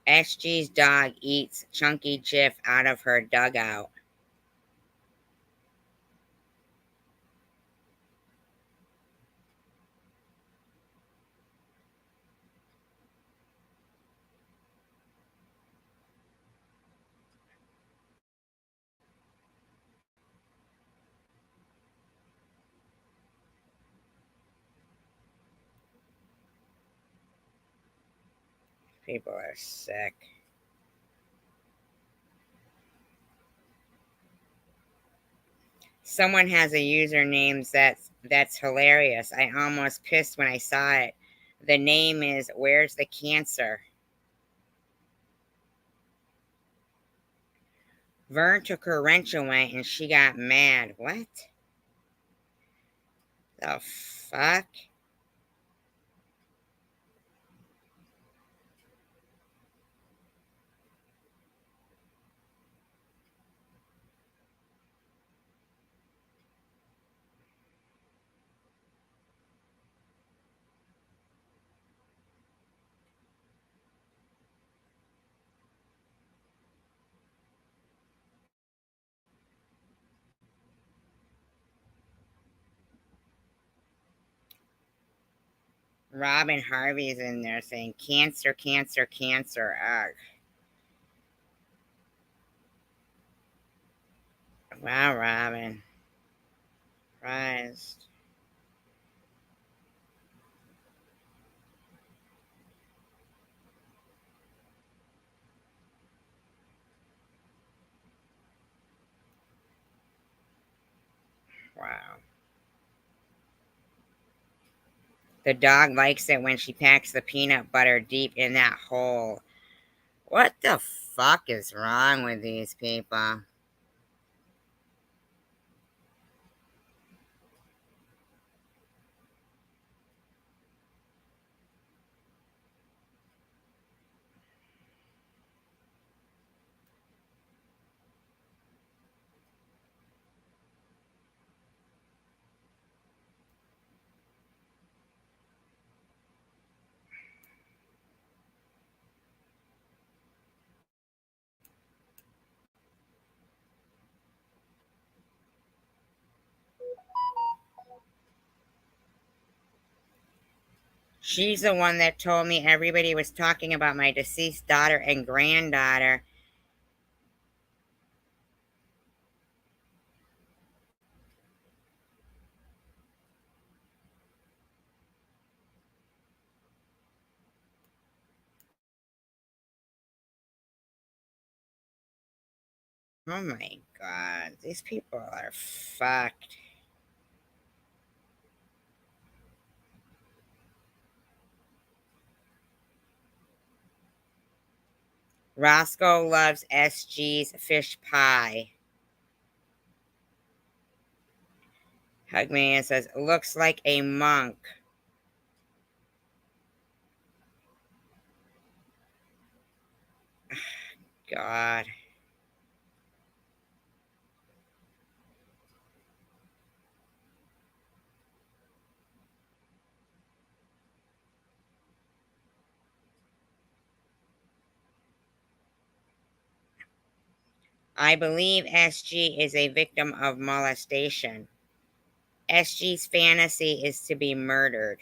SG's dog eats Chunky Jif out of her dugout. People are sick. Someone has a username that's hilarious. I almost pissed when I saw it. The name is Where's the Cancer? Vern took her wrench away and she got mad. What? The fuck? Robin Harvey's in there saying, cancer, cancer, cancer. Ugh. Wow, Robin. Surprised. Wow. The dog likes it when she packs the peanut butter deep in that hole. What the fuck is wrong with these people? She's the one that told me everybody was talking about my deceased daughter and granddaughter. Oh my God, these people are fucked. Roscoe loves SG's fish pie. Hugman says, looks like a monk. God. I believe SG is a victim of molestation. SG's fantasy is to be murdered.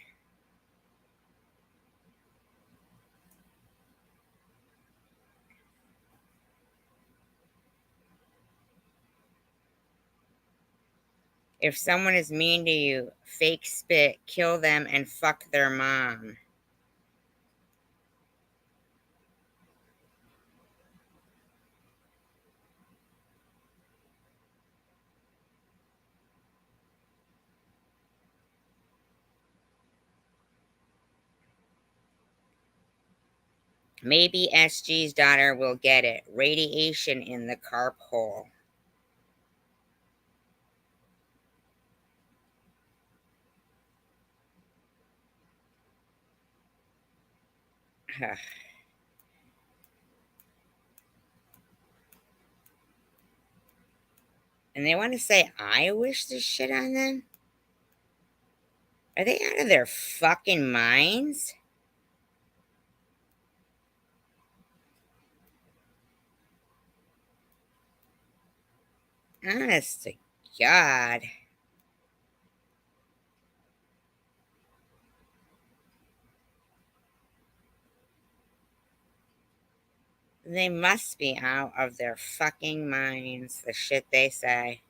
If someone is mean to you, fake spit, kill them and fuck their mom. Maybe SG's daughter will get it. Radiation in the carp hole. And they want to say I wish this shit on them? Are they out of their fucking minds? Honest to God. They must be out of their fucking minds, the shit they say.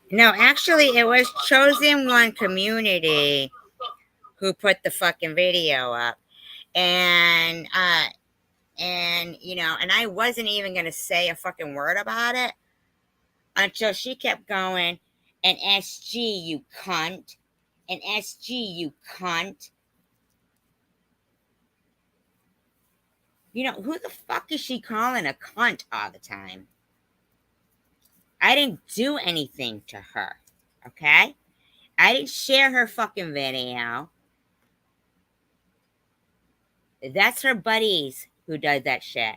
No, actually, it was Chosen One Community who put the fucking video up. And you know, and I wasn't even going to say a fucking word about it until she kept going, and SG, you cunt, and SG, you cunt. You know, who the fuck is she calling a cunt all the time? I didn't do anything to her, okay? I didn't share her fucking video. That's her buddies who does that shit.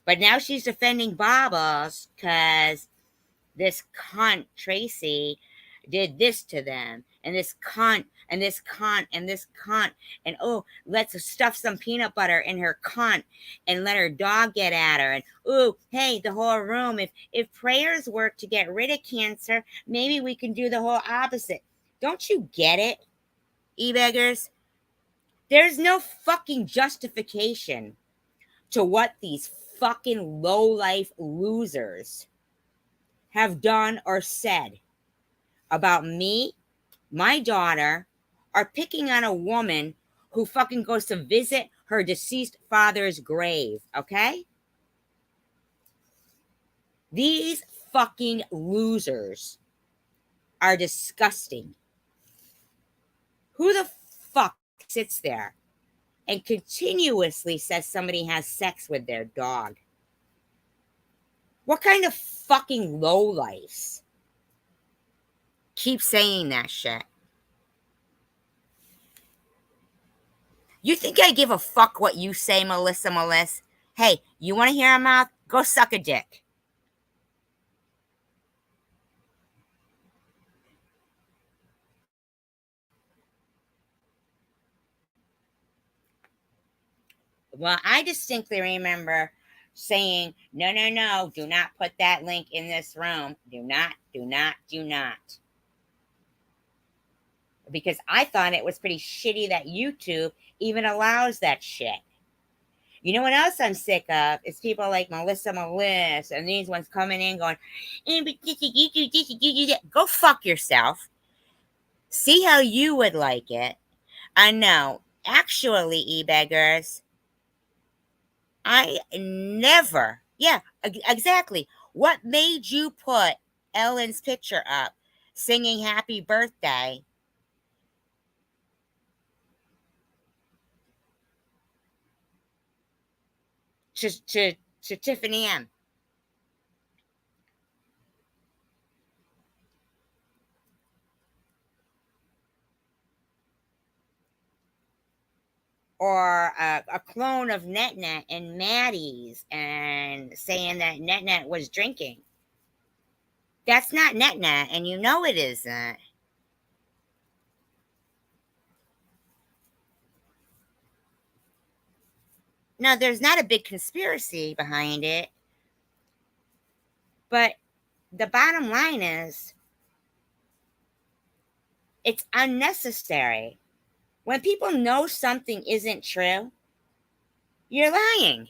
But now she's defending Bobbles because this cunt, Tracy, did this to them. And this cunt, and this cunt, and this cunt. And oh, let's stuff some peanut butter in her cunt and let her dog get at her. And oh, hey, the whole room. If prayers work to get rid of cancer, maybe we can do the whole opposite. Don't you get it, e-beggars? There's no fucking justification to what these fucking low-life losers have done or said about me, my daughter, or picking on a woman who fucking goes to visit her deceased father's grave, okay? These fucking losers are disgusting. Who the fuck sits there and continuously says somebody has sex with their dog? What kind of fucking lowlifes keep saying that shit? You think I give a fuck what you say, Melissa? Hey, you want to hear a mouth? Go suck a dick. Well, I distinctly remember saying, no, do not put that link in this room. Do not. Because I thought it was pretty shitty that YouTube even allows that shit. You know what else I'm sick of? It's people like Melissa and these ones coming in going, go fuck yourself. See how you would like it. I know. Actually, e-beggars, I never, yeah, exactly. What made you put Ellen's picture up singing happy birthday? To Tiffany M. Or a clone of NetNet and Maddie's and saying that NetNet was drinking. That's not NetNet, and you know it isn't. Now, there's not a big conspiracy behind it, but the bottom line is it's unnecessary. When people know something isn't true, you're lying.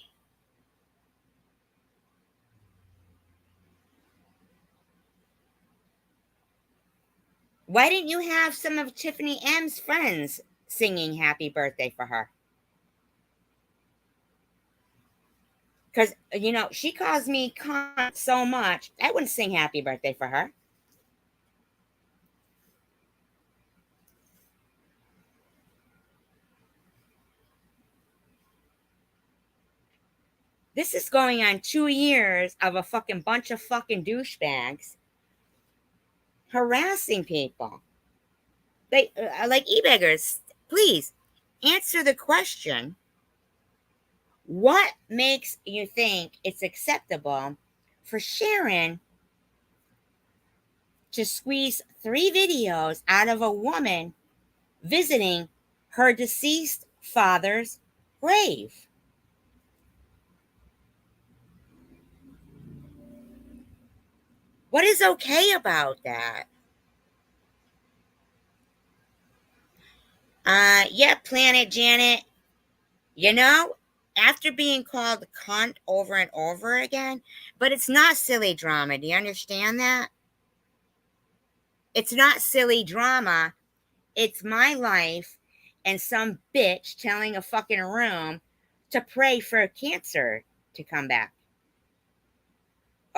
Why didn't you have some of Tiffany M's friends singing happy birthday for her? Because, you know, she calls me cunt so much, I wouldn't sing happy birthday for her. This is going on 2 years of a fucking bunch of fucking douchebags harassing people. They, like e-beggars, please answer the question. What makes you think it's acceptable for Sharon to squeeze 3 videos out of a woman visiting her deceased father's grave? What is okay about that? Yeah, Planet Janet. You know, after being called a cunt over and over again, but it's not silly drama. Do you understand that? It's not silly drama. It's my life and some bitch telling a fucking room to pray for cancer to come back.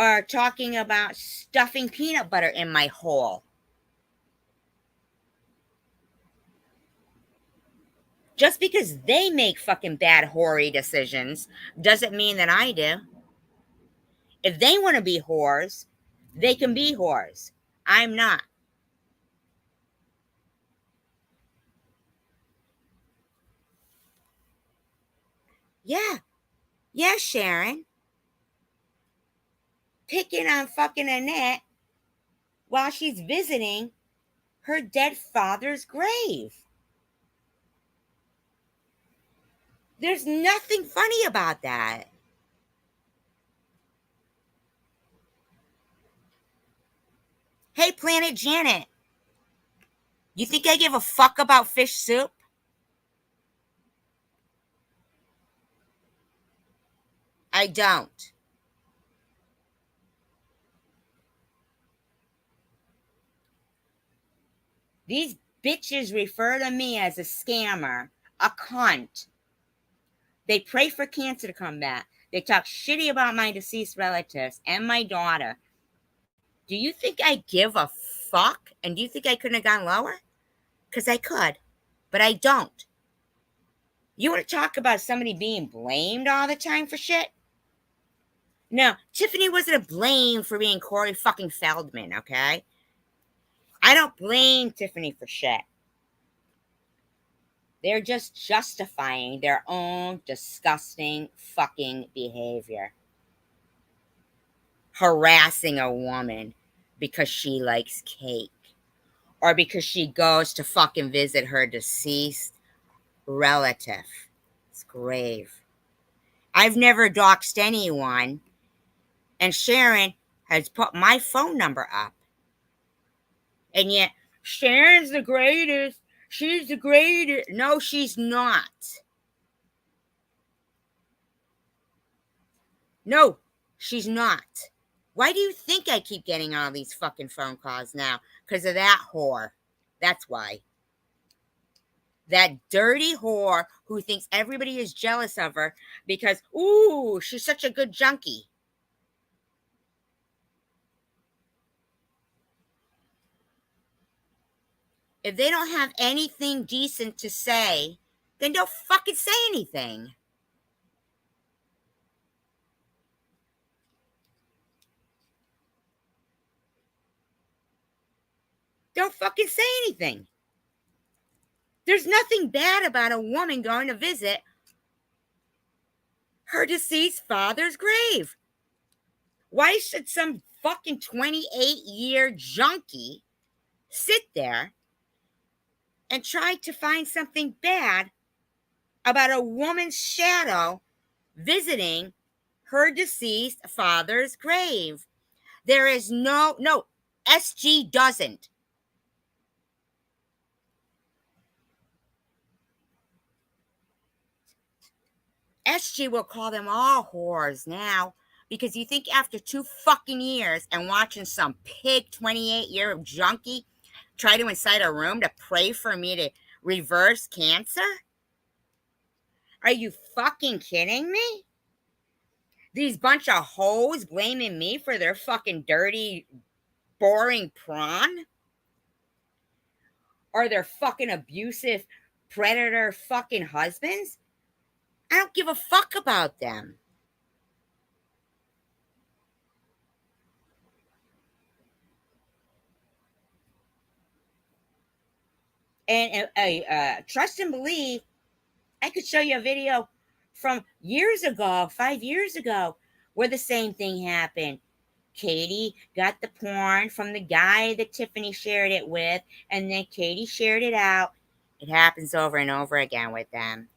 Or talking about stuffing peanut butter in my hole. Just because they make fucking bad, hoary decisions doesn't mean that I do. If they want to be whores, they can be whores. I'm not. Yeah. Yeah, Sharon. Picking on fucking Annette while she's visiting her dead father's grave. There's nothing funny about that. Hey, Planet Janet. You think I give a fuck about fish soup? I don't. These bitches refer to me as a scammer, a cunt. They pray for cancer to come back. They talk shitty about my deceased relatives and my daughter. Do you think I give a fuck? And do you think I couldn't have gone lower? Because I could, but I don't. You want to talk about somebody being blamed all the time for shit? No, Tiffany wasn't a blame for being Corey fucking Feldman, okay? I don't blame Tiffany for shit. They're just justifying their own disgusting fucking behavior. Harassing a woman because she likes cake. Or because she goes to fucking visit her deceased relative. It's grave. I've never doxed anyone. And Sharon has put my phone number up. And yet, Sharon's the greatest. She's the greatest. No, she's not. No, she's not. Why do you think I keep getting all these fucking phone calls now? Because of that whore. That's why. That dirty whore who thinks everybody is jealous of her because, ooh, she's such a good junkie. If they don't have anything decent to say, then don't fucking say anything. Don't fucking say anything. There's nothing bad about a woman going to visit her deceased father's grave. Why should some fucking 28-year junkie sit there and try to find something bad about a woman's shadow visiting her deceased father's grave? There is no, SG doesn't. SG will call them all whores now because you think after 2 fucking years and watching some pig 28-year junkie try to incite a room to pray for me to reverse cancer? Are you fucking kidding me? These bunch of hoes blaming me for their fucking dirty, boring prawn? Or their fucking abusive predator fucking husbands? I don't give a fuck about them. And trust and believe, I could show you a video from years ago, 5 years ago, where the same thing happened. Katie got the porn from the guy that Tiffany shared it with, and then Katie shared it out. It happens over and over again with them.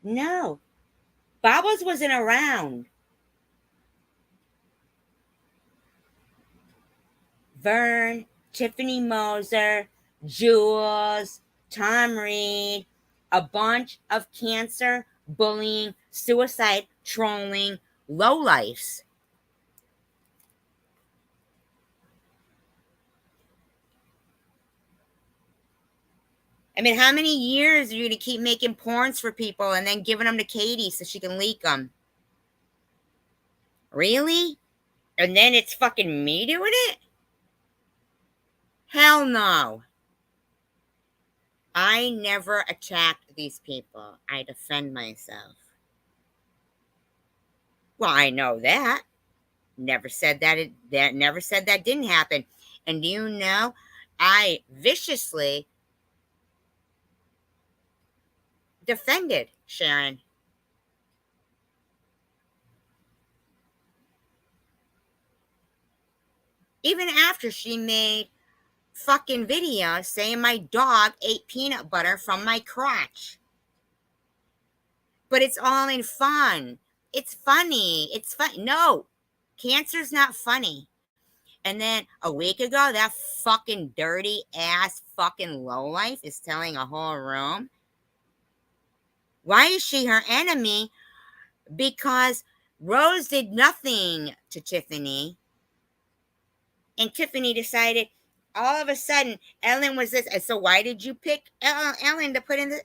No. Bubbles wasn't around. Vern, Tiffany Moser, Jules, Tom Reed, a bunch of cancer, bullying, suicide, trolling, lowlifes. I mean, how many years are you going to keep making porns for people and then giving them to Katie so she can leak them? Really? And then it's fucking me doing it? Hell no. I never attacked these people. I defend myself. Well, I know that. Never said that never said that didn't happen. And do you know, I viciously defended Sharon. Even after she made fucking videos saying my dog ate peanut butter from my crotch. But it's all in fun. It's funny. It's fun. No, cancer's not funny. And then a week ago, that fucking dirty ass fucking lowlife is telling a whole room. Why is she her enemy? Because Rose did nothing to Tiffany. And Tiffany decided all of a sudden Ellen was this. And so why did you pick Ellen to put in the...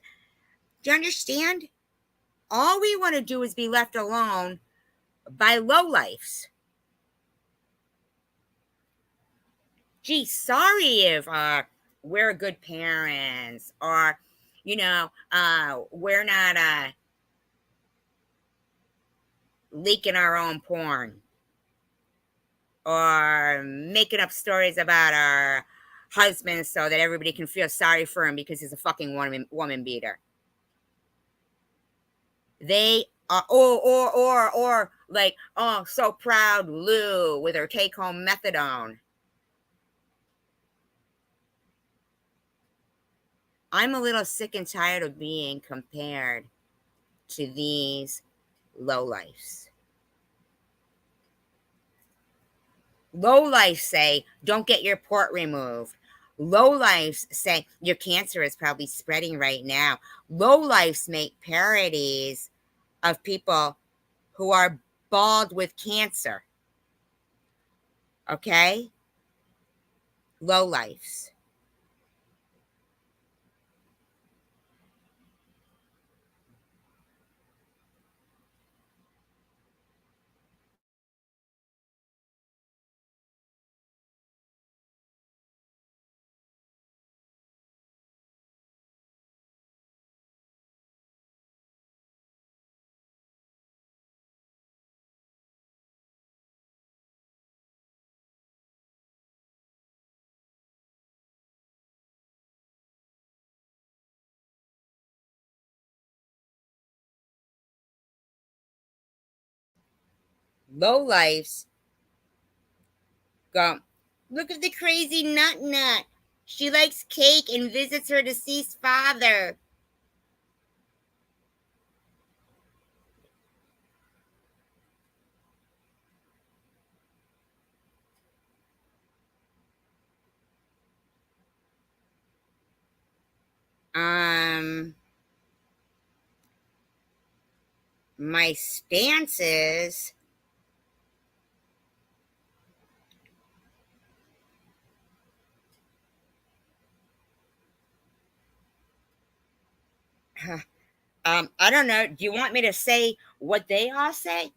Do you understand? All we want to do is be left alone by lowlifes. Gee, sorry if we're good parents or, you know, we're not leaking our own porn or making up stories about our husbands so that everybody can feel sorry for him because he's a fucking woman beater. They are, or like, oh, so proud Lou with her take-home methadone. I'm a little sick and tired of being compared to these lowlifes. Lowlifes say, don't get your port removed. Lowlifes say, your cancer is probably spreading right now. Lowlifes make parodies of people who are bald with cancer. Okay? Lowlifes. Lowlifes go, look at the crazy nut. She likes cake and visits her deceased father. My stance is I don't know. Do you want me to say what they all say?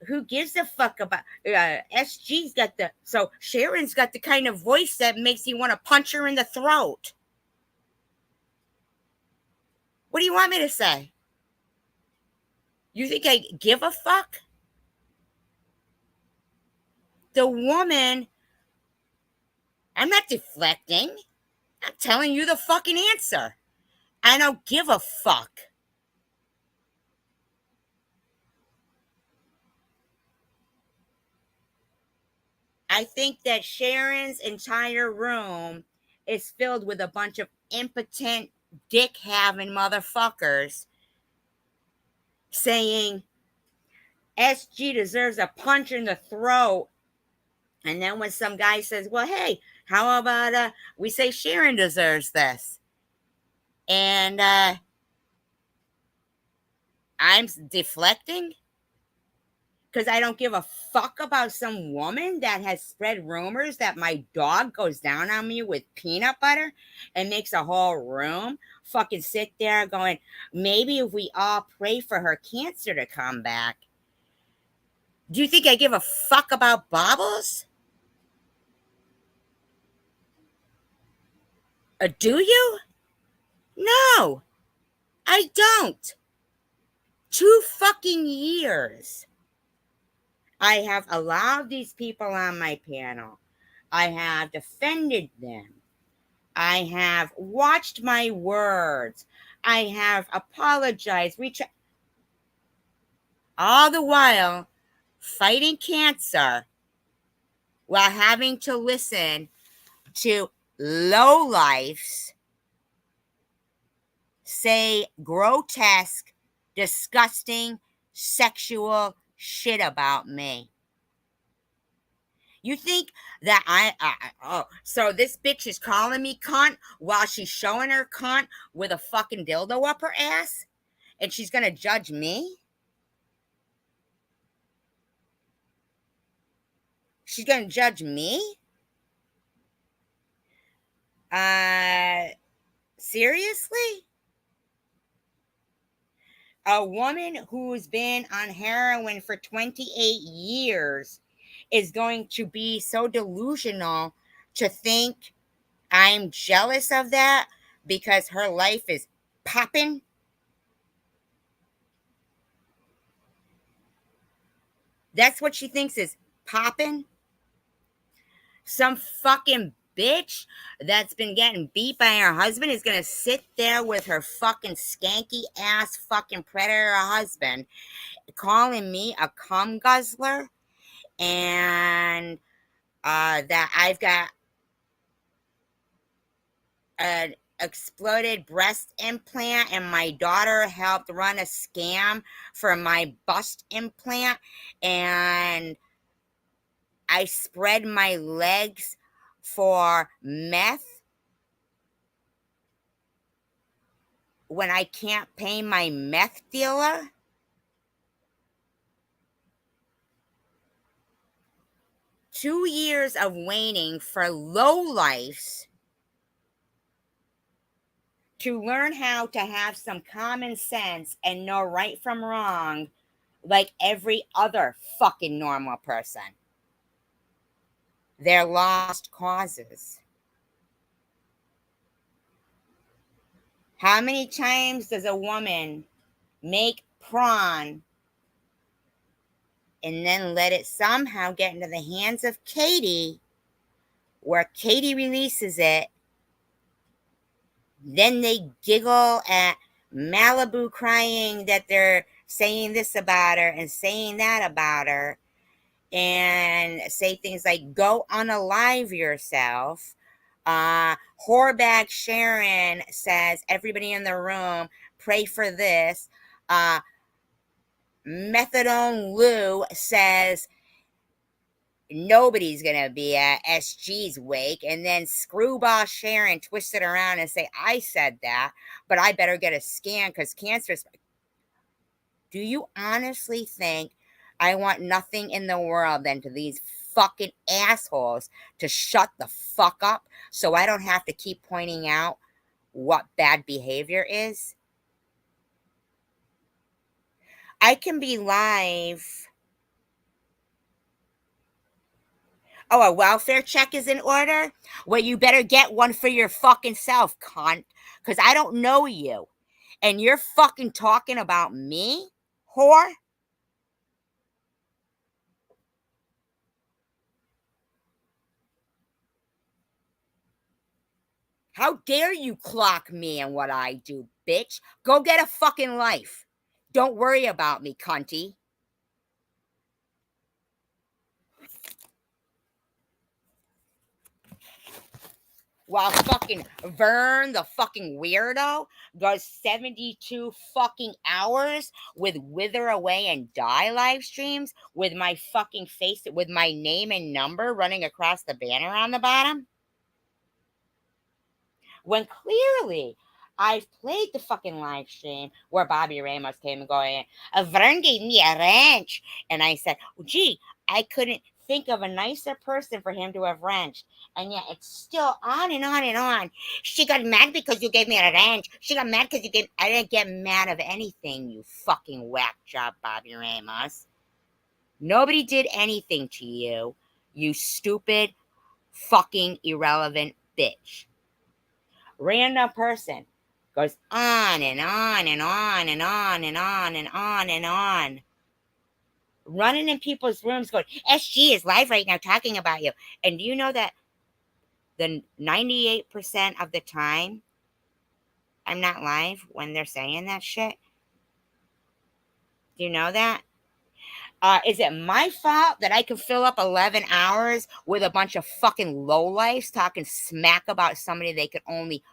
Who gives a fuck about SG's got the, so Sharon's got the kind of voice that makes you want to punch her in the throat. What do you want me to say? You think I give a fuck? The woman, I'm not deflecting. I'm telling you the fucking answer. I don't give a fuck. I think that Sharon's entire room is filled with a bunch of impotent dick having motherfuckers saying SG deserves a punch in the throat. And then when some guy says, well, hey, how about we say Sharon deserves this? And I'm deflecting because I don't give a fuck about some woman that has spread rumors that my dog goes down on me with peanut butter and makes a whole room fucking sit there going, maybe if we all pray for her cancer to come back. Do you think I give a fuck about baubles? Do you? No, I don't. 2 fucking years. I have allowed these people on my panel. I have defended them. I have watched my words. I have apologized. All the while fighting cancer while having to listen to lowlifes say grotesque, disgusting, sexual shit about me. You think that so this bitch is calling me cunt while she's showing her cunt with a fucking dildo up her ass? And she's gonna judge me? She's gonna judge me? Seriously? A woman who's been on heroin for 28 years is going to be so delusional to think I'm jealous of that because her life is popping? That's what she thinks is popping? Some fucking bitch that's been getting beat by her husband is gonna sit there with her fucking skanky ass fucking predator husband calling me a cum guzzler and that I've got an exploded breast implant and my daughter helped run a scam for my bust implant and I spread my legs for meth when I can't pay my meth dealer? Two years of waiting for lowlifes to learn how to have some common sense and know right from wrong like every other fucking normal person. They're lost causes. How many times does a woman make prawn and then let it somehow get into the hands of Katie, where Katie releases it? Then they giggle at Malibu crying that they're saying this about her and saying that about her, and say things like, go unalive yourself. Whorebag Sharon says, everybody in the room, pray for this. Methadone Lou says, nobody's going to be at SG's wake. And then Screwball Sharon twists it around and say, I said that, but I better get a scan because cancer's... Do you honestly think I want nothing in the world than to these fucking assholes to shut the fuck up so I don't have to keep pointing out what bad behavior is? I can be live. Oh, a welfare check is in order? Well, you better get one for your fucking self, cunt, because I don't know you. And you're fucking talking about me, whore? How dare you clock me and what I do, bitch? Go get a fucking life. Don't worry about me, cunty. while fucking Vern, the fucking weirdo, goes 72 fucking hours with Wither Away and Die live streams with my fucking face, with my name and number running across the banner on the bottom. When clearly I've played the fucking live stream where Bobby Ramos came and going, Vern gave me a wrench. And I said, gee, I couldn't think of a nicer person for him to have wrenched. And yet it's still on and on and on. She got mad because you gave me a wrench. She got mad because you gave... I didn't get mad of anything, you fucking whack job, Bobby Ramos. Nobody did anything to you, you stupid, fucking irrelevant bitch. Random person goes on and on and on and on and on and on and on. Running in people's rooms going, SG is live right now talking about you. And do you know that the 98% of the time I'm not live when they're saying that shit? Do you know that? Is it my fault that I can fill up 11 hours with a bunch of fucking lowlifes talking smack about somebody they could only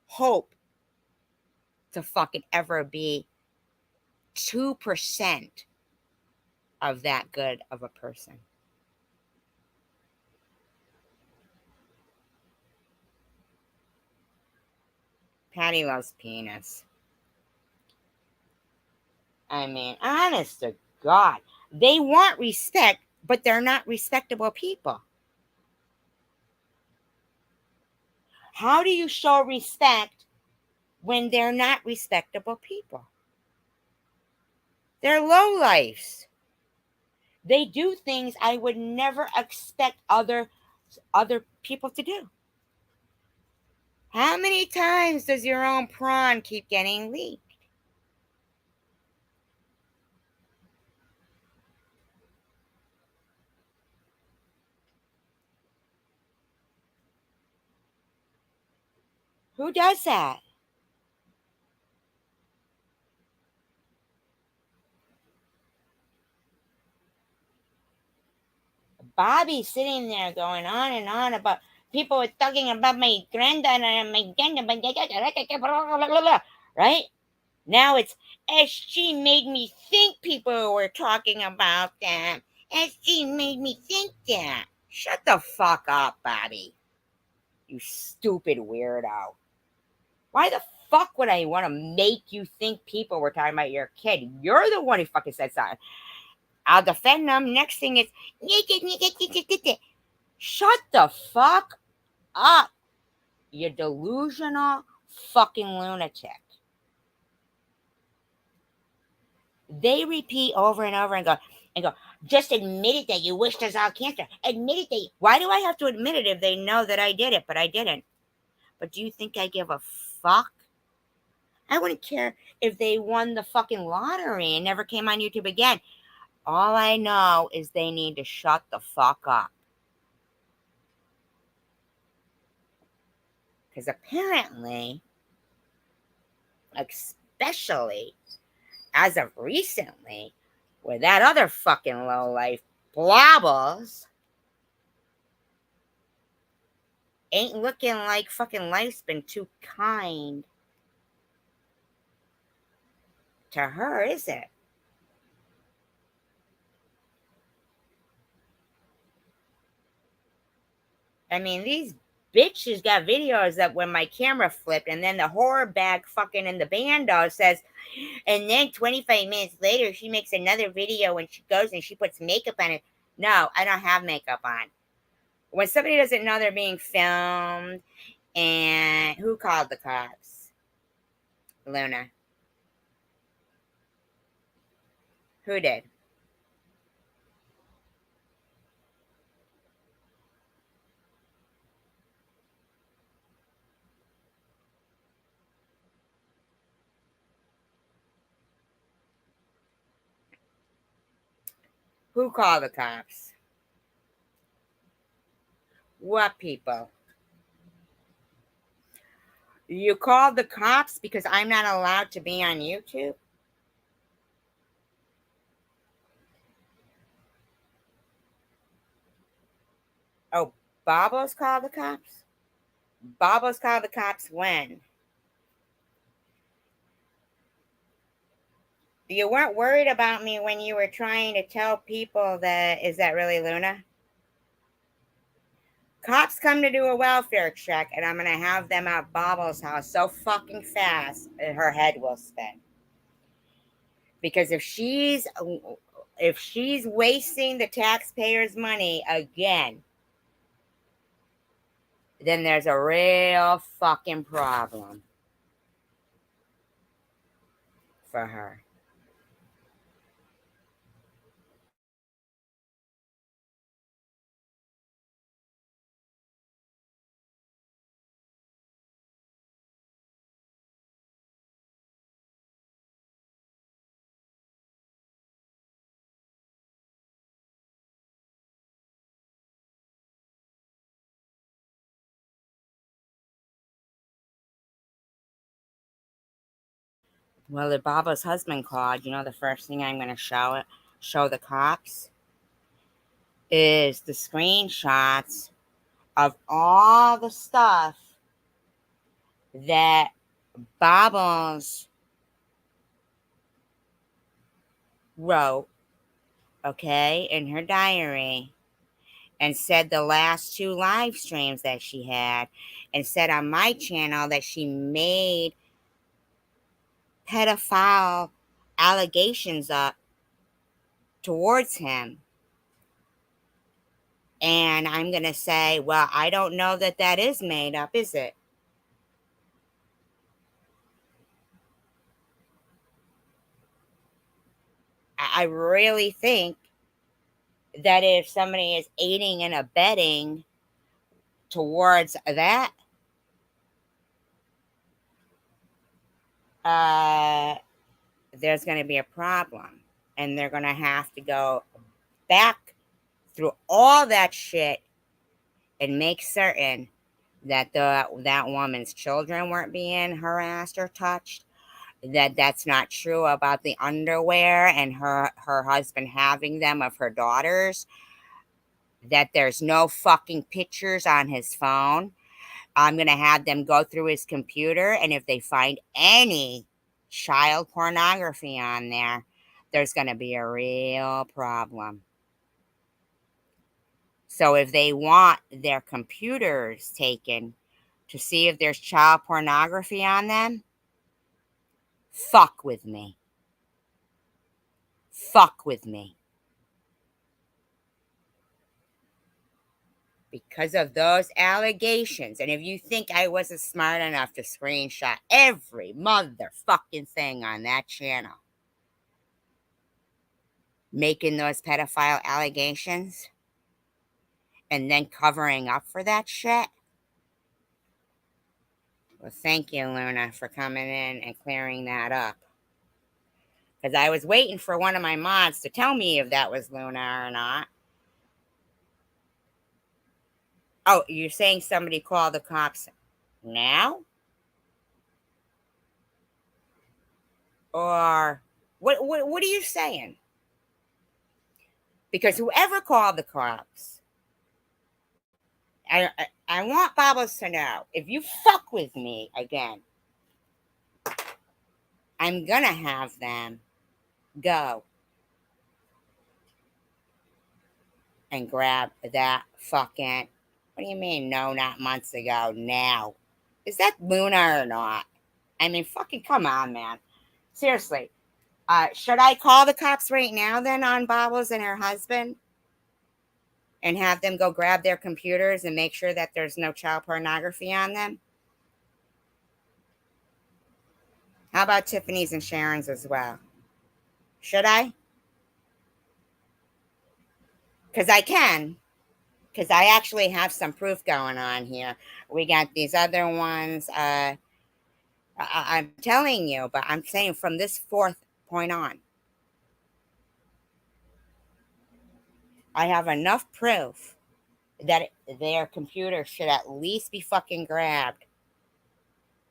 hope to fucking ever be 2% of that good of a person? Patty loves penis. I mean, honest to God, they want respect, but they're not respectable people. How do you show respect when they're not respectable people? They're lowlifes. They do things I would never expect other people to do. How many times does your own prawn keep getting leaked? Who does that? Bobby sitting there going on and on about people were talking about my granddaughter and my granddaughter, right? Now it's SG made me think people were talking about that. SG made me think that. Shut the fuck up, Bobby. You stupid weirdo. Why the fuck would I want to make you think people were talking about your kid? You're the one who fucking said something. I'll defend them. Next thing is, shut the fuck up, you delusional fucking lunatic. They repeat over and over and go, just admit it that you wished us all cancer. Admit it that why do I have to admit it if they know that I did it, but I didn't? But do you think I give a fuck? I wouldn't care if they won the fucking lottery and never came on YouTube again. All I know is they need to shut the fuck up. Because apparently, especially as of recently, with that other fucking lowlife blobbles, ain't looking like fucking life's been too kind to her, is it? I mean, these bitches got videos that when my camera flipped and then the horror bag fucking in the bando says, and then 25 minutes later, she makes another video and she goes and she puts makeup on it. No, I don't have makeup on. When somebody doesn't know they're being filmed, and who called the cops? Luna. Who did? Who called the cops? What people? You called the cops because I'm not allowed to be on YouTube? Oh, Babos called the cops? Bobbles called the cops when? You weren't worried about me when you were trying to tell people that, is that really Luna? Cops come to do a welfare check, and I'm going to have them at Bobbles' house so fucking fast her head will spin. Because if she's wasting the taxpayers' money again, then there's a real fucking problem for her. Well, if Baba's husband called, the first thing I'm going to show the cops is the screenshots of all the stuff that Bobbles wrote, okay, in her diary, and said the last 2 live streams that she had, and said on my channel that she made pedophile allegations up towards him. And I'm going to say, well, I don't know that is made up, is it? I really think that if somebody is aiding and abetting towards that, there's going to be a problem. And they're going to have to go back through all that shit and make certain that that woman's children weren't being harassed or touched, that that's not true about the underwear and her husband having them of her daughters, that there's no fucking pictures on his phone. I'm going to have them go through his computer, and if they find any child pornography on there, there's going to be a real problem. So if they want their computers taken to see if there's child pornography on them, fuck with me. Fuck with me. Because of those allegations. And if you think I wasn't smart enough to screenshot every motherfucking thing on that channel, making those pedophile allegations, and then covering up for that shit, well, thank you, Luna, for coming in and clearing that up. Because I was waiting for one of my mods to tell me if that was Luna or not. Oh, you're saying somebody called the cops now? Or what are you saying? Because whoever called the cops, I want Bobbles to know, if you fuck with me again, I'm going to have them go and grab that fucking, what do you mean, no, not months ago, now? Is that Luna or not? I mean, fucking come on, man. Seriously. Should I call the cops right now then on Bobbles and her husband? And have them go grab their computers and make sure that there's no child pornography on them? How about Tiffany's and Sharon's as well? Should I? Because I can. Because I actually have some proof going on here. We got these other ones. I'm telling you, but I'm saying from this 4th point on, I have enough proof that their computer should at least be fucking grabbed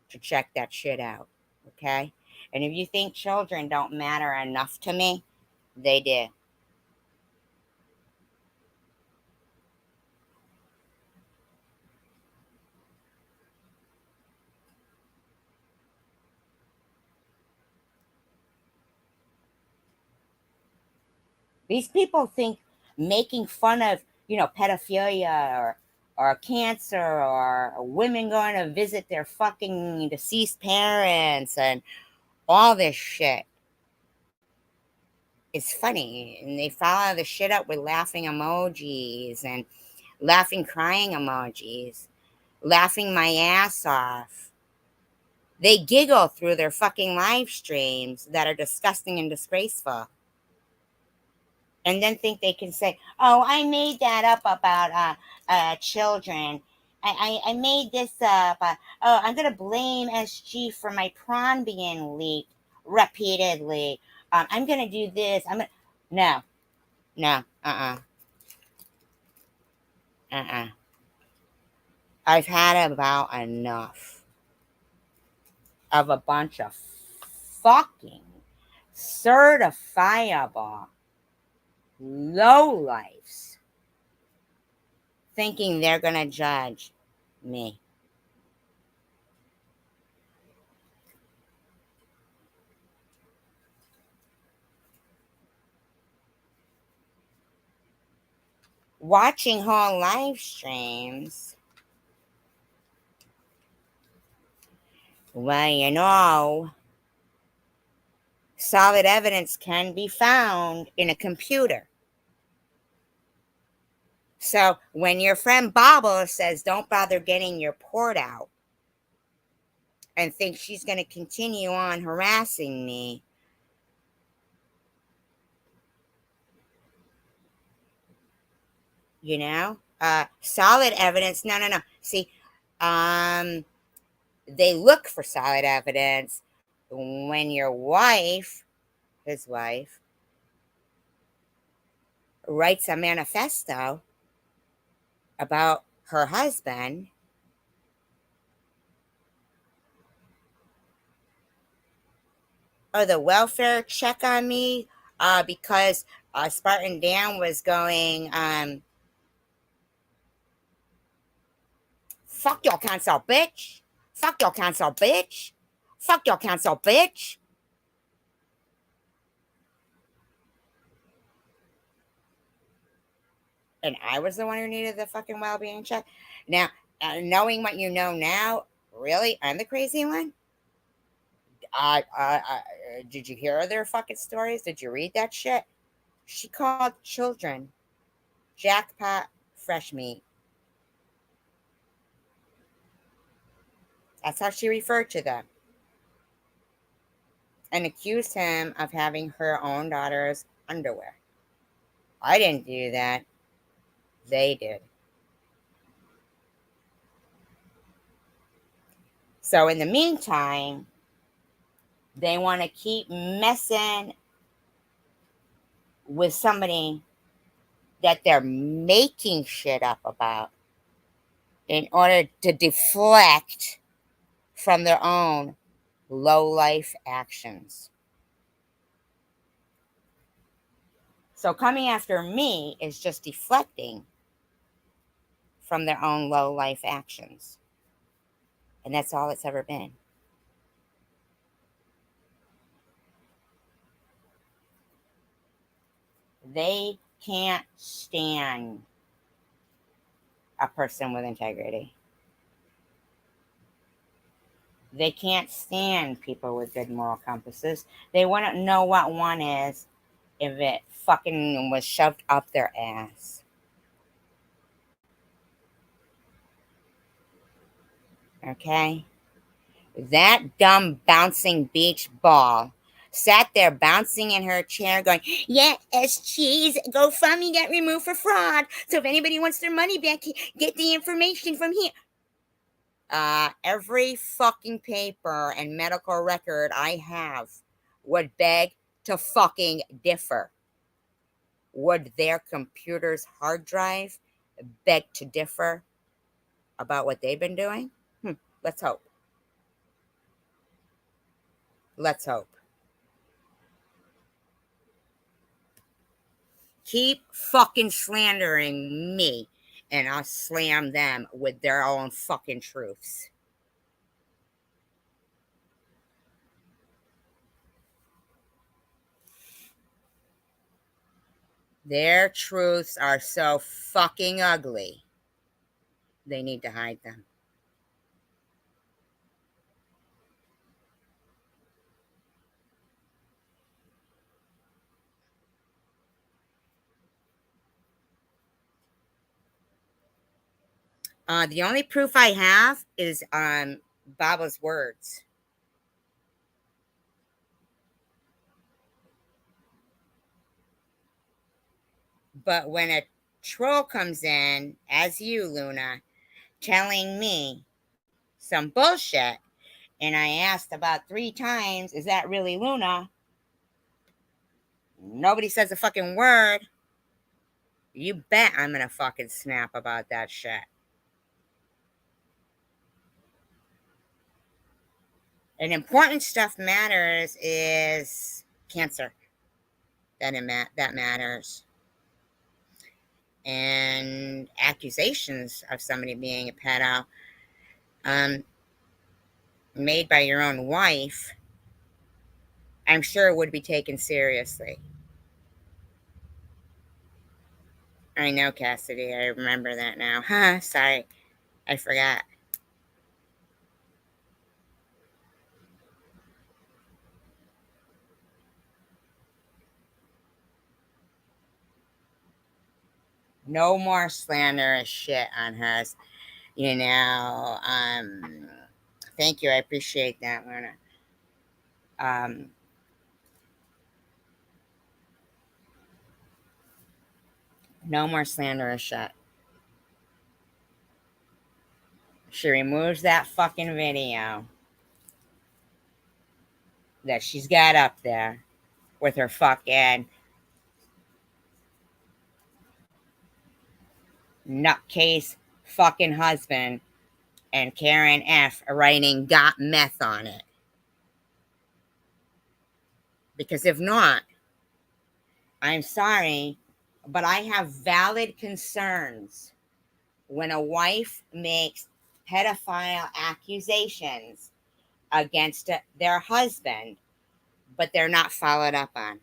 to check that shit out. Okay? And if you think children don't matter enough to me, they do. These people think making fun of, pedophilia or cancer or women going to visit their fucking deceased parents and all this shit is funny. And they follow the shit up with laughing emojis and laughing crying emojis, laughing my ass off. They giggle through their fucking live streams that are disgusting and disgraceful. And then think they can say, oh, I made that up about children. I made this up. I'm going to blame SG for my prawn being leaked repeatedly. I'm going to do this. No. I've had about enough of a bunch of fucking certifiable lowlifes thinking they're going to judge me. Watching whole live streams, well, solid evidence can be found in a computer. So when your friend Bobble says, don't bother getting your port out, and thinks she's going to continue on harassing me, solid evidence. No. See, they look for solid evidence when your wife, his wife, writes a manifesto about her husband, or the welfare check on me because Spartan Dan was going, fuck your cancel, bitch. Fuck your cancel, bitch. Fuck your cancel, bitch. And I was the one who needed the fucking well-being check. Now, knowing what you know now, really, I'm the crazy one? Did you hear their fucking stories? Did you read that shit? She called children jackpot fresh meat. That's how she referred to them. And accused him of having her own daughter's underwear. I didn't do that. They did. So in the meantime, they want to keep messing with somebody that they're making shit up about in order to deflect from their own low-life actions. So coming after me is just deflecting from their own low-life actions. And that's all it's ever been. They can't stand a person with integrity. They can't stand people with good moral compasses. They wouldn't know what one is if it fucking was shoved up their ass. Okay? That dumb bouncing beach ball sat there bouncing in her chair going, yeah, SG's GoFundMe got removed for fraud. So if anybody wants their money back, get the information from here. Every fucking paper and medical record I have would beg to fucking differ. Would their computer's hard drive beg to differ about what they've been doing? Let's hope. Let's hope. Keep fucking slandering me, and I'll slam them with their own fucking truths. Their truths are so fucking ugly. They need to hide them. The only proof I have is Baba's words. But when a troll comes in, as you, Luna, telling me some bullshit, and I asked about 3 times, is that really Luna? Nobody says a fucking word. You bet I'm gonna fucking snap about that shit. And important stuff matters is cancer. That matters. And accusations of somebody being a pedo, made by your own wife, I'm sure it would be taken seriously. I know, Cassidy. I remember that now. Huh, sorry. I forgot. No more slanderous shit on hers. You know, thank you. I appreciate that, Luna. No more slanderous shit. She removes that fucking video that she's got up there with her fucking nutcase fucking husband and Karen F. writing "got meth" on it. Because if not, I'm sorry, but I have valid concerns when a wife makes pedophile accusations against their husband, but they're not followed up on.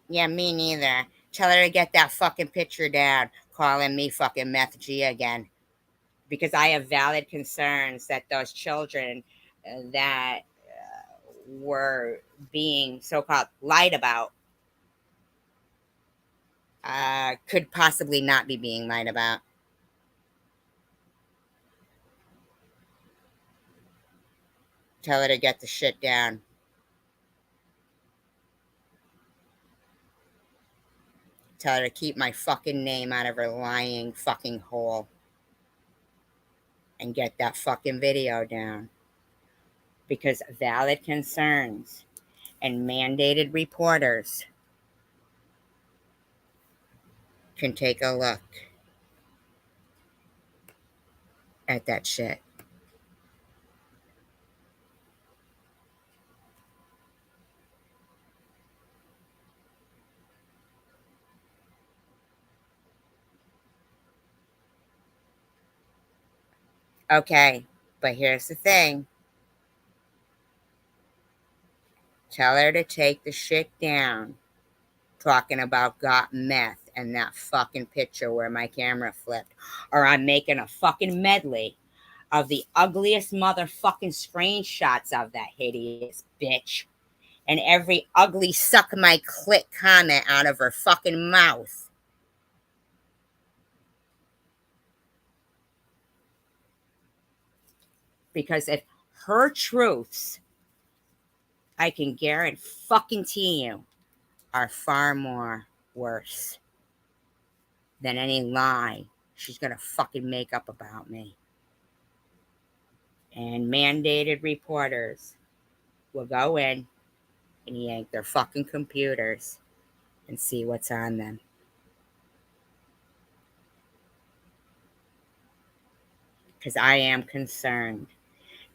Yeah, me neither. Tell her to get that fucking picture down, calling me fucking Meth G again. Because I have valid concerns that those children that were being so-called lied about could possibly not be being lied about. Tell her to get the shit down. Tell her to keep my fucking name out of her lying fucking hole. And get that fucking video down. Because valid concerns and mandated reporters can take a look at that shit. Okay, but here's the thing. Tell her to take the shit down. Talking about got meth and that fucking picture where my camera flipped. Or I'm making a fucking medley of the ugliest motherfucking screenshots of that hideous bitch. And every ugly suck my clit comment out of her fucking mouth. Because if her truths, I can guarantee you, are far more worse than any lie she's gonna fucking make up about me. And mandated reporters will go in and yank their fucking computers and see what's on them. Because I am concerned.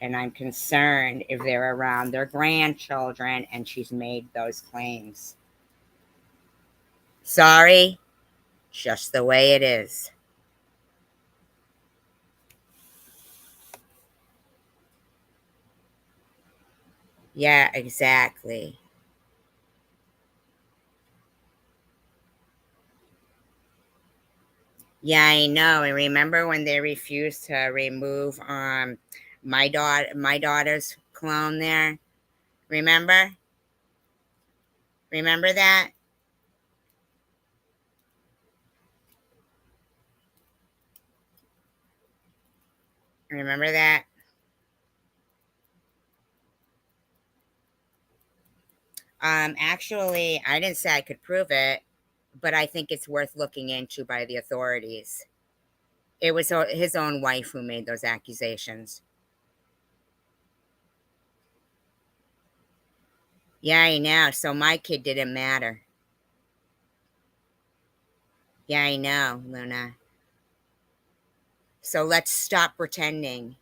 And I'm concerned if they're around their grandchildren and she's made those claims. Sorry, just the way it is. Yeah, exactly. Yeah, I know. And remember when they refused to remove my daughter's clone there? Remember? Remember that? Remember that? Actually, I didn't say I could prove it, but I think it's worth looking into by the authorities. It was his own wife who made those accusations. Yeah, I know. So my kid didn't matter. Yeah, I know, Luna. So let's stop pretending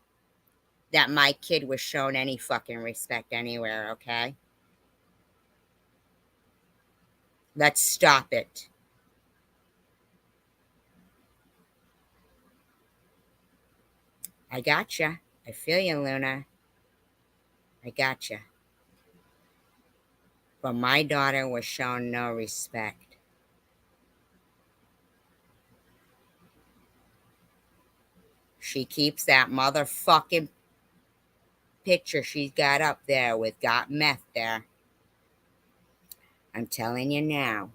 that my kid was shown any fucking respect anywhere, okay? Let's stop it. I gotcha. I feel you, Luna. I gotcha. But my daughter was shown no respect. She keeps that motherfucking picture she's got up there with got meth there. I'm telling you now.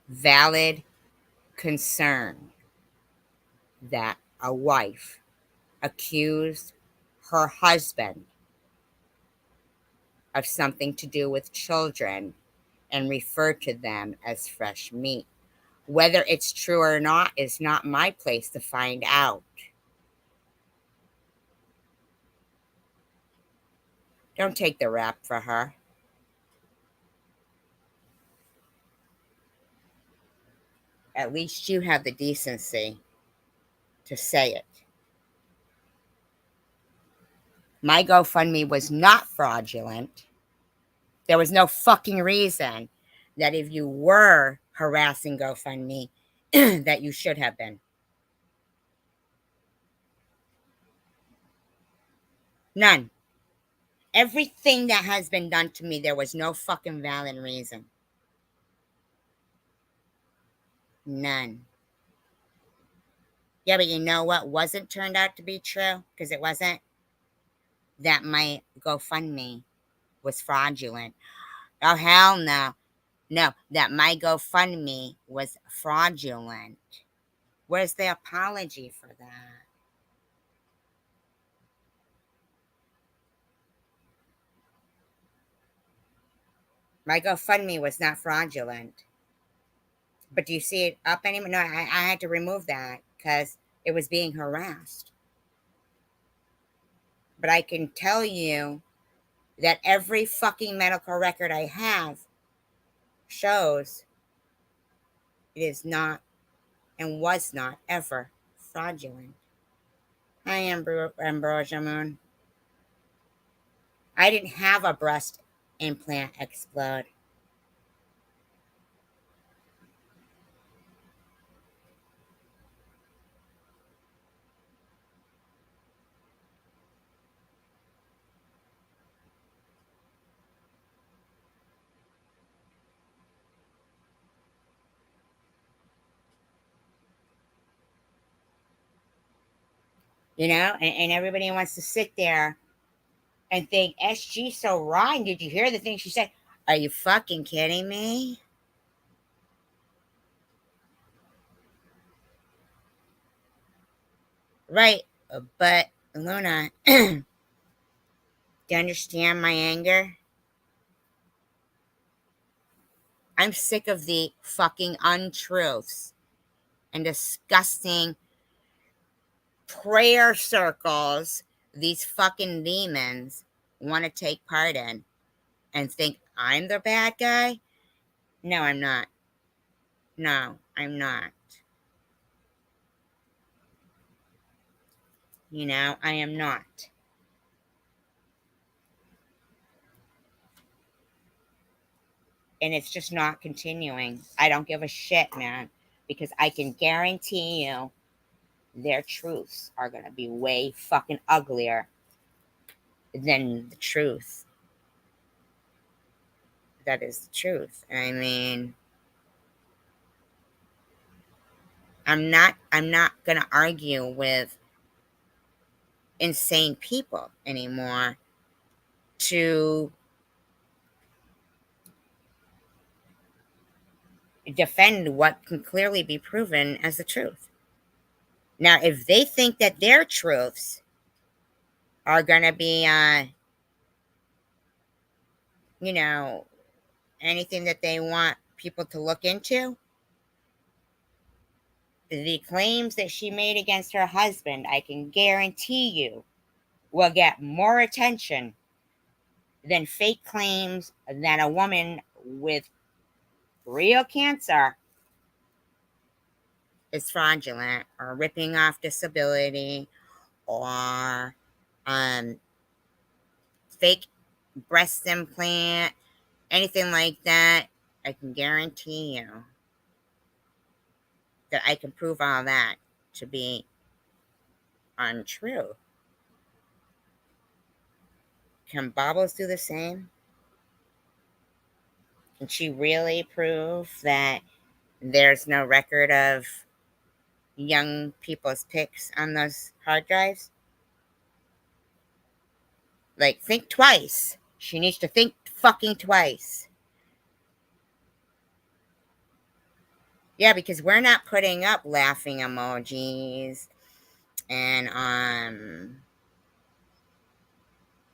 Valid concern that a wife accused her husband of something to do with children and refer to them as fresh meat. Whether it's true or not is not my place to find out. Don't take the rap for her. At least you have the decency to say it. My GoFundMe was not fraudulent. There was no fucking reason that if you were harassing GoFundMe, that you should have been. None. Everything that has been done to me, there was no fucking valid reason. None. Yeah, but you know what wasn't turned out to be true? Because it wasn't. That my GoFundMe was fraudulent. Oh, hell no. No, that my GoFundMe was fraudulent. Where's the apology for that? My GoFundMe was not fraudulent. But do you see it up anymore? No, I had to remove that because it was being harassed. But I can tell you that every fucking medical record I have shows it is not and was not ever fraudulent. Hi, Ambrosia Moon. I didn't have a breast implant explode. You know, and everybody wants to sit there and think, SG so wrong. Did you hear the thing she said? Are you fucking kidding me? Right, but Luna, do you understand my anger? I'm sick of the fucking untruths and disgusting prayer circles these fucking demons want to take part in and think I'm the bad guy. No, I'm not. No, I'm not. You know, I am not. And it's just not continuing. I don't give a shit, man, because I can guarantee you their truths are going to be way fucking uglier than the truth. That is the truth. I mean, I'm not going to argue with insane people anymore to defend what can clearly be proven as the truth. Now, if they think that their truths are going to be, anything that they want people to look into, the claims that she made against her husband, I can guarantee you, will get more attention than fake claims that a woman with real cancer is fraudulent or ripping off disability or fake breast implant, anything like that. I can guarantee you that I can prove all that to be untrue. Can Bobbles do the same? Can she really prove that there's no record of young people's pics on those hard drives? Like, think twice. She needs to think fucking twice. Yeah, because we're not putting up laughing emojis and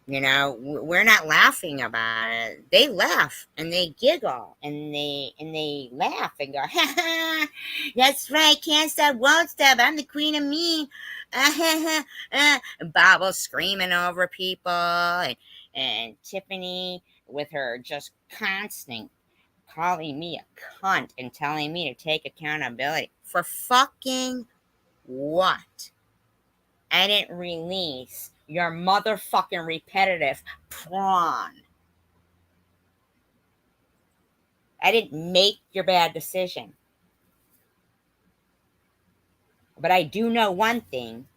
we're not laughing about it. They laugh and they giggle and they laugh and go, ha ha, that's right, can't stop, won't stop, I'm the queen of mean. Bobble screaming over people and Tiffany with her just constant calling me a cunt and telling me to take accountability for fucking what? I didn't release your motherfucking repetitive prawn. I didn't make your bad decision. But I do know one thing.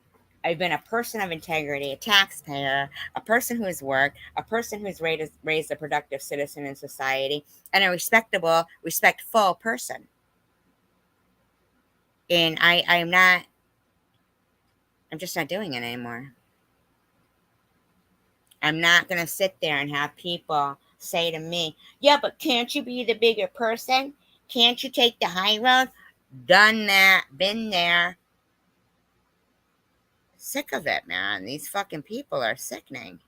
I've been a person of integrity, a taxpayer, a person who has worked, a person who's raised a productive citizen in society, and a respectable, respectful person. And I'm just not doing it anymore. I'm not going to sit there and have people say to me, yeah, but can't you be the bigger person? Can't you take the high road? Done that, been there. Sick of it, man. These fucking people are sickening.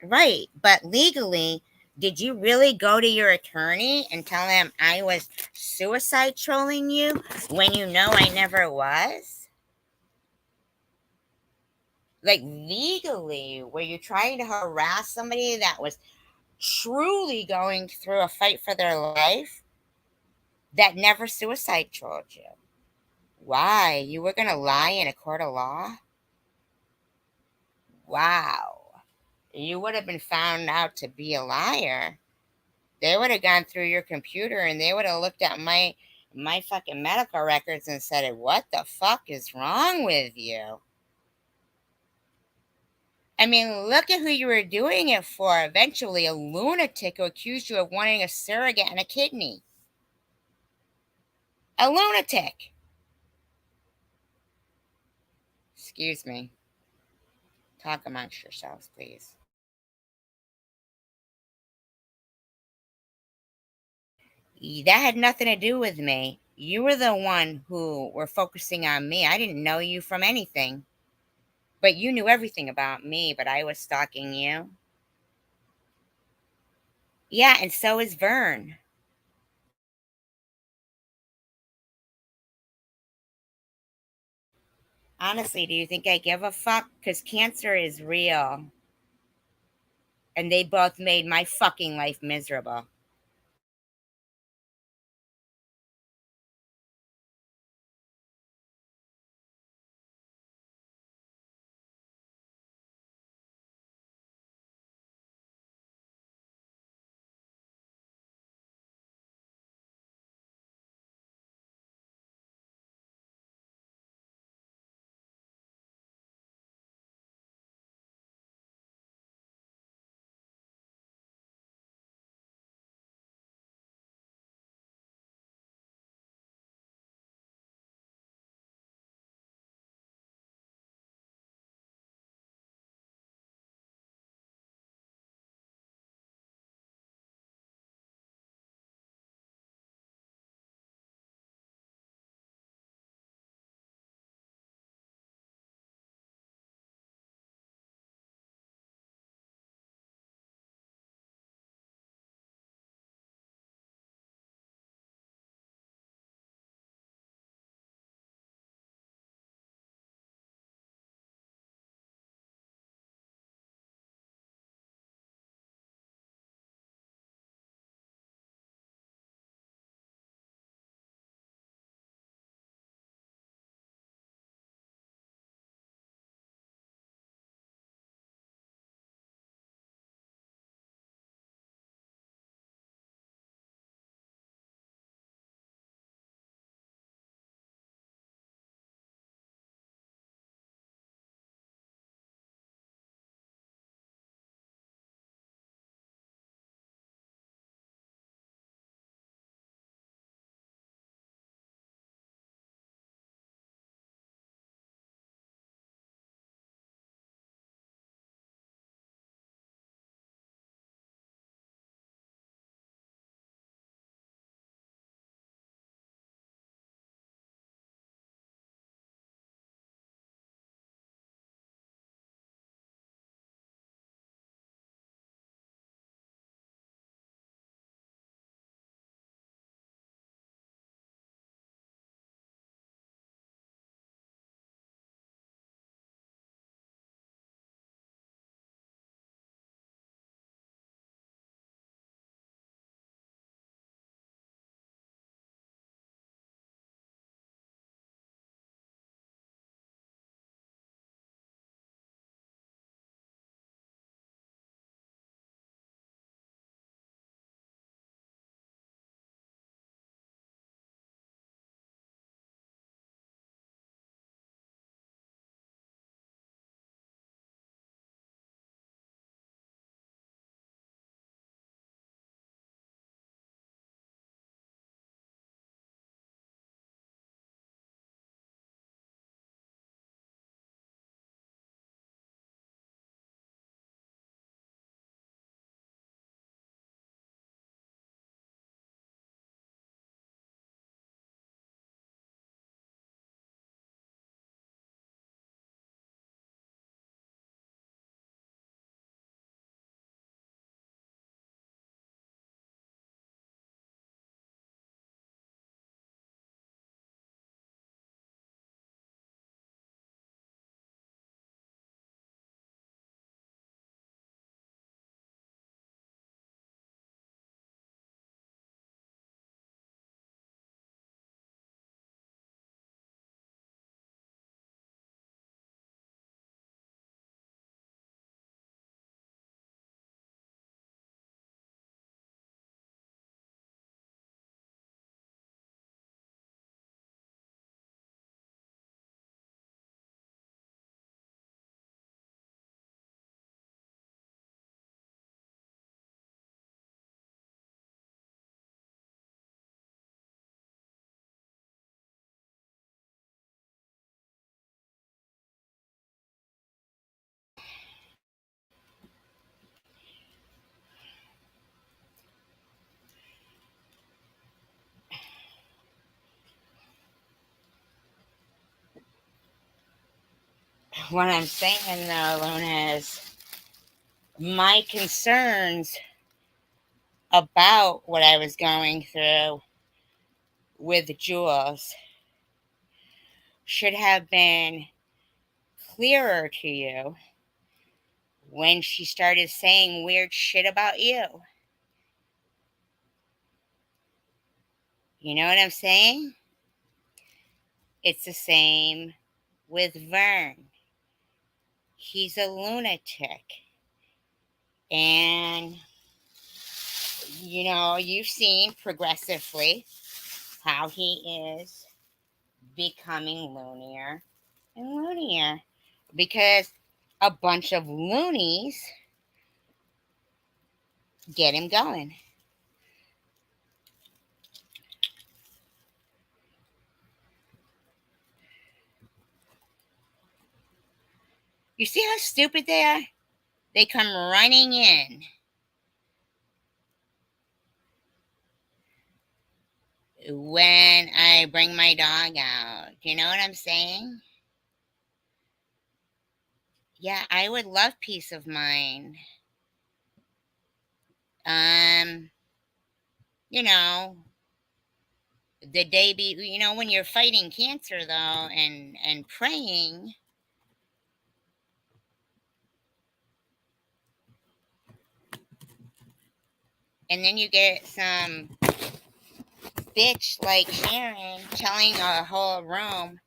Right, but legally, did you really go to your attorney and tell them I was suicide trolling you when you know I never was? Like, legally, were you trying to harass somebody that was truly going through a fight for their life that never suicide trolled you? Why? You were going to lie in a court of law? Wow. You would have been found out to be a liar. They would have gone through your computer and they would have looked at my fucking medical records and said, what the fuck is wrong with you? I mean, look at who you were doing it for. Eventually, a lunatic who accused you of wanting a surrogate and a kidney. A lunatic. Excuse me. Talk amongst yourselves, please. That had nothing to do with me. You were the one who were focusing on me. I didn't know you from anything. But you knew everything about me, but I was stalking you. Yeah, and so is Vern. Honestly, do you think I give a fuck? Because cancer is real. And they both made my fucking life miserable. What I'm saying though, Luna, is my concerns about what I was going through with Jules should have been clearer to you when she started saying weird shit about you. You know what I'm saying? It's the same with Vern. He's a lunatic. And, you know, you've seen progressively how he is becoming loonier and loonier because a bunch of loonies get him going. You see how stupid they are? They come running in when I bring my dog out. You know what I'm saying? Yeah, I would love peace of mind. You know, the day when you're fighting cancer though and praying, and then you get some bitch like Sharon telling a whole room,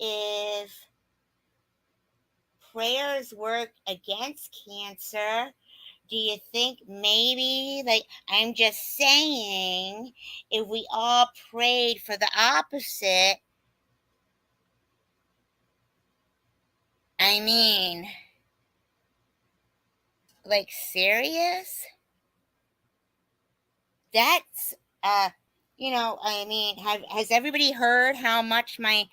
if prayers work against cancer, do you think maybe, like, I'm just saying, if we all prayed for the opposite, I mean, like, serious? That's, has everybody heard how much my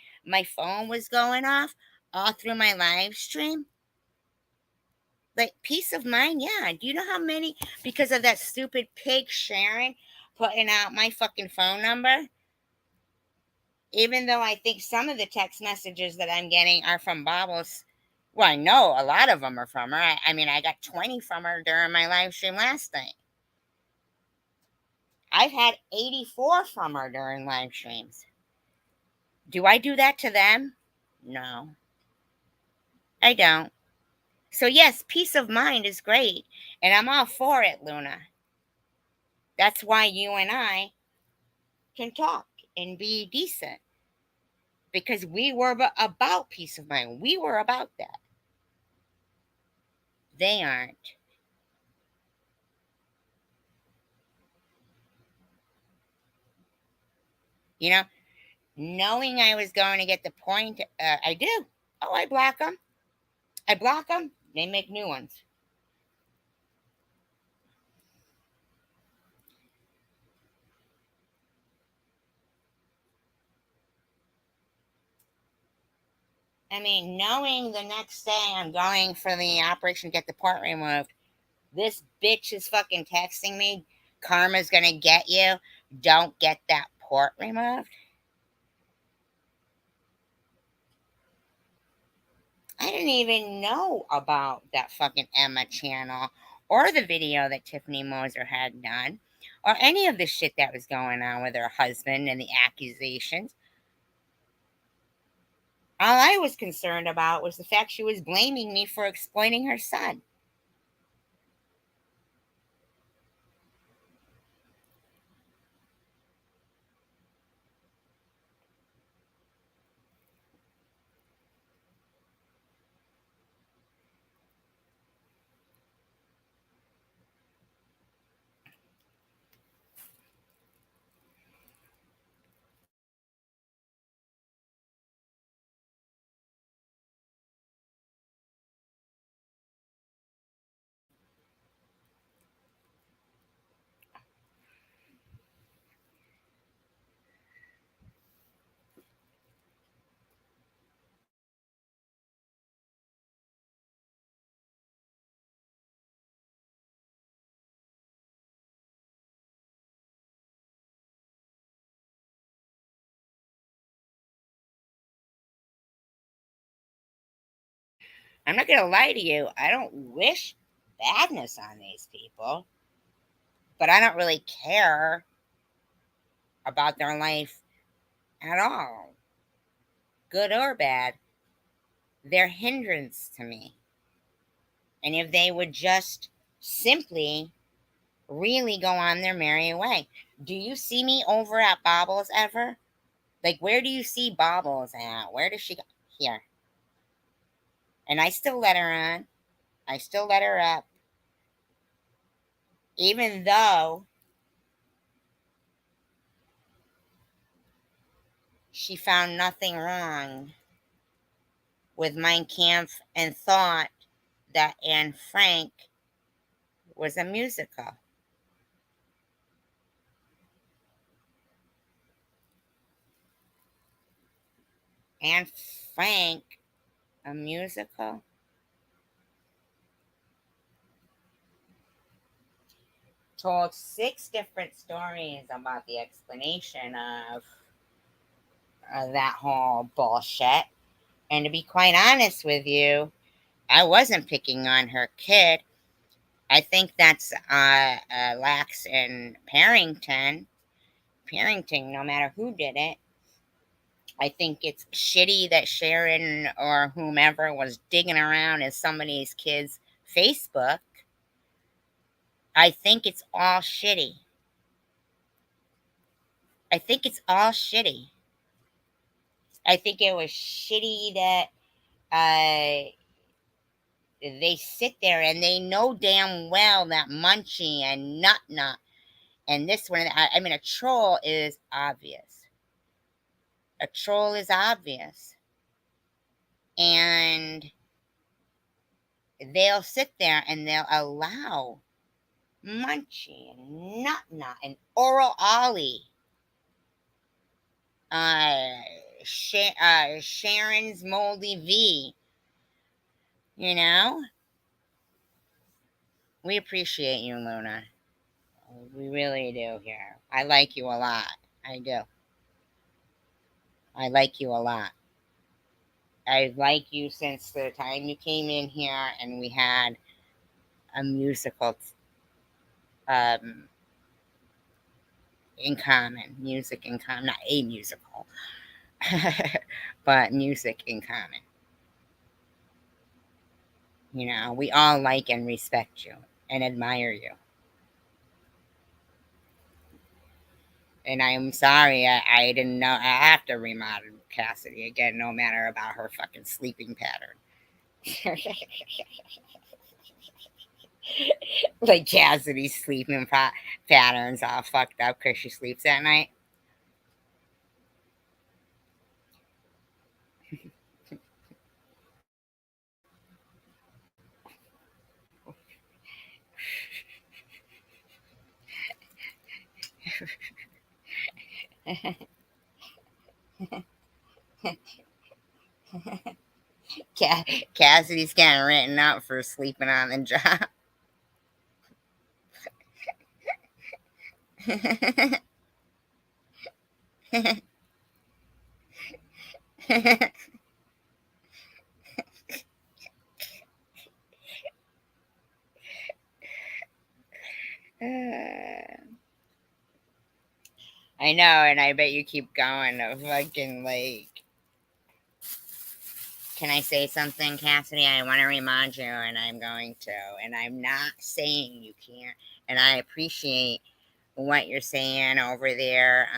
phone was going off all through my live stream? Like, peace of mind, yeah. Do you know how many, because of that stupid pig Sharon putting out my fucking phone number? Even though I think some of the text messages that I'm getting are from Bobbles. Well, I know a lot of them are from her. I got 20 from her during my live stream last night. I've had 84 from her during live streams. Do I do that to them? No, I don't. So yes, peace of mind is great, and I'm all for it, Luna. That's why you and I can talk and be decent, because we were about peace of mind. We were about that. They aren't. Knowing I was going to get the point, I do. Oh, I block them. They make new ones. Knowing the next day I'm going for the operation to get the part removed, this bitch is fucking texting me, karma's gonna get you, don't get that port removed. I didn't even know about that fucking Emma channel or the video that Tiffany Moser had done or any of the shit that was going on with her husband and the accusations. All I was concerned about was the fact she was blaming me for exploiting her son. I'm not going to lie to you. I don't wish badness on these people, but I don't really care about their life at all, good or bad. They're hindrance to me. And if they would just simply really go on their merry way. Do you see me over at Bobbles ever? Like, where do you see Bobbles at? Where does she go? Here. And I still let her on. I still let her up. Even though she found nothing wrong with Mein Kampf and thought that Anne Frank was a musical. Anne Frank, a musical? Told 6 different stories about the explanation of that whole bullshit. And to be quite honest with you, I wasn't picking on her kid. I think that's lax in parenting, no matter who did it. I think it's shitty that Sharon or whomever was digging around in somebody's kid's Facebook. I think it's all shitty. I think it's all shitty. I think it was shitty that they sit there and they know damn well that Munchie and Nut and this one, I mean, a troll is obvious. A troll is obvious. And they'll sit there and they'll allow Munchie and Nut and Oral Ollie, Sharon's Moldy V, you know? We appreciate you, Luna. We really do here. I like you a lot. I do. I like you a lot. I've liked you since the time you came in here and we had a musical in common. Music in common. Not a musical, but music in common. You know, we all like and respect you and admire you. And I'm sorry, I didn't know. I have to remodel Cassidy again, no matter about her fucking sleeping pattern. Like Cassidy's sleeping patterns all fucked up because she sleeps at night. Cassidy's getting written up for sleeping on the job. I know, and I bet you keep going to fucking like. Can I say something, Cassidy? I want to remind you, and I'm going to. And I'm not saying you can't. And I appreciate what you're saying over there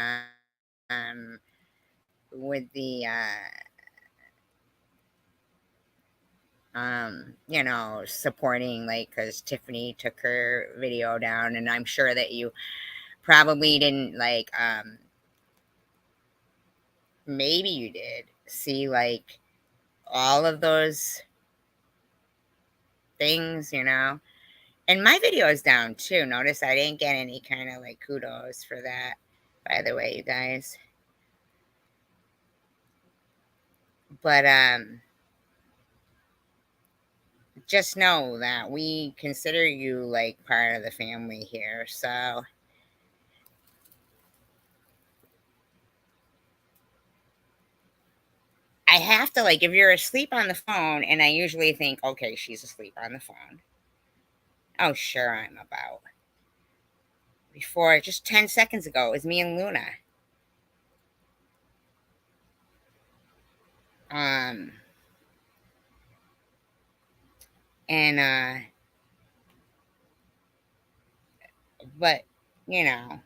with the, you know, supporting, like, because Tiffany took her video down, and I'm sure that you probably didn't, like, maybe you did see, like, all of those things, you know. And my video is down too. Notice I didn't get any kind of like kudos for that, by the way, you guys. But just know that we consider you like part of the family here. So I have to, like, if you're asleep on the phone, and I usually think, okay, she's asleep on the phone. Oh, sure, I'm about. Before, just 10 seconds ago, it was me and Luna. But, you know,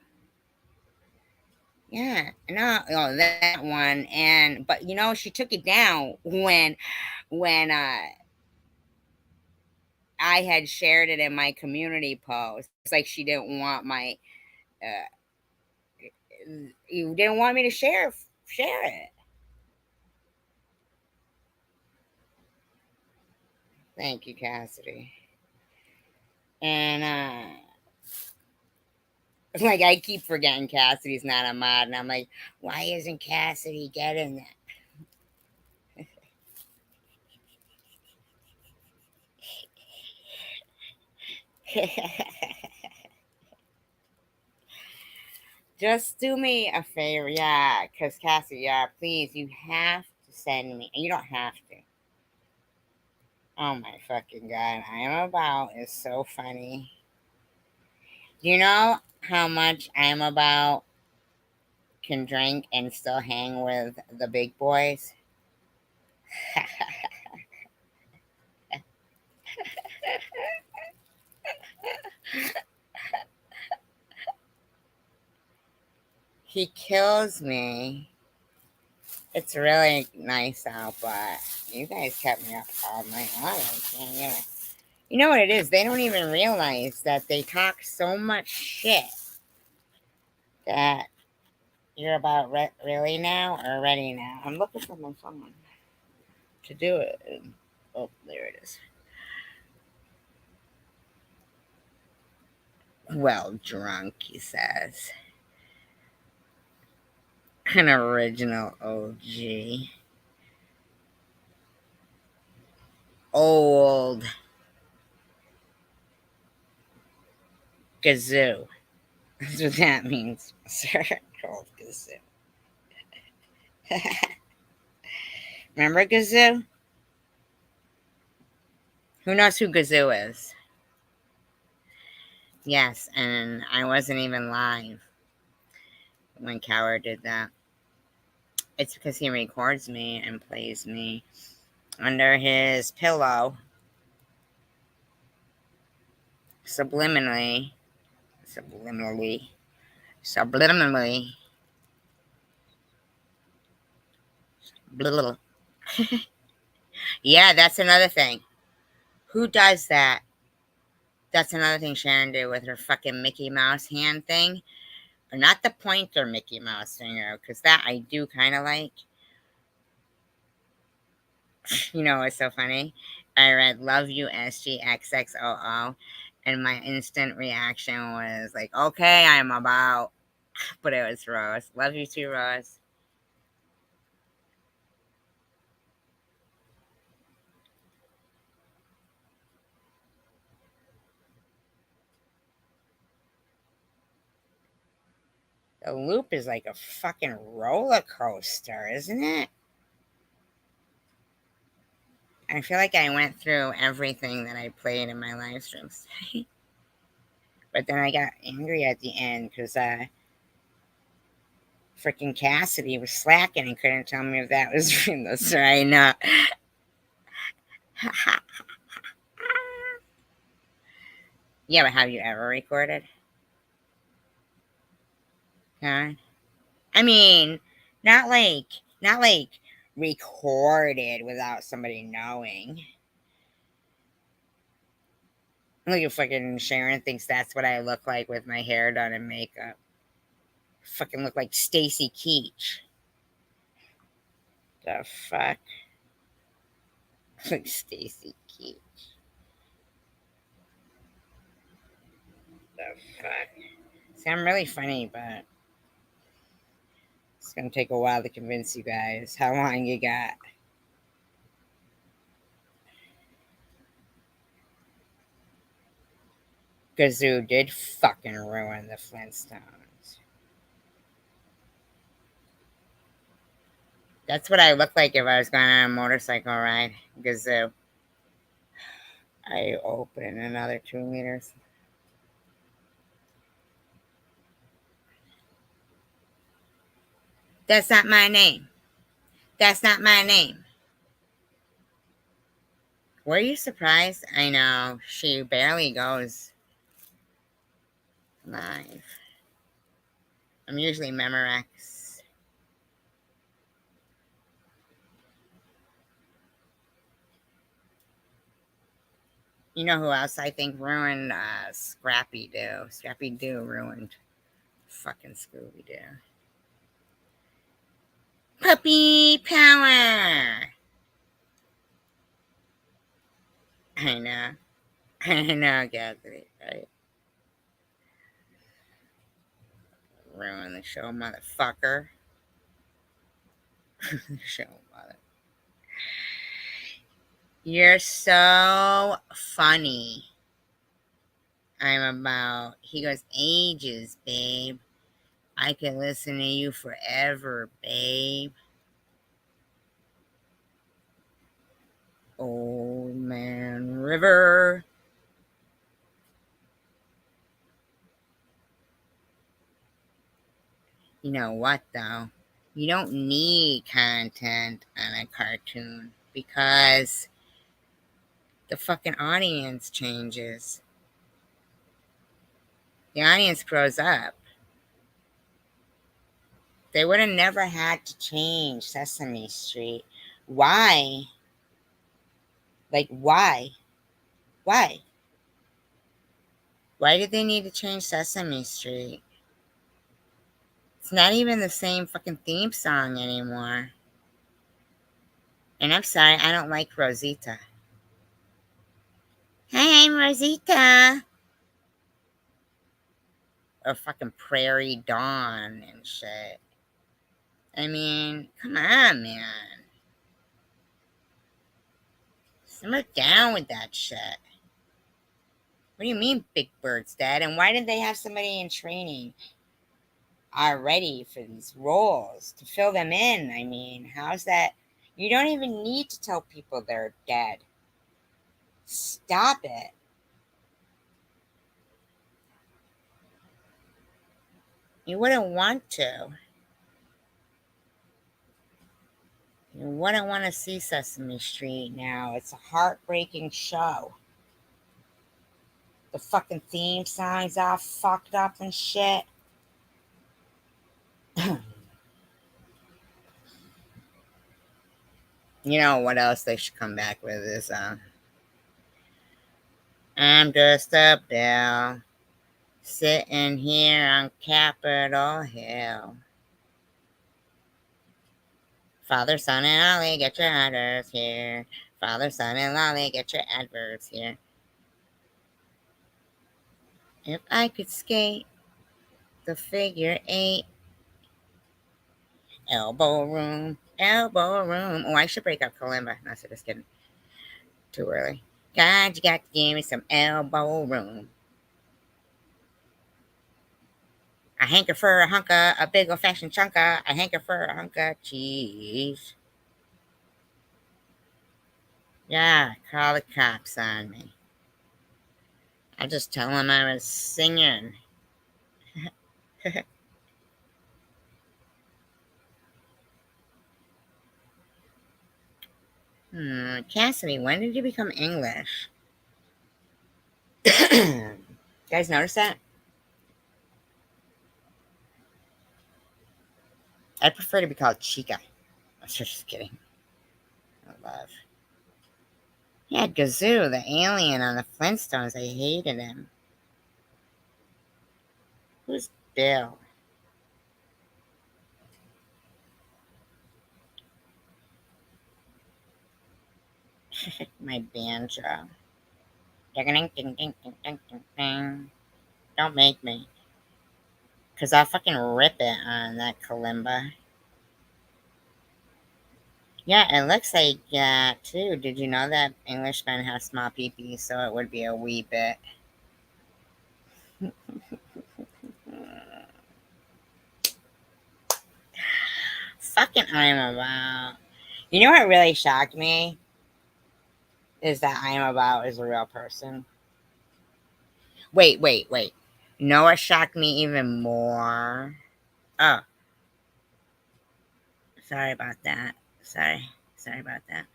yeah, no, oh, that one, and, but, you know, she took it down when I had shared it in my community post. It's like she didn't want my, you didn't want me to share it. Thank you, Cassidy. And, like, I keep forgetting Cassidy's not a mod, and I'm like, why isn't Cassidy getting that? Just do me a favor, yeah, because Cassie, yeah, please, you have to send me, and you don't have to. Oh my fucking God, I Am About is so funny. Do you know how much I Am About can drink and still hang with the big boys? He kills me. It's really nice out, but you guys kept me up all night long. You know what it is? They don't even realize that they talk so much shit that you're about really now or ready now. I'm looking for my phone to do it. Oh, there it is. Well, drunk, he says. An original OG. Old Gazoo. That's what that means, sir. Old Gazoo. Remember Gazoo? Who knows who Gazoo is? Yes, and I wasn't even live when Cower did that. It's because he records me and plays me under his pillow subliminally. Blah. Yeah, that's another thing. Who does that? That's another thing Sharon did with her fucking Mickey Mouse hand thing. Or not the pointer Mickey Mouse finger, because that I do kind of like. You know what's so funny? I read Love You SGXXOO, and my instant reaction was like, okay, I'm about. But it was Rose. Love you too, Rose. The loop is like a fucking roller coaster, isn't it? I feel like I went through everything that I played in my live streams today. But then I got angry at the end because freaking Cassidy was slacking and couldn't tell me if that was from the Serena. Yeah, but have you ever recorded? Huh? I mean, not like recorded without somebody knowing. Look at fucking Sharon thinks that's what I look like with my hair done and makeup. Fucking look like Stacy Keach. The fuck? Like Stacy Keach. The fuck? See, I'm really funny, but it's gonna take a while to convince you guys how long you got. Gazoo did fucking ruin the Flintstones. That's what I look like if I was going on a motorcycle ride. Gazoo. I open another 2 liters. That's not my name. That's not my name. Were you surprised? I know. She barely goes live. I'm usually Memorex. You know who else I think ruined Scrappy Doo? Scrappy Doo ruined fucking Scooby Doo. Puppy power! I know. I know, Cassidy, right? Ruin the show, motherfucker. The show, mother. You're so funny. I'm about, he goes, ages, babe. I could listen to you forever, babe. Old Man River. You know what, though? You don't need content on a cartoon because the fucking audience changes. The audience grows up. They would have never had to change Sesame Street. Why? Like, why? Why? Why did they need to change Sesame Street? It's not even the same fucking theme song anymore. And I'm sorry, I don't like Rosita. Hi, I'm Rosita. Or fucking Prairie Dawn and shit. I mean, come on, man. Simmer down with that shit. What do you mean, Big Bird's dead? And why did they have somebody in training already for these roles to fill them in? I mean, how's that? You don't even need to tell people they're dead. Stop it. You wouldn't want to. You wouldn't want to see Sesame Street now. It's a heartbreaking show. The fucking theme song's all fucked up and shit. You know what else they should come back with is I'm just a bell sitting here on Capitol Hill. Father, son, and Ollie, get your adverts here. Father, son, and Lolly, get your adverts here. If I could skate the figure 8, elbow room, elbow room. Oh, I should break up Kalimba. No, so just kidding. Too early. God, you got to give me some elbow room. I hanker for a hunk of a big old-fashioned chunk of. I hanker for a hunk of cheese. Yeah, call the cops on me. I just tell them I was singing. Cassidy, when did you become English? You guys notice that? I prefer to be called Chica. I'm just kidding. I love. He had Gazoo, the alien on the Flintstones. I hated him. Who's Bill? My banjo. Don't make me. Because I'll fucking rip it on that kalimba. Yeah, it looks like too. Did you know that Englishmen have small pee-pee, so it would be a wee bit. fucking I'm About. You know what really shocked me? Is that I'm About is a real person. Wait. You know what shocked me even more? Oh. Sorry about that. Sorry about that.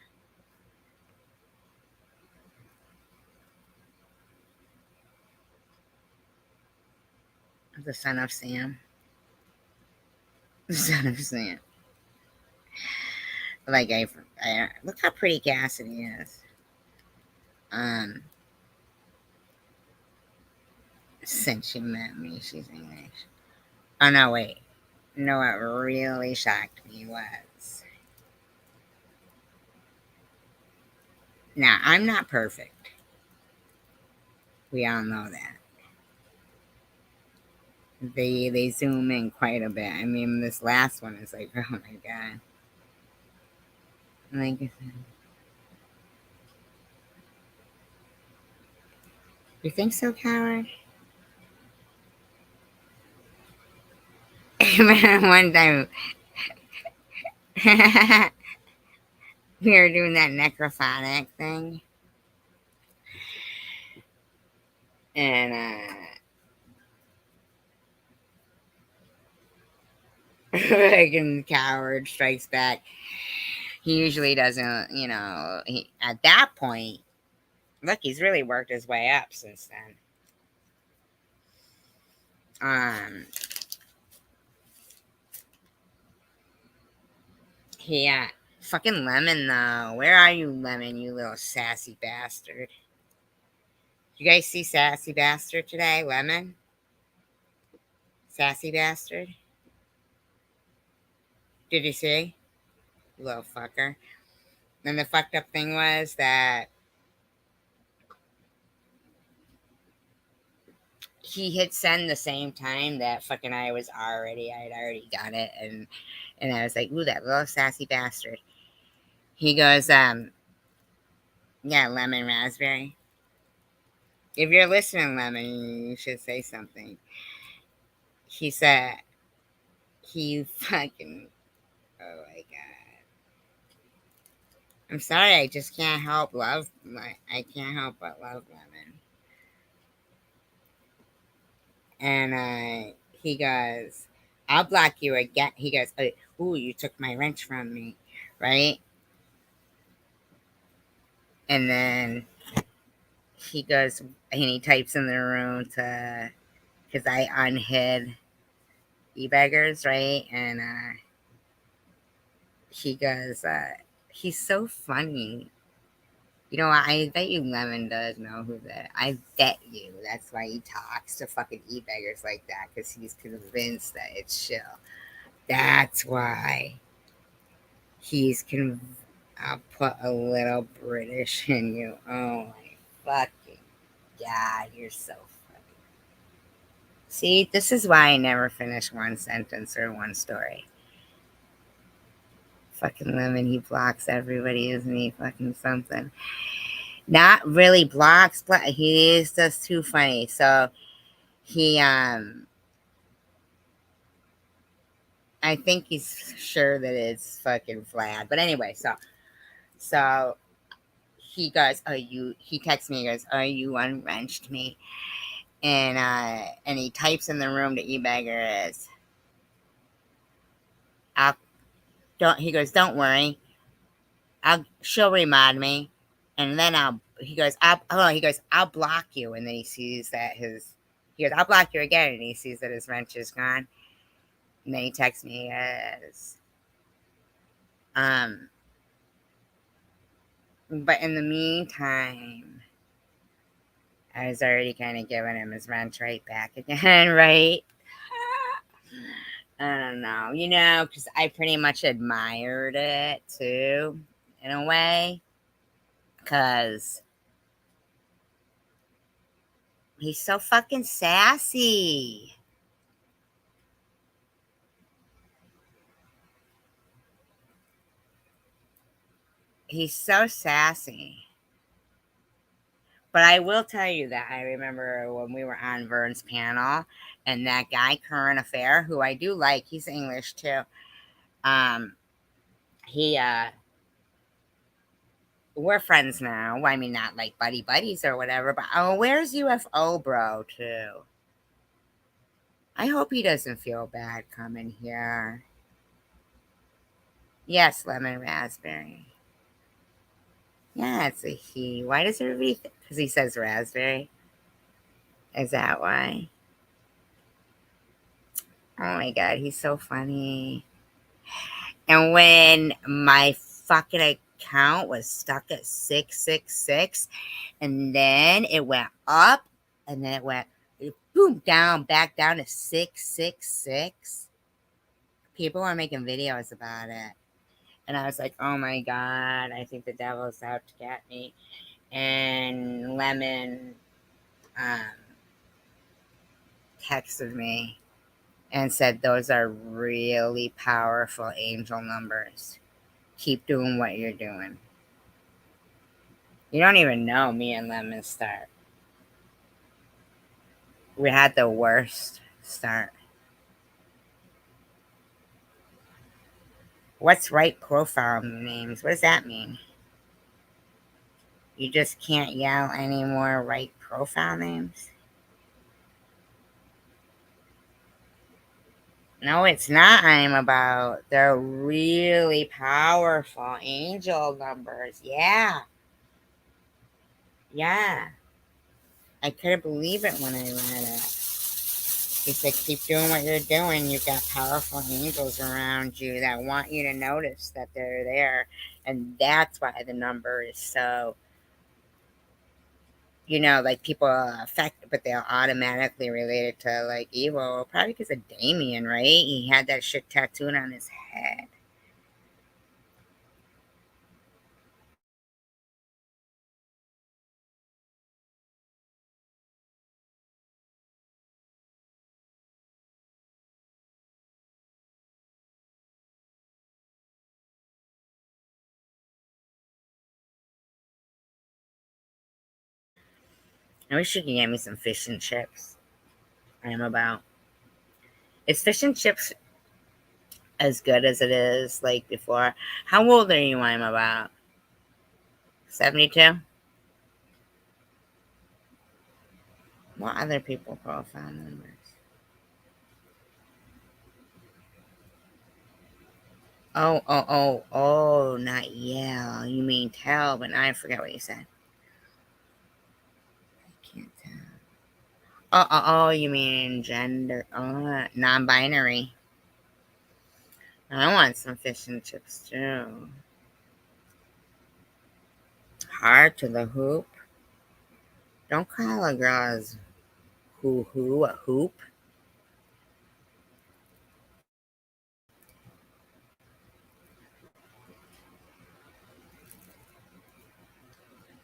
The son of Sam. The son of Sam. Like, I look how pretty Cassidy is. Since she met me, she's English. Oh, no, wait. You know what really shocked me was... Now, I'm not perfect. We all know that. They zoom in quite a bit. I mean, this last one is like, oh my god. Like I said. You think so, coward? I remember one time we were doing that necrophonic thing. And fucking coward strikes back. He usually doesn't, you know, at that point, look, he's really worked his way up since then. Fucking Lemon, though. Where are you, Lemon, you little sassy bastard? You guys see Sassy Bastard today, Lemon? Sassy Bastard? Did you see? Little fucker. And the fucked up thing was that he hit send the same time that fucking I had already got it. And I was like, ooh, that little sassy bastard. He goes, yeah, Lemon Raspberry. If you're listening, Lemon, you should say something. He said, he fucking, oh my god. I'm sorry, I just can't help love. I can't help but love Lemon. And he goes, I'll block you again. He goes, ooh, you took my wrench from me, right? And then he goes, and he types in the room because I unhid e-beggars, right? And he goes, he's so funny. You know what? I bet you Lemon does know who that. I bet you that's why he talks to fucking e-beggars like that, because he's convinced that it's chill. That's why he's I'll put a little British in you. Oh my fucking god, you're so funny. See, this is why I never finish one sentence or one story. Fucking Lemon, he blocks everybody, isn't he? Fucking something. Not really blocks, but he is just too funny. So he I think he's sure that it's fucking Vlad. But anyway, so he goes, he texts me, he goes, you unwrenched me. And he types in the room to e-beggar is, he goes, don't worry. She'll remind me. And then I'll block you. And then he sees that he goes, I'll block you again. And he sees that his wrench is gone. And then he texts me as, but in the meantime, I was already kind of giving him his wrench right back again, right? I don't know, because I pretty much admired it too, in a way, because he's so fucking sassy. He's so sassy. But I will tell you that I remember when we were on Vern's panel, and that guy, Current Affair, who I do like, he's English too. we're friends now. I mean, not like buddy buddies or whatever, but oh, where's UFO bro too? I hope he doesn't feel bad coming here. Yes, lemon raspberry. Yeah, it's a he. Why does everybody think? Because he says raspberry. Is that why? Oh my god, he's so funny. And when my fucking account was stuck at 666, and then it went up, and then it went boom down, back down to 666. People were making videos about it. And I was like, oh my god, I think the devil's out to get me. And Lemon texted me and said, those are really powerful angel numbers. Keep doing what you're doing. You don't even know me and Lemon start. We had the worst start. What's right profile names? What does that mean? You just can't yell any more right profile names? No, it's not. I'm about. They're really powerful angel numbers. Yeah. Yeah. I couldn't believe it when I read it. He said, keep doing what you're doing. You've got powerful angels around you that want you to notice that they're there. And that's why the number is so, like people are affected, but they're automatically related to like evil. Probably because of Damien, right? He had that shit tattooed on his head. I wish you could get me some fish and chips. I am about. Is fish and chips as good as it is like before? How old are you? I'm about 72. What other people profile numbers? Oh, not Yale. You mean tell, but I forget what you said. I can't tell. Oh, you mean gender. Oh, non-binary. I want some fish and chips too. Hard to the hoop. Don't call a girl's hoo-hoo a hoop.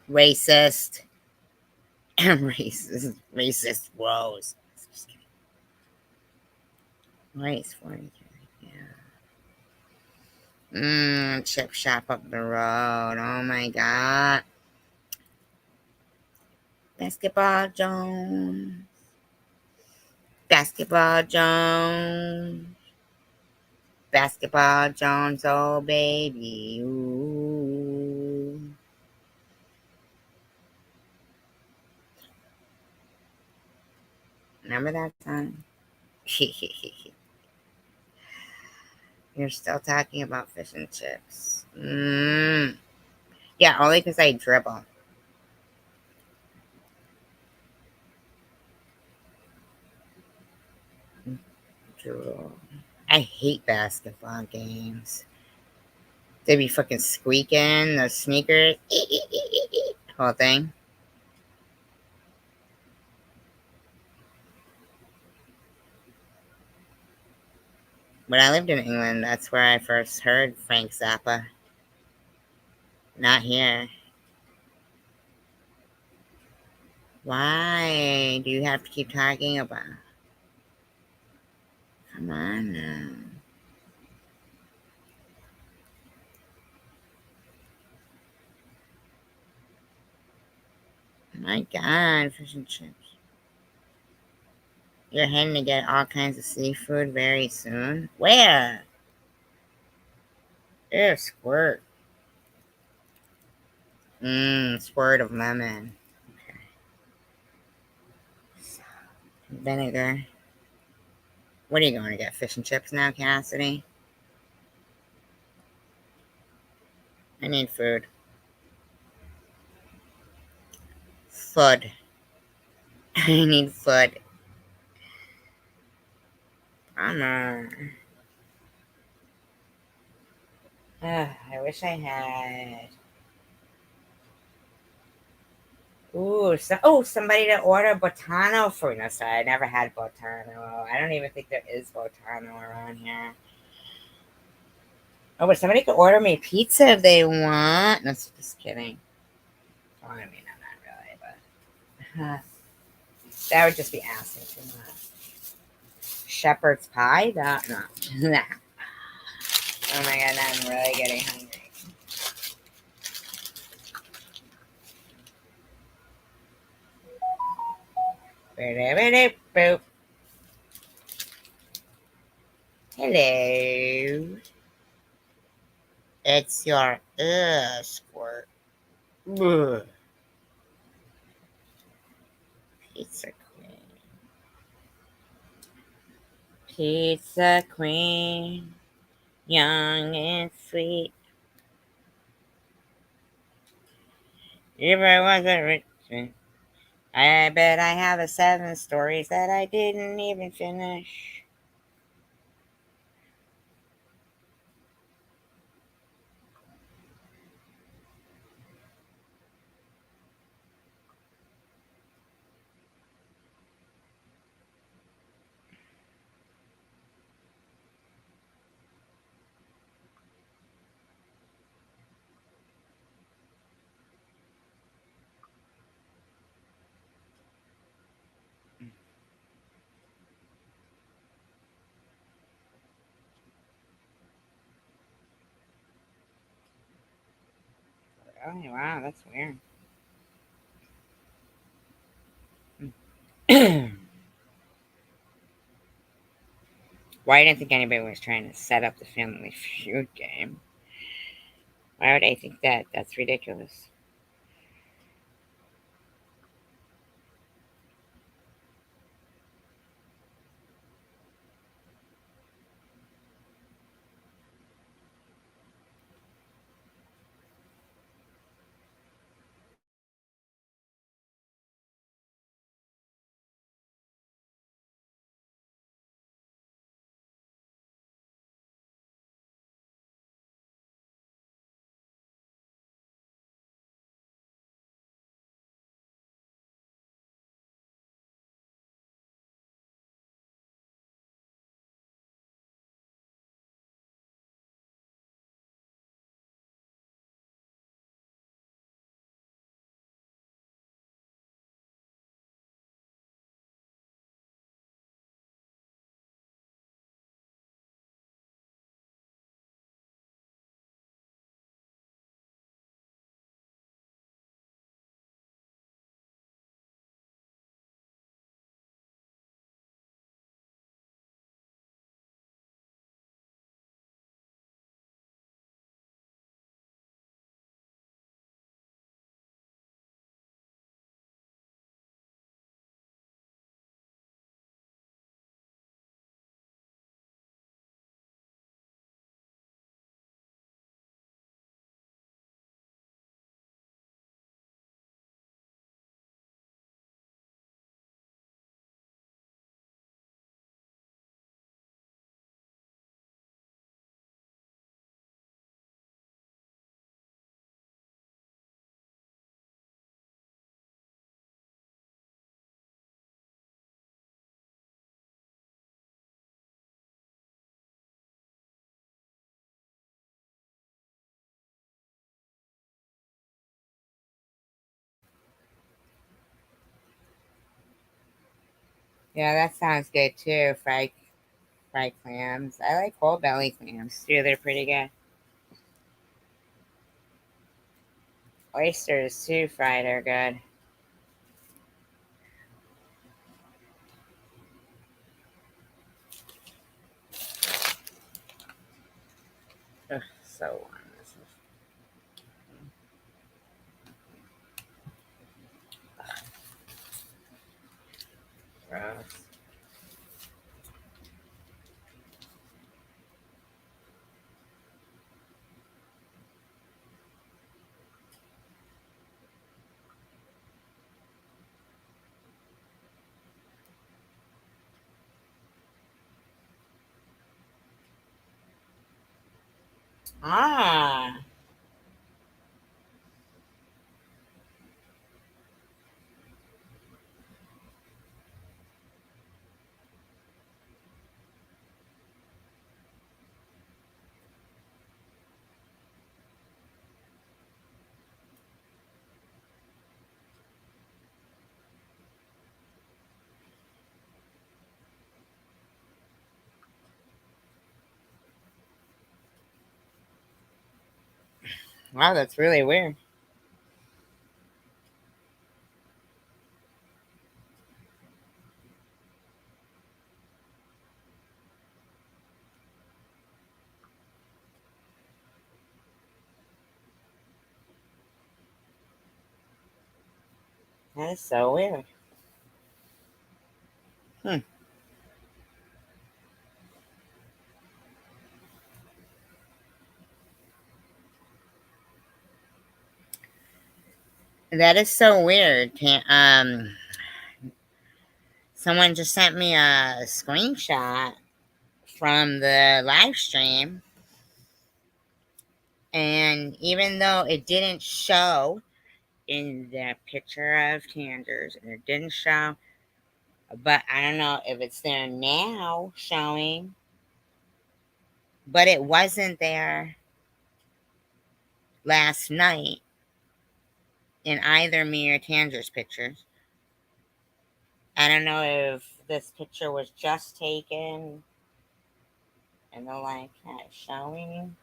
Racist. Racist woes. Just kidding. Race 43. Yeah. Chip shop up the road. Oh my god. Basketball Jones. Basketball Jones. Basketball Jones, oh baby. Ooh. Remember that song? You're still talking about fish and chips. Yeah, only because I dribble. I hate basketball games. They be fucking squeaking, the sneakers, whole thing. When I lived in England, that's where I first heard Frank Zappa. Not here. Why do you have to keep talking about? Come on now. My God, fish and chips. You're heading to get all kinds of seafood very soon? Where? Ew, squirt. Squirt of lemon. Okay. Vinegar. What are you going to get? Fish and chips now, Cassidy? I need food. Food. I need food. Bummer. I wish I had. Ooh, somebody to order Botano for. No, sorry, I never had Botano. I don't even think there is Botano around here. Oh, but somebody could order me pizza if they want. No, just kidding. Well, I mean, I'm not really, but that would just be asking too much. Shepherd's pie? No. Nah. Oh my god, now I'm really getting hungry. Boop. Hello. It's your squirt. Ugh. Pizza queen. Pizza queen. Young and sweet. If I wasn't rich, I bet I have 7 stories that I didn't even finish. Oh, wow, that's weird. Why I didn't think anybody was trying to set up the Family Feud game. Why would I think that? That's ridiculous. Yeah, that sounds good too. Fried clams. I like whole belly clams too. They're pretty good. Oysters too, fried are good. Ugh, so gross. Ah. Wow, that's really weird. That is so weird. That is so weird. Someone just sent me a screenshot from the live stream, and even though it didn't show in the picture of Tanders, and it didn't show, but I don't know if it's there now showing, but it wasn't there last night in either me or Tanger's pictures. I don't know if this picture was just taken and the live cat showing.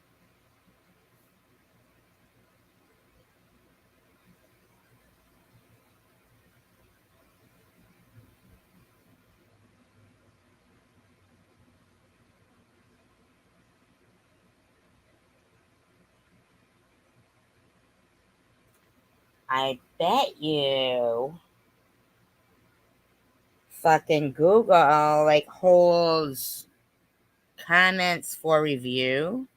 I bet you fucking Google like holds comments for review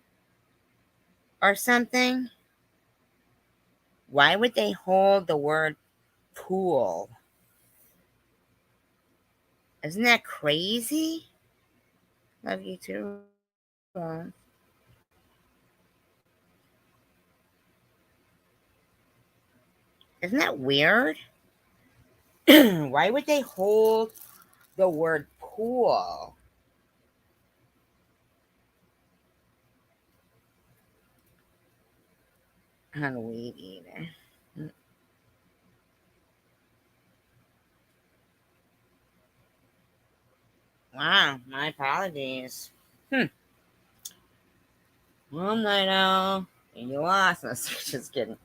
or something. Why would they hold the word pool? Isn't that crazy? Love you too. Isn't that weird? Why would they hold the word pool? On Weed Eater. Wow, my apologies. Well, night owl, and you lost. No, just kidding.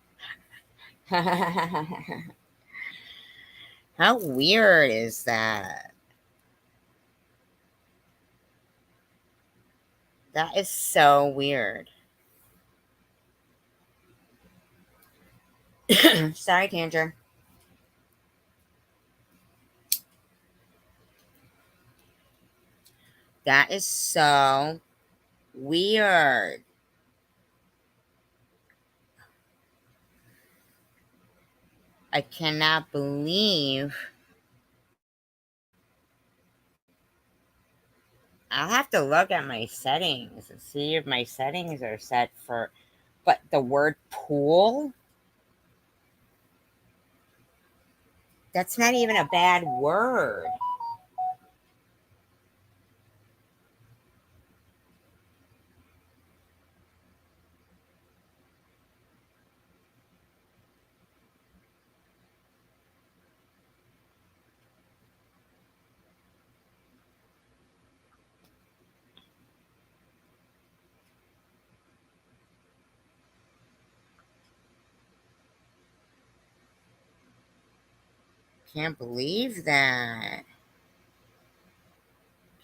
How weird is that? That is so weird. Sorry, Tanger. That is so weird. I cannot believe. I'll have to look at my settings and see if my settings are set for, but the word pool? That's not even a bad word. Can't believe that,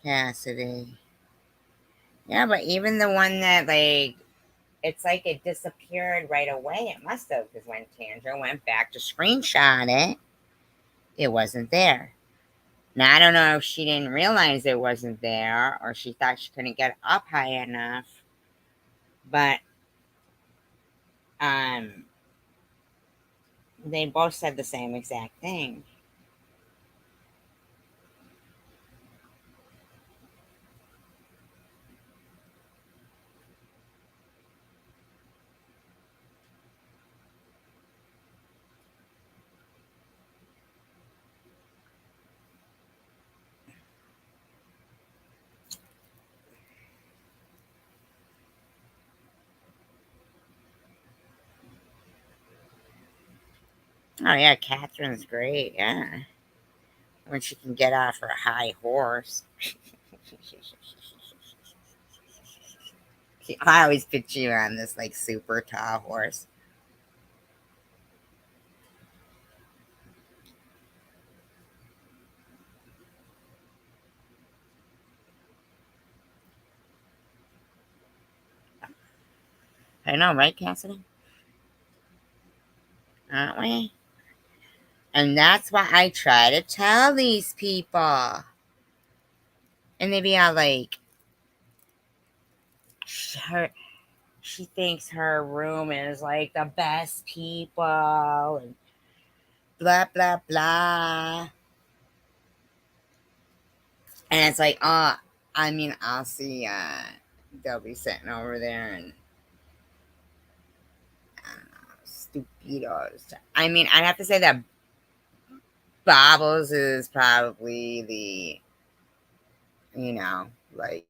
Cassidy. Yeah, but even the one that, like, it's like it disappeared right away. It must have, because when Tandra went back to screenshot it, it wasn't there. Now, I don't know if she didn't realize it wasn't there or she thought she couldn't get up high enough. But they both said the same exact thing. Oh, yeah, Catherine's great, yeah. When she can get off her high horse. I always picture you on this, like, super tall horse. I know, right, Cassidy? Aren't we? And that's why I try to tell these people. And they be all like, she thinks her room is like the best people and blah, blah, blah. And it's like, oh, I mean, I'll see, they'll be sitting over there and stupidos. I mean, I'd have to say that Bobbles is probably the, you know, like,